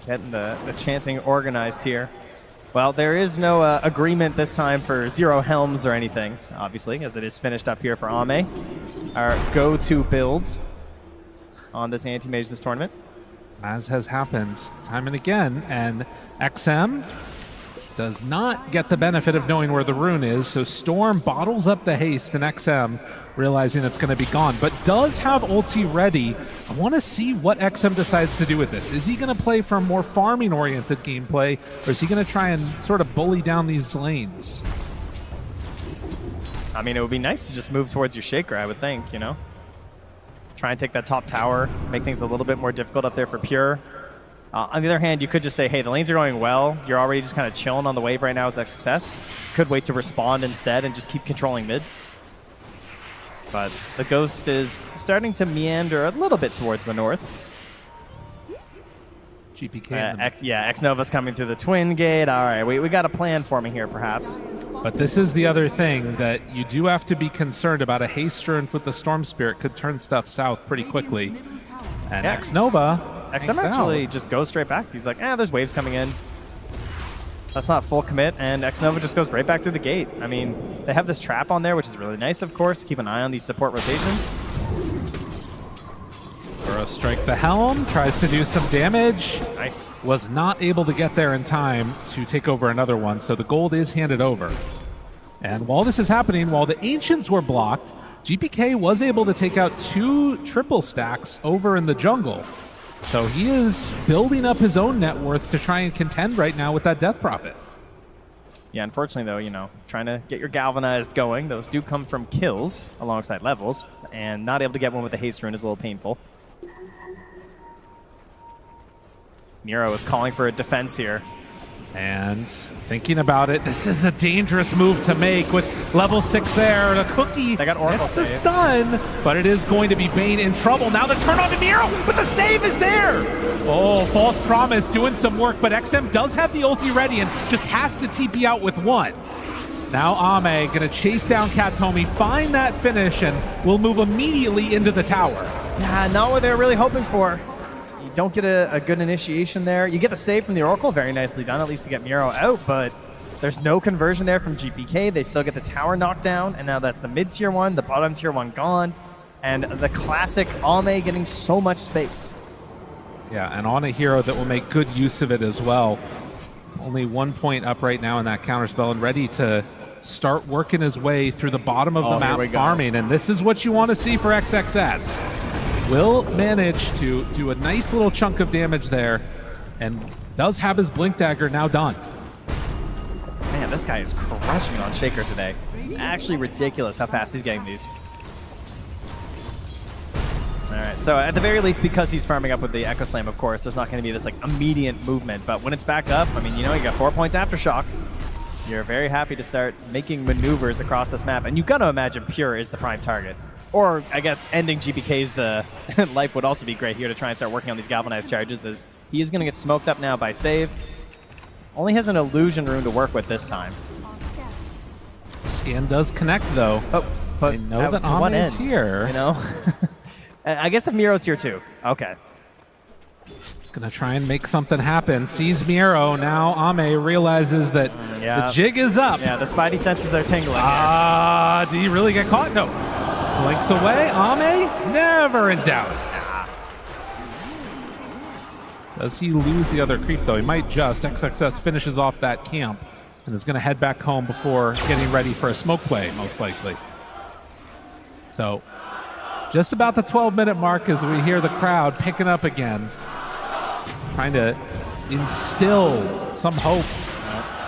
Getting the chanting organized here. Well, there is no agreement this time for 0 helms or anything, obviously, as it is finished up here for Ame, our go-to build on this anti-mage this tournament. As has happened time and again, and XM does not get the benefit of knowing where the rune is, so Storm bottles up the haste, and XM realizing it's going to be gone, but does have ulti ready. I want to see what XM decides to do with this. Is he going to play for a more farming-oriented gameplay, or is he going to try and sort of bully down these lanes? I mean, it would be nice to just move towards your Shaker, I would think, you know? Try and take that top tower, make things a little bit more difficult up there for Pure. On the other hand, you could just say, hey, the lanes are going well. You're already just kind of chilling on the wave right now as XXS. Could wait to respond instead and just keep controlling mid. But the Ghost is starting to meander a little bit towards the north. GPK. X-Nova's coming through the Twin Gate. All right, we got a plan forming here, perhaps. But this is the other thing that you do have to be concerned about. A haste rune with the Storm Spirit could turn stuff south pretty quickly. And X-Nova... XM actually just goes straight back. He's like, there's waves coming in. That's not full commit, and X-Nova just goes right back through the gate. I mean, they have this trap on there, which is really nice, of course, to keep an eye on these support rotations. Burrow strike the helm, tries to do some damage. Nice. Was not able to get there in time to take over another one, so the gold is handed over. And while this is happening, while the Ancients were blocked, GPK was able to take out 2 triple stacks over in the jungle. So he is building up his own net worth to try and contend right now with that Death Prophet. Yeah, unfortunately, though, you know, trying to get your Galvanized going, those do come from kills alongside levels, and not able to get one with the haste rune is a little painful. Nero is calling for a defense here. And thinking about it, this is a dangerous move to make with level 6 there. The cookie they got Oracle gets the stun, but it is going to be Bane in trouble. Now the turn on to Nero, but the save is there. Oh, false promise doing some work, but XM does have the ulti ready and just has to TP out with 1. Now Ame gonna chase down Katomi, find that finish, and will move immediately into the tower. Nah, not what they're really hoping for. You don't get a good initiation there. You get the save from the Oracle, very nicely done, at least to get Miro out, but there's no conversion there from GPK. They still get the tower knocked down, and now that's the mid-tier 1, the bottom tier 1 gone, and the classic Ame getting so much space. Yeah, and on a hero that will make good use of it as well. Only 1 point up right now in that counterspell and ready to start working his way through the bottom of the map farming. And this is what you want to see for XXS. Will manage to do a nice little chunk of damage there and does have his Blink Dagger now done. Man, this guy is crushing it on Shaker today. Actually ridiculous how fast he's getting these. All right, so at the very least, because he's farming up with the Echo Slam, of course, there's not going to be this like immediate movement. But when it's back up, I mean, you know, you got 4 points Aftershock. You're very happy to start making maneuvers across this map. And you got to imagine Pure is the prime target. Or, I guess, ending GBK's life would also be great here to try and start working on these Galvanized charges, as he is going to get smoked up now by Save. Only has an Illusion Rune to work with this time. Scan does connect, though. Oh, but I know that Ame is here. You know? I guess if Miro's here, too. Okay. Gonna try and make something happen. Sees Miro. Now Ame realizes that the jig is up. Yeah, the spidey senses are tingling. Do you really get caught? No. Blinks away. Ame, never in doubt. Does he lose the other creep, though? He might just. XXS finishes off that camp and is going to head back home before getting ready for a smoke play, most likely. So, just about the 12-minute mark as we hear the crowd picking up again, trying to instill some hope.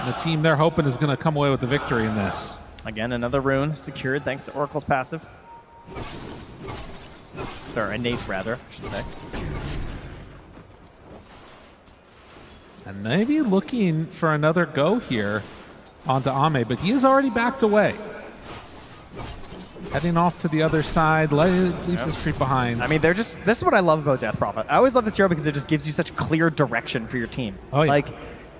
The team they're hoping is going to come away with the victory in this. Again, another rune secured thanks to Oracle's passive. Or innate, rather, I should say. And maybe looking for another go here onto Ame, but he is already backed away. Heading off to the other side, leaves his creep behind. I mean, they're just, this is what I love about Death Prophet. I always love this hero because it just gives you such clear direction for your team. Oh, yeah. Like,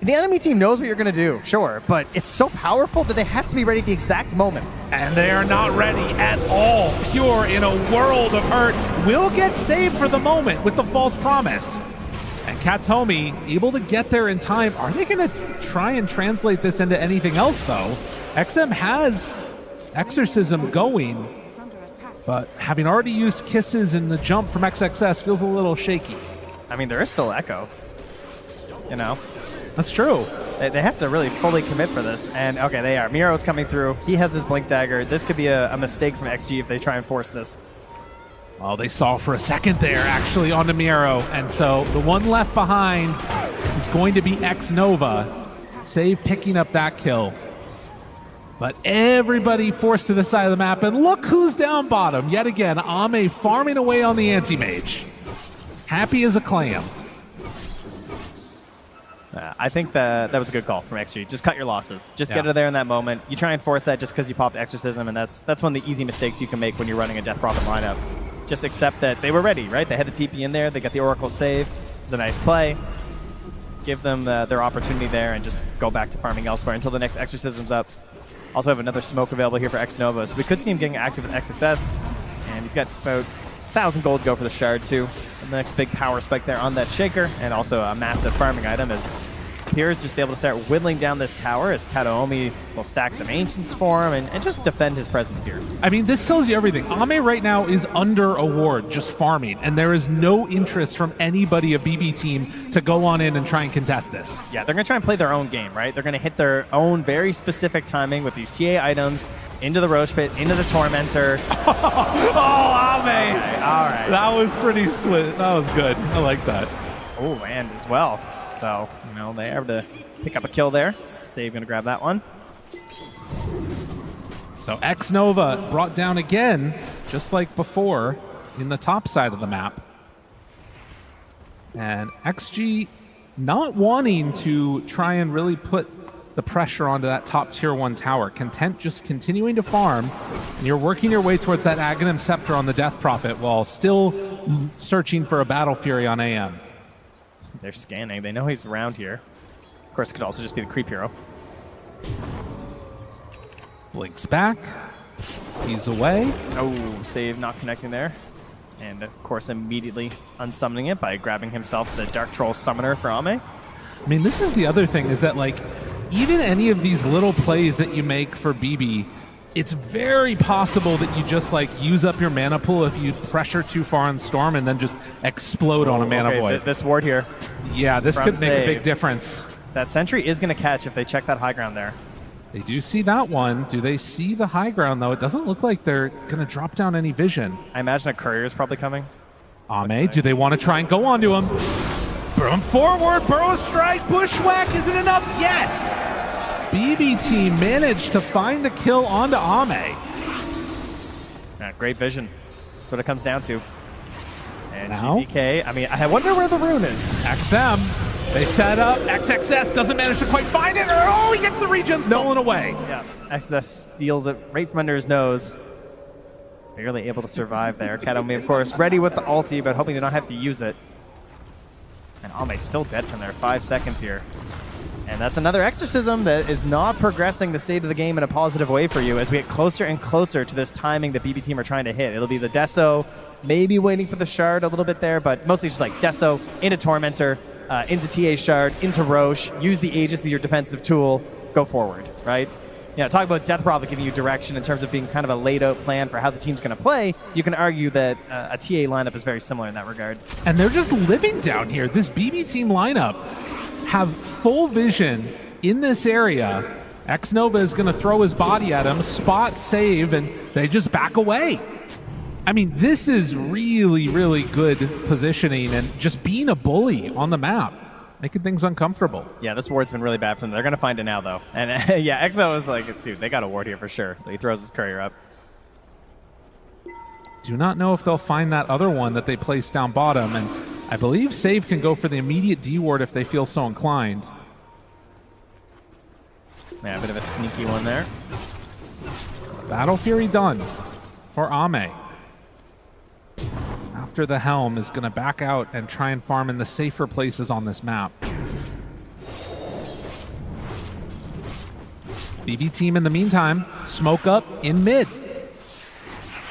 the enemy team knows what you're going to do, sure, but it's so powerful that they have to be ready at the exact moment. And they are not ready at all. Pure, in a world of hurt, will get saved for the moment with the false promise. And Katomi able to get there in time. Are they going to try and translate this into anything else, though? XM has Exorcism going, but having already used Kisses in the jump from XXS feels a little shaky. I mean, there is still Echo, you know? That's true. They have to really fully commit for this. And, okay, they are. Miro's coming through. He has his Blink Dagger. This could be a mistake from XG if they try and force this. Well, they saw for a second there, actually, onto Miro. And so the one left behind is going to be X-Nova. Save picking up that kill. But everybody forced to the side of the map. And look who's down bottom. Yet again, Ame farming away on the anti-mage. Happy as a clam. I think that was a good call from XG. Just cut your losses. Just get it there in that moment. You try and force that just because you popped Exorcism, and that's one of the easy mistakes you can make when you're running a Death Prophet lineup. Just accept that they were ready, right? They had the TP in there. They got the Oracle save. It was a nice play. Give them their opportunity there and just go back to farming elsewhere until the next Exorcism's up. Also have another smoke available here for X-Nova, so we could see him getting active with XXS. And he's got about 1,000 gold to go for the shard, too. And the next big power spike there on that Shaker, and also a massive farming item as Pierce just able to start whittling down this tower as Kataomi will stack some Ancients for him and just defend his presence here. I mean, this tells you everything. Ame right now is under a ward, just farming, and there is no interest from anybody of BB team to go on in and try and contest this. Yeah, they're going to try and play their own game, right? They're going to hit their own very specific timing with these TA items into the Rosh pit, into the Tormentor. Oh, Ame! All right. That was pretty sweet. That was good. I like that. Oh, and as well, though, you know, they have to pick up a kill there. Save going to grab that one. So X-Nova brought down again, just like before, in the top side of the map. And XG not wanting to try and really put the pressure onto that top tier 1 tower. Content just continuing to farm, and you're working your way towards that Aghanim Scepter on the Death Prophet while still searching for a Battle Fury on AM. They're scanning. They know he's around here. Of course, it could also just be the creep hero. Blinks back. He's away. Oh, save not connecting there. And, of course, immediately unsummoning it by grabbing himself the Dark Troll Summoner for Ame. I mean, this is the other thing, is that, like, even any of these little plays that you make for BB, it's very possible that you just like use up your mana pool if you pressure too far on Storm and then just explode on a mana void. This ward here. Yeah, this From could make Save. a big difference. That sentry is going to catch if they check that high ground there. They do see that one. Do they see the high ground, though? It doesn't look like they're going to drop down any vision. I imagine a courier is probably coming. Ame, do they want to try and go onto him? Boom forward, burrow strike, bushwhack. Is it enough? Yes! BBT managed to find the kill onto Ame. Yeah, great vision. That's what it comes down to. And Now? GBK, I mean, I wonder where the rune is. XM, they set up. XXS doesn't manage to quite find it. Oh, he gets the regen stolen away. Yeah, XXS steals it right from under his nose. Barely able to survive there. Katome, of course, ready with the ulti, but hoping to not have to use it. And Ame's still dead from there. 5 seconds here. And that's another exorcism that is not progressing the state of the game in a positive way for you as we get closer and closer to this timing that BB team are trying to hit. It'll be the Deso, maybe waiting for the shard a little bit there, but mostly just like Deso into Tormentor, into TA shard, into Rosh, use the Aegis as your defensive tool, go forward, right? Yeah, talk about Death Robber giving you direction in terms of being kind of a laid out plan for how the team's going to play. You can argue that a TA lineup is very similar in that regard. And they're just living down here. This BB team lineup have full vision in this area. X-Nova is going to throw his body at him, spot save, and they just back away. I mean, this is really, really good positioning and just being a bully on the map, making things uncomfortable. Yeah, this ward's been really bad for them. They're going to find it now, though. And yeah, X-Nova was like, dude, they got a ward here for sure. So he throws his courier up. Do not know if they'll find that other one that they placed down bottom, and I believe Save can go for the immediate D ward if they feel so inclined. Yeah, a bit of a sneaky one there. Battle Fury done for Ame. After the Helm is going to back out and try and farm in the safer places on this map. BB team in the meantime, smoke up in mid.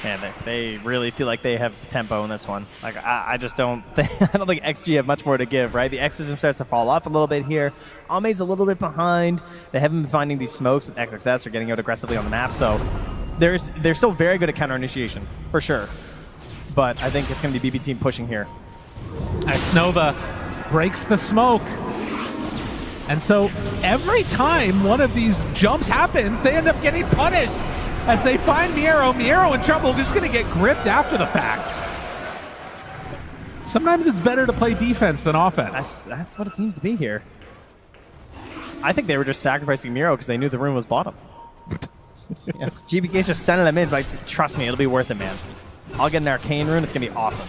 Yeah, they really feel like they have tempo in this one. Like I just don't think I don't think XG have much more to give, right? The exorcism starts to fall off a little bit here. Ame's a little bit behind. They haven't been finding these smokes with XXS or getting out aggressively on the map, so they're still very good at counter initiation, for sure. But I think it's going to be BB team pushing here. X-Nova breaks the smoke. And so every time one of these jumps happens, they end up getting punished. As they find Miero in trouble, just going to get gripped after the fact. Sometimes it's better to play defense than offense. That's what it seems to be here. I think they were just sacrificing Miero because they knew the room was bottom. Yeah, GBK's just sending them in, but trust me, it'll be worth it, man. I'll get an Arcane Rune, it's going to be awesome.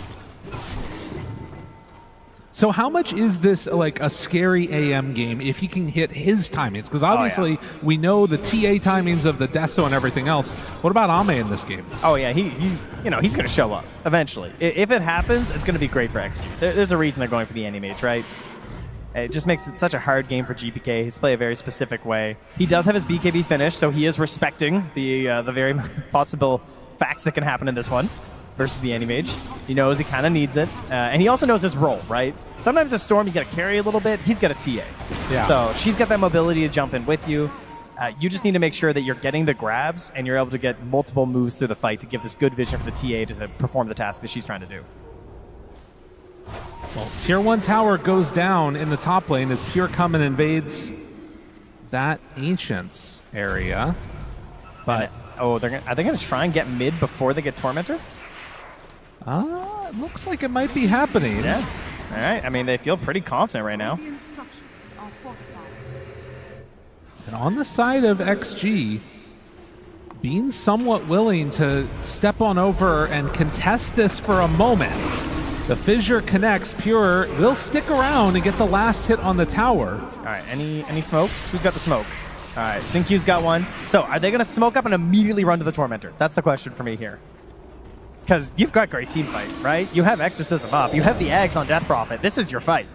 So how much is this like a scary AM game if he can hit his timings? Because obviously we know the TA timings of the Deso and everything else. What about Ame in this game? Oh yeah, he's going to show up eventually. If it happens, it's going to be great for XG. There's a reason they're going for the Animage, right? It just makes it such a hard game for GPK. He's played a very specific way. He does have his BKB finish, so he is respecting the very possible facts that can happen in this one versus the Animage. He knows he kind of needs it. And he also knows his role, right? Sometimes as Storm, you got to carry a little bit. He's got a TA. Yeah. So she's got that mobility to jump in with you. You just need to make sure that you're getting the grabs and you're able to get multiple moves through the fight to give this good vision for the TA to perform the task that she's trying to do. Well, Tier 1 tower goes down in the top lane as Pure come and invades that Ancients area. But are they going to try and get mid before they get Tormentor? It looks like it might be happening. Yeah. All right. I mean, they feel pretty confident right now. And on the side of XG, being somewhat willing to step on over and contest this for a moment. The fissure connects. Pure will stick around and get the last hit on the tower. All right, any smokes? Who's got the smoke? All right, Xinqiu's got one. So are they going to smoke up and immediately run to the Tormentor? That's the question for me here. Because you've got great team fight, right? You have Exorcism up. You have the Eggs on Death Prophet. This is your fight,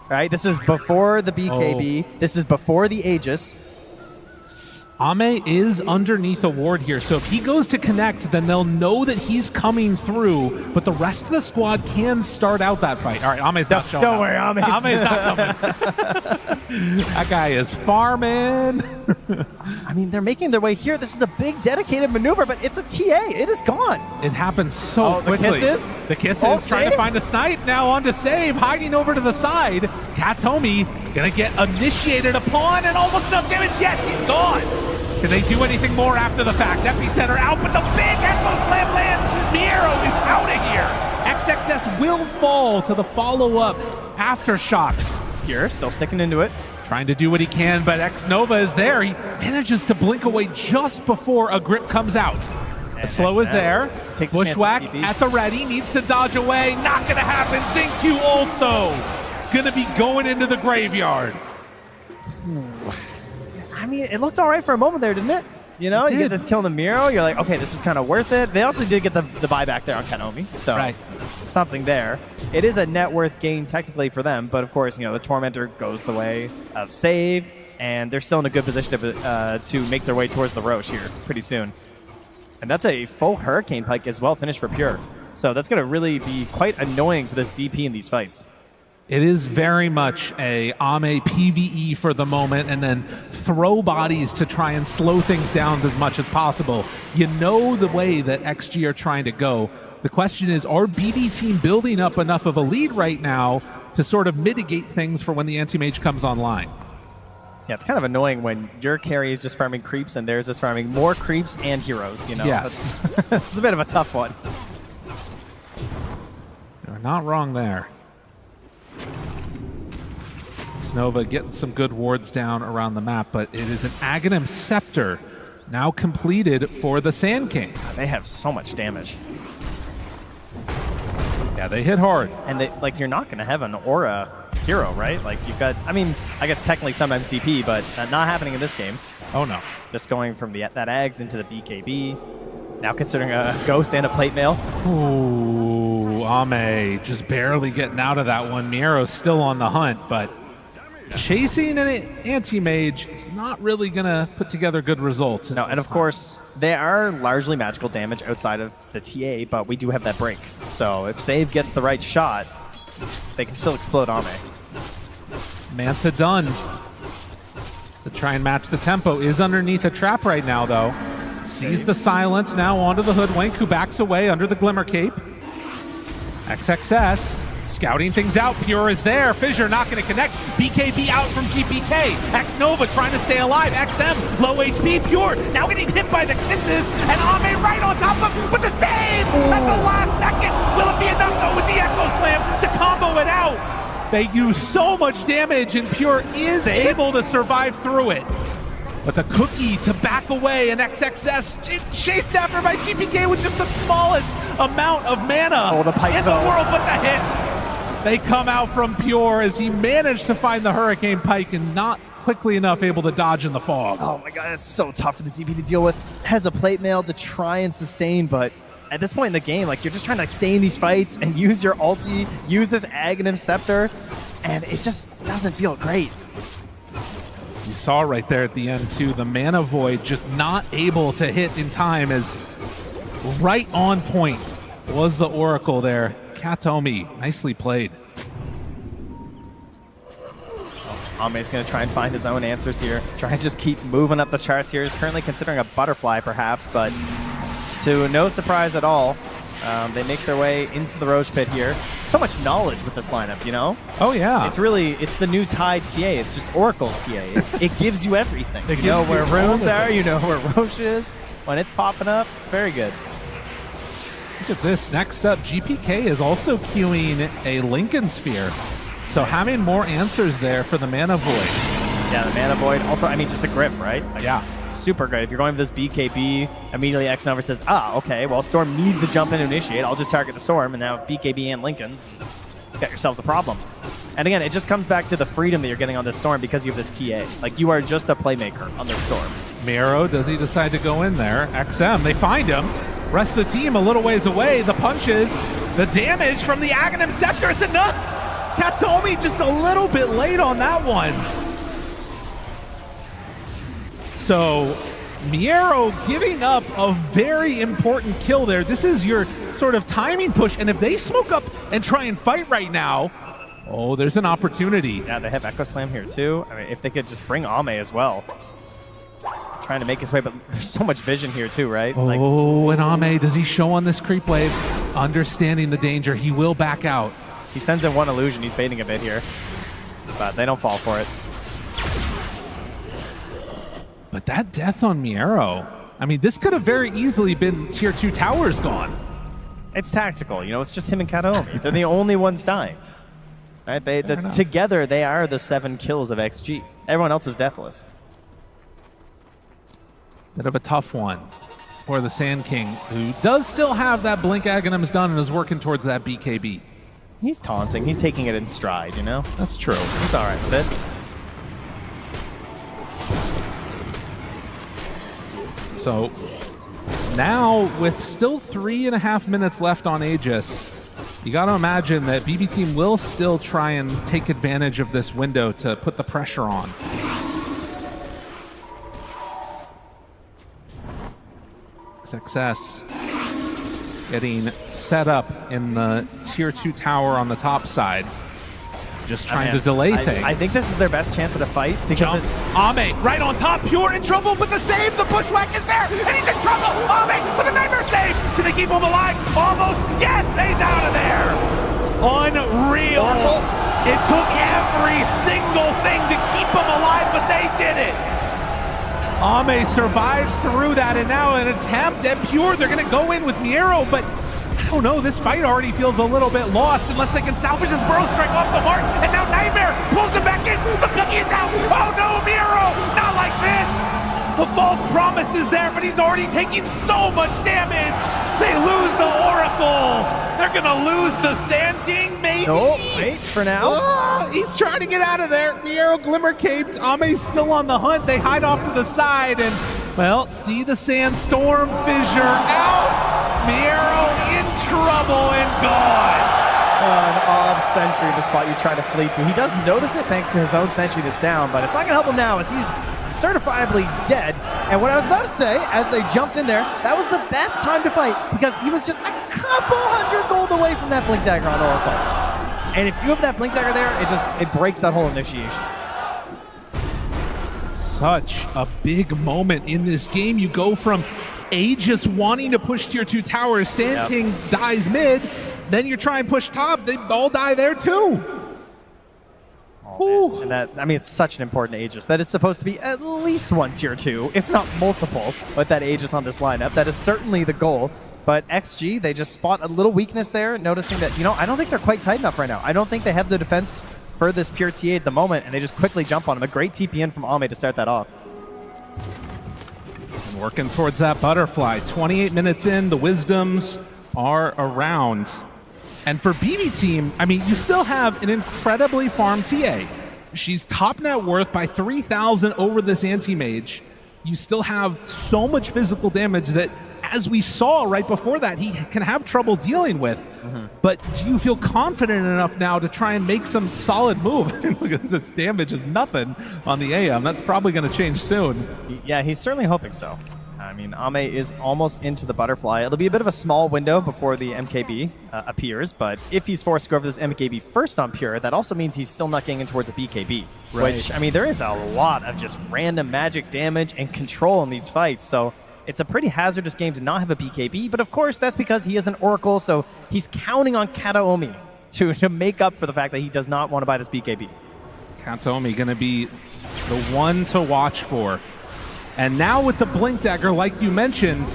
right? This is before the BKB. Oh. This is before the Aegis. Ame is underneath a ward here, so if he goes to connect, then they'll know that he's coming through, but the rest of the squad can start out that fight. All right, Ame's not showing Don't up. worry, Ame's not coming. That guy is farming. I mean, they're making their way here. This is a big dedicated maneuver, but it's a TA. It is gone. It happens so quickly. The kisses? The kisses, trying to find a snipe. Now on to save, hiding over to the side. Katomi gonna get initiated upon and almost enough damage. Yes, he's gone. Can they do anything more after the fact? Epicenter out, but the big Echo Slam lands. Miero is out of here. XXS will fall to the follow-up Aftershocks. Pure still sticking into it. Trying to do what he can, but X-Nova is there. He manages to blink away just before a grip comes out. The slow is there. Bushwhack at the ready, needs to dodge away. Not gonna happen. Xingqiu also gonna be going into the graveyard. I mean, it looked all right for a moment there, didn't it? You know, you get this kill in the Miro, you're like, okay, this was kind of worth it. They also did get the buyback there on Kanomi, so something there. It is a net worth gain technically for them, but of course, you know, the Tormentor goes the way of save, and they're still in a good position to make their way towards the Rosh here pretty soon. And that's a full Hurricane Pike as well, finished for Pure. So that's going to really be quite annoying for this DP in these fights. It is very much a Ame PvE for the moment, and then throw bodies to try and slow things down as much as possible. You know the way that XG are trying to go. The question is, are BB Team building up enough of a lead right now to sort of mitigate things for when the anti-mage comes online? Yeah, it's kind of annoying when your carry is just farming creeps and theirs is farming more creeps and heroes, you know? Yes. It's a bit of a tough one. You're not wrong there. Snova getting some good wards down around the map, but it is an Aghanim Scepter now completed for the Sand King. They have so much damage. Yeah, they hit hard. And they, like, you're not going to have an aura hero, right? Like, you've got, I mean, I guess technically sometimes DP, but not happening in this game. Oh, no. Just going from that Ags into the BKB. Now considering a Ghost and a Plate Mail. Ooh, Ame just barely getting out of that one. Miero's still on the hunt, but chasing an anti-mage is not really going to put together good results. No, and of course, they are largely magical damage outside of the TA, but we do have that break. So if Save gets the right shot, they can still explode Ame. Manta done to try and match the tempo. Is underneath a trap right now, though. Sees the silence now onto the Hoodwink, who backs away under the Glimmer Cape. XXS scouting things out. Pure is there. Fissure not going to connect. BKB out from GPK. X-Nova trying to stay alive. XM low HP. Pure now getting hit by the kisses. And Ame right on top of him with the save at the last second. Will it be enough though with the Echo Slam to combo it out? They use so much damage and Pure is able to survive through it. But the cookie to back away, and XXS chased after by GPK with just the smallest amount of mana in the world, but the hits, they come out from Pure as he managed to find the Hurricane Pike and not quickly enough able to dodge in the fog. Oh my god, it's so tough for the DP to deal with. Has a Plate Mail to try and sustain, but at this point in the game, like, you're just trying to stay in these fights and use your ulti, use this Aghanim Scepter, and it just doesn't feel great. You saw right there at the end, too, the Mana Void just not able to hit in time, as right on point was the Oracle there. Katomi, nicely played. Ame's going to try and find his own answers here. Try and just keep moving up the charts here. He's currently considering a butterfly, perhaps, but to no surprise at all, they make their way into the Rosh pit here. So much knowledge with this lineup, you know? Oh, yeah. It's really, it's the new Tide TA. It's just Oracle TA. It gives you everything. You know where runes are, you know where Rosh is. When it's popping up, it's very good. Look at this. Next up, GPK is also queuing a Lincoln Sphere. So having more answers there for the Mana Void. Yeah, the Mana Void. Also, I mean, just a grip, right? Like, yeah. It's super great. If you're going for this BKB, immediately X-Nova says, okay, well, Storm needs to jump in and initiate. I'll just target the Storm, and now BKB and Lincoln's. Got yourselves a problem. And again, it just comes back to the freedom that you're getting on this Storm because you have this TA. Like, you are just a playmaker on this Storm. Miro, does he decide to go in there? XM, they find him. Rest of the team a little ways away. The punches, the damage from the Aghanim Scepter is enough. Katomi just a little bit late on that one. So Miero giving up a very important kill there. This is your sort of timing push, and if they smoke up and try and fight right now, oh, there's an opportunity. Yeah, they have Echo Slam here too. I mean, if they could just bring Ame as well. trying to make his way, but there's so much vision here too, right? Oh, and Ame, does he show on this creep wave? Understanding the danger, he will back out. He sends in one illusion, he's baiting a bit here, but they don't fall for it. But that death on Miero, I mean, this could have very easily been tier 2 towers gone. It's tactical, you know, it's just him and Kataomi. They're the only ones dying. Right? Together, they are the 7 kills of XG. Everyone else is deathless. Bit of a tough one for the Sand King, who does still have that Blink Aghanim's done and is working towards that BKB. He's taunting. He's taking it in stride, you know? That's true. He's all right with it. So now, with still 3.5 minutes left on Aegis, you got to imagine that BB Team will still try and take advantage of this window to put the pressure on. Success getting set up in the tier 2 tower on the top side. Just trying to delay things. I think this is their best chance at a fight because it's Ame right on top, Pure in trouble with the save. The bushwhack is there, and he's in trouble. Ame with a nightmare save. Can they keep him alive? Almost. Yes, he's out of there. Unreal. It took every single thing to keep him alive, but they did it. Ame survives through that, and now an attempt at Pure. They're going to go in with Miero, but I don't know, this fight already feels a little bit lost unless they can salvage this burrow strike off the mark, and now Nightmare pulls him back in. The cookie is out. Oh no, Miero, not like this. The false promise is there, but he's already taking so much damage. They lose the Oracle. They're gonna lose the Sand King, maybe? No, wait for now. Oh, he's trying to get out of there. Miero glimmer caped. Ame's still on the hunt. They hide off to the side and, well, see the Sandstorm fissure out. Miero in trouble and gone. An off sentry, the spot you try to flee to. He does notice it thanks to his own sentry that's down, but it's not going to help him now as he's certifiably dead. And what I was about to say, as they jumped in there, that was the best time to fight because he was just a couple hundred gold away from that Blink Dagger on Oracle. And if you have that Blink Dagger there, it breaks that whole initiation. Such a big moment in this game. You go from Aegis wanting to push tier 2 towers, Sand King dies mid, then you try and push top, they all die there too. Oh, and that's, I mean, it's such an important Aegis. That is supposed to be at least one tier 2, if not multiple, with that Aegis on this lineup. That is certainly the goal. But XG, they just spot a little weakness there, noticing that, you know, I don't think they're quite tight enough right now. I don't think they have the defense for this pure TA at the moment, and they just quickly jump on him. A great TP in from Ame to start that off. And working towards that butterfly. 28 minutes in, the Wisdoms are around. And for BB Team, I mean, you still have an incredibly farmed TA. She's top net worth by 3,000 over this anti-mage. You still have so much physical damage that, as we saw right before that, he can have trouble dealing with. But do you feel confident enough now to try and make some solid move? Look at this damage is nothing on the AM. That's probably going to change soon. Yeah, he's certainly hoping so. I mean, Ame is almost into the butterfly. It'll be a bit of a small window before the MKB appears, but if he's forced to go over this MKB first on Pure, that also means he's still not getting in towards a BKB. Right. Which, I mean, there is a lot of just random magic damage and control in these fights, so it's a pretty hazardous game to not have a BKB, but of course that's because he is an Oracle, so he's counting on Kataomi to make up for the fact that he does not want to buy this BKB. Kataomi going to be the one to watch for. And now with the Blink Dagger, like you mentioned,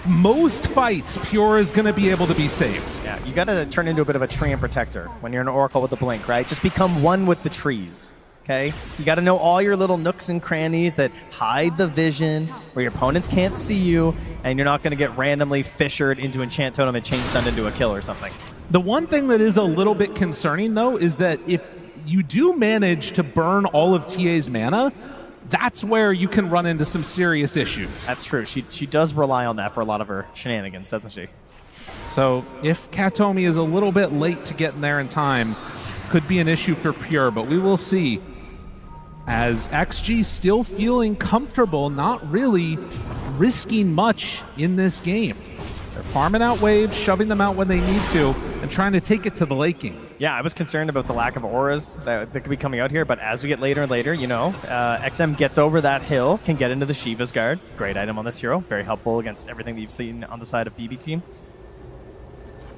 most fights, Pure is going to be able to be saved. Yeah, you got to turn into a bit of a tree and protector when you're an Oracle with the Blink, right? Just become one with the trees, okay? You got to know all your little nooks and crannies that hide the vision, where your opponents can't see you, and you're not going to get randomly fissured into Enchant Totem and Chain Stun into a kill or something. The one thing that is a little bit concerning, though, is that if you do manage to burn all of TA's mana, that's where you can run into some serious issues. That's true. She does rely on that for a lot of her shenanigans, doesn't she? So if Kataomi is a little bit late to get in there in time, could be an issue for Pure, but we will see. As XG still feeling comfortable, not really risking much in this game. They're farming out waves, shoving them out when they need to, and trying to take it to the late game. Yeah, I was concerned about the lack of auras that could be coming out here, but as we get later and later, you know, XM gets over that hill, can get into the Shiva's Guard. Great item on this hero. Very helpful against everything that you've seen on the side of BB Team.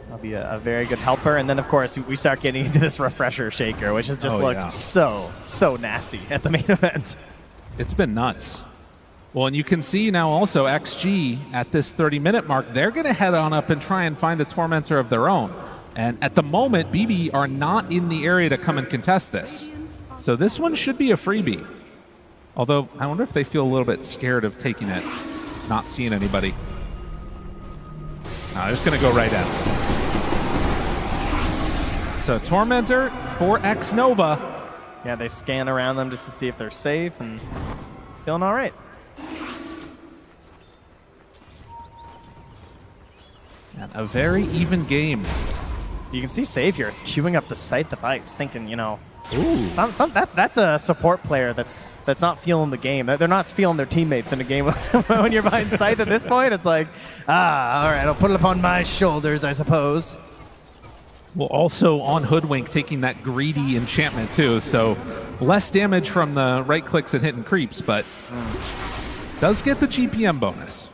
That'll be a very good helper. And then, of course, we start getting into this Refresher Shaker, which has just looked so nasty at the main event. It's been nuts. Well, and you can see now also XG at this 30-minute mark, they're going to head on up and try and find a Tormentor of their own. And at the moment, BB are not in the area to come and contest this. So this one should be a freebie. Although, I wonder if they feel a little bit scared of taking it, not seeing anybody. No, they're just going to go right at it. So Tormentor for X Nova. Yeah, they scan around them just to see if they're safe and feeling all right. And a very even game. You can see Save here is queuing up the Scythe device, thinking, you know, that's a support player that's not feeling the game. They're not feeling their teammates in a game. When you're behind Scythe at this point, it's like, all right, I'll put it upon my shoulders, I suppose. Well, also on Hoodwink taking that greedy enchantment too, so less damage from the right clicks and hitting creeps, but does get the GPM bonus.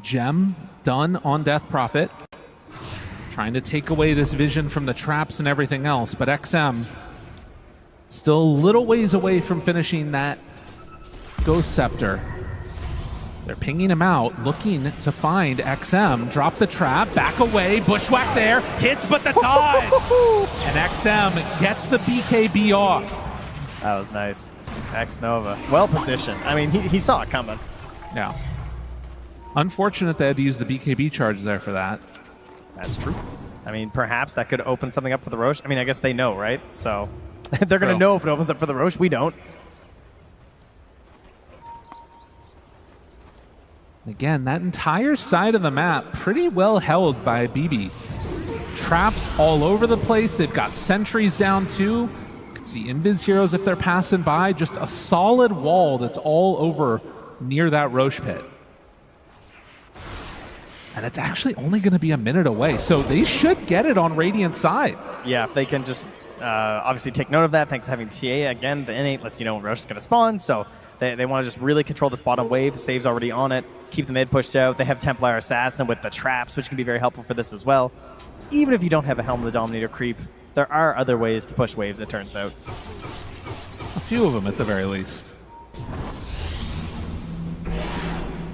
Gem done on Death Prophet. Trying to take away this vision from the traps and everything else, but XM still a little ways away from finishing that Ghost Scepter. They're pinging him out, looking to find XM. Drop the trap, back away, bushwhack there, hits but the dodge! And XM gets the BKB off. That was nice. X Nova, well positioned. I mean, he saw it coming. Yeah. Unfortunate they had to use the BKB charge there for that. That's true. I mean, perhaps that could open something up for the Rosh. I mean, I guess they know, right? So they're going to know if it opens up for the Rosh. We don't. Again, that entire side of the map pretty well held by BB. Traps all over the place. They've got sentries down too. You can see invis heroes if they're passing by. Just a solid wall that's all over near that Rosh pit. And it's actually only going to be a minute away, so they should get it on Radiant's side. Yeah, if they can just obviously take note of that, thanks to having TA. Again, the N8 lets you know when Rosh is going to spawn, so they want to just really control this bottom wave. Save's already on it. Keep the mid pushed out. They have Templar Assassin with the traps, which can be very helpful for this as well. Even if you don't have a Helm of the Dominator creep, there are other ways to push waves, it turns out. A few of them at the very least.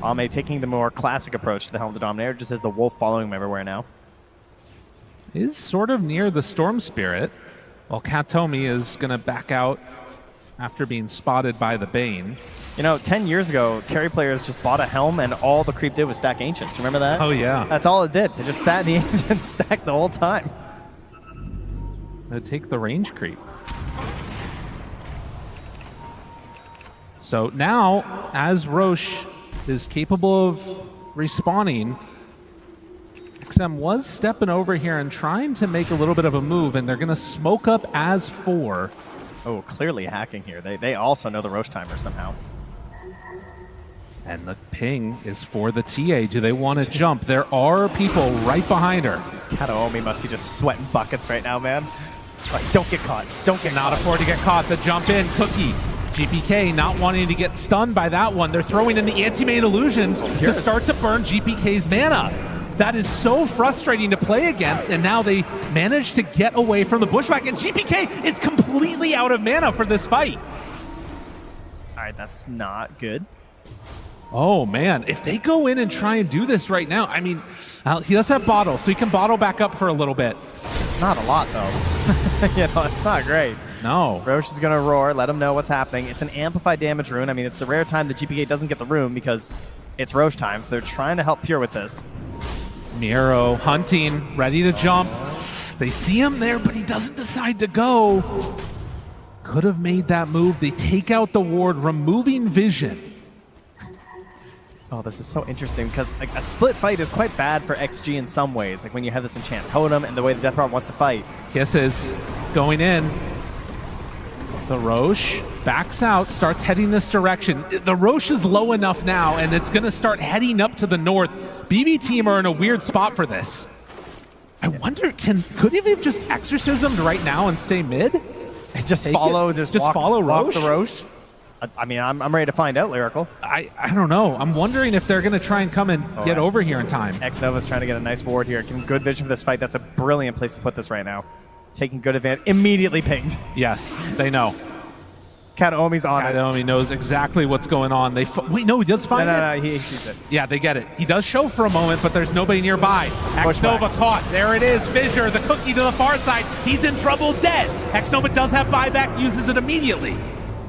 Ame taking the more classic approach to the Helm of the Dominator, just as the wolf following him everywhere now. Is sort of near the Storm Spirit, while Katomi is going to back out after being spotted by the Bane. You know, 10 years ago, carry players just bought a Helm and all the creep did was stack Ancients. Remember that? Oh, yeah. That's all it did. It just sat in the Ancients stacked the whole time. They'd take the range creep. So now, as Rosh is capable of respawning, XM was stepping over here and trying to make a little bit of a move, and they're going to smoke up as 4. Oh, clearly hacking here. They also know the Rosh timer somehow. And the ping is for the TA. Do they want to jump? There are people right behind her. Kataomi must be just sweating buckets right now, man. Like, don't get caught. Don't get Not caught. afford to get caught. The jump in, Cookie. GPK not wanting to get stunned by that one. They're throwing in the anti-main illusions to start to burn GPK's mana. That is so frustrating to play against, and now they manage to get away from the bushwhack, and GPK is completely out of mana for this fight. All right, that's not good. Oh, man. If they go in and try and do this right now, I mean, he does have bottle, so he can bottle back up for a little bit. It's not a lot, though. You know, it's not great. No. Rosh is going to roar, let him know what's happening. It's an amplified damage rune. I mean, it's the rare time the GPK doesn't get the rune because it's Rosh time, so they're trying to help Pure with this. Miro hunting, ready to jump. They see him there, but he doesn't decide to go. Could have made that move. They take out the ward, removing vision. Oh, this is so interesting because like, a split fight is quite bad for XG in some ways. Like when you have this enchant totem and the way the Death Rod wants to fight. Kisses going in. The Rosh backs out, starts heading this direction. The Rosh is low enough now, and it's going to start heading up to the north. BB Team are in a weird spot for this. I wonder, could he have just exorcismed right now and stay mid? And just follow, follow Rosh? Walk the Rosh? I mean, I'm ready to find out, Lyrical. I don't know. I'm wondering if they're going to try and come and get over here in time. Xnova's trying to get a nice ward here. Getting good vision for this fight. That's a brilliant place to put this right now. Taking good advantage. Immediately pinged. Yes, they know. Kataomi's on it. Kataomi knows exactly what's going on. Wait, no, he does find it? No, he sees it. Yeah, they get it. He does show for a moment, but there's nobody nearby. Xnova caught. There it is. Fissure, the cookie to the far side. He's in trouble, dead. Xnova does have buyback, uses it immediately.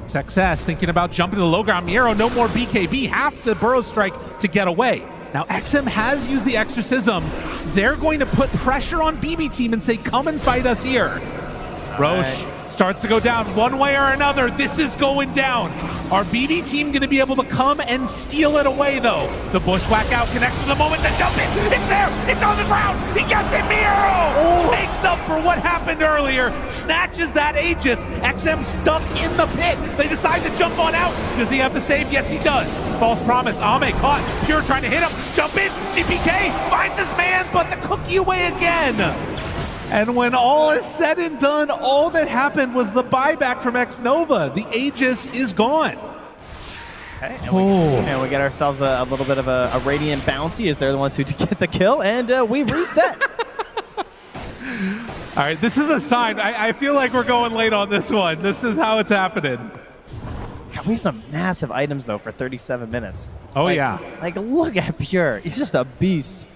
Success thinking about jumping to the low ground. Miero, no more BKB, has to burrow strike to get away. Now, XM has used the exorcism. They're going to put pressure on BB Team and say, come and fight us here. Rosh starts to go down one way or another. This is going down. Our BB Team going to be able to come and steal it away, though. The bushwhack out connects to the moment to jump in. It's there. It's on the ground. He gets it. Miero makes up for what happened earlier. Snatches that Aegis. XM stuck in the pit. They decide to jump on out. Does he have the save? Yes, he does. False promise. Ame caught. Pure trying to hit him. Jump in. GPK finds his man, but the cookie away again. And when all is said and done, all that happened was the buyback from Xnova. The Aegis is gone. Okay, and we get ourselves a little bit of a Radiant bounty as they're the ones who get the kill, and we reset. All right, this is a sign. I feel like we're going late on this one. This is how it's happening. God, we have some massive items, though, for 37 minutes. Oh, yeah. Like, look at Pure. He's just a beast.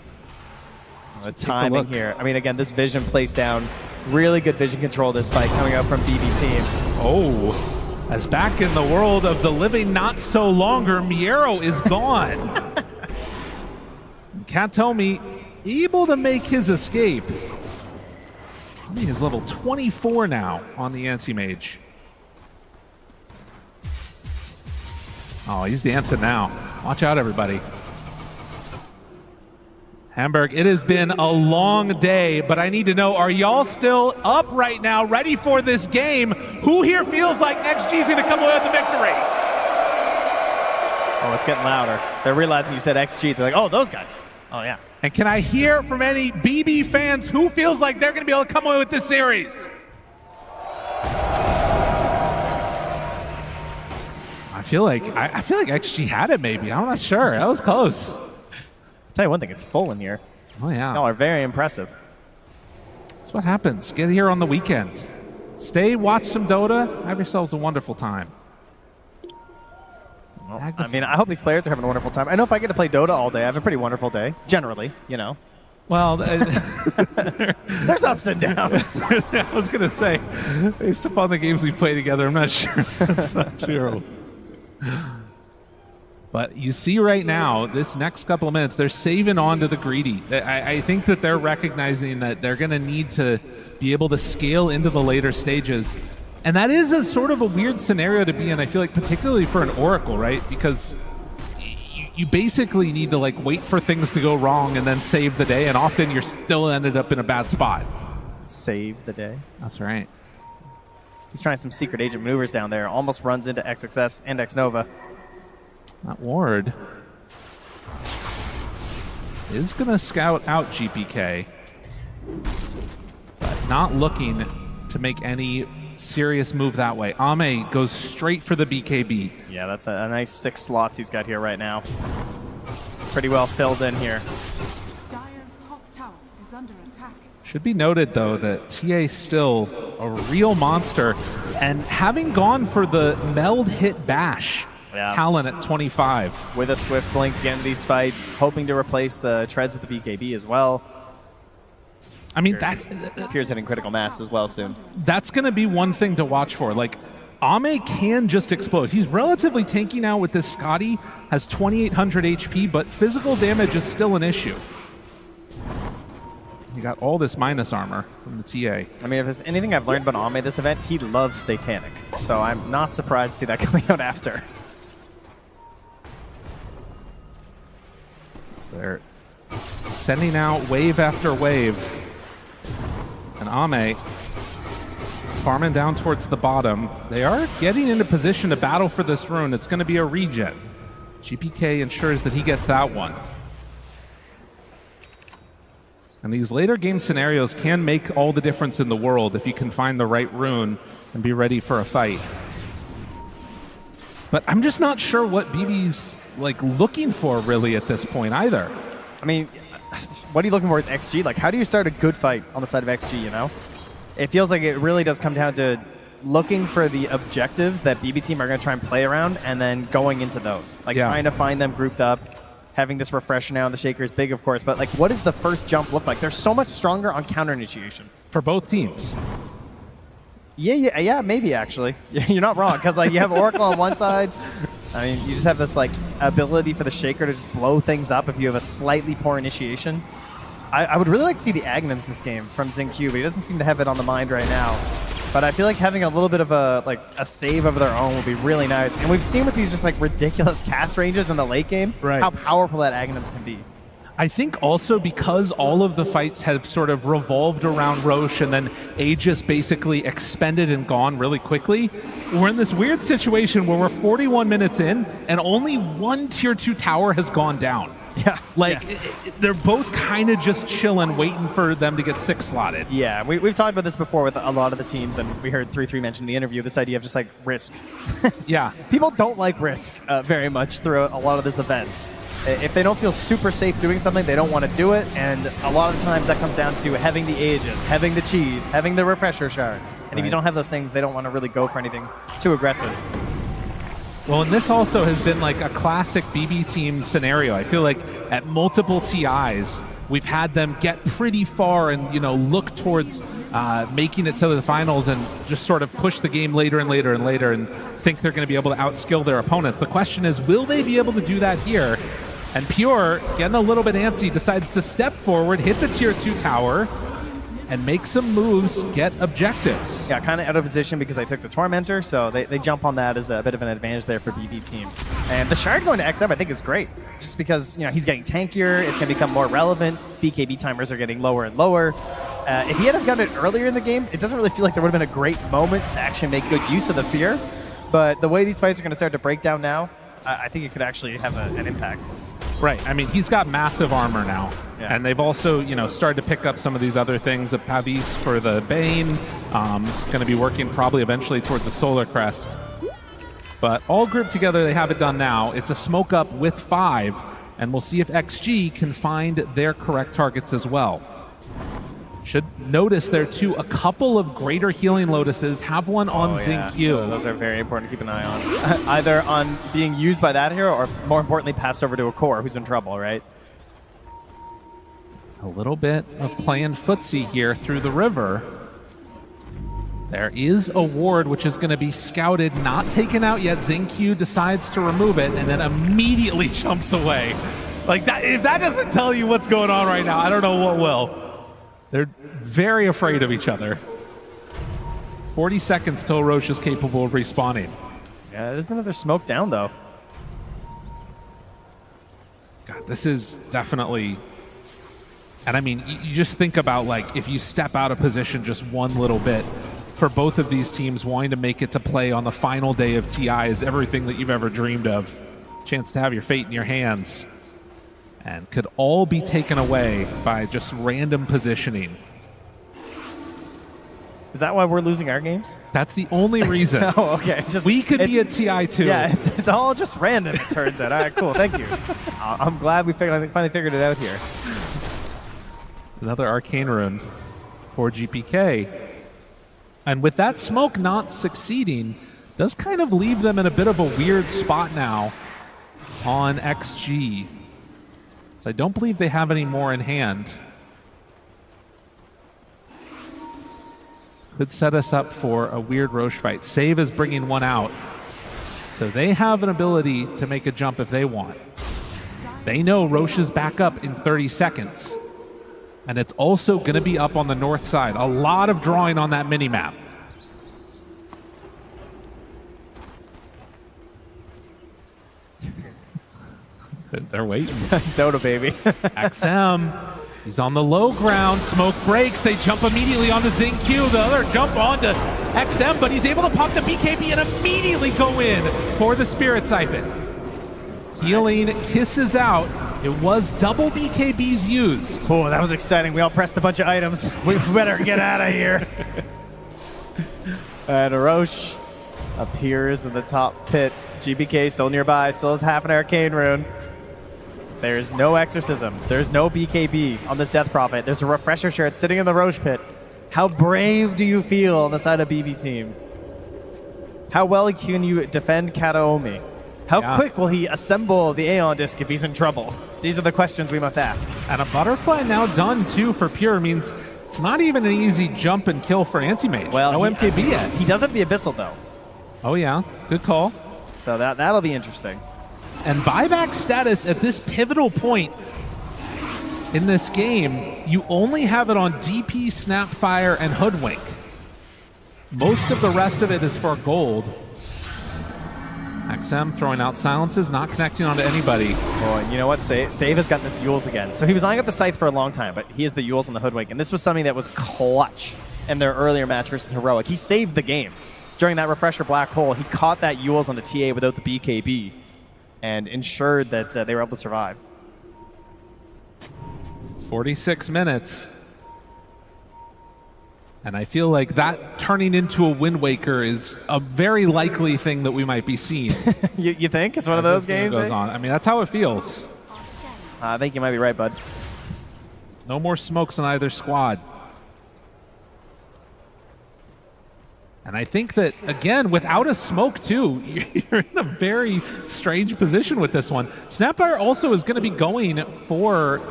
The timing here. I mean, again, this vision plays down. Really good vision control this fight coming up from BB Team. Oh, as back in the world of the living not so longer, Miero is gone. Kataomi able to make his escape. He is level 24 now on the anti-mage. Oh, he's dancing now. Watch out, everybody. Hamburg, it has been a long day, but I need to know, are y'all still up right now, ready for this game? Who here feels like XG is going to come away with the victory? Oh, it's getting louder. They're realizing you said XG. They're like, oh, those guys. Oh, yeah. And can I hear from any BB fans who feels like they're going to be able to come away with this series? I feel like XG had it maybe. I'm not sure. That was close. Tell you one thing, it's full in here. Oh, yeah. Y'all are very impressive. That's what happens. Get here on the weekend. Stay, watch some Dota. Have yourselves a wonderful time. Well, I mean, I hope these players are having a wonderful time. I know if I get to play Dota all day, I have a pretty wonderful day. Generally, you know. Well, there's ups and downs. I was going to say, based upon the games we play together, I'm not sure that's not true. But you see right now, this next couple of minutes, they're saving on to the greedy. I think that they're recognizing that they're going to need to be able to scale into the later stages. And that is a sort of a weird scenario to be in, I feel like, particularly for an Oracle, right? Because you basically need to like wait for things to go wrong and then save the day, and often you're still ended up in a bad spot. Save the day? That's right. He's trying some secret agent maneuvers down there. Almost runs into XXS and Xnova. That ward is going to scout out GPK, but not looking to make any serious move that way. Ame goes straight for the BKB. Yeah, that's a nice 6 slots he's got here right now. Pretty well filled in here. Dire's top tower is under attack. Should be noted, though, that TA still a real monster, and having gone for the meld hit bash talent at 25. With a Swift Blink to get into these fights, hoping to replace the treads with the BKB as well. I mean, Pierre's hitting critical mass as well soon. That's going to be one thing to watch for. Like, Ame can just explode. He's relatively tanky now with this Scotty, has 2,800 HP, but physical damage is still an issue. You got all this minus armor from the TA. I mean, if there's anything I've learned about Ame this event, he loves Satanic. So I'm not surprised to see that coming out after. They're sending out wave after wave. And Ame farming down towards the bottom. They are getting into position to battle for this rune. It's going to be a regen. GPK ensures that he gets that one. And these later game scenarios can make all the difference in the world if you can find the right rune and be ready for a fight. But I'm just not sure what BB's like looking for really at this point either. I mean, what are you looking for with XG? Like, how do you start a good fight on the side of XG, you know? It feels like it really does come down to looking for the objectives that BB team are going to try and play around and then going into those. Like, trying to find them grouped up, having this refresher now, and the shaker is big, of course, but like, what does the first jump look like? They're so much stronger on counter initiation. For both teams. Yeah, maybe actually. You're not wrong, because like you have Oracle on one side. I mean, you just have this like ability for the shaker to just blow things up if you have a slightly poor initiation. I would really like to see the Agnums this game from XinQ, but he doesn't seem to have it on the mind right now. But I feel like having a little bit of a save of their own would be really nice. And we've seen with these just like ridiculous cast ranges in the late game, how powerful that Agnums can be. I think also because all of the fights have sort of revolved around Rosh and then Aegis basically expended and gone really quickly, we're in this weird situation where we're 41 minutes in and only one tier 2 tower has gone down. Yeah. They're both kind of just chilling, waiting for them to get 6 slotted. Yeah, we've talked about this before with a lot of the teams, and we heard 3-3 mention in the interview, this idea of just like risk. Yeah. People don't like risk very much throughout a lot of this event. If they don't feel super safe doing something, they don't want to do it, and a lot of times that comes down to having the Aegis, having the cheese, having the refresher shard. And if you don't have those things, they don't want to really go for anything too aggressive. Well, and this also has been like a classic BB team scenario. I feel like at multiple TIs, we've had them get pretty far and, you know, look towards making it to the finals and just sort of push the game later and later and later and think they're going to be able to outskill their opponents. The question is, will they be able to do that here? And Pure, getting a little bit antsy, decides to step forward, hit the tier 2 tower, and make some moves, get objectives. Yeah, kind of out of position because they took the Tormentor, so they jump on that as a bit of an advantage there for BB team. And the Shard going to XM I think is great, just because, you know, he's getting tankier, it's going to become more relevant, BKB timers are getting lower and lower. If he had gotten it earlier in the game, it doesn't really feel like there would have been a great moment to actually make good use of the fear, but the way these fights are going to start to break down now, I think it could actually have an impact. Right. I mean, he's got massive armor now. Yeah. And they've also, you know, started to pick up some of these other things. A Pavis for the Bane. Going to be working probably eventually towards the Solar Crest. But all grouped together, they have it done now. It's a smoke up with 5. And we'll see if XG can find their correct targets as well. Should notice there too a couple of greater healing lotuses. Have one on XinQ. Those are very important to keep an eye on. Either on being used by that hero or more importantly passed over to a core who's in trouble, right? A little bit of playing footsie here through the river. There is a ward which is going to be scouted, not taken out yet. XinQ decides to remove it and then immediately jumps away. Like that, if that doesn't tell you what's going on right now, I don't know what will. They're very afraid of each other. 40 seconds till Rosh is capable of respawning. Yeah, there's another smoke down though. God, this is definitely... And I mean, you just think about like if you step out of position just one little bit, for both of these teams wanting to make it to play on the final day of TI is everything that you've ever dreamed of. Chance to have your fate in your hands. And could all be taken away by just random positioning. Is that why we're losing our games? That's the only reason. Oh, okay. It's just, we could be a TI2. Yeah, it's all just random, it turns out. All right, cool. Thank you. I'm glad we finally figured it out here. Another Arcane Rune for GPK. And with that smoke not succeeding, does kind of leave them in a bit of a weird spot now on XG. So I don't believe they have any more in hand. Could set us up for a weird Rosh fight. Save is bringing one out. So they have an ability to make a jump if they want. They know Rosh is back up in 30 seconds. And it's also going to be up on the north side. A lot of drawing on that mini-map. They're waiting. Dota, baby. XM. He's on the low ground. Smoke breaks. They jump immediately onto XinQ. The other jump onto XM, but he's able to pop the BKB and immediately go in for the Spirit Siphon. Healing kisses out It was double BKBs used. Oh, that was exciting. We all pressed a bunch of items. We better get out of here. And Rosh appears in the top pit. GBK still nearby, still has half an arcane rune. There's no exorcism. There's no BKB on this Death Prophet. There's a refresher shirt sitting in the Rosh pit. How brave do you feel on the side of BB team? How well can you defend Kataomi? How quick will he assemble the Aeon Disc if he's in trouble? These are the questions we must ask. And a butterfly now done too for Pure means it's not even an easy jump and kill for Anti-Mage. Well, no MKB yet. He does have the Abyssal though. Oh yeah, good call. So that'll be interesting. And buyback status at this pivotal point in this game, you only have it on DP, Snapfire, and Hoodwink. Most of the rest of it is for gold. XM throwing out silences, not connecting onto anybody. Oh, and you know what? Save has got this Yules again. So he was eyeing up the Scythe for a long time, but he has the Yules on the Hoodwink. And this was something that was clutch in their earlier match versus Heroic. He saved the game. During that refresher black hole, he caught that Yules on the TA without the BKB and ensured that they were able to survive. 46 minutes. And I feel like that turning into a Wind Waker is a very likely thing that we might be seeing. You think? It's one of those games? Goes on. I mean, that's how it feels. I think you might be right, bud. No more smokes on either squad. And I think that, again, without a smoke, too, you're in a very strange position with this one. Snapfire also is going to be going for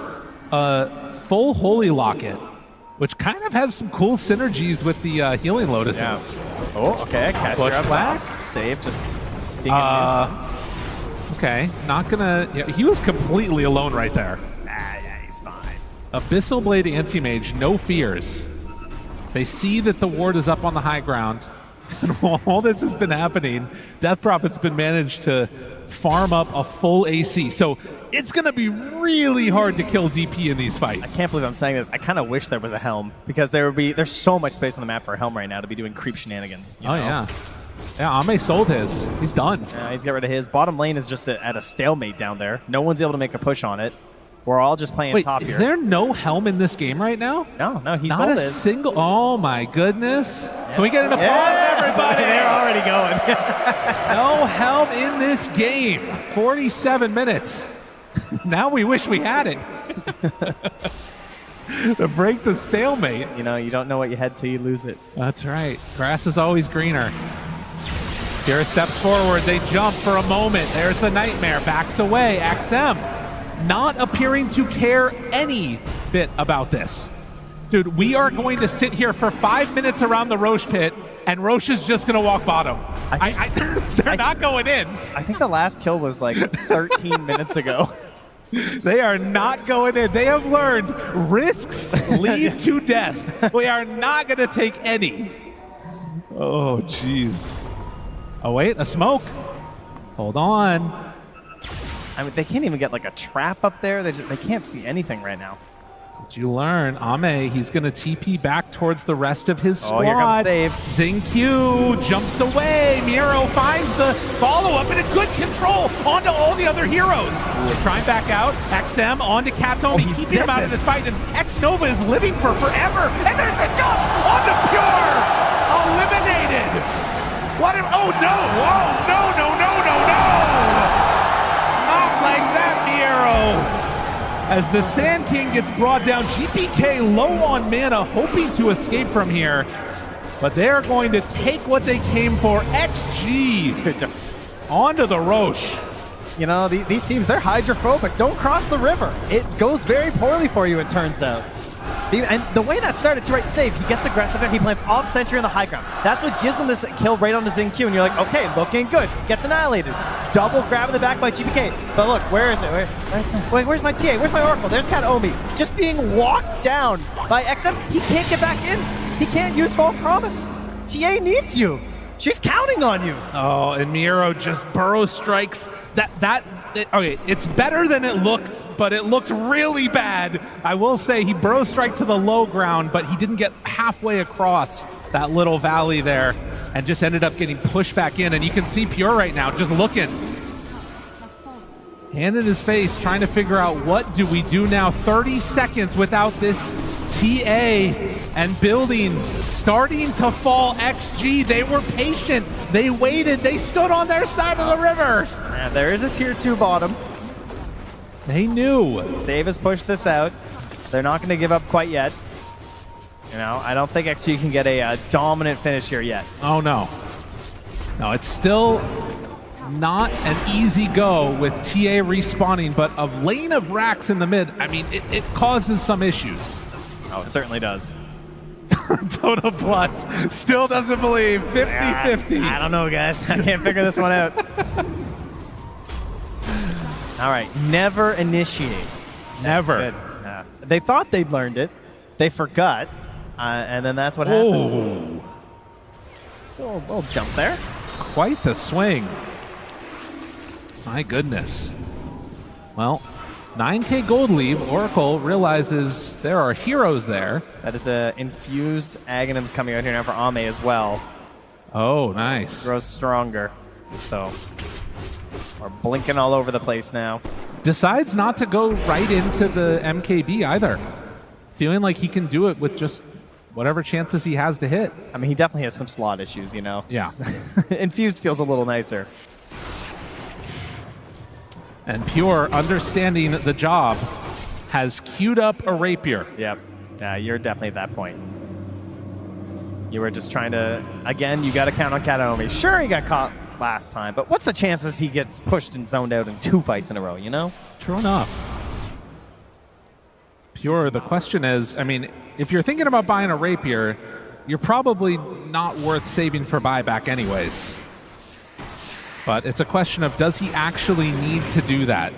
a full Holy Locket, which kind of has some cool synergies with the Healing Lotuses. Yeah. Oh, okay. Catch her up back. Save, just being a nuisance. Okay, not gonna... Yeah, he was completely alone right there. Yeah, he's fine. Abyssal Blade Anti-Mage, no fears. They see that the ward is up on the high ground. And while all this has been happening, Death Prophet's been managed to farm up a full AC. So it's going to be really hard to kill DP in these fights. I can't believe I'm saying this. I kind of wish there was a Helm because there's so much space on the map for a Helm right now to be doing creep shenanigans. You know? Yeah. Yeah, Ame sold his. He's done. Yeah, he's got rid of his. Bottom lane is just at a stalemate down there. No one's able to make a push on it. We're all just playing top here. Is there no Helm in this game right now? No, he's not a single. Oh my goodness! Yeah. Can we get an applause, everybody? They're already going. No Helm in this game. 47 minutes. Now we wish we had it to break the stalemate. You know, you don't know what you had till you lose it. That's right. Grass is always greener. Kira steps forward. They jump for a moment. There's the Nightmare. Backs away. XM. Not appearing to care any bit about this. Dude, we are going to sit here for 5 minutes around the Rosh pit, and Rosh is just going to walk bottom. They're not going in. I think the last kill was like 13 minutes ago. They are not going in. They have learned risks lead to death. We are not going to take any. Oh, jeez. Oh, wait, a smoke. Hold on. I mean, they can't even get like a trap up there. They can't see anything right now. Did you learn? Ame, he's going to TP back towards the rest of his squad. Oh, here comes Save. Xingqiu jumps away. Miro finds the follow-up and a good control onto all the other heroes. They try and back out. XM onto Katomi, keeping him out of this fight. And X-Nova is living for forever. And there's the jump onto Pure. Eliminated. What? Oh, no. Oh, no. Not like that, Miro. As the Sand King gets brought down, GPK low on mana, hoping to escape from here. But they're going to take what they came for. XG onto the Rosh. You know, these teams, they're hydrophobic. Don't cross the river. It goes very poorly for you, it turns out. And the way that started to right save, he gets aggressive there, he plants off sentry on the high ground. That's what gives him this kill right on the Xingqiu, and you're like, okay, looking good. Gets annihilated. Double grab in the back by GPK. But look, where is it? Where's my TA? Where's my Oracle? There's Kataomi. Just being walked down by XM. He can't get back in. He can't use false promise. TA needs you. She's counting on you. Oh, and Miro just burrow strikes. Okay, it's better than it looked, but it looked really bad. I will say he burrow strike to the low ground, but he didn't get halfway across that little valley there and just ended up getting pushed back in. And you can see Pure right now just looking. hand in his face, trying to figure out what do we do now. 30 seconds without this TA, and buildings starting to fall. XG, they were patient. They waited. They stood on their side of the river. Yeah, there is a tier 2 bottom. They knew. Save has pushed this out. They're not going to give up quite yet. You know, I don't think XG can get a dominant finish here yet. Oh, no. No, it's still not an easy go with TA respawning, but a lane of racks in the mid, I mean, it causes some issues. Oh, it certainly does. Dota Plus still doesn't believe. 50-50. I don't know, guys. I can't figure this one out. All right, never initiate. Never. They thought they'd learned it. They forgot, and then that's what happened. It's a little jump there. Quite the swing. My goodness. Well, 9K gold lead. Oracle realizes there are heroes there. That is a infused Aghanims coming out here now for Ame as well. Oh, nice. Grows stronger. So we're blinking all over the place now. Decides not to go right into the MKB either. Feeling like he can do it with just whatever chances he has to hit. I mean, he definitely has some slot issues, you know? Yeah. Infused feels a little nicer. And Pure, understanding the job, has queued up a rapier. Yep. Yeah, you're definitely at that point. You were just trying to, again, you got to count on Kataomi. Sure, he got caught last time, but what's the chances he gets pushed and zoned out in 2 fights in a row, you know? True enough. Pure, the question is, I mean, if you're thinking about buying a rapier, you're probably not worth saving for buyback anyways. But it's a question of, does he actually need to do that?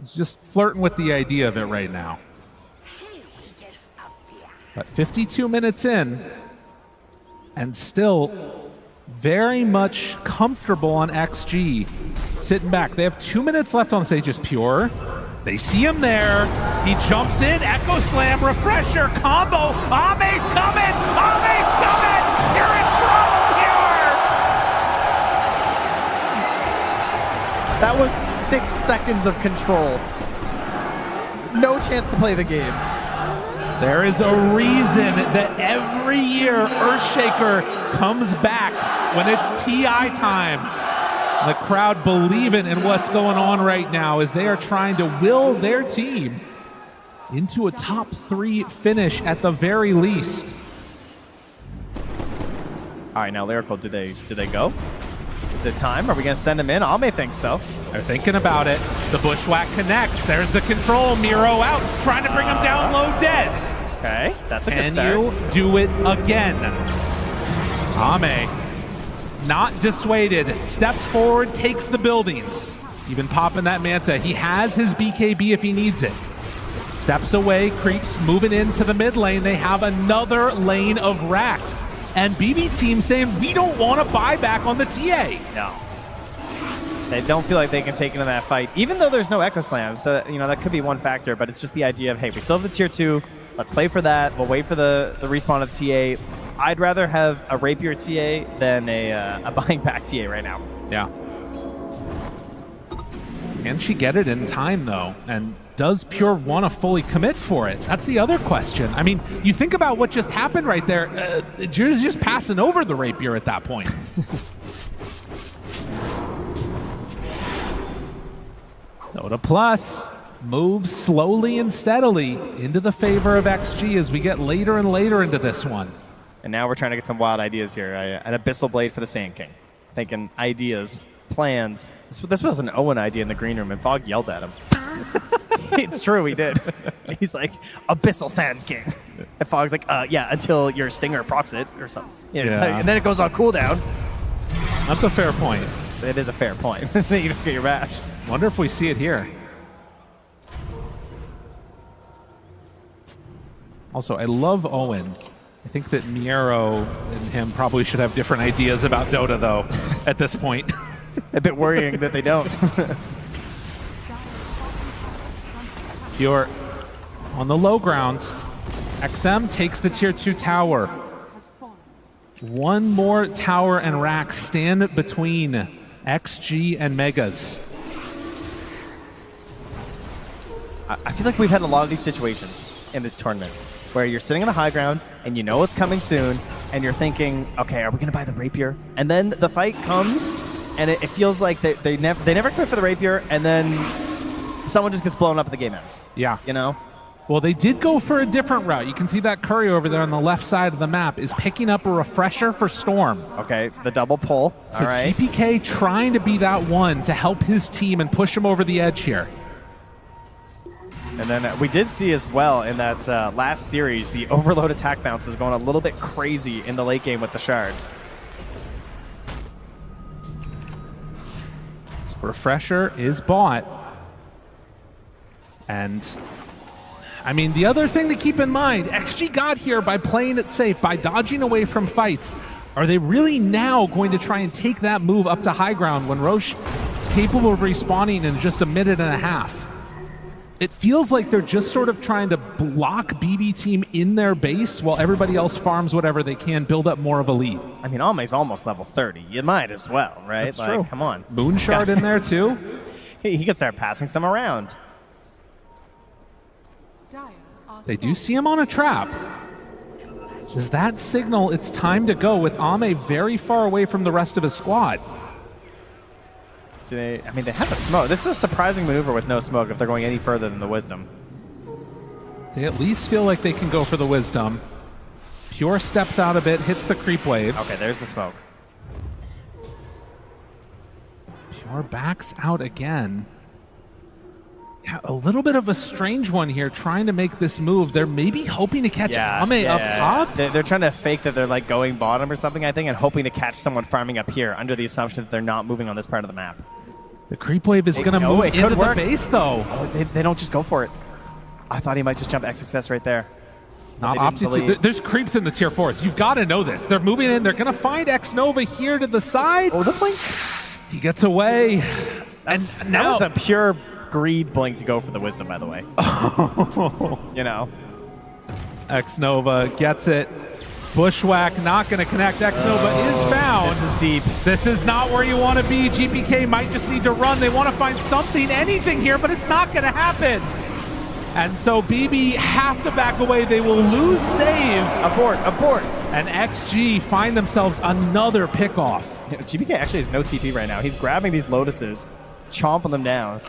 He's just flirting with the idea of it right now. But 52 minutes in, and still very much comfortable on XG, sitting back. They have 2 minutes left on the stage. Just Pure. They see him there. He jumps in. Echo Slam, refresher, combo. Ame's coming. Ame's coming. You're in trouble. That was 6 seconds of control. No chance to play the game. There is a reason that every year Earthshaker comes back when it's TI time. The crowd believing in what's going on right now as they are trying to will their team into a top 3 finish at the very least. All right, now Lyrical, do they go? Is it time? Are we going to send him in? Ame thinks so. They're thinking about it. The Bushwhack connects. There's the control. Miro out, trying to bring him down low dead. Okay, that's a good Can start. you do it again? Ame, not dissuaded, steps forward, takes the buildings. Even popping that Manta. He has his BKB if he needs it. Steps away, creeps, moving into the mid lane. They have another lane of racks. And BB Team saying, we don't want to buy back on the TA. No. They don't feel like they can take into that fight, even though there's no Echo Slam. So, you know, that could be one factor, but it's just the idea of, hey, we still have the tier 2. Let's play for that. We'll wait for the respawn of TA. I'd rather have a Rapier TA than a buying back TA right now. Yeah. Can she get it in time, though? And does Pure want to fully commit for it? That's the other question. I mean, you think about what just happened right there. You're just passing over the Rapier at that point. Dota Plus moves slowly and steadily into the favor of XG as we get later and later into this one. And now we're trying to get some wild ideas here. An Abyssal Blade for the Sand King. Thinking ideas, plans. This was an Owen idea in the green room, and Fog yelled at him. It's true, he did. He's like, Abyssal Sand King. And Fog's like, yeah, until your Stinger procs it or something. You know, like, and then it goes on cooldown. That's a fair point. It is a fair point. You don't get your match. Wonder if we see it here. Also, I love Owen. I think that Miero and him probably should have different ideas about Dota, though, at this point. A bit worrying that they don't. Pure on the low ground. XM takes the tier 2 tower. One more tower and rack stand between XG and Megas. I feel like we've had a lot of these situations in this tournament where you're sitting on the high ground and you know it's coming soon and you're thinking, okay, are we going to buy the rapier? And then the fight comes and it feels like they never quit for the rapier, and then someone just gets blown up and the game ends. Yeah. You know? Well, they did go for a different route. You can see that Curry over there on the left side of the map is picking up a refresher for Storm. Okay, the double pull. So all right. GPK trying to be that one to help his team and push him over the edge here. And then we did see as well in that last series, the overload attack bounce is going a little bit crazy in the late game with the Shard. So refresher is bought. And I mean, the other thing to keep in mind, XG got here by playing it safe, by dodging away from fights. Are they really now going to try and take that move up to high ground when Rosh is capable of respawning in just a minute and a half? It feels like they're just sort of trying to block BB Team in their base while everybody else farms whatever they can, build up more of a lead. I mean, Ame's almost level 30. You might as well, right? That's true. Come on. Moonshard in there too. He can start passing some around. They do see him on a trap. Does that signal it's time to go with Ame very far away from the rest of his squad? I mean, they have a smoke. This is a surprising maneuver with no smoke if they're going any further than the Wisdom. They at least feel like they can go for the Wisdom. Pure steps out a bit, hits the creep wave. Okay, there's the smoke. Pure backs out again. Yeah, a little bit of a strange one here, trying to make this move. They're maybe hoping to catch Ame up top. They're trying to fake that they're like going bottom or something, I think, and hoping to catch someone farming up here under the assumption that they're not moving on this part of the map. The creep wave is going to move into the base, though. Oh, they don't just go for it. I thought he might just jump XXS right there. Not opted to. There's creeps in the tier 4s. You've got to know this. They're moving in. They're going to find X-Nova here to the side. Oh, the blink. He gets away. And now that was a pure greed blink to go for the Wisdom, by the way. You know. X-Nova gets it. Bushwhack not going to connect. X-Nova is found. This is deep. This is not where you want to be. GPK might just need to run. They want to find something, anything here, but it's not going to happen. And so BB have to back away. They will lose save. Abort. And XG find themselves another pickoff. GPK actually has no TP right now. He's grabbing these Lotuses, chomping them down.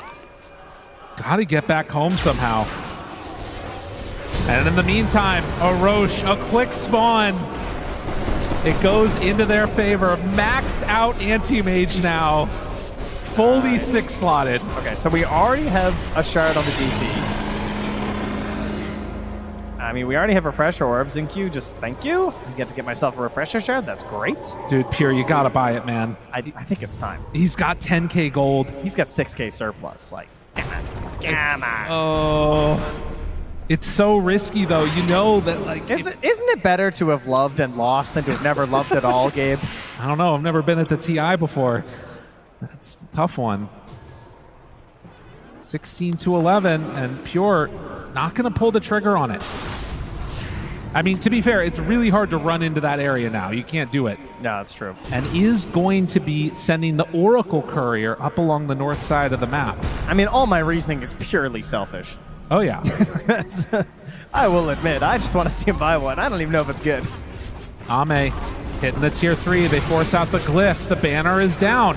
Got to get back home somehow. And in the meantime, a Rosh, a quick spawn. It goes into their favor. Maxed out anti-mage now. Fully 6-slotted. Okay, so we already have a Shard on the DP. I mean, we already have Refresher Orbs. Q, just thank you. I get to get myself a Refresher Shard. That's great. Dude, Pure, you got to buy it, man. I think it's time. He's got 10K gold. He's got 6K surplus. Like, come on. Oh. It's so risky, though. You know that, like... Isn't it better to have loved and lost than to have never loved at all, Gabe? I don't know. I've never been at the TI before. That's a tough one. 16-11, and Pure not going to pull the trigger on it. I mean, to be fair, it's really hard to run into that area now. You can't do it. No, that's true. And is going to be sending the Oracle Courier up along the north side of the map. I mean, all my reasoning is purely selfish. Oh, yeah. I will admit, I just want to see him buy one. I don't even know if it's good. Ame hitting the tier 3. They force out the glyph. The banner is down.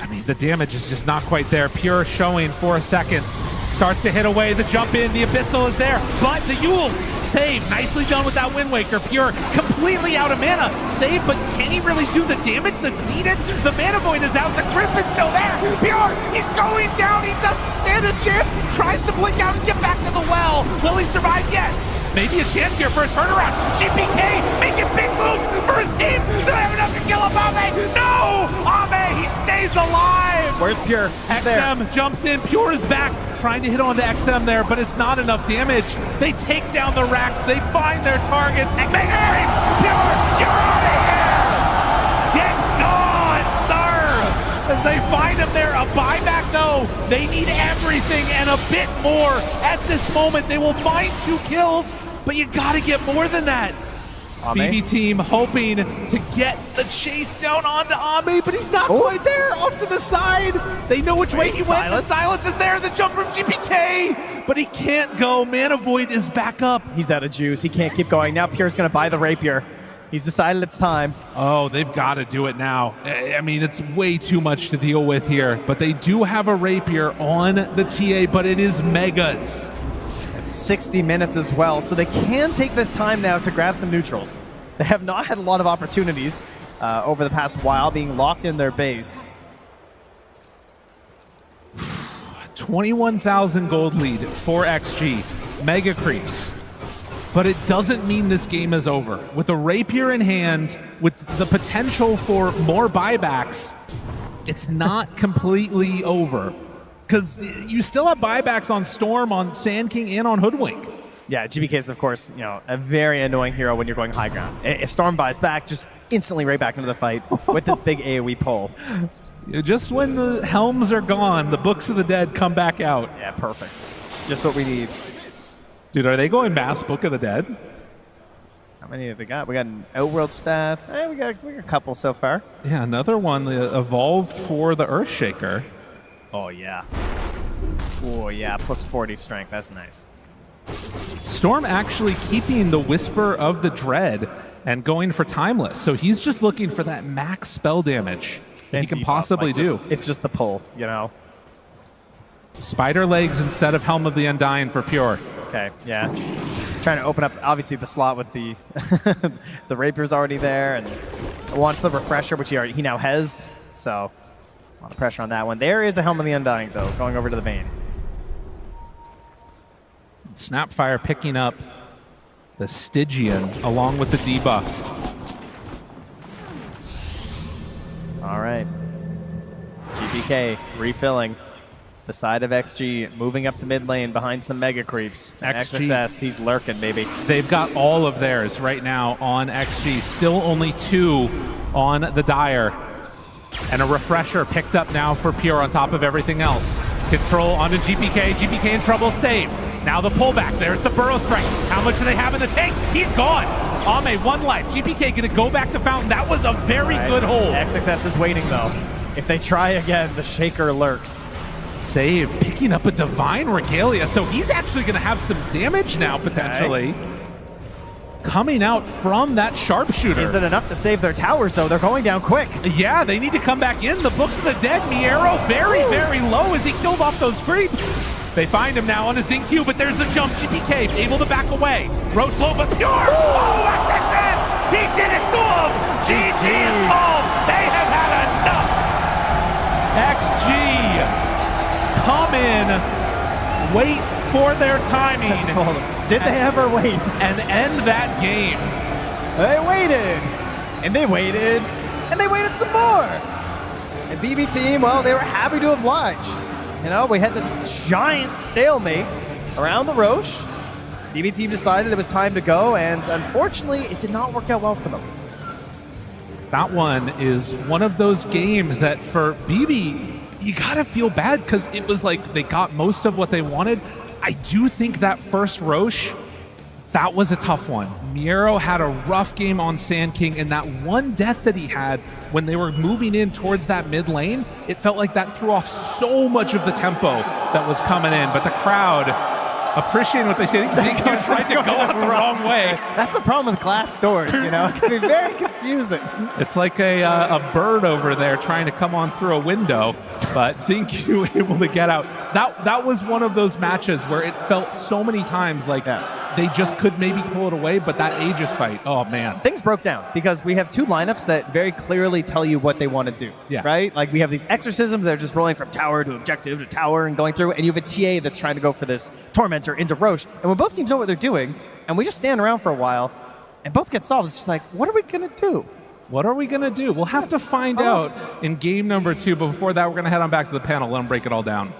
I mean, the damage is just not quite there. Pure showing for a second. Starts to hit away. The jump in. The Abyssal is there. But the Yules save. Nicely done with that Wind Waker. Pure completely out of mana. Save, but can he really do the damage that's needed? The Mana Void is out. The Grip is still there. Pure, he's going down. He doesn't stand a chance. Tries to blink out and get back to the well. Will he survive? Yes. Maybe a chance here for a turnaround. GPK making big moves for his team. Do they have enough to kill Ame? No! Ame, he stays alive. Where's Pure? XM jumps in. Pure is back. Trying to hit onto XM there, but it's not enough damage. They take down the racks. They find their targets. XM, Pure, you're out of here! Get gone, sir! As they find him there, a buyback though. They need everything and a bit more at this moment. They will find 2 kills, but you gotta get more than that. BB team hoping to get the chase down onto Ame, but he's not quite there. Off to the side. They know which way he went. The silence is there. The jump from GPK, but he can't go. Mana Void is back up. He's out of juice. He can't keep going. Now Pierre's going to buy the rapier. He's decided it's time. Oh, they've got to do it now. I mean, it's way too much to deal with here, but they do have a rapier on the TA, but it is megas. It's 60 minutes as well, so they can take this time now to grab some neutrals. They have not had a lot of opportunities over the past while, being locked in their base. 21,000 gold lead for XG. Mega creeps. But it doesn't mean this game is over. With a rapier in hand, with the potential for more buybacks, it's not completely over. Because you still have buybacks on Storm, on Sand King, and on Hoodwink. Yeah, GBK is, of course, a very annoying hero when you're going high ground. If Storm buys back, just instantly right back into the fight with this big AoE pull. Just when the helms are gone, the Books of the Dead come back out. Yeah, perfect. Just what we need. Dude, are they going mass Book of the Dead? How many have they got? We got an Outworld staff. We got a couple so far. Yeah, another one evolved for the Earthshaker. Oh, yeah. Oh, yeah, plus 40 strength. That's nice. Storm actually keeping the Whisper of the Dread and going for Timeless. So he's just looking for that max spell damage that he can possibly do. It's just the pull, Spider legs instead of Helm of the Undying for Pure. Okay, yeah. Trying to open up, obviously, the slot with the the Rapier's already there, and wants the Refresher, which he now has. So, a lot of pressure on that one. There is a Helm of the Undying, though, going over to the Bane. Snapfire picking up the Stygian along with the debuff. All right. GPK refilling. The side of XG moving up the mid lane behind some mega creeps. XXS, he's lurking, baby. They've got all of theirs right now on XG. Still only 2 on the Dire. And a Refresher picked up now for Pure on top of everything else. Control onto GPK. GPK in trouble, save. Now the pullback. There's the Burrow Strike. How much do they have in the tank? He's gone. Ame, 1 life. GPK gonna go back to Fountain. That was a very good hold. XXS is waiting, though. If they try again, the Shaker lurks. Save, picking up a Divine Regalia, so he's actually going to have some damage now, potentially. Coming out from that Sharpshooter. Is it enough to save their towers, though? They're going down quick. Yeah, they need to come back in. The Books of the Dead, Miero, very, very low as he killed off those creeps. They find him now on a Zinc Q, but there's the jump. GPK able to back away. Rosh low, but Pure. Oh, XXS! He did it to him! GG is called. They have had enough. XG. Come in, wait for their timing. Did they ever wait? And end that game. They waited, and they waited, and they waited some more. And BB Team, well, they were happy to oblige. We had this giant stalemate around the Rosh. BB Team decided it was time to go, and unfortunately, it did not work out well for them. That one is one of those games that for BB, you gotta feel bad because it was like they got most of what they wanted. I do think that first Rosh, that was a tough one. Miero had a rough game on Sand King, and that one death that he had when they were moving in towards that mid lane, it felt like that threw off so much of the tempo that was coming in. But the crowd appreciating what they say. I think Zinc tried to go out the wrong way. That's the problem with glass doors, It can be very confusing. It's like a bird over there trying to come on through a window, but Zinc able to get out. That was one of those matches where it felt so many times like they just could maybe pull it away, but that Aegis fight, oh man. Things broke down because we have 2 lineups that very clearly tell you what they want to do, right? Like we have these exorcisms that are just rolling from tower to objective to tower and going through, and you have a TA that's trying to go for this Tormentor into Rosh, and when both teams know what they're doing, and we just stand around for a while, and both get solved, it's just like, what are we going to do? What are we going to do? We'll have to find out in game number 2, but before that, we're going to head on back to the panel, let them break it all down.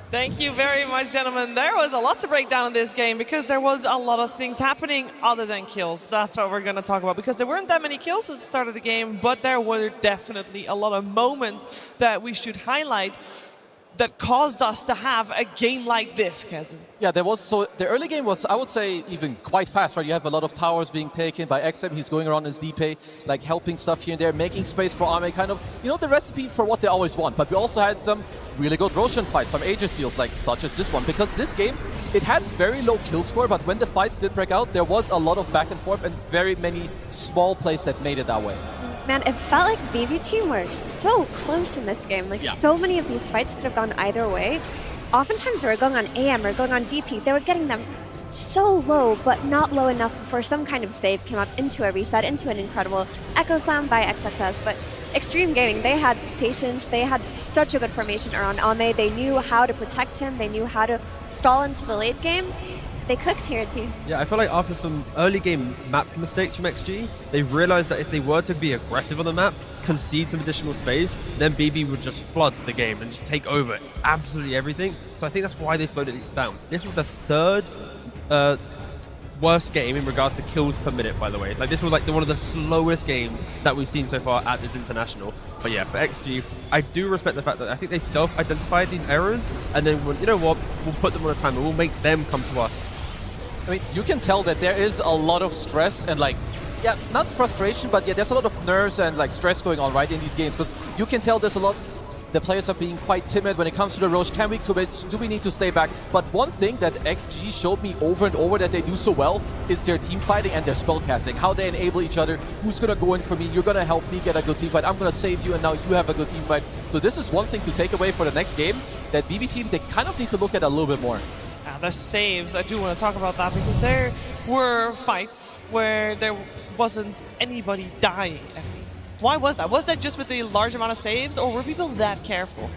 Thank you very much, gentlemen. There was a lot to break down in this game because there was a lot of things happening other than kills. That's what we're going to talk about because there weren't that many kills at the start of the game, but there were definitely a lot of moments that we should highlight. that caused us to have a game like this, Kazum? Yeah, there was, so the early game was, I would say, even quite fast, right? You have a lot of towers being taken by XM. He's going around his DP, like helping stuff here and there, making space for Ame, kind of, you know, the recipe for what they always want. But we also had some really good Roshan fights, some Aegis steals, like such as this one, because this game, it had very low kill score, but when the fights did break out, there was a lot of back and forth and very many small plays that made it that way. Man, it felt like BB Team were so close in this game. Like, so many of these fights could have gone either way. Oftentimes they were going on AM or going on DP. They were getting them so low, but not low enough before some kind of save came up into a reset, into an incredible Echo Slam by XXS. But Xtreme Gaming, they had patience. They had such a good formation around Ame. They knew how to protect him. They knew how to stall into the late game. They cooked here too. Yeah, I feel like after some early game map mistakes from XG, they realized that if they were to be aggressive on the map, concede some additional space, then BB would just flood the game and just take over absolutely everything. So I think that's why they slowed it down. This was the third worst game in regards to kills per minute, by the way. Like, this was like one of the slowest games that we've seen so far at this international. But yeah, for XG, I do respect the fact that I think they self-identified these errors, and then, you know what, we'll put them on a timer, we'll make them come to us. I mean, you can tell that there is a lot of stress and like, yeah, not frustration, but yeah, there's a lot of nerves and like stress going on right in these games, because you can tell there's a lot. The players are being quite timid when it comes to the Rosh. Can we commit? Do we need to stay back? But one thing that XG showed me over and over that they do so well is their team fighting and their spellcasting. How they enable each other. Who's going to go in for me? You're going to help me get a good team fight. I'm going to save you, and now you have a good team fight. So this is one thing to take away for the next game that BB Team, they kind of need to look at a little bit more. The saves, I do want to talk about that, because there were fights where there wasn't anybody dying. Why was that? Was that just with the large amount of saves, or were people that careful?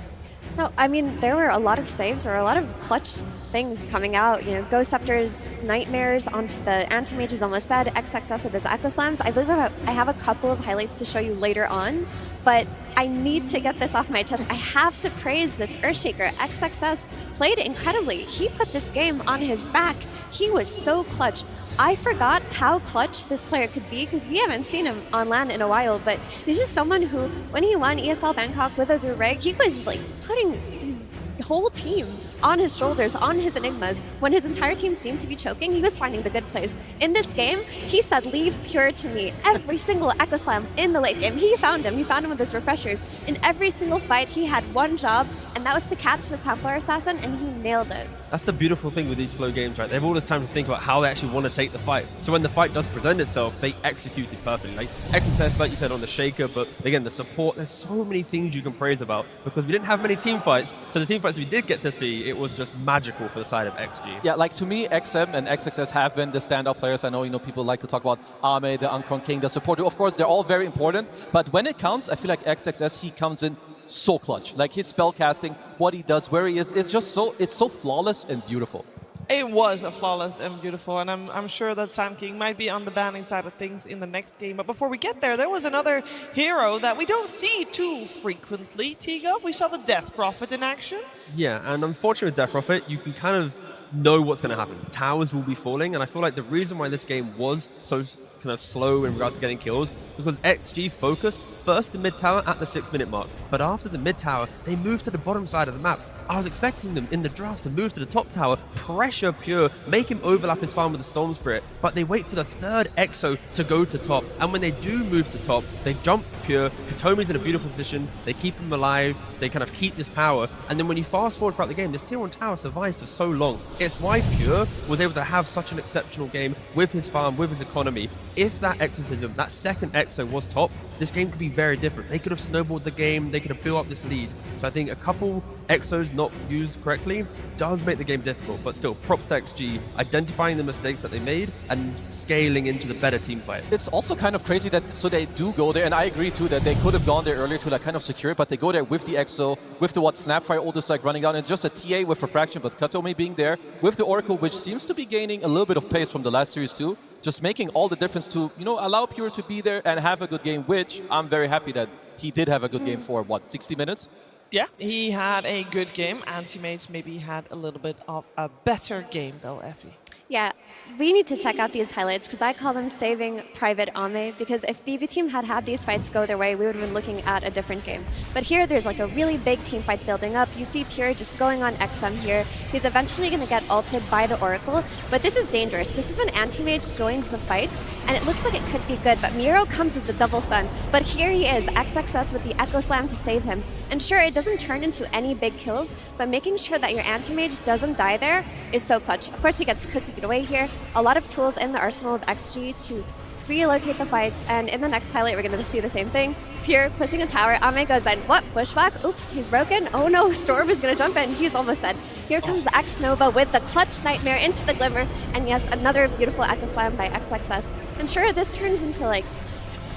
No, I mean, there were a lot of saves or a lot of clutch things coming out. You know, Ghost Scepter's Nightmares onto the Anti-Mage is almost dead. XXS with his Echo Slams. I believe I have a couple of highlights to show you later on, but I need to get this off my chest. I have to praise this Earthshaker. XXS played incredibly. He put this game on his back. He was so clutch. I forgot how clutch this player could be, because we haven't seen him on LAN in a while, but he's just someone who, when he won ESL Bangkok with Azure Reg, he was just like putting his whole team on his shoulders, on his Enigmas. When his entire team seemed to be choking, he was finding the good plays. In this game, he said, "Leave Pure to me." Every single Echo Slam in the late game, he found him. He found him with his refreshers. In every single fight, he had one job, and that was to catch the Templar Assassin, and he nailed it. That's the beautiful thing with these slow games, right? They have all this time to think about how they actually want to take the fight. So when the fight does present itself, they execute it perfectly. Like XXS, like you said, on the Shaker, but again, the support, there's so many things you can praise about, because we didn't have many team fights. So the team fights we did get to see, it was just magical for the side of XG. Yeah, like to me, XM and XXS have been the standout players. I know, you know, people like to talk about Ame, the Uncron King, the support. Of course, they're all very important, but when it counts, I feel like XXS, he comes in so clutch. Like his spell casting, what he does, where he is, it's just so, it's so flawless and beautiful. It was a flawless and beautiful, and I'm sure that Sam King might be on the banning side of things in the next game. But before we get there was another hero that we don't see too frequently, Tigov. We saw the Death Prophet in action. Yeah, and unfortunately with Death Prophet, you can kind of know what's going to happen. Towers will be falling, and I feel like the reason why this game was so kind of slow in regards to getting kills, because XG focused first the mid tower at the 6-minute mark, but after the mid tower, they moved to the bottom side of the map. I was expecting them in the draft to move to the top tower, pressure Pure, make him overlap his farm with the Storm Spirit, but they wait for the third Exo to go to top, and when they do move to top, they jump Pure, Katomi's in a beautiful position, they keep him alive, they kind of keep this tower, and then when you fast forward throughout the game, this tier 1 tower survives for so long. It's why Pure was able to have such an exceptional game with his farm, with his economy. If that Exorcism, that second Exo was top, this game could be very different. They could have snowballed the game, they could have built up this lead. So I think a couple Exos not used correctly does make the game difficult, but still, props to XG, identifying the mistakes that they made and scaling into the better team fight. It's also kind of crazy that, so they do go there, and I agree too that they could have gone there earlier to like kind of secure it, but they go there with the Exo, with the Snapfire ult is like running down. It's just a TA with Refraction, but Katomi being there, with the Oracle, which seems to be gaining a little bit of pace from the last series too, just making all the difference to, you know, allow Pure to be there and have a good game, which I'm very happy that he did have a good game for, what, 60 minutes? Yeah, he had a good game. Anti-Mage maybe had a little bit of a better game though, Effie. Yeah, we need to check out these highlights because I call them saving Private Ame, because if BB Team had had these fights go their way, we would have been looking at a different game. But here there's like a really big team fight building up. You see Pure just going on XM here. He's eventually going to get ulted by the Oracle, but this is dangerous. This is when Anti-Mage joins the fights, and it looks like it could be good, but Miro comes with the double sun. But here he is, XXS with the Echo Slam to save him. And sure, it doesn't turn into any big kills, but making sure that your Anti-Mage doesn't die there is so clutch. Of course, he gets cookied away here. A lot of tools in the arsenal of XG to relocate the fights, and in the next highlight, we're going to see the same thing. Pure pushing a tower. Ame goes in. What? Pushback? Oops, he's broken. Oh no, Storm is going to jump in. He's almost dead. Here comes X Nova with the clutch Nightmare into the Glimmer, and yes, another beautiful Echo Slam by XXS. And sure, this turns into like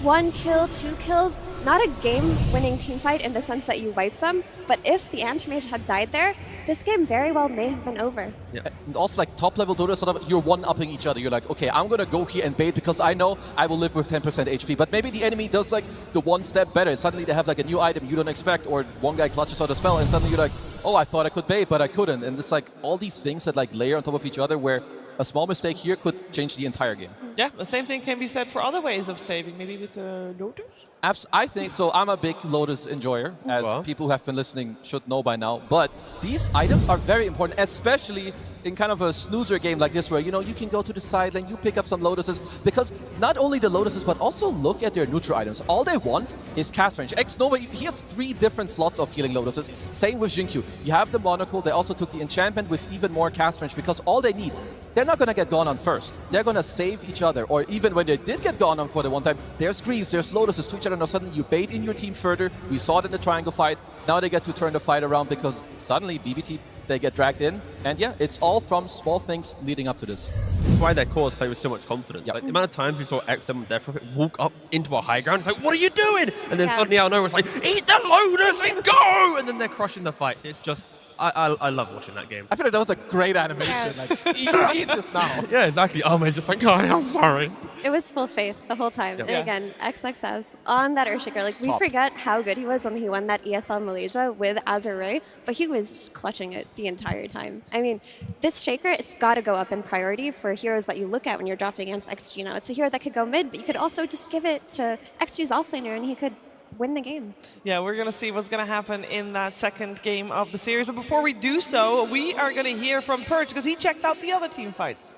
1 kill, 2 kills. Not a game-winning team fight in the sense that you wipe them, but if the Anti-Mage had died there, this game very well may have been over. Yeah. And also, like, top-level Dota, sort of, you're one-upping each other. You're like, okay, I'm going to go here and bait because I know I will live with 10% HP. But maybe the enemy does, like, the one step better. Suddenly they have, like, a new item you don't expect, or one guy clutches out a spell, and suddenly you're like, oh, I thought I could bait, but I couldn't. And it's, like, all these things that, like, layer on top of each other where a small mistake here could change the entire game. Yeah, the same thing can be said for other ways of saving, maybe with Lotus? I think so. I'm a big Lotus enjoyer, as people who have been listening should know by now. But these items are very important, especially in kind of a snoozer game like this, where, you know, you can go to the side lane, you pick up some Lotuses, because not only the Lotuses, but also look at their neutral items. All they want is cast range. X-Nova, he has 3 different slots of healing Lotuses. Same with Jinkyu. You have the Monocle, they also took the enchantment with even more cast range, because all they need, they're not going to get gone on first. They're going to save each other, or even when they did get gone on for the one time, there's Greaves, there's Lotuses to each other. Now suddenly you bait in your team further. We saw it in the triangle fight. Now they get to turn the fight around because suddenly BBT, they get dragged in. And yeah, it's all from small things leading up to this. That's why their cores play with so much confidence. Like, the amount of times we saw XM Death Prophet walk up into a high ground, it's like, what are you doing? And then suddenly out of nowhere, it's like, eat the Lotus and go! And then they're crushing the fights. It's just, I love watching that game. I feel like that was a great animation. Like, eat this now. Yeah, exactly. Oh, man, just like, God, I'm sorry. It was full faith the whole time. Yep. And again, XXS on that Earthshaker, like, we forget how good he was when he won that ESL Malaysia with Azure, but he was just clutching it the entire time. I mean, this Shaker, it's got to go up in priority for heroes that you look at when you're drafting against XG now. It's a hero that could go mid, but you could also just give it to XG's offlaner and he could win the game. Yeah, we're going to see what's going to happen in that second game of the series. But before we do so, we are going to hear from Purge because he checked out the other team fights.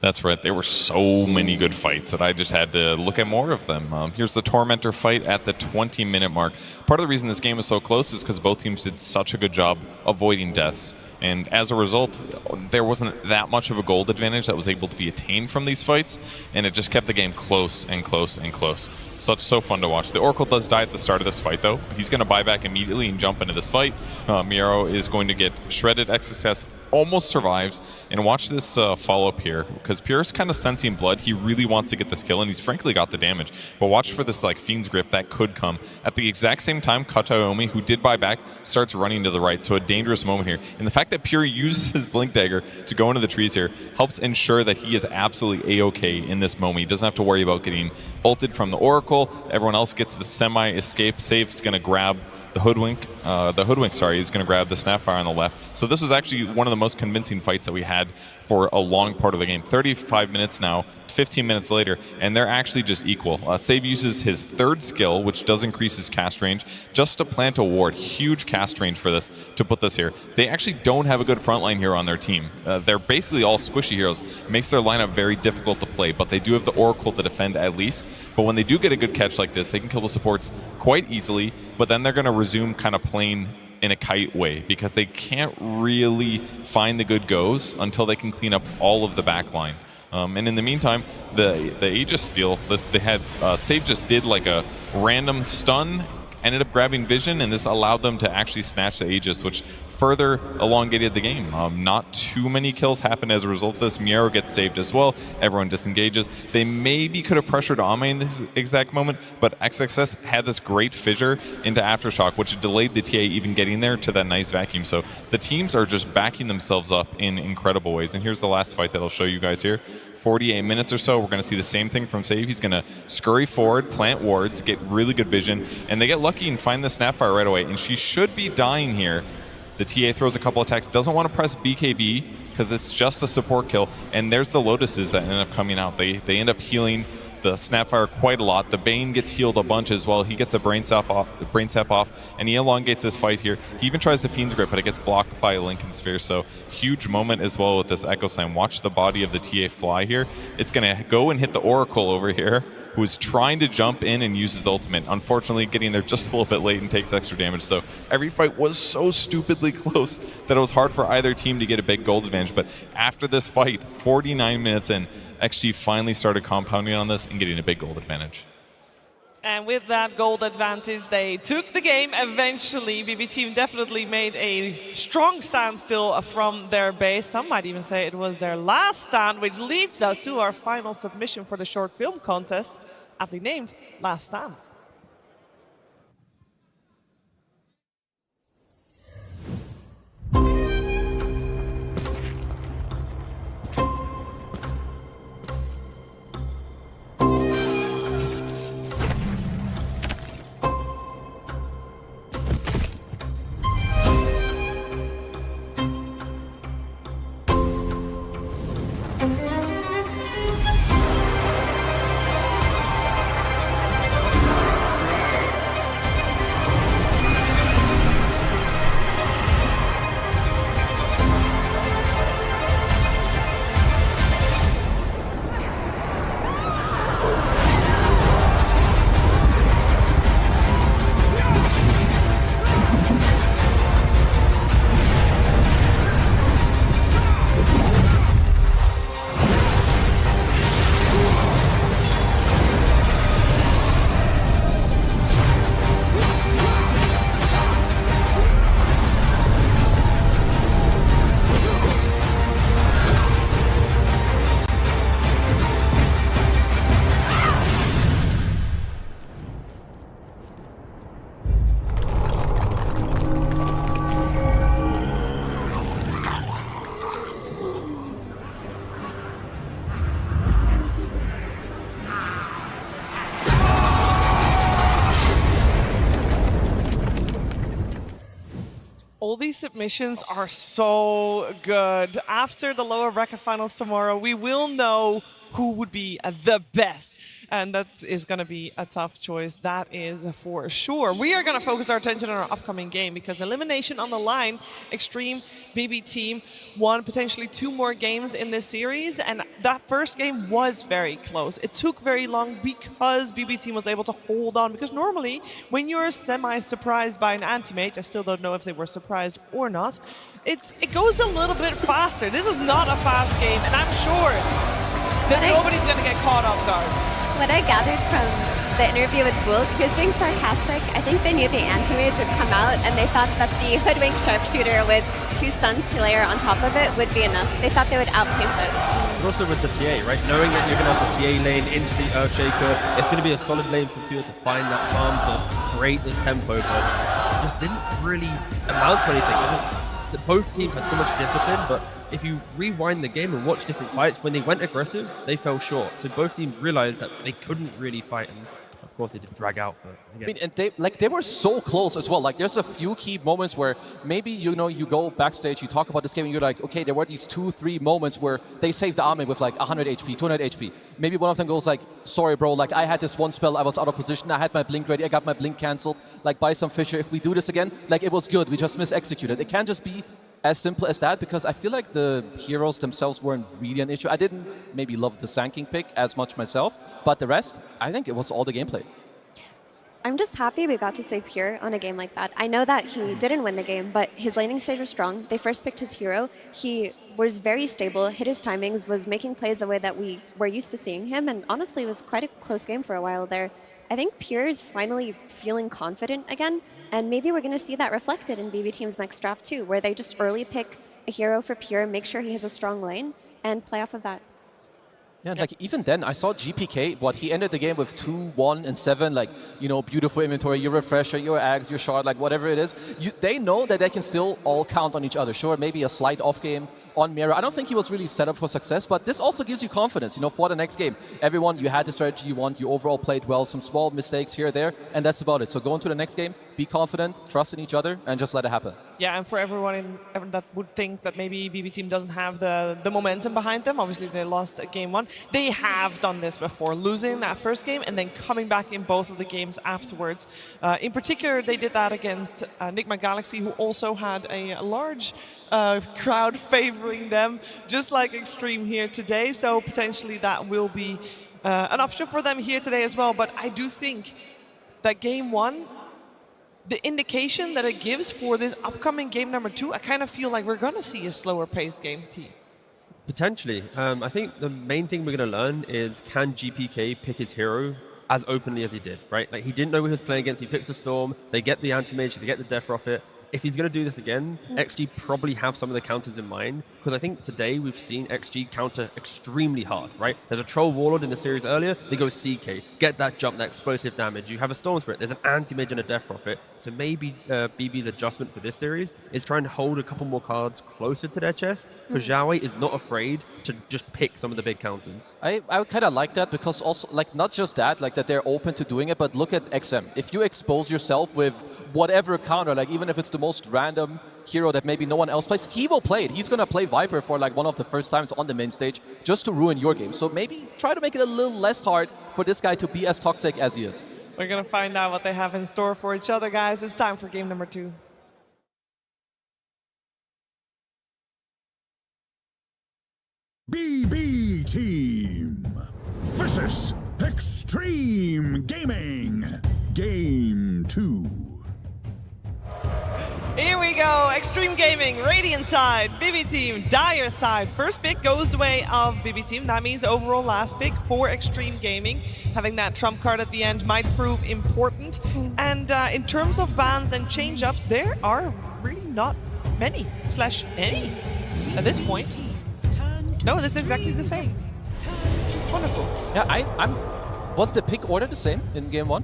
That's right. There were so many good fights that I just had to look at more of them. Here's the Tormentor fight at the 20-minute mark. Part of the reason this game was so close is because both teams did such a good job avoiding deaths. And as a result, there wasn't that much of a gold advantage that was able to be attained from these fights, and it just kept the game close and close and close. So fun to watch. The Oracle does die at the start of this fight, though. He's going to buy back immediately and jump into this fight. Miro is going to get shredded. XXS almost survives. And watch this follow-up here, because Pure's kind of sensing blood. He really wants to get this kill, and he's frankly got the damage. But watch for this like Fiend's Grip that could come. At the exact same time, Kataomi, who did buy back, starts running to the right. So a dangerous moment here. And the fact that Pure uses his Blink Dagger to go into the trees here helps ensure that he is absolutely A-okay in this moment. He doesn't have to worry about getting ulted from the Oracle. Everyone else gets the semi-escape. Safe's going to grab the Hoodwink. Is going to grab the Snapfire on the left. So this was actually one of the most convincing fights that we had for a long part of the game. 35 minutes now, 15 minutes later, and they're actually just equal. Save uses his third skill, which does increase his cast range, just to plant a ward. Huge cast range for this, to put this here. They actually don't have a good frontline hero on their team. They're basically all squishy heroes. Makes their lineup very difficult to play, but they do have the Oracle to defend at least. But when they do get a good catch like this, they can kill the supports quite easily, but then they're going to resume kind of playing in a kite way, because they can't really find the good goes until they can clean up all of the backline. And in the meantime, the Aegis steal, they had Save just did like a random stun, ended up grabbing Vision, and this allowed them to actually snatch the Aegis, which further elongated the game. Not too many kills happened as a result of this. Miero gets saved as well. Everyone disengages. They maybe could have pressured Ame in this exact moment, but XXS had this great fissure into Aftershock, which delayed the TA even getting there to that nice vacuum. So the teams are just backing themselves up in incredible ways. And here's the last fight that I'll show you guys here. 48 minutes or so, we're going to see the same thing from Save. He's going to scurry forward, plant wards, get really good vision, and they get lucky and find the Snapfire right away. And she should be dying here. The TA throws a couple attacks, doesn't want to press BKB because it's just a support kill. And there's the Lotuses that end up coming out. They end up healing the Snapfire quite a lot. The Bane gets healed a bunch as well. He gets a brain sap off, and he elongates this fight here. He even tries to Fiend's Grip, but it gets blocked by a Lincoln Sphere. So huge moment as well with this Echo Slam. Watch the body of the TA fly here. It's going to go and hit the Oracle over here, who is trying to jump in and use his ultimate. Unfortunately, getting there just a little bit late and takes extra damage. So every fight was so stupidly close that it was hard for either team to get a big gold advantage. But after this fight, 49 minutes in, XG finally started compounding on this and getting a big gold advantage. And with that gold advantage, they took the game eventually. BB Team definitely made a strong stand still from their base. Some might even say it was their last stand, which leads us to our final submission for the short film contest, aptly named Last Stand. All these submissions are so good. After the lower bracket finals tomorrow, we will know who would be the best. And that is going to be a tough choice. That is for sure. We are going to focus our attention on our upcoming game because elimination on the line. Xtreme BB Team won potentially 2 more games in this series. And that first game was very close. It took very long because BB Team was able to hold on. Because normally, when you're semi-surprised by an anti-mage, I still don't know if they were surprised or not, it goes a little bit faster. This is not a fast game, and I'm sure that nobody's going to get caught off guard. What I gathered from the interview with Bulk, he was being sarcastic. I think they knew the anti-mage would come out, and they thought that the hoodwink sharpshooter with 2 stuns to layer on top of it would be enough. They thought they would outpace it. But also with the TA, right? Knowing that you're going to have the TA lane into the Earthshaker, it's going to be a solid lane for Pure to find that farm to create this tempo, but it just didn't really amount to anything. Both teams had so much discipline, but if you rewind the game and watch different fights, when they went aggressive, they fell short. So both teams realized that they couldn't really fight, and of course they did drag out. But again. I mean, and they were so close as well. Like, there's a few key moments where maybe, you go backstage, you talk about this game, and you're like, okay, there were these 2-3 moments where they saved the army with like 100 HP, 200 HP. Maybe one of them goes like, sorry, bro, like I had this one spell, I was out of position, I had my blink ready, I got my blink cancelled. Like, buy some Fisher. If we do this again, like, it was good. We just mis-executed. It can't just be as simple as that, because I feel like the heroes themselves weren't really an issue. I didn't maybe love the Sanking pick as much myself, but the rest, I think it was all the gameplay. I'm just happy we got to say Pure on a game like that. I know that he didn't win the game, but his laning stage was strong. They first picked his hero. He was very stable, hit his timings, was making plays the way that we were used to seeing him, and honestly, it was quite a close game for a while there. I think Pure is finally feeling confident again, and maybe we're going to see that reflected in BB Team's next draft too, where they just early pick a hero for Pure, make sure he has a strong lane, and play off of that. Yeah, like even then, I saw GPK, he ended the game with 2, 1, and 7, like, beautiful inventory, your refresher, your ags, your shard, like whatever it is. They know that they can still all count on each other. Sure, maybe a slight off game on Mira. I don't think he was really set up for success, but this also gives you confidence, for the next game. Everyone, you had the strategy you want, you overall played well, some small mistakes here or there, and that's about it. So go into the next game, be confident, trust in each other, and just let it happen. Yeah, and for everyone that would think that maybe BB Team doesn't have the momentum behind them, obviously they lost game 1. They have done this before, losing that first game and then coming back in both of the games afterwards. In particular, they did that against Nigma Galaxy, who also had a large crowd favoring them, just like Xtreme here today. So potentially that will be an option for them here today as well. But I do think that game 1, the indication that it gives for this upcoming game number 2, I kind of feel like we're going to see a slower paced game, T. Potentially. I think the main thing we're going to learn is, can GPK pick his hero as openly as he did, right? Like, he didn't know who he was playing against. He picks a Storm. They get the anti-mage. They get the Death Prophet. If he's going to do this again, XG probably have some of the counters in mind, because I think today we've seen XG counter extremely hard, right? There's a Troll Warlord in the series earlier, they go CK, get that jump, that explosive damage. You have a Storm Spirit, there's an anti-mage and a Death Prophet, so maybe BB's adjustment for this series is trying to hold a couple more cards closer to their chest, because Xiaowei is not afraid to just pick some of the big counters. I kind of like that, because also, like, not just that, like that they're open to doing it, but look at XM. If you expose yourself with whatever counter, like even if it's the most random hero that maybe no one else plays, he will play it. He's going to play Viper for like one of the first times on the main stage just to ruin your game. So maybe try to make it a little less hard for this guy to be as toxic as he is. We're going to find out what they have in store for each other, guys. It's time for game number 2. BB Team versus Xtreme Gaming. Game 2. Here we go, Xtreme Gaming, Radiant side, BB Team, Dire side. First pick goes the way of BB Team. That means overall last pick for Xtreme Gaming. Having that trump card at the end might prove important. And in terms of bans and change-ups, there are really not many, / any at this point. No, this is exactly the same. Wonderful. Yeah, was the pick order the same in game 1?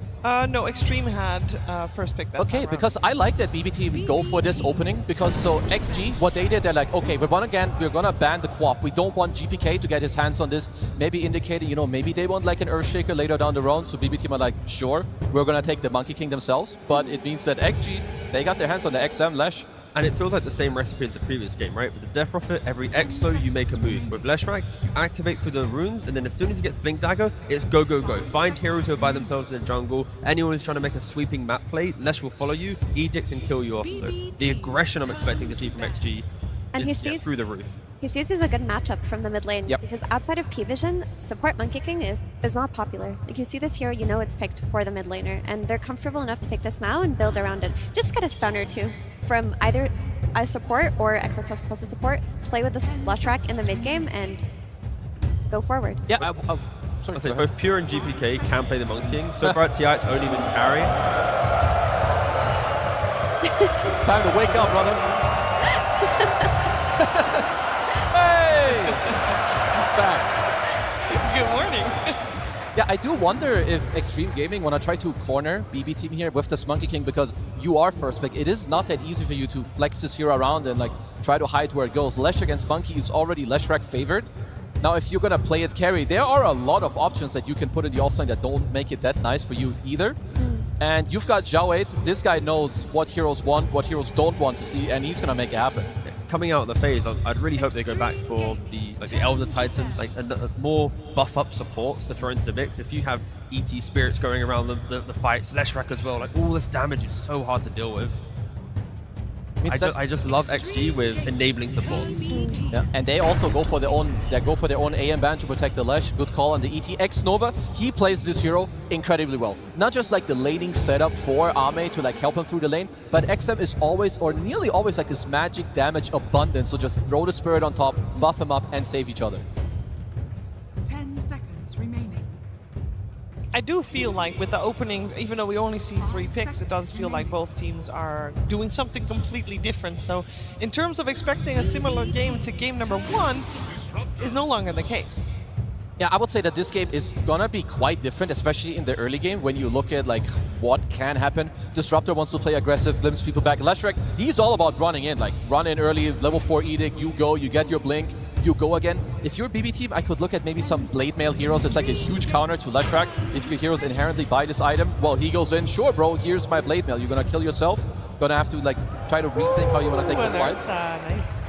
No, Xtreme had first pick that Okay, because I like that BB Team go for this opening, because so XG, what they did, they're like, okay, we're gonna ban the co-op. We don't want GPK to get his hands on this, maybe indicating, you know, maybe they want like an Earthshaker later down the road, so BB Team are like, sure, we're gonna take the Monkey King themselves, but it means that XG, they got their hands on the XM Lesh. And it feels like the same recipe as the previous game, right? With the Death Prophet, every EXO you make a move. With Leshrac, you activate through the runes, and then as soon as he gets Blink Dagger, it's go, go, go. Find heroes who are by themselves in the jungle. Anyone who's trying to make a sweeping map play, Lesh will follow you, Edict, and kill you off. So the aggression I'm expecting to see from XG is through the roof. He sees as a good matchup from the mid lane, because outside of Pvision, support Monkey King is not popular. Like, you see this hero, you know it's picked for the mid laner, and they're comfortable enough to pick this now and build around it. Just get a stun or two from either a support or XXS plus a support, play with this Leshrac in the mid game, and go forward. Yeah, sorry. So both Pure and GPK can play the Monkey King. So far at TI, it's only been carry. It's time to wake up, brother. Hey! He's back. Good morning. Yeah, I do wonder if Xtreme Gaming want to try to corner BB Team here with this Monkey King, because you are first pick. It is not that easy for you to flex this hero around and like try to hide where it goes. Lesh against Monkey is already Leshrac favored. Now, if you're going to play it carry, there are a lot of options that you can put in the offlane that don't make it that nice for you either. And you've got Xiaowei. This guy knows what heroes want, what heroes don't want to see, and he's going to make it happen. Coming out of the phase, I'd really hope they go back for the Elder Titan, like more buff up supports to throw into the mix. If you have ET spirits going around the fights, Leshrac as well, like all this damage is so hard to deal with. I just love XG with enabling supports. Yeah, and they also go for their own AM ban to protect the Lesh. Good call on the ET. X Nova, he plays this hero incredibly well. Not just like the laning setup for Ame to like help him through the lane, but XM is always or nearly always like this magic damage abundance. So just throw the spirit on top, buff him up, and save each other. 10 seconds remaining. I do feel like with the opening, even though we only see 3 picks, it does feel like both teams are doing something completely different. So in terms of expecting a similar game to game number 1 is no longer the case. Yeah, I would say that this game is gonna be quite different, especially in the early game when you look at like what can happen. Disruptor wants to play aggressive, glimpse people back. Leshrac, he's all about running in, like run in early, level 4 Edict, you go, you get your blink, you go again. If you're BB Team, I could look at maybe some Blade Mail heroes. It's like a huge counter to Leshrac. If your heroes inherently buy this item, well, he goes in, sure bro, here's my Blade Mail. You're gonna kill yourself, gonna have to like try to rethink how you want to take this fight? Nice.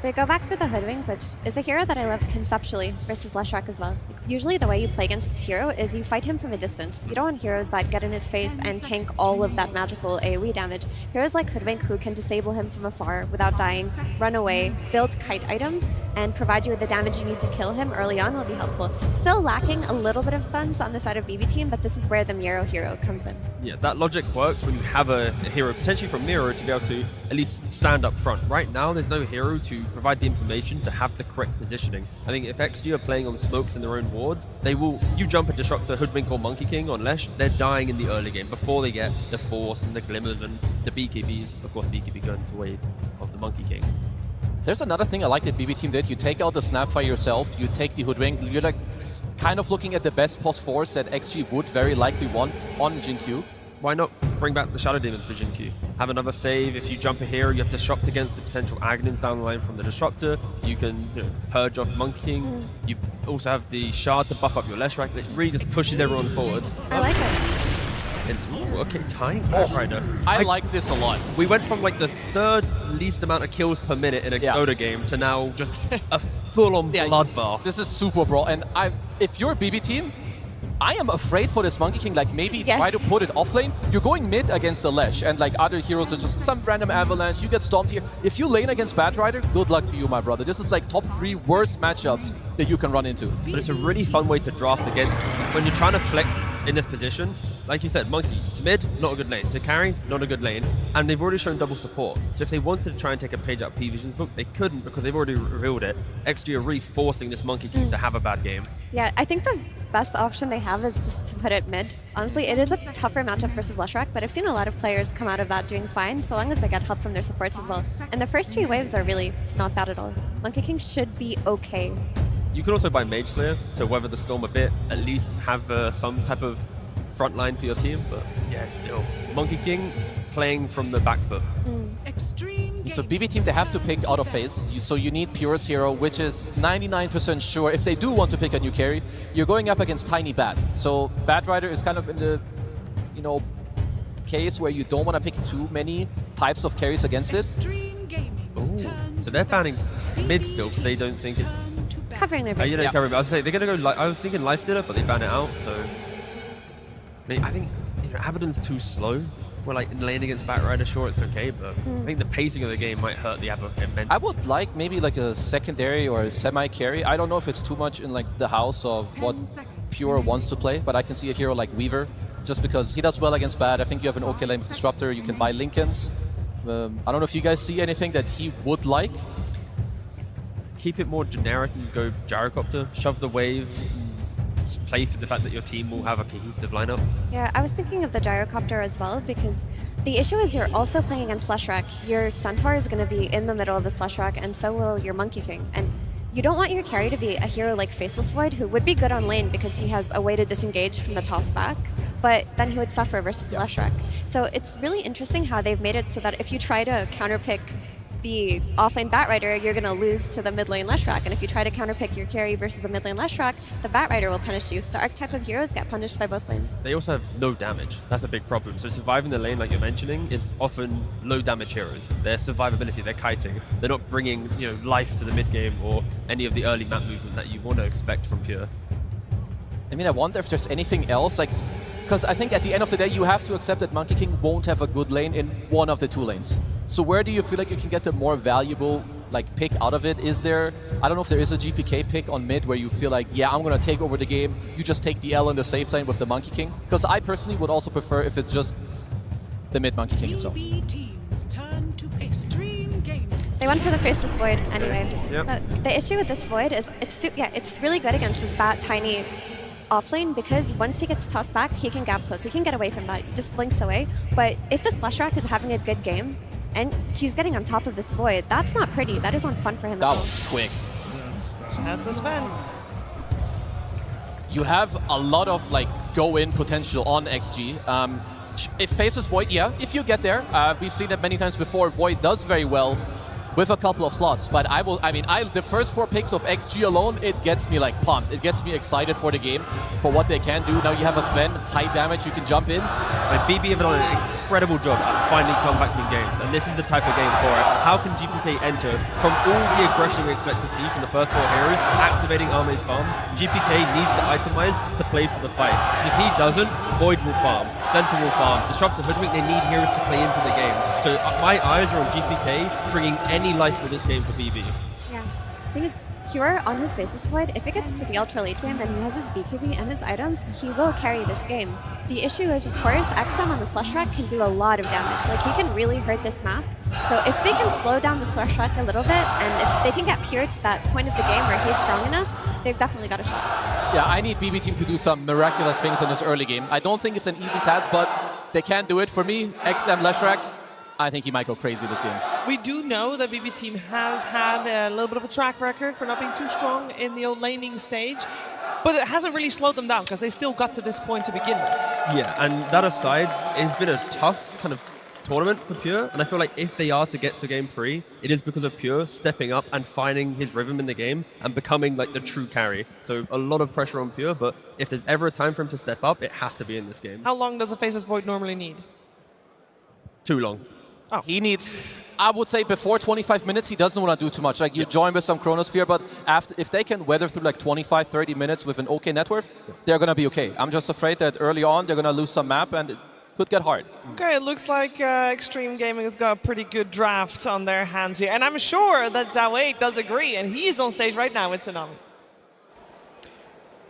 They go back for the Hoodwink, which is a hero that I love conceptually versus Leshrac as well. Usually the way you play against this hero is you fight him from a distance. You don't want heroes that get in his face and tank all of that magical AoE damage. Heroes like Hoodwink who can disable him from afar without dying, run away, build kite items, and provide you with the damage you need to kill him early on will be helpful. Still lacking a little bit of stuns on the side of BB Team, but this is where the Miro hero comes in. Yeah, that logic works when you have a hero potentially from Miro to be able to at least stand up front. Right now, there's no hero to provide the information to have the correct positioning. I think if XG are playing on smokes in their own wards, they will, you jump a Disruptor, Hoodwink or Monkey King on Lesh, they're dying in the early game before they get the Force and the Glimmers and the BKBs. Of course, BKB going to way of the Monkey King. There's another thing I like that BB Team did. You take out the Snapfire yourself, you take the Hoodwink, you're like kind of looking at the best post force that XG would very likely want on Jin-Q. Why not bring back the Shadow Demon for Jin-Q? Have another save. If you jump a hero, you have Disrupt against the potential Aghanims down the line from the Disruptor. You can purge off Monkey King. You also have the Shard to buff up your Leshrac. It really just pushes everyone forward. I like it. It's, okay, tying Batrider. I like this a lot. We went from like the third least amount of kills per minute in a Dota game to now just a full-on bloodbath. This is super brawl, and if you're a BB Team, I am afraid for this Monkey King, like maybe try to put it off lane. You're going mid against the Lesh, and like other heroes are just some random avalanche, you get stomped here. If you lane against Batrider, good luck to you, my brother. This is like top 3 worst matchups that you can run into. But it's a really fun way to draft against. When you're trying to flex in this position, like you said, Monkey to mid, not a good lane. To carry, not a good lane. And they've already shown double support. So if they wanted to try and take a page out of Pvision's book, they couldn't because they've already revealed it. XG are really forcing this Monkey King to have a bad game. Yeah, I think the best option they have is just to put it mid. Honestly, it is a tougher matchup versus Leshrac, but I've seen a lot of players come out of that doing fine, so long as they get help from their supports as well. And the first 3 waves are really not bad at all. Monkey King should be okay. You can also buy Mage Slayer to weather the storm a bit, at least have some type of front line for your team, but yeah, still. Monkey King playing from the back foot. So BB Team, they have to pick out of phase, so you need Purest Hero, which is 99% sure if they do want to pick a new carry, you're going up against Tiny Bat. So Batrider is kind of in the, case where you don't want to pick too many types of carries against it. Ooh. So they're banning mid still because they don't think it... Covering their base. Covering, I was saying, they're going to go, I was thinking Lifestealer, but they ban it out, so... I think Abaddon's too slow. Well, like in lane against Batrider, sure, it's okay, but I think the pacing of the game might hurt the Abaddon immensely. I would like maybe like a secondary or a semi-carry. I don't know if it's too much in like the house of what Pure wants to play, but I can see a hero like Weaver, just because he does well against Bad. I think you have an okay lane with Disruptor, you can buy Lincolns. I don't know if you guys see anything that he would like. Keep it more generic and go Gyrocopter, shove the wave, just play for the fact that your team will have a cohesive lineup. Yeah, I was thinking of the Gyrocopter as well, because the issue is you're also playing against Leshrac. Your Centaur is going to be in the middle of the Leshrac, and so will your Monkey King. And you don't want your carry to be a hero like Faceless Void, who would be good on lane because he has a way to disengage from the toss back, but then he would suffer versus Leshrac. So it's really interesting how they've made it so that if you try to counterpick the offlane Batrider, you're going to lose to the mid lane Leshrac, and if you try to counterpick your carry versus a mid lane Leshrac, the Batrider will punish you. The archetype of heroes get punished by both lanes. They also have no damage. That's a big problem. So surviving the lane, like you're mentioning, is often low damage heroes. Their survivability, they're kiting. They're not bringing life to the mid game or any of the early map movement that you want to expect from Pure. I mean, I wonder if there's anything else, like, because I think at the end of the day, you have to accept that Monkey King won't have a good lane in one of the 2 lanes. So where do you feel like you can get the more valuable pick out of it? Is there, I don't know if there is a GPK pick on mid where you feel like, yeah, I'm going to take over the game. You just take the L in the safe lane with the Monkey King. Because I personally would also prefer if it's just the mid Monkey King itself. They went for the Faceless Void anyway. Yep. So the issue with this Void is it's really good against this Bat Tiny offlane, because once he gets tossed back, he can gap close. He can get away from that. He just blinks away. But if this Leshrac is having a good game, and he's getting on top of this Void, that's not pretty. That is not fun for him at all. That was quick. That's his fan. You have a lot of go-in potential on XG. If Faceless Void, if you get there, we've seen that many times before. Void does very well with a couple of slots. But the first 4 picks of XG alone, it gets me like pumped. It gets me excited for the game, for what they can do. Now you have a Sven, high damage, you can jump in. And BB have done an incredible job at finding comebacks in games, and this is the type of game for it. How can GPK enter from all the aggression we expect to see from the first 4 heroes, activating Arme's farm? GPK needs to itemize to play for the fight. If he doesn't, Void will farm, Center will farm, Disruptor, Hoodwink, they need heroes to play into the game. So my eyes are on GPK bringing any life for this game for BB. Yeah, I think it's Pure on his Faceless Void. If it gets to the ultra late game and he has his BKB and his items, he will carry this game. The issue is, of course, XM on the Slush Rack can do a lot of damage. Like, he can really hurt this map. So if they can slow down the Slush Rack a little bit, and if they can get Pure to that point of the game where he's strong enough, they've definitely got a shot. Yeah, I need BB Team to do some miraculous things in this early game. I don't think it's an easy task, but they can do it. For me, XM Leshrac, I think he might go crazy this game. We do know that BB Team has had a little bit of a track record for not being too strong in the old laning stage, but it hasn't really slowed them down because they still got to this point to begin with. Yeah, and that aside, it's been a tough kind of tournament for Pure, and I feel like if they are to get to game 3, it is because of Pure stepping up and finding his rhythm in the game and becoming like the true carry. So a lot of pressure on Pure, but if there's ever a time for him to step up, it has to be in this game. How long does a Faceless Void normally need? Too long. Oh. He needs, I would say before 25 minutes, he doesn't want to do too much. Like, you join with some Chronosphere, but after, if they can weather through like 25, 30 minutes with an okay net worth, they're going to be okay. I'm just afraid that early on, they're going to lose some map and it could get hard. Okay, it looks like Xtreme Gaming has got a pretty good draft on their hands here. And I'm sure that Zhao does agree, and he is on stage right now with Tsunami.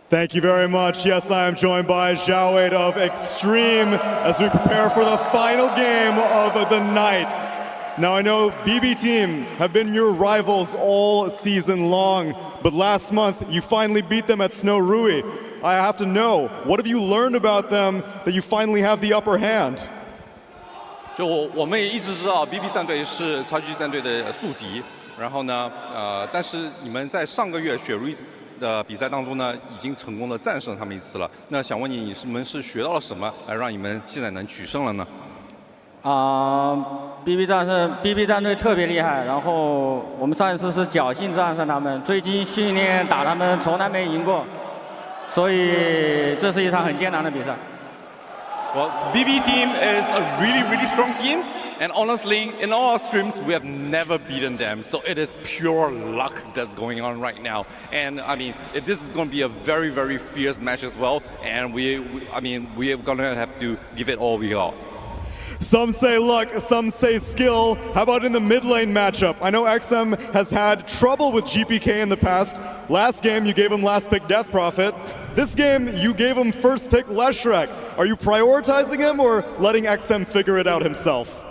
Thank you very much. Yes, I am joined by Zhao of Xtreme as we prepare for the final game of the night. Now, I know BB Team have been your rivals all season long, but last month you finally beat them at Snow Rui. I have to know, what have you learned about them that you finally have the upper hand? 就我们也一直知道 BB 战队是超级战队的宿敌，然后呢，但是你们在上个月雪瑞的比赛当中呢，已经成功的战胜他们一次了。那想问你们是学到了什么，来让你们现在能取胜了呢？BB 战队特别厉害，然后我们上一次是侥幸战胜他们，最近训练打他们从来没赢过，所以这是一场很艰难的比赛。Well, BB team is a really, really strong team. And honestly, in all our scrims, we have never beaten them. So it is pure luck that's going on right now. And I mean, this is going to be a very, very fierce match as well. And we are going to have to give it all we got. Some say luck, some say skill. How about in the mid lane matchup? I know XM has had trouble with GPK in the past. Last game, you gave him last pick Death Prophet. This game, you gave him first pick Leshrac. Are you prioritizing him or letting XM figure it out himself?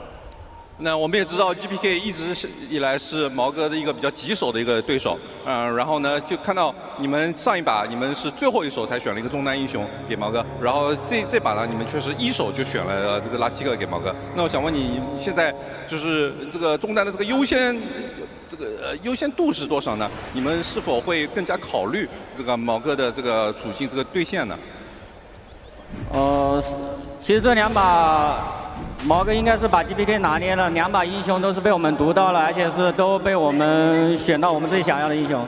那我们也知道 GPK 一直以来是毛哥的一个比较棘手的一个对手，然后呢，就看到你们上一把你们是最后一手才选了一个中单英雄给毛哥，然后这把呢，你们确实一手就选了这个拉希克给毛哥。那我想问你，现在就是这个中单的这个优先度是多少呢？你们是否会更加考虑这个毛哥的这个处境这个兑现呢？其实这2把。毛哥应该是把 GPK 拿捏了，2把英雄都是被我们读到了，而且是都被我们选到我们自己想要的英雄。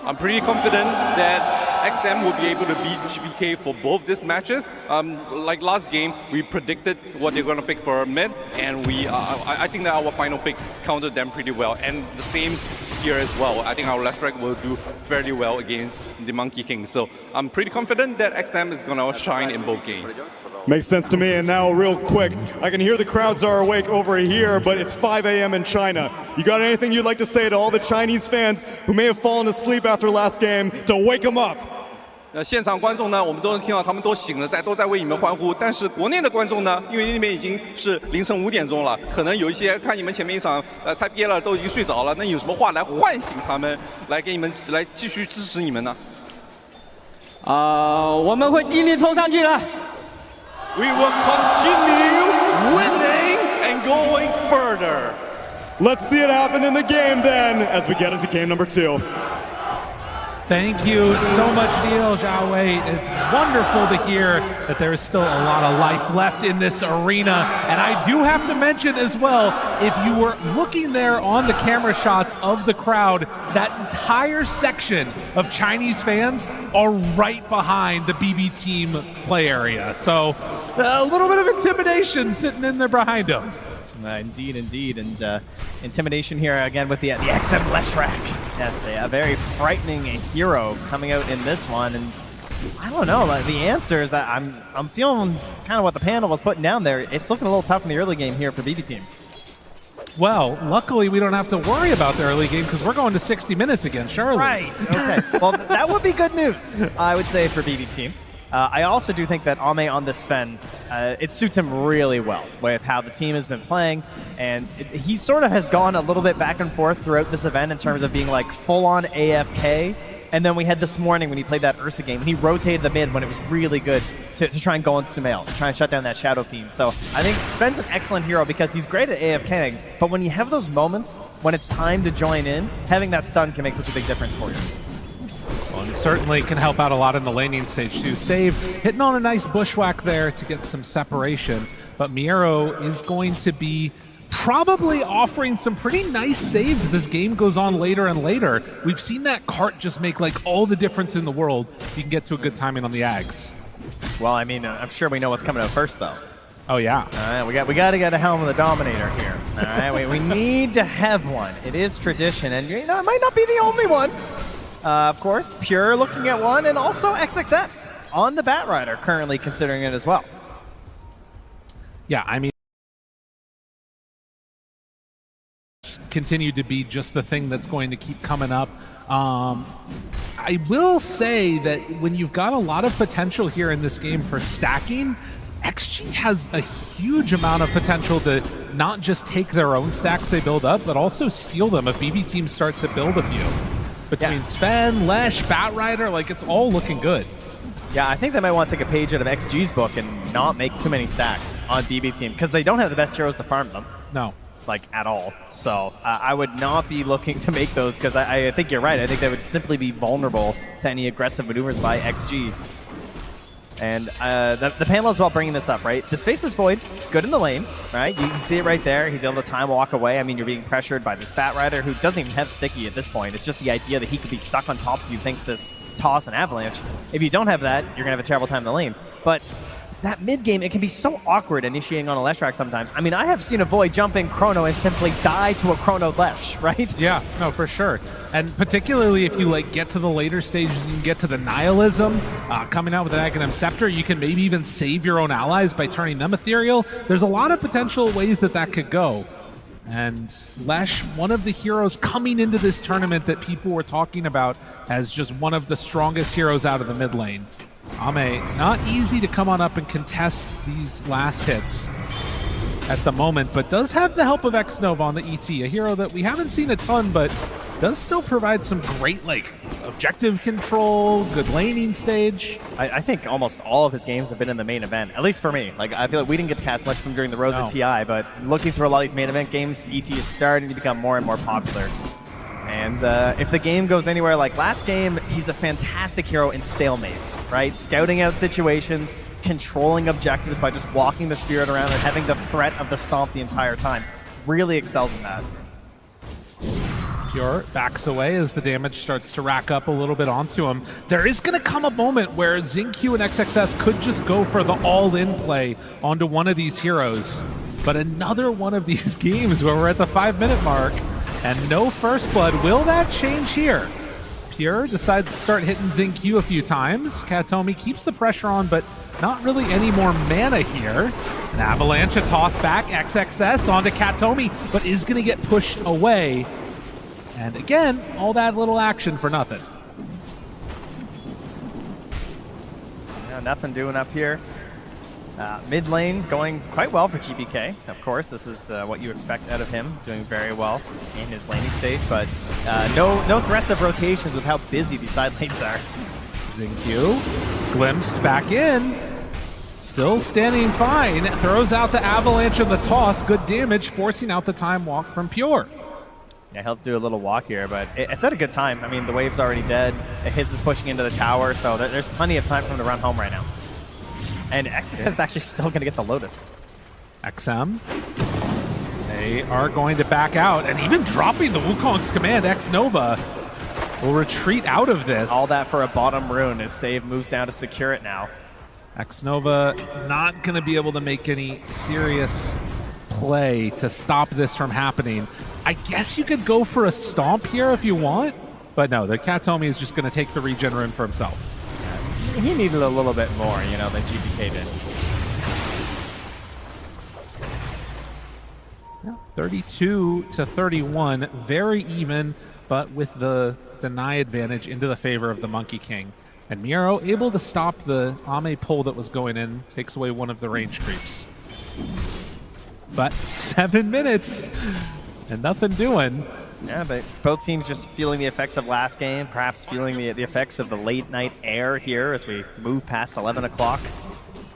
I'm pretty confident that XM will be able to beat GPK for both these matches. Like last game, we predicted what they're going to pick for mid, and I think that our final pick countered them pretty well. And the same here as well. I think our Leshrac will do fairly well against the Monkey King. So I'm pretty confident that XM is going to shine in both games. Makes sense to me. And now real quick, I can hear the crowds are awake over here, but it's 5 a.m. in China. You got anything you'd like to say to all the Chinese fans who may have fallen asleep after last game to wake them up? 现场观众呢，我们都能听到他们都醒了，都在为你们欢呼。但是国内的观众呢，因为那边已经是凌晨5点钟了，可能有一些看你们前面一场太憋了，都已经睡着了。那有什么话来唤醒他们，来给你们来继续支持你们呢？我们会尽力冲上去的。We will continue winning and going further. Let's see it happen in the game then as we get into game number 2. Thank you so much, Neil Xiaowei. It's wonderful to hear that there is still a lot of life left in this arena. And I do have to mention as well, if you were looking there on the camera shots of the crowd, that entire section of Chinese fans are right behind the BB team play area. So a little bit of intimidation sitting in there behind them. Indeed, indeed. And intimidation here again with the XM Leshrac. Yes, a very frightening hero coming out in this one. And I don't know, the answer is that I'm feeling kind of what the panel was putting down there. It's looking a little tough in the early game here for BB Team. Well, luckily we don't have to worry about the early game because we're going to 60 minutes again, surely. Right, okay. Well, that would be good news, I would say, for BB Team. I also do think that Ame on this Sven, it suits him really well with how the team has been playing, and he sort of has gone a little bit back and forth throughout this event in terms of being like full-on AFK, and then we had this morning when he played that Ursa game, and he rotated the mid when it was really good to try and go on Sumail, to try and shut down that Shadow Fiend. So I think Sven's an excellent hero because he's great at AFKing, but when you have those moments when it's time to join in, having that stun can make such a big difference for you. Well, and certainly can help out a lot in the laning stage too. Save, hitting on a nice bushwhack there to get some separation, but Miero is going to be probably offering some pretty nice saves as this game goes on later and later. We've seen that cart just make like all the difference in the world. You can get to a good timing on the Ags. Well, I mean, I'm sure we know what's coming out first, though. Oh, yeah. All right, we got to get a Helm of the Dominator here. All right, we need to have one. It is tradition, and you know, it might not be the only one. Of course, Pure looking at one, and also XXS on the Batrider currently considering it as well. Yeah, I mean, continue to be just the thing that's going to keep coming up. I will say that when you've got a lot of potential here in this game for stacking, XG has a huge amount of potential to not just take their own stacks they build up, but also steal them if BB teams start to build a few. Between Sven, Lesh, Batrider, like it's all looking good. Yeah, I think they might want to take a page out of XG's book and not make too many stacks on BB team because they don't have the best heroes to farm them. No. Like, at all. So I would not be looking to make those because I think you're right. I think they would simply be vulnerable to any aggressive maneuvers by XG. And the panel as well bringing this up, right? This Faceless Void, good in the lane, right? You can see it right there. He's able to time walk away. I mean, you're being pressured by this Batrider who doesn't even have Sticky at this point. It's just the idea that he could be stuck on top of you thanks to this toss and avalanche. If you don't have that, you're going to have a terrible time in the lane. But that mid-game, it can be so awkward initiating on a Leshrac sometimes. I mean, I have seen a Void jump in Chrono and simply die to a Chrono Lesh, right? Yeah, no, for sure. And particularly if you like get to the later stages and you get to the Nihilism, coming out with an Aghanim Scepter, you can maybe even save your own allies by turning them ethereal. There's a lot of potential ways that that could go. And Lesh, one of the heroes coming into this tournament that people were talking about as just one of the strongest heroes out of the mid lane. Ame, not easy to come on up and contest these last hits at the moment, but does have the help of Xnova on the ET, a hero that we haven't seen a ton, but does still provide some great like objective control, good laning stage. I think almost all of his games have been in the main event, at least for me. Like, I feel like we didn't get to cast much from during the Road to TI, but looking through a lot of these main event games, ET is starting to become more and more popular. And if the game goes anywhere like last game, he's a fantastic hero in stalemates, right? Scouting out situations, controlling objectives by just walking the spirit around and having the threat of the stomp the entire time. Really excels in that. Pure backs away as the damage starts to rack up a little bit onto him. There is going to come a moment where XingQ and XXS could just go for the all-in play onto one of these heroes. But another one of these games where we're at the 5-minute mark, and no first blood. Will that change here? Pure decides to start hitting XingQ a few times. Katomi keeps the pressure on, but not really any more mana here. An avalanche, a toss back, XXS onto Katomi, but is going to get pushed away. And again, all that little action for nothing. Yeah, nothing doing up here. Mid lane going quite well for GBK. Of course, this is what you expect out of him, doing very well in his laning stage, but no threats of rotations with how busy these side lanes are. XingQ glimpsed back in, still standing fine, throws out the avalanche and the toss, good damage, forcing out the time walk from Pure. Yeah, he'll do a little walk here, but it's at a good time. I mean, the wave's already dead. His is pushing into the tower, so there's plenty of time for him to run home right now. And XXS is actually still going to get the Lotus. XM, they are going to back out, and even dropping the Wukong's command, X-Nova will retreat out of this. All that for a bottom rune as Save moves down to secure it now. X-Nova not going to be able to make any serious play to stop this from happening. I guess you could go for a stomp here if you want, but no, the Katomi is just going to take the regen rune for himself. He needed a little bit more, you know, than GPK did. 32-31, very even, but with the deny advantage into the favor of the Monkey King. And Miro able to stop the Ame pull that was going in, takes away one of the range creeps. But 7 minutes and nothing doing. Yeah, but both teams just feeling the effects of last game, perhaps feeling the effects of the late night air here as we move past 11 o'clock.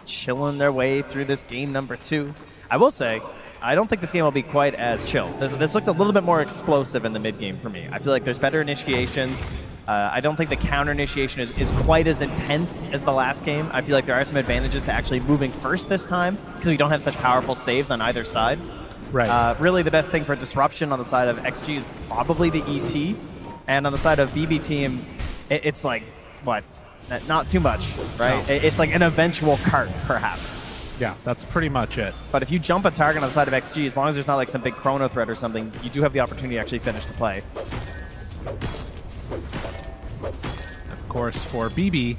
Chilling their way through this game number 2. I will say, I don't think this game will be quite as chill. This looks a little bit more explosive in the mid game for me. I feel like there's better initiations. I don't think the counter initiation is quite as intense as the last game. I feel like there are some advantages to actually moving first this time because we don't have such powerful saves on either side. Right. Really the best thing for disruption on the side of XG is probably the ET. And on the side of BB Team, it's like, what? Not too much, right? No. It's like an eventual cart, perhaps. Yeah, that's pretty much it. But if you jump a target on the side of XG, as long as there's not like some big chrono threat or something, you do have the opportunity to actually finish the play. Of course, for BB,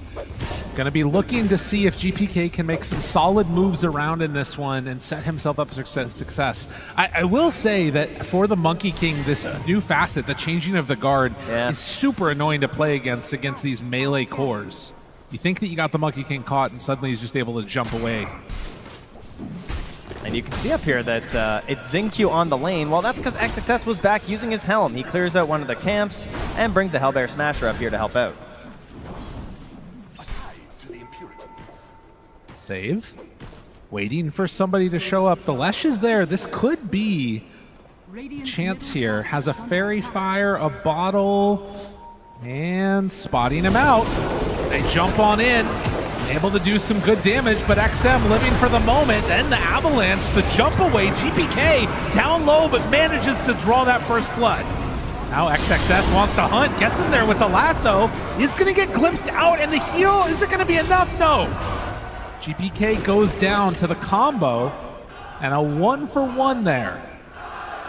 going to be looking to see if GPK can make some solid moves around in this one and set himself up for success. I will say that for the Monkey King, this new facet, the changing of the guard, is super annoying to play against these melee cores. You think that you got the Monkey King caught, and suddenly he's just able to jump away. And you can see up here that it's Xingqiu on the lane. Well, that's because XXS was back using his helm. He clears out one of the camps and brings a Hellbear Smasher up here to help out. Save. Waiting for somebody to show up. The Lesh is there. This could be chance here. Has a Fairy Fire, a bottle, and spotting him out. They jump on in. Able to do some good damage, but XM living for the moment. Then the avalanche, the jump away. GPK down low, but manages to draw that first blood. Now XXS wants to hunt, gets him there with the lasso. He's going to get glimpsed out, and the heal, is it going to be enough? No. GPK goes down to the combo, and a 1-for-1 there.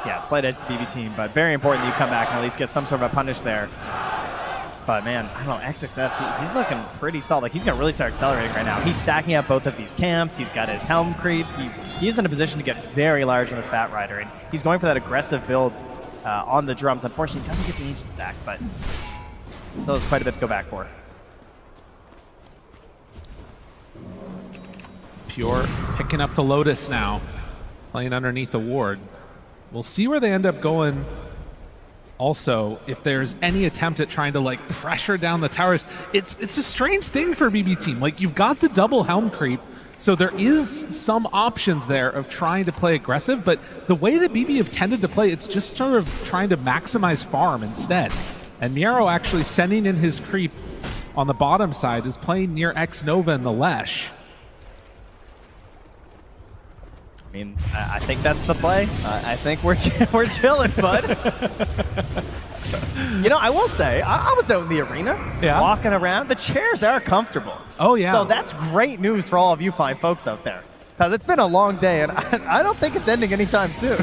Yeah, slight edge to BB Team, but very important that you come back and at least get some sort of a punish there. But man, I don't know, XXS, he's looking pretty solid. Like, he's going to really start accelerating right now. He's stacking up both of these camps. He's got his helm creep. He is in a position to get very large on this Bat Rider, and he's going for that aggressive build on the drums. Unfortunately, he doesn't get the ancient stack, but still has quite a bit to go back for. Pure picking up the Lotus now, playing underneath the ward. We'll see where they end up going. Also, if there's any attempt at trying to like pressure down the towers, it's a strange thing for BB Team. Like, you've got the double helm creep, so there is some options there of trying to play aggressive, but the way that BB have tended to play, it's just sort of trying to maximize farm instead. And Miro actually sending in his creep on the bottom side is playing near X-Nova and the Lesh. I mean, I think that's the play. I think we're chilling, bud. You know, I will say, I was out in the arena, walking around. The chairs are comfortable. Oh, yeah. So that's great news for all of you fine folks out there. Because it's been a long day, and I don't think it's ending anytime soon.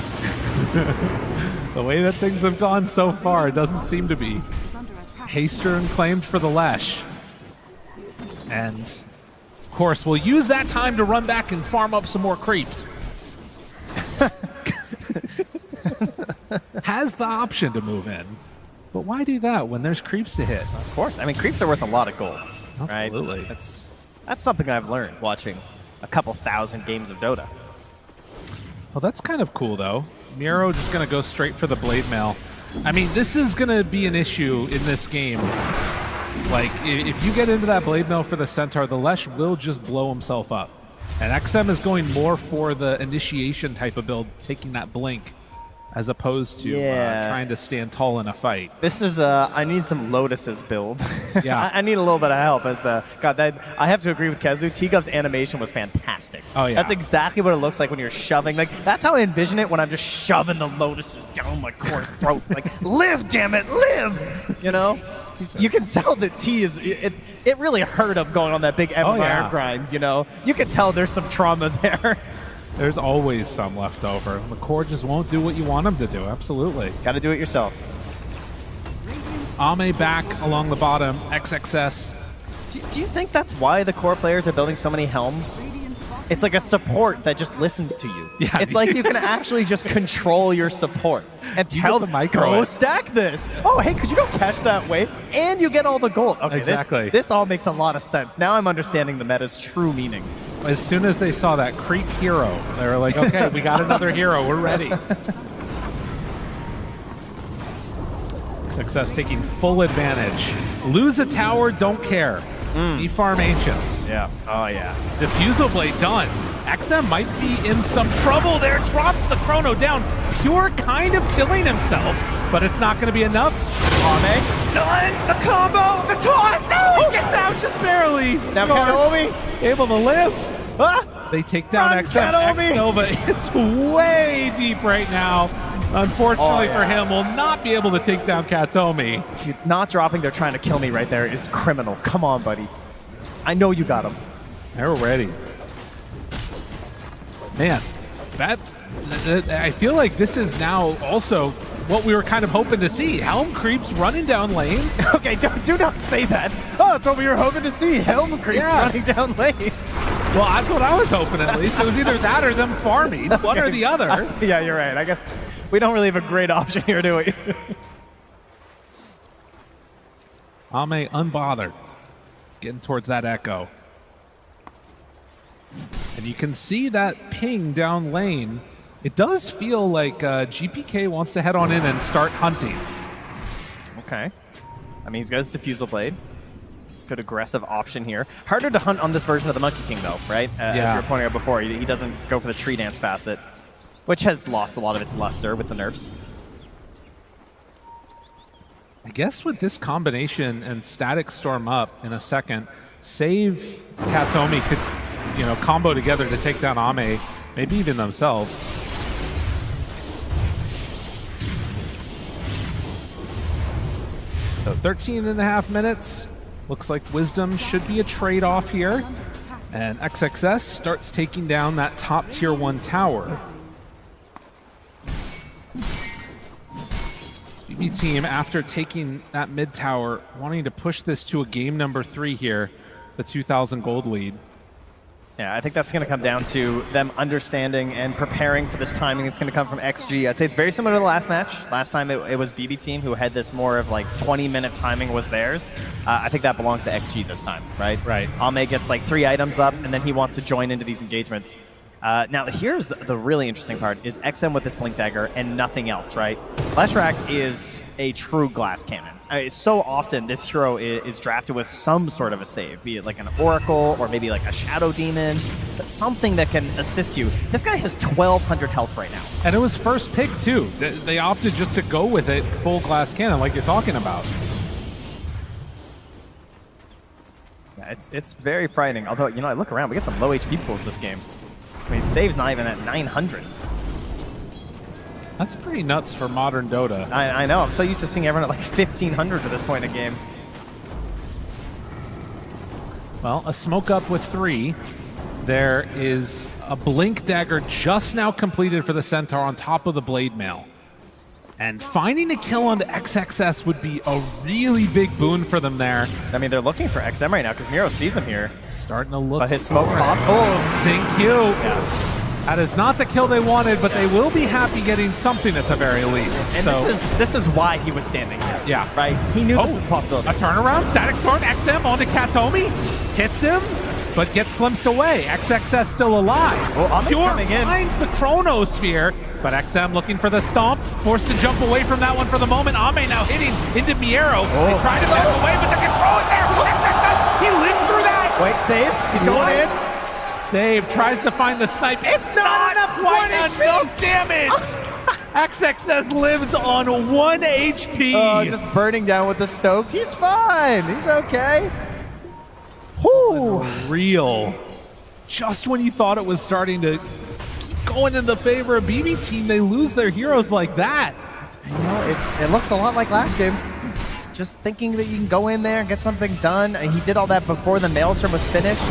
The way that things have gone so far, it doesn't seem to be. Haystern claimed for the Lesh. And, of course, we'll use that time to run back and farm up some more creeps. Has the option to move in, but why do that when there's creeps to hit? Of course. I mean, creeps are worth a lot of gold. Absolutely. Right? That's something I've learned watching a couple thousand games of Dota. Well, that's kind of cool, though. Miro just going to go straight for the Blade Mail. I mean, this is going to be an issue in this game. Like, if you get into that Blade Mail for the Centaur, the Lesh will just blow himself up. And XM is going more for the initiation type of build, taking that blink. as opposed to trying to stand tall in a fight. This is I need some Lotuses build. Yeah. I need a little bit of help. As God, I have to agree with Kezu. T-Gub's animation was fantastic. Oh, yeah. That's exactly what it looks like when you're shoving. Like, that's how I envision it when I'm just shoving the Lotuses down my core's throat. Like, live, damn it, live! You know? You can tell that T is... It really hurt him going on that big MMR grind, you know? You can tell there's some trauma there. There's always some left over. The core just won't do what you want them to do. Absolutely. Got to do it yourself. Ame back along the bottom. XXS. Do you think that's why the core players are building so many helms? It's like a support that just listens to you. Yeah, it's like you can actually just control your support and tell them, go stack this. Oh, hey, could you go catch that wave? And you get all the gold. Okay, exactly. This all makes a lot of sense. Now I'm understanding the meta's true meaning. As soon as they saw that creep hero, they were like, okay, we got another hero. We're ready. Success taking full advantage. Lose a tower, don't care. E-farm Ancients. Yeah. Oh, yeah. Diffusal Blade done. XM might be in some trouble there. Drops the chrono down. Pure kind of killing himself, but it's not going to be enough. Ame. Stun. The combo. The toss. Oh, he gets out just barely. Now Kanomi. Able to live. Ah! They take down XM. X-Nova is way deep right now. Unfortunately for him, will not be able to take down Katomi. Dude, not dropping, they're trying to kill me right there is criminal. Come on, buddy. I know you got him. They're ready. Man, I feel like this is now also what we were kind of hoping to see. Helm creeps running down lanes. Okay, do not say that. Oh, that's what we were hoping to see. Helm creeps running down lanes. Well, that's what I was hoping at least. It was either that or them farming, one or the other. Yeah, you're right. I guess we don't really have a great option here, do we? Ame unbothered. Getting towards that echo. And you can see that ping down lane. It does feel like GPK wants to head on in and start hunting. Okay. I mean, he's got his Diffusal Blade. It's a good aggressive option here. Harder to hunt on this version of the Monkey King, though, right? As you were pointing out before, he doesn't go for the Tree Dance facet, which has lost a lot of its luster with the nerfs. I guess with this combination and Static Storm up in a second, save Katomi could, combo together to take down Ame, maybe even themselves. So 13.5 minutes. Looks like Wisdom should be a trade-off here. And XXS starts taking down that top tier 1 tower. BB Team, after taking that mid tower, wanting to push this to a game number 3 here, the 2,000 gold lead. Yeah, I think that's going to come down to them understanding and preparing for this timing. It's going to come from XG. I'd say it's very similar to the last match. Last time it was BB Team who had this more of like 20-minute timing was theirs. I think that belongs to XG this time, right? Right. Ame gets like 3 items up, and then he wants to join into these engagements. Now, here's the really interesting part, is XM with this Blink Dagger and nothing else, right? Leshrac is a true glass cannon. So often, this hero is drafted with some sort of a save, be it like an Oracle or maybe like a Shadow Demon, something that can assist you. This guy has 1,200 health right now. And it was first pick, too. They opted just to go with it full glass cannon, like you're talking about. Yeah, it's very frightening. Although, I look around, we get some low HP pools this game. I mean, save's not even at 900. That's pretty nuts for modern Dota. I know. I'm so used to seeing everyone at like 1,500 at this point in the game. Well, a smoke up with 3. There is a Blink Dagger just now completed for the Centaur on top of the Blade Mail. And finding a kill onto XXS would be a really big boon for them there. I mean, they're looking for XM right now because Miro sees him here. Starting to look. But his smoke pops. Oh, Sync Q. Yeah. That is not the kill they wanted, but they will be happy getting something at the very least. And so, this is why he was standing here. Yeah. Right? He knew this was a possibility. A turnaround, Static Storm, XM onto Katomi. Hits him, but gets glimpsed away. XXS still alive. Well, Pure coming in. finds the Chronosphere, but XM looking for the stomp, forced to jump away from that one for the moment. Ame now hitting into Miero. They try to back away, but the control is there. XXS, he lived through that. Wait, save. He's going in. Save, tries to find the snipe. It's not enough, quite enough damage. XXS lives on 1 HP. Oh, just burning down with the stoked. He's fine. He's okay. Whoo. Real. Just when you thought it was starting to keep going in the favor of BB Team, they lose their heroes like that. You know, it looks a lot like last game. Just thinking that you can go in there and get something done. And he did all that before the Maelstrom was finished.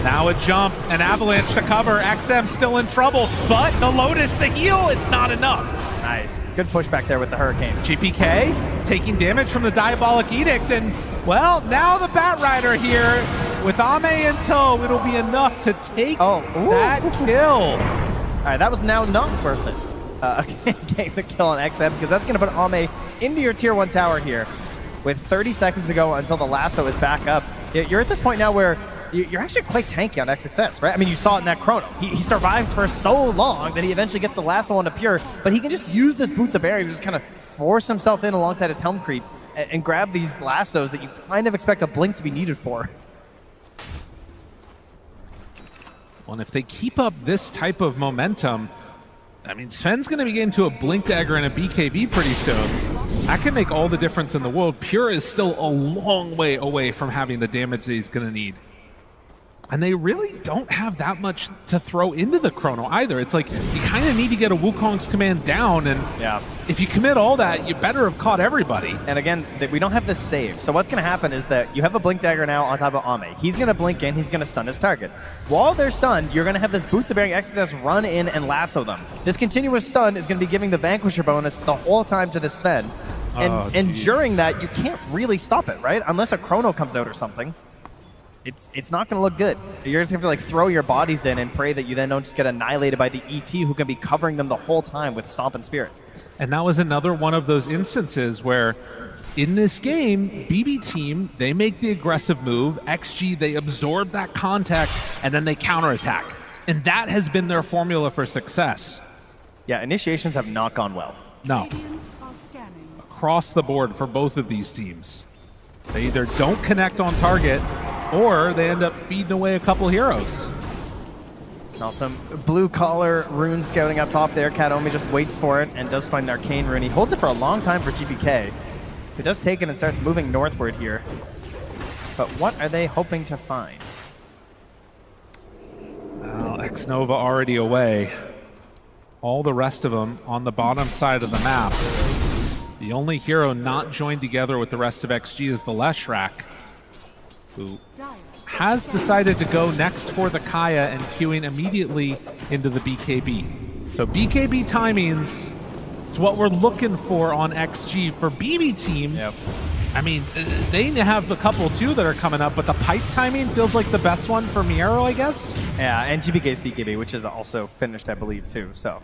Now a jump, an avalanche to cover. XM still in trouble, but the Lotus, the heal, it's not enough. Nice. Good pushback there with the Hurricane. GPK taking damage from the Diabolic Edict, and well, now the Batrider here with Ame in tow. It'll be enough to take that kill. All right, that was now not worth it. Getting the kill on XM, because that's going to put Ame into your tier 1 tower here with 30 seconds to go until the lasso is back up. You're at this point now where you're actually quite tanky on XXS, right? I mean, you saw it in that chrono. He survives for so long that he eventually gets the lasso on to Pure, but he can just use this Boots of Barrier to just kind of force himself in alongside his Helm Creep and grab these lassos that you kind of expect a blink to be needed for. Well, and if they keep up this type of momentum, I mean, Sven's going to be getting to a Blink Dagger and a BKB pretty soon. That can make all the difference in the world. Pure is still a long way away from having the damage that he's going to need. And they really don't have that much to throw into the chrono either. It's like you kind of need to get a Wukong's command down, and if you commit all that, you better have caught everybody. And again, we don't have this save. So what's going to happen is that you have a Blink Dagger now on top of Ame. He's going to blink in, he's going to stun his target. While they're stunned, you're going to have this Boots of Bearing XSS run in and lasso them. This continuous stun is going to be giving the Vanquisher bonus the whole time to the Sven. And during that, you can't really stop it, right? Unless a chrono comes out or something. It's not going to look good. You're just going to have to throw your bodies in and pray that you then don't just get annihilated by the ET who can be covering them the whole time with Stomp and Spirit. And that was another one of those instances where in this game, BB Team, they make the aggressive move. XG, they absorb that contact, and then they counterattack. And that has been their formula for success. Yeah, initiations have not gone well. No. Across the board for both of these teams. They either don't connect on target, or they end up feeding away a couple heroes. Now some blue collar rune scouting up top there. Kataomi just waits for it and does find an arcane rune. He holds it for a long time for GPK, who does take it and starts moving northward here. But what are they hoping to find? Well, X-Nova already away. All the rest of them on the bottom side of the map. The only hero not joined together with the rest of XG is the Leshrac, who has decided to go next for the Kaya and queuing immediately into the BKB. So BKB timings, it's what we're looking for on XG. For BB Team, I mean, they have a couple too that are coming up, but the pipe timing feels like the best one for Miero, I guess. Yeah, and GBK's BKB, which is also finished, I believe, too. So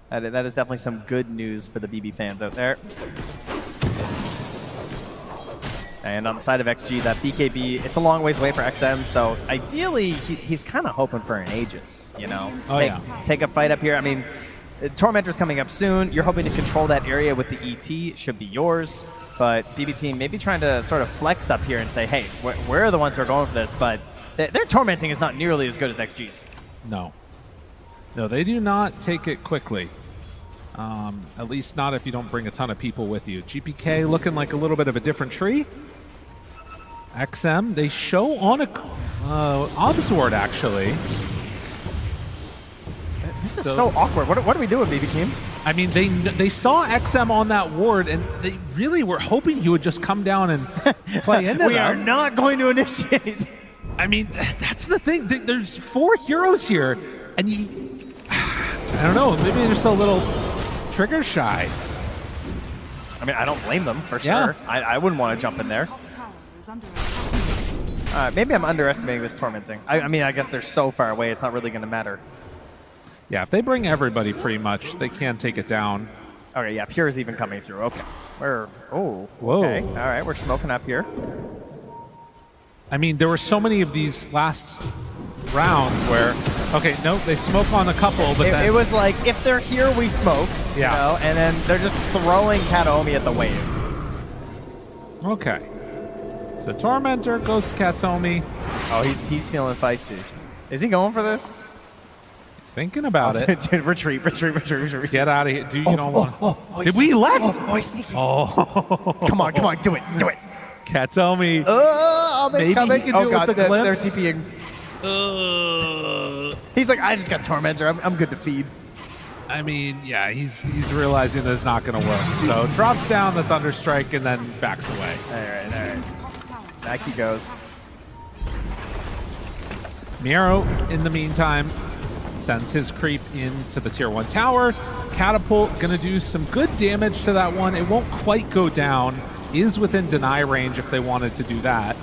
that is definitely some good news for the BB fans out there. And on the side of XG, that BKB, it's a long ways away for XM, so ideally, he's kind of hoping for an Aegis, you know? Take a fight up here. I mean, Tormentor's coming up soon. You're hoping to control that area with the ET. It should be yours. But BB Team maybe trying to sort of flex up here and say, hey, we're the ones who are going for this, but their tormenting is not nearly as good as XG's. No. No, they do not take it quickly. At least not if you don't bring a ton of people with you. GPK looking like a little bit of a different tree. XM, they show on a Obsword, actually. This is so awkward. What are we doing, BB Team? I mean, they saw XM on that ward, and they really were hoping he would just come down and play into We are not going to initiate. I mean, that's the thing. There's 4 heroes here, and I don't know, maybe they're just a little trigger shy. I mean, I don't blame them, for sure. I wouldn't want to jump in there. Maybe I'm underestimating this tormenting. I mean, I guess they're so far away, it's not really going to matter. Yeah, if they bring everybody pretty much, they can take it down. Okay, yeah, Pure is even coming through. Okay. Whoa. Okay. All right, we're smoking up here. I mean, there were so many of these last rounds where, okay, nope, they smoke on a couple, but it was like, if they're here, we smoke. You know, and then they're just throwing Kataomi at the wave. Okay. So Tormentor goes to Kataomi. Oh, he's feeling feisty. Is he going for this? He's thinking about it. Retreat. Get out of here. Dude, you don't want Did we left? He's sneaky. Oh. Come on. Do it. Katomi. Maybe coming. he can do it with the they're glimpse. TPing. He's like, I just got Tormentor. I'm good to feed. I mean, yeah, he's realizing that's not going to work. So drops down the Thunder Strike and then backs away. All right. Back he goes. Miro, in the meantime, sends his creep into the tier 1 tower. Catapult going to do some good damage to that one. It won't quite go down. Is within deny range if they wanted to do that.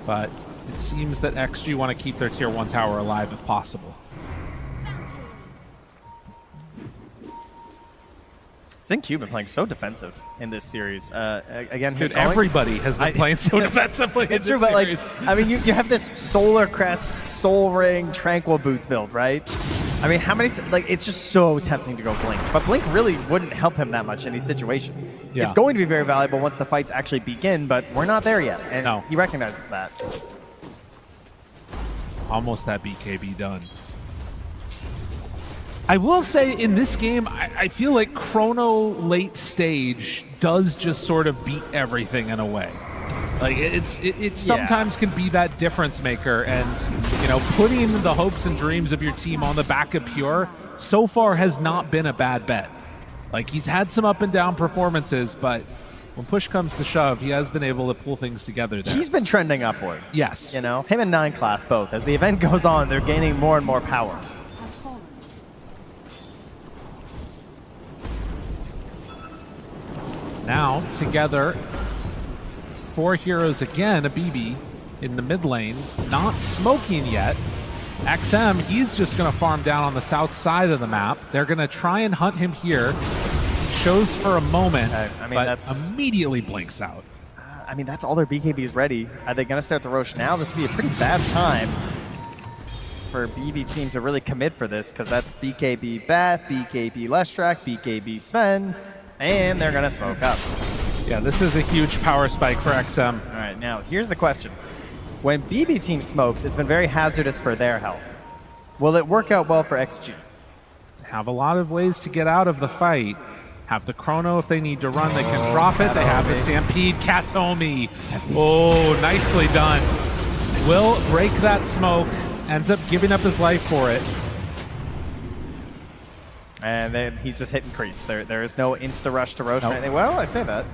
But it seems that XG want to keep their tier 1 tower alive if possible. Xingq been playing so defensive in this series. Again, dude, everybody has been playing so defensively. It's true, but like, I mean, you have this Solar Crest, Soul Ring, Tranquil Boots build, right? I mean, how many? Like, it's just so tempting to go Blink, but Blink really wouldn't help him that much in these situations. Yeah. It's going to be very valuable once the fights actually begin, but we're not there yet, and No. he recognizes that. Almost that BKB done. I will say in this game, I feel like Chrono late stage does just sort of beat everything in a way. Like it sometimes can be that difference maker, and you know, putting the hopes and dreams of your team on the back of Pure so far has not been a bad bet. Like, he's had some up and down performances, but when push comes to shove, he has been able to pull things together there. He's been trending upward. Yes. You know, him and 9 Class both. As the event goes on, they're gaining more and more power. Now, together, 4 heroes again, a BB in the mid lane, not smoking yet. XM, he's just going to farm down on the south side of the map. They're going to try and hunt him here. Shows for a moment, but immediately blinks out. I mean, that's all their BKBs ready. Are they going to start the Rosh now? This would be a pretty bad time for BB team to really commit for this, because that's BKB Bat, BKB Leshrac, BKB Sven, and they're going to smoke up. Yeah, this is a huge power spike for XM. All right, now here's the question. When BB team smokes, it's been very hazardous for their health. Will it work out well for XG? Have a lot of ways to get out of the fight. Have the Chrono if they need to run, they can drop it. They have the Stampede, Katomi. Oh, nicely done. Will break that smoke, ends up giving up his life for it. And then he's just hitting creeps. There is no insta rush to Rosh or anything. Well, I say that.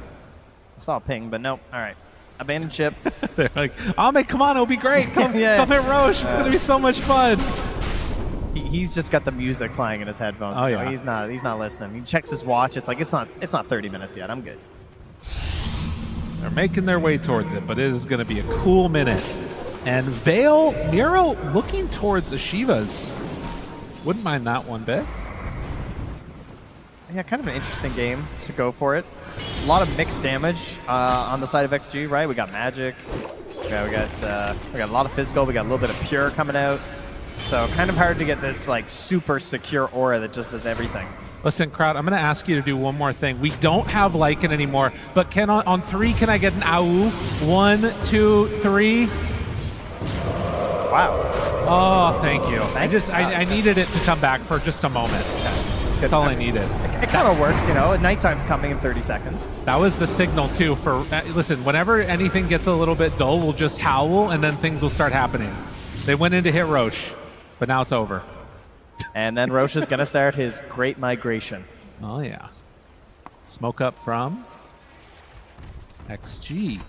I saw a ping, but nope. All right. Abandoned ship. They're like, Ahmed, come on, it'll be great. Come hit Rosh. It's going to be so much fun. He's just got the music playing in his headphones. Oh, you know, yeah. He's not listening. He checks his watch. It's like, it's not 30 minutes yet. I'm good. They're making their way towards it, but it is going to be a cool minute. And Vale, Miro looking towards Ashivas. Wouldn't mind that one bit. Yeah, kind of an interesting game to go for it. A lot of mixed damage on the side of XG, right? We got magic. We got a lot of physical. We got a little bit of pure coming out. So kind of hard to get this like super secure aura that just does everything. Listen, crowd, I'm going to ask you to do one more thing. We don't have Lycan anymore, but can on 3, can I get an AU? 1, 2, 3. Wow. Oh, thank you. I needed it to come back for just a moment. That's all I needed. It kind of works, you know. Nighttime's coming in 30 seconds. That was the signal, too, for... listen, whenever anything gets a little bit dull, we'll just howl, and then things will start happening. They went in to hit Rosh, but now it's over. And then Rosh is going to start his great migration. Oh, yeah. Smoke up from XG.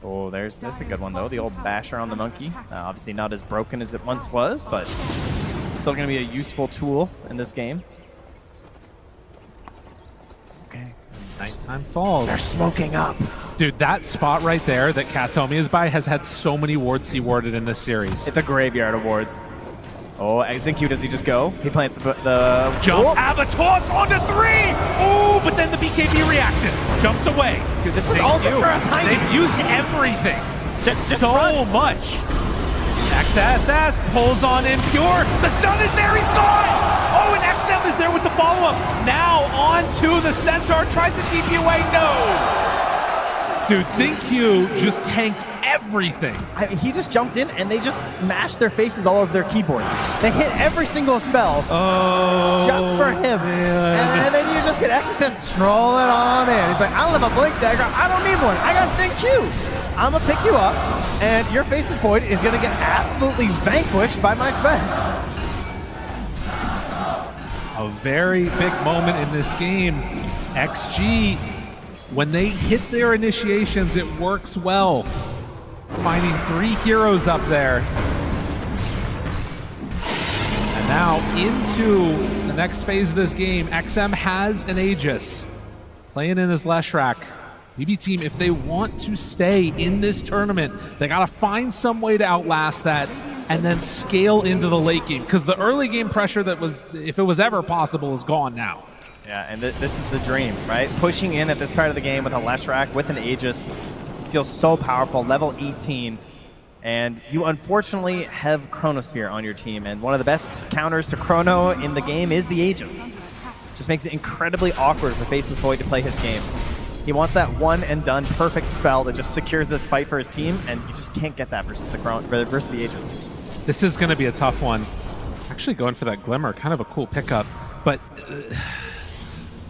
Oh, there's a good one, though. The old basher on the monkey. Obviously not as broken as it once was, but still going to be a useful tool in this game. Okay. Nighttime falls. They're smoking up. Dude, that spot right there that Katomi is by has had so many wards dewarded in this series. It's a graveyard of wards. Oh, Xingq, does he just go? He plants the jump. Avatar onto 3! Oh, but then the BKB reaction. Jumps away. Dude, this is all just for a tiny. They've used everything. Just so run. much. XSS pulls on Impure. The stun is there. He's gone. Oh, and XM is there with the follow-up. Now on to the Centaur. Tries to TP away. No. Dude, Xingq just tanked everything. He just jumped in and they just mashed their faces all over their keyboards. They hit every single spell just for him. And then you just get XXS strolling on in. He's like, I don't have a blink dagger. I don't need one. I got Sync Q. I'm going to pick you up, and your Faceless Void is going to get absolutely vanquished by my Sven. A very big moment in this game. XG, when they hit their initiations, it works well. Finding 3 heroes up there. And now into the next phase of this game. XM has an Aegis. Playing in his Leshrac. BB Team, if they want to stay in this tournament, they got to find some way to outlast that and then scale into the late game. Because the early game pressure that was, if it was ever possible, is gone now. Yeah, and this is the dream, right? Pushing in at this part of the game with a Leshrac, with an Aegis, feels so powerful, level 18. And you unfortunately have Chronosphere on your team. And one of the best counters to Chrono in the game is the Aegis. Just makes it incredibly awkward for Faceless Void to play his game. He wants that one and done perfect spell that just secures the fight for his team, and you just can't get that versus the Aegis. This is going to be a tough one. Actually going for that Glimmer, kind of a cool pickup, but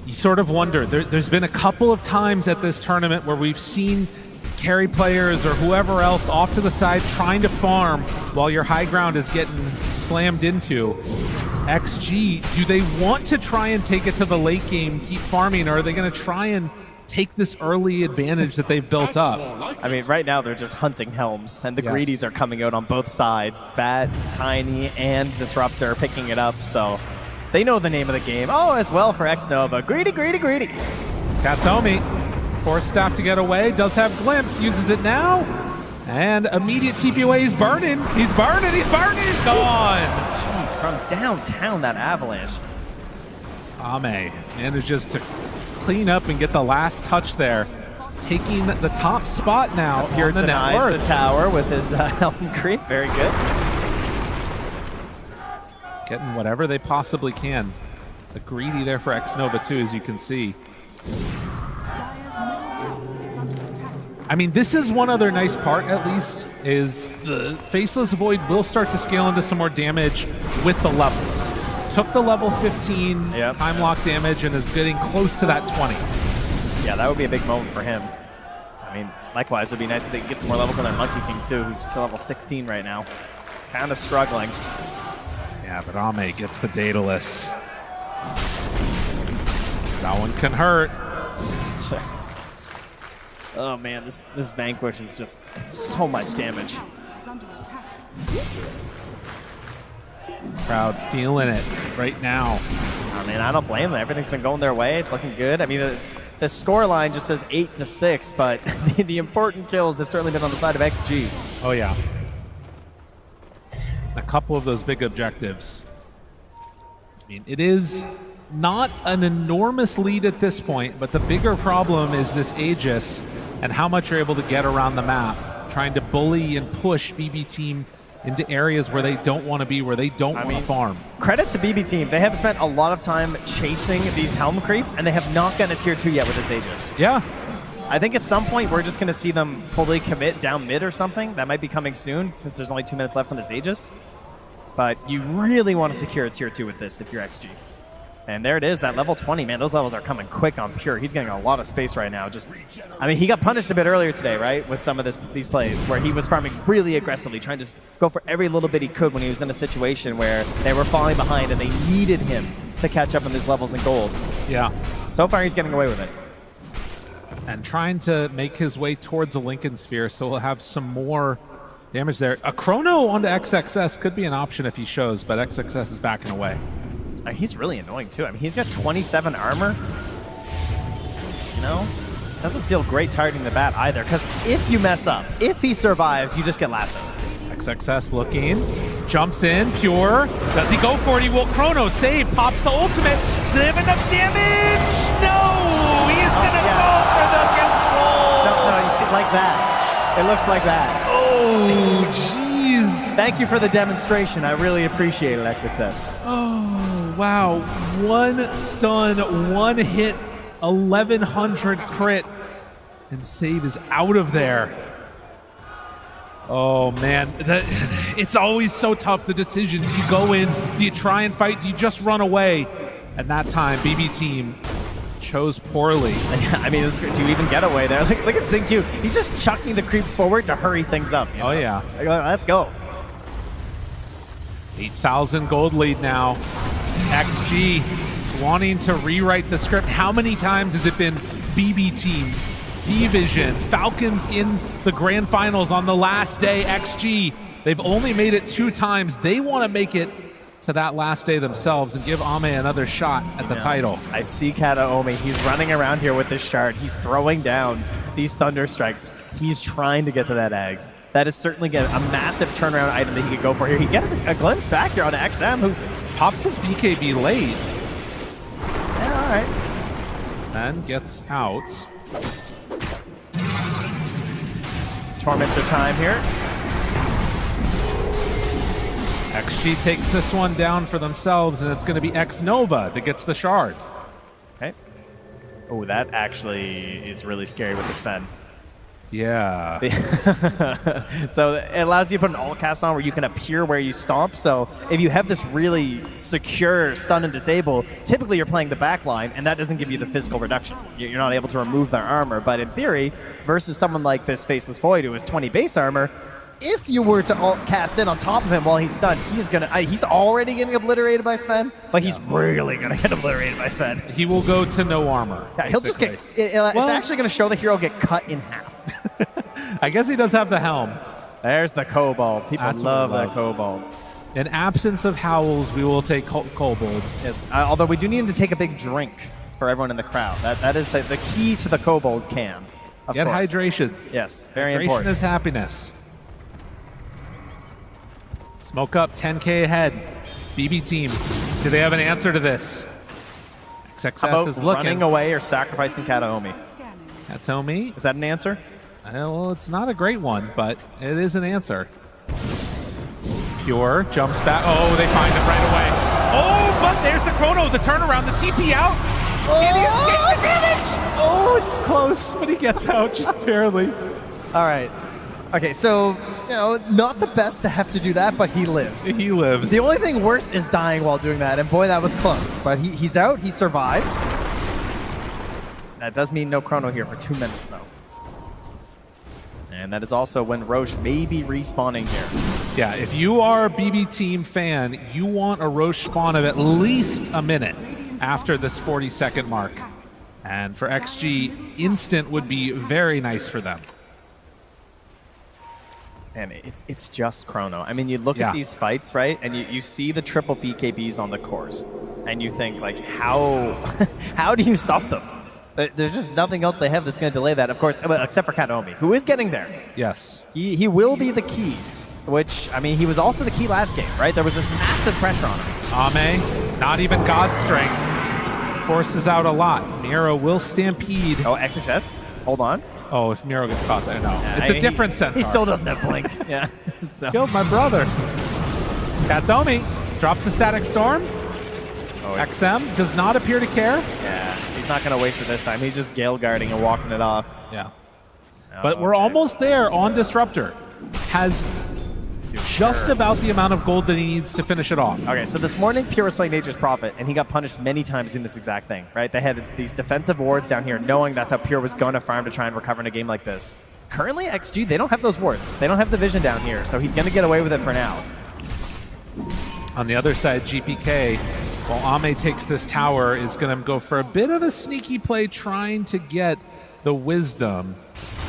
you sort of wonder. There's been a couple of times at this tournament where we've seen carry players or whoever else off to the side trying to farm while your high ground is getting slammed into. XG, do they want to try and take it to the late game, keep farming, or are they going to try and take this early advantage that they've built up? I mean, right now they're just hunting Helms, and the Greedies are coming out on both sides. Bat, Tiny, and Disruptor picking it up, so they know the name of the game. Oh, as well for X-Nova. Greedy, greedy, greedy. Katomi, forced staff to get away, does have Glimpse, uses it now, and immediate TP away. He's burning, he's burning, he's burning, he's gone. Jeez, from downtown, that avalanche. Ame manages to clean up and get the last touch there, taking the top spot now Here on the net denies worth. the tower with his Helm Creep. Very good. Getting whatever they possibly can. The Greedy there for X-Nova too, as you can see. I mean, this is one other nice part, at least, is the Faceless Void will start to scale into some more damage with the levels. Took the level 15 time lock damage and is getting close to that 20. Yeah, that would be a big moment for him. I mean, likewise, it would be nice if they could get some more levels on their Monkey King too, who's just at level 16 right now. Kind of struggling. Yeah, but Ame gets the Daedalus. That one can hurt. Oh man, this Vanquish is just, it's so much damage. Crowd feeling it right now. Oh man, I don't blame them. Everything's been going their way. It's looking good. I mean, the score line just says 8-6, but the important kills have certainly been on the side of XG. Oh yeah. A couple of those big objectives. I mean, it is not an enormous lead at this point, but the bigger problem is this Aegis and how much you're able to get around the map, trying to bully and push BB Team into areas where they don't want to be, where they don't want to farm. Credit to BB Team. They have spent a lot of time chasing these Helm Creeps, and they have not gotten a tier 2 yet with this Aegis. Yeah. I think at some point we're just going to see them fully commit down mid or something. That might be coming soon, since there's only 2 minutes left on this Aegis. But you really want to secure a tier 2 with this if you're XG. And there it is, that level 20, man, those levels are coming quick on Pure. He's getting a lot of space right now. Just, I mean, he got punished a bit earlier today, right, with some of these plays where he was farming really aggressively, trying to just go for every little bit he could when he was in a situation where they were falling behind and they needed him to catch up on these levels in gold. Yeah. So far, he's getting away with it. And trying to make his way towards a Lincoln Sphere, so he'll have some more damage there. A Chrono onto XXS could be an option if he shows, but XXS is backing away. He's really annoying too. I mean, he's got 27 armor. You know, it doesn't feel great targeting the bat either, because if you mess up, if he survives, you just get lassoed. XXS looking, jumps in, Pure. Does he go for it? He will. Chrono save, pops the ultimate. Does he have enough damage? No, he is gonna go for the control. No, you see, like that. It looks like that. Oh, jeez. Thank you for the demonstration. I really appreciate it, XXS. Oh, wow. One stun, one hit, 1100 crit, and save is out of there. Oh man, it's always so tough, the decision. Do you go in? Do you try and fight? Do you just run away? And that time, BB Team chose poorly. I mean, do you even get away there? Look at Xingqiu. He's just chucking the creep forward to hurry things up. You know? Oh yeah. Let's go. 8,000 gold lead now. XG wanting to rewrite the script. How many times has it been BB Team, Pvision, Falcons in the grand finals on the last day? XG, they've only made it 2 times. They want to make it to that last day themselves and give Ame another shot at the title. I see Kataomi. He's running around here with this shard. He's throwing down these Thunder Strikes. He's trying to get to that Eggs. That is certainly a massive turnaround item that he could go for here. He gets a glimpse back here on XM, who pops his BKB late. Yeah, all right. And gets out. Tormentor time here. XG takes this one down for themselves, and it's going to be X Nova that gets the shard. Okay. Oh, that actually is really scary with the Sven. Yeah. So it allows you to put an alt cast on where you can appear where you stomp. So if you have this really secure stun and disable, typically you're playing the back line, and that doesn't give you the physical reduction. You're not able to remove their armor. But in theory, versus someone like this Faceless Void who has 20 base armor, if you were to alt cast in on top of him while he's stunned, he's already getting obliterated by Sven, but he's really gonna get obliterated by Sven. He will go to no armor. Yeah, he'll just get. It's actually gonna show the hero get cut in half. I guess he does have the helm. There's the Kobold. People love that Kobold. In absence of Howls, we will take Kobold. Yes, although we do need him to take a big drink for everyone in the crowd. That is the key to the Kobold can. Get hydration. Yes, very hydration important. Hydration is happiness. Smoke up, 10K ahead. BB Team, do they have an answer to this? XXS is looking. Running away or sacrificing Kataomi? Kataomi? Is that an answer? Well, it's not a great one, but it is an answer. Pure jumps back. Oh, they find it right away. Oh, but there's the chrono, the turnaround, the TP out. Can he escape the damage? Oh, it's close, but he gets out just barely. All right. Okay, so, not the best to have to do that, but he lives. He lives. The only thing worse is dying while doing that, and boy, that was close. But he's out, he survives. That does mean no chrono here for 2 minutes, though. And that is also when Rosh may be respawning here. Yeah, if you are a BB Team fan, you want a Rosh spawn of at least a minute after this 40-second mark. And for XG, instant would be very nice for them. And it's just chrono. I mean, you look at these fights, right? And you see the triple BKBs on the course. And you think, like, how do you stop them? There's just nothing else they have that's going to delay that, of course, except for Kataomi, who is getting there. Yes. He will be the key, which, I mean, he was also the key last game, right? There was this massive pressure on him. Ame, not even God Strength, forces out a lot. Miro will stampede. Oh, XXS? Hold on. Oh, if Miro gets caught there, no. It's a different centaur. He still doesn't have blink. Yeah. So. Killed my brother. Kataomi drops the static storm. Oh, XM does not appear to care. Yeah, he's not going to waste it this time. He's just Gale guarding and walking it off. Yeah. But we're almost there on Disruptor. Has just about the amount of gold that he needs to finish it off. Okay, so this morning, Pure was playing Nature's Prophet, and he got punished many times doing this exact thing, right? They had these defensive wards down here, knowing that's how Pure was going to farm to try and recover in a game like this. Currently, XG, they don't have those wards. They don't have the vision down here, so he's going to get away with it for now. On the other side, GPK, while Ame takes this tower, is going to go for a bit of a sneaky play trying to get the wisdom.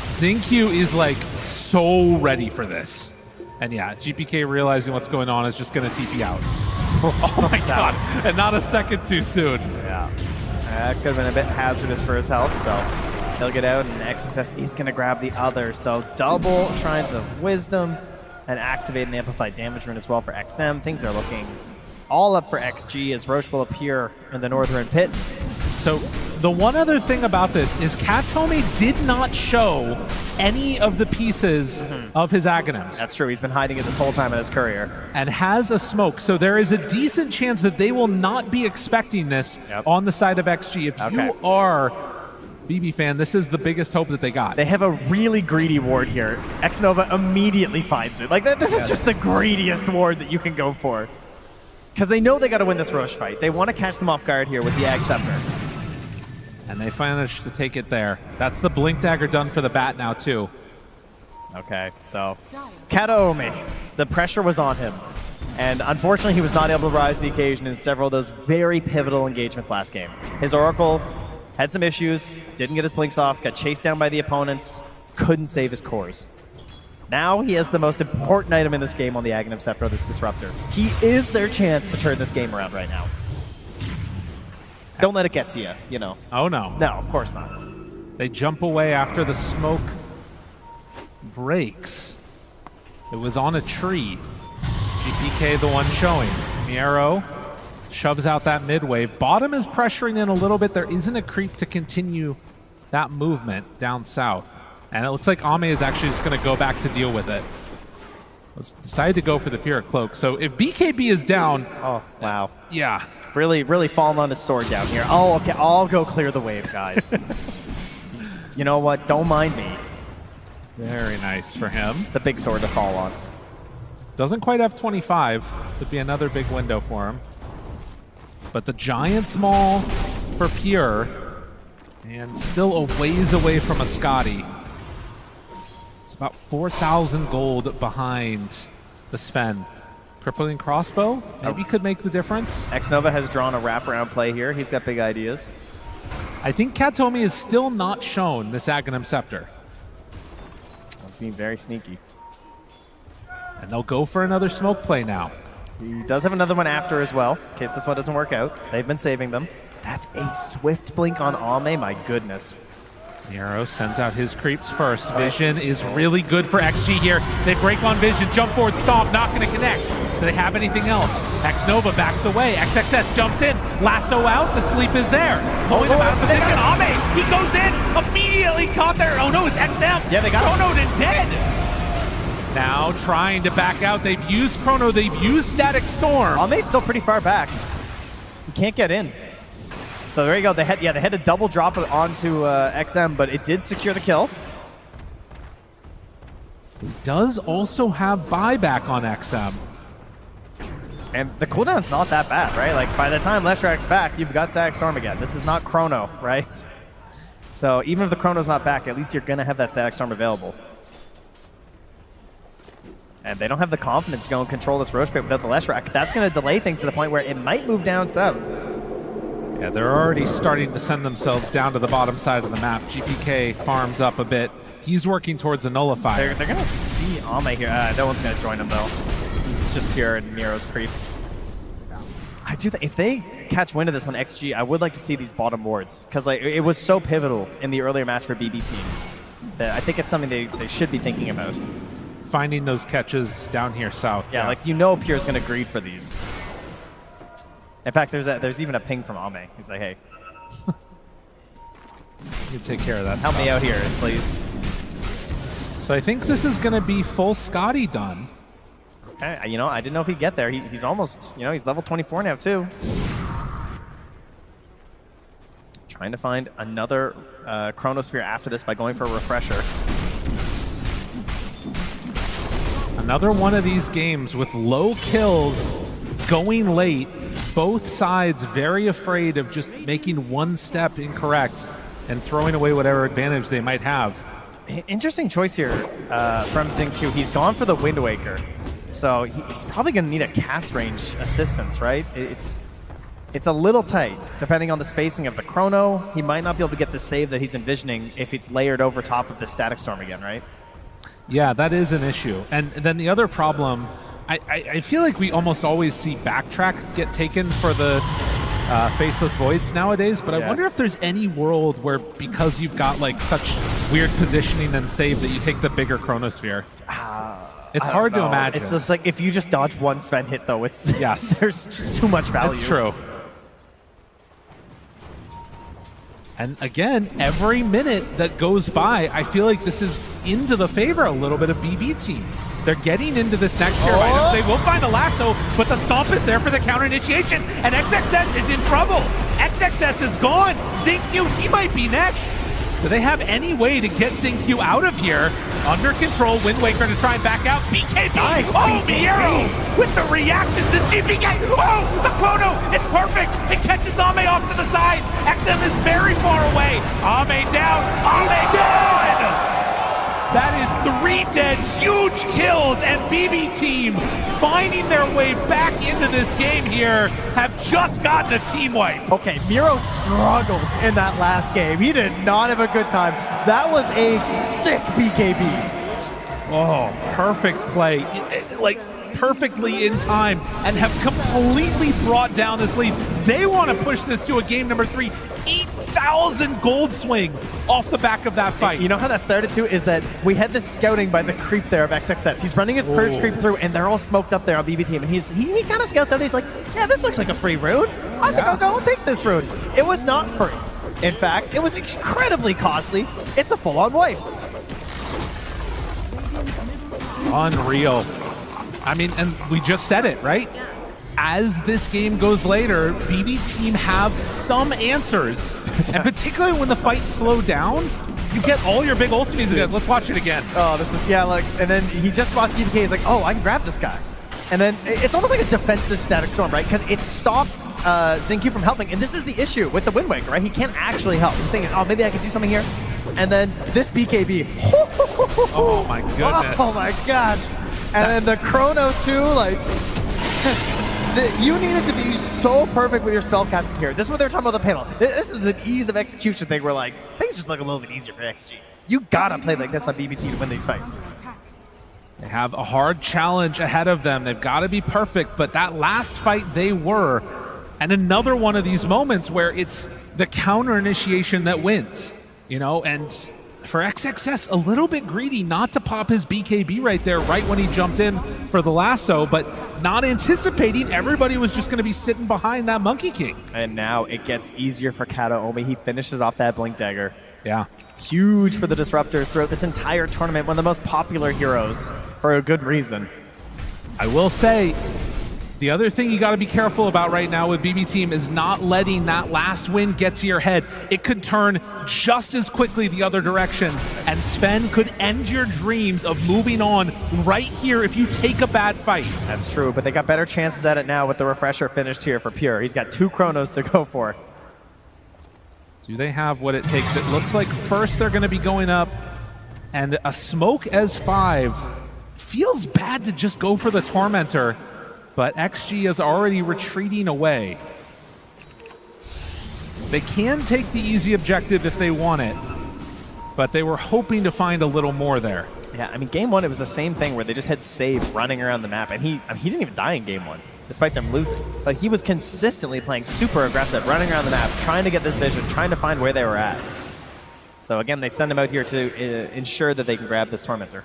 Xingqiu is like so ready for this. And yeah, GPK realizing what's going on is just going to TP out. Oh my god, and not a second too soon. Yeah. That could have been a bit hazardous for his health, so he'll get out, and XSS is going to grab the other. So double Shrines of Wisdom and activate an Amplified Damage Rune as well for XM. Things are looking all up for XG as Rosh will appear in the Northern Pit. So the one other thing about this is Kataomi did not show any of the pieces of his Aghanims. That's true. He's been hiding it this whole time in his courier. And has a smoke. So there is a decent chance that they will not be expecting this on the side of XG. If you are BB fan, this is the biggest hope that they got. They have a really greedy ward here. Xnova immediately finds it. Like, this is just the greediest ward that you can go for. Because they know they got to win this Rosh fight. They want to catch them off guard here with the Ag Scepter. And they managed to take it there. That's the Blink Dagger done for the bat now, too. Okay, so Kataomi, the pressure was on him. And unfortunately, he was not able to rise to the occasion in several of those very pivotal engagements last game. His Oracle had some issues, didn't get his blinks off, got chased down by the opponents, couldn't save his cores. Now he has the most important item in this game on the Aghanim Scepter, this Disruptor. He is their chance to turn this game around right now. Don't let it get to you, you know. Oh, no. No, of course not. They jump away after the smoke breaks. It was on a tree. GPK the one showing. Miero shoves out that mid wave. Bottom is pressuring in a little bit. There isn't a creep to continue that movement down south. And it looks like Ame is actually just going to go back to deal with it. Let's decide to go for the Pyrrhic Cloak. So if BKB is down... Oh, wow. Yeah. Really falling on his sword down here. Oh, okay. I'll go clear the wave, guys. You know what? Don't mind me. Very nice for him. It's a big sword to fall on. Doesn't quite have 25. Would be another big window for him. But the Giant's Maul for Pure, and still a ways away from a Scotty. It's about 4,000 gold behind the Sven. Crippling Crossbow maybe could make the difference. Xnova has drawn a wraparound play here. He's got big ideas. I think Kataomi is still not shown this Aghanim Scepter. That's being very sneaky. And they'll go for another smoke play now. He does have another one after as well, in case this one doesn't work out. They've been saving them. That's a swift blink on Ame, my goodness. Nero sends out his creeps first. Vision is really good for XG here. They break on Vision, jump forward, stomp, not going to connect. Do they have anything else? Xnova backs away. XXS jumps in. Lasso out. The sleep is there. Pulling him out of position. Ame, he goes in. Immediately caught there. Oh no, it's XM. Yeah, they got Chrono to dead. Now trying to back out. They've used Chrono. They've used Static Storm. Ame's still pretty far back. He can't get in. So there you go. They had to double drop it onto XM, but it did secure the kill. He does also have buyback on XM. And the cooldown's not that bad, right? Like, by the time Leshrak's back, you've got Static Storm again. This is not Chrono, right? So even if the Chrono's not back, at least you're going to have that Static Storm available. And they don't have the confidence to go and control this Rosh pit without the Leshrak. That's going to delay things to the point where it might move down south. Yeah, they're already starting to send themselves down to the bottom side of the map. GPK farms up a bit. He's working towards a nullifier. They're going to see Ame here. No one's going to join him, though. It's just Pure and Nero's creep. I do think if they catch wind of this on XG, I would like to see these bottom wards. Because like, it was so pivotal in the earlier match for BB Team that I think it's something they should be thinking about. Finding those catches down here south. Yeah, like you know Pure's going to greed for these. In fact, there's even a ping from Ame. He's like, hey. You take care of that. Help me out here, please. So I think this is going to be full Scotty done. Okay, you know, I didn't know if he'd get there. He's almost, you know, he's level 24 now, too. Trying to find another Chronosphere after this by going for a refresher. Another one of these games with low kills going late. Both sides very afraid of just making one step incorrect and throwing away whatever advantage they might have. Interesting choice here from Xingqiu. He's gone for the Wind Waker. So he's probably going to need a cast range assistance, right? It's a little tight, depending on the spacing of the Chrono. He might not be able to get the save that he's envisioning if it's layered over top of the Static Storm again, right? Yeah, that is an issue. And then the other problem, I feel like we almost always see backtrack get taken for the Faceless Voids nowadays, but I wonder if there's any world where, because you've got like such weird positioning and save, that you take the bigger Chronosphere. It's hard to imagine. It's just like if you just dodge one Sven hit, though, it's there's just too much value. That's true. And again, every minute that goes by, I feel like this is into the favor a little bit of BB Team. They're getting into this next tier of items. They will find a lasso, but the stomp is there for the counter initiation, and XXS is in trouble. XXS is gone. Xingqiu, he might be next. Do they have any way to get XingQ out of here? Under control, Wind Waker to try and back out. BKB! Nice, oh, BKB. Miero with the reactions and GPK! Oh, the chrono! It's perfect! It catches Ame off to the side! XM is very far away! Ame down! Ame down! That is 3 dead, huge kills, and BB Team finding their way back into this game here have just gotten a team wipe. Okay, Miro struggled in that last game. He did not have a good time. That was a sick BKB. Oh, perfect play. Like, perfectly in time and have completely brought down this lead. They want to push this to a game number 3. 8,000 gold swing off the back of that fight. You know how that started too? Is that we had this scouting by the creep there of XXS. He's running his purge creep through and they're all smoked up there on BB Team. And he kind of scouts out and he's like, yeah, this looks like a free rune. I think I'll go and take this rune. It was not free. In fact, it was incredibly costly. It's a full-on wipe. Unreal. I mean, and we just said it, right? As this game goes later, BB Team have some answers. And particularly when the fight slowed down, you get all your big ultimates again. Let's watch it again. Oh, this is, yeah, like, and then he just spots GPK. He's like, oh, I can grab this guy. And then it's almost like a defensive static storm, right? Because it stops XingQ from helping. And this is the issue with the Wind Waker, right? He can't actually help. He's thinking, oh, maybe I can do something here. And then this BKB. Oh, my goodness. Oh, my gosh. And then the chrono, too, like, just... You needed to be so perfect with your spellcasting here. This is what they're talking about the panel. This is an ease of execution thing where, like, things just look a little bit easier for XG. You gotta play like this on BBT to win these fights. They have a hard challenge ahead of them. They've got to be perfect, but that last fight they were. And another one of these moments where it's the counter initiation that wins, you know, and for XXS, a little bit greedy not to pop his BKB right there, right when he jumped in for the lasso, but not anticipating everybody was just going to be sitting behind that Monkey King. And now it gets easier for Kataomi. He finishes off that Blink Dagger. Yeah. Huge for the Disruptors throughout this entire tournament. One of the most popular heroes for a good reason. I will say, the other thing you got to be careful about right now with BB Team is not letting that last win get to your head. It could turn just as quickly the other direction, and Sven could end your dreams of moving on right here if you take a bad fight. That's true, but they got better chances at it now with the refresher finished here for Pure. He's got 2 chronos to go for. Do they have what it takes? It looks like first they're going to be going up, and a smoke as 5. Feels bad to just go for the Tormentor, but XG is already retreating away. They can take the easy objective if they want it, but they were hoping to find a little more there. Yeah, I mean, game 1, it was the same thing where they just had Save running around the map, and he didn't even die in game 1, despite them losing. But he was consistently playing super aggressive, running around the map, trying to get this vision, trying to find where they were at. So again, they send him out here to ensure that they can grab this Tormentor.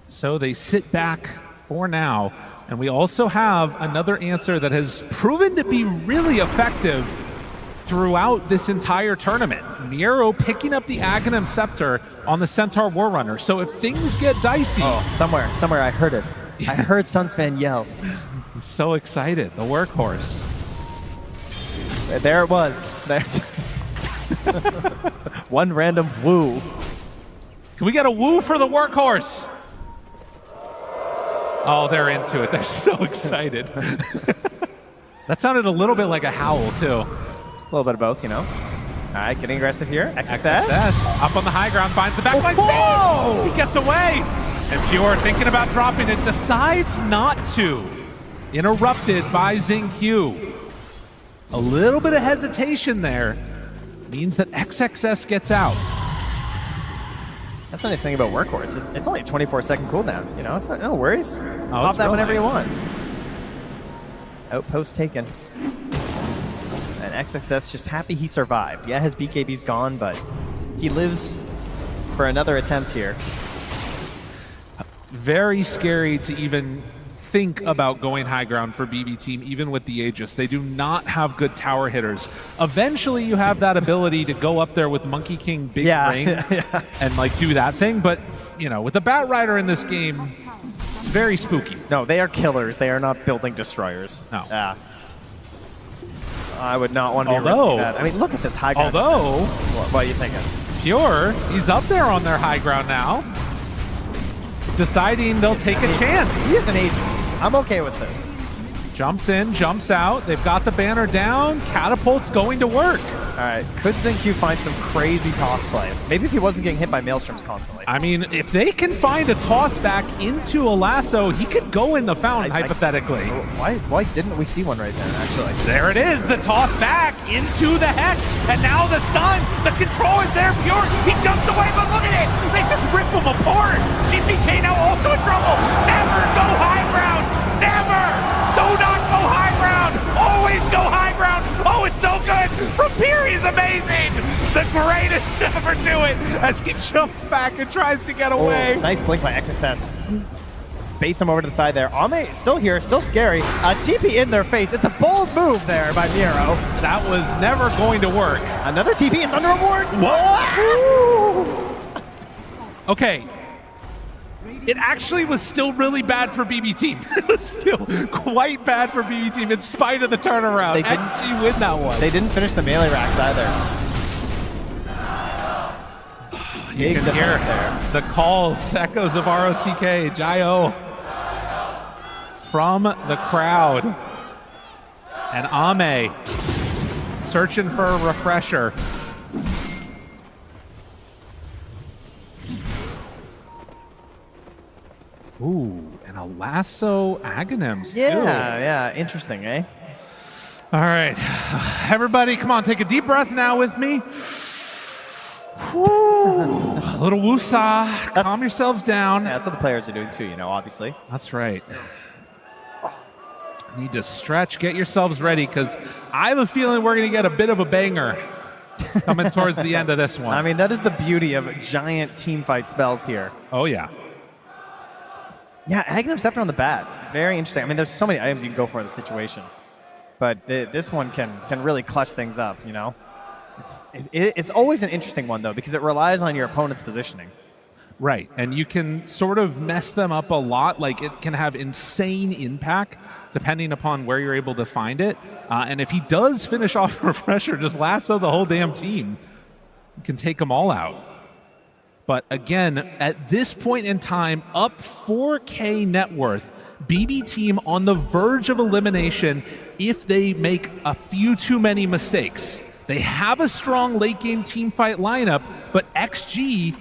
So they sit back for now, and we also have another answer that has proven to be really effective throughout this entire tournament. Miero picking up the Aghanim Scepter on the Centaur Warrunner. So if things get dicey... Oh, somewhere I heard it. I heard Sunsfan yell. He's so excited, the workhorse. There it was. One random woo. Can we get a woo for the workhorse? Oh, they're into it. They're so excited. That sounded a little bit like a howl, too. A little bit of both, you know. All right, getting aggressive here. XXS up on the high ground, finds the backline. Oh, he gets away. And Pure, thinking about dropping it, decides not to. Interrupted by XingQ. A little bit of hesitation there means that XXS gets out. That's the nice thing about Workhorse. It's only a 24-second cooldown. You know, it's not, no worries. Pop that whenever you want. Outpost taken. And XXS just happy he survived. Yeah, his BKB's gone, but he lives for another attempt here. Very scary to even think about going high ground for BB Team, even with the Aegis. They do not have good tower hitters. Eventually, you have that ability to go up there with Monkey King Big Ring and like do that thing, but you know, with the Bat Rider in this game, it's very spooky. No, they are killers. They are not building destroyers. No. I would not want to be risking that. I mean, look at this high ground. Although, what are you thinking? Pure, he's up there on their high ground now, deciding they'll take a chance. He is an Aegis. I'm okay with this. Jumps in, jumps out. They've got the banner down. Catapult's going to work. All right, could XinQ find some crazy toss play? Maybe if he wasn't getting hit by Maelstroms constantly. I mean, if they can find a toss back into a lasso, he could go in the fountain, hypothetically. Why didn't we see one right there, actually? There it is, the toss back into the Hex, and now the stun. The control is there, Pure. He jumps away, but look at it. They just rip him apart. GPK now also in trouble. Never go high ground. Never. Do not go high ground. Always go high ground. Oh, it's so good from Pure. He's amazing. The greatest to ever do it as he jumps back and tries to get away. Oh, nice blink by XXS. Baits him over to the side there. Ame still here, still scary. TP in their face. It's a bold move there by Miro. That was never going to work. Another TP, it's under a ward. Okay. It actually was still really bad for BB Team. It was still quite bad for BB Team in spite of the turnaround. XG win that one. They didn't finish the melee racks either. You can hear the calls, echoes of ROTK, Jayo from the crowd. And Ame searching for a refresher. Ooh, and a lasso Aghanims, Yeah, interesting, eh? All right, everybody, come on, take a deep breath now with me. A little woosah, calm yourselves down. Yeah, that's what the players are doing too, you know, obviously. That's right. Need to stretch, get yourselves ready, because I have a feeling we're going to get a bit of a banger coming towards the end of this one. I mean, that is the beauty of giant team fight spells here. Oh, yeah. Yeah, Aghanim Scepter on the bat. Very interesting. I mean, there's so many items you can go for in the situation. But this one can really clutch things up, you know? It's always an interesting one, though, because it relies on your opponent's positioning. Right, and you can sort of mess them up a lot. Like, it can have insane impact depending upon where you're able to find it. And if he does finish off a refresher, just lasso the whole damn team, you can take them all out. But again, at this point in time, up 4K net worth, BB Team on the verge of elimination if they make a few too many mistakes. They have a strong late game team fight lineup, but XG,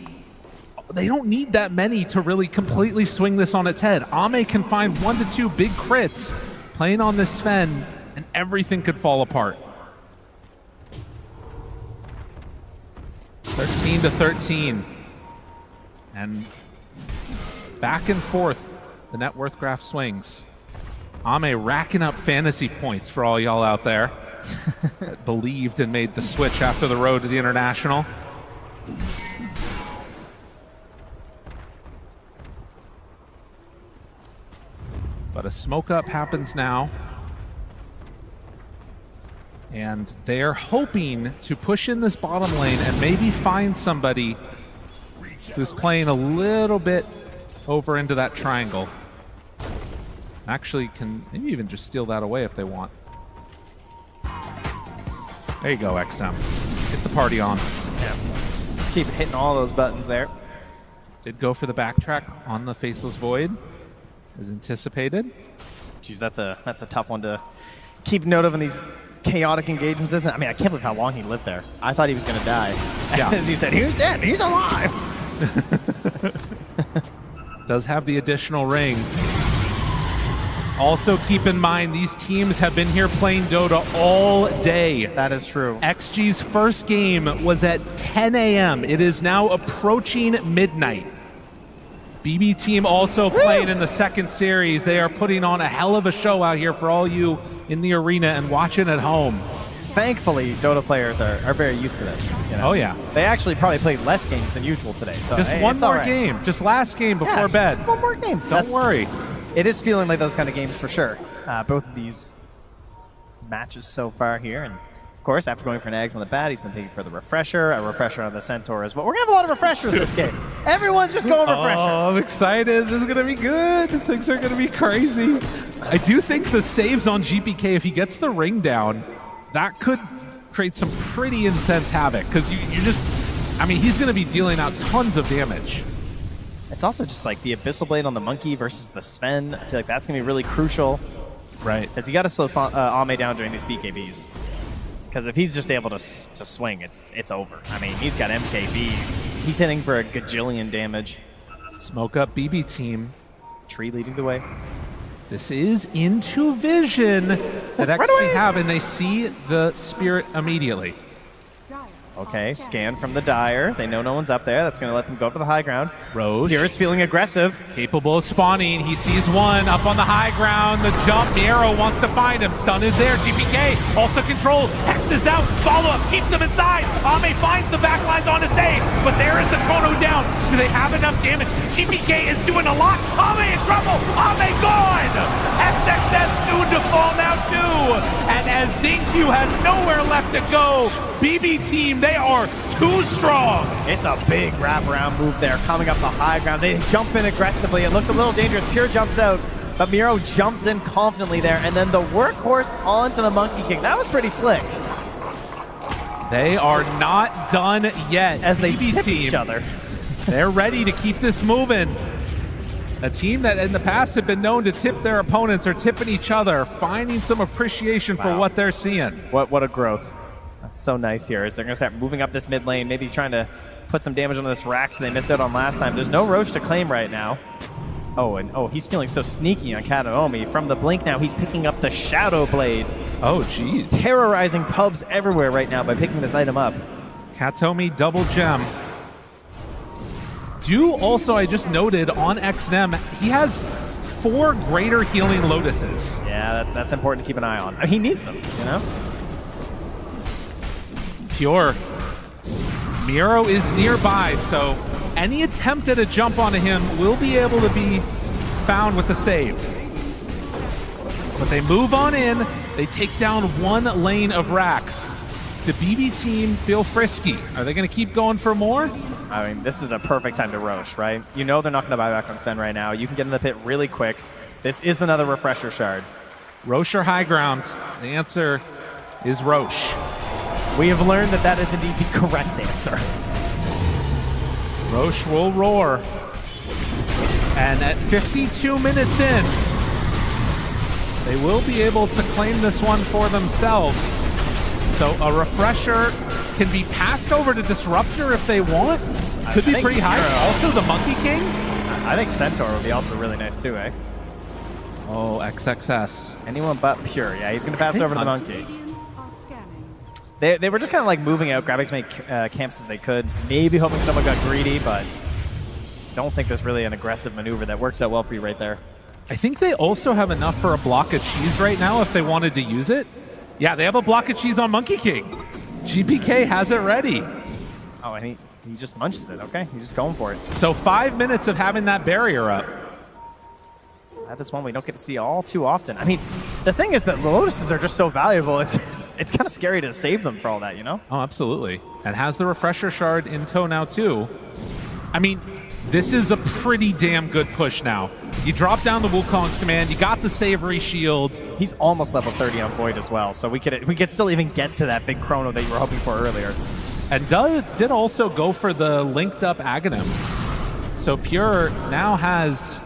they don't need that many to really completely swing this on its head. Ame can find 1 to 2 big crits playing on this Sven, and everything could fall apart. 13-13. And back and forth, the net worth graph swings. Ame racking up fantasy points for all y'all out there that believed and made the switch after the road to the International. But a smoke up happens now. And they're hoping to push in this bottom lane and maybe find somebody who's playing a little bit over into that triangle. Actually can maybe even just steal that away if they want. There you go, XM. Get the party on. Yeah. Just keep hitting all those buttons there. Did go for the backtrack on the Faceless Void, as anticipated. Geez, that's a tough one to keep note of in these chaotic engagements, isn't it? I mean, I can't believe how long he lived there. I thought he was going to die. Yeah. As you said, he was dead. He's alive. Does have the additional ring. Also keep in mind, these teams have been here playing Dota all day. That is true. XG's first game was at 10 a.m. It is now approaching midnight. BB Team also playing in the second series. They are putting on a hell of a show out here for all you in the arena and watching at home. Thankfully, Dota players are very used to this. You know? Oh, yeah. They actually probably played less games than usual today. So just one more game. Just last game before bed. Just one more game. Don't worry. It is feeling like those kind of games for sure. Both of these matches so far here. And of course, after going for an eggs on the bat, he's then taking for the refresher, a refresher on the Centaur as well. We're going to have a lot of refreshers this game. Everyone's just going refresher. Oh, I'm excited. This is going to be good. Things are going to be crazy. I do think the saves on GPK, if he gets the ring down, that could create some pretty intense havoc, because you just, I mean, he's going to be dealing out tons of damage. It's also just like the Abyssal Blade on the Monkey versus the Sven. I feel like that's going to be really crucial. Right. Because you got to slow Ame down during these BKBs. Because if he's just able to swing, it's over. I mean, he's got MKB. He's hitting for a gajillion damage. Smoke up BB team. Tree leading the way. This is into vision that Xtreme have, and they see the Spirit immediately. Okay, scan from the Dire. They know no one's up there. That's going to let them go up to the high ground. Rosh. Pierce feeling aggressive. Capable of spawning. He sees one up on the high ground. The jump. Miero wants to find him. Stun is there. GPK also controlled. Hex is out. Follow-up keeps him inside. Ame finds the backlines on a save, but there is the chrono down. Do they have enough damage? GPK is doing a lot. Ame in trouble. Ame gone. SXS soon to fall now too. And as Xingqiu has nowhere left to go, BB team, they are too strong. It's a big wraparound move there, coming up the high ground. They jump in aggressively. It looked a little dangerous. Pure jumps out, but Miero jumps in confidently there, and then the workhorse onto the Monkey King. That was pretty slick. They are not done yet. As they BB tip team, each other. They're ready to keep this moving. A team that in the past have been known to tip their opponents or tipping each other, finding some appreciation for what they're seeing. What a growth. That's so nice here, as they're going to start moving up this mid lane, maybe trying to put some damage on this Rax they missed out on last time. There's no Rosh to claim right now. Oh, he's feeling so sneaky on Kataomi. From the blink now, he's picking up the Shadow Blade. Oh, geez. Terrorizing pubs everywhere right now by picking this item up. Kataomi double gem. Also, I just noted on XNM, he has 4 greater healing Lotuses. Yeah, that's important to keep an eye on. I mean, he needs them, you know? Pure. Miero is nearby, so any attempt at a jump onto him will be able to be found with the save. But they move on in. They take down 1 lane of Rax. To BB team feel frisky? Are they going to keep going for more? I mean, this is a perfect time to Rosh, right? You know they're not going to buy back on Sven right now. You can get in the pit really quick. This is another refresher shard. Rosh or high grounds? The answer is Rosh. We have learned that is indeed the correct answer. Rosh will roar. And at 52 minutes in, they will be able to claim this one for themselves. So a refresher can be passed over to Disruptor if they want. Could be pretty high. Also the Monkey King. I think Centaur would be also really nice too, eh? Oh, XXS. Anyone but Pure. Yeah, he's going to pass over to the Monkey. They were just kind of like moving out, grabbing as many camps as they could. Maybe hoping someone got greedy, but don't think there's really an aggressive maneuver that works out well for you right there. I think they also have enough for a block of cheese right now if they wanted to use it. Yeah, they have a block of cheese on Monkey King. GPK has it ready. Oh, and he just munches it. Okay, he's just going for it. So 5 minutes of having that barrier up. That is one we don't get to see all too often. I mean, the thing is that the Lotuses are just so valuable. It's kind of scary to save them for all that, you know? Oh, absolutely. And has the refresher shard in tow now too. I mean, this is a pretty damn good push now. You drop down the Wukong's command, you got the Savory Shield. He's almost level 30 on Void as well, so we could still even get to that big chrono that you were hoping for earlier. And did also go for the linked up Aghanims. So Pure now has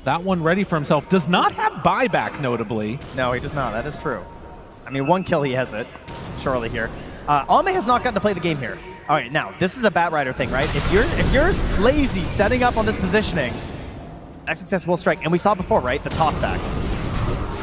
that one ready for himself. Does not have buyback, notably. No, he does not. That is true. I mean, 1 kill he has it, surely here. Ame has not gotten to play the game here. All right, now, this is a Batrider thing, right? If you're lazy setting up on this positioning, XXS will strike. And we saw before, right? The toss back.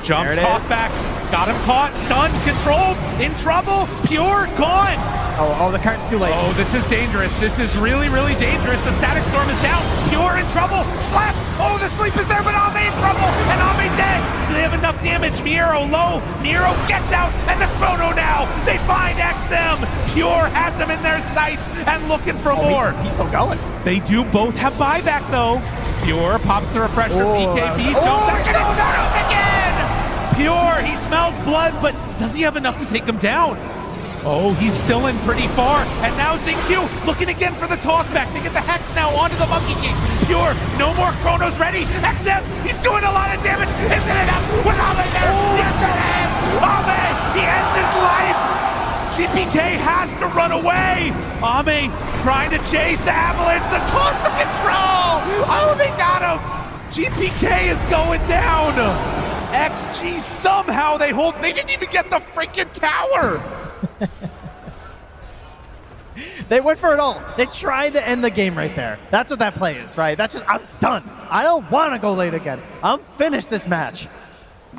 Jumps, toss back, got him caught, stunned, controlled, in trouble, Pure, gone. Oh, the current's too late. Oh, this is dangerous. This is really, really dangerous. The Static Storm is down. Pure in trouble. Slap. Oh, the sleep is there, but Ame in trouble. And Ame dead. Do they have enough damage? Miero low. Miero gets out. And the chrono now. They find XM. Pure has him in their sights and looking for more. He's still going. They do both have buyback, though. Pure pops the refresher. BKB jumps back. And Thanos again. Pure. He smells blood, but does he have enough to take him down? Oh, he's still in pretty far, and now Xingqiu looking again for the toss back. They get the Hex now onto the Monkey King. Pure, no more chronos ready. XM, he's doing a lot of damage. Isn't it enough with Ame there? Yes, it is. Ame, he ends his life GPK has to run away. Ame trying to chase the Avalanche. The toss the control. Oh, they got him. GPK is going down. XG somehow they hold. They didn't even get the freaking tower. They went for it all. They tried to end the game right there. That's what that play is, right? That's just, I'm done. I don't want to go late again. I'm finished this match.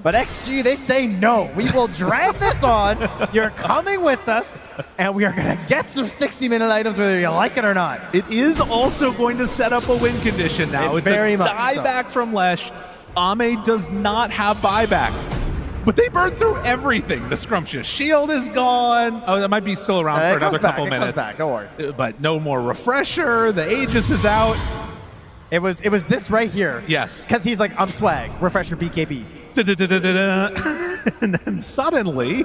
But XG, they say no. We will drag this on. You're coming with us, and we are going to get some 60-minute items whether you like it or not. It is also going to set up a win condition now. It's very a much dieback from Lesh. Ame does not have buyback. But they burned through everything. The Skirmishes shield is gone. Oh, that might be still around for another couple minutes. It comes back, don't worry. But no more refresher. The Aegis is out. It was this right here. Yes. Because he's like, I'm swag. Refresher BKB. And then suddenly,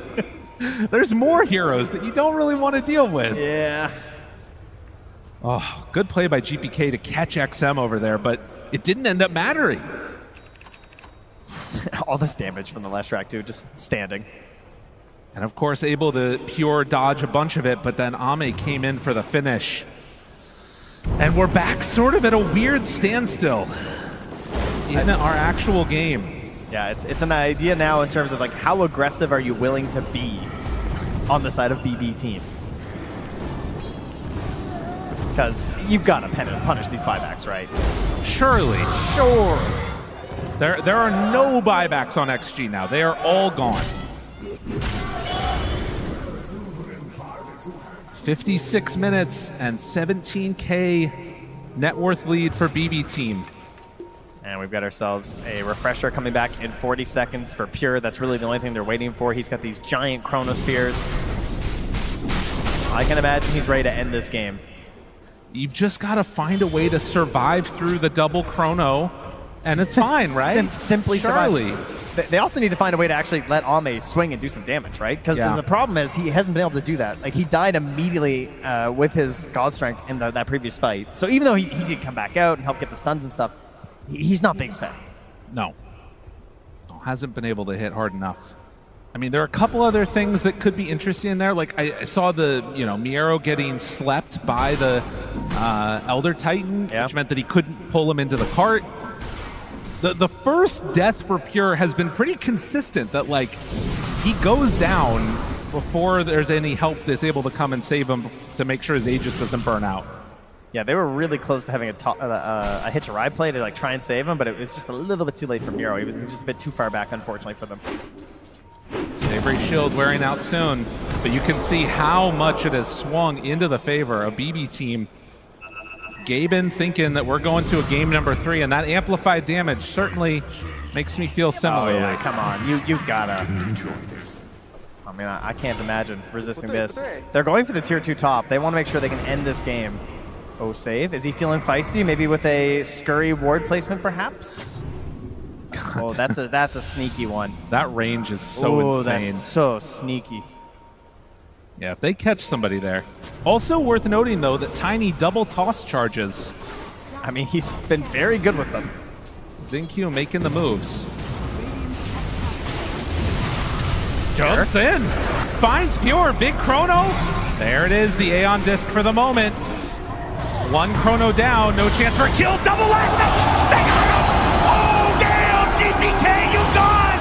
there's more heroes that you don't really want to deal with. Yeah. Oh, good play by GPK to catch XM over there, but it didn't end up mattering. All this damage from the last track, too, just standing. And of course, able to pure dodge a bunch of it, but then Ame came in for the finish. And we're back sort of at a weird standstill in our actual game. Yeah, it's an idea now in terms of like how aggressive are you willing to be on the side of BB team? Because you've got to punish these buybacks, right? Surely. Sure. There are no buybacks on XG now. They are all gone. 56 minutes and 17K net worth lead for BB team. And we've got ourselves a refresher coming back in 40 seconds for Pure. That's really the only thing they're waiting for. He's got these giant chronospheres. I can imagine he's ready to end this game. You've just got to find a way to survive through the double chrono, and it's fine, right? Simply survive. They also need to find a way to actually let Ame swing and do some damage, right? Because the problem is he hasn't been able to do that. Like, he died immediately with his God Strength in that previous fight. So even though he did come back out and help get the stuns and stuff, he's not Big Sven. No. Hasn't been able to hit hard enough. I mean, there are a couple other things that could be interesting in there. Like, I saw the, Miero getting slept by the Elder Titan, which meant that he couldn't pull him into the cart. The first death for Pure has been pretty consistent, that, like, he goes down before there's any help that's able to come and save him to make sure his Aegis doesn't burn out. Yeah, they were really close to having a hitch a ride play to like try and save him, but it was just a little bit too late for Miero. He was just a bit too far back, unfortunately, for them. Sabre Shield wearing out soon, but you can see how much it has swung into the favor of BB team. Gaben thinking that we're going to a game number 3, and that amplified damage certainly makes me feel similarly. Oh, yeah, come on. You gotta enjoy this. I mean, I can't imagine resisting this. They're going for the tier 2 top. They want to make sure they can end this game. Oh, save. Is he feeling feisty? Maybe with a scurry ward placement, perhaps? Oh, that's a sneaky one. That range is so insane. That's so sneaky. Yeah, if they catch somebody there. Also worth noting, though, that Tiny double toss charges. I mean, he's been very good with them. Xingqiu making the moves. Jumps in. Finds Pure. Big chrono. There it is, the Aeon disc for the moment. One chrono down, no chance for a kill. Double lasso! They got him! Oh, damn! GPK, you gone!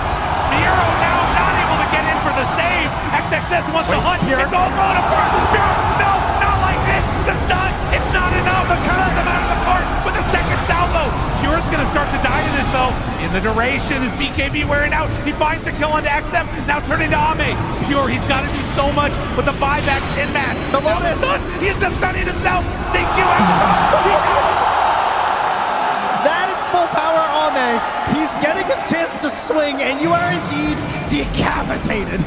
Miero now not able to get in for the save. XXS wants to hunt. It's all falling apart. Miero, no, not like this. The stun, it's not enough. The curls him out of the park with a second salvo. Pure's gonna start to die in this, though. In the duration, is BKB wearing out. He finds the kill onto XM. Now turning to Ame. Pure, he's got to do so much with the buyback in mass. The Lotus, he's just stunning himself. Xingqiu That is full power Ame. He's getting his chance to swing, and you are indeed decapitated.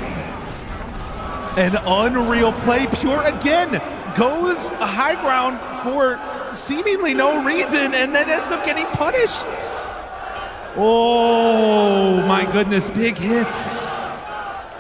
An unreal play. Pure again goes a high ground for seemingly no reason and then ends up getting punished. Oh my goodness, big hits.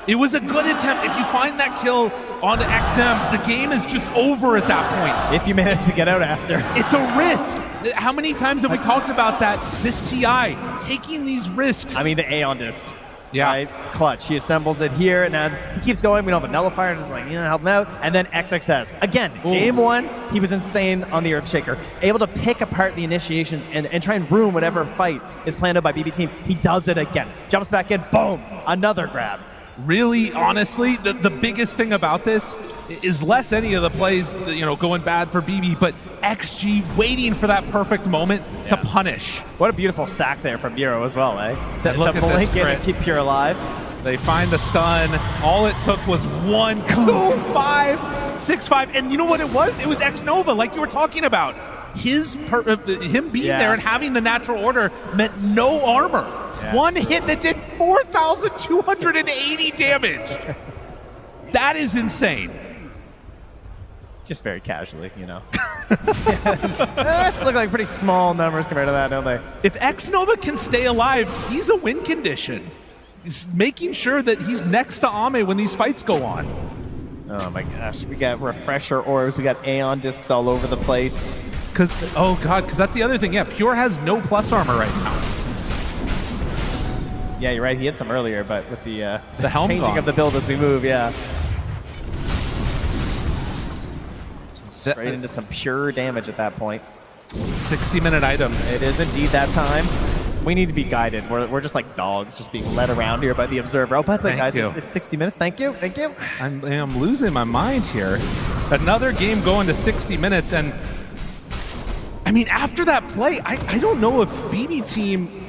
It was a good attempt. If you find that kill onto XM, the game is just over at that point. If you manage to get out after. It's a risk. How many times have we talked about that, this TI, taking these risks? I mean, the Aeon disc. Yeah. Right? Clutch. He assembles it here, and now he keeps going. We don't have a nullifier, just like, help him out. And then XXS. Again, game one, he was insane on the Earthshaker. Able to pick apart the initiations and try and ruin whatever fight is planned out by BB Team. He does it again. Jumps back in, boom, another grab. Really, honestly, the biggest thing about this is less any of the plays, going bad for BB, but XG waiting for that perfect moment to punish. What a beautiful sack there from Miro as well, eh? To blink in and keep Pure alive. They find the stun. All it took was 1, 2, 5, 6, 5, and you know what it was? It was Xnova, like you were talking about. Him being there and having the natural order meant no armor. Yeah. One hit that did 4,280 damage. That is insane. Just very casually, The rest look like pretty small numbers compared to that, don't they? If Xnova can stay alive, he's a win condition. He's making sure that he's next to Ame when these fights go on. Oh my gosh, we got refresher orbs, we got Aeon discs all over the place. Because that's the other thing. Yeah, Pure has no plus armor right now. Yeah, you're right. He had some earlier, but with the helm changing of the build as we move, Straight into some pure damage at that point. 60-minute items. It is indeed that time. We need to be guided. We're just like dogs, just being led around here by the observer. Oh, by the way, guys, it's 60 minutes. Thank you. I'm losing my mind here. Another game going to 60 minutes, and I mean, after that play, I don't know if BB Team.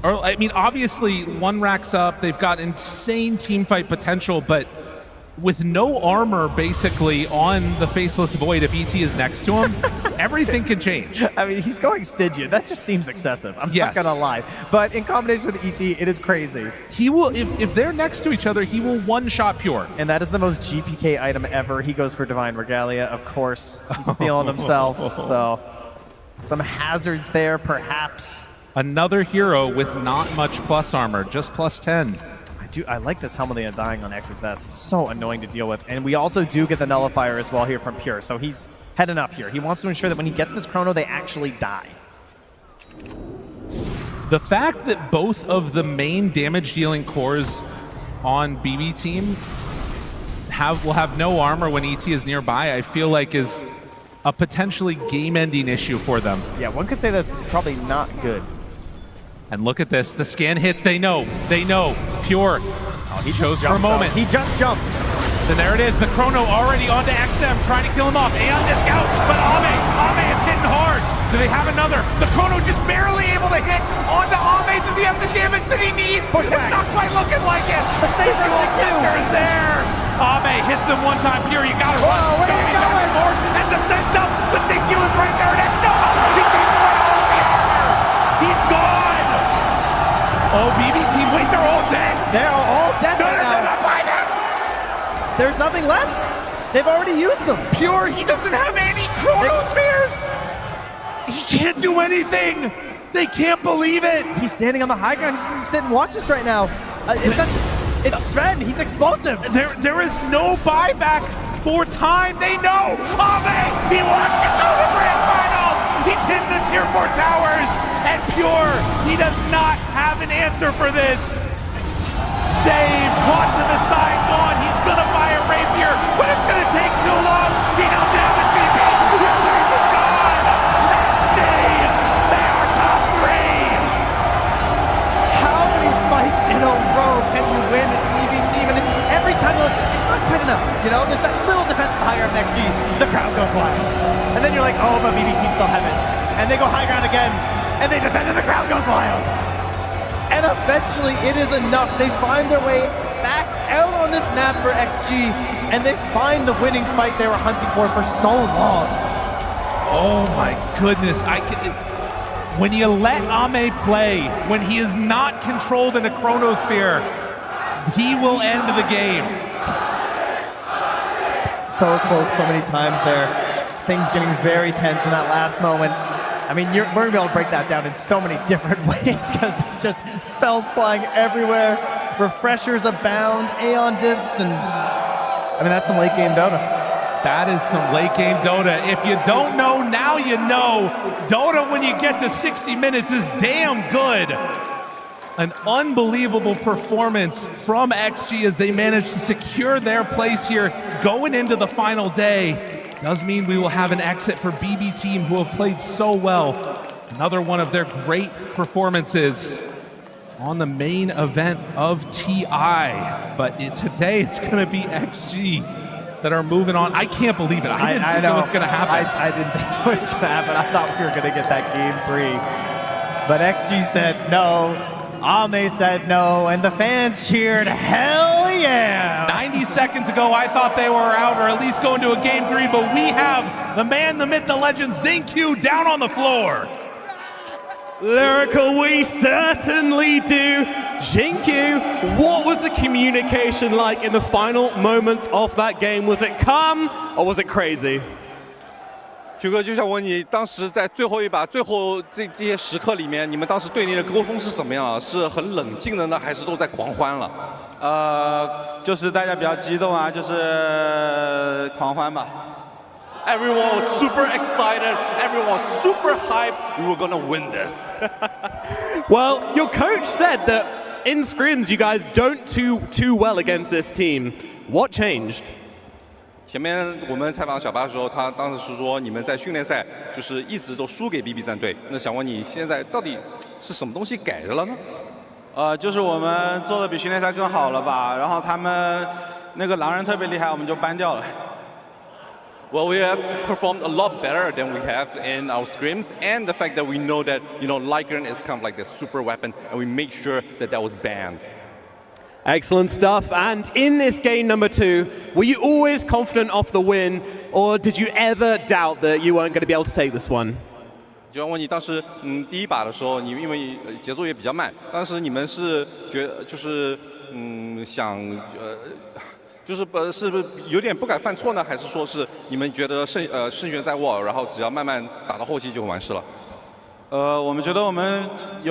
Obviously, one racks up. They've got insane teamfight potential, but with no armor basically on the Faceless Void, if ET is next to him, everything can change. I mean, he's going Stygian. That just seems excessive. I'm not going to lie. But in combination with ET, it is crazy. He will, if they're next to each other, he will one-shot Pure. And that is the most GPK item ever. He goes for Divine Regalia, of course. He's feeling himself. So some hazards there, perhaps. Another hero with not much plus armor, just plus 10. I like this Helmet dying on XXS. It's so annoying to deal with. And we also do get the nullifier as well here from Pure. So he's had enough here. He wants to ensure that when he gets this chrono, they actually die. The fact that both of the main damage-dealing cores on BB Team will have no armor when ET is nearby, I feel like is a potentially game-ending issue for them. Yeah, one could say that's probably not good. And look at this. The scan hits. They know. Pure. Oh, he chose for a moment. He just jumped. Then there it is. The chrono already onto XM, trying to kill him off. Aeon disc out, but Ame is hitting hard. Do they have another? The chrono just barely able to hit onto Ame. Does he have the damage that he needs? It's not quite looking like it. The safer sector is there. Ame hits him one time. Pure, you gotta run. Where are you going? Ends up sends up, but ZQ is right there. And Xnova, he takes away all of the armor. He's gone. Oh, BB Team, wait, they're all dead. They're all dead right now. Not by them. There's nothing left. They've already used them. Pure, he doesn't have any chronospheres. He can't do anything. They can't believe it. He's standing on the high ground. He's just sit and watch this right now. It's Sven. He's explosive. There is no buyback for time. They know. Ame, he wants to go to the grand finals. He's hitting the tier 4 towers. And Pure, he does not have an answer for this. Save, caught to the side, gone. He's gonna buy a rapier, but it's gonna take too long. He doesn't have a TP. Your place is gone. And they are top 3. How many fights in a row can you win as BB Team? And every time it's not quite enough. There's that little defense higher up next G. The crowd goes wild. And then you're like, oh, but BB Team still have it. And they go high ground again. And they defend and the crowd goes wild. And eventually it is enough. They find their way back out on this map for XG, and they find the winning fight they were hunting for so long. Oh my goodness. When you let Ame play, when he is not controlled in a chronosphere, he will end the game. So close so many times there. Things getting very tense in that last moment. I mean, we're going to be able to break that down in so many different ways because there's just spells flying everywhere, refreshers abound, Aeon discs, and I mean, that's some late game Dota. That is some late game Dota. If you don't know, now you know. Dota, when you get to 60 minutes, is damn good. An unbelievable performance from XG as they managed to secure their place here going into the final day. Does mean we will have an exit for BB Team, who have played so well. Another one of their great performances on the main event of TI. But today it's going to be XG that are moving on. I can't believe it. I didn't think it was going to happen. I didn't think it was going to happen. I thought we were going to get that game 3. But XG said no. Ame said no, and the fans cheered, hell yeah! 90 seconds ago, I thought they were out, or at least going to a game 3, but we have the man, the myth, the legend, Xingqiu down on the floor. Lyrical, we certainly do. Xingqiu, what was the communication like in the final moments of that game? Was it calm or was it crazy? Q 哥就想问你，当时在最后一把、最后这些时刻里面，你们当时对内的沟通是什么样啊？是很冷静的呢，还是都在狂欢了？就是大家比较激动啊，就是狂欢吧。Everyone was super excited. Everyone was super hyped. We were gonna win this. Well, your coach said that in scrims you guys don't do too well against this team. What changed? 前面我们采访小巴的时候，他当时是说你们在训练赛就是一直都输给 BB 战队。那想问你现在到底是什么东西改了呢？就是我们做的比训练赛更好了吧，然后他们那个狼人特别厉害，我们就ban掉了。Well, we have performed a lot better than we have in our scrims, and the fact that we know that Lycan is kind of like the super weapon, and we made sure that that was banned. Excellent stuff. And in this game number 2, were you always confident of the win, or did you ever doubt that you weren't going to be able to take this one? 就想问你，当时第一把的时候，你因为节奏也比较慢，当时你们是想是不是有点不敢犯错呢？还是说是你们觉得胜券在握，然后只要慢慢打到后期就完事了？我们觉得我们有。